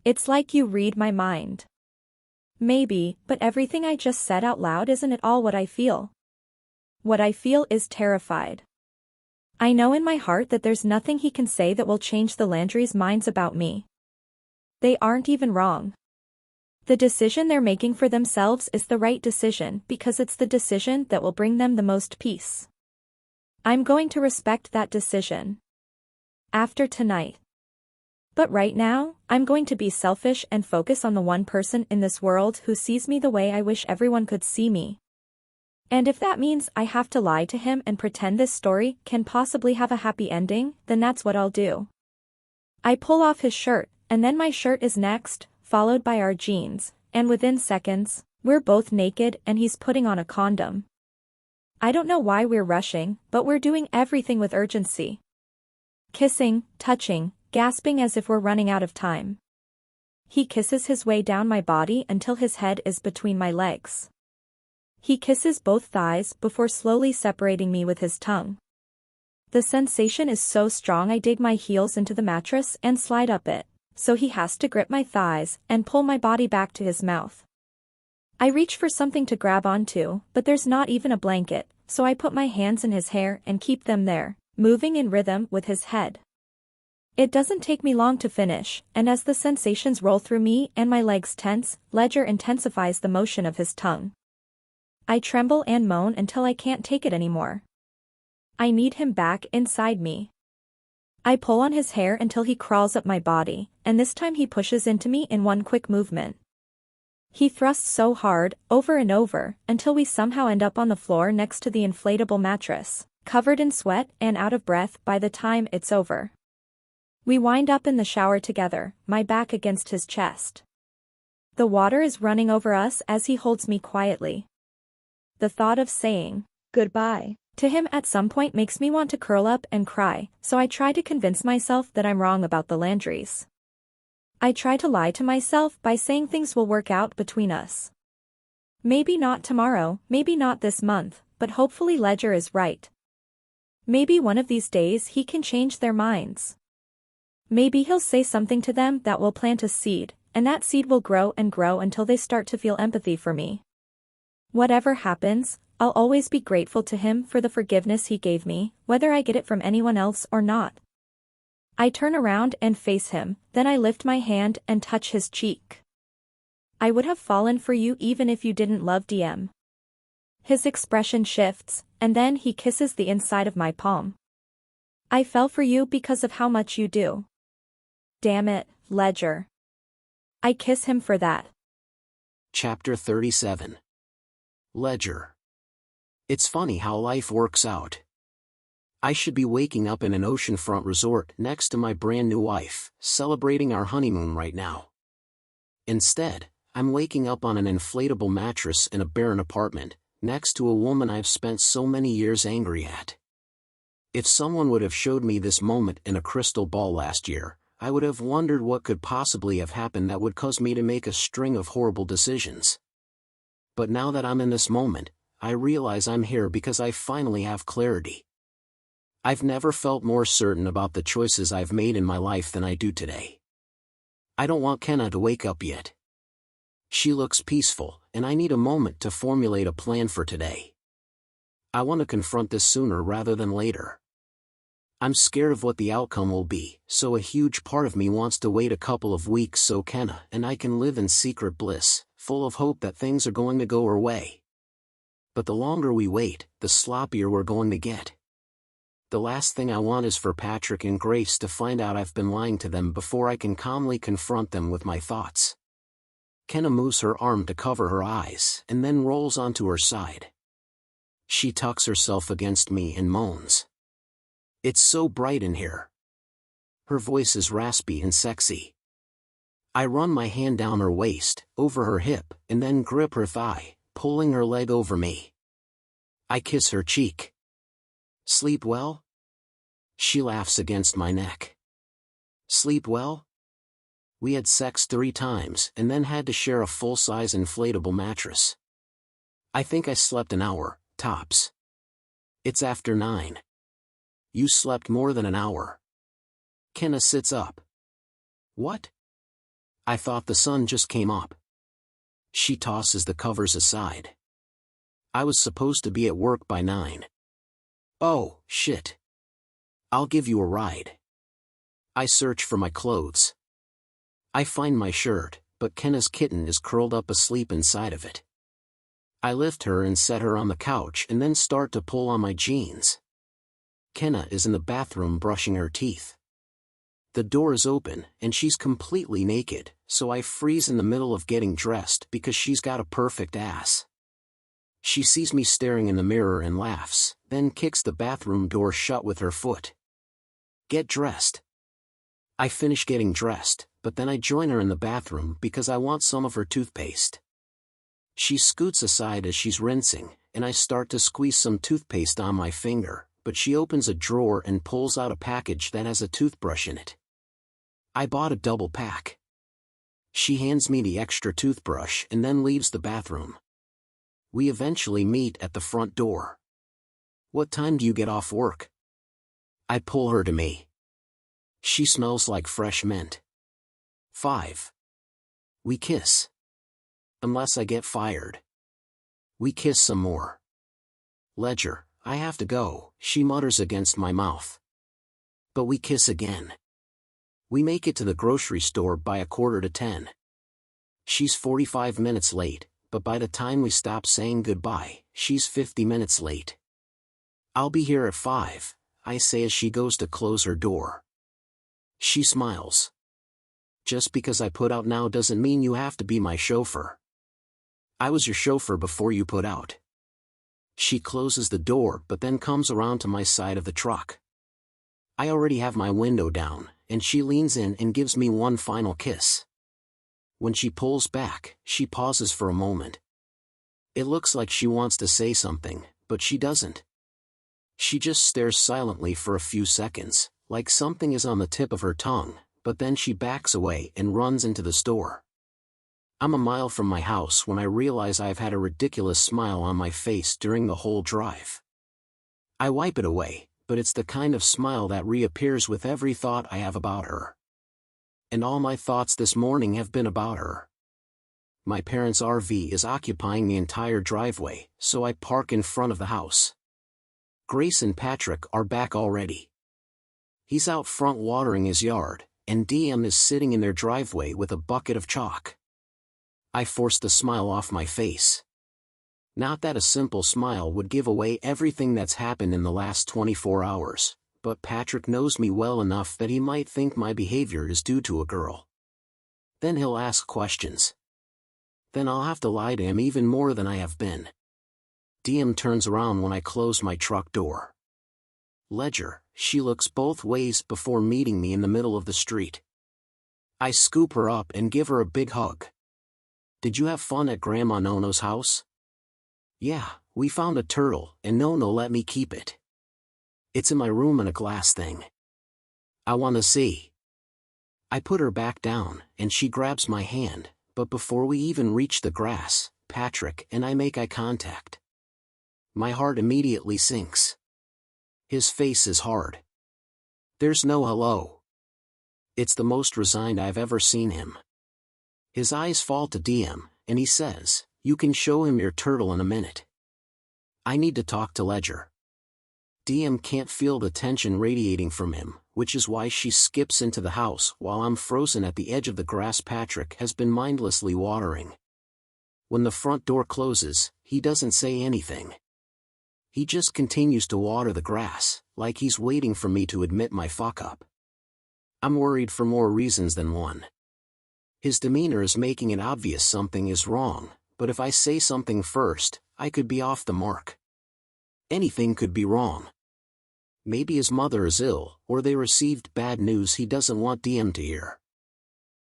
"It's like you read my mind." Maybe, but everything I just said out loud isn't at all what I feel. What I feel is terrified. I know in my heart that there's nothing he can say that will change the Landrys' minds about me. They aren't even wrong. The decision they're making for themselves is the right decision because it's the decision that will bring them the most peace. I'm going to respect that decision. After tonight. But right now, I'm going to be selfish and focus on the one person in this world who sees me the way I wish everyone could see me. And if that means I have to lie to him and pretend this story can possibly have a happy ending, then that's what I'll do. I pull off his shirt, and then my shirt is next, followed by our jeans, and within seconds, we're both naked and he's putting on a condom. I don't know why we're rushing, but we're doing everything with urgency. Kissing, touching, gasping as if we're running out of time. He kisses his way down my body until his head is between my legs. He kisses both thighs before slowly separating me with his tongue. The sensation is so strong I dig my heels into the mattress and slide up it, so he has to grip my thighs and pull my body back to his mouth. I reach for something to grab onto, but there's not even a blanket, so I put my hands in his hair and keep them there, moving in rhythm with his head. It doesn't take me long to finish, and as the sensations roll through me and my legs tense, Ledger intensifies the motion of his tongue. I tremble and moan until I can't take it anymore. I need him back inside me. I pull on his hair until he crawls up my body, and this time he pushes into me in one quick movement. He thrusts so hard, over and over, until we somehow end up on the floor next to the inflatable mattress, covered in sweat and out of breath by the time it's over. We wind up in the shower together, my back against his chest. The water is running over us as he holds me quietly. The thought of saying Goodbye to him at some point makes me want to curl up and cry, so I try to convince myself that I'm wrong about the Landrys. I try to lie to myself by saying things will work out between us. Maybe not tomorrow, maybe not this month, but hopefully Ledger is right. Maybe one of these days he can change their minds. Maybe he'll say something to them that will plant a seed, and that seed will grow and grow until they start to feel empathy for me. Whatever happens, I'll always be grateful to him for the forgiveness he gave me, whether I get it from anyone else or not. I turn around and face him, then I lift my hand and touch his cheek. I would have fallen for you even if you didn't love DM. His expression shifts, and then he kisses the inside of my palm. I fell for you because of how much you do. Damn it, Ledger. I kiss him for that. Chapter 37. Ledger. It's funny how life works out. I should be waking up in an oceanfront resort next to my brand new wife, celebrating our honeymoon right now. Instead, I'm waking up on an inflatable mattress in a barren apartment, next to a woman I've spent so many years angry at. If someone would have showed me this moment in a crystal ball last year, I would have wondered what could possibly have happened that would cause me to make a string of horrible decisions. But now that I'm in this moment, I realize I'm here because I finally have clarity. I've never felt more certain about the choices I've made in my life than I do today. I don't want Kenna to wake up yet. She looks peaceful, and I need a moment to formulate a plan for today. I want to confront this sooner rather than later. I'm scared of what the outcome will be, so a huge part of me wants to wait a couple of weeks so Kenna and I can live in secret bliss, full of hope that things are going to go her way. But the longer we wait, the sloppier we're going to get. The last thing I want is for Patrick and Grace to find out I've been lying to them before I can calmly confront them with my thoughts. Kenna moves her arm to cover her eyes and then rolls onto her side. She tucks herself against me and moans. It's so bright in here. Her voice is raspy and sexy. I run my hand down her waist, over her hip, and then grip her thigh, pulling her leg over me. I kiss her cheek. Sleep well? She laughs against my neck. Sleep well? We had sex 3 times and then had to share a full-size inflatable mattress. I think I slept an hour, tops. It's after 9. You slept more than an hour. Kenna sits up. What? I thought the sun just came up. She tosses the covers aside. I was supposed to be at work by 9. Oh, shit. I'll give you a ride. I search for my clothes. I find my shirt, but Kenna's kitten is curled up asleep inside of it. I lift her and set her on the couch and then start to pull on my jeans. Kenna is in the bathroom brushing her teeth. The door is open, and she's completely naked, so I freeze in the middle of getting dressed because she's got a perfect ass. She sees me staring in the mirror and laughs, then kicks the bathroom door shut with her foot. Get dressed. I finish getting dressed, but then I join her in the bathroom because I want some of her toothpaste. She scoots aside as she's rinsing, and I start to squeeze some toothpaste on my finger, but she opens a drawer and pulls out a package that has a toothbrush in it. I bought a double pack. She hands me the extra toothbrush and then leaves the bathroom. We eventually meet at the front door. What time do you get off work? I pull her to me. She smells like fresh mint. 5. We kiss. Unless I get fired. We kiss some more. Ledger, I have to go, she mutters against my mouth. But we kiss again. We make it to the grocery store by 9:45. She's 45 minutes late, but by the time we stop saying goodbye, she's 50 minutes late. I'll be here at 5, I say as she goes to close her door. She smiles. Just because I put out now doesn't mean you have to be my chauffeur. I was your chauffeur before you put out. She closes the door but then comes around to my side of the truck. I already have my window down, and she leans in and gives me one final kiss. When she pulls back, she pauses for a moment. It looks like she wants to say something, but she doesn't. She just stares silently for a few seconds, like something is on the tip of her tongue, but then she backs away and runs into the store. I'm a mile from my house when I realize I've had a ridiculous smile on my face during the whole drive. I wipe it away, but it's the kind of smile that reappears with every thought I have about her. And all my thoughts this morning have been about her. My parents' RV is occupying the entire driveway, so I park in front of the house. Grace and Patrick are back already. He's out front watering his yard, and DM is sitting in their driveway with a bucket of chalk. I force the smile off my face. Not that a simple smile would give away everything that's happened in the last 24 hours. But Patrick knows me well enough that he might think my behavior is due to a girl. Then he'll ask questions. Then I'll have to lie to him even more than I have been. DM turns around when I close my truck door. Ledger, she looks both ways before meeting me in the middle of the street. I scoop her up and give her a big hug. Did you have fun at Grandma Nono's house? Yeah, we found a turtle, and Nono let me keep it. It's in my room in a glass thing. I want to see. I put her back down, and she grabs my hand, but before we even reach the grass, Patrick and I make eye contact. My heart immediately sinks. His face is hard. There's no hello. It's the most resigned I've ever seen him. His eyes fall to DM, and he says, "You can show him your turtle in a minute. I need to talk to Ledger." DM can't feel the tension radiating from him, which is why she skips into the house while I'm frozen at the edge of the grass Patrick has been mindlessly watering. When the front door closes, he doesn't say anything. He just continues to water the grass, like he's waiting for me to admit my fuck-up. I'm worried for more reasons than one. His demeanor is making it obvious something is wrong, but if I say something first, I could be off the mark. Anything could be wrong. Maybe his mother is ill, or they received bad news he doesn't want DM to hear.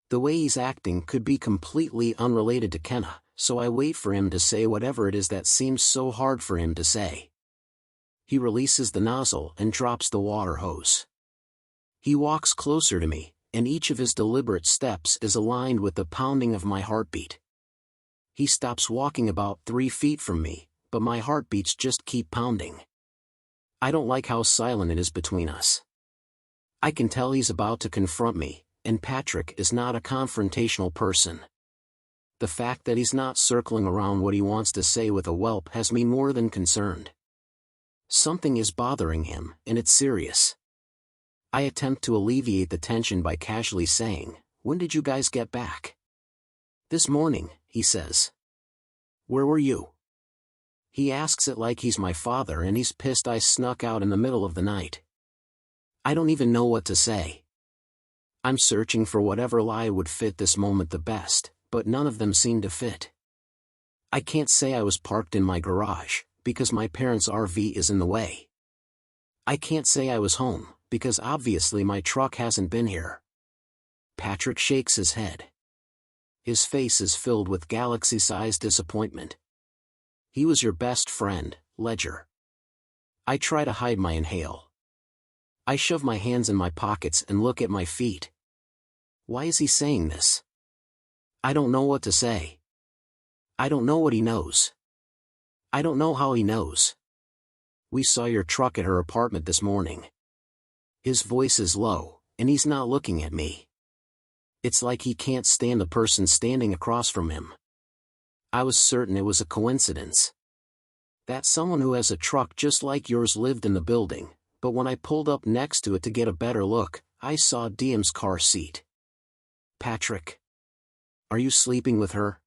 The way he's acting could be completely unrelated to Kenna, so I wait for him to say whatever it is that seems so hard for him to say. He releases the nozzle and drops the water hose. He walks closer to me, and each of his deliberate steps is aligned with the pounding of my heartbeat. He stops walking about 3 feet from me, but my heartbeats just keep pounding. I don't like how silent it is between us. I can tell he's about to confront me, and Patrick is not a confrontational person. The fact that he's not circling around what he wants to say with a whelp has me more than concerned. Something is bothering him, and it's serious. I attempt to alleviate the tension by casually saying, "When did you guys get back?" "This morning," he says. "Where were you?" He asks it like he's my father and he's pissed I snuck out in the middle of the night. I don't even know what to say. I'm searching for whatever lie would fit this moment the best, but none of them seem to fit. I can't say I was parked in my garage, because my parents' RV is in the way. I can't say I was home, because obviously my truck hasn't been here. Patrick shakes his head. His face is filled with galaxy-sized disappointment. He was your best friend, Ledger. I try to hide my inhale. I shove my hands in my pockets and look at my feet. Why is he saying this? I don't know what to say. I don't know what he knows. I don't know how he knows. We saw your truck at her apartment this morning. His voice is low, and he's not looking at me. It's like he can't stand the person standing across from him. I was certain it was a coincidence. That someone who has a truck just like yours lived in the building, but when I pulled up next to it to get a better look, I saw Diem's car seat. Patrick. Are you sleeping with her?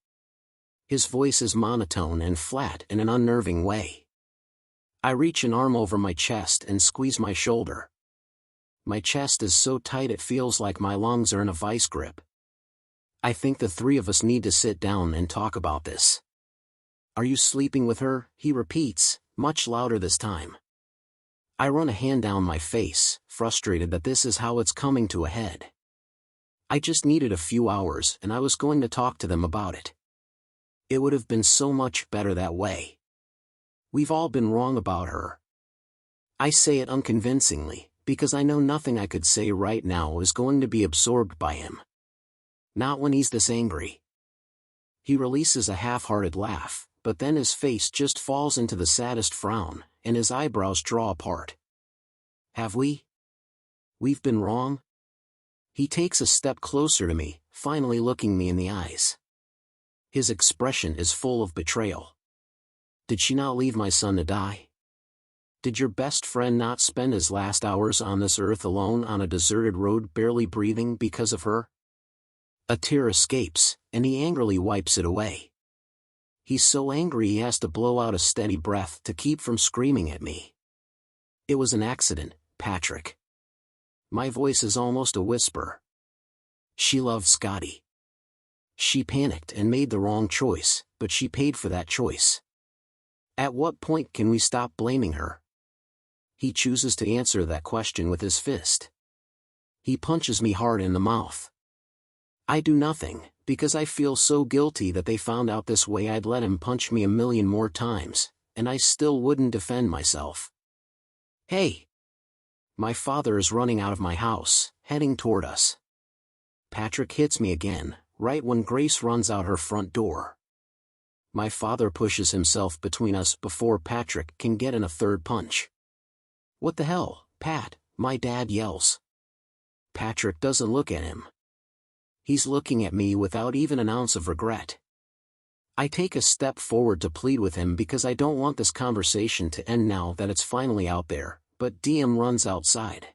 His voice is monotone and flat in an unnerving way. I reach an arm over my chest and squeeze my shoulder. My chest is so tight it feels like my lungs are in a vice grip. I think the three of us need to sit down and talk about this. Are you sleeping with her? He repeats, much louder this time. I run a hand down my face, frustrated that this is how it's coming to a head. I just needed a few hours and I was going to talk to them about it. It would have been so much better that way. We've all been wrong about her. I say it unconvincingly, because I know nothing I could say right now is going to be absorbed by him. Not when he's this angry. He releases a half-hearted laugh, but then his face just falls into the saddest frown, and his eyebrows draw apart. Have we? We've been wrong? He takes a step closer to me, finally looking me in the eyes. His expression is full of betrayal. Did she not leave my son to die? Did your best friend not spend his last hours on this earth alone on a deserted road barely breathing because of her? A tear escapes, and he angrily wipes it away. He's so angry he has to blow out a steady breath to keep from screaming at me. It was an accident, Patrick. My voice is almost a whisper. She loved Scotty. She panicked and made the wrong choice, but she paid for that choice. At what point can we stop blaming her? He chooses to answer that question with his fist. He punches me hard in the mouth. I do nothing, because I feel so guilty that they found out this way I'd let him punch me 1,000,000 more times, and I still wouldn't defend myself. Hey! My father is running out of my house, heading toward us. Patrick hits me again, right when Grace runs out her front door. My father pushes himself between us before Patrick can get in a third punch. What the hell, Pat? My dad yells. Patrick doesn't look at him. He's looking at me without even an ounce of regret. I take a step forward to plead with him because I don't want this conversation to end now that it's finally out there, but Diem runs outside.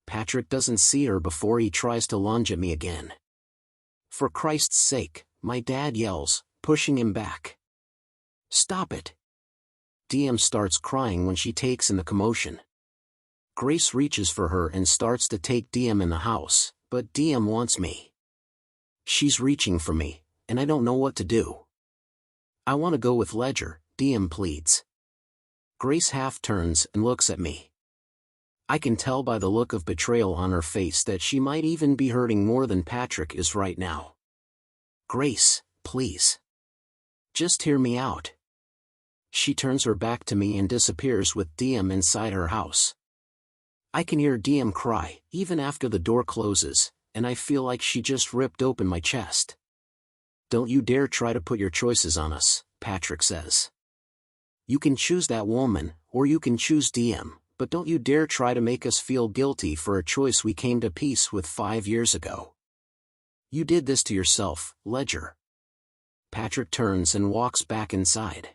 Patrick doesn't see her before he tries to lunge at me again. For Christ's sake, my dad yells, pushing him back. Stop it! Diem starts crying when she takes in the commotion. Grace reaches for her and starts to take Diem in the house, but Diem wants me. She's reaching for me, and I don't know what to do. I want to go with Ledger, Diem pleads. Grace half turns and looks at me. I can tell by the look of betrayal on her face that she might even be hurting more than Patrick is right now. Grace, please. Just hear me out. She turns her back to me and disappears with Diem inside her house. I can hear Diem cry, even after the door closes, and I feel like she just ripped open my chest. Don't you dare try to put your choices on us, Patrick says. You can choose that woman, or you can choose Diem, but don't you dare try to make us feel guilty for a choice we came to peace with 5 years ago. You did this to yourself, Ledger. Patrick turns and walks back inside.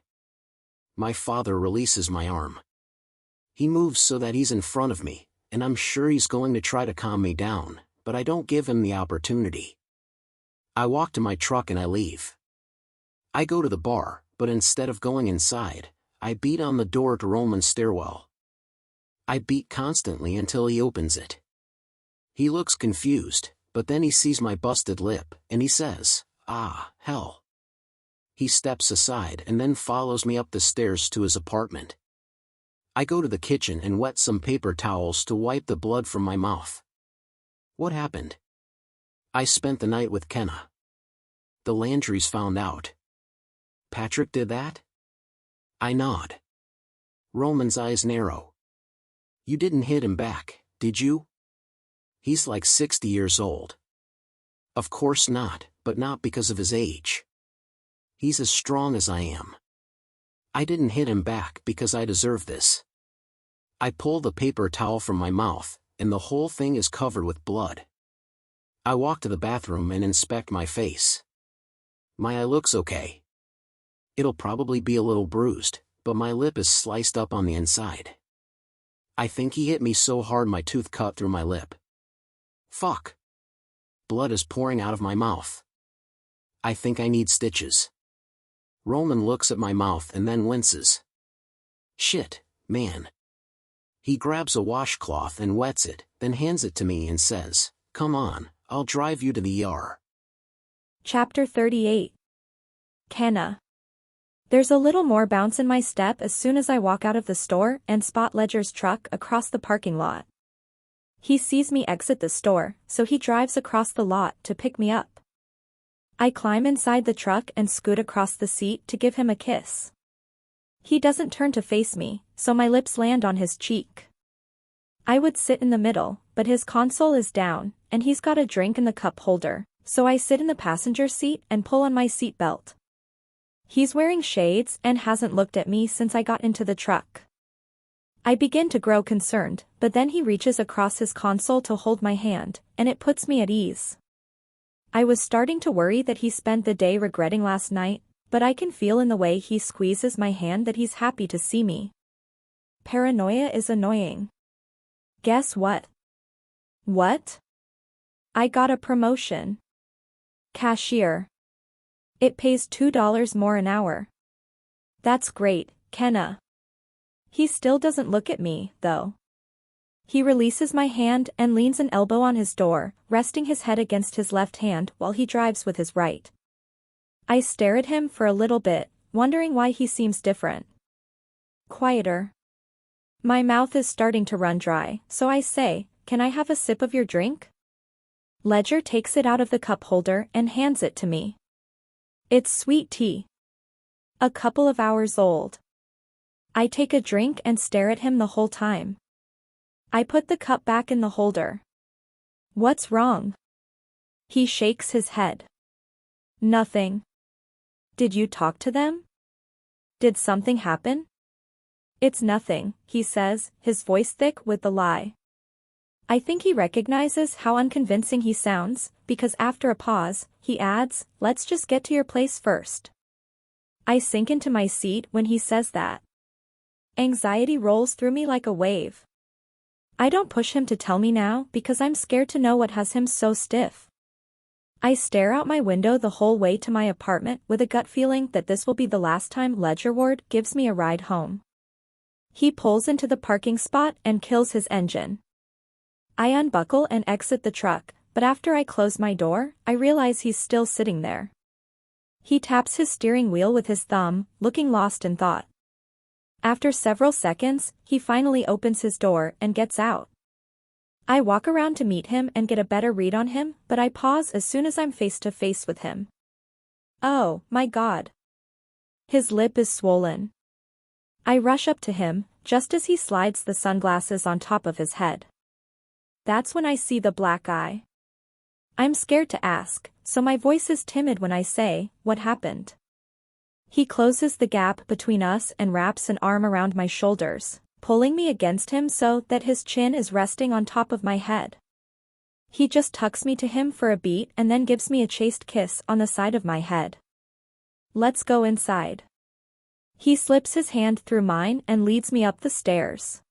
My father releases my arm. He moves so that he's in front of me, and I'm sure he's going to try to calm me down, but I don't give him the opportunity. I walk to my truck and I leave. I go to the bar, but instead of going inside, I beat on the door to Roman's stairwell. I beat constantly until he opens it. He looks confused, but then he sees my busted lip, and he says, "Ah, hell." He steps aside and then follows me up the stairs to his apartment. I go to the kitchen and wet some paper towels to wipe the blood from my mouth. What happened? I spent the night with Kenna. The Landrys found out. Patrick did that? I nod. Roman's eyes narrow. You didn't hit him back, did you? He's like 60 years old. Of course not, but not because of his age. He's as strong as I am. I didn't hit him back because I deserve this. I pull the paper towel from my mouth, and the whole thing is covered with blood. I walk to the bathroom and inspect my face. My eye looks okay. It'll probably be a little bruised, but my lip is sliced up on the inside. I think he hit me so hard my tooth cut through my lip. Fuck. Blood is pouring out of my mouth. I think I need stitches. Roman looks at my mouth and then winces. Shit, man. He grabs a washcloth and wets it, then hands it to me and says, "Come on, I'll drive you to the ER." Chapter 38. Kenna. There's a little more bounce in my step as soon as I walk out of the store and spot Ledger's truck across the parking lot. He sees me exit the store, so he drives across the lot to pick me up. I climb inside the truck and scoot across the seat to give him a kiss. He doesn't turn to face me, so my lips land on his cheek. I would sit in the middle, but his console is down, and he's got a drink in the cup holder, so I sit in the passenger seat and pull on my seat belt. He's wearing shades and hasn't looked at me since I got into the truck. I begin to grow concerned, but then he reaches across his console to hold my hand, and it puts me at ease. I was starting to worry that he spent the day regretting last night, but I can feel in the way he squeezes my hand that he's happy to see me. Paranoia is annoying. Guess what? What? I got a promotion. Cashier. It pays $2 more an hour. That's great, Kenna. He still doesn't look at me, though. He releases my hand and leans an elbow on his door, resting his head against his left hand while he drives with his right. I stare at him for a little bit, wondering why he seems different. Quieter. My mouth is starting to run dry, so I say, "Can I have a sip of your drink?" Ledger takes it out of the cup holder and hands it to me. It's sweet tea. A couple of hours old. I take a drink and stare at him the whole time. I put the cup back in the holder. What's wrong? He shakes his head. Nothing. Did you talk to them? Did something happen? It's nothing, he says, his voice thick with the lie. I think he recognizes how unconvincing he sounds, because after a pause, he adds, "Let's just get to your place first." I sink into my seat when he says that. Anxiety rolls through me like a wave. I don't push him to tell me now because I'm scared to know what has him so stiff. I stare out my window the whole way to my apartment with a gut feeling that this will be the last time Ledger Ward gives me a ride home. He pulls into the parking spot and kills his engine. I unbuckle and exit the truck, but after I close my door, I realize he's still sitting there. He taps his steering wheel with his thumb, looking lost in thought. After several seconds, he finally opens his door and gets out. I walk around to meet him and get a better read on him, but I pause as soon as I'm face to face with him. Oh, my God. His lip is swollen. I rush up to him, just as he slides the sunglasses on top of his head. That's when I see the black eye. I'm scared to ask, so my voice is timid when I say, "What happened?" He closes the gap between us and wraps an arm around my shoulders, pulling me against him so that his chin is resting on top of my head. He just tucks me to him for a beat and then gives me a chaste kiss on the side of my head. Let's go inside. He slips his hand through mine and leads me up the stairs.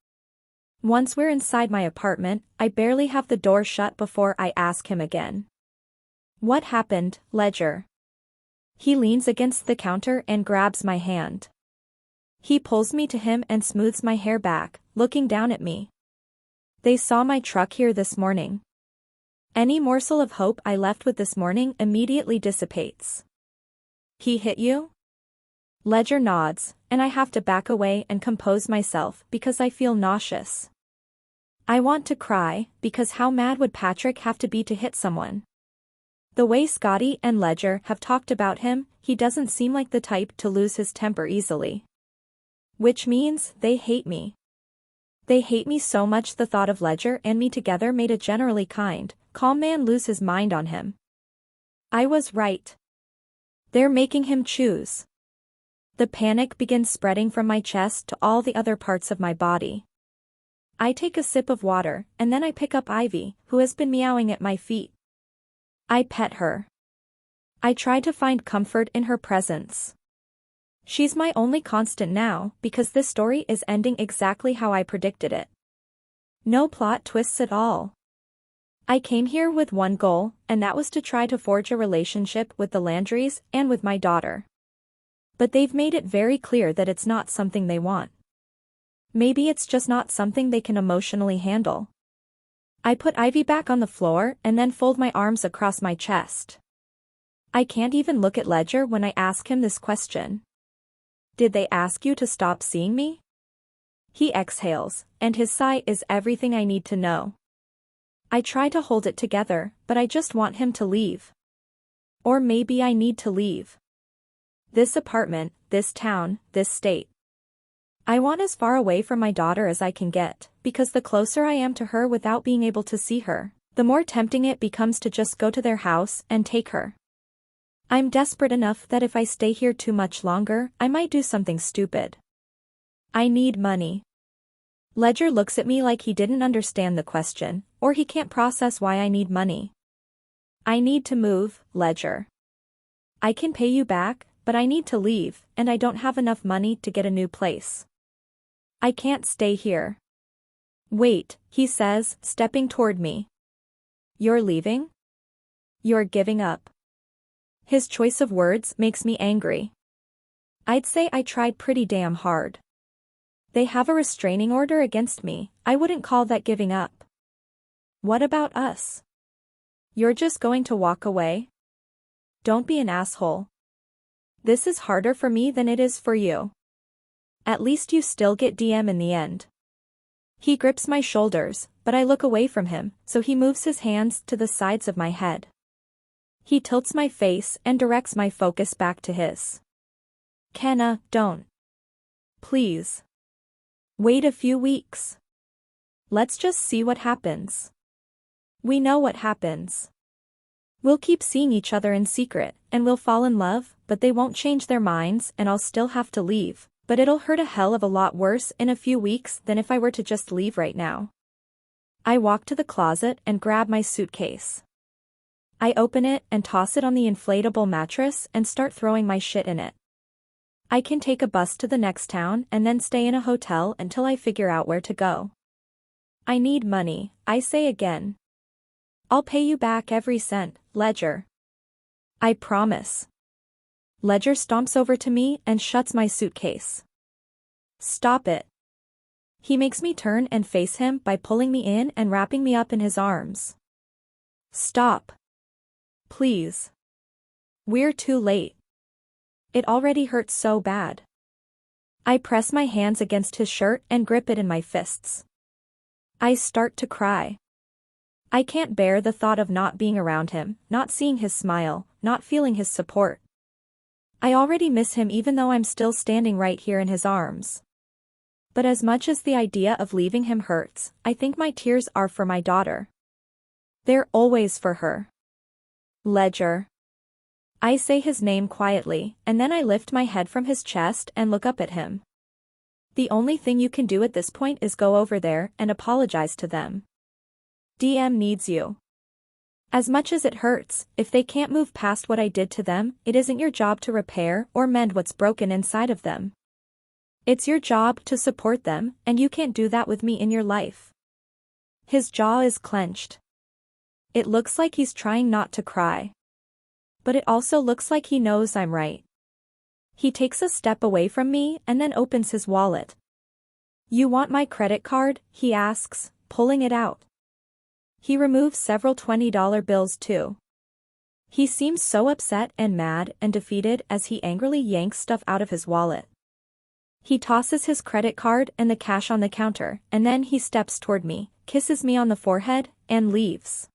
Once we're inside my apartment, I barely have the door shut before I ask him again. What happened, Ledger? He leans against the counter and grabs my hand. He pulls me to him and smooths my hair back, looking down at me. They saw my truck here this morning. Any morsel of hope I left with this morning immediately dissipates. He hit you? Ledger nods, and I have to back away and compose myself because I feel nauseous. I want to cry, because how mad would Patrick have to be to hit someone? The way Scotty and Ledger have talked about him, he doesn't seem like the type to lose his temper easily. Which means, they hate me. They hate me so much the thought of Ledger and me together made a generally kind, calm man lose his mind on him. I was right. They're making him choose. The panic begins spreading from my chest to all the other parts of my body. I take a sip of water, and then I pick up Ivy, who has been meowing at my feet. I pet her. I try to find comfort in her presence. She's my only constant now, because this story is ending exactly how I predicted it. No plot twists at all. I came here with one goal, and that was to try to forge a relationship with the Landrys and with my daughter. But they've made it very clear that it's not something they want. Maybe it's just not something they can emotionally handle. I put Ivy back on the floor and then fold my arms across my chest. I can't even look at Ledger when I ask him this question. Did they ask you to stop seeing me? He exhales, and his sigh is everything I need to know. I try to hold it together, but I just want him to leave. Or maybe I need to leave. This apartment, this town, this state. I want as far away from my daughter as I can get, because the closer I am to her without being able to see her, the more tempting it becomes to just go to their house and take her. I'm desperate enough that if I stay here too much longer, I might do something stupid. I need money. Ledger looks at me like he didn't understand the question, or he can't process why I need money. I need to move, Ledger. I can pay you back, but I need to leave, and I don't have enough money to get a new place. I can't stay here. Wait, he says, stepping toward me. You're leaving? You're giving up. His choice of words makes me angry. I'd say I tried pretty damn hard. They have a restraining order against me. I wouldn't call that giving up. What about us? You're just going to walk away? Don't be an asshole. This is harder for me than it is for you. At least you still get DM in the end. He grips my shoulders, but I look away from him, so he moves his hands to the sides of my head. He tilts my face and directs my focus back to his. Kenna, don't. Please. Wait a few weeks. Let's just see what happens. We know what happens. We'll keep seeing each other in secret, and we'll fall in love, but they won't change their minds and I'll still have to leave. But it'll hurt a hell of a lot worse in a few weeks than if I were to just leave right now. I walk to the closet and grab my suitcase. I open it and toss it on the inflatable mattress and start throwing my shit in it. I can take a bus to the next town and then stay in a hotel until I figure out where to go. I need money, I say again. I'll pay you back every cent, Ledger. I promise. Ledger stomps over to me and shuts my suitcase. Stop it. He makes me turn and face him by pulling me in and wrapping me up in his arms. Stop. Please. We're too late. It already hurts so bad. I press my hands against his shirt and grip it in my fists. I start to cry. I can't bear the thought of not being around him, not seeing his smile, not feeling his support. I already miss him even though I'm still standing right here in his arms. But as much as the idea of leaving him hurts, I think my tears are for my daughter. They're always for her. Ledger. I say his name quietly, and then I lift my head from his chest and look up at him. The only thing you can do at this point is go over there and apologize to them. DM needs you. As much as it hurts, if they can't move past what I did to them, it isn't your job to repair or mend what's broken inside of them. It's your job to support them, and you can't do that with me in your life. His jaw is clenched. It looks like he's trying not to cry. But it also looks like he knows I'm right. He takes a step away from me and then opens his wallet. You want my credit card? He asks, pulling it out. He removes several $20 bills too. He seems so upset and mad and defeated as he angrily yanks stuff out of his wallet. He tosses his credit card and the cash on the counter, and then he steps toward me, kisses me on the forehead, and leaves.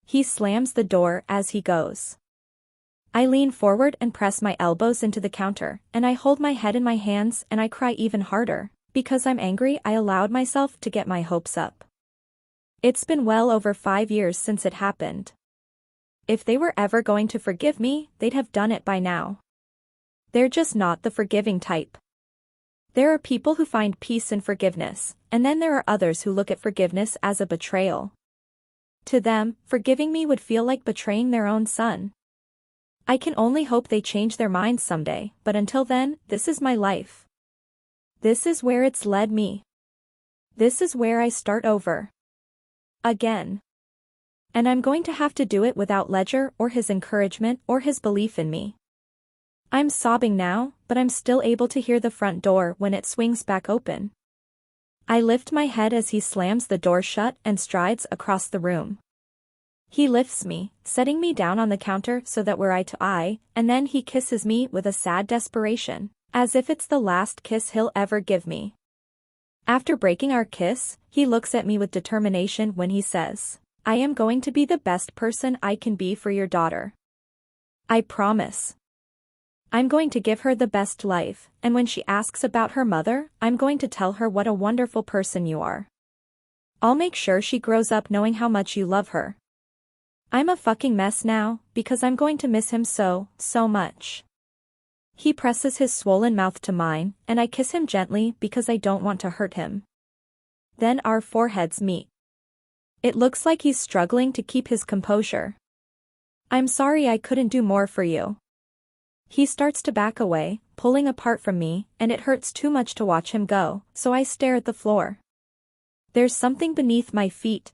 He slams the door as he goes. I lean forward and press my elbows into the counter, and I hold my head in my hands and I cry even harder, because I'm angry I allowed myself to get my hopes up. It's been well over 5 years since it happened. If they were ever going to forgive me, they'd have done it by now. They're just not the forgiving type. There are people who find peace in forgiveness, and then there are others who look at forgiveness as a betrayal. To them, forgiving me would feel like betraying their own son. I can only hope they change their minds someday, but until then, this is my life. This is where it's led me. This is where I start over. Again. And I'm going to have to do it without Ledger or his encouragement or his belief in me. I'm sobbing now, but I'm still able to hear the front door when it swings back open. I lift my head as he slams the door shut and strides across the room. He lifts me, setting me down on the counter so that we're eye to eye, and then he kisses me with a sad desperation, as if it's the last kiss he'll ever give me. After breaking our kiss, he looks at me with determination when he says, "I am going to be the best person I can be for your daughter. I promise. I'm going to give her the best life, and when she asks about her mother, I'm going to tell her what a wonderful person you are. I'll make sure she grows up knowing how much you love her. I'm a fucking mess now, because I'm going to miss him so much." He presses his swollen mouth to mine, and I kiss him gently because I don't want to hurt him. Then our foreheads meet. It looks like he's struggling to keep his composure. "I'm sorry I couldn't do more for you." He starts to back away, pulling apart from me, and it hurts too much to watch him go, so I stare at the floor. There's something beneath my feet.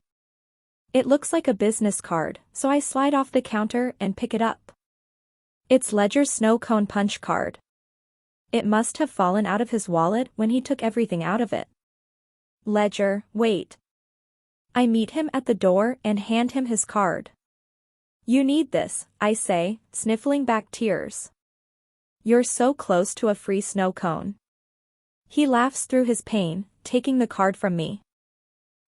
It looks like a business card, so I slide off the counter and pick it up. It's Ledger's snow cone punch card. It must have fallen out of his wallet when he took everything out of it. "Ledger, wait." I meet him at the door and hand him his card. "You need this," I say, sniffling back tears. "You're so close to a free snow cone." He laughs through his pain, taking the card from me.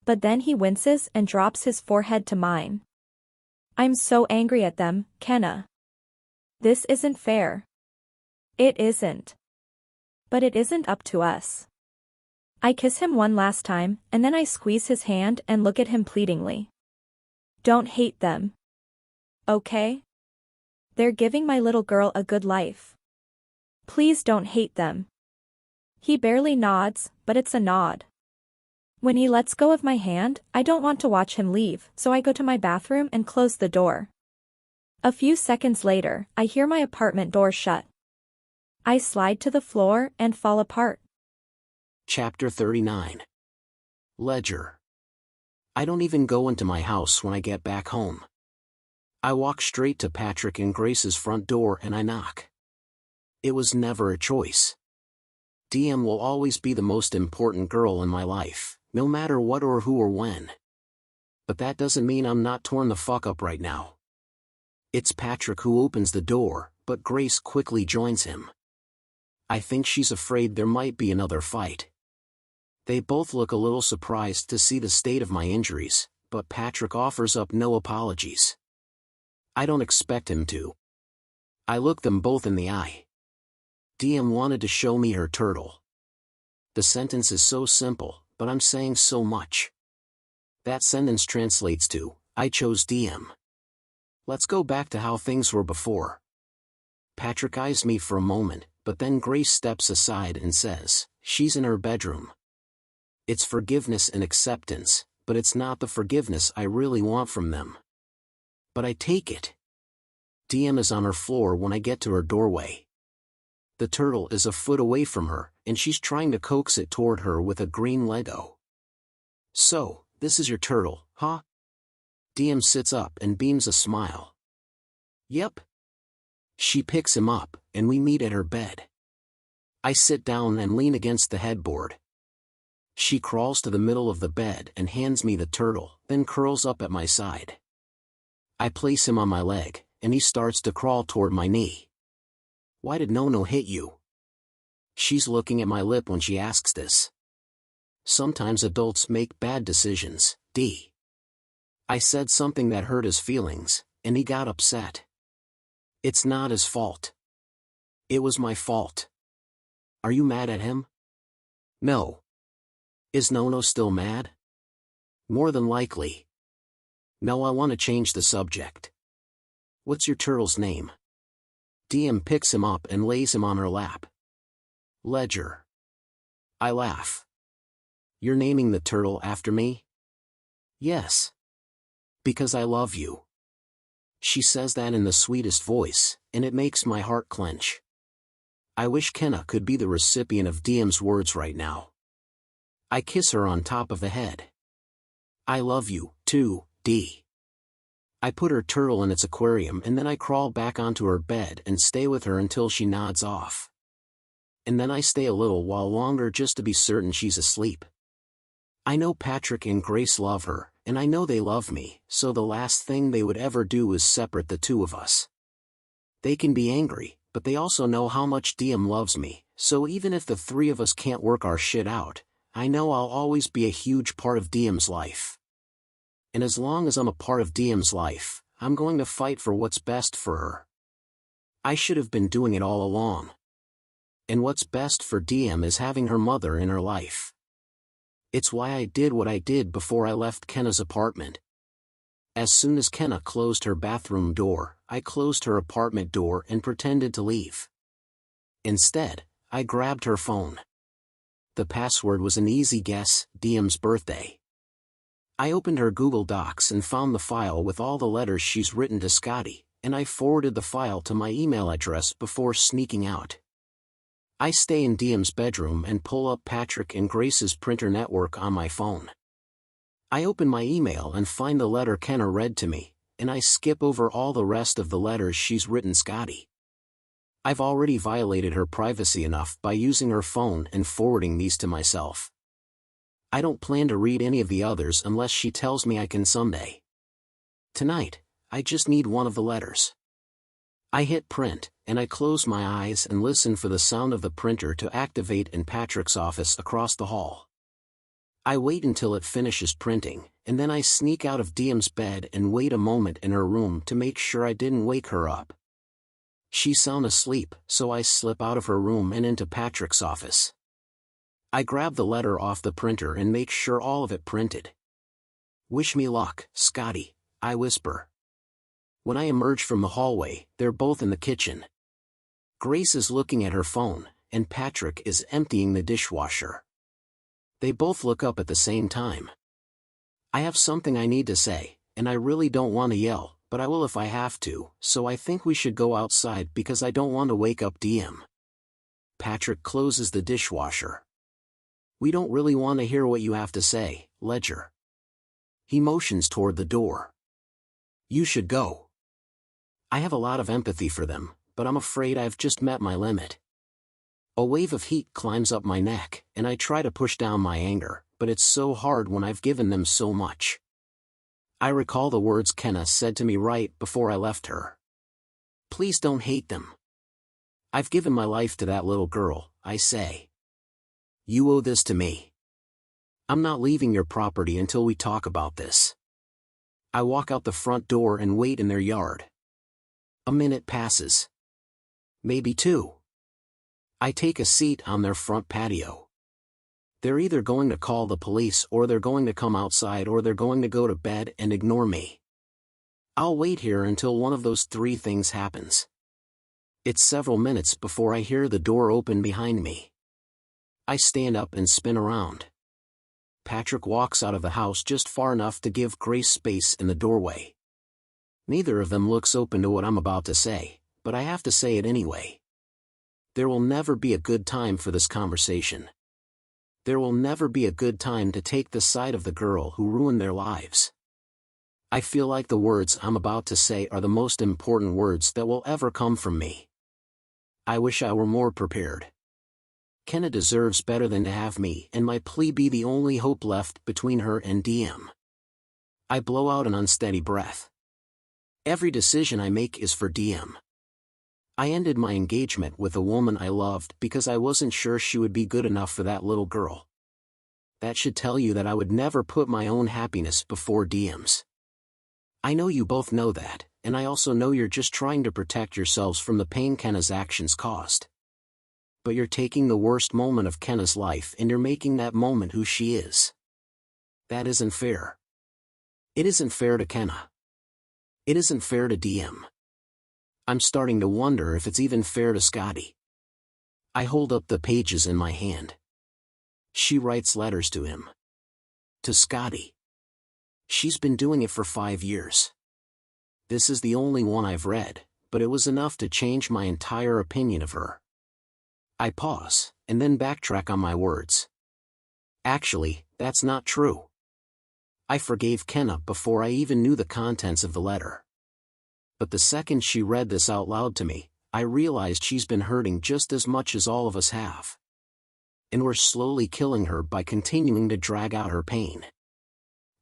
But then he winces and drops his forehead to mine. "I'm so angry at them, Kenna. This isn't fair." It isn't. But it isn't up to us. I kiss him one last time, and then I squeeze his hand and look at him pleadingly. "Don't hate them. Okay? They're giving my little girl a good life. Please don't hate them." He barely nods, but it's a nod. When he lets go of my hand, I don't want to watch him leave, so I go to my bathroom and close the door. A few seconds later, I hear my apartment door shut. I slide to the floor and fall apart. Chapter 39. Ledger. I don't even go into my house when I get back home. I walk straight to Patrick and Grace's front door and I knock. It was never a choice. DM will always be the most important girl in my life, no matter what or who or when. But that doesn't mean I'm not torn the fuck up right now. It's Patrick who opens the door, but Grace quickly joins him. I think she's afraid there might be another fight. They both look a little surprised to see the state of my injuries, but Patrick offers up no apologies. I don't expect him to. I look them both in the eye. DM wanted to show me her turtle. The sentence is so simple, but I'm saying so much. That sentence translates to, I chose DM. Let's go back to how things were before. Patrick eyes me for a moment, but then Grace steps aside and says, she's in her bedroom. It's forgiveness and acceptance, but it's not the forgiveness I really want from them. But I take it. DM is on her floor when I get to her doorway. The turtle is a foot away from her, and she's trying to coax it toward her with a green Lego. So, this is your turtle, huh? DM sits up and beams a smile. Yep. She picks him up, and we meet at her bed. I sit down and lean against the headboard. She crawls to the middle of the bed and hands me the turtle, then curls up at my side. I place him on my leg, and he starts to crawl toward my knee. Why did Nono hit you? She's looking at my lip when she asks this. Sometimes adults make bad decisions, D. I said something that hurt his feelings, and he got upset. It's not his fault. It was my fault. Are you mad at him? No. Is Nono still mad? More than likely. No, I want to change the subject. What's your turtle's name? DM picks him up and lays him on her lap. Ledger. I laugh. You're naming the turtle after me? Yes. Because I love you. She says that in the sweetest voice, and it makes my heart clench. I wish Kenna could be the recipient of DM's words right now. I kiss her on top of the head. I love you, too, D. I put her turtle in its aquarium and then I crawl back onto her bed and stay with her until she nods off. And then I stay a little while longer just to be certain she's asleep. I know Patrick and Grace love her, and I know they love me, so the last thing they would ever do is separate the two of us. They can be angry, but they also know how much DM loves me, so even if the three of us can't work our shit out, I know I'll always be a huge part of DM's life. And as long as I'm a part of DM's life, I'm going to fight for what's best for her. I should have been doing it all along. And what's best for DM is having her mother in her life. It's why I did what I did before I left Kenna's apartment. As soon as Kenna closed her bathroom door, I closed her apartment door and pretended to leave. Instead, I grabbed her phone. The password was an easy guess, DM's birthday. I opened her Google Docs and found the file with all the letters she's written to Scotty, and I forwarded the file to my email address before sneaking out. I stay in DM's bedroom and pull up Patrick and Grace's printer network on my phone. I open my email and find the letter Kenna read to me, and I skip over all the rest of the letters she's written Scotty. I've already violated her privacy enough by using her phone and forwarding these to myself. I don't plan to read any of the others unless she tells me I can someday. Tonight, I just need one of the letters. I hit print, and I close my eyes and listen for the sound of the printer to activate in Patrick's office across the hall. I wait until it finishes printing, and then I sneak out of DM's bed and wait a moment in her room to make sure I didn't wake her up. She's sound asleep, so I slip out of her room and into Patrick's office. I grab the letter off the printer and make sure all of it printed. Wish me luck, Scotty, I whisper. When I emerge from the hallway, they're both in the kitchen. Grace is looking at her phone, and Patrick is emptying the dishwasher. They both look up at the same time. I have something I need to say, and I really don't want to yell, but I will if I have to, so I think we should go outside because I don't want to wake up DM. Patrick closes the dishwasher. We don't really want to hear what you have to say, Ledger. He motions toward the door. You should go. I have a lot of empathy for them, but I'm afraid I've just met my limit. A wave of heat climbs up my neck, and I try to push down my anger, but it's so hard when I've given them so much. I recall the words Kenna said to me right before I left her. Please don't hate them. I've given my life to that little girl, I say. You owe this to me. I'm not leaving your property until we talk about this. I walk out the front door and wait in their yard. A minute passes. Maybe two. I take a seat on their front patio. They're either going to call the police or they're going to come outside or they're going to go to bed and ignore me. I'll wait here until one of those three things happens. It's several minutes before I hear the door open behind me. I stand up and spin around. Patrick walks out of the house just far enough to give Grace space in the doorway. Neither of them looks open to what I'm about to say, but I have to say it anyway. There will never be a good time for this conversation. There will never be a good time to take the side of the girl who ruined their lives. I feel like the words I'm about to say are the most important words that will ever come from me. I wish I were more prepared. Kenna deserves better than to have me and my plea be the only hope left between her and DM. I blow out an unsteady breath. Every decision I make is for DM. I ended my engagement with a woman I loved because I wasn't sure she would be good enough for that little girl. That should tell you that I would never put my own happiness before DM's. I know you both know that, and I also know you're just trying to protect yourselves from the pain Kenna's actions caused. But you're taking the worst moment of Kenna's life and you're making that moment who she is. That isn't fair. It isn't fair to Kenna. It isn't fair to DM. I'm starting to wonder if it's even fair to Scotty. I hold up the pages in my hand. She writes letters to him. To Scotty. She's been doing it for 5 years. This is the only one I've read, but it was enough to change my entire opinion of her. I pause, and then backtrack on my words. Actually, that's not true. I forgave Kenna before I even knew the contents of the letter. But the second she read this out loud to me, I realized she's been hurting just as much as all of us have. And we're slowly killing her by continuing to drag out her pain.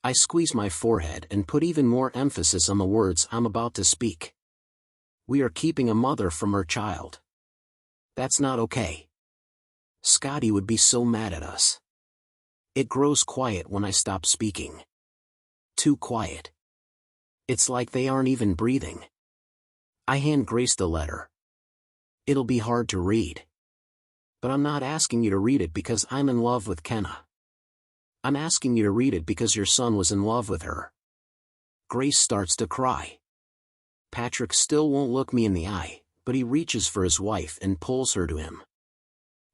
I squeeze my forehead and put even more emphasis on the words I'm about to speak. We are keeping a mother from her child. That's not okay. Scotty would be so mad at us. It grows quiet when I stop speaking. Too quiet. It's like they aren't even breathing. I hand Grace the letter. It'll be hard to read. But I'm not asking you to read it because I'm in love with Kenna. I'm asking you to read it because your son was in love with her. Grace starts to cry. Patrick still won't look me in the eye, but he reaches for his wife and pulls her to him.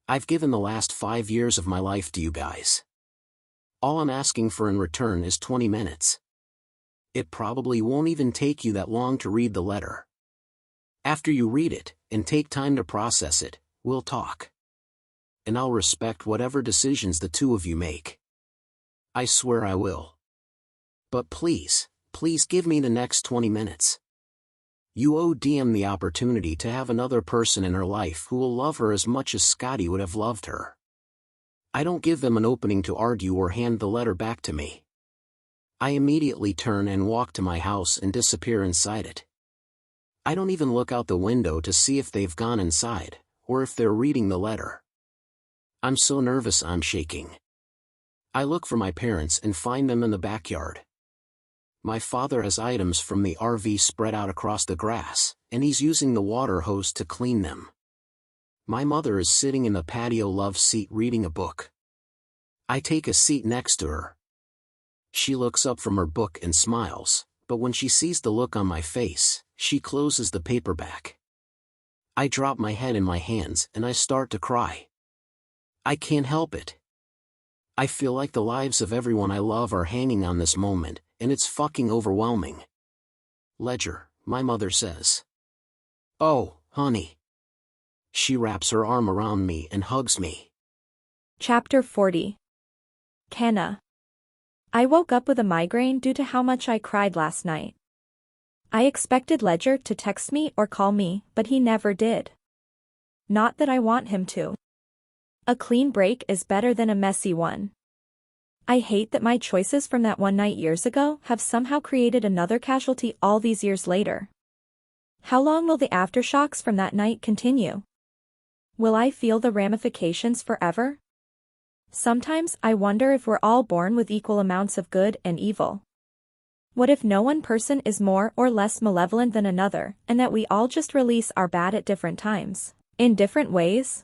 I've given the last 5 years of my life to you guys. All I'm asking for in return is 20 minutes. It probably won't even take you that long to read the letter. After you read it, and take time to process it, we'll talk. And I'll respect whatever decisions the two of you make. I swear I will. But please, please give me the next 20 minutes. You owe DM the opportunity to have another person in her life who will love her as much as Scotty would have loved her. I don't give them an opening to argue or hand the letter back to me. I immediately turn and walk to my house and disappear inside it. I don't even look out the window to see if they've gone inside, or if they're reading the letter. I'm so nervous I'm shaking. I look for my parents and find them in the backyard. My father has items from the RV spread out across the grass, and he's using the water hose to clean them. My mother is sitting in the patio love seat reading a book. I take a seat next to her. She looks up from her book and smiles, but when she sees the look on my face, she closes the paperback. I drop my head in my hands and I start to cry. I can't help it. I feel like the lives of everyone I love are hanging on this moment, and it's fucking overwhelming. Ledger, my mother says. Oh, honey. She wraps her arm around me and hugs me. Chapter 40. Kenna. I woke up with a migraine due to how much I cried last night. I expected Ledger to text me or call me, but he never did. Not that I want him to. A clean break is better than a messy one. I hate that my choices from that one night years ago have somehow created another casualty all these years later. How long will the aftershocks from that night continue? Will I feel the ramifications forever? Sometimes I wonder if we're all born with equal amounts of good and evil. What if no one person is more or less malevolent than another, and that we all just release our bad at different times, in different ways?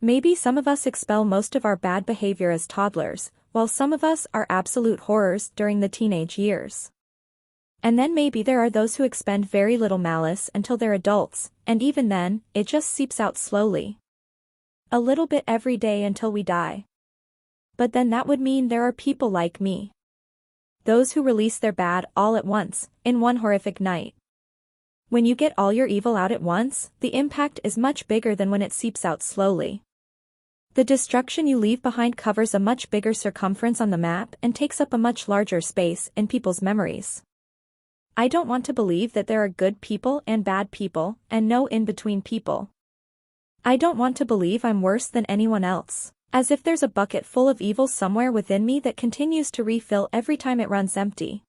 Maybe some of us expel most of our bad behavior as toddlers, while some of us are absolute horrors during the teenage years. And then maybe there are those who expend very little malice until they're adults, and even then, it just seeps out slowly. A little bit every day until we die. But then that would mean there are people like me. Those who release their bad all at once, in one horrific night. When you get all your evil out at once, the impact is much bigger than when it seeps out slowly. The destruction you leave behind covers a much bigger circumference on the map and takes up a much larger space in people's memories. I don't want to believe that there are good people and bad people, and no in-between people. I don't want to believe I'm worse than anyone else, as if there's a bucket full of evil somewhere within me that continues to refill every time it runs empty.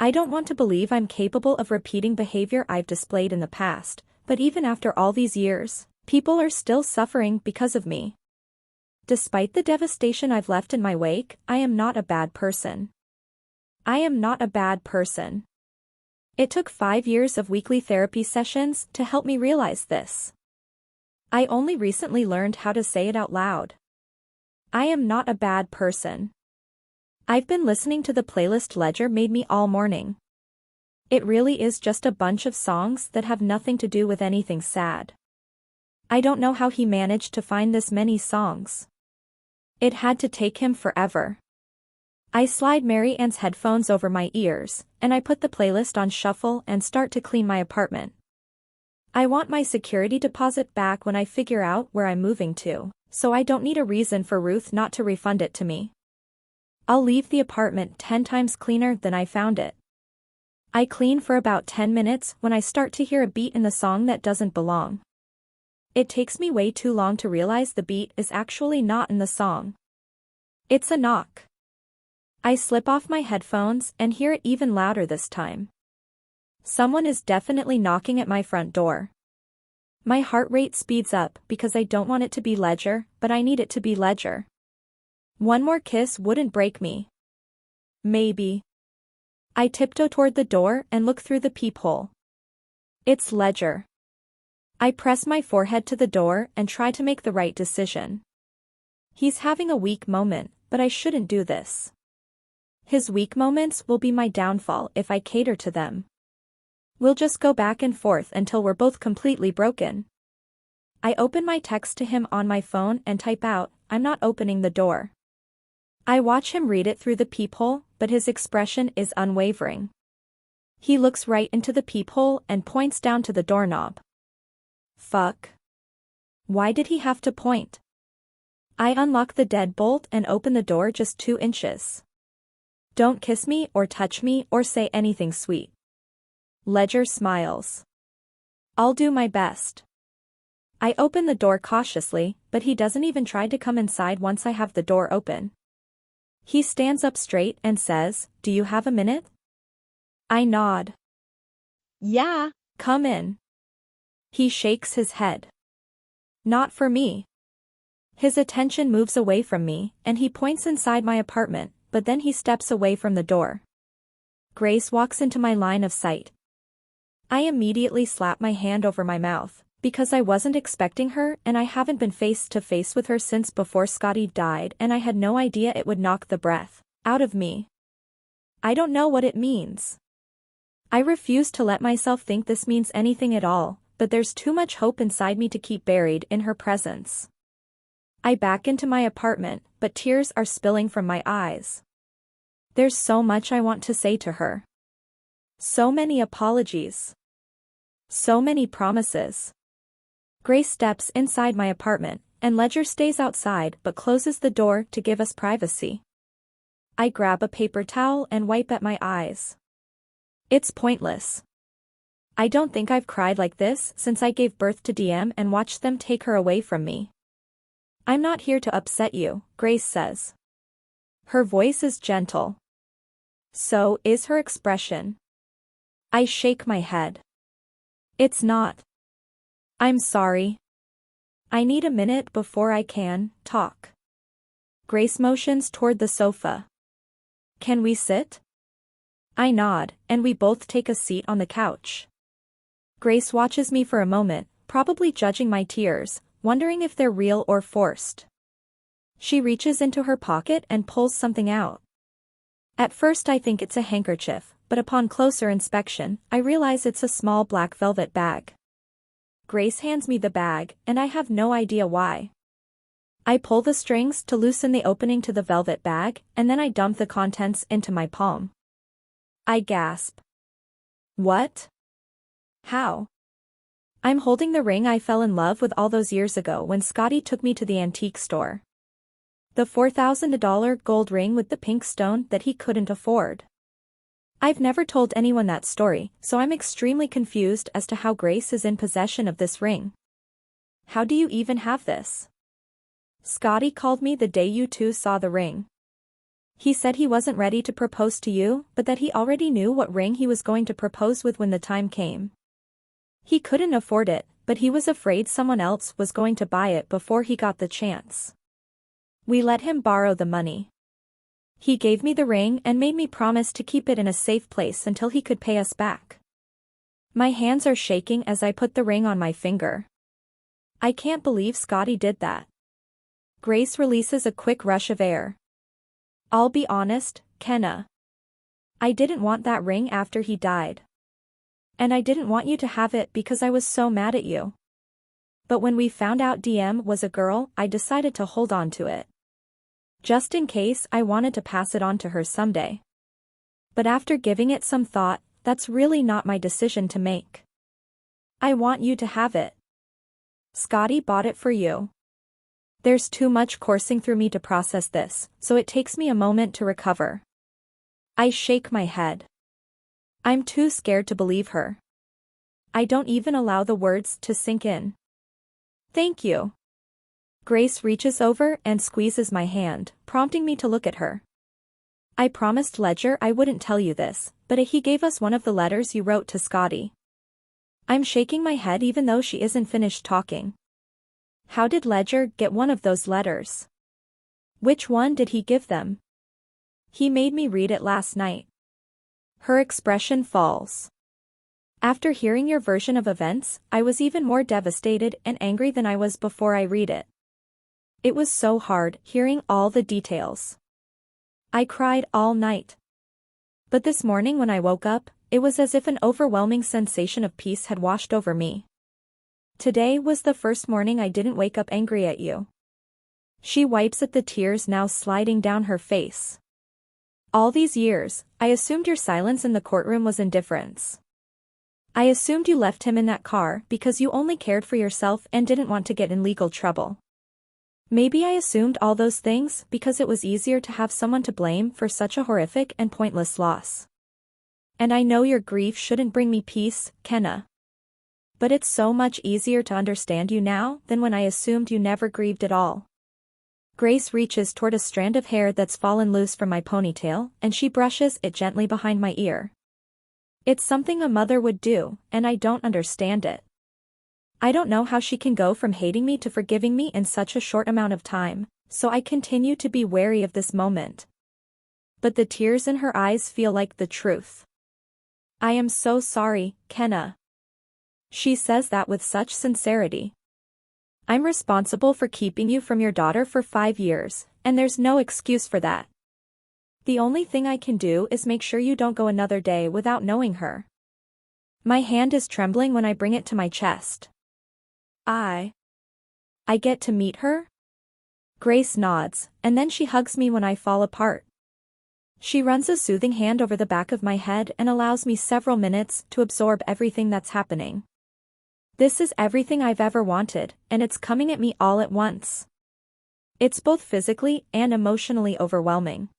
I don't want to believe I'm capable of repeating behavior I've displayed in the past, but even after all these years, people are still suffering because of me. Despite the devastation I've left in my wake, I am not a bad person. I am not a bad person. It took 5 years of weekly therapy sessions to help me realize this. I only recently learned how to say it out loud. I am not a bad person. I've been listening to the playlist Ledger made me all morning. It really is just a bunch of songs that have nothing to do with anything sad. I don't know how he managed to find this many songs. It had to take him forever. I slide Mary Ann's headphones over my ears, and I put the playlist on shuffle and start to clean my apartment. I want my security deposit back when I figure out where I'm moving to, so I don't need a reason for Ruth not to refund it to me. I'll leave the apartment 10 times cleaner than I found it. I clean for about 10 minutes when I start to hear a beat in the song that doesn't belong. It takes me way too long to realize the beat is actually not in the song. It's a knock. I slip off my headphones and hear it even louder this time. Someone is definitely knocking at my front door. My heart rate speeds up because I don't want it to be Ledger, but I need it to be Ledger. One more kiss wouldn't break me. Maybe. I tiptoe toward the door and look through the peephole. It's Ledger. I press my forehead to the door and try to make the right decision. He's having a weak moment, but I shouldn't do this. His weak moments will be my downfall if I cater to them. We'll just go back and forth until we're both completely broken. I open my text to him on my phone and type out, "I'm not opening the door." I watch him read it through the peephole, but his expression is unwavering. He looks right into the peephole and points down to the doorknob. Fuck. Why did he have to point? I unlock the deadbolt and open the door just 2 inches. Don't kiss me or touch me or say anything sweet. Ledger smiles. I'll do my best. I open the door cautiously, but he doesn't even try to come inside once I have the door open. He stands up straight and says, "Do you have a minute?" I nod. Yeah. Come in. He shakes his head. Not for me. His attention moves away from me, and he points inside my apartment, but then he steps away from the door. Grace walks into my line of sight. I immediately slap my hand over my mouth, because I wasn't expecting her and I haven't been face to face with her since before Scotty died and I had no idea it would knock the breath out of me. I don't know what it means. I refuse to let myself think this means anything at all, but there's too much hope inside me to keep buried in her presence. I back into my apartment, but tears are spilling from my eyes. There's so much I want to say to her. So many apologies. So many promises. Grace steps inside my apartment, and Ledger stays outside but closes the door to give us privacy. I grab a paper towel and wipe at my eyes. It's pointless. I don't think I've cried like this since I gave birth to DM and watched them take her away from me. I'm not here to upset you, Grace says. Her voice is gentle. So is her expression. I shake my head. It's not. I'm sorry. I need a minute before I can talk. Grace motions toward the sofa. Can we sit? I nod, and we both take a seat on the couch. Grace watches me for a moment, probably judging my tears, wondering if they're real or forced. She reaches into her pocket and pulls something out. At first I think it's a handkerchief, but upon closer inspection, I realize it's a small black velvet bag. Grace hands me the bag, and I have no idea why. I pull the strings to loosen the opening to the velvet bag, and then I dump the contents into my palm. I gasp. What? How? I'm holding the ring I fell in love with all those years ago when Scotty took me to the antique store. The $4,000 gold ring with the pink stone that he couldn't afford. I've never told anyone that story, so I'm extremely confused as to how Grace is in possession of this ring. How do you even have this? Scotty called me the day you two saw the ring. He said he wasn't ready to propose to you, but that he already knew what ring he was going to propose with when the time came. He couldn't afford it, but he was afraid someone else was going to buy it before he got the chance. We let him borrow the money. He gave me the ring and made me promise to keep it in a safe place until he could pay us back. My hands are shaking as I put the ring on my finger. I can't believe Scotty did that. Grace releases a quick rush of air. I'll be honest, Kenna. I didn't want that ring after he died. And I didn't want you to have it because I was so mad at you. But when we found out DM was a girl, I decided to hold on to it. Just in case I wanted to pass it on to her someday. But after giving it some thought, that's really not my decision to make. I want you to have it. Scotty bought it for you. There's too much coursing through me to process this, so it takes me a moment to recover. I shake my head. I'm too scared to believe her. I don't even allow the words to sink in. Thank you. Grace reaches over and squeezes my hand, prompting me to look at her. I promised Ledger I wouldn't tell you this, but he gave us one of the letters you wrote to Scotty. I'm shaking my head even though she isn't finished talking. How did Ledger get one of those letters? Which one did he give them? He made me read it last night. Her expression falls. After hearing your version of events, I was even more devastated and angry than I was before I read it. It was so hard, hearing all the details. I cried all night. But this morning when I woke up, it was as if an overwhelming sensation of peace had washed over me. Today was the first morning I didn't wake up angry at you. She wipes at the tears now sliding down her face. All these years, I assumed your silence in the courtroom was indifference. I assumed you left him in that car because you only cared for yourself and didn't want to get in legal trouble. Maybe I assumed all those things because it was easier to have someone to blame for such a horrific and pointless loss. And I know your grief shouldn't bring me peace, Kenna. But it's so much easier to understand you now than when I assumed you never grieved at all. Grace reaches toward a strand of hair that's fallen loose from my ponytail, and she brushes it gently behind my ear. It's something a mother would do, and I don't understand it. I don't know how she can go from hating me to forgiving me in such a short amount of time, so I continue to be wary of this moment. But the tears in her eyes feel like the truth. I am so sorry, Kenna. She says that with such sincerity. I'm responsible for keeping you from your daughter for 5 years, and there's no excuse for that. The only thing I can do is make sure you don't go another day without knowing her. My hand is trembling when I bring it to my chest. I get to meet her? Grace nods, and then she hugs me when I fall apart. She runs a soothing hand over the back of my head and allows me several minutes to absorb everything that's happening. This is everything I've ever wanted, and it's coming at me all at once. It's both physically and emotionally overwhelming.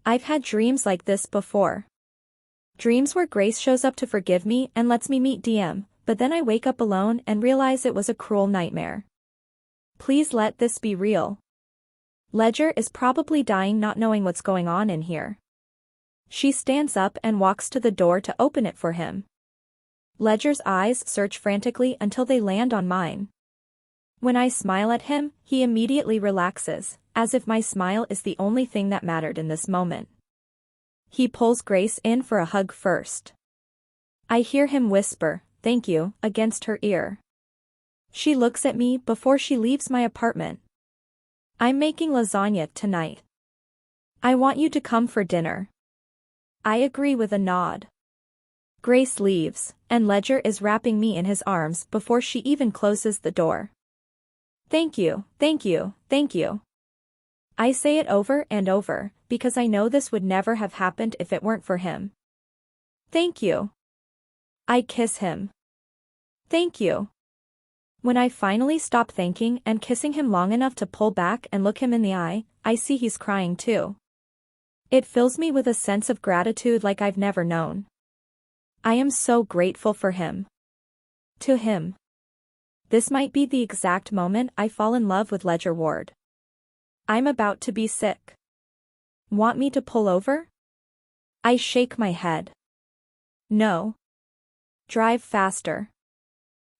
I've had dreams like this before. Dreams where Grace shows up to forgive me and lets me meet DM, but then I wake up alone and realize it was a cruel nightmare. Please let this be real. Ledger is probably dying not knowing what's going on in here. She stands up and walks to the door to open it for him. Ledger's eyes search frantically until they land on mine. When I smile at him, he immediately relaxes, as if my smile is the only thing that mattered in this moment. He pulls Grace in for a hug first. I hear him whisper, "Thank you," against her ear. She looks at me before she leaves my apartment. I'm making lasagna tonight. I want you to come for dinner. I agree with a nod. Grace leaves, and Ledger is wrapping me in his arms before she even closes the door. Thank you, thank you, thank you. I say it over and over, because I know this would never have happened if it weren't for him. Thank you. I kiss him. Thank you. When I finally stop thanking and kissing him long enough to pull back and look him in the eye, I see he's crying too. It fills me with a sense of gratitude like I've never known. I am so grateful for him. To him. This might be the exact moment I fall in love with Ledger Ward. I'm about to be sick. Want me to pull over? I shake my head. No. Drive faster.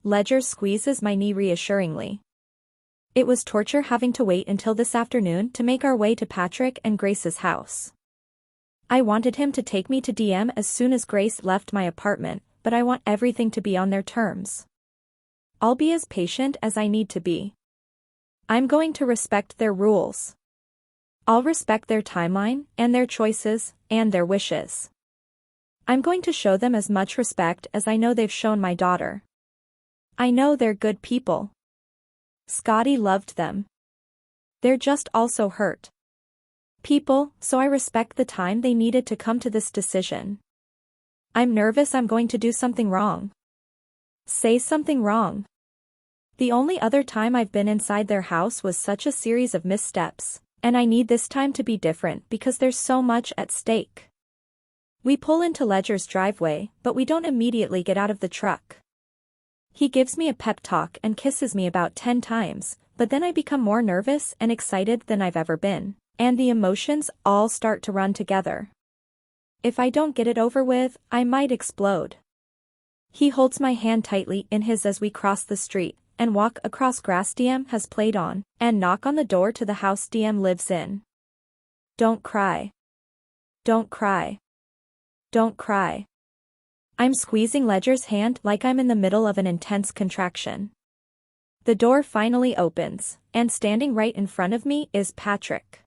Ledger squeezes my knee reassuringly. It was torture having to wait until this afternoon to make our way to Patrick and Grace's house. I wanted him to take me to DM as soon as Grace left my apartment, but I want everything to be on their terms. I'll be as patient as I need to be. I'm going to respect their rules. I'll respect their timeline, and their choices, and their wishes. I'm going to show them as much respect as I know they've shown my daughter. I know they're good people. Scotty loved them. They're just also hurt people, so I respect the time they needed to come to this decision. I'm nervous I'm going to do something wrong. Say something wrong. The only other time I've been inside their house was such a series of missteps, and I need this time to be different because there's so much at stake. We pull into Ledger's driveway, but we don't immediately get out of the truck. He gives me a pep talk and kisses me about 10 times, but then I become more nervous and excited than I've ever been, and the emotions all start to run together. If I don't get it over with, I might explode. He holds my hand tightly in his as we cross the street, and walk across grass DM has played on, and knock on the door to the house DM lives in. Don't cry. Don't cry. Don't cry. I'm squeezing Ledger's hand like I'm in the middle of an intense contraction. The door finally opens, and standing right in front of me is Patrick.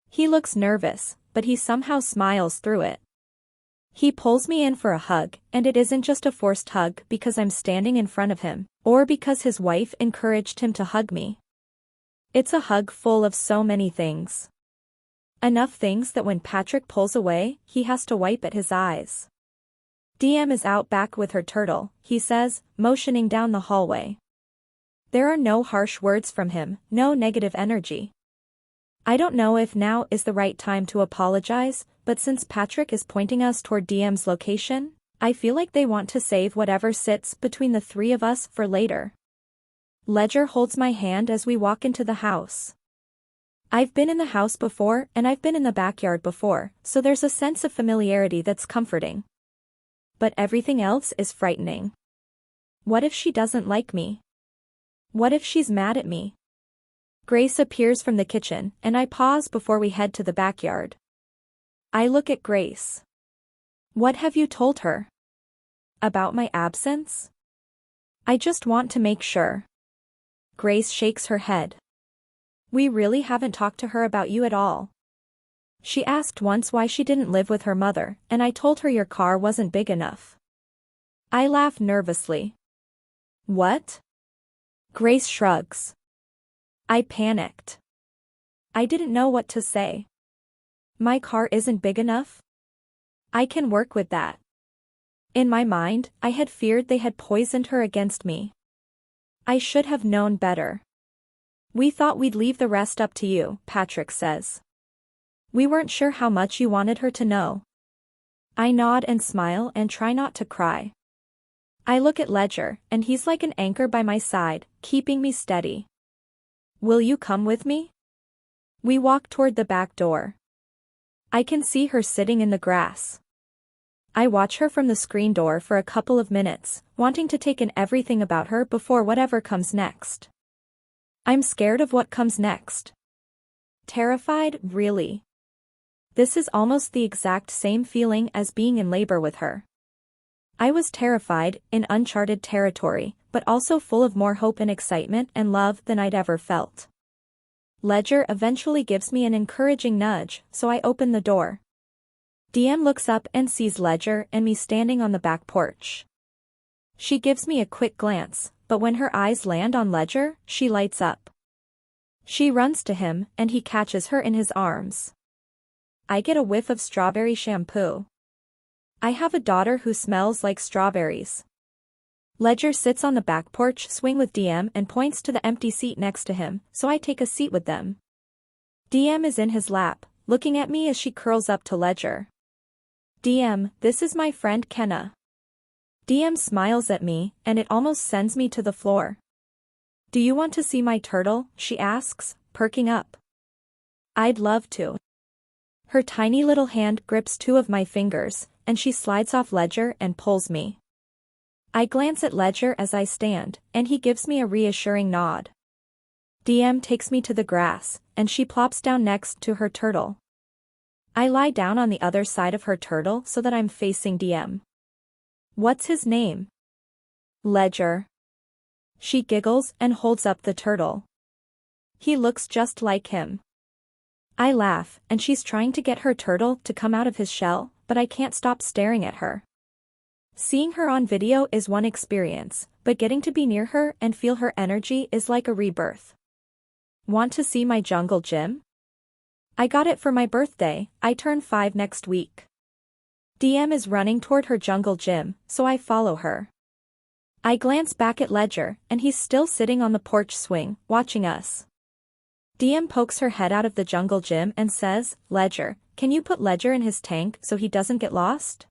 He looks nervous, but he somehow smiles through it. He pulls me in for a hug, and it isn't just a forced hug because I'm standing in front of him, or because his wife encouraged him to hug me. It's a hug full of so many things. Enough things that when Patrick pulls away, he has to wipe at his eyes. DM is out back with her turtle, he says, motioning down the hallway. There are no harsh words from him, no negative energy. I don't know if now is the right time to apologize, but since Patrick is pointing us toward DM's location, I feel like they want to save whatever sits between the three of us for later. Ledger holds my hand as we walk into the house. I've been in the house before and I've been in the backyard before, so there's a sense of familiarity that's comforting. But everything else is frightening. What if she doesn't like me? What if she's mad at me? Grace appears from the kitchen, and I pause before we head to the backyard. I look at Grace. What have you told her? About my absence? I just want to make sure. Grace shakes her head. We really haven't talked to her about you at all. She asked once why she didn't live with her mother, and I told her your car wasn't big enough. I laugh nervously. What? Grace shrugs. I panicked. I didn't know what to say. My car isn't big enough? I can work with that. In my mind, I had feared they had poisoned her against me. I should have known better. We thought we'd leave the rest up to you, Patrick says. We weren't sure how much you wanted her to know. I nod and smile and try not to cry. I look at Ledger, and he's like an anchor by my side, keeping me steady. Will you come with me? We walk toward the back door. I can see her sitting in the grass. I watch her from the screen door for a couple of minutes, wanting to take in everything about her before whatever comes next. I'm scared of what comes next. Terrified, really. This is almost the exact same feeling as being in labor with her. I was terrified, in uncharted territory, but also full of more hope and excitement and love than I'd ever felt. Ledger eventually gives me an encouraging nudge, so I open the door. DM looks up and sees Ledger and me standing on the back porch. She gives me a quick glance, but when her eyes land on Ledger, she lights up. She runs to him, and he catches her in his arms. I get a whiff of strawberry shampoo. I have a daughter who smells like strawberries. Ledger sits on the back porch swing with DM and points to the empty seat next to him, so I take a seat with them. DM is in his lap, looking at me as she curls up to Ledger. DM, this is my friend Kenna. DM smiles at me, and it almost sends me to the floor. Do you want to see my turtle? She asks, perking up. I'd love to. Her tiny little hand grips two of my fingers, and she slides off Ledger and pulls me. I glance at Ledger as I stand, and he gives me a reassuring nod. DM takes me to the grass, and she plops down next to her turtle. I lie down on the other side of her turtle so that I'm facing DM. What's his name? Ledger. She giggles and holds up the turtle. He looks just like him. I laugh, and she's trying to get her turtle to come out of his shell, but I can't stop staring at her. Seeing her on video is one experience, but getting to be near her and feel her energy is like a rebirth. Want to see my jungle gym? I got it for my birthday, I turn 5 next week. DM is running toward her jungle gym, so I follow her. I glance back at Ledger, and he's still sitting on the porch swing, watching us. DM pokes her head out of the jungle gym and says, Ledger, can you put Ledger in his tank so he doesn't get lost?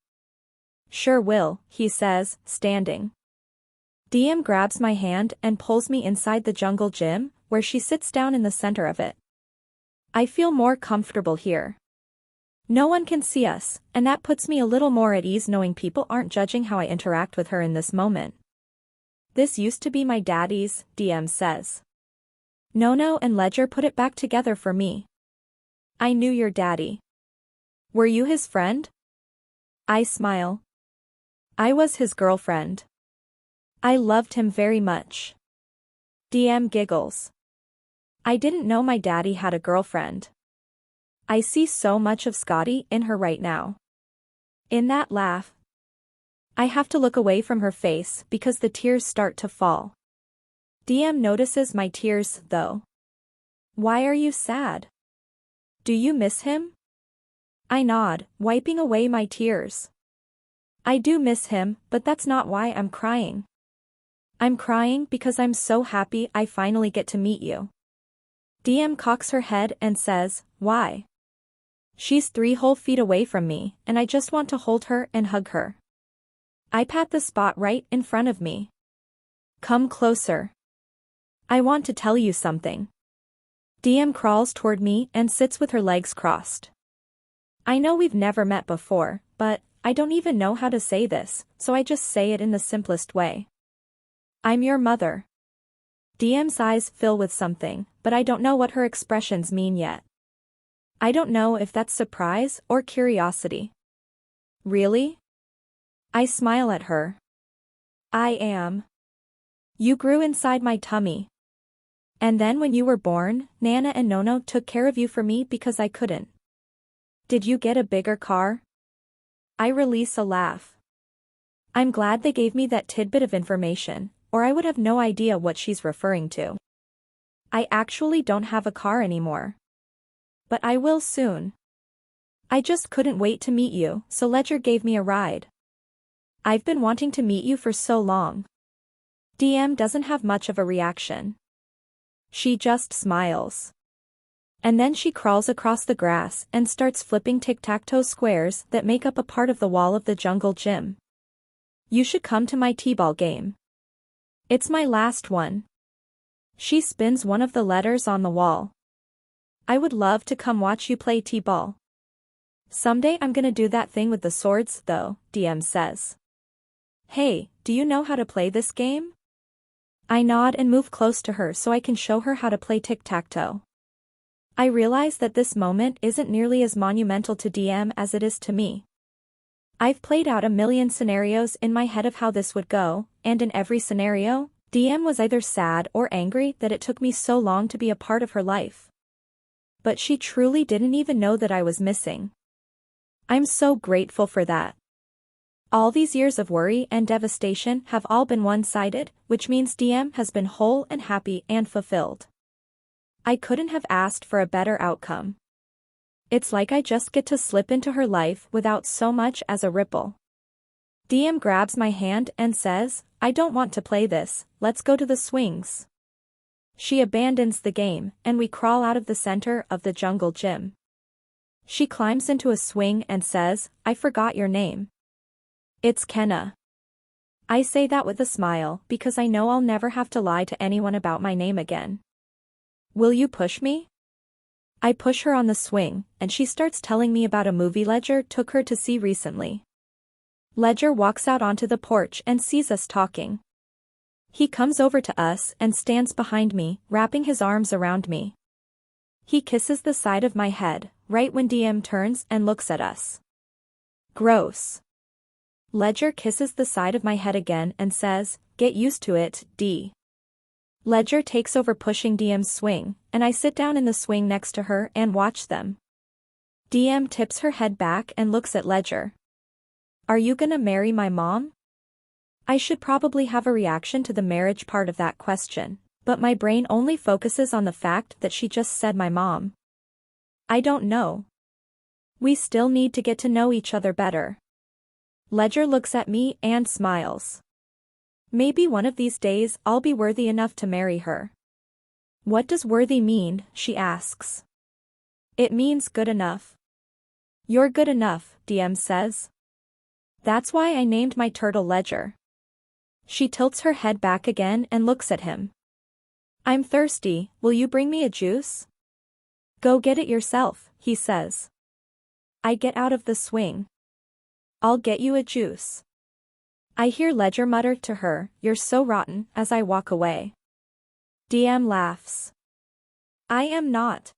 Sure will, he says, standing. DM grabs my hand and pulls me inside the jungle gym, where she sits down in the center of it. I feel more comfortable here. No one can see us, and that puts me a little more at ease knowing people aren't judging how I interact with her in this moment. This used to be my daddy's, DM says. Nono and Ledger put it back together for me. I knew your daddy. Were you his friend? I smile. I was his girlfriend. I loved him very much. DM giggles. I didn't know my daddy had a girlfriend. I see so much of Scotty in her right now. In that laugh, I have to look away from her face because the tears start to fall. DM notices my tears, though. Why are you sad? Do you miss him? I nod, wiping away my tears. I do miss him, but that's not why I'm crying. I'm crying because I'm so happy I finally get to meet you. DM cocks her head and says, why? She's 3 whole feet away from me, and I just want to hold her and hug her. I pat the spot right in front of me. Come closer. I want to tell you something. DM crawls toward me and sits with her legs crossed. I know we've never met before, but I don't even know how to say this, so I just say it in the simplest way. I'm your mother. DM's eyes fill with something, but I don't know what her expressions mean yet. I don't know if that's surprise or curiosity. Really? I smile at her. I am. You grew inside my tummy. And then when you were born, Nana and Nono took care of you for me because I couldn't. Did you get a bigger car? I release a laugh. I'm glad they gave me that tidbit of information, or I would have no idea what she's referring to. I actually don't have a car anymore. But I will soon. I just couldn't wait to meet you, so Ledger gave me a ride. I've been wanting to meet you for so long. DM doesn't have much of a reaction. She just smiles. And then she crawls across the grass and starts flipping tic-tac-toe squares that make up a part of the wall of the jungle gym. You should come to my t-ball game. It's my last one. She spins one of the letters on the wall. I would love to come watch you play t-ball. Someday I'm gonna do that thing with the swords, though, DM says. Hey, do you know how to play this game? I nod and move close to her so I can show her how to play tic-tac-toe. I realize that this moment isn't nearly as monumental to DM as it is to me. I've played out a million scenarios in my head of how this would go, and in every scenario, DM was either sad or angry that it took me so long to be a part of her life. But she truly didn't even know that I was missing. I'm so grateful for that. All these years of worry and devastation have all been one-sided, which means DM has been whole and happy and fulfilled. I couldn't have asked for a better outcome. It's like I just get to slip into her life without so much as a ripple. DM grabs my hand and says, I don't want to play this, let's go to the swings. She abandons the game, and we crawl out of the center of the jungle gym. She climbs into a swing and says, I forgot your name. It's Kenna. I say that with a smile because I know I'll never have to lie to anyone about my name again. Will you push me? I push her on the swing, and she starts telling me about a movie Ledger took her to see recently. Ledger walks out onto the porch and sees us talking. He comes over to us and stands behind me, wrapping his arms around me. He kisses the side of my head, right when DM turns and looks at us. Gross. Ledger kisses the side of my head again and says, "Get used to it, D." Ledger takes over pushing DM's swing, and I sit down in the swing next to her and watch them. DM tips her head back and looks at Ledger. "Are you gonna marry my mom?" I should probably have a reaction to the marriage part of that question, but my brain only focuses on the fact that she just said my mom. I don't know. We still need to get to know each other better. Ledger looks at me and smiles. Maybe one of these days I'll be worthy enough to marry her. "What does worthy mean?" she asks. "It means good enough." "You're good enough," DM says. "That's why I named my turtle Ledger." She tilts her head back again and looks at him. "I'm thirsty, will you bring me a juice?" "Go get it yourself," he says. I get out of the swing. "I'll get you a juice." I hear Ledger mutter to her, "You're so rotten," as I walk away. DM laughs. I am not.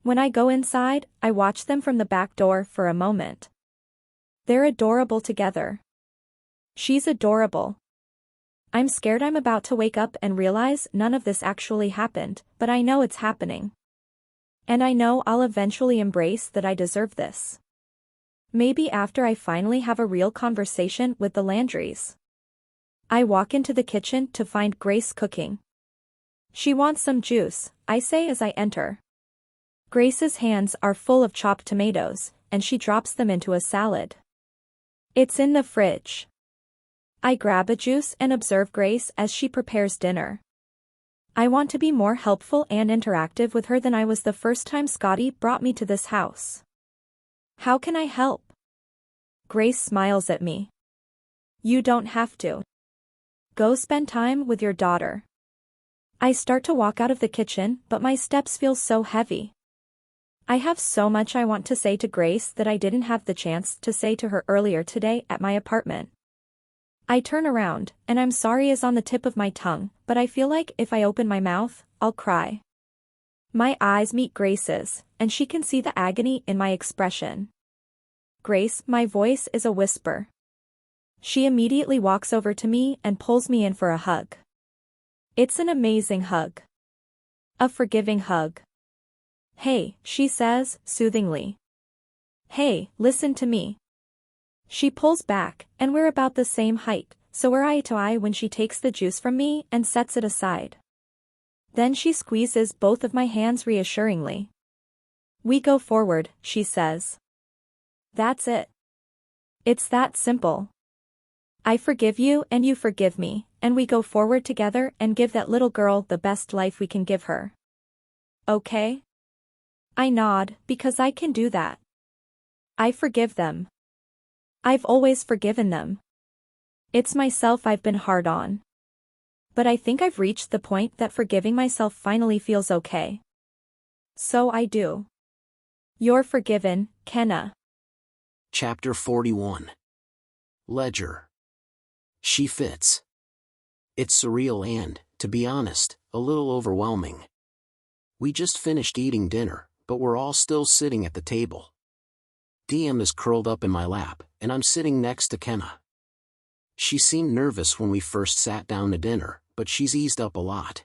When I go inside, I watch them from the back door for a moment. They're adorable together. She's adorable. I'm scared I'm about to wake up and realize none of this actually happened, but I know it's happening. And I know I'll eventually embrace that I deserve this. Maybe after I finally have a real conversation with the Landrys. I walk into the kitchen to find Grace cooking. "She wants some juice," I say as I enter. Grace's hands are full of chopped tomatoes, and she drops them into a salad. "It's in the fridge." I grab a juice and observe Grace as she prepares dinner. I want to be more helpful and interactive with her than I was the first time Scotty brought me to this house. "How can I help?" Grace smiles at me. "You don't have to. Go spend time with your daughter." I start to walk out of the kitchen, but my steps feel so heavy. I have so much I want to say to Grace that I didn't have the chance to say to her earlier today at my apartment. I turn around, and "I'm sorry" is on the tip of my tongue, but I feel like if I open my mouth, I'll cry. My eyes meet Grace's, and she can see the agony in my expression. "Grace," my voice is a whisper. She immediately walks over to me and pulls me in for a hug. It's an amazing hug. A forgiving hug. "Hey," she says, soothingly. "Hey, listen to me." She pulls back, and we're about the same height, so we're eye to eye when she takes the juice from me and sets it aside. Then she squeezes both of my hands reassuringly. "We go forward," she says. That's it. It's that simple. I forgive you and you forgive me, and we go forward together and give that little girl the best life we can give her. Okay? I nod, because I can do that. I forgive them. I've always forgiven them. It's myself I've been hard on. But I think I've reached the point that forgiving myself finally feels okay. So I do. You're forgiven, Kenna. Chapter 41. Ledger. She fits. It's surreal and, to be honest, a little overwhelming. We just finished eating dinner, but we're all still sitting at the table. DM is curled up in my lap, and I'm sitting next to Kenna. She seemed nervous when we first sat down to dinner, but she's eased up a lot.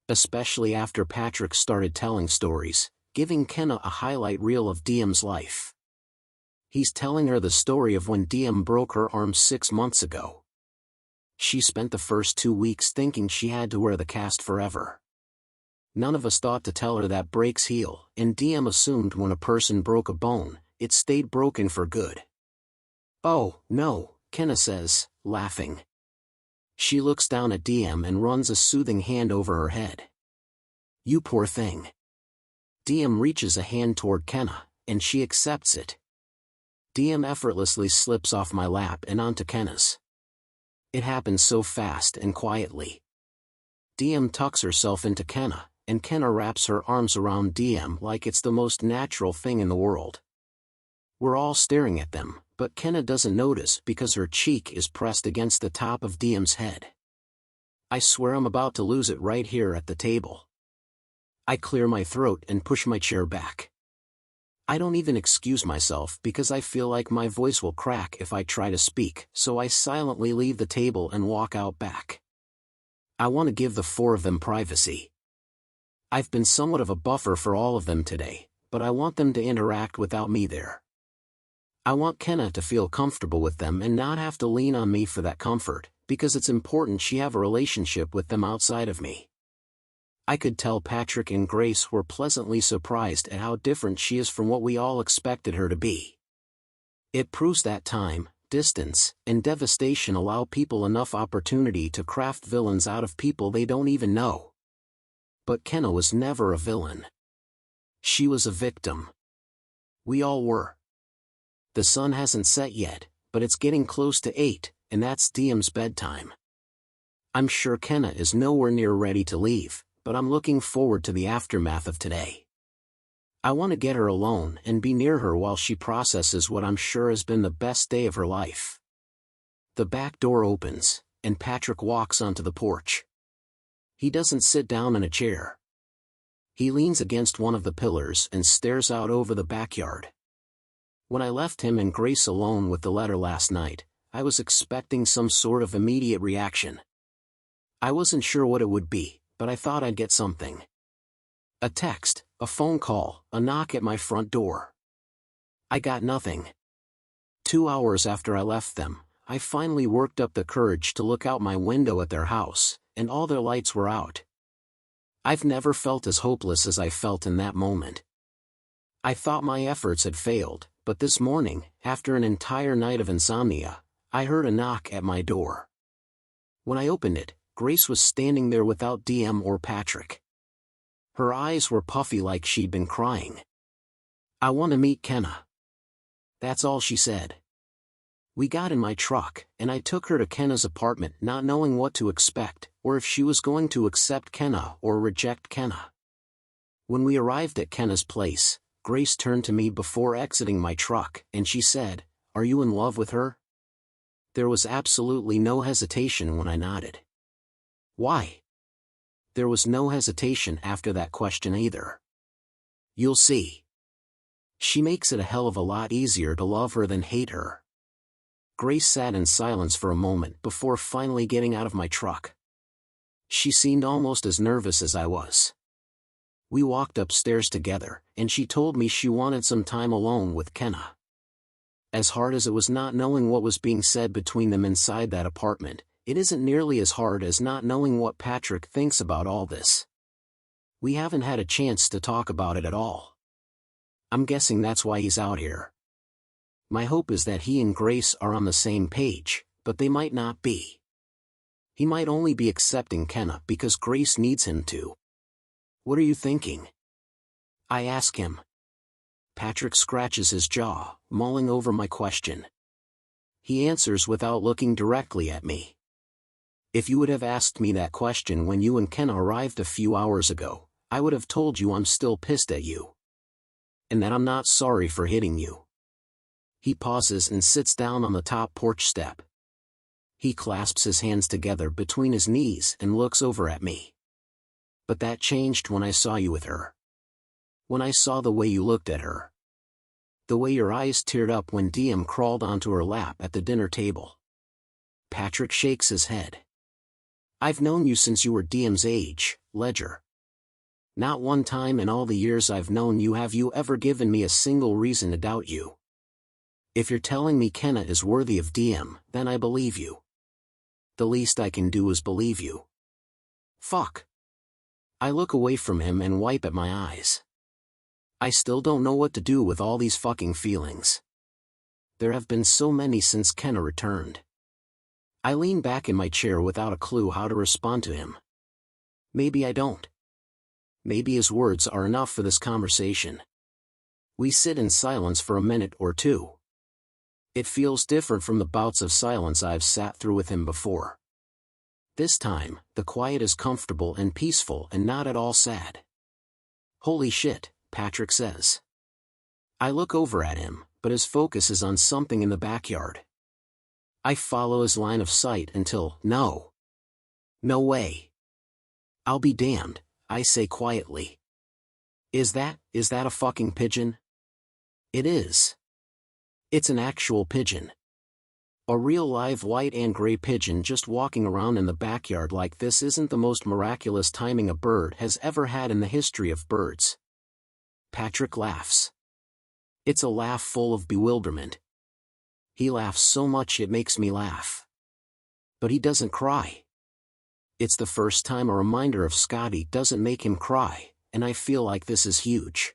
Especially after Patrick started telling stories, giving Kenna a highlight reel of DM's life. He's telling her the story of when DM broke her arm 6 months ago. She spent the first 2 weeks thinking she had to wear the cast forever. None of us thought to tell her that breaks heal, and DM assumed when a person broke a bone, it stayed broken for good. Oh, no, Kenna says, laughing. She looks down at DM and runs a soothing hand over her head. You poor thing. DM reaches a hand toward Kenna, and she accepts it. DM effortlessly slips off my lap and onto Kenna's. It happens so fast and quietly. DM tucks herself into Kenna, and Kenna wraps her arms around DM like it's the most natural thing in the world. We're all staring at them, but Kenna doesn't notice because her cheek is pressed against the top of DM's head. I swear I'm about to lose it right here at the table. I clear my throat and push my chair back. I don't even excuse myself because I feel like my voice will crack if I try to speak, so I silently leave the table and walk out back. I want to give the four of them privacy. I've been somewhat of a buffer for all of them today, but I want them to interact without me there. I want Kenna to feel comfortable with them and not have to lean on me for that comfort, because it's important she have a relationship with them outside of me. I could tell Patrick and Grace were pleasantly surprised at how different she is from what we all expected her to be. It proves that time, distance, and devastation allow people enough opportunity to craft villains out of people they don't even know. But Kenna was never a villain. She was a victim. We all were. The sun hasn't set yet, but it's getting close to 8, and that's DM's bedtime. I'm sure Kenna is nowhere near ready to leave, but I'm looking forward to the aftermath of today. I want to get her alone and be near her while she processes what I'm sure has been the best day of her life. The back door opens, and Patrick walks onto the porch. He doesn't sit down in a chair. He leans against one of the pillars and stares out over the backyard. When I left him and Grace alone with the letter last night, I was expecting some sort of immediate reaction. I wasn't sure what it would be, but I thought I'd get something. A text, a phone call, a knock at my front door. I got nothing. 2 hours after I left them, I finally worked up the courage to look out my window at their house, and all their lights were out. I've never felt as hopeless as I felt in that moment. I thought my efforts had failed, but this morning, after an entire night of insomnia, I heard a knock at my door. When I opened it, Grace was standing there without DM or Patrick. Her eyes were puffy like she'd been crying. "I want to meet Kenna." That's all she said. We got in my truck, and I took her to Kenna's apartment not knowing what to expect, or if she was going to accept Kenna or reject Kenna. When we arrived at Kenna's place, Grace turned to me before exiting my truck, and she said, "Are you in love with her?" There was absolutely no hesitation when I nodded. Why? There was no hesitation after that question either. You'll see. She makes it a hell of a lot easier to love her than hate her. Grace sat in silence for a moment before finally getting out of my truck. She seemed almost as nervous as I was. We walked upstairs together, and she told me she wanted some time alone with Kenna. As hard as it was not knowing what was being said between them inside that apartment, it isn't nearly as hard as not knowing what Patrick thinks about all this. We haven't had a chance to talk about it at all. I'm guessing that's why he's out here. My hope is that he and Grace are on the same page, but they might not be. He might only be accepting Kenna because Grace needs him to. What are you thinking? I ask him. Patrick scratches his jaw, mulling over my question. He answers without looking directly at me. If you would have asked me that question when you and Kenna arrived a few hours ago, I would have told you I'm still pissed at you. And that I'm not sorry for hitting you. He pauses and sits down on the top porch step. He clasps his hands together between his knees and looks over at me. But that changed when I saw you with her. When I saw the way you looked at her. The way your eyes teared up when DM crawled onto her lap at the dinner table. Patrick shakes his head. I've known you since you were DM's age, Ledger. Not one time in all the years I've known you have you ever given me a single reason to doubt you. If you're telling me Kenna is worthy of DM, then I believe you. The least I can do is believe you. Fuck. I look away from him and wipe at my eyes. I still don't know what to do with all these fucking feelings. There have been so many since Kenna returned. I lean back in my chair without a clue how to respond to him. Maybe I don't. Maybe his words are enough for this conversation. We sit in silence for a minute or two. It feels different from the bouts of silence I've sat through with him before. This time, the quiet is comfortable and peaceful and not at all sad. "Holy shit," Patrick says. I look over at him, but his focus is on something in the backyard. I follow his line of sight until, "No. No way. I'll be damned," I say quietly. Is that a fucking pigeon?" "It is. It's an actual pigeon. A real live white and gray pigeon just walking around in the backyard like this isn't the most miraculous timing a bird has ever had in the history of birds." Patrick laughs. It's a laugh full of bewilderment. He laughs so much it makes me laugh. But he doesn't cry. It's the first time a reminder of Scotty doesn't make him cry, and I feel like this is huge.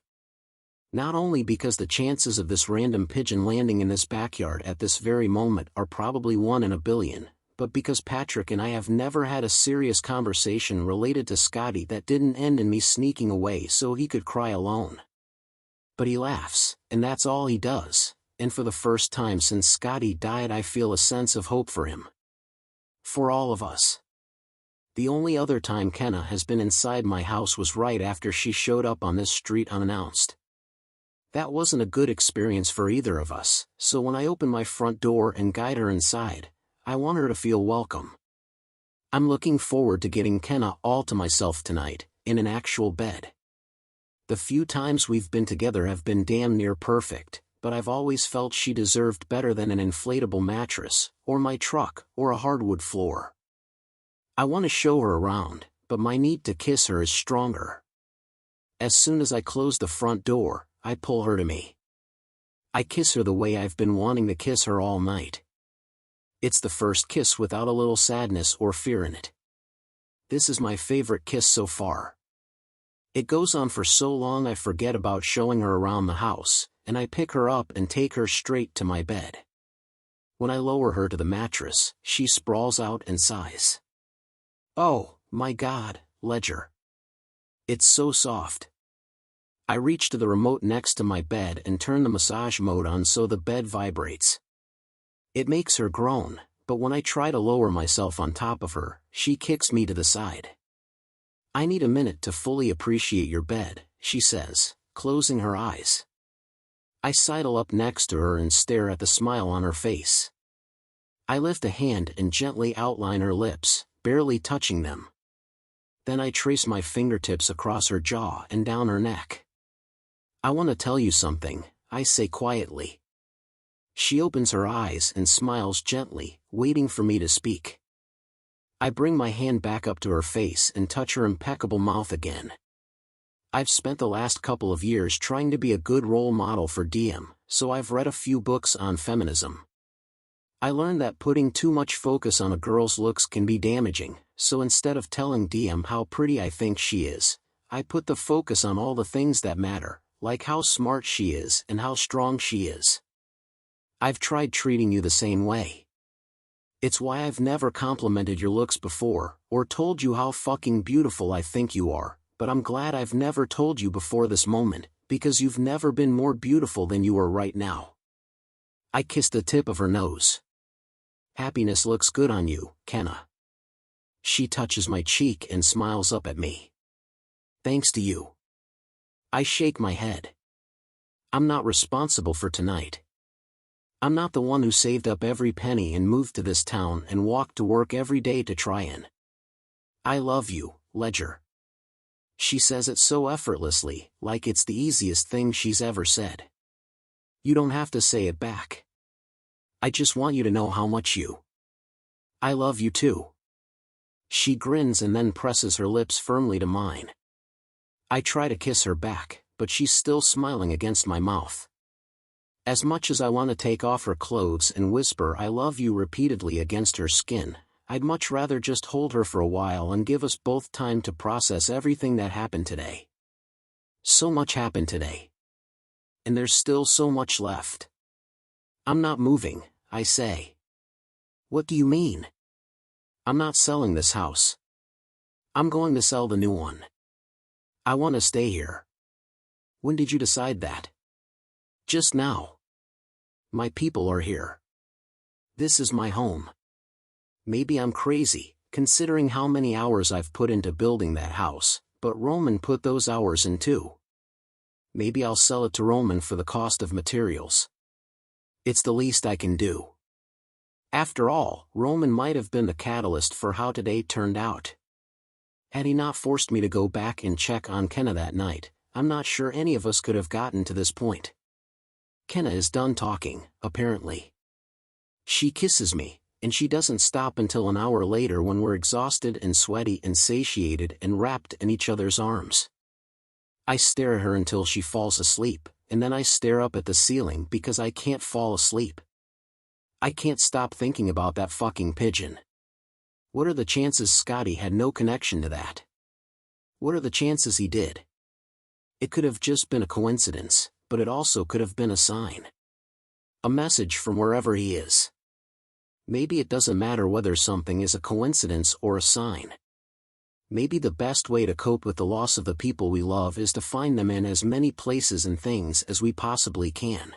Not only because the chances of this random pigeon landing in this backyard at this very moment are probably 1 in a billion, but because Patrick and I have never had a serious conversation related to Scotty that didn't end in me sneaking away so he could cry alone. But he laughs, and that's all he does, and for the first time since Scotty died I feel a sense of hope for him. For all of us. The only other time Kenna has been inside my house was right after she showed up on this street unannounced. That wasn't a good experience for either of us, so when I open my front door and guide her inside, I want her to feel welcome. I'm looking forward to getting Kenna all to myself tonight, in an actual bed. The few times we've been together have been damn near perfect, but I've always felt she deserved better than an inflatable mattress, or my truck, or a hardwood floor. I want to show her around, but my need to kiss her is stronger. As soon as I close the front door, I pull her to me. I kiss her the way I've been wanting to kiss her all night. It's the first kiss without a little sadness or fear in it. This is my favorite kiss so far. It goes on for so long I forget about showing her around the house, and I pick her up and take her straight to my bed. When I lower her to the mattress, she sprawls out and sighs. "Oh, my God, Ledger. It's so soft." I reach to the remote next to my bed and turn the massage mode on so the bed vibrates. It makes her groan, but when I try to lower myself on top of her, she kicks me to the side. "I need a minute to fully appreciate your bed," she says, closing her eyes. I sidle up next to her and stare at the smile on her face. I lift a hand and gently outline her lips, barely touching them. Then I trace my fingertips across her jaw and down her neck. "I want to tell you something," I say quietly. She opens her eyes and smiles gently, waiting for me to speak. I bring my hand back up to her face and touch her impeccable mouth again. I've spent the last couple of years trying to be a good role model for DM, so I've read a few books on feminism. I learned that putting too much focus on a girl's looks can be damaging, so instead of telling DM how pretty I think she is, I put the focus on all the things that matter, like how smart she is and how strong she is. I've tried treating you the same way. It's why I've never complimented your looks before, or told you how fucking beautiful I think you are, but I'm glad I've never told you before this moment, because you've never been more beautiful than you are right now. I kiss the tip of her nose. "Happiness looks good on you, Kenna." She touches my cheek and smiles up at me. "Thanks to you." I shake my head. I'm not responsible for tonight. I'm not the one who saved up every penny and moved to this town and walked to work every day to try and. "I love you, Ledger." She says it so effortlessly, like it's the easiest thing she's ever said. You don't have to say it back. I just want you to know how much you. I love you too. She grins and then presses her lips firmly to mine. I try to kiss her back, but she's still smiling against my mouth. As much as I want to take off her clothes and whisper "I love you" repeatedly against her skin, I'd much rather just hold her for a while and give us both time to process everything that happened today. So much happened today. And there's still so much left. "I'm not moving," I say. "What do you mean?" "I'm not selling this house. I'm going to sell the new one. I want to stay here." "When did you decide that?" "Just now. My people are here. This is my home. Maybe I'm crazy, considering how many hours I've put into building that house, but Roman put those hours in too. Maybe I'll sell it to Roman for the cost of materials. It's the least I can do. After all, Roman might have been the catalyst for how today turned out. Had he not forced me to go back and check on Kenna that night, I'm not sure any of us could have gotten to this point. Kenna is done talking, apparently. She kisses me, and she doesn't stop until an hour later when we're exhausted and sweaty and satiated and wrapped in each other's arms. I stare at her until she falls asleep, and then I stare up at the ceiling because I can't fall asleep. I can't stop thinking about that fucking pigeon. What are the chances Scotty had no connection to that? What are the chances he did? It could have just been a coincidence, but it also could have been a sign. A message from wherever he is. Maybe it doesn't matter whether something is a coincidence or a sign. Maybe the best way to cope with the loss of the people we love is to find them in as many places and things as we possibly can.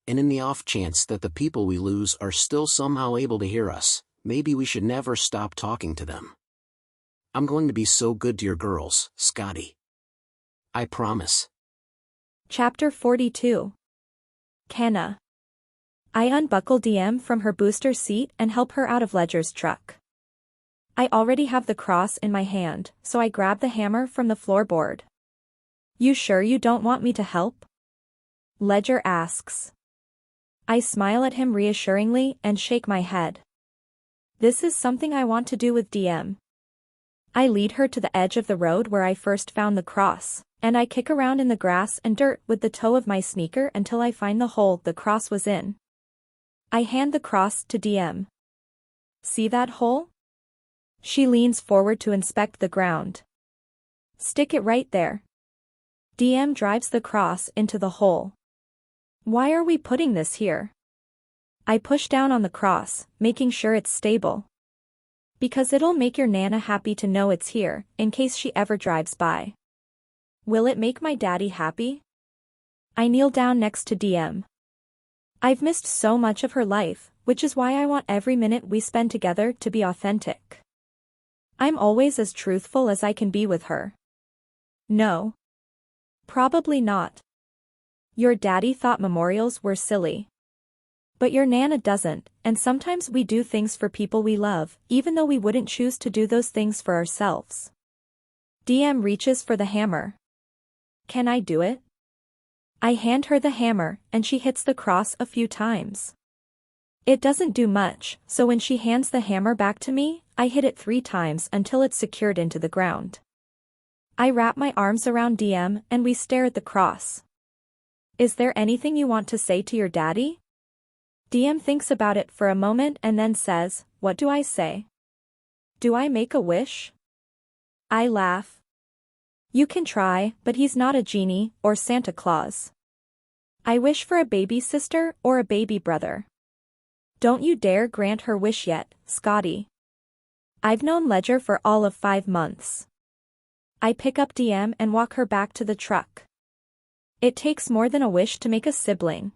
And in the off chance that the people we lose are still somehow able to hear us, maybe we should never stop talking to them. I'm going to be so good to your girls, Scotty. I promise. Chapter 42. Kenna. I unbuckle DM from her booster seat and help her out of Ledger's truck. I already have the cross in my hand, so I grab the hammer from the floorboard. You sure you don't want me to help? Ledger asks. I smile at him reassuringly and shake my head. This is something I want to do with DM. I lead her to the edge of the road where I first found the cross, and I kick around in the grass and dirt with the toe of my sneaker until I find the hole the cross was in. I hand the cross to DM. See that hole? She leans forward to inspect the ground. Stick it right there. DM drives the cross into the hole. Why are we putting this here? I push down on the cross, making sure it's stable. Because it'll make your Nana happy to know it's here, in case she ever drives by. Will it make my daddy happy? I kneel down next to DM. I've missed so much of her life, which is why I want every minute we spend together to be authentic. I'm always as truthful as I can be with her. No. Probably not. Your daddy thought memorials were silly. But your Nana doesn't, and sometimes we do things for people we love, even though we wouldn't choose to do those things for ourselves. DM reaches for the hammer. Can I do it? I hand her the hammer, and she hits the cross a few times. It doesn't do much, so when she hands the hammer back to me, I hit it 3 times until it's secured into the ground. I wrap my arms around DM and we stare at the cross. Is there anything you want to say to your daddy? DM thinks about it for a moment and then says, what do I say? Do I make a wish? I laugh. You can try, but he's not a genie or Santa Claus. I wish for a baby sister or a baby brother. Don't you dare grant her wish yet, Scotty. I've known Ledger for all of 5 months. I pick up DM and walk her back to the truck. It takes more than a wish to make a sibling.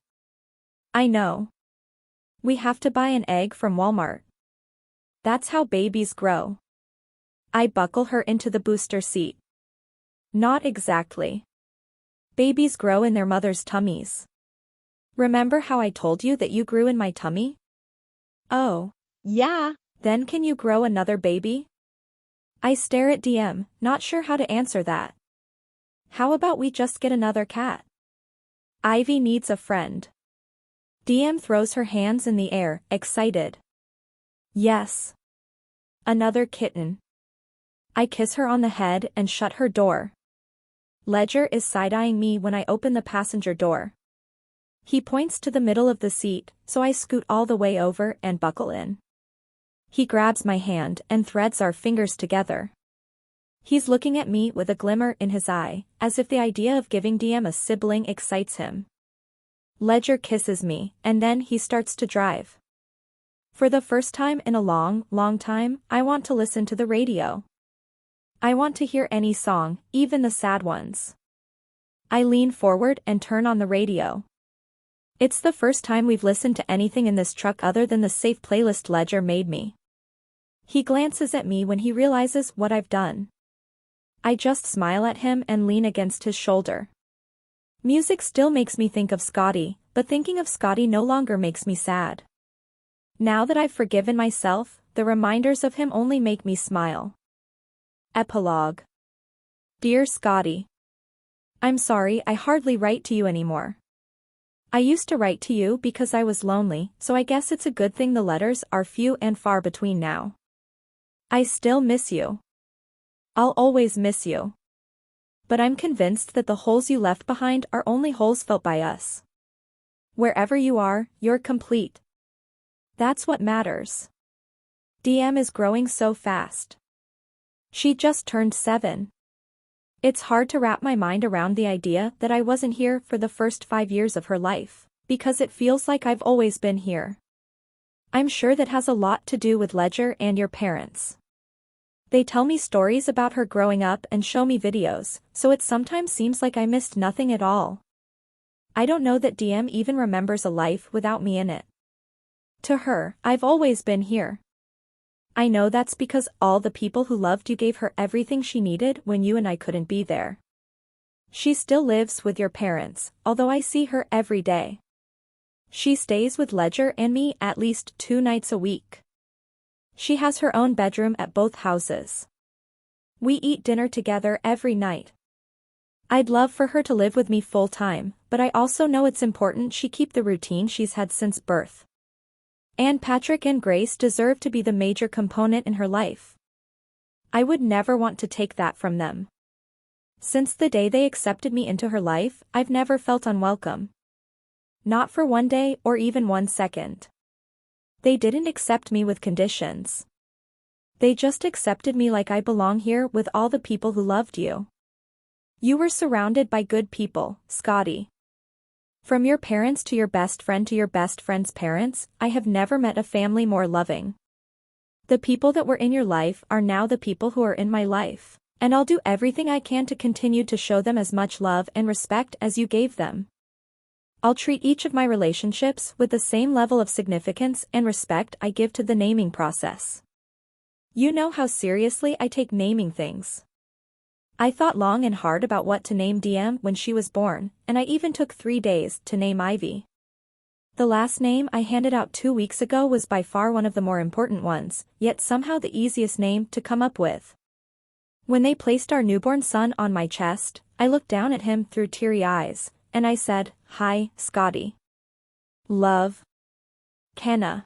I know. We have to buy an egg from Walmart. That's how babies grow. I buckle her into the booster seat. Not exactly. Babies grow in their mother's tummies. Remember how I told you that you grew in my tummy? Oh. Yeah. Then can you grow another baby? I stare at DM, not sure how to answer that. How about we just get another cat? Ivy needs a friend. DM throws her hands in the air, excited. Yes. Another kitten. I kiss her on the head and shut her door. Ledger is side-eyeing me when I open the passenger door. He points to the middle of the seat, so I scoot all the way over and buckle in. He grabs my hand and threads our fingers together. He's looking at me with a glimmer in his eye, as if the idea of giving DM a sibling excites him. Ledger kisses me, and then he starts to drive. For the first time in a long, long time, I want to listen to the radio. I want to hear any song, even the sad ones. I lean forward and turn on the radio. It's the first time we've listened to anything in this truck other than the safe playlist Ledger made me. He glances at me when he realizes what I've done. I just smile at him and lean against his shoulder. Music still makes me think of Scotty, but thinking of Scotty no longer makes me sad. Now that I've forgiven myself, the reminders of him only make me smile. Epilogue. Dear Scotty. I'm sorry I hardly write to you anymore. I used to write to you because I was lonely, so I guess it's a good thing the letters are few and far between now. I still miss you. I'll always miss you. But I'm convinced that the holes you left behind are only holes felt by us. Wherever you are, you're complete. That's what matters. DM is growing so fast. She just turned 7. It's hard to wrap my mind around the idea that I wasn't here for the first 5 years of her life, because it feels like I've always been here. I'm sure that has a lot to do with Ledger and your parents. They tell me stories about her growing up and show me videos, so it sometimes seems like I missed nothing at all. I don't know that DM even remembers a life without me in it. To her, I've always been here. I know that's because all the people who loved you gave her everything she needed when you and I couldn't be there. She still lives with your parents, although I see her every day. She stays with Ledger and me at least 2 nights a week. She has her own bedroom at both houses. We eat dinner together every night. I'd love for her to live with me full-time, but I also know it's important she keep the routine she's had since birth. And Patrick and Grace deserve to be the major component in her life. I would never want to take that from them. Since the day they accepted me into her life, I've never felt unwelcome. Not for one day or even 1 second. They didn't accept me with conditions. They just accepted me like I belong here with all the people who loved you. You were surrounded by good people, Scotty. From your parents to your best friend to your best friend's parents, I have never met a family more loving. The people that were in your life are now the people who are in my life, and I'll do everything I can to continue to show them as much love and respect as you gave them. I'll treat each of my relationships with the same level of significance and respect I give to the naming process. You know how seriously I take naming things. I thought long and hard about what to name DM when she was born, and I even took 3 days to name Ivy. The last name I handed out 2 weeks ago was by far one of the more important ones, yet somehow the easiest name to come up with. When they placed our newborn son on my chest, I looked down at him through teary eyes, and I said, "Hi, Scotty. Love. Kenna."